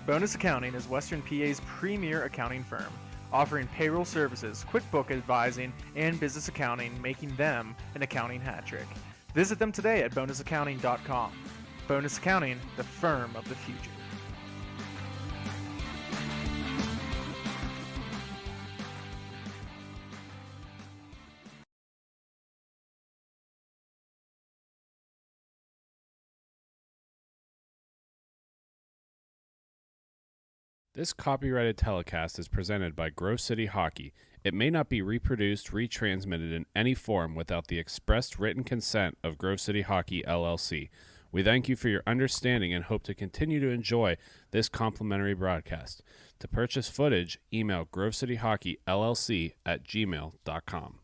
Bonus Accounting is Western PA's premier accounting firm, offering payroll services, QuickBook advising, and business accounting, making them an accounting hat trick. Visit them today at bonusaccounting.com. Bonus Accounting, the firm of the future. This copyrighted telecast is presented by Grove City Hockey. It may not be reproduced, retransmitted in any form without the expressed written consent of Grove City Hockey LLC. We thank you for your understanding and hope to continue to enjoy this complimentary broadcast. To purchase footage, email grovecityhockeyllc@gmail.com.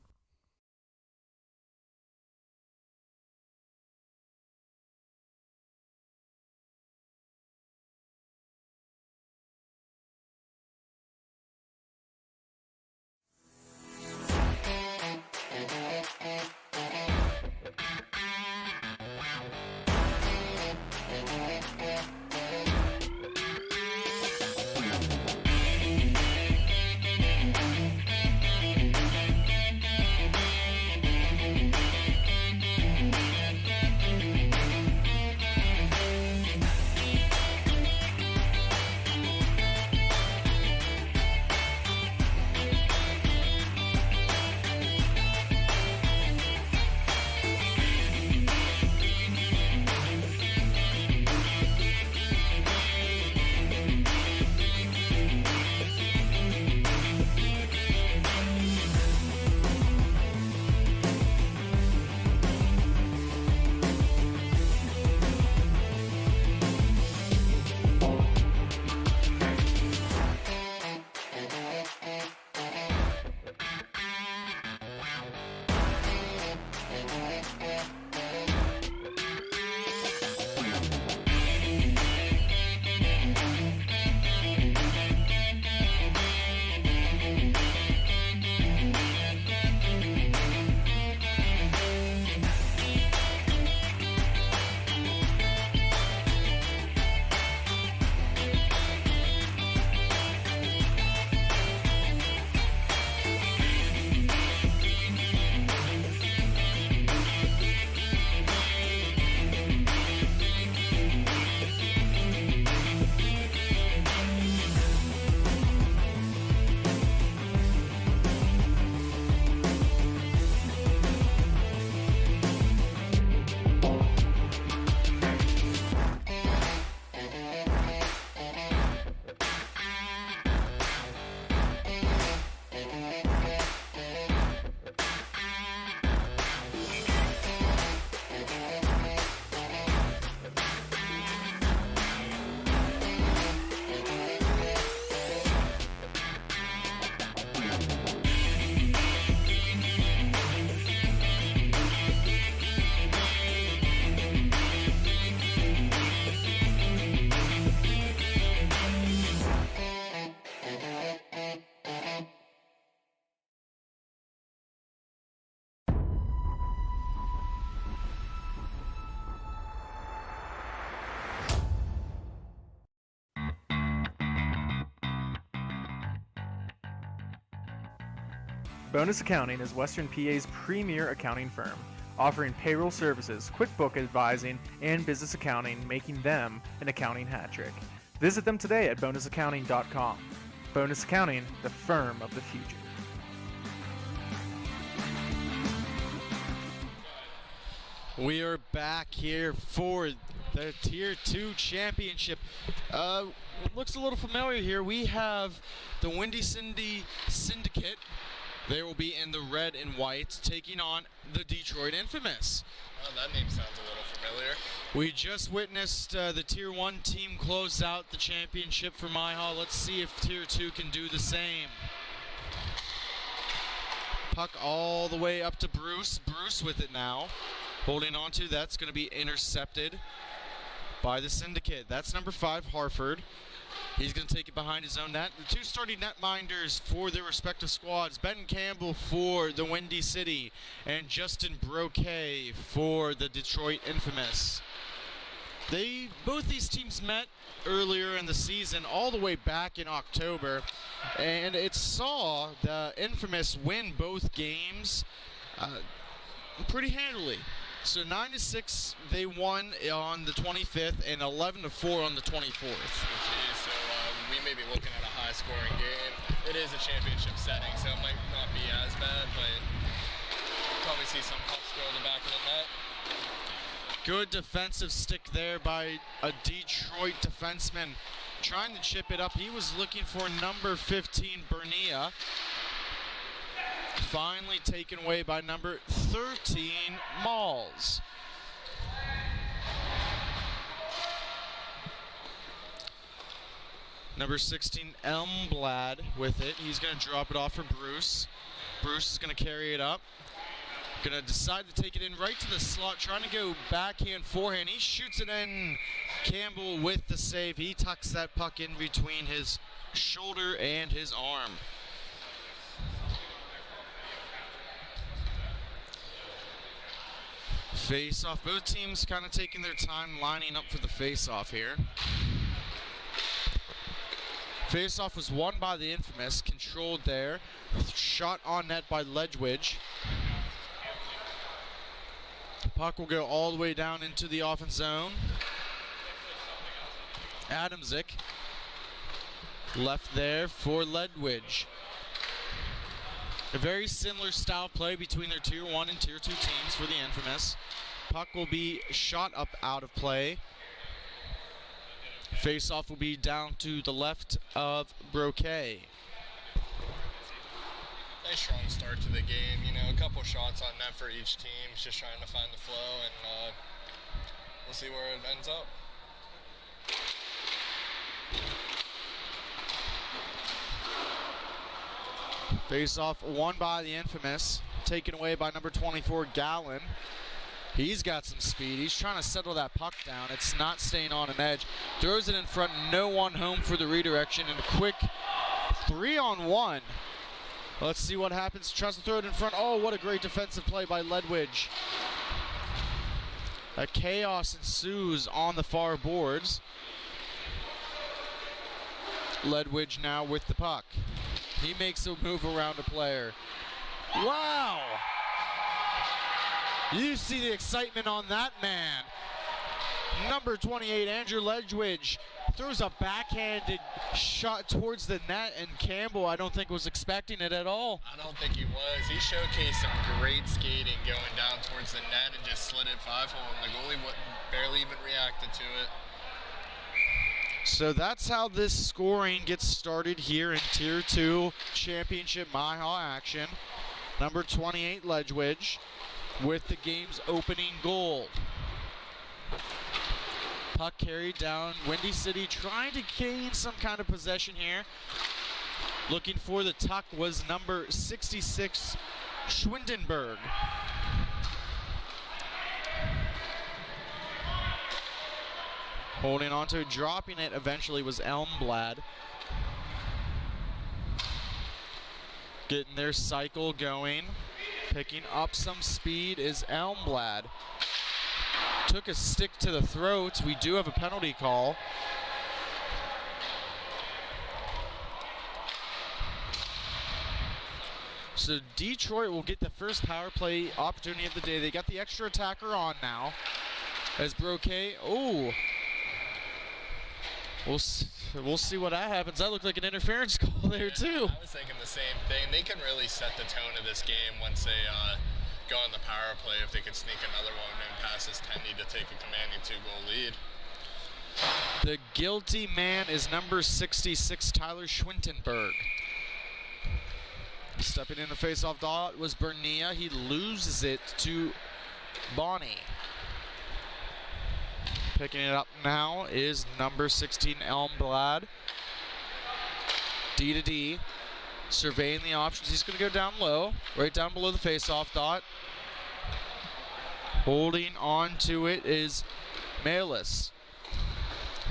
Bonus Accounting is Western PA's premier accounting firm, offering payroll services, QuickBook advising, and business accounting, making them an accounting hat trick. Visit them today at bonusaccounting.com. Bonus Accounting, the firm of the future. We are back here for the Tier 2 Championship. Looks a little familiar here. We have the Windy City Syndicate. They will be in the red and white, taking on the Detroit Infamous. Oh, that name sounds a little familiar. We just witnessed the Tier 1 team close out the championship for MIHA. Let's see if Tier 2 can do the same. Puck all the way up to Bruce. Bruce with it now. Holding on to, that's going to be intercepted by the Syndicate. That's number 5, Harford. He's going to take it behind his own net. The two starting netminders for their respective squads, Ben Campbell for the Windy City and Justin Broquet for the Detroit Infamous. Both these teams met earlier in the season, all the way back in October, and it saw the Infamous win both games pretty handily. So 9-6 they won on the 25th and 11-4 on the 24th. So we may be looking at a high-scoring game. It is a championship setting, so it might not be as bad, but probably see some pucks go in the back of the net. Good defensive stick there by a Detroit defenseman trying to chip it up. He was looking for number 15, Bernia. Finally taken away by number 13, Malls. Number 16, Elmblad with it. He's going to drop it off for Bruce. Bruce is going to carry it up. Going to decide to take it in right to the slot, trying to go backhand, forehand. He shoots it in. Campbell with the save. He tucks that puck in between his shoulder and his arm. Face-off. Both teams kind of taking their time lining up for the face-off here. Face-off was won by the Infamous, controlled there. Shot on net by Ledwidge. Puck will go all the way down into the offense zone. Adamczyk left there for Ledwidge. A very similar style play between their Tier 1 and Tier 2 teams for the Infamous. Puck will be shot up out of play. Face-off will be down to the left of Broquet. Nice strong start to the game. You know, a couple shots on net for each team. Just trying to find the flow, and we'll see where it ends up. Face-off won by the Infamous, taken away by number 24, Gallen. He's got some speed. He's trying to settle that puck down. It's not staying on an edge. Throws it in front, no one home for the redirection, and a quick 3-on-1. Let's see what happens. Tries to throw it in front. Oh, what a great defensive play by Ledwidge. A chaos ensues on the far boards. Ledwidge now with the puck. He makes a move around a player. Wow! You see the excitement on that man. Number 28, Andrew Ledwidge, throws a backhanded shot towards the net, and Campbell, I don't think, was expecting it at all. I don't think he was. He showcased some great skating going down towards the net and just slid it 5-hole, and the goalie barely even reacted to it. So that's how this scoring gets started here in Tier 2 Championship MIHA action. Number 28, Ledwidge, with the game's opening goal. Puck carried down. Windy City trying to gain some kind of possession here. Looking for the tuck was number 66, Schwindenberg. Holding on to it, dropping it eventually was Elmblad. Getting their cycle going. Picking up some speed is Elmblad. Took a stick to the throat. We do have a penalty call. So Detroit will get the first power play opportunity of the day. They got the extra attacker on now. As Broquet, we'll see what happens. That looked like an interference call there too. I was thinking the same thing. They can really set the tone of this game once they go on the power play. If they could sneak another one and pass his Tendy to take a commanding 2-goal lead. The guilty man is number 66, Tyler Schwindenberg. Stepping in the face-off dot was Bernia. He loses it to Bonnie. Picking it up now is number 16, Elmblad. D to D. Surveying the options. He's going to go down low, right down below the face-off dot. Holding on to it is Melis.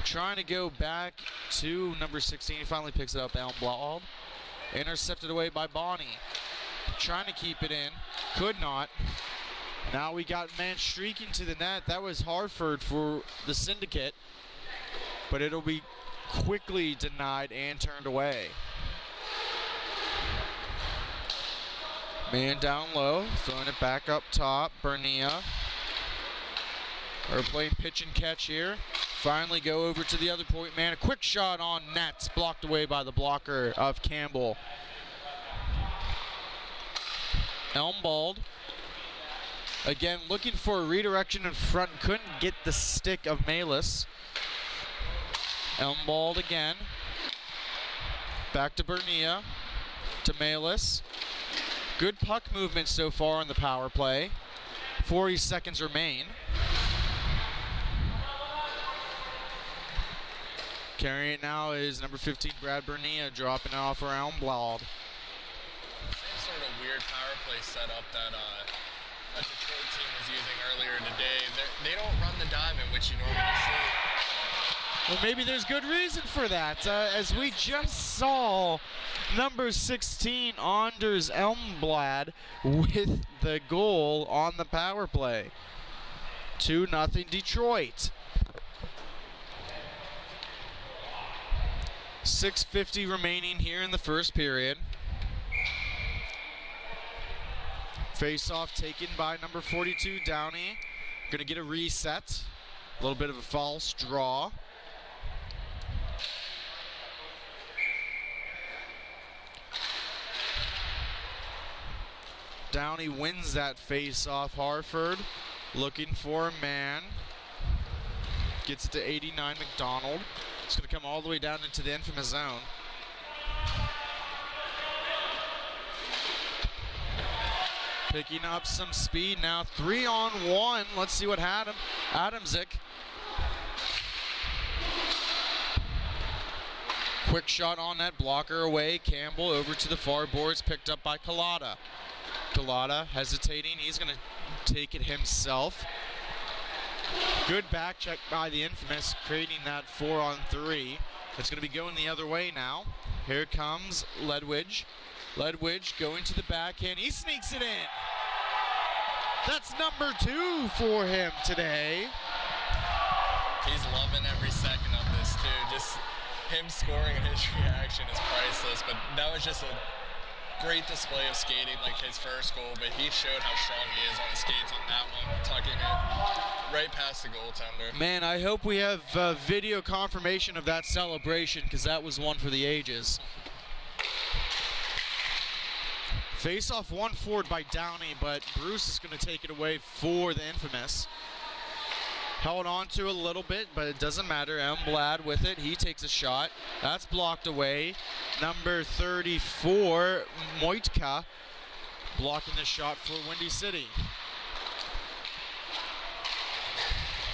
Trying to go back to number 16. He finally picks it up, Elmblad. Intercepted away by Bonnie. Trying to keep it in. Could not. Now we got man streaking to the net. That was Hartford for the Syndicate, but it'll be quickly denied and turned away. Man down low, throwing it back up top. Bernia. We're playing pitch and catch here. Finally go over to the other point man. A quick shot on net, blocked away by the blocker of Campbell. Elmbald. Again, looking for a redirection in front. Couldn't get the stick of Malis. Elmbald again. Back to Bernia. To Malis. Good puck movement so far on the power play. 40 seconds remain. Carrying it now is number 15, Brad Bernia, dropping it off around Elmbald. Same sort of weird power play setup that a Detroit team was using earlier today. They don't run the diamond, which you normally see. Well, maybe there's good reason for that. As we just saw number 16, Anders Elmblad, with the goal on the power play. 2-0 Detroit. 6:50 remaining here in the first period. Face-off taken by number 42, Downey. Gonna get a reset. A little bit of a false draw. Downey wins that face-off. Hartford looking for a man. Gets it to 89, McDonald. It's going to come all the way down into the infamous zone. Picking up some speed now. 3-on-1. Let's see what had him. Adamczyk. Quick shot on that, blocker away. Campbell over to the far boards, picked up by Collada. Collada hesitating. He's going to take it himself. Good back check by the infamous, creating that 4-on-3. It's going to be going the other way now. Here comes Ledwidge. Ledwidge going to the backhand. He sneaks it in. That's number 2 for him today. He's loving every second of this, too. Just him scoring and his reaction is priceless. But that was just a great display of skating, like his first goal. But he showed how strong he is on the skates on that one, tucking it right past the goaltender. Man, I hope we have video confirmation of that celebration, because that was one for the ages. Face-off won forward by Downey, but Bruce is going to take it away for the infamous. Held on to a little bit, but it doesn't matter. Elmblad with it. He takes a shot. That's blocked away. Number 34, Moitka, blocking the shot for Windy City.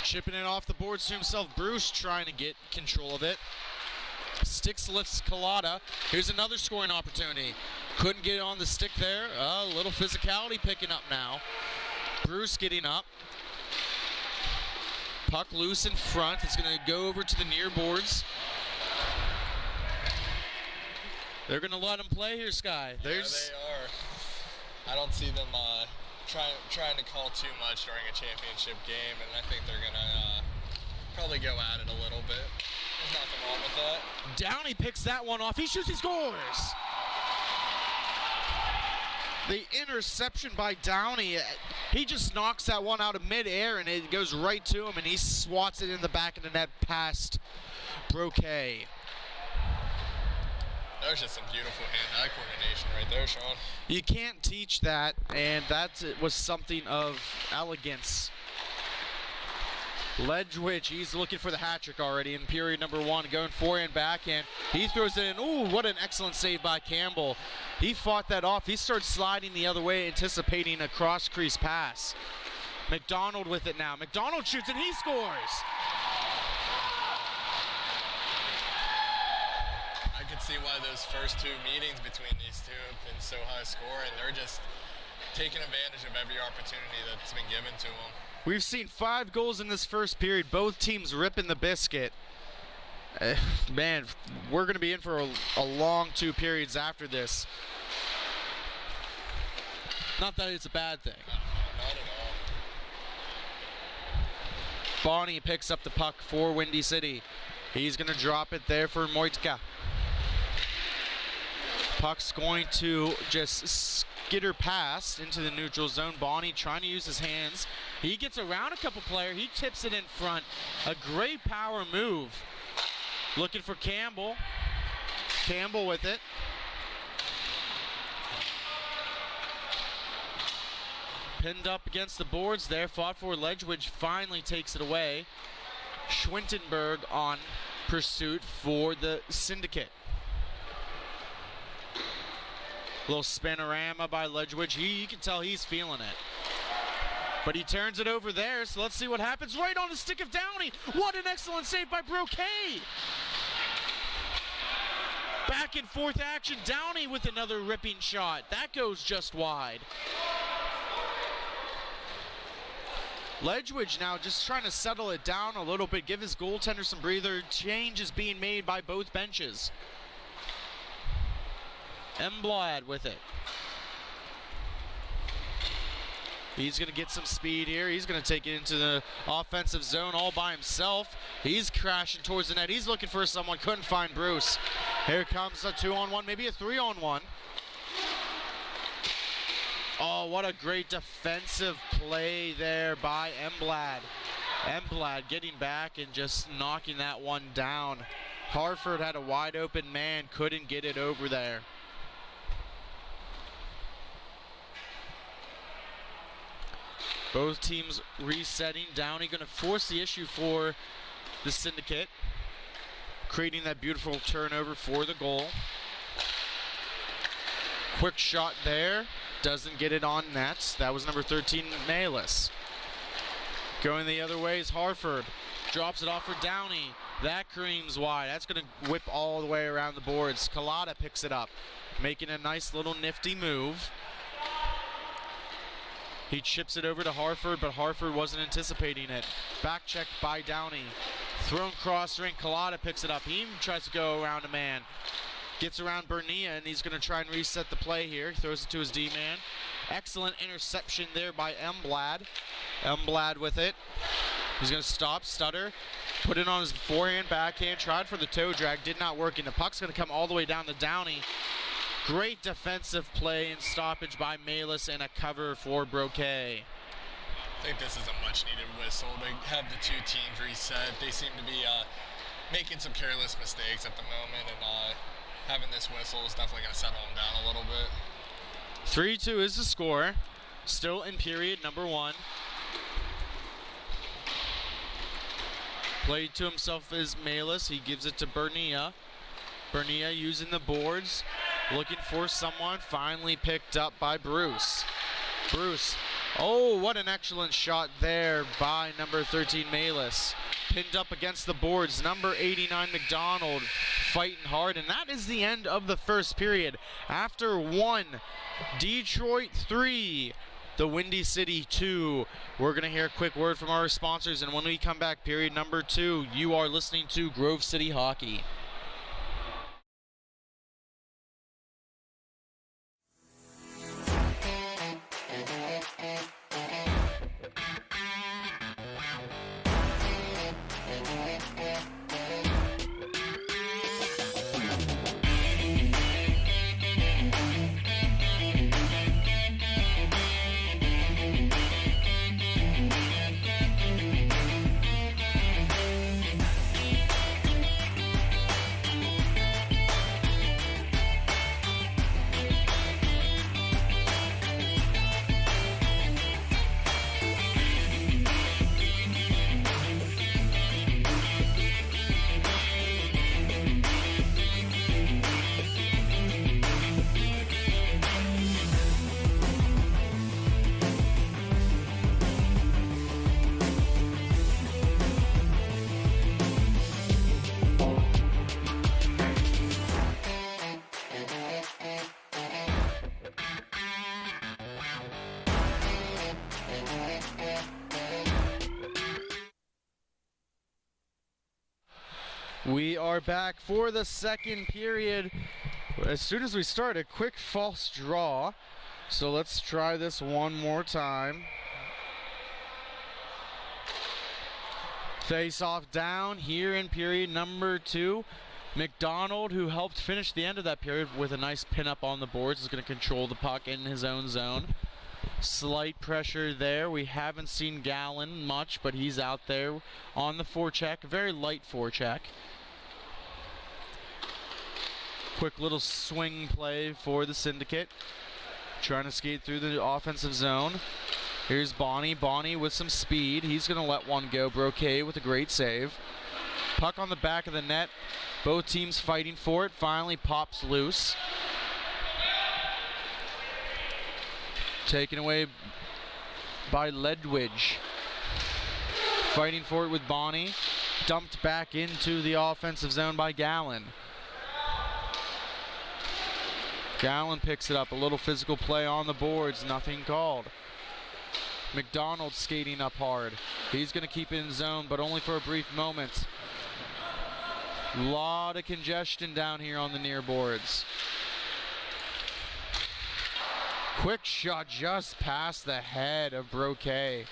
Chipping it off the boards to himself. Bruce trying to get control of it. Sticks lifts Collada. Here's another scoring opportunity. Couldn't get on the stick there. A little physicality picking up now. Bruce getting up. Puck loose in front. It's going to go over to the near boards. They're going to let him play here, Sky. Yeah, they are. I don't see them trying to call too much during a championship game, and I think they're going to probably go at it a little bit. There's nothing wrong with that. Downey picks that one off. He shoots, he scores! The interception by Downey, he just knocks that one out of midair, and it goes right to him, and he swats it in the back of the net past Broquet. That was just some beautiful hand-eye coordination right there, Sean. You can't teach that, and that was something of elegance. Ledwidge, he's looking for the hat trick already in period number 1, going forehand, backhand. He throws it in. Ooh, what an excellent save by Campbell. He fought that off. He starts sliding the other way, anticipating a cross-crease pass. McDonald with it now. McDonald shoots, and he scores. I could see why those first 2 meetings between these two have been so high scoring. They're just taking advantage of every opportunity that's been given to them. We've seen 5 goals in this first period, both teams ripping the biscuit. Man, we're going to be in for a long 2 periods after this. Not that it's a bad thing. Not at all. Bonnie picks up the puck for Windy City. He's going to drop it there for Moitka. Puck's going to just skitter past into the neutral zone. Bonnie trying to use his hands. He gets around a couple players. He tips it in front. A great power move. Looking for Campbell. Campbell with it. Pinned up against the boards there. Fought for Ledgewich. Finally takes it away. Schwintenberg on pursuit for the Syndicate. Little spinorama by Ledgewich. You can tell he's feeling it. But he turns it over there, so let's see what happens. Right on the stick of Downey. What an excellent save by Broquet. Back and forth action. Downey with another ripping shot. That goes just wide. Ledgewich now just trying to settle it down a little bit, give his goaltender some breather. Change is being made by both benches. Emblad with it. He's going to get some speed here. He's going to take it into the offensive zone all by himself. He's crashing towards the net. He's looking for someone. Couldn't find Bruce. Here comes a 2-on-1, maybe a 3-on-1. Oh, what a great defensive play there by Emblad. Emblad getting back and just knocking that one down. Harford had a wide open man, couldn't get it over there. Both teams resetting. Downey going to force the issue for the Syndicate, creating that beautiful turnover for the goal. Quick shot there. Doesn't get it on net. That was number 13, Nayless. Going the other way is Harford. Drops it off for Downey. That creams wide. That's going to whip all the way around the boards. Collada picks it up, making a nice little nifty move. He chips it over to Harford, but Harford wasn't anticipating it. Back check by Downey. Thrown cross ring. Collada picks it up. He tries to go around a man. Gets around Bernia, and he's going to try and reset the play here. Throws it to his D-man. Excellent interception there by Emblad. Emblad with it. He's going to stop, stutter, put it on his forehand, backhand, tried for the toe drag, did not work, and the puck's going to come all the way down to Downey. Great defensive play and stoppage by Malis and a cover for Broquet. I think this is a much-needed whistle to have the two teams reset. They seem to be making some careless mistakes at the moment, and having this whistle is definitely going to settle them down a little bit. 3-2 is the score. Still in period number 1. Played to himself is Malis. He gives it to Bernia. Bernia using the boards, looking for someone. Finally picked up by Bruce. Bruce. Oh, what an excellent shot there by number 13, Malis. Pinned up against the boards. Number 89, McDonald, fighting hard. And that is the end of the first period. After 1, Detroit 3, the Windy City 2. We're going to hear a quick word from our sponsors. And when we come back, period number 2, you are listening to Grove City Hockey. We are back for the second period. As soon as we start, a quick false draw. So let's try this one more time. Face off down here in period number 2. McDonald, who helped finish the end of that period with a nice pin-up on the boards, is going to control the puck in his own zone. Slight pressure there. We haven't seen Gallen much, but he's out there on the forecheck. Very light forecheck. Quick little swing play for the Syndicate. Trying to skate through the offensive zone. Here's Bonnie. Bonnie with some speed. He's going to let one go. Broquet with a great save. Puck on the back of the net. Both teams fighting for it. Finally pops loose. Taken away by Ledwidge. Fighting for it with Bonnie. Dumped back into the offensive zone by Gallen. Gallen picks it up. A little physical play on the boards. Nothing called. McDonald skating up hard. He's going to keep it in zone, but only for a brief moment. Lot of congestion down here on the near boards. Quick shot just past the head of Broquet.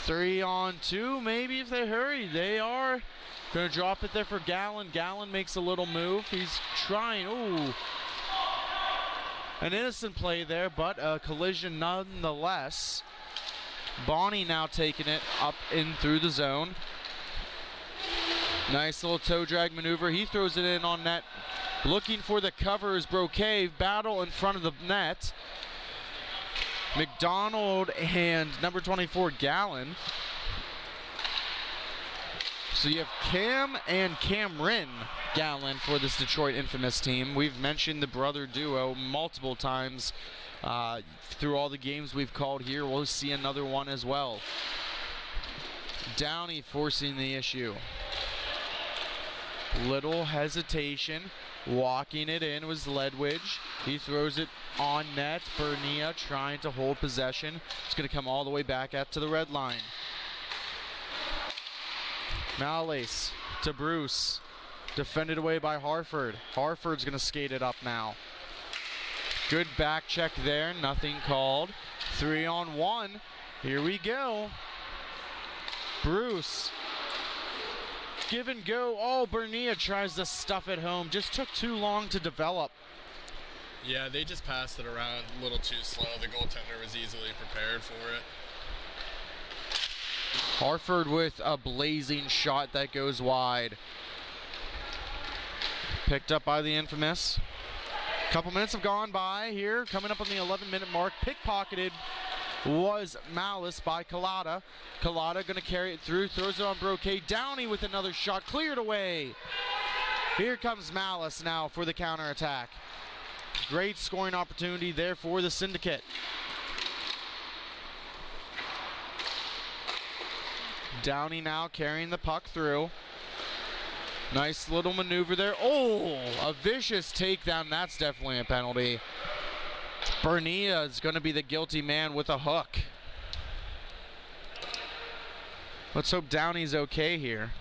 3-on-2, maybe if they hurry. They are going to drop it there for Gallen. Gallen makes a little move. He's trying. Ooh. An innocent play there, but a collision nonetheless. Bonnie now taking it up in through the zone. Nice little toe drag maneuver. He throws it in on net. Looking for the cover is Broquet. Battle in front of the net. McDonald and number 24, Gallen. So you have Cam and Cameron Gallen for this Detroit Infamous team. We've mentioned the brother duo multiple times through all the games we've called here. We'll see another one as well. Downey forcing the issue. Little hesitation. Walking it in was Ledwidge. He throws it on net. Bernia trying to hold possession. It's going to come all the way back out to the red line. Malace to Bruce. Defended away by Harford. Harford's going to skate it up now. Good back check there. Nothing called. 3-on-1. Here we go. Bruce. Give and go. Oh, Bernia tries to stuff it home. Just took too long to develop. Yeah, they just passed it around a little too slow. The goaltender was easily prepared for it. Harford with a blazing shot that goes wide. Picked up by the Infamous. Couple minutes have gone by here. Coming up on the 11-minute mark. Pickpocketed was Malice by Collada. Collada going to carry it through. Throws it on Broquet. Downey with another shot. Cleared away. Here comes Malice now for the counterattack. Great scoring opportunity there for the Syndicate. Downey now carrying the puck through. Nice little maneuver there. Oh, a vicious takedown. That's definitely a penalty. Bernia is going to be the guilty man with a hook. Let's hope Downey's okay here.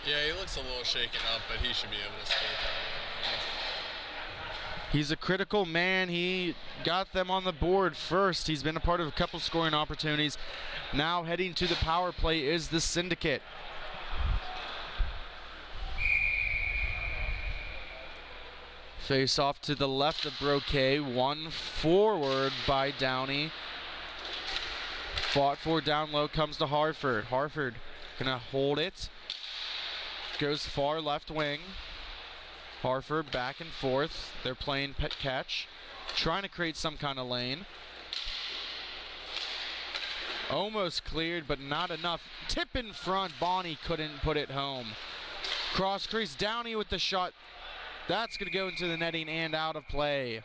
Yeah, he looks a little shaken up, but he should be able to skate that. He's a critical man. He got them on the board first. He's been a part of a couple scoring opportunities. Now heading to the power play is the Syndicate. Face off to the left of Broquet. One forward by Downey. Fought for down low comes to Harford. Harford gonna hold it. Goes far left wing. Harford back and forth. They're playing pet catch. Trying to create some kind of lane. Almost cleared, but not enough. Tip in front. Bonnie couldn't put it home. Cross crease. Downey with the shot. That's going to go into the netting and out of play.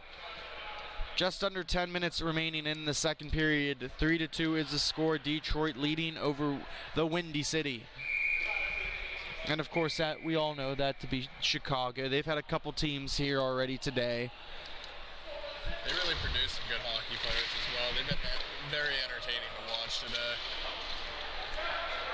Just under 10 minutes remaining in the second period. 3-2 is the score. Detroit leading over the Windy City. And of course, that we all know that to be Chicago. They've had a couple teams here already today. They really produce some good hockey players as well. They've been very entertaining to watch today.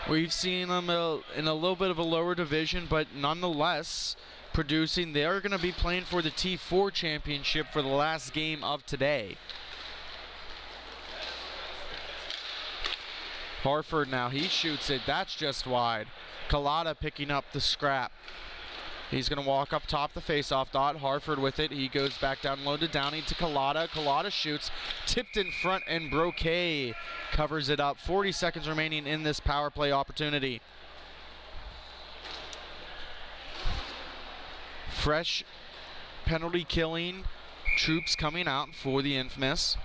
We've seen them in a little bit of a lower division, but nonetheless producing. They are going to be playing for the T4 championship for the last game of today. Harford now, he shoots it. That's just wide. Collada picking up the scrap. He's going to walk up top the face-off dot. Harford with it. He goes back down low to Downey to Collada. Collada shoots. Tipped in front, and Broquet covers it up. 40 seconds remaining in this power play opportunity. Fresh penalty killing troops coming out for the Infamous.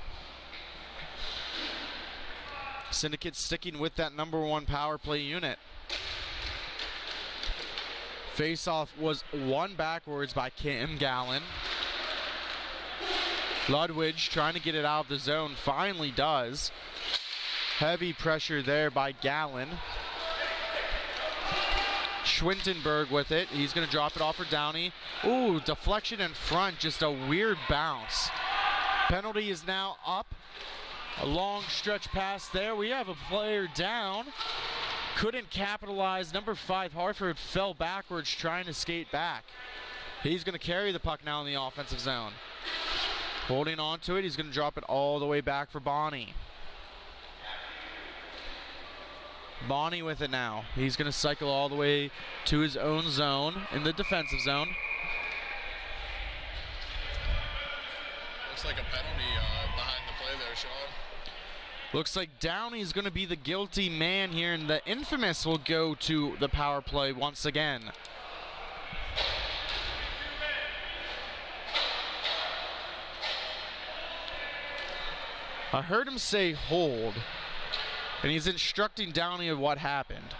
Syndicate sticking with that number 1 power play unit. Face-off was won backwards by Cam Gallen. Ludwig trying to get it out of the zone, finally does. Heavy pressure there by Gallen. Schwintenberg with it. He's going to drop it off for Downey. Ooh, deflection in front, just a weird bounce. Penalty is now up. A long stretch pass there. We have a player down. Couldn't capitalize. Number 5, Harford, fell backwards trying to skate back. He's going to carry the puck now in the offensive zone. Holding on to it. He's going to drop it all the way back for Bonnie. Bonnie with it now. He's going to cycle all the way to his own zone in the defensive zone. Looks like a penalty behind the play there, Sean. Looks like Downey's going to be the guilty man here, and the Infamous will go to the power play once again. I heard him say hold, and he's instructing Downey of what happened.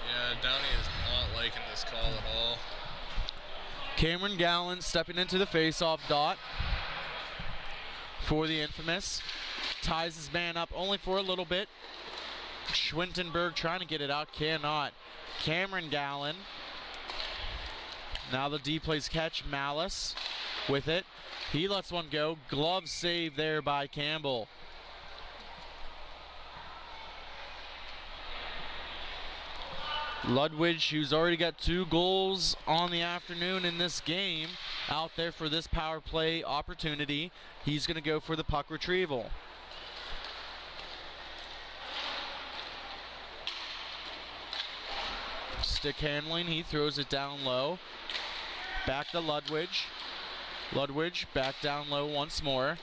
Yeah, Downey is not liking this call at all. Cameron Gallen stepping into the face-off dot for the Infamous. Ties his man up only for a little bit. Schwintenberg trying to get it out, cannot. Cameron Gallen. Now the D plays catch. Malice with it. He lets one go. Glove save there by Campbell. Ludwig, who's already got 2 goals on the afternoon in this game, out there for this power play opportunity. He's going to go for the puck retrieval. Stick handling, he throws it down low. Back to Ludwig. Ludwig back down low once more.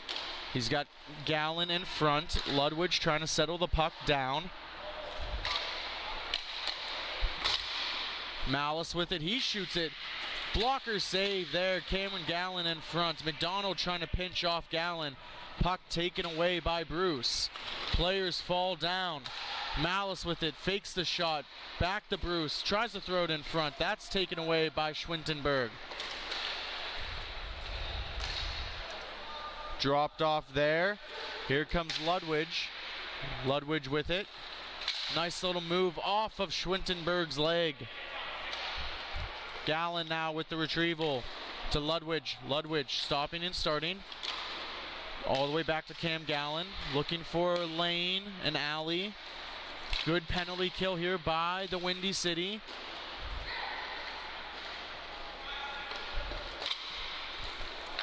He's got Gallen in front. Ludwig trying to settle the puck down. Malice with it, he shoots it. Blocker save there, Cameron Gallen in front. McDonald trying to pinch off Gallen. Puck taken away by Bruce. Players fall down. Malice with it, fakes the shot. Back to Bruce, tries to throw it in front. That's taken away by Schwintenberg. Dropped off there. Here comes Ludwig. Ludwig with it. Nice little move off of Schwintenberg's leg. Gallen now with the retrieval to Ludwig. Ludwig stopping and starting. All the way back to Cam Gallen. Looking for a lane, an alley. Good penalty kill here by the Windy City.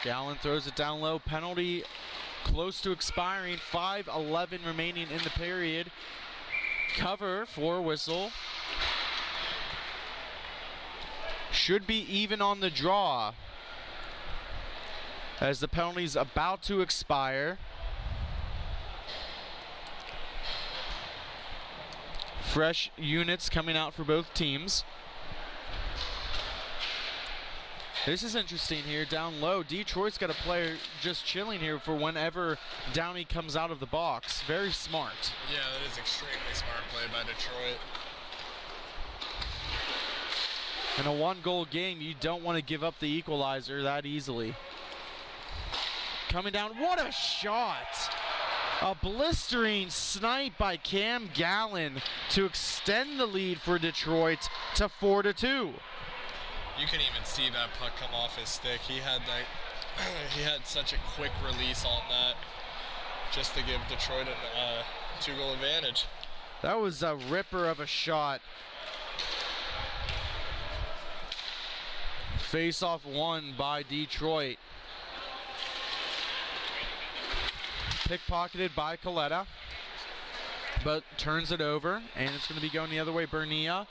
Gallen throws it down low. Penalty close to expiring. 5:11 remaining in the period. Cover for whistle. Should be even on the draw as the penalty's about to expire. Fresh units coming out for both teams. This is interesting here down low. Detroit's got a player just chilling here for whenever Downey comes out of the box. Very smart. Yeah, that is extremely smart play by Detroit. In a 1-goal game, you don't want to give up the equalizer that easily. Coming down, what a shot! A blistering snipe by Cam Gallen to extend the lead for Detroit to 4-2. You can even see that puck come off his stick. He had such a quick release on that, just to give Detroit a 2-goal advantage. That was a ripper of a shot. Face-off won by Detroit. Pickpocketed by Coletta. but turns it over, and it's going to be going the other way. Bernia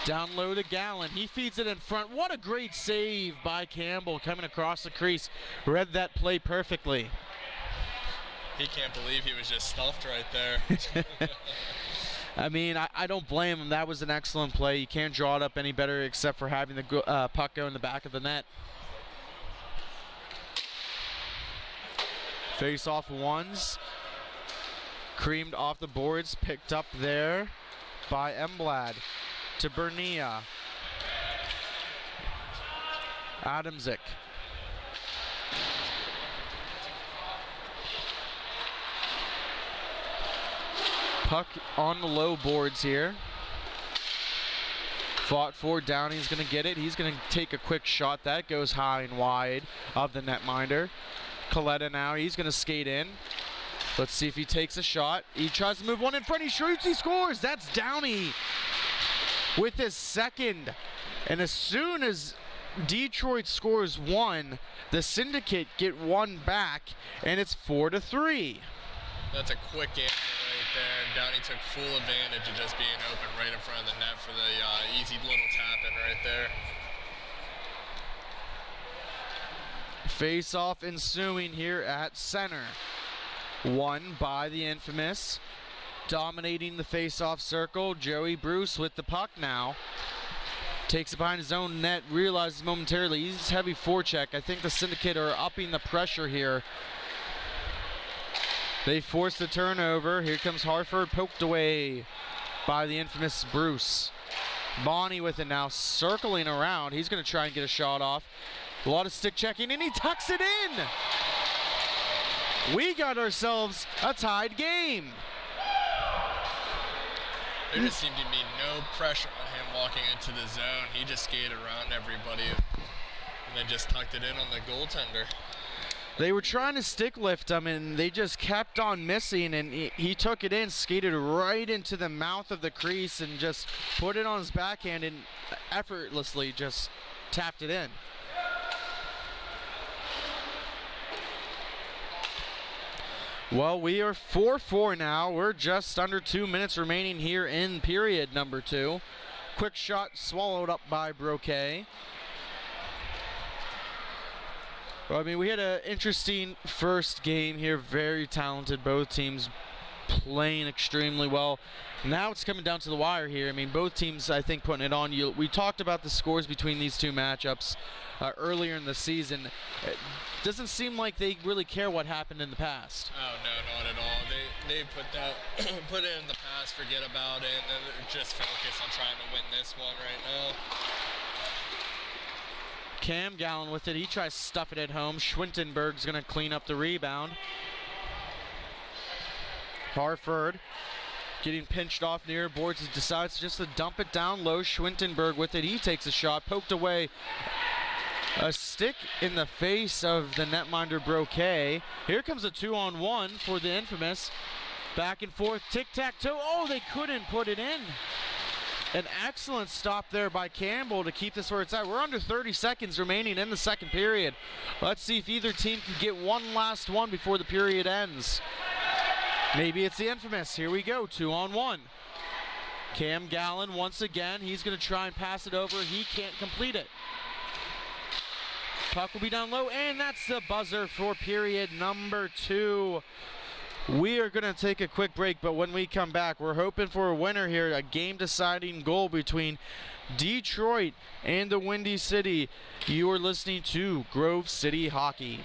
down low to Gallen. He feeds it in front. What a great save by Campbell coming across the crease. Read that play perfectly. He can't believe he was just stuffed right there. I mean, I don't blame him. That was an excellent play. You can't draw it up any better except for having the puck go in the back of the net. Face off ones. Creamed off the boards. Picked up there by Emblad to Bernia. Adamczyk. Puck on the low boards here. Fought for. Downey's going to get it. He's going to take a quick shot. That goes high and wide of the netminder. Coletta now. He's going to skate in. Let's see if he takes a shot. He tries to move one in front. He shoots. He scores. That's Downey with his second. And as soon as Detroit scores one, the Syndicate get one back, and it's 4-3. That's a quick answer right there, and Downey took full advantage of just being open right in front of the net for the easy little tap-in right there. Face-off ensuing here at center. Won by the infamous. Dominating the face-off circle, Joey Bruce with the puck now. Takes it behind his own net, realizes momentarily he's heavy forecheck. I think the Syndicate are upping the pressure here. They force the turnover. Here comes Harford, poked away by the infamous Bruce. Bonnie with it now, circling around. He's going to try and get a shot off. A lot of stick checking, and he tucks it in. We got ourselves a tied game. There just seemed to be no pressure on him walking into the zone. He just skated around everybody and then just tucked it in on the goaltender. They were trying to stick lift him, and they just kept on missing, and he took it in, skated right into the mouth of the crease, and just put it on his backhand and effortlessly just tapped it in. Well, we are 4-4 now. We're just under 2 minutes remaining here in period number 2. Quick shot swallowed up by Broquet. Well, I mean, we had an interesting first game here. Very talented. Both teams playing extremely well. Now it's coming down to the wire here. I mean, both teams, I think, putting it on. We talked about the scores between these two matchups earlier in the season. It doesn't seem like they really care what happened in the past. Oh, no, not at all. They put it in the past, forget about it, and then just focus on trying to win this one right now. Cam Gallen with it. He tries to stuff it at home. Schwintenberg's going to clean up the rebound. Harford getting pinched off near boards. He decides just to dump it down low. Schwintenberg with it. He takes a shot. Poked away. A stick in the face of the netminder Broquet. Here comes a 2-on-1 for the infamous. Back and forth. Tic-tac-toe. Oh, they couldn't put it in. An excellent stop there by Campbell to keep this where it's at. We're under 30 seconds remaining in the second period. Let's see if either team can get one last one before the period ends. Maybe it's the infamous. Here we go, 2-on-1. Cam Gallen once again. He's going to try and pass it over. He can't complete it. Puck will be down low, and that's the buzzer for period number 2. We are going to take a quick break, but when we come back, we're hoping for a winner here, a game-deciding goal between Detroit and the Windy City. You are listening to Grove City Hockey.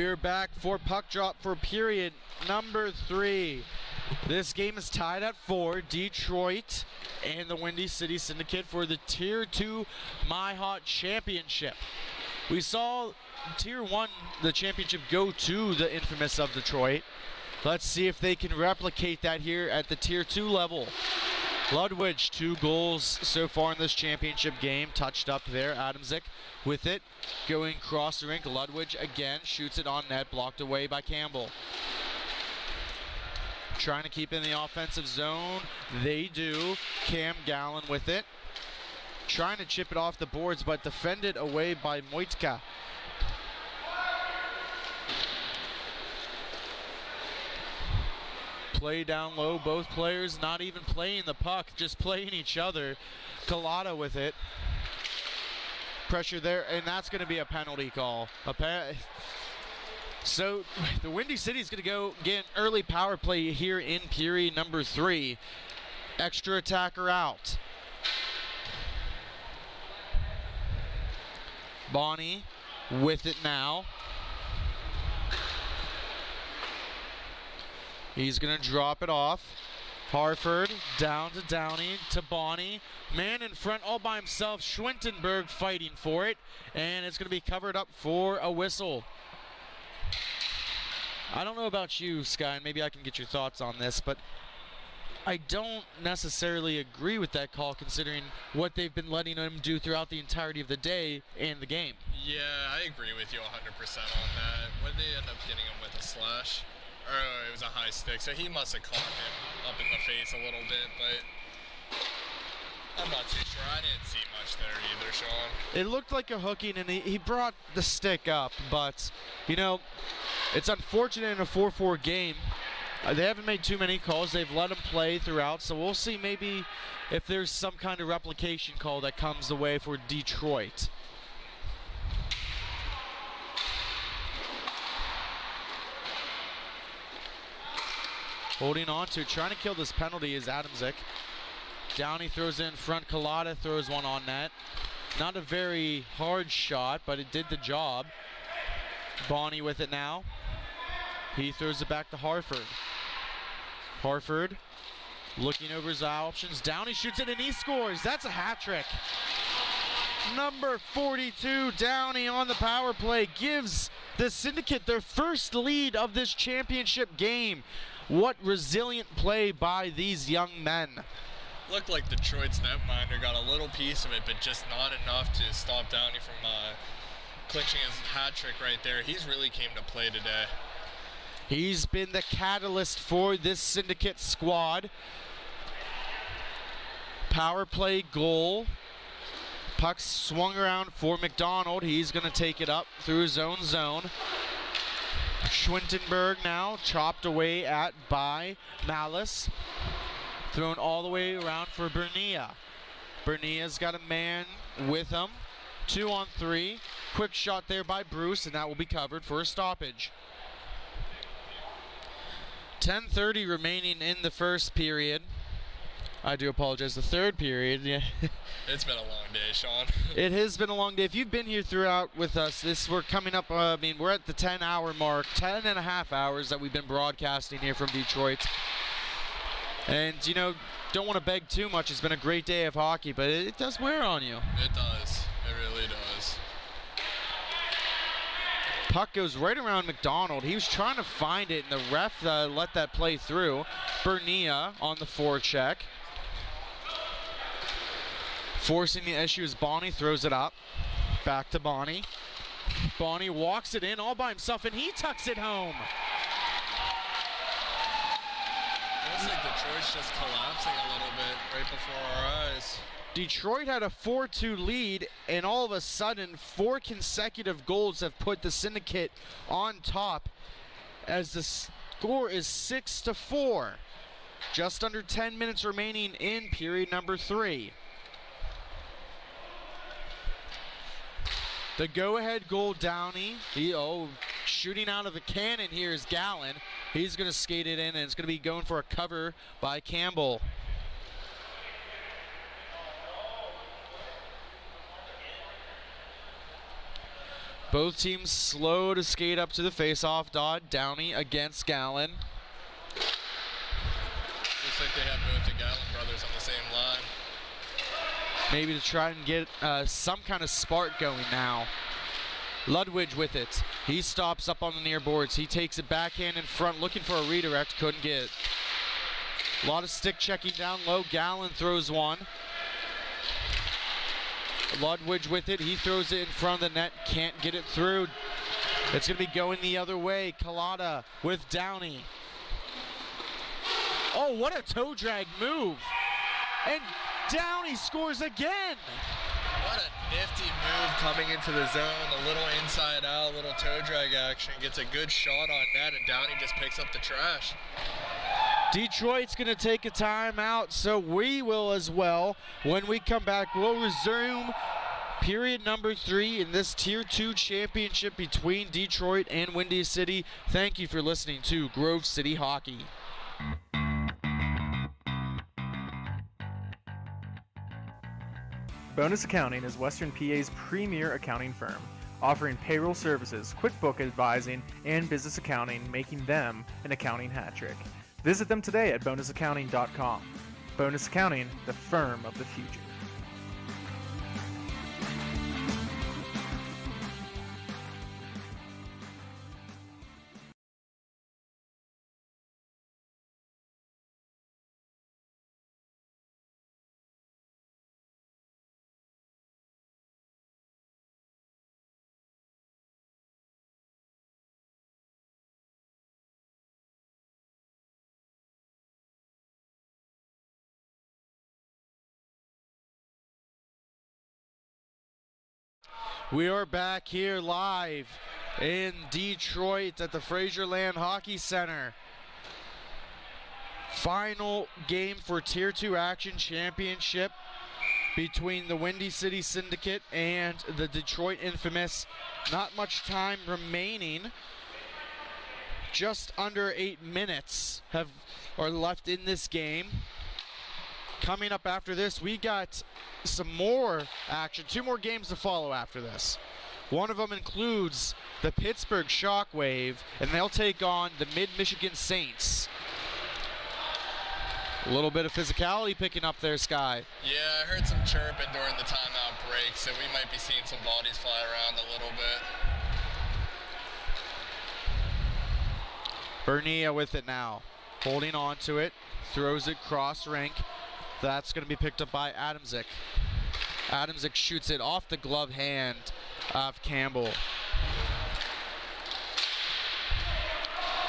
We're back for puck drop for period number 3. This game is tied at 4. Detroit and the Windy City Syndicate for the Tier 2 MIHA Championship. We saw Tier 1, the championship, go to the infamous of Detroit. Let's see if they can replicate that here at the Tier 2 level. Ludwig, 2 goals so far in this championship game. Touched up there, Adamczyk with it. Going cross the rink, Ludwig again shoots it on net, blocked away by Campbell. Trying to keep in the offensive zone. They do. Cam Gallen with it. Trying to chip it off the boards, but defended away by Moitka. Play down low, both players not even playing the puck, just playing each other. Collada with it. Pressure there, and that's going to be a penalty call. So the Windy City is going to go get an early power play here in period number 3. Extra attacker out. Bonnie with it now. He's going to drop it off. Harford down to Downey to Bonnie. Man in front all by himself. Schwintenberg fighting for it. And it's going to be covered up for a whistle. I don't know about you, Sky, and maybe I can get your thoughts on this, but I don't necessarily agree with that call considering what they've been letting him do throughout the entirety of the day and the game. Yeah, I agree with you 100% on that. When they end up getting him with a slash, or it was a high stick, so he must have caught him up in the face a little bit, but I'm not too sure. I didn't see much there either, Sean. It looked like a hooking, and he brought the stick up, but, you know, it's unfortunate in a 4-4 game. They haven't made too many calls. They've let him play throughout, so we'll see maybe if there's some kind of replication call that comes the way for Detroit. Holding on to, trying to kill this penalty is Adamczyk. Downey throws it in front. Collada throws one on net. Not a very hard shot, but it did the job. Bonnie with it now. He throws it back to Harford. Harford looking over his options. Downey shoots it and he scores. That's a hat trick. Number 42, Downey on the power play, gives the Syndicate their first lead of this championship game. What resilient play by these young men. Looked like Detroit's netminder got a little piece of it, but just not enough to stop Downey from clinching his hat trick right there. He's really came to play today. He's been the catalyst for this Syndicate squad. Power play goal. Puck swung around for McDonald. He's going to take it up through his own zone. Schwintenberg now chopped away at by Malice. Thrown all the way around for Bernia. Bernia's got a man with him. 2-on-3. Quick shot there by Bruce, and that will be covered for a stoppage. 10:30 remaining in the first period. I do apologize, the third period. Yeah. It's been a long day, Sean. It has been a long day. If you've been here throughout with us, we're coming up, we're at the 10-hour mark, 10 and a half hours that we've been broadcasting here from Detroit. And, you know, don't want to beg too much. It's been a great day of hockey, but it does wear on you. It does. It really does. Puck goes right around McDonald. He was trying to find it, and the ref let that play through. Bernia on the forecheck. Forcing the issue as Bonnie throws it up. Back to Bonnie. Bonnie walks it in all by himself, and he tucks it home. Looks like Detroit's just collapsing a little bit right before our eyes. Detroit had a 4-2 lead, and all of a sudden, 4 consecutive goals have put the Syndicate on top as the score is 6-4. Just under 10 minutes remaining in period number 3. The go-ahead goal, Downey. Shooting out of the cannon here is Gallen. He's going to skate it in, and it's going to be going for a cover by Campbell. Both teams slow to skate up to the face-off dot. Downey against Gallon. Looks like they have both the Gallon brothers on the same line. Maybe to try and get some kind of spark going now. Ludwig with it. He stops up on the near boards. He takes it backhand in front, looking for a redirect. Couldn't get it. A lot of stick checking down low. Gallon throws one. Ludwig with it. He throws it in front of the net. Can't get it through. It's going to be going the other way. Collada with Downey. Oh, what a toe drag move. And Downey scores again. What a nifty move coming into the zone. A little inside out, a little toe drag action. Gets a good shot on net, and Downey just picks up the trash. Detroit's going to take a timeout, so we will as well. When we come back, we'll resume period number 3 in this Tier 2 championship between Detroit and Windy City. Thank you for listening to Grove City Hockey. Bonus Accounting is Western PA's premier accounting firm, offering payroll services, QuickBook advising, and business accounting, making them an accounting hat trick. Visit them today at bonusaccounting.com. Bonus Accounting, the firm of the future. We are back here live in Detroit at the Fraser Hockey Center. Final game for Tier 2 Action Championship between the Windy City Syndicate and the Detroit Infamous. Not much time remaining. Just under 8 minutes are left in this game. Coming up after this, we got some more action. 2 more games to follow after this. One of them includes the Pittsburgh Shockwave, and they'll take on the Mid-Michigan Saints. A little bit of physicality picking up there, Sky. Yeah, I heard some chirping during the timeout break, so we might be seeing some bodies fly around a little bit. Bernia with it now. Holding on to it. Throws it cross rink. That's going to be picked up by Adamczyk. Adamczyk shoots it off the glove hand of Campbell.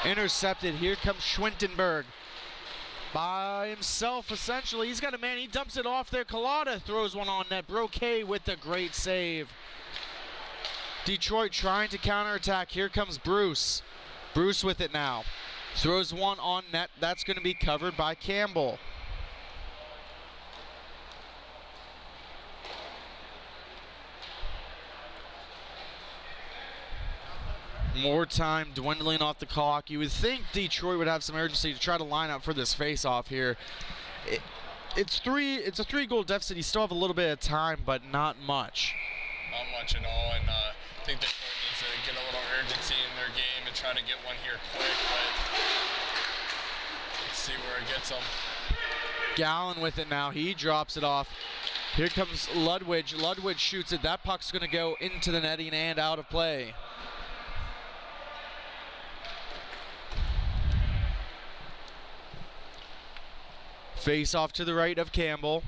Intercepted. Here comes Schwintenberg. By himself, essentially. He's got a man. He dumps it off there. Collada throws one on net. Broquet with the great save. Detroit trying to counterattack. Here comes Bruce. Bruce with it now. Throws one on net. That's going to be covered by Campbell. More time dwindling off the clock. You would think Detroit would have some urgency to try to line up for this face-off here. It's a 3-goal deficit. You still have a little bit of time, but not much. Not much at all, and I think Detroit needs to get a little urgency in their game and try to get one here quick, but let's see where it gets them. Gallon with it now. He drops it off. Here comes Ludwig. Ludwig shoots it. That puck's going to go into the netting and out of play. Face off to the right of Campbell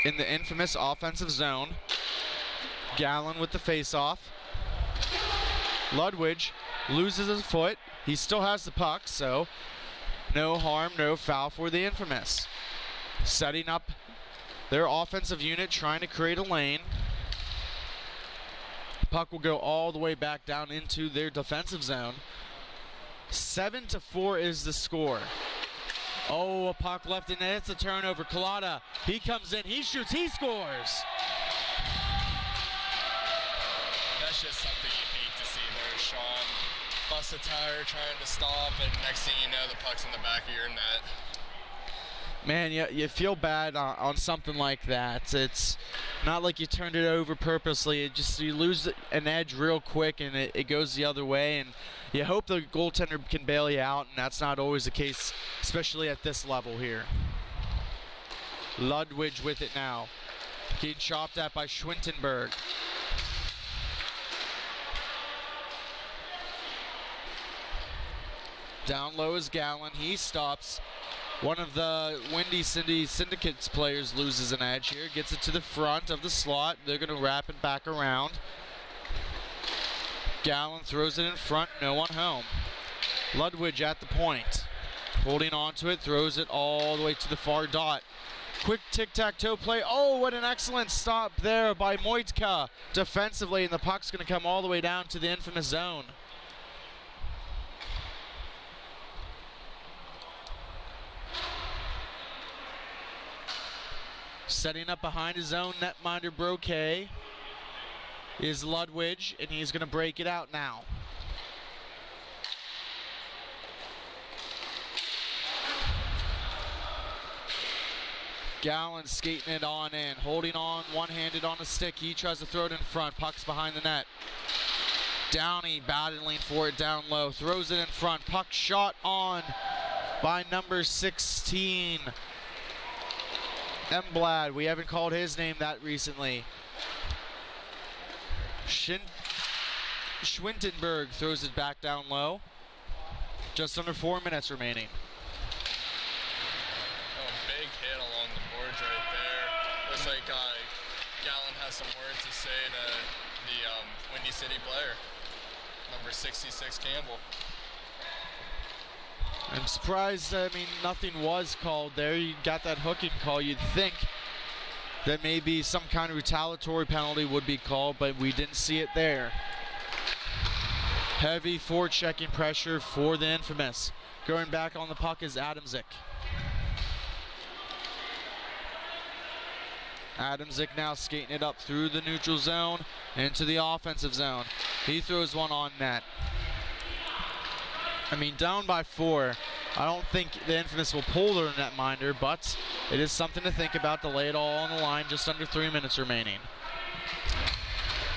in the infamous offensive zone. Gallon with the face off. Ludwig loses his foot. He still has the puck, so no harm, no foul for the infamous. Setting up their offensive unit, trying to create a lane. Puck will go all the way back down into their defensive zone. 7-4 is the score. Oh, a puck left in there. It's a turnover. Collada, he comes in, he shoots, he scores. That's just something you hate to see there, Sean. Bust a tire trying to stop, and next thing you know, the puck's in the back of your net. Man, you feel bad on something like that. It's not like you turned it over purposely. It just, you lose an edge real quick and it goes the other way, and you hope the goaltender can bail you out, and that's not always the case, especially at this level here. Ludwig with it now. Getting chopped at by Schwintenberg. Down low is Gallen. He stops. One of the Windy City Syndicate's players loses an edge here. Gets it to the front of the slot. They're going to wrap it back around. Gallen throws it in front. No one home. Ludwig at the point. Holding on to it. Throws it all the way to the far dot. Quick tic-tac-toe play. Oh, what an excellent stop there by Moitka defensively. And the puck's going to come all the way down to the infamous zone. Setting up behind his own netminder Broquet is Ludwig, and he's going to break it out now. Gallen skating it on in, holding on one-handed on the stick. He tries to throw it in front. Puck's behind the net. Downey battling for it down low. Throws it in front. Puck shot on by number 16. Emblad, we haven't called his name that recently. Schwintenberg throws it back down low. Just under 4 minutes remaining. Oh, big hit along the boards right there. Looks like Gallen has some words to say to the Windy City player, number 66 Campbell. I'm surprised, nothing was called there. You got that hooking call. You'd think that maybe some kind of retaliatory penalty would be called, but we didn't see it there. Heavy forechecking pressure for the infamous. Going back on the puck is Adamczyk. Adamczyk now skating it up through the neutral zone into the offensive zone. He throws one on net. Down by 4. I don't think the infamous will pull their netminder, but it is something to think about to lay it all on the line. Just under 3 minutes remaining.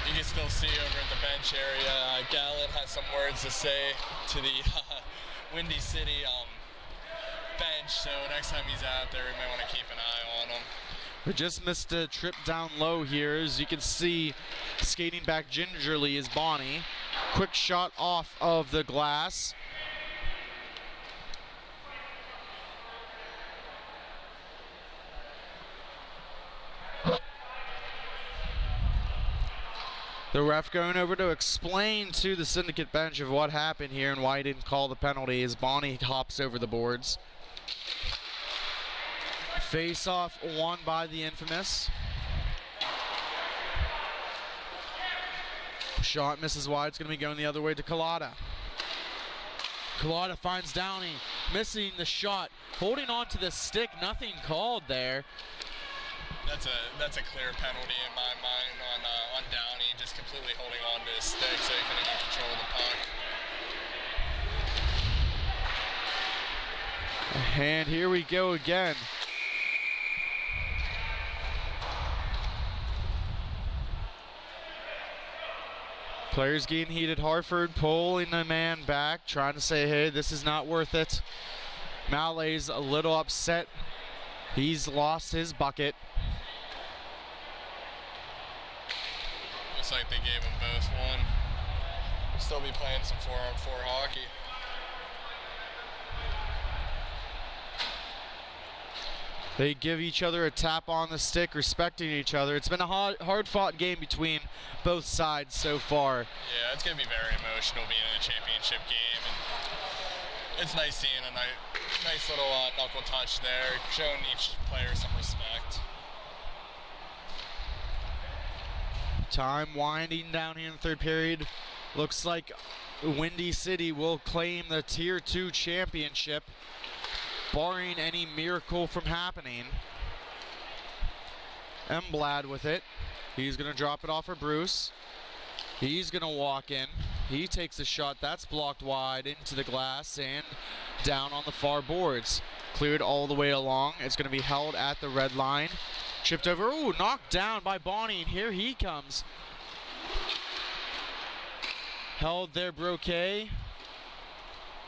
You can still see over at the bench area, Gallen has some words to say to the Windy City bench, so next time he's out there, we might want to keep an eye on him. We just missed a trip down low here. As you can see, skating back gingerly is Bonnie. Quick shot off of the glass. The ref going over to explain to the syndicate bench of what happened here and why he didn't call the penalty as Bonnie hops over the boards. Face-off won by the infamous. Shot misses wide. It's going to be going the other way to Collada. Collada finds Downey, missing the shot. Holding on to the stick. Nothing called there. That's a clear penalty in my mind on Downey, just completely holding on to his stick so he couldn't get control of the puck. And here we go again. Players getting heated. Harford pulling the man back, trying to say, hey, this is not worth it. Mallet's a little upset. He's lost his bucket. Looks like they gave them both one. We'll still be playing some 4-on-4 hockey. They give each other a tap on the stick, respecting each other. It's been a hard-fought game between both sides so far. Yeah, it's going to be very emotional being in a championship game. And it's nice seeing a nice little knuckle touch there, showing each player some respect. Time winding down here in the third period. Looks like Windy City will claim the Tier 2 championship, barring any miracle from happening. Emblad with it. He's going to drop it off for Bruce. He's going to walk in. He takes a shot. That's blocked wide into the glass and down on the far boards. Cleared all the way along. It's going to be held at the red line. Chipped over. Ooh, knocked down by Bonnie, and here he comes. Held there, Broquet.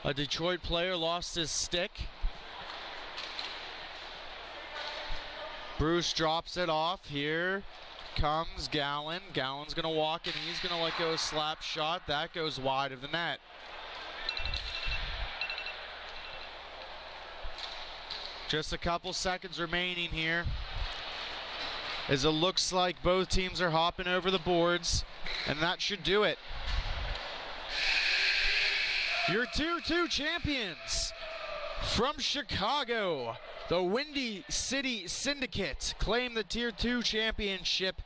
A Detroit player lost his stick. Bruce drops it off. Here comes Gallen. Gallen's going to walk, and he's going to let go a slap shot. That goes wide of the net. Just a couple seconds remaining here, as it looks like both teams are hopping over the boards, and that should do it. Your Tier 2 champions from Chicago, the Windy City Syndicate, claim the Tier 2 championship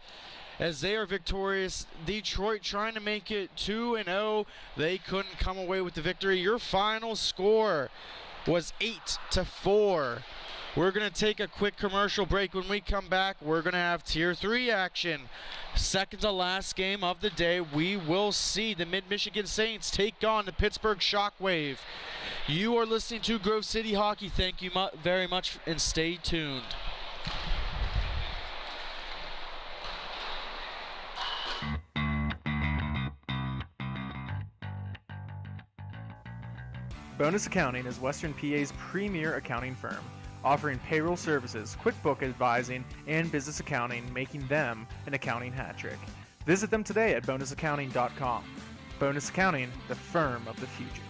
as they are victorious. Detroit trying to make it 2-0. They couldn't come away with the victory. Your final score was 8-4. We're going to take a quick commercial break. When we come back, we're going to have Tier 3 action. Second to last game of the day, we will see the Mid-Michigan Saints take on the Pittsburgh Shockwave. You are listening to Grove City Hockey. Thank you very much, and stay tuned. Bonus Accounting is Western PA's premier accounting firm, offering payroll services, QuickBook advising, and business accounting, making them an accounting hat trick. Visit them today at bonusaccounting.com. Bonus Accounting, the firm of the future.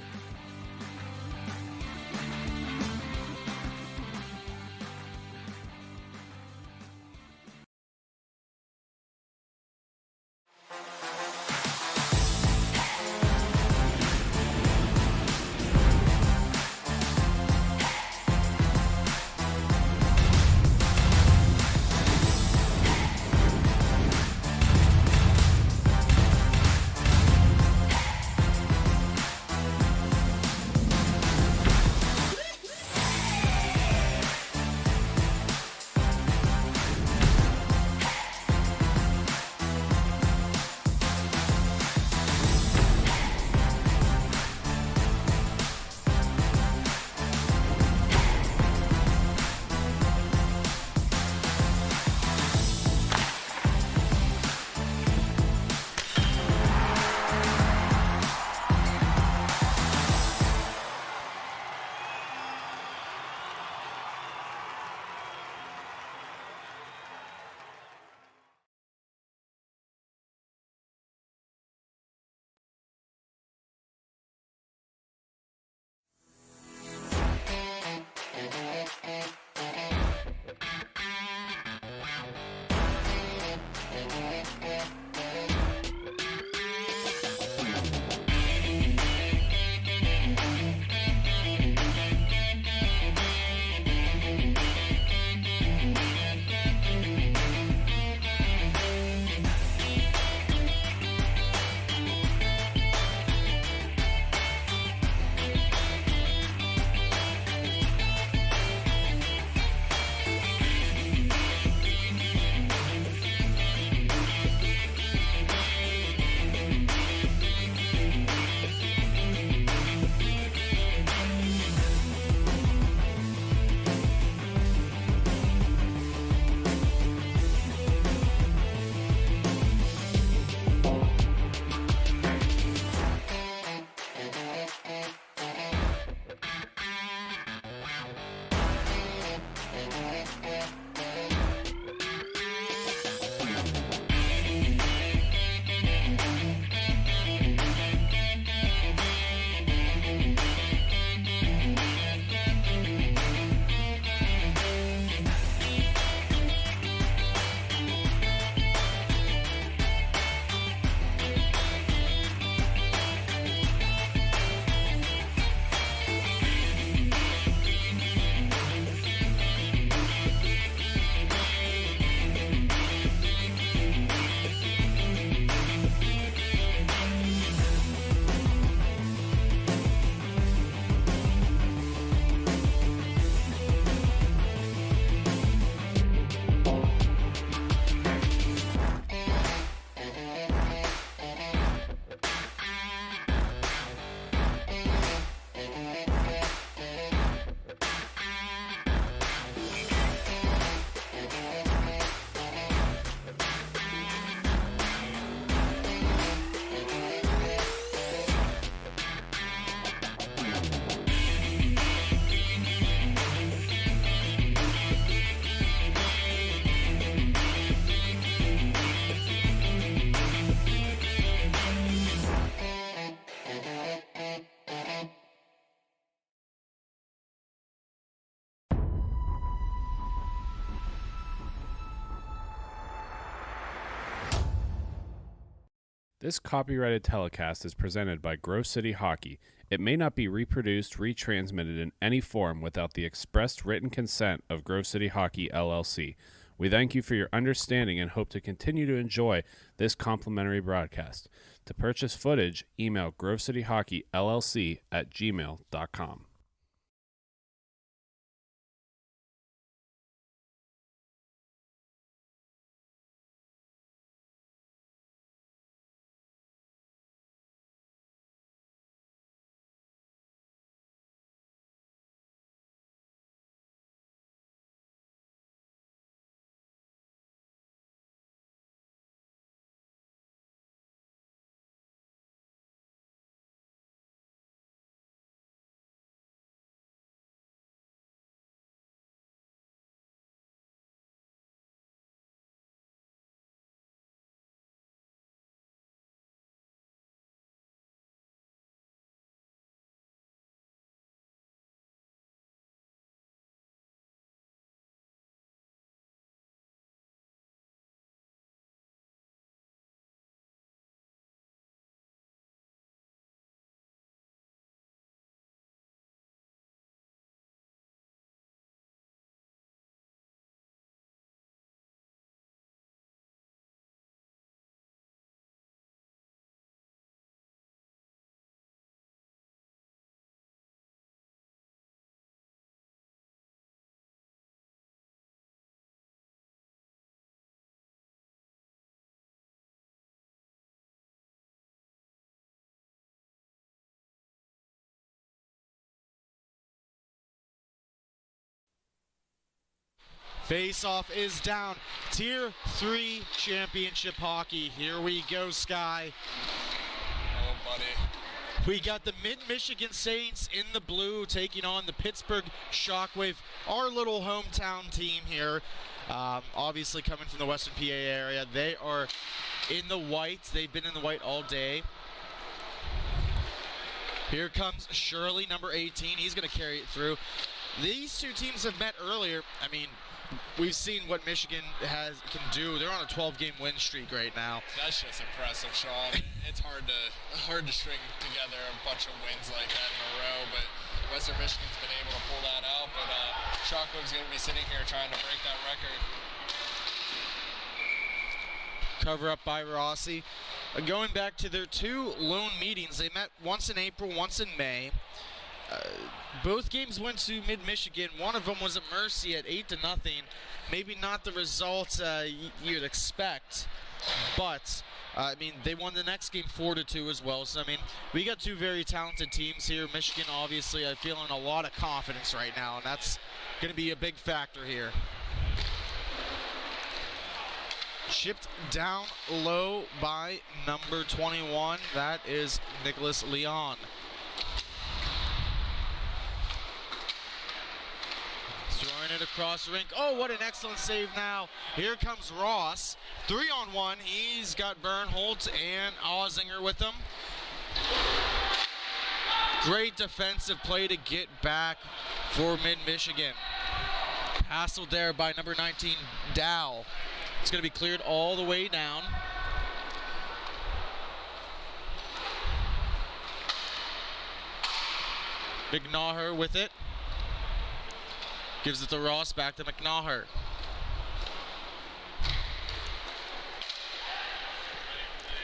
This copyrighted telecast is presented by Grove City Hockey. It may not be reproduced, retransmitted in any form without the expressed written consent of Grove City Hockey LLC. We thank you for your understanding and hope to continue to enjoy this complimentary broadcast. To purchase footage, email grovecityhockeyllc@gmail.com. Face-off is down. Tier 3 championship hockey. Here we go, Sky. Oh, buddy. We got the Mid-Michigan Saints in the blue taking on the Pittsburgh Shockwave, our little hometown team here. Obviously coming from the Western PA area. They are in the white. They've been in the white all day. Here comes Shirley, number 18. He's going to carry it through. These two teams have met earlier. I mean, we've seen what Michigan can do. They're on a 12-game win streak right now. That's just impressive, Sean. It's hard to string together a bunch of wins like that in a row, but Western Michigan's been able to pull that out. But Shockwave's going to be sitting here trying to break that record. Cover up by Rossi. Going back to their two lone meetings, they met once in April, once in May. Both games went to Mid-Michigan. One of them was at Mercy at 8-0. Maybe not the result you'd expect, but I mean, they won the next game 4-2 as well. So I mean, we got two very talented teams here. Michigan obviously feeling a lot of confidence right now, and that's going to be a big factor here. Shipped down low by number 21. That is Nicholas Leon. Throwing it across the rink. Oh, what an excellent save now. Here comes Ross. 3-on-1. He's got Bernholtz and Ozinger with him. Great defensive play to get back for Mid-Michigan. Hassled there by number 19, Dow. It's going to be cleared all the way down. McNaher with it. Gives it to Ross, back to McNaher.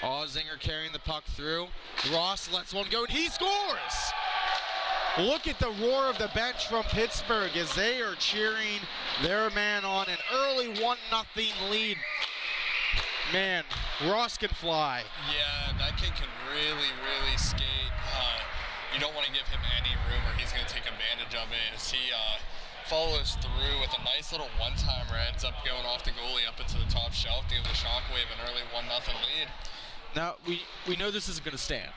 Ozinger carrying the puck through. Ross lets one go, and he scores! Look at the roar of the bench from Pittsburgh as they are cheering their man on. An early 1-0 lead. Man, Ross can fly. Yeah, that kid can really, really skate. You don't want to give him any room or he's going to take advantage of it as he follows through with a nice little one-timer. Ends up going off the goalie up into the top shelf to give the Shockwave an early 1-0 lead. Now, we know this isn't going to stand,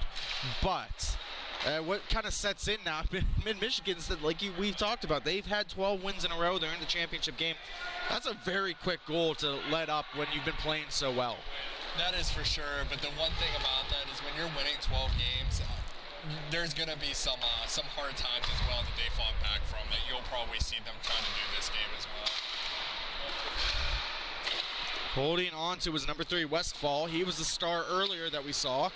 but what kind of sets in now, Mid-Michigan's, like we've talked about, they've had 12 wins in a row. They're in the championship game. That's a very quick goal to let up when you've been playing so well. That is for sure, but the one thing about that is when you're winning 12 games, there's going to be some hard times as well that they fought back from that you'll probably see them trying to do this game as well. Holding on to his number 3, Westfall. He was the star earlier that we saw.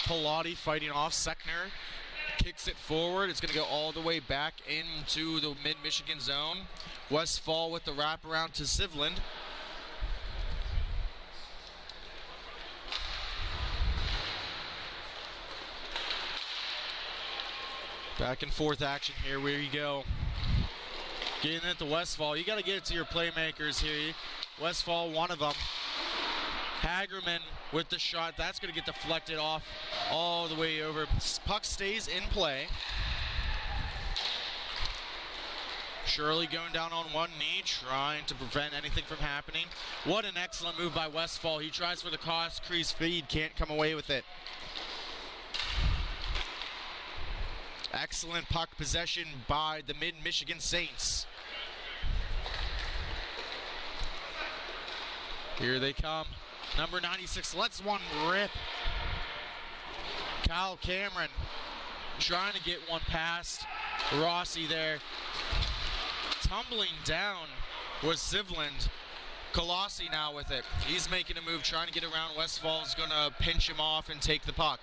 Pilati fighting off. Sechner kicks it forward. It's going to go all the way back into the mid-Michigan zone. Westfall with the wraparound to Sivland. Back and forth action here. Where you go. Getting it to Westfall. You got to get it to your playmakers here. Westfall, one of them. Hagerman with the shot. That's going to get deflected off all the way over. Puck stays in play. Shirley going down on one knee, trying to prevent anything from happening. What an excellent move by Westfall. He tries for the cross crease feed, can't come away with it. Excellent puck possession by the Mid-Michigan Saints. Here they come. Number 96 lets one rip. Kyle Cameron trying to get one past Rossi there. Tumbling down was Sivland. Colossi now with it. He's making a move, trying to get around. Westfall's going to pinch him off and take the puck.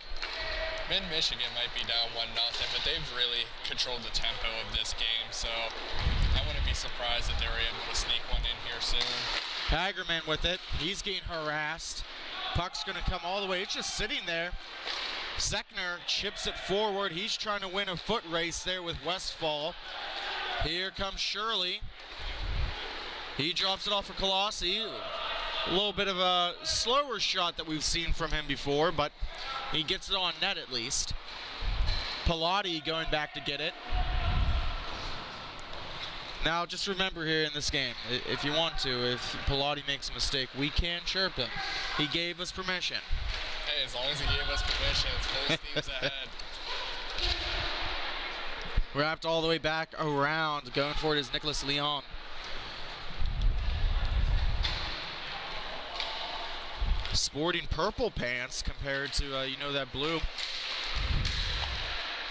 Mid-Michigan might be down 1-0, but they've really controlled the tempo of this game, so I wouldn't be surprised if they were able to sneak one in here soon. Hagerman with it. He's getting harassed. Puck's going to come all the way. It's just sitting there. Sechner chips it forward. He's trying to win a foot race there with Westfall. Here comes Shirley. He drops it off for Colossi. A little bit of a slower shot that we've seen from him before, but he gets it on net at least. Pilati going back to get it. Now, just remember here in this game, if you want to, if Pilati makes a mistake, we can chirp him. He gave us permission. Hey, as long as he gave us permission, it's full steams ahead. Wrapped all the way back around. Going for it is Nicholas Leon. Sporting purple pants compared to, that blue.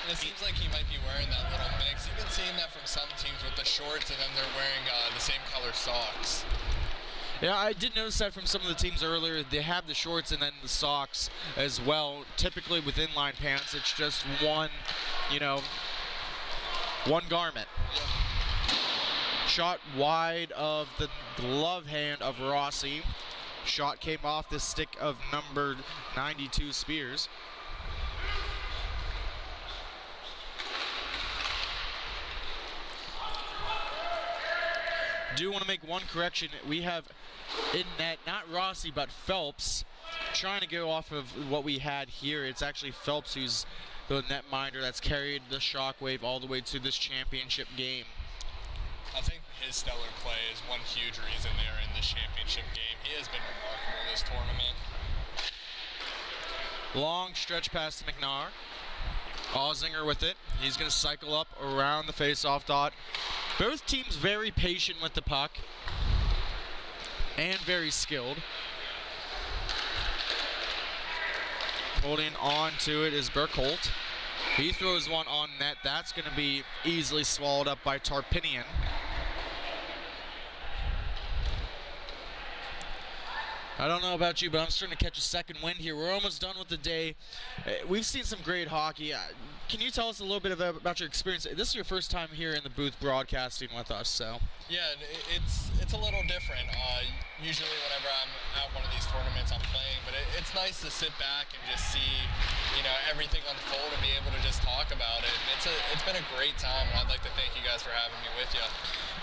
It seems like he might be wearing that little mix. You've been seeing that from some teams with the shorts, and then they're wearing the same color socks. Yeah, I did notice that from some of the teams earlier. They have the shorts and then the socks as well. Typically with inline pants, it's just one garment. Yep. Shot wide of the glove hand of Rossi. Shot came off the stick of number 92 Spears. Do want to make one correction. We have in net, not Rossi, but Phelps, trying to go off of what we had here. It's actually Phelps who's the netminder that's carried the Shockwave all the way to this championship game. I think his stellar play is one huge reason they're in this championship game. He has been remarkable this tournament. Long stretch pass to McNair. Ozinger with it. He's going to cycle up around the face-off dot. Both teams very patient with the puck and very skilled. Holding on to it is Burkholt. He throws one on net. That's going to be easily swallowed up by Tarpinian. I don't know about you, but I'm starting to catch a second wind here. We're almost done with the day. We've seen some great hockey. Can you tell us a little bit about your experience? This is your first time here in the booth broadcasting with us, so. Yeah, it's a little different. Usually whenever I'm at one of these tournaments, I'm playing, but it's nice to sit back and just see, everything unfold and be able to just talk about it. And it's been a great time, and I'd like to thank you guys for having me with you.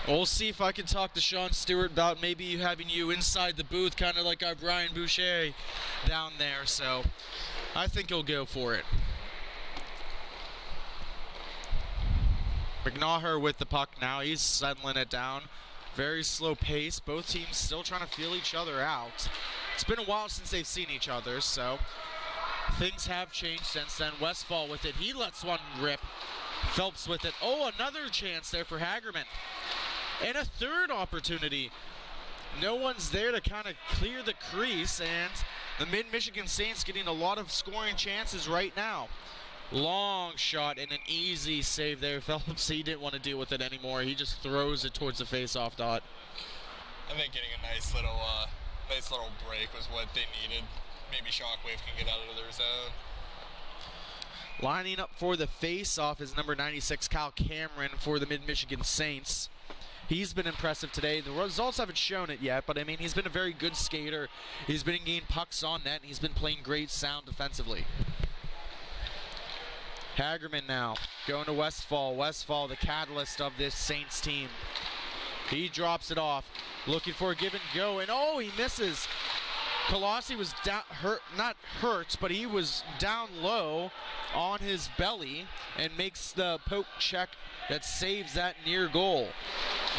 We'll see if I can talk to Sean Stewart about maybe having you inside the booth, kind of like our Brian Boucher down there. So I think he'll go for it. McNair with the puck now. He's settling it down. Very slow pace. Both teams still trying to feel each other out. It's been a while since they've seen each other, so things have changed since then. Westfall with it. He lets one rip. Phelps with it. Oh, another chance there for Hagerman. And a third opportunity. No one's there to kind of clear the crease, and the Mid-Michigan Saints getting a lot of scoring chances right now. Long shot and an easy save there. Phelps, he didn't want to deal with it anymore. He just throws it towards the face-off dot. I think getting a nice little break was what they needed. Maybe Shockwave can get out of their zone. Lining up for the face-off is number 96, Kyle Cameron, for the Mid-Michigan Saints. He's been impressive today. The results haven't shown it yet, but I mean, he's been a very good skater. He's been getting pucks on net, and he's been playing great sound defensively. Hagerman now going to Westfall. Westfall, the catalyst of this Saints team. He drops it off, looking for a give and go, and oh, he misses. Colossi was not hurt, but he was down low on his belly and makes the poke check that saves that near goal.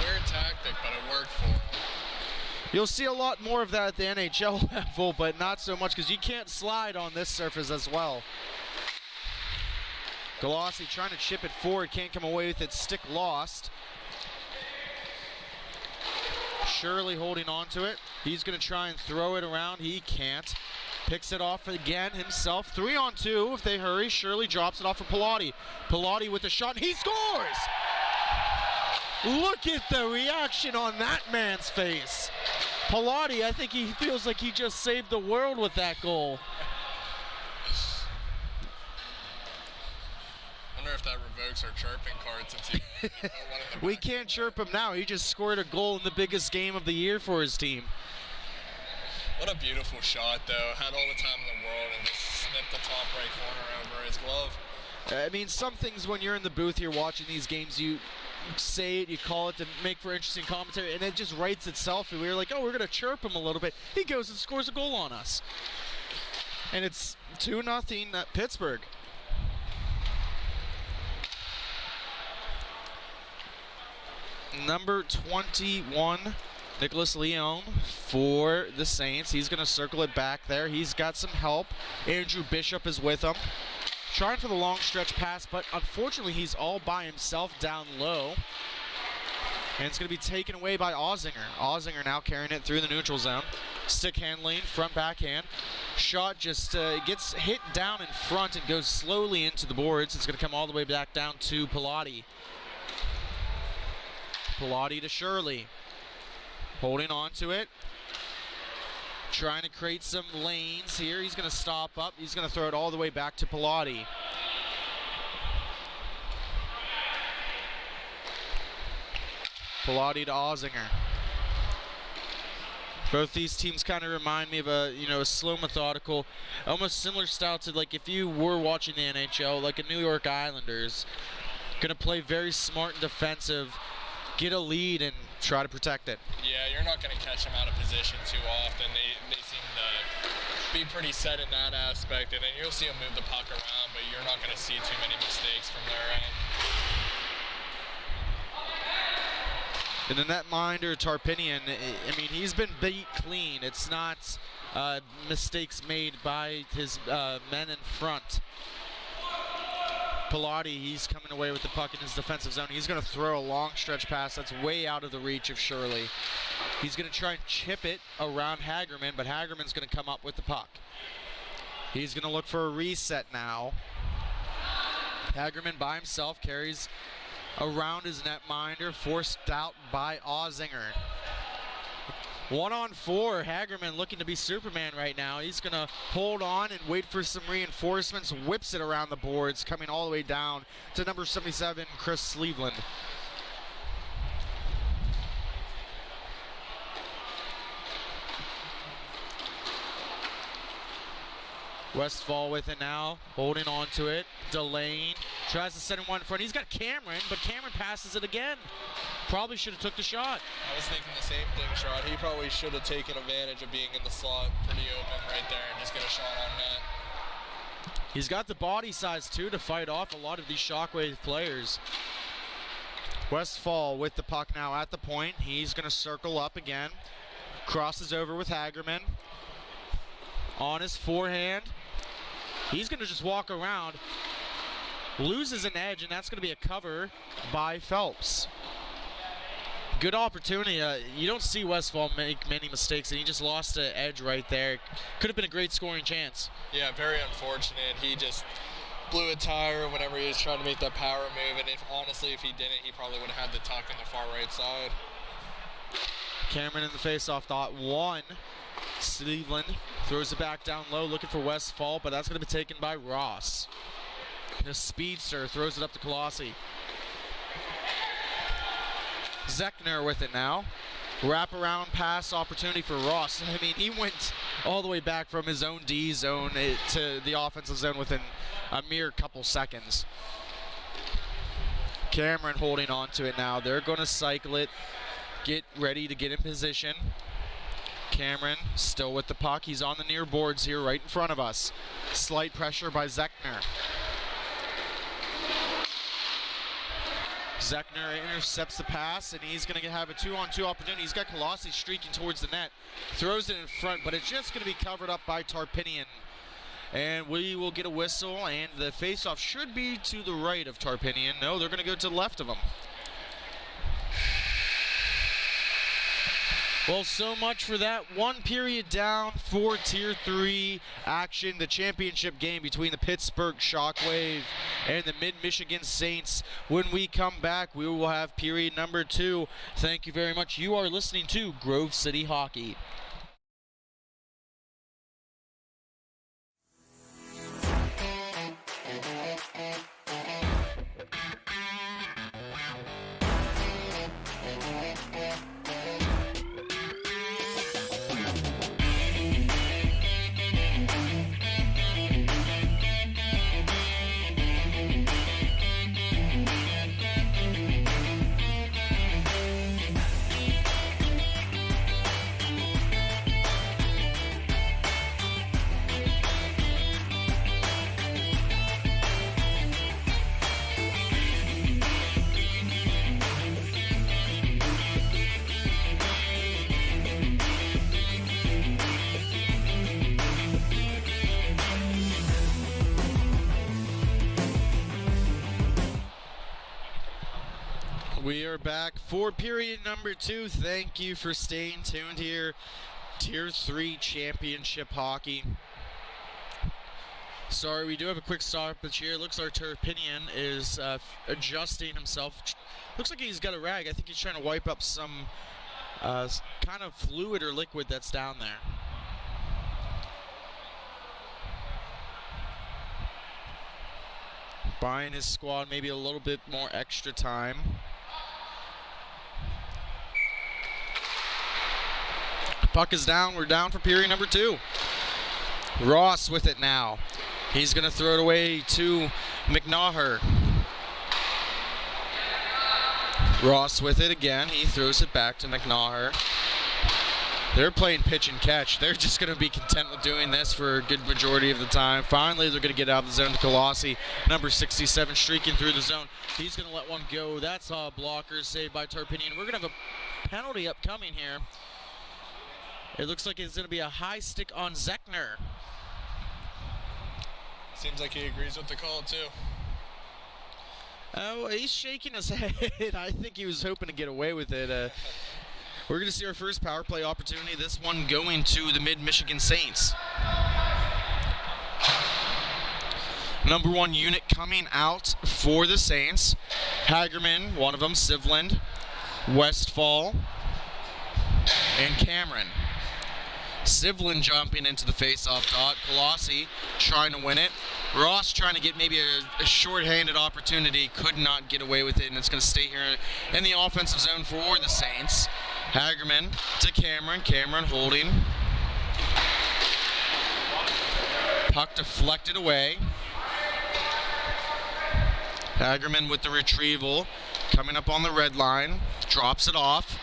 Weird tactic, but it worked for him. You'll see a lot more of that at the NHL level, but not so much because you can't slide on this surface as well. Colossi trying to chip it forward, can't come away with it, stick lost. Shirley holding on to it. He's going to try and throw it around. He can't. Picks it off again himself. 3-on-2 if they hurry. Shirley drops it off for Pilati. Pilati with a shot, and he scores! Look at the reaction on that man's face. Pilati, I think he feels like he just saved the world with that goal. I wonder if that revokes our chirping card since he We can't chirp him now. He just scored a goal in the biggest game of the year for his team. What a beautiful shot, though. Had all the time in the world and just snipped the top right corner over his glove. I mean, some things when you're in the booth here watching these games, you say it, you call it to make for interesting commentary, and it just writes itself. And we were like, oh, we're going to chirp him a little bit. He goes and scores a goal on us. And it's 2-0 at Pittsburgh. Number 21, Nicholas Leone for the Saints. He's going to circle it back there. He's got some help. Andrew Bishop is with him. Trying for the long stretch pass, but unfortunately he's all by himself down low. And it's going to be taken away by Ozinger. Ozinger now carrying it through the neutral zone. Stick handling, front backhand. Shot just gets hit down in front and goes slowly into the boards. It's going to come all the way back down to Pilati. Pilati to Shirley. Holding on to it. Trying to create some lanes here. He's going to stop up. He's going to throw it all the way back to Pilati. Pilati to Ozinger. Both these teams kind of remind me of a slow, methodical, almost similar style to like if you were watching the NHL, like a New York Islanders. Going to play very smart and defensive, get a lead and try to protect it. Yeah, you're not going to catch them out of position too often. They seem to be pretty set in that aspect, and then you'll see them move the puck around, but you're not going to see too many mistakes from their end. And the netminder, Tarpinian, I mean, he's been beat clean. It's not mistakes made by his men in front. Pilati, he's coming away with the puck in his defensive zone. He's going to throw a long stretch pass that's way out of the reach of Shirley. He's going to try and chip it around Hagerman, but Hagerman's going to come up with the puck. He's going to look for a reset now. Hagerman by himself carries around his netminder, forced out by Ozinger. 1-on-4, Hagerman looking to be Superman right now. He's going to hold on and wait for some reinforcements, whips it around the boards, coming all the way down to number 77, Chris Cleveland. Westfall with it now, holding on to it, delaying, tries to set him one in front. He's got Cameron, but Cameron passes it again. Probably should have took the shot. I was thinking the same thing, Sean. He probably should have taken advantage of being in the slot pretty open right there and just get a shot on net. He's got the body size, too, to fight off a lot of these Shockwave players. Westfall with the puck now at the point. He's going to circle up again. Crosses over with Hagerman. On his forehand. He's going to just walk around. Loses an edge, and that's going to be a cover by Phelps. Good opportunity. You don't see Westfall make many mistakes, and he just lost an edge right there. Could have been a great scoring chance. Yeah, very unfortunate. He just blew a tire whenever he was trying to make that power move, and honestly, if he didn't, he probably would have had the tuck on the far right side. Cameron in the face-off dot. 1. Cleveland throws it back down low, looking for Westfall, but that's going to be taken by Ross. The speedster throws it up to Colossi. Zechner with it now. Wraparound pass opportunity for Ross. I mean, he went all the way back from his own D zone to the offensive zone within a mere couple seconds. Cameron holding on to it now. They're going to cycle it, get ready to get in position. Cameron still with the puck. He's on the near boards here right in front of us. Slight pressure by Zechner. Zechner intercepts the pass, and he's going to have a 2-on-2 opportunity. He's got Colossi streaking towards the net. Throws it in front, but it's just going to be covered up by Tarpinian. And we will get a whistle, and the faceoff should be to the right of Tarpinian. No, they're going to go to the left of him. Well, so much for that. 1 period down for Tier 3 action. The championship game between the Pittsburgh Shockwave and the Mid-Michigan Saints. When we come back, we will have period number 2. Thank you very much. You are listening to Grove City Hockey. We are back for period number 2. Thank you for staying tuned here. Tier 3 championship hockey. Sorry, we do have a quick stoppage here. Looks like Tarpinian is adjusting himself. Looks like he's got a rag. I think he's trying to wipe up some kind of fluid or liquid that's down there. Buying his squad maybe a little bit more extra time. Puck is down. We're down for period number 2. Ross with it now. He's going to throw it away to McNaher. Ross with it again. He throws it back to McNaher. They're playing pitch and catch. They're just going to be content with doing this for a good majority of the time. Finally, they're going to get out of the zone to Colossi. Number 67 streaking through the zone. He's going to let one go. That's a blocker saved by Tarpinian. We're going to have a penalty upcoming here. It looks like it's going to be a high stick on Zechner. Seems like he agrees with the call, too. Oh, he's shaking his head. I think he was hoping to get away with it. We're going to see our first power play opportunity. This one going to the Mid-Michigan Saints. Number 1 unit coming out for the Saints. Hagerman, one of them, Sivland, Westfall, and Cameron. Sivland jumping into the face-off dot. Colossi trying to win it. Ross trying to get maybe a short-handed opportunity. Could not get away with it, and it's going to stay here in the offensive zone for the Saints. Hagerman to Cameron. Cameron holding. Puck deflected away. Hagerman with the retrieval. Coming up on the red line. Drops it off.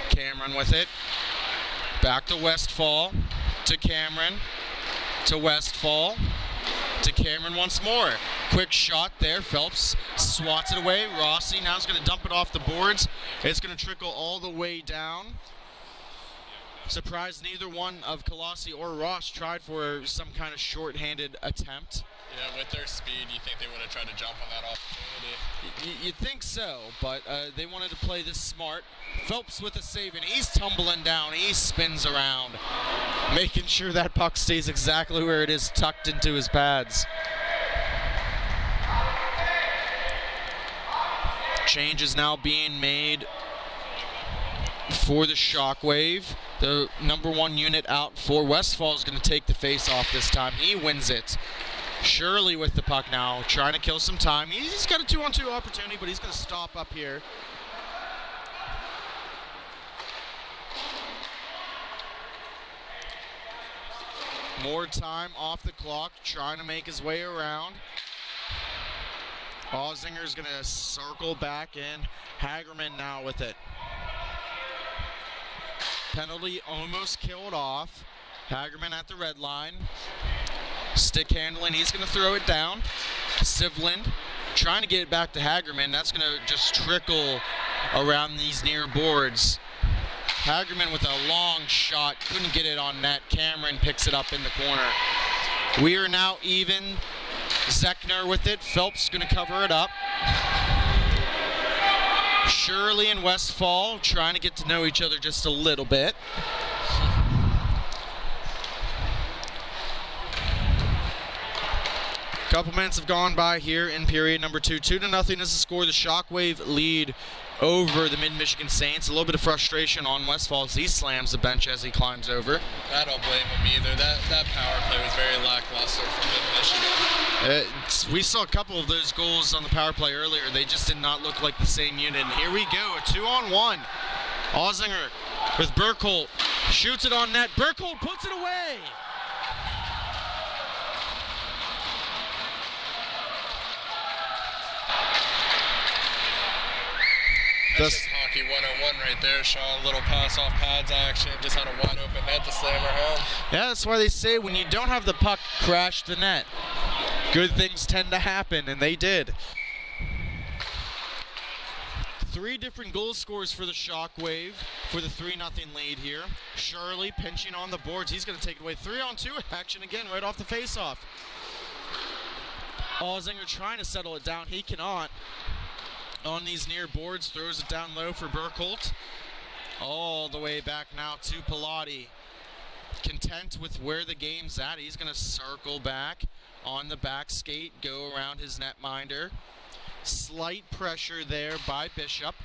Cameron with it. Back to Westfall, to Cameron, to Westfall, to Cameron once more. Quick shot there. Phelps swats it away. Rossi now is going to dump it off the boards. It's going to trickle all the way down. Surprised neither one of Colossi or Ross tried for some kind of short-handed attempt. Yeah, with their speed, you think they would have tried to jump on that opportunity. You'd think so, but they wanted to play this smart. Phelps with a save, and he's tumbling down. He spins around, making sure that puck stays exactly where it is, tucked into his pads. Change is now being made for the Shockwave. The number 1 unit out for Westfall is going to take the face-off this time. He wins it. Shirley with the puck now, trying to kill some time. He's got a 2-on-2 opportunity, but he's going to stop up here. More time off the clock, trying to make his way around. Ozinger's going to circle back in. Hagerman now with it. Penalty almost killed off. Hagerman at the red line. Stick handling, he's going to throw it down. Sivland trying to get it back to Hagerman. That's going to just trickle around these near boards. Hagerman with a long shot, couldn't get it on net. Cameron picks it up in the corner. We are now even. Zechner with it. Phelps going to cover it up. Shirley and Westfall trying to get to know each other just a little bit. Couple minutes have gone by here in period number 2. 2-0 is the score. The Shockwave lead over the Mid-Michigan Saints. A little bit of frustration on Westfall as he slams the bench as he climbs over. I don't blame him either. That power play was very lackluster from Mid-Michigan. We saw a couple of those goals on the power play earlier. They just did not look like the same unit. And here we go, a 2-on-1. Ozinger with Burkholt. Shoots it on net. Burkholt puts it away. That's just hockey 101 right there, Sean. Little pass off pads action, just had a wide open net to slam her home. Yeah, that's why they say when you don't have the puck crash the net, good things tend to happen, and they did. 3 different goal scores for the Shockwave for the 3-0 lead here. Shirley pinching on the boards. He's going to take it away. 3-on-2 action again right off the faceoff. Ozinger trying to settle it down. He cannot. On these near boards, throws it down low for Burkholt. All the way back now to Pilati. Content with where the game's at. He's going to circle back on the back skate, go around his netminder. Slight pressure there by Bishop.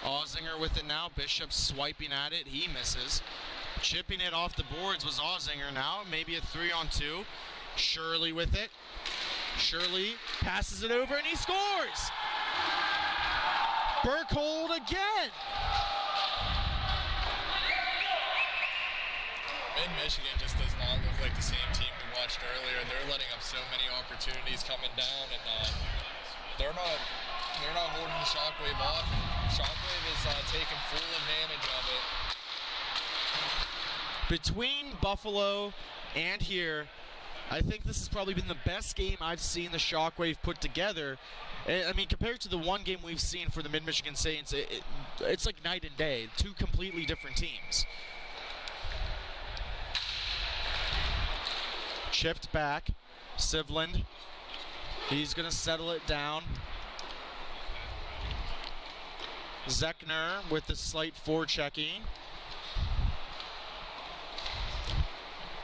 Ozinger with it now. Bishop swiping at it. He misses. Chipping it off the boards was Ozinger now. Maybe a 3-on-2. Shirley with it. Shirley passes it over and he scores! Burkhold again! Mid-Michigan just does not look like the same team we watched earlier. They're letting up so many opportunities coming down, and they're not holding the Shockwave off. Shockwave is taking full advantage of it. Between Buffalo and here, I think this has probably been the best game I've seen the Shockwave put together. I mean, compared to the one game we've seen for the Mid-Michigan Saints, it's like night and day. 2 completely different teams. Chipped back. Sivland. He's going to settle it down. Zechner with the slight forechecking.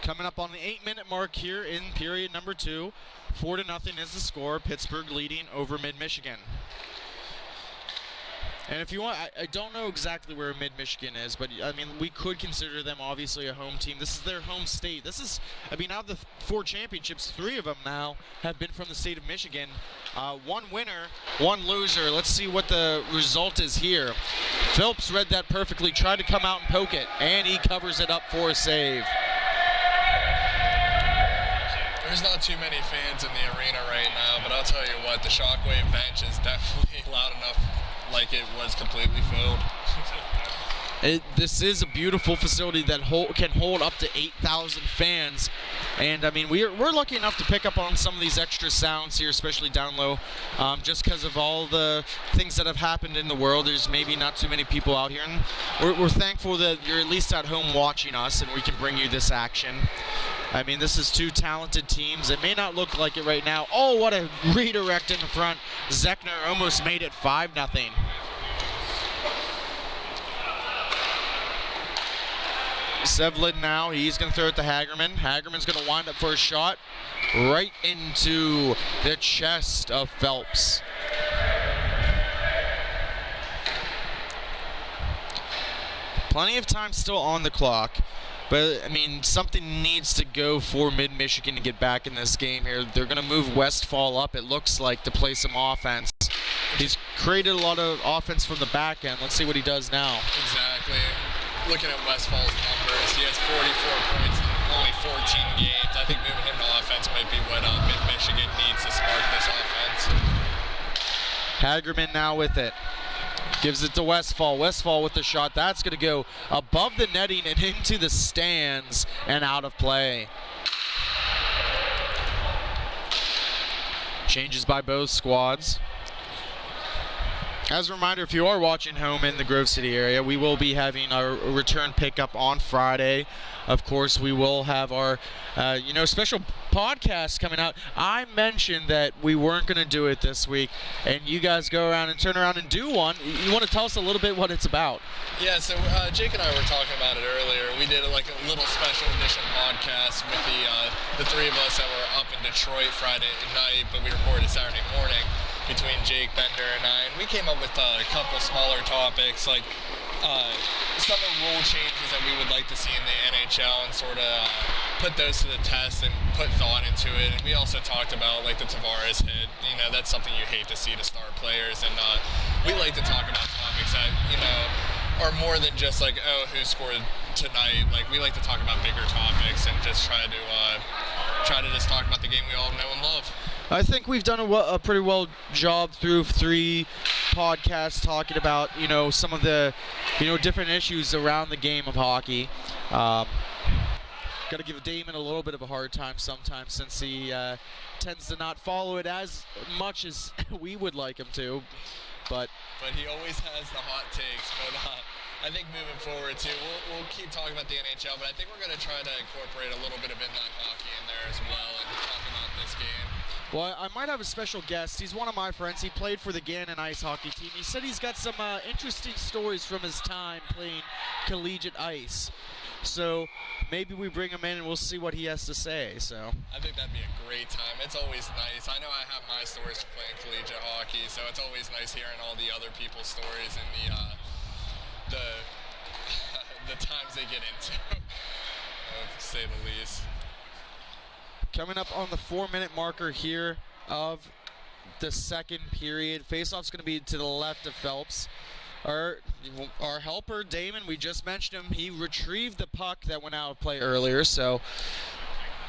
Coming up on the 8-minute mark here in period number 2. 4-0 is the score. Pittsburgh leading over Mid-Michigan. And if you want, I don't know exactly where Mid-Michigan is, but I mean, we could consider them obviously a home team. This is their home state. This is, I mean, out of the 4 championships, 3 of them now have been from the state of Michigan. 1 winner, 1 loser. Let's see what the result is here. Phelps read that perfectly, tried to come out and poke it, and he covers it up for a save. There's not too many fans in the arena right now, but I'll tell you what, the Shockwave bench is definitely loud enough, like it was completely filled. This is a beautiful facility that can hold up to 8,000 fans, and I mean we're lucky enough to pick up on some of these extra sounds here, especially down low, just because of all the things that have happened in the world. There's maybe not too many people out here, and we're thankful that you're at least at home watching us, and we can bring you this action. I mean, this is 2 talented teams. It may not look like it right now. Oh, what a redirect in the front. Zechner almost made it 5-0. Sevlin now, he's going to throw it to Hagerman. Hagerman's going to wind up for a shot right into the chest of Phelps. Plenty of time still on the clock. But, I mean, something needs to go for Mid-Michigan to get back in this game here. They're going to move Westfall up, it looks like, to play some offense. He's created a lot of offense from the back end. Let's see what he does now. Exactly. Looking at Westfall's numbers, he has 44 points in only 14 games. I think moving him to offense might be what Mid-Michigan needs to spark this offense. Hagerman now with it. Gives it to Westfall. Westfall with the shot. That's going to go above the netting and into the stands and out of play. Changes by both squads. As a reminder, if you are watching home in the Grove City area, we will be having our return pickup on Friday. Of course, we will have our, special podcast coming out. I mentioned that we weren't going to do it this week, and you guys go around and turn around and do one. You want to tell us a little bit what it's about? Yeah, so Jake and I were talking about it earlier. We did like a little special edition podcast with the three of us that were up in Detroit Friday night, but we recorded Saturday morning between Jake, Bender, and I. And we came up with a couple smaller topics, like some of the rule changes that we would like to see in the NHL and sort of put those to the test and put thought into it. And we also talked about like the Tavares hit. That's something you hate to see to star players. And we like to talk about topics that, are more than just like, who scored tonight. Like, we like to talk about bigger topics and just try to just talk about the game we all know and love. I think we've done a pretty well job through 3 podcasts talking about, some of the, different issues around the game of hockey. Got to give Damon a little bit of a hard time sometimes since he tends to not follow it as much as we would like him to. But he always has the hot takes. But I think moving forward, too, we'll keep talking about the NHL, but I think we're going to try to incorporate a little bit of inline hockey in there as well and talk about this game. Well, I might have a special guest. He's one of my friends. He played for the Gannon ice hockey team. He said he's got some interesting stories from his time playing collegiate ice. So maybe we bring him in and we'll see what he has to say. So I think that'd be a great time. It's always nice. I know I have my stories from playing collegiate hockey, so it's always nice hearing all the other people's stories and the times they get into, to say the least. Coming up on the 4-minute marker here of the second period. Faceoff's going to be to the left of Phelps. Our helper, Damon, we just mentioned him. He retrieved the puck that went out of play earlier, so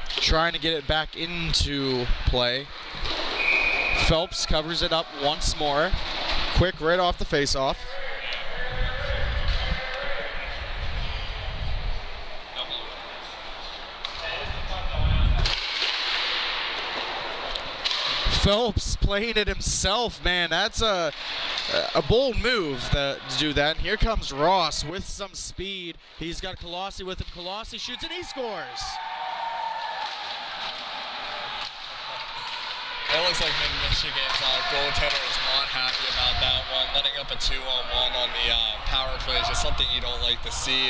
trying to get it back into play. Phelps covers it up once more. Quick right off the faceoff. Phelps playing it himself, man. That's a bold move to do that. And here comes Ross with some speed. He's got Colossi with him. Colossi shoots and he scores. It looks like Mid-Michigan's goaltender is not happy about that one. Letting up a 2-on-1 on the power play is just something you don't like to see.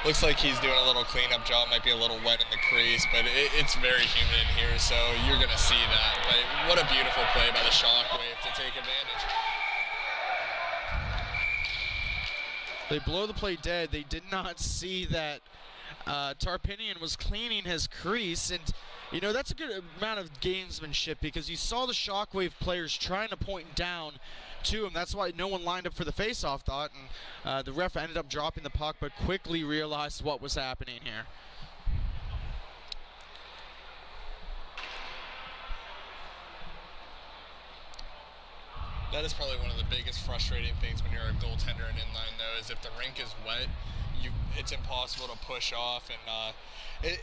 Looks like he's doing a little cleanup job, might be a little wet in the crease, but it's very humid in here, so you're going to see that. But what a beautiful play by the Shockwave to take advantage. They blow the play dead. They did not see that Tarpinian was cleaning his crease, and that's a good amount of gamesmanship because you saw the Shockwave players trying to point down to him. That's why no one lined up for the face-off thought, and the ref ended up dropping the puck but quickly realized what was happening here. That is probably one of the biggest frustrating things when you're a goaltender and inline, though, is if the rink is wet, it's impossible to push off, and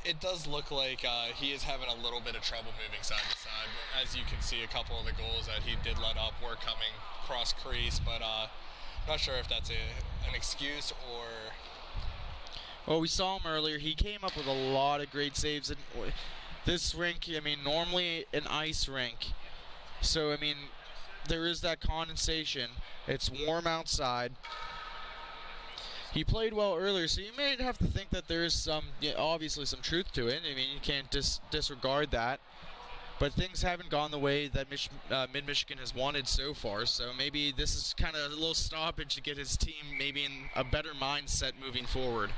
it does look like he is having a little bit of trouble moving side to side. As you can see, a couple of the goals that he did let up were coming cross crease, but not sure if that's an excuse or... Well, we saw him earlier. He came up with a lot of great saves. And this rink, normally an ice rink, so, there is that condensation. It's warm outside. He played well earlier, so you may have to think that there is obviously some truth to it. You can't disregard that. but things haven't gone the way that Mid-Michigan has wanted so far, so maybe this is kind of a little stoppage to get his team maybe in a better mindset moving forward.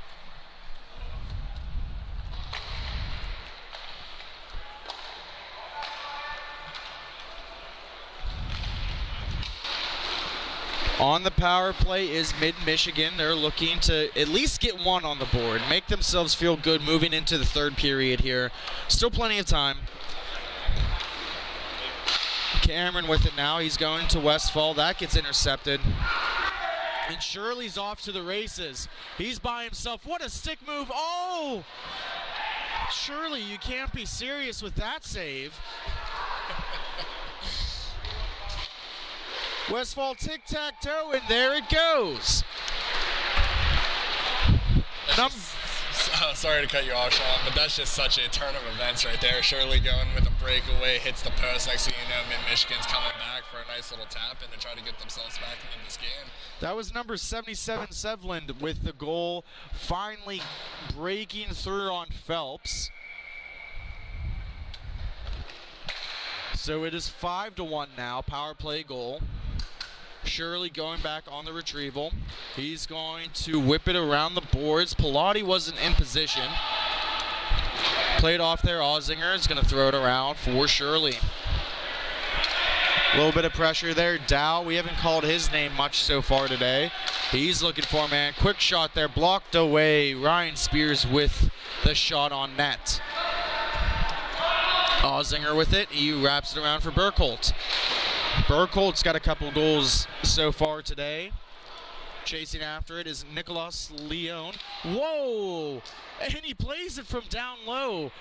On the power play is Mid-Michigan. They're looking to at least get one on the board, make themselves feel good moving into the third period here. Still plenty of time. Cameron with it now. He's going to Westfall. That gets intercepted. And Shirley's off to the races. He's by himself. What a stick move. Oh! Shirley, you can't be serious with that save. Westfall tic-tac-toe, and there it goes. Sorry to cut you off, Sean, but that's just such a turn of events right there. Shirley going with a breakaway, hits the post. Next thing you know, Mid-Michigan's coming back for a nice little tap in to try to get themselves back into this game. That was number 77, Sevland, with the goal, finally breaking through on Phelps. So it is 5-1 now, power play goal. Shirley going back on the retrieval. He's going to whip it around the boards. Pilati wasn't in position. Played off there. Ozinger is going to throw it around for Shirley. A little bit of pressure there. Dow, we haven't called his name much so far today. He's looking for a man. Quick shot there. Blocked away. Ryan Spears with the shot on net. Ozinger with it. He wraps it around for Burkholt. Burkholt's got a couple goals so far today. Chasing after it is Nicolas Leon. Whoa! And he plays it from down low.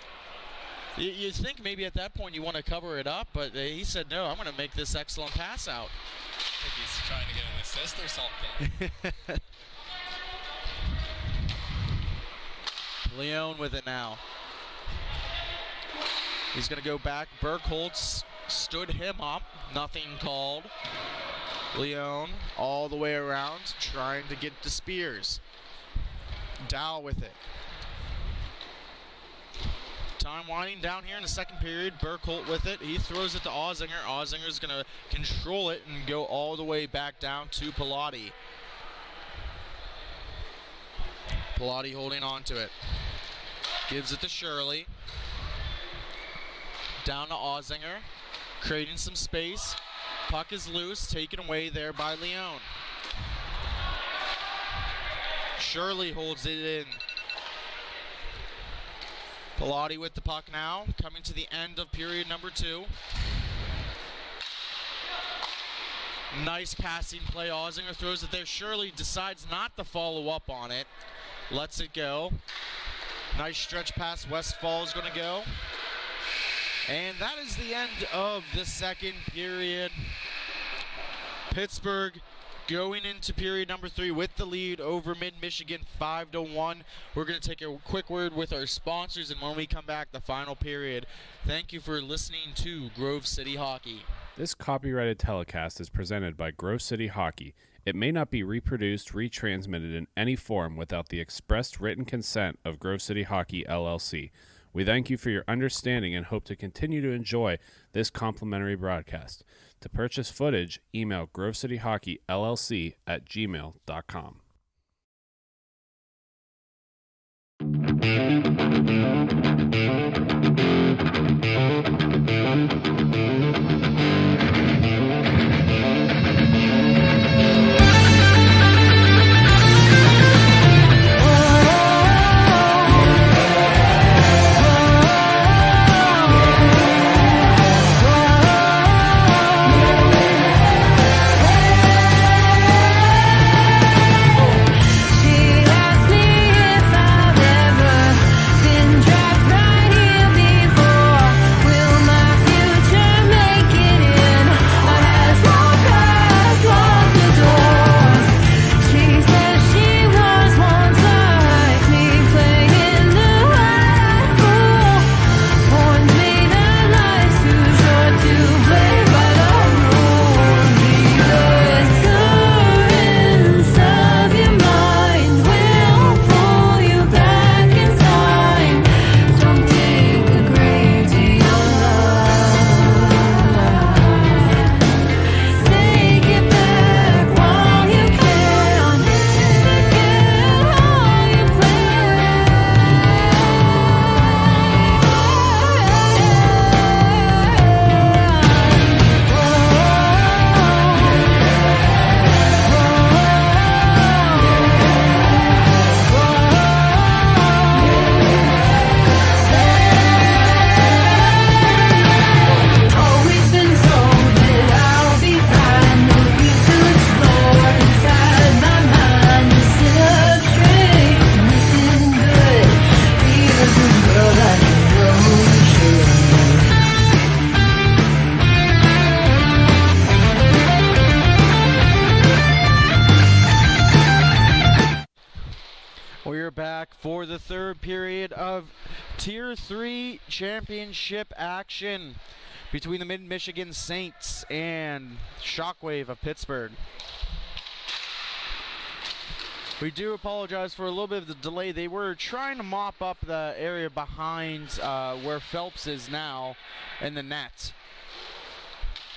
You think maybe at that point you want to cover it up, but he said, no, I'm going to make this excellent pass out. I think he's trying to get an assist or something. Leon with it now. He's going to go back. Burkholt's stood him up. Nothing called. Leon all the way around, trying to get to Spears. Dow with it. Time winding down here in the second period. Burkholt with it. He throws it to Ozinger. Ozinger's going to control it and go all the way back down to Pilati. Pilati holding on to it. Gives it to Shirley. Down to Ozinger. Creating some space. Puck is loose, taken away there by Leon. Shirley holds it in. Pilati with the puck now, coming to the end of period number 2. Nice passing play. Ozinger throws it there. Shirley decides not to follow up on it. Lets it go. Nice stretch pass. Westfall is going to go. And that is the end of the second period. Pittsburgh going into period number 3 with the lead over Mid-Michigan 5-1. We're going to take a quick word with our sponsors, and when we come back, the final period. Thank you for listening to Grove City Hockey. This copyrighted telecast is presented by Grove City Hockey. It may not be reproduced, retransmitted in any form without the expressed written consent of Grove City Hockey LLC. We thank you for your understanding and hope to continue to enjoy this complimentary broadcast. To purchase footage, email grovecityhockeyllc@gmail.com. She asked me if I've ever We're back for the third period of Tier 3 championship action between the Mid-Michigan Saints and Shockwave of Pittsburgh. We do apologize for a little bit of the delay. They were trying to mop up the area behind where Phelps is now in the net.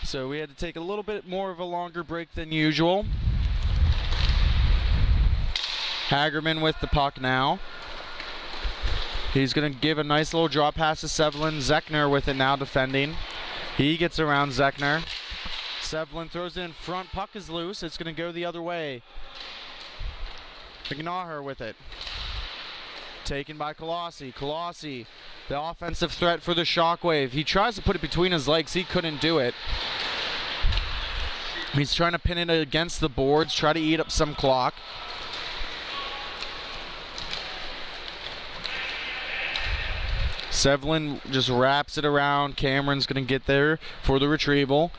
So we had to take a little bit more of a longer break than usual. Hagerman with the puck now. He's going to give a nice little drop pass to Sevlin. Zechner with it now defending. He gets around Zechner. Sevlin throws it in front. Puck is loose. It's going to go the other way. Ignaher with it. Taken by Colossi. Colossi, the offensive threat for the Shockwave. He tries to put it between his legs. He couldn't do it. He's trying to pin it against the boards, try to eat up some clock. Sevlin just wraps it around. Cameron's going to get there for the retrieval.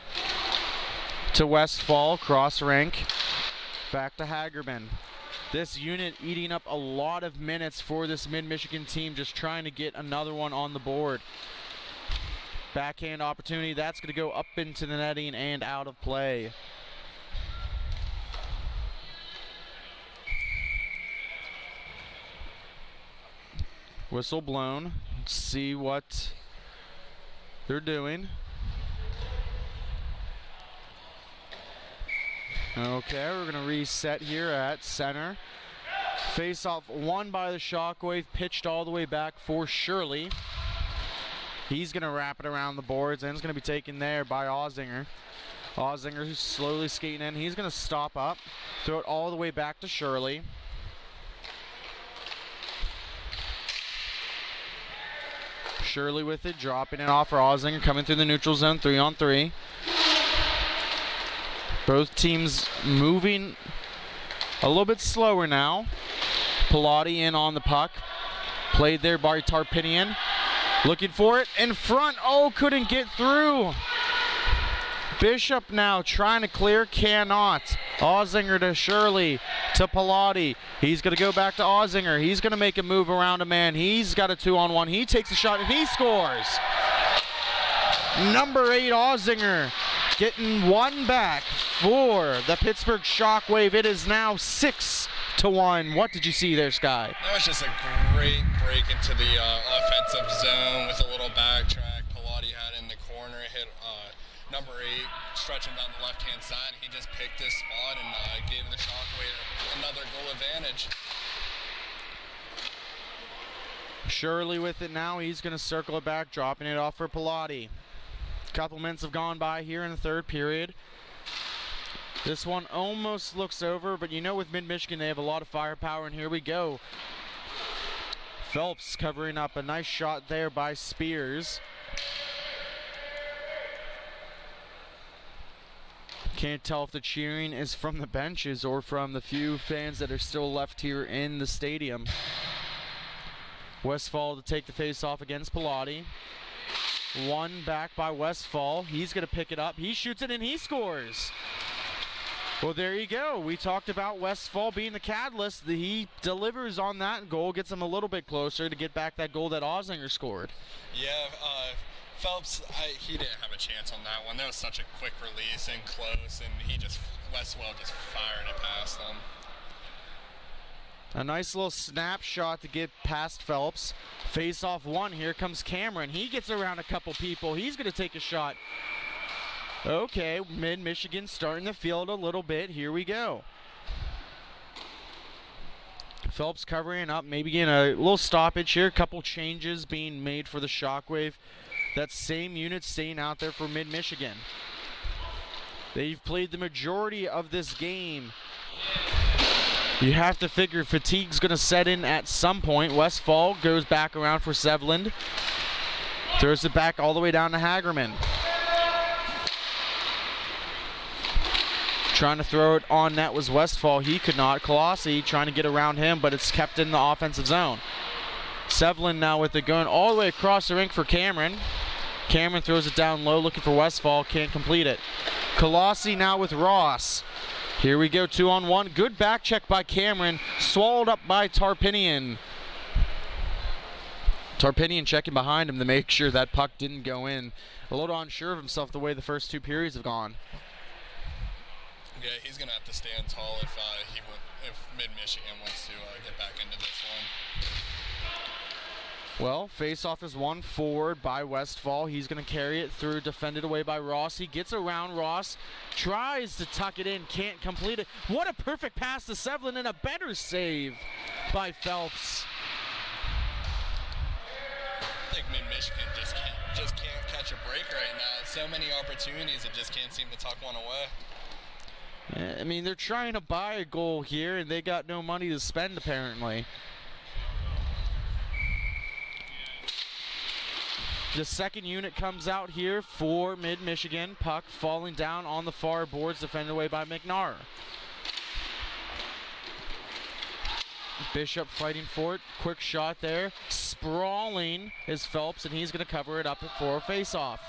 To Westfall, cross rank. Back to Hagerman. This unit eating up a lot of minutes for this Mid-Michigan team, just trying to get another one on the board. Backhand opportunity, that's going to go up into the netting and out of play. Whistle blown. Let's see what they're doing. Okay, we're going to reset here at center. Face-off won by the Shockwave, pitched all the way back for Shirley. He's going to wrap it around the boards, and it's going to be taken there by Ozinger. Ozinger who's slowly skating in. He's going to stop up, throw it all the way back to Shirley. Shirley with it, dropping it off for Ozinger, coming through the neutral zone, 3-on-3. Both teams moving a little bit slower now. Pilati in on the puck. Played there by Tarpinian. Looking for it in front. Oh, couldn't get through. Bishop now trying to clear, cannot. Ozinger to Shirley, to Pilati. He's going to go back to Ozinger. He's going to make a move around a man. He's got a 2-on-1. He takes a shot and he scores. Number 8, Ozinger, getting one back for the Pittsburgh Shockwave. It is now 6-1. What did you see there, Sky? That was just a great break into the offensive zone with a little backtrack. Pilati had it in the corner, hit number 8, stretching down the left-hand side. He just picked his spot and gave the Shockwave another goal advantage. Shirley with it now. He's going to circle it back, dropping it off for Pilati. Couple minutes have gone by here in the third period. This one almost looks over, but you know with Mid-Michigan they have a lot of firepower, and here we go. Phelps covering up a nice shot there by Spears. Can't tell if the cheering is from the benches or from the few fans that are still left here in the stadium. Westfall to take the face-off against Pilati. One back by Westfall. He's going to pick it up. He shoots it and he scores. Well, there you go. We talked about Westfall being the catalyst. He delivers on that goal, gets him a little bit closer to get back that goal that Ozinger scored. Yeah, Phelps, he didn't have a chance on that one. That was such a quick release and close, and Westfall just fired it past them. A nice little snapshot to get past Phelps. Face off one. Here comes Cameron. He gets around a couple people. He's going to take a shot. Okay, Mid-Michigan starting the field a little bit. Here we go. Phelps covering up, maybe getting a little stoppage here. A couple changes being made for the Shockwave. That same unit staying out there for Mid-Michigan. They've played the majority of this game. You have to figure fatigue's going to set in at some point. Westfall goes back around for Sevlin. Throws it back all the way down to Hagerman. Trying to throw it on net was Westfall. He could not. Colossi trying to get around him, but it's kept in the offensive zone. Sevlin now with it going all the way across the rink for Cameron. Cameron throws it down low looking for Westfall. Can't complete it. Colossi now with Ross. Here we go, 2-on-1. Good back check by Cameron, swallowed up by Tarpinian. Tarpinian checking behind him to make sure that puck didn't go in. A little unsure of himself the way the first two periods have gone. Yeah, he's going to have to stand tall if Mid-Michigan wants to get back into this one. Well, face-off is won forward by Westfall. He's going to carry it through, defended away by Ross. He gets around Ross, tries to tuck it in, can't complete it. What a perfect pass to Sevlin and a better save by Phelps. I think Mid-Michigan just can't catch a break right now. So many opportunities, it just can't seem to tuck one away. I mean, they're trying to buy a goal here, and they got no money to spend, apparently. The second unit comes out here for Mid-Michigan. Puck falling down on the far boards, defended away by McNair. Bishop fighting for it. Quick shot there. Sprawling is Phelps, and he's going to cover it up for a face-off.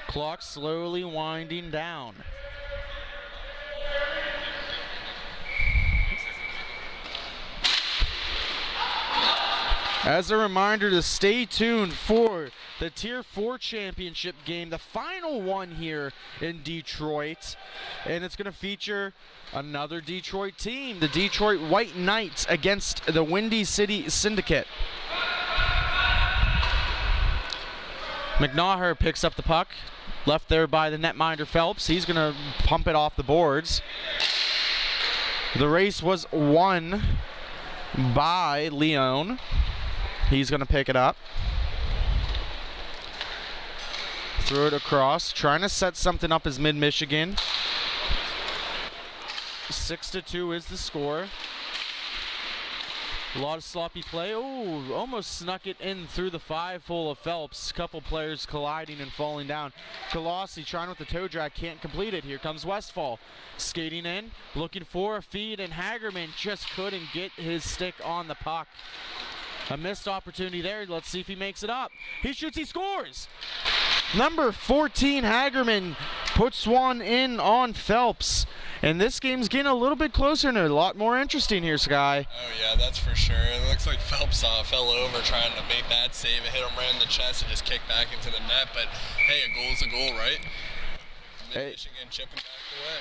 Clock slowly winding down. As a reminder to stay tuned for the Tier 4 championship game, the final one here in Detroit. And it's going to feature another Detroit team, the Detroit White Knights against the Windy City Syndicate. McNair picks up the puck, left there by the netminder Phelps. He's going to pump it off the boards. The race was won by Leone. He's going to pick it up. Throw it across. Trying to set something up as Mid-Michigan. 6-2 is the score. A lot of sloppy play. Oh, almost snuck it in through the five full of Phelps. Couple players colliding and falling down. Colossi trying with the toe drag, can't complete it. Here comes Westfall. Skating in, looking for a feed, and Hagerman just couldn't get his stick on the puck. A missed opportunity there. Let's see if he makes it up. He shoots, he scores. Number 14, Hagerman, puts one in on Phelps. And this game's getting a little bit closer and a lot more interesting here, Sky. Oh, yeah, that's for sure. It looks like Phelps fell over trying to make that save. It hit him right in the chest and just kicked back into the net. But, hey, a goal's a goal, right? Mid-Michigan chipping back away.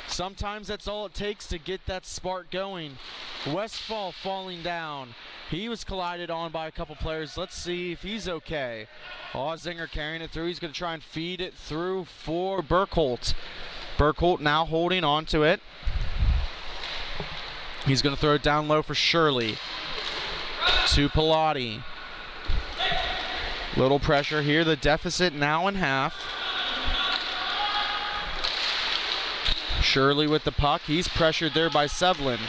Sometimes that's all it takes to get that spark going. Westfall falling down. He was collided on by a couple players. Let's see if he's okay. Ozinger carrying it through. He's going to try and feed it through for Burkholt. Burkholt now holding on to it. He's going to throw it down low for Shirley. To Pilati. Little pressure here. The deficit now in half. Shirley with the puck. He's pressured there by Sevlin.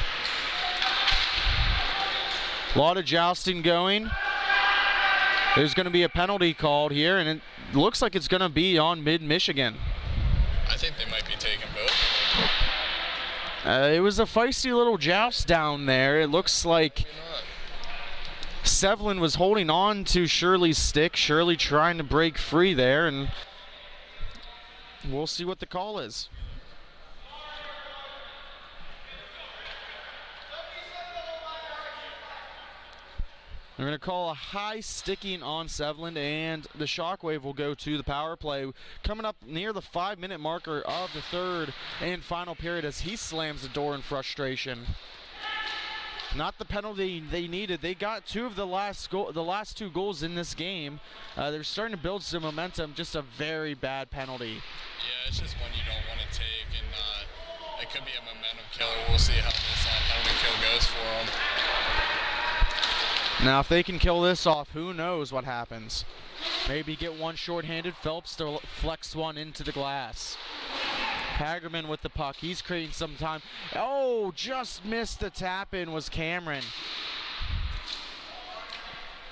A lot of jousting going. There's going to be a penalty called here, and it looks like it's going to be on Mid-Michigan. I think they might be taking both. It was a feisty little joust down there. It looks like Sevlin was holding on to Shirley's stick. Shirley trying to break free there, and we'll see what the call is. They're going to call a high sticking on Sevlin, and the shockwave will go to the power play. Coming up near the 5-minute marker of the third and final period as he slams the door in frustration. Not the penalty they needed. They got two of the last two goals in this game. They're starting to build some momentum. Just a very bad penalty. Yeah, it's just one you don't want to take, and it could be a momentum killer. We'll see how this penalty kill goes for them. Now, if they can kill this off, who knows what happens. Maybe get one shorthanded. Phelps to flex one into the glass. Hagerman with the puck. He's creating some time. Oh, just missed the tap-in was Cameron.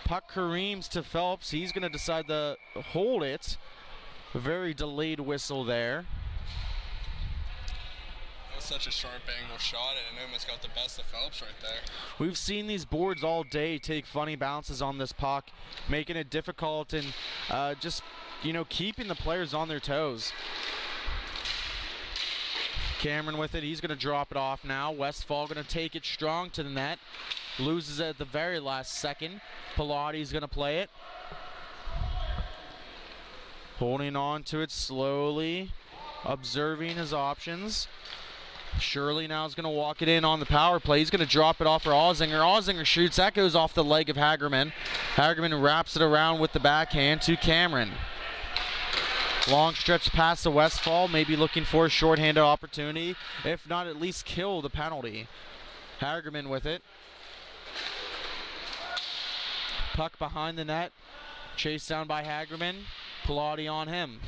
Puck careens to Phelps. He's going to decide to hold it. A very delayed whistle there. Such a sharp angle shot, and it almost got the best of Phelps right there. We've seen these boards all day take funny bounces on this puck, making it difficult and just, keeping the players on their toes. Cameron with it. He's going to drop it off now. Westfall going to take it strong to the net. Loses it at the very last second. Pilates going to play it. Holding on to it slowly. Observing his options. Shirley now is going to walk it in on the power play. He's going to drop it off for Ozinger. Ozinger shoots. That goes off the leg of Hagerman. Hagerman wraps it around with the backhand to Cameron. Long stretch pass to Westfall, maybe looking for a shorthanded opportunity. If not, at least kill the penalty. Hagerman with it. Puck behind the net. Chased down by Hagerman. Pilati on him.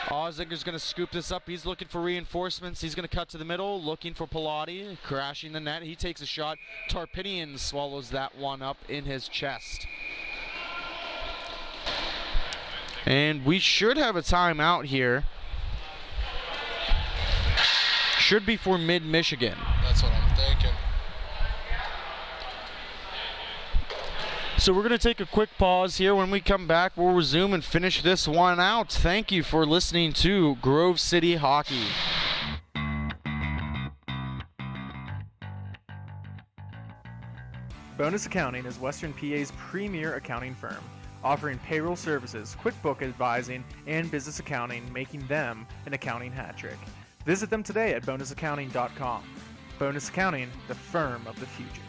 Ozinger's going to scoop this up. He's looking for reinforcements. He's going to cut to the middle, looking for Pilati. Crashing the net. He takes a shot. Tarpinian swallows that one up in his chest. And we should have a timeout here. Should be for Mid-Michigan. That's what I'm thinking. So we're going to take a quick pause here. When we come back, we'll resume and finish this one out. Thank you for listening to Grove City Hockey. Bonus Accounting is Western PA's premier accounting firm, offering payroll services, QuickBook advising, and business accounting, making them an accounting hat trick. Visit them today at bonusaccounting.com. Bonus Accounting, the firm of the future.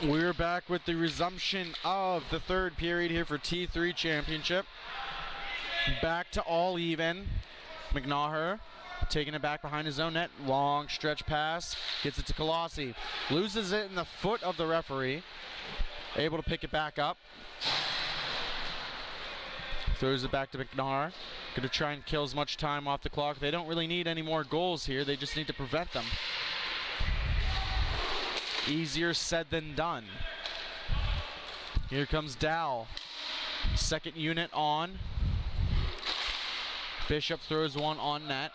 We're back with the resumption of the third period here for T3 Championship. Back to all even. McNaher taking it back behind his own net. Long stretch pass. Gets it to Colossi. Loses it in the foot of the referee. Able to pick it back up. Throws it back to McNaher. Going to try and kill as much time off the clock. They don't really need any more goals here. They just need to prevent them. Easier said than done. Here comes Dow. Second unit on. Bishop throws one on net.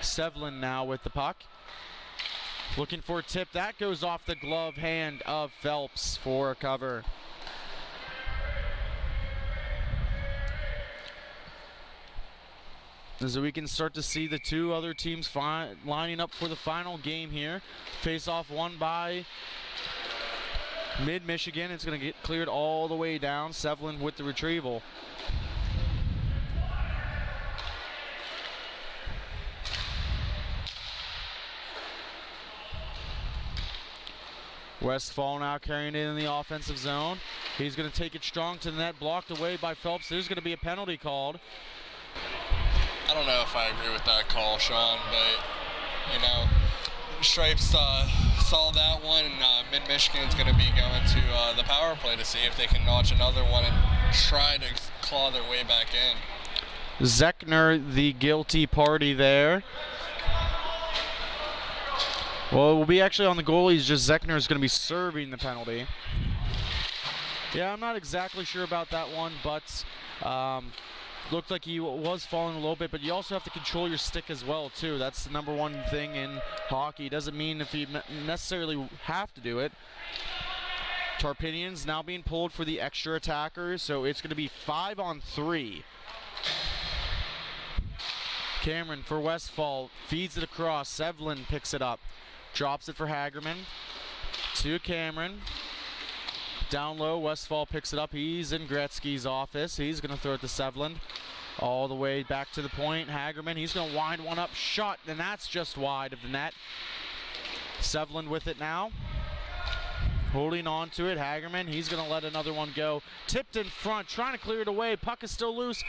Sevlin now with the puck. Looking for a tip. That goes off the glove hand of Phelps for a cover. So we can start to see the two other teams lining up for the final game here. Face off won by Mid-Michigan. It's going to get cleared all the way down. Sevlin with the retrieval. Westfall now carrying it in the offensive zone. He's going to take it strong to the net, blocked away by Phelps. There's going to be a penalty called. I don't know if I agree with that call, Sean, but, you know, Stripes saw that one, and Mid-Michigan's going to be going to the power play to see if they can notch another one and try to claw their way back in. Zechner, the guilty party there. Well, it will be actually on the goalies, just Zechner is going to be serving the penalty. Yeah, I'm not exactly sure about that one, but looked like he was falling a little bit, but you also have to control your stick as well, too. That's the number one thing in hockey. Doesn't mean if you necessarily have to do it. Tarpinian's now being pulled for the extra attacker, so it's going to be 5-on-3. Cameron for Westfall, feeds it across. Sevlin picks it up, drops it for Hagerman. To Cameron. Down low, Westfall picks it up. He's in Gretzky's office. He's going to throw it to Sevlin. All the way back to the point. Hagerman, he's going to wind one up. Shot, and that's just wide of the net. Sevlin with it now. Holding on to it. Hagerman, he's going to let another one go. Tipped in front, trying to clear it away. Puck is still loose.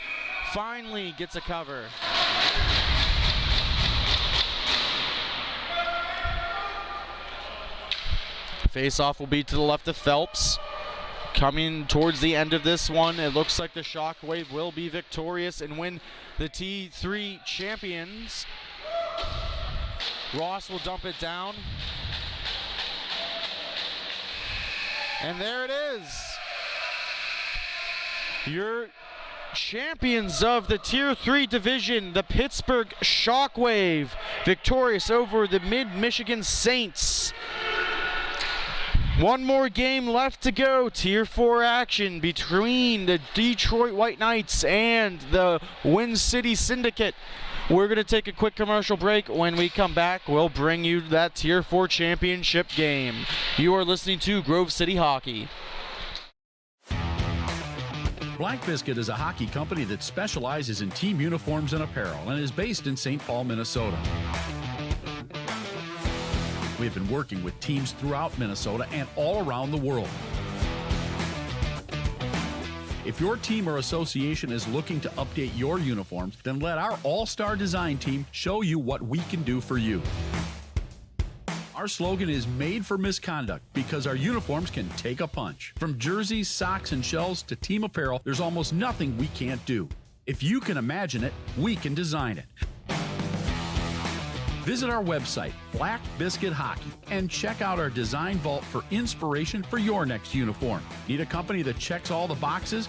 Finally gets a cover. Face-off will be to the left of Phelps. Coming towards the end of this one, it looks like the Shockwave will be victorious and win the T3 champions. Ross will dump it down. And there it is. Your champions of the Tier 3 division, the Pittsburgh Shockwave, victorious over the Mid-Michigan Saints. One more game left to go. Tier 4 action between the Detroit White Knights and the Wind City Syndicate. We're going to take a quick commercial break. When we come back, we'll bring you that Tier 4 championship game. You are listening to Grove City Hockey. Black Biscuit is a hockey company that specializes in team uniforms and apparel and is based in St. Paul, Minnesota. We have been working with teams throughout Minnesota and all around the world. If your team or association is looking to update your uniforms, then let our all-star design team show you what we can do for you. Our slogan is made for misconduct because our uniforms can take a punch. From jerseys, socks, and shells to team apparel, there's almost nothing we can't do. If you can imagine it, we can design it. Visit our website, Black Biscuit Hockey, and check out our design vault for inspiration for your next uniform. Need a company that checks all the boxes?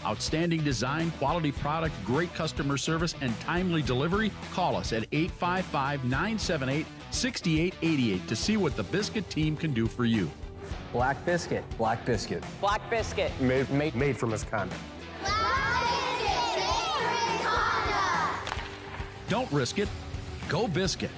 Outstanding design, quality product, great customer service, and timely delivery? Call us at 855-978-6888 to see what the Biscuit team can do for you. Black Biscuit. Black Biscuit. Black Biscuit. Made for misconduct. Don't risk it. Go Biscuit.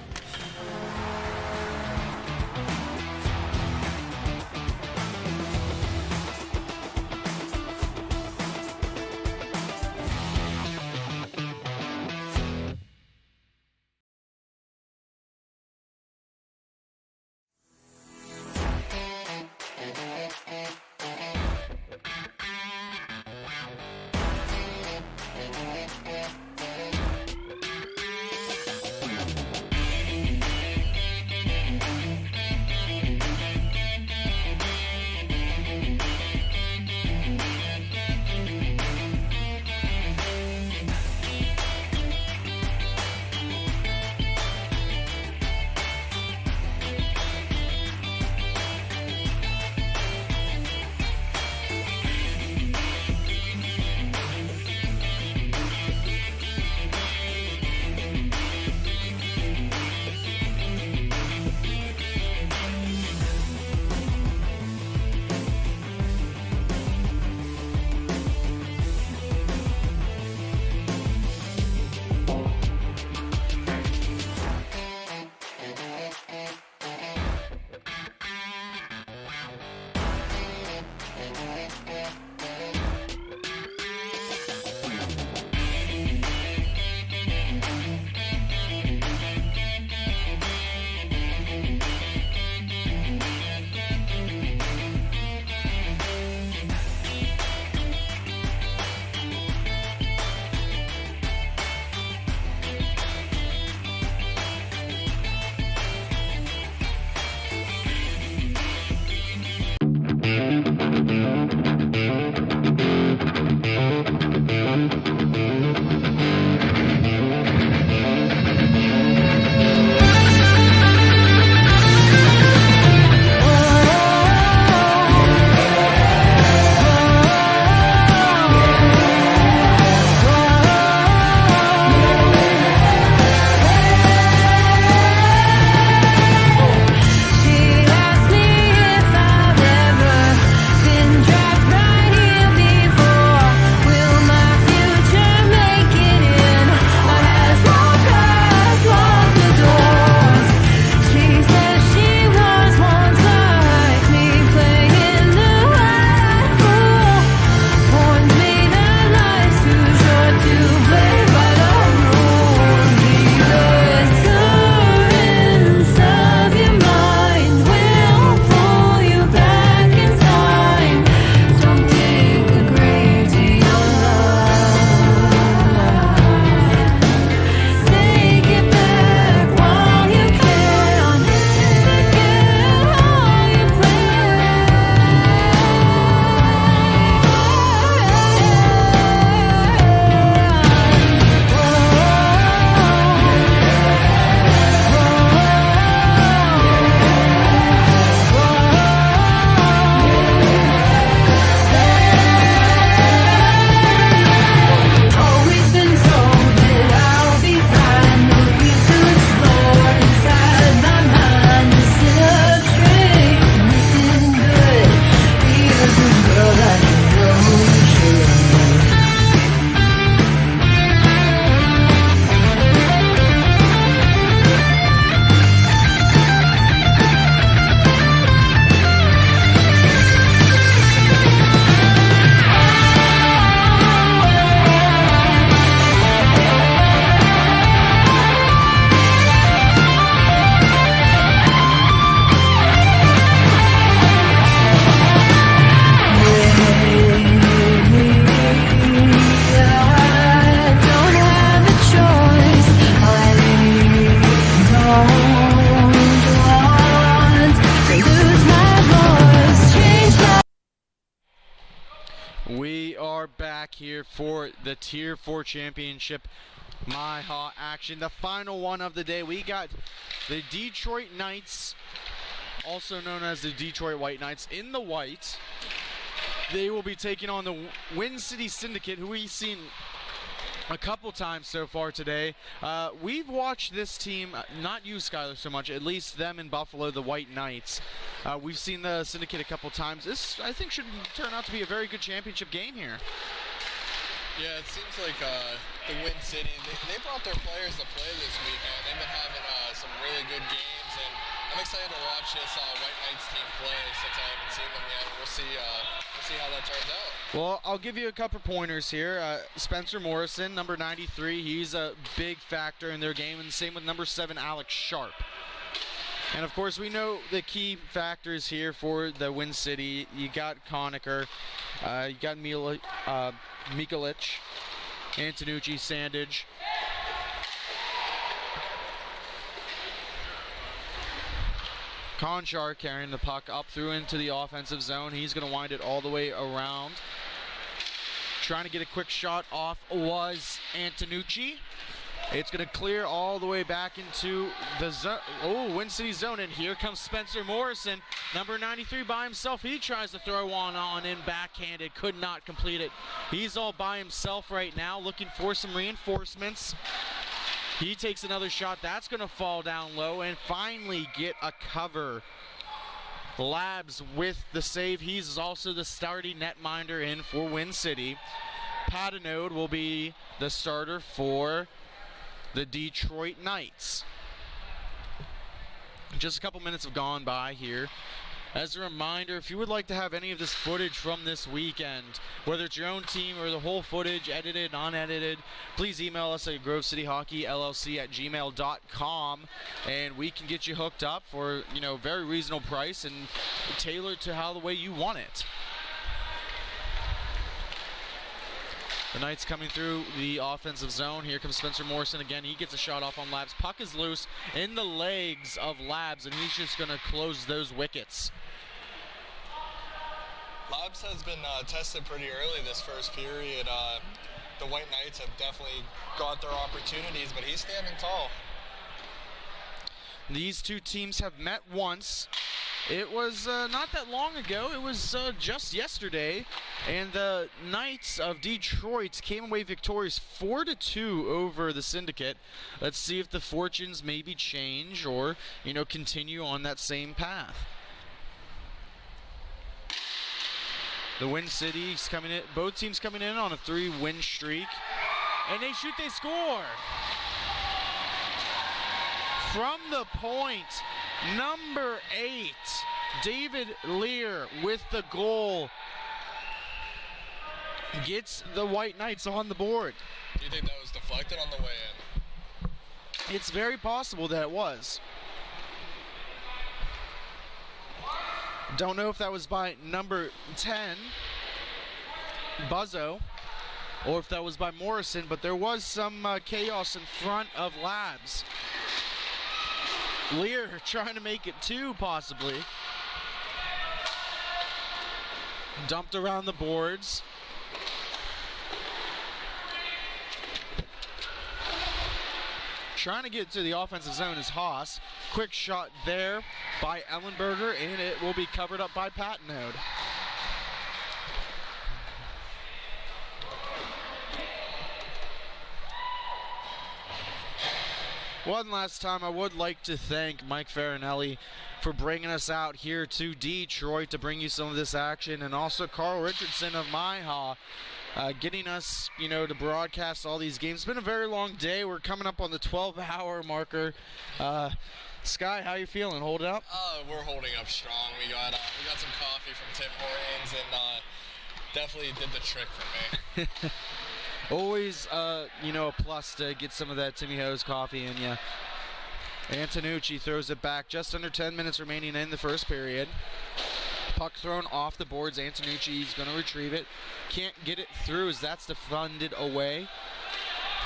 We are back here for the Tier 4 Championship MIHA action. The final one of the day. We got the Detroit Knights, also known as the Detroit White Knights, in the white. They will be taking on the Wind City Syndicate, who we've seen a couple times so far today. We've watched this team, not you, Skylar, so much, at least them in Buffalo, the White Knights. We've seen the Syndicate a couple times. This, I think, should turn out to be a very good championship game here. Yeah, it seems like the Wind City, they brought their players to play this weekend. They've been having some really good games, and I'm excited to watch this White Knights team play since I haven't seen them yet. We'll see how that turns out. Well, I'll give you a couple pointers here. Spencer Morrison, number 93, he's a big factor in their game, and the same with number 7, Alex Sharp. And of course, we know the key factors here for the Wind City. You got Conacher, you got Mikulich, Antonucci, Sandage. Conchar carrying the puck up through into the offensive zone. He's going to wind it all the way around. Trying to get a quick shot off was Antonucci. It's going to clear all the way back into the zone. Oh, Wind City zone, and here comes Spencer Morrison, number 93 by himself. He tries to throw one on in backhanded, could not complete it. He's all by himself right now, looking for some reinforcements. He takes another shot. That's going to fall down low and finally get a cover. Labs with the save. He's also the starting netminder in for Wind City. Patinode will be the starter for the Detroit Knights. Just a couple minutes have gone by here. As a reminder, if you would like to have any of this footage from this weekend, whether it's your own team or the whole footage, edited, unedited, please email us at Grove City Hockey LLC at gmail.com, and we can get you hooked up for, very reasonable price and tailored to how the way you want it. The Knights coming through the offensive zone. Here comes Spencer Morrison again. He gets a shot off on Labs. Puck is loose in the legs of Labs, and he's just going to close those wickets. Labs has been tested pretty early this first period. The White Knights have definitely got their opportunities, but he's standing tall. These two teams have met once. It was not that long ago. It was just yesterday, and the Knights of Detroit came away victorious 4-2 over the Syndicate. Let's see if the fortunes maybe change or, continue on that same path. The Wind City's coming in. Both teams coming in on a 3-win streak, and they shoot. They score from the point. Number 8, David Lear with the goal. Gets the White Knights on the board. Do you think that was deflected on the way in? It's very possible that it was. Don't know if that was by number 10, Buzzo, or if that was by Morrison, but there was some chaos in front of Labs. Lear trying to make it 2, possibly. Dumped around the boards. Trying to get to the offensive zone is Haas. Quick shot there by Ellenberger, and it will be covered up by Patinode. One last time, I would like to thank Mike Farinelli for bringing us out here to Detroit to bring you some of this action, and also Carl Richardson of MIHA getting us, to broadcast all these games. It's been a very long day. We're coming up on the 12-hour marker. Sky, how you feeling? Hold it up? We're holding up strong. We got some coffee from Tim Hortons, and definitely did the trick for me. Always, a plus to get some of that Timmy Ho's coffee in you. Antonucci throws it back. Just under 10 minutes remaining in the first period. Puck thrown off the boards. Antonucci's going to retrieve it. Can't get it through as that's defunded away.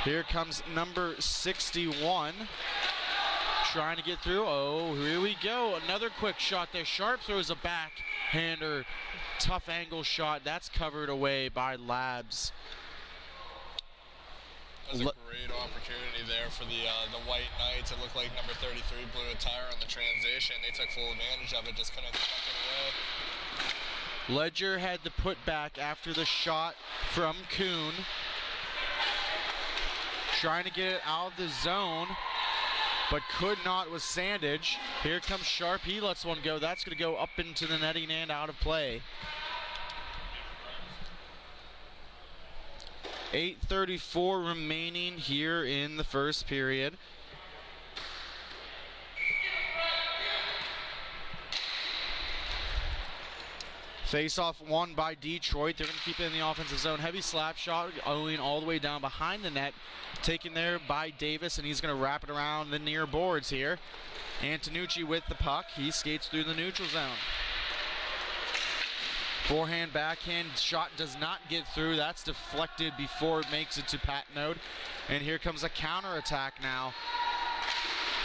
Here comes number 61. Trying to get through. Oh, here we go. Another quick shot there. Sharp throws a backhander tough angle shot. That's covered away by Labs. That was a great opportunity there for the White Knights. It looked like number 33 blew a tire on the transition. They took full advantage of it, just couldn't tuck it away. Ledger had the putback after the shot from Kuhn. Trying to get it out of the zone, but could not with Sandage. Here comes Sharp. He lets one go. That's going to go up into the netting and out of play. 8:34 remaining here in the first period. Face-off won by Detroit. They're going to keep it in the offensive zone. Heavy slap shot going all the way down behind the net. Taken there by Davis, and he's going to wrap it around the near boards here. Antonucci with the puck. He skates through the neutral zone. Forehand, backhand shot does not get through. That's deflected before it makes it to Patnode. And here comes a counterattack now.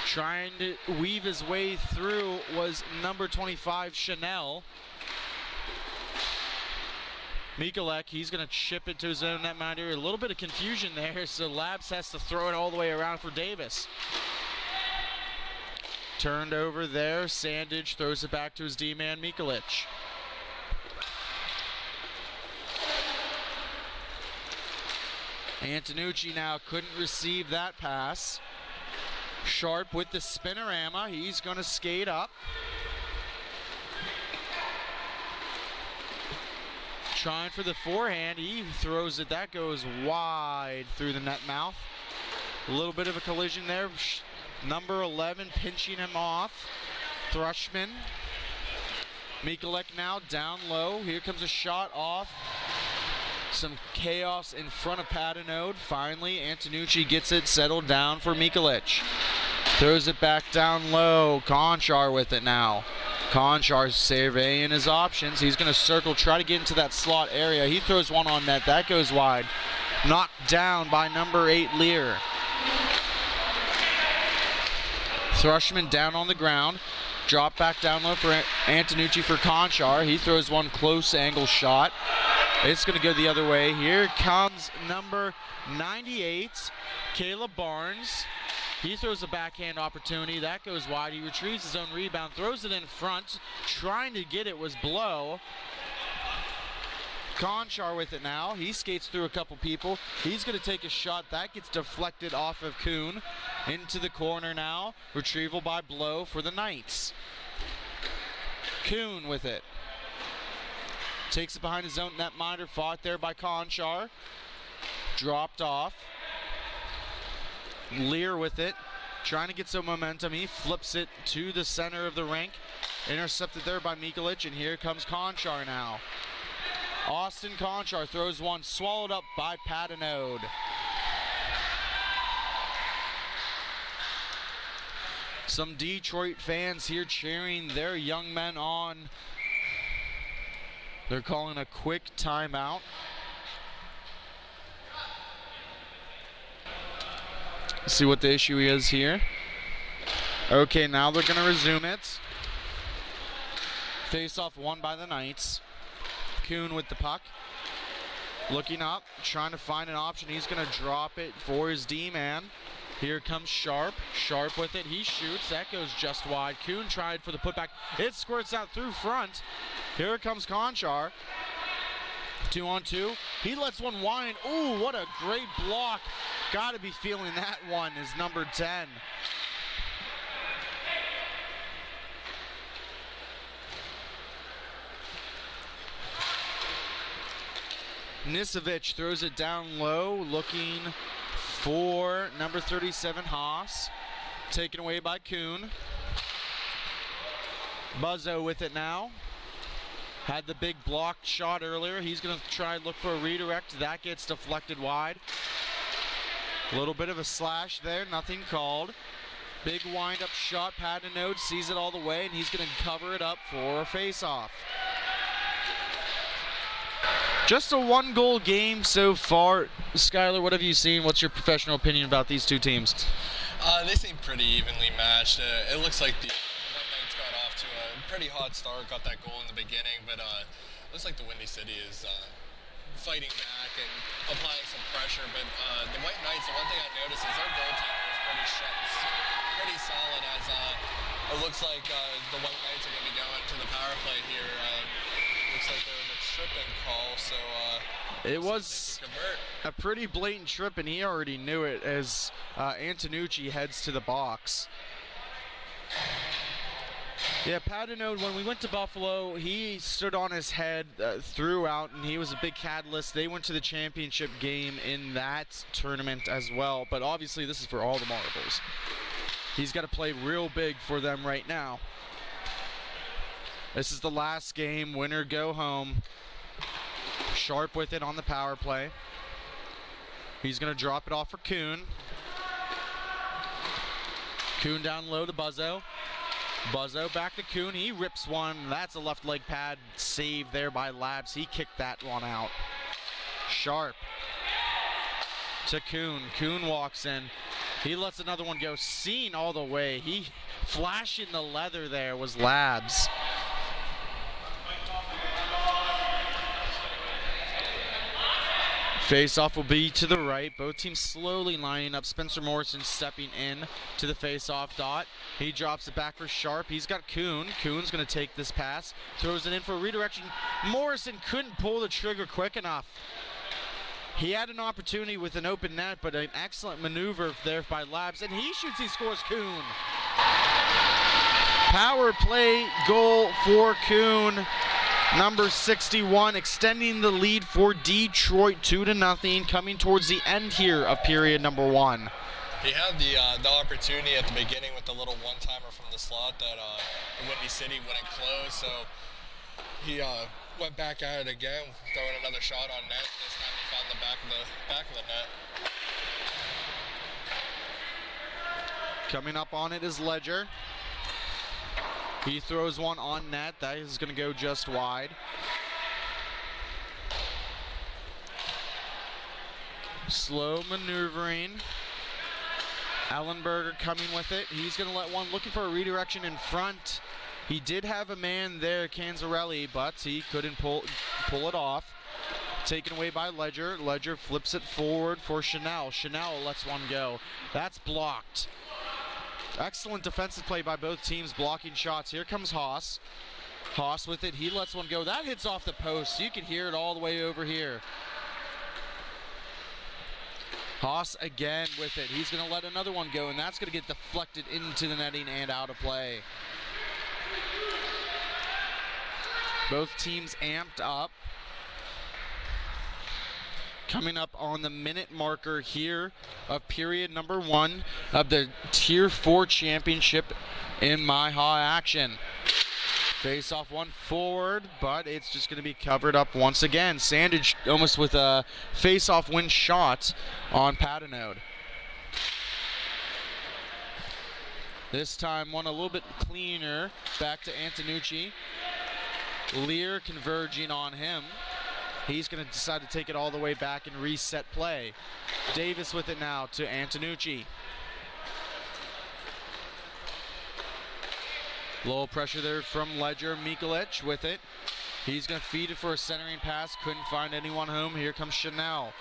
Trying to weave his way through was number 25, Chanel. Mikulek, he's going to chip it to his own netminder. A little bit of confusion there, so Labs has to throw it all the way around for Davis. Turned over there. Sandage throws it back to his D-man, Mikulich. Antonucci now couldn't receive that pass. Sharp with the spinorama. He's going to skate up. Trying for the forehand. He throws it. That goes wide through the net mouth. A little bit of a collision there. Number 11 pinching him off. Thrushman. Mikulek now down low. Here comes a shot off. Some chaos in front of Patinode. Finally, Antonucci gets it settled down for Mikulich. Throws it back down low. Conchar with it now. Conchar surveying his options. He's going to circle, try to get into that slot area. He throws one on net. That goes wide. Knocked down by number 8, Lear. Thrushman down on the ground. Drop back down low for Antonucci for Conchar. He throws one close angle shot. It's going to go the other way. Here comes number 98, Caleb Barnes. He throws a backhand opportunity. That goes wide. He retrieves his own rebound, throws it in front. Trying to get it was Blow. Conchar with it now. He skates through a couple people. He's going to take a shot. That gets deflected off of Kuhn. Into the corner now. Retrieval by Blow for the Knights. Kuhn with it. Takes it behind his own netminder. Fought there by Conchar. Dropped off. Lear with it. Trying to get some momentum. He flips it to the center of the rink. Intercepted there by Mikulich. And here comes Conchar now. Austin Conchar throws one. Swallowed up by Patinode. Some Detroit fans here cheering their young men on. They're calling a quick timeout. Let's see what the issue is here. Okay, now they're going to resume it. Face-off won by the Knights. Kuhn with the puck. Looking up, trying to find an option. He's going to drop it for his D-man. Here comes Sharp. Sharp with it. He shoots. That goes just wide. Kuhn tried for the putback. It squirts out through front. Here comes Conchar. 2-on-2. He lets one wind. Ooh, what a great block. Got to be feeling that one is number 10. Nisevich throws it down low, looking for number 37, Haas. Taken away by Kuhn. Buzzo with it now. Had the big block shot earlier. He's going to try and look for a redirect. That gets deflected wide. A little bit of a slash there, nothing called. Big wind-up shot. Patinode sees it all the way, and he's going to cover it up for a face-off. Just a one-goal game so far. Skylar, what have you seen? What's your professional opinion about these two teams? They seem pretty evenly matched. It looks like the White Knights got off to a pretty hot start, got that goal in the beginning, but looks like the Windy City is fighting back and applying some pressure, but the White Knights, the one thing I noticed is their goaltender is pretty solid, as it looks like the White Knights are going to be going to the power play here. Looks like there was a tripping call, so it was a pretty blatant trip, and he already knew it as Antonucci heads to the box. Yeah, Padenode, when we went to Buffalo, he stood on his head throughout, and he was a big catalyst. They went to the championship game in that tournament as well, but obviously this is for all the marbles. He's got to play real big for them right now. This is the last game, winner go home. Sharp with it on the power play. He's going to drop it off for Kuhn. Kuhn down low to Buzzo. Buzzo back to Kuhn. He rips one. That's a left leg pad save there by Labs. He kicked that one out. Sharp to Kuhn. Kuhn walks in. He lets another one go. Seen all the way. He flashing the leather there was Labs. Face-off will be to the right. Both teams slowly lining up. Spencer Morrison stepping in to the face-off dot. He drops it back for Sharp. He's got Kuhn. Kuhn's going to take this pass. Throws it in for a redirection. Morrison couldn't pull the trigger quick enough. He had an opportunity with an open net, but an excellent maneuver there by Labs. And he shoots, he scores Kuhn. Power play goal for Kuhn. Number 61, extending the lead for Detroit 2-0, coming towards the end here of period number 1. He had the opportunity at the beginning with the little one-timer from the slot that the Windy City wouldn't close, so he went back at it again, throwing another shot on net. This time he found the back of the net. Coming up on it is Ledger. He throws one on net. That is going to go just wide. Slow maneuvering. Ellenberger coming with it. He's going to let one, looking for a redirection in front. He did have a man there, Canzarelli, but he couldn't pull it off. Taken away by Ledger. Ledger flips it forward for Chanel. Chanel lets one go. That's blocked. Excellent defensive play by both teams, blocking shots. Here comes Haas. Haas with it. He lets one go. That hits off the post. You can hear it all the way over here. Haas again with it. He's going to let another one go, and that's going to get deflected into the netting and out of play. Both teams amped up. Coming up on the minute marker here of period number 1 of the Tier 4 Championship in MIHA action. Face off one forward, but it's just going to be covered up once again. Sandage almost with a face-off win shot on Padenode. This time one a little bit cleaner. Back to Antonucci. Lear converging on him. He's going to decide to take it all the way back and reset play. Davis with it now to Antonucci. Low pressure there from Ledger. Mikulich with it. He's going to feed it for a centering pass. Couldn't find anyone home. Here comes Chanel.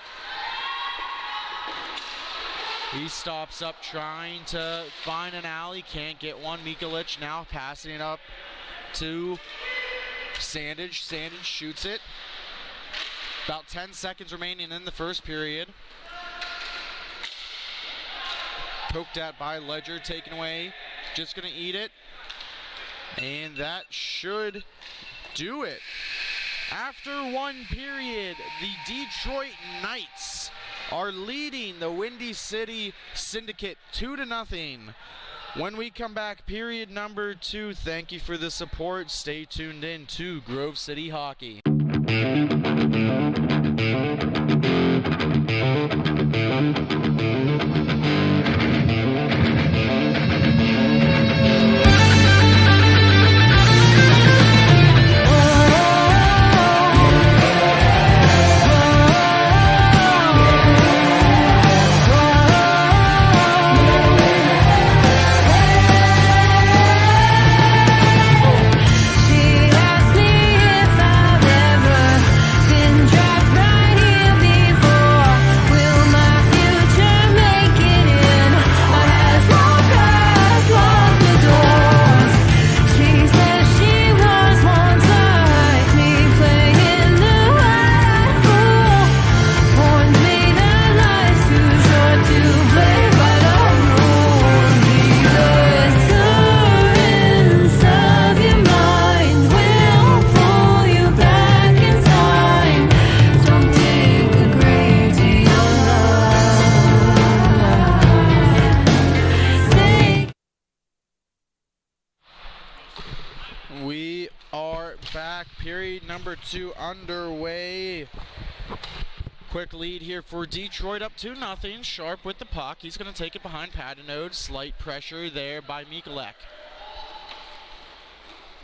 He stops up trying to find an alley. Can't get one. Mikulich now passing it up to Sandage. Sandage shoots it. About 10 seconds remaining in the first period. Poked at by Ledger, taken away. Just going to eat it. And that should do it. After one period, the Detroit Knights are leading the Windy City Syndicate 2-0. When we come back, period number 2, thank you for the support. Stay tuned in to Grove City Hockey. She asked me if I read 2 underway. Quick lead here for Detroit, up 2-0. Sharp with the puck. He's going to take it behind Padenode. Slight pressure there by Mikulek.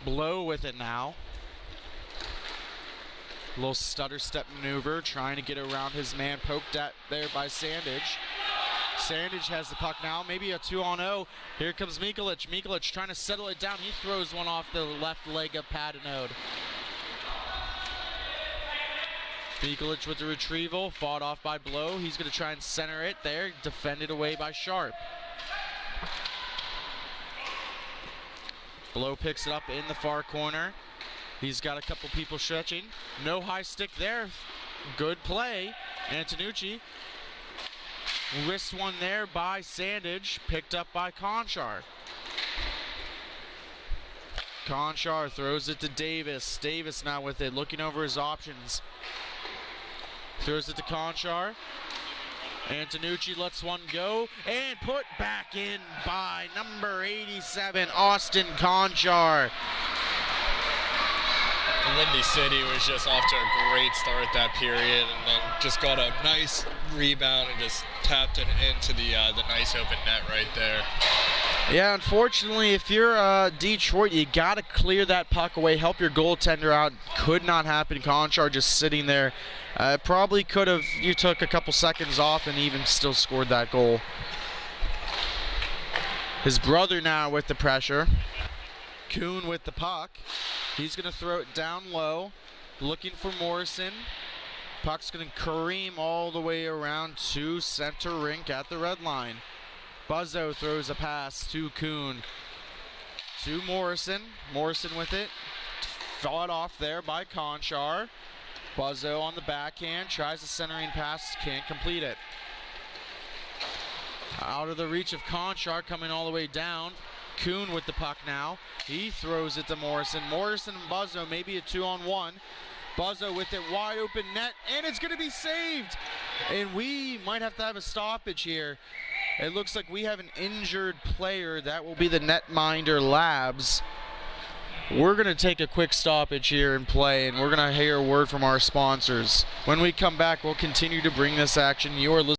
Blow with it now. Little stutter step maneuver, trying to get around his man. Poked at there by Sandage. Sandage has the puck now, maybe a 2-on-0. Here comes Mikulich. Mikulich trying to settle it down. He throws one off the left leg of Padenode. Mikulich with the retrieval, fought off by Blow. He's going to try and center it there, defended away by Sharp. Blow picks it up in the far corner. He's got a couple people stretching. No high stick there. Good play. Antonucci. Wrist one there by Sandage. Picked up by Conchar. Conchar throws it to Davis. Davis now with it, looking over his options. Throws it to Conchar. Antonucci lets one go and put back in by number 87, Austin Conchar. Windy City was just off to a great start that period, and then just got a nice rebound and just tapped it into the nice open net right there. Yeah, unfortunately, if you're Detroit, you got to clear that puck away, help your goaltender out. Could not happen. Conchar just sitting there. Probably could have, you took a couple seconds off and even still scored that goal. His brother now with the pressure. Kuhn with the puck. He's going to throw it down low, looking for Morrison. Puck's going to careen all the way around to center rink at the red line. Buzzo throws a pass to Kuhn. To Morrison. Morrison with it. Fought off there by Conchar. Buzzo on the backhand. Tries the centering pass. Can't complete it. Out of the reach of Conchar, coming all the way down. Kuhn with the puck now. He throws it to Morrison. Morrison and Buzzo, maybe a 2-on-1. Buzzo with it, wide open net, and it's going to be saved. And we might have to have a stoppage here. It looks like we have an injured player. That will be the netminder Labs. We're going to take a quick stoppage here and play, and we're going to hear a word from our sponsors. When we come back, we'll continue to bring this action. You are listening.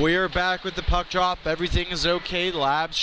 We are back with the puck drop. Everything is okay. Labs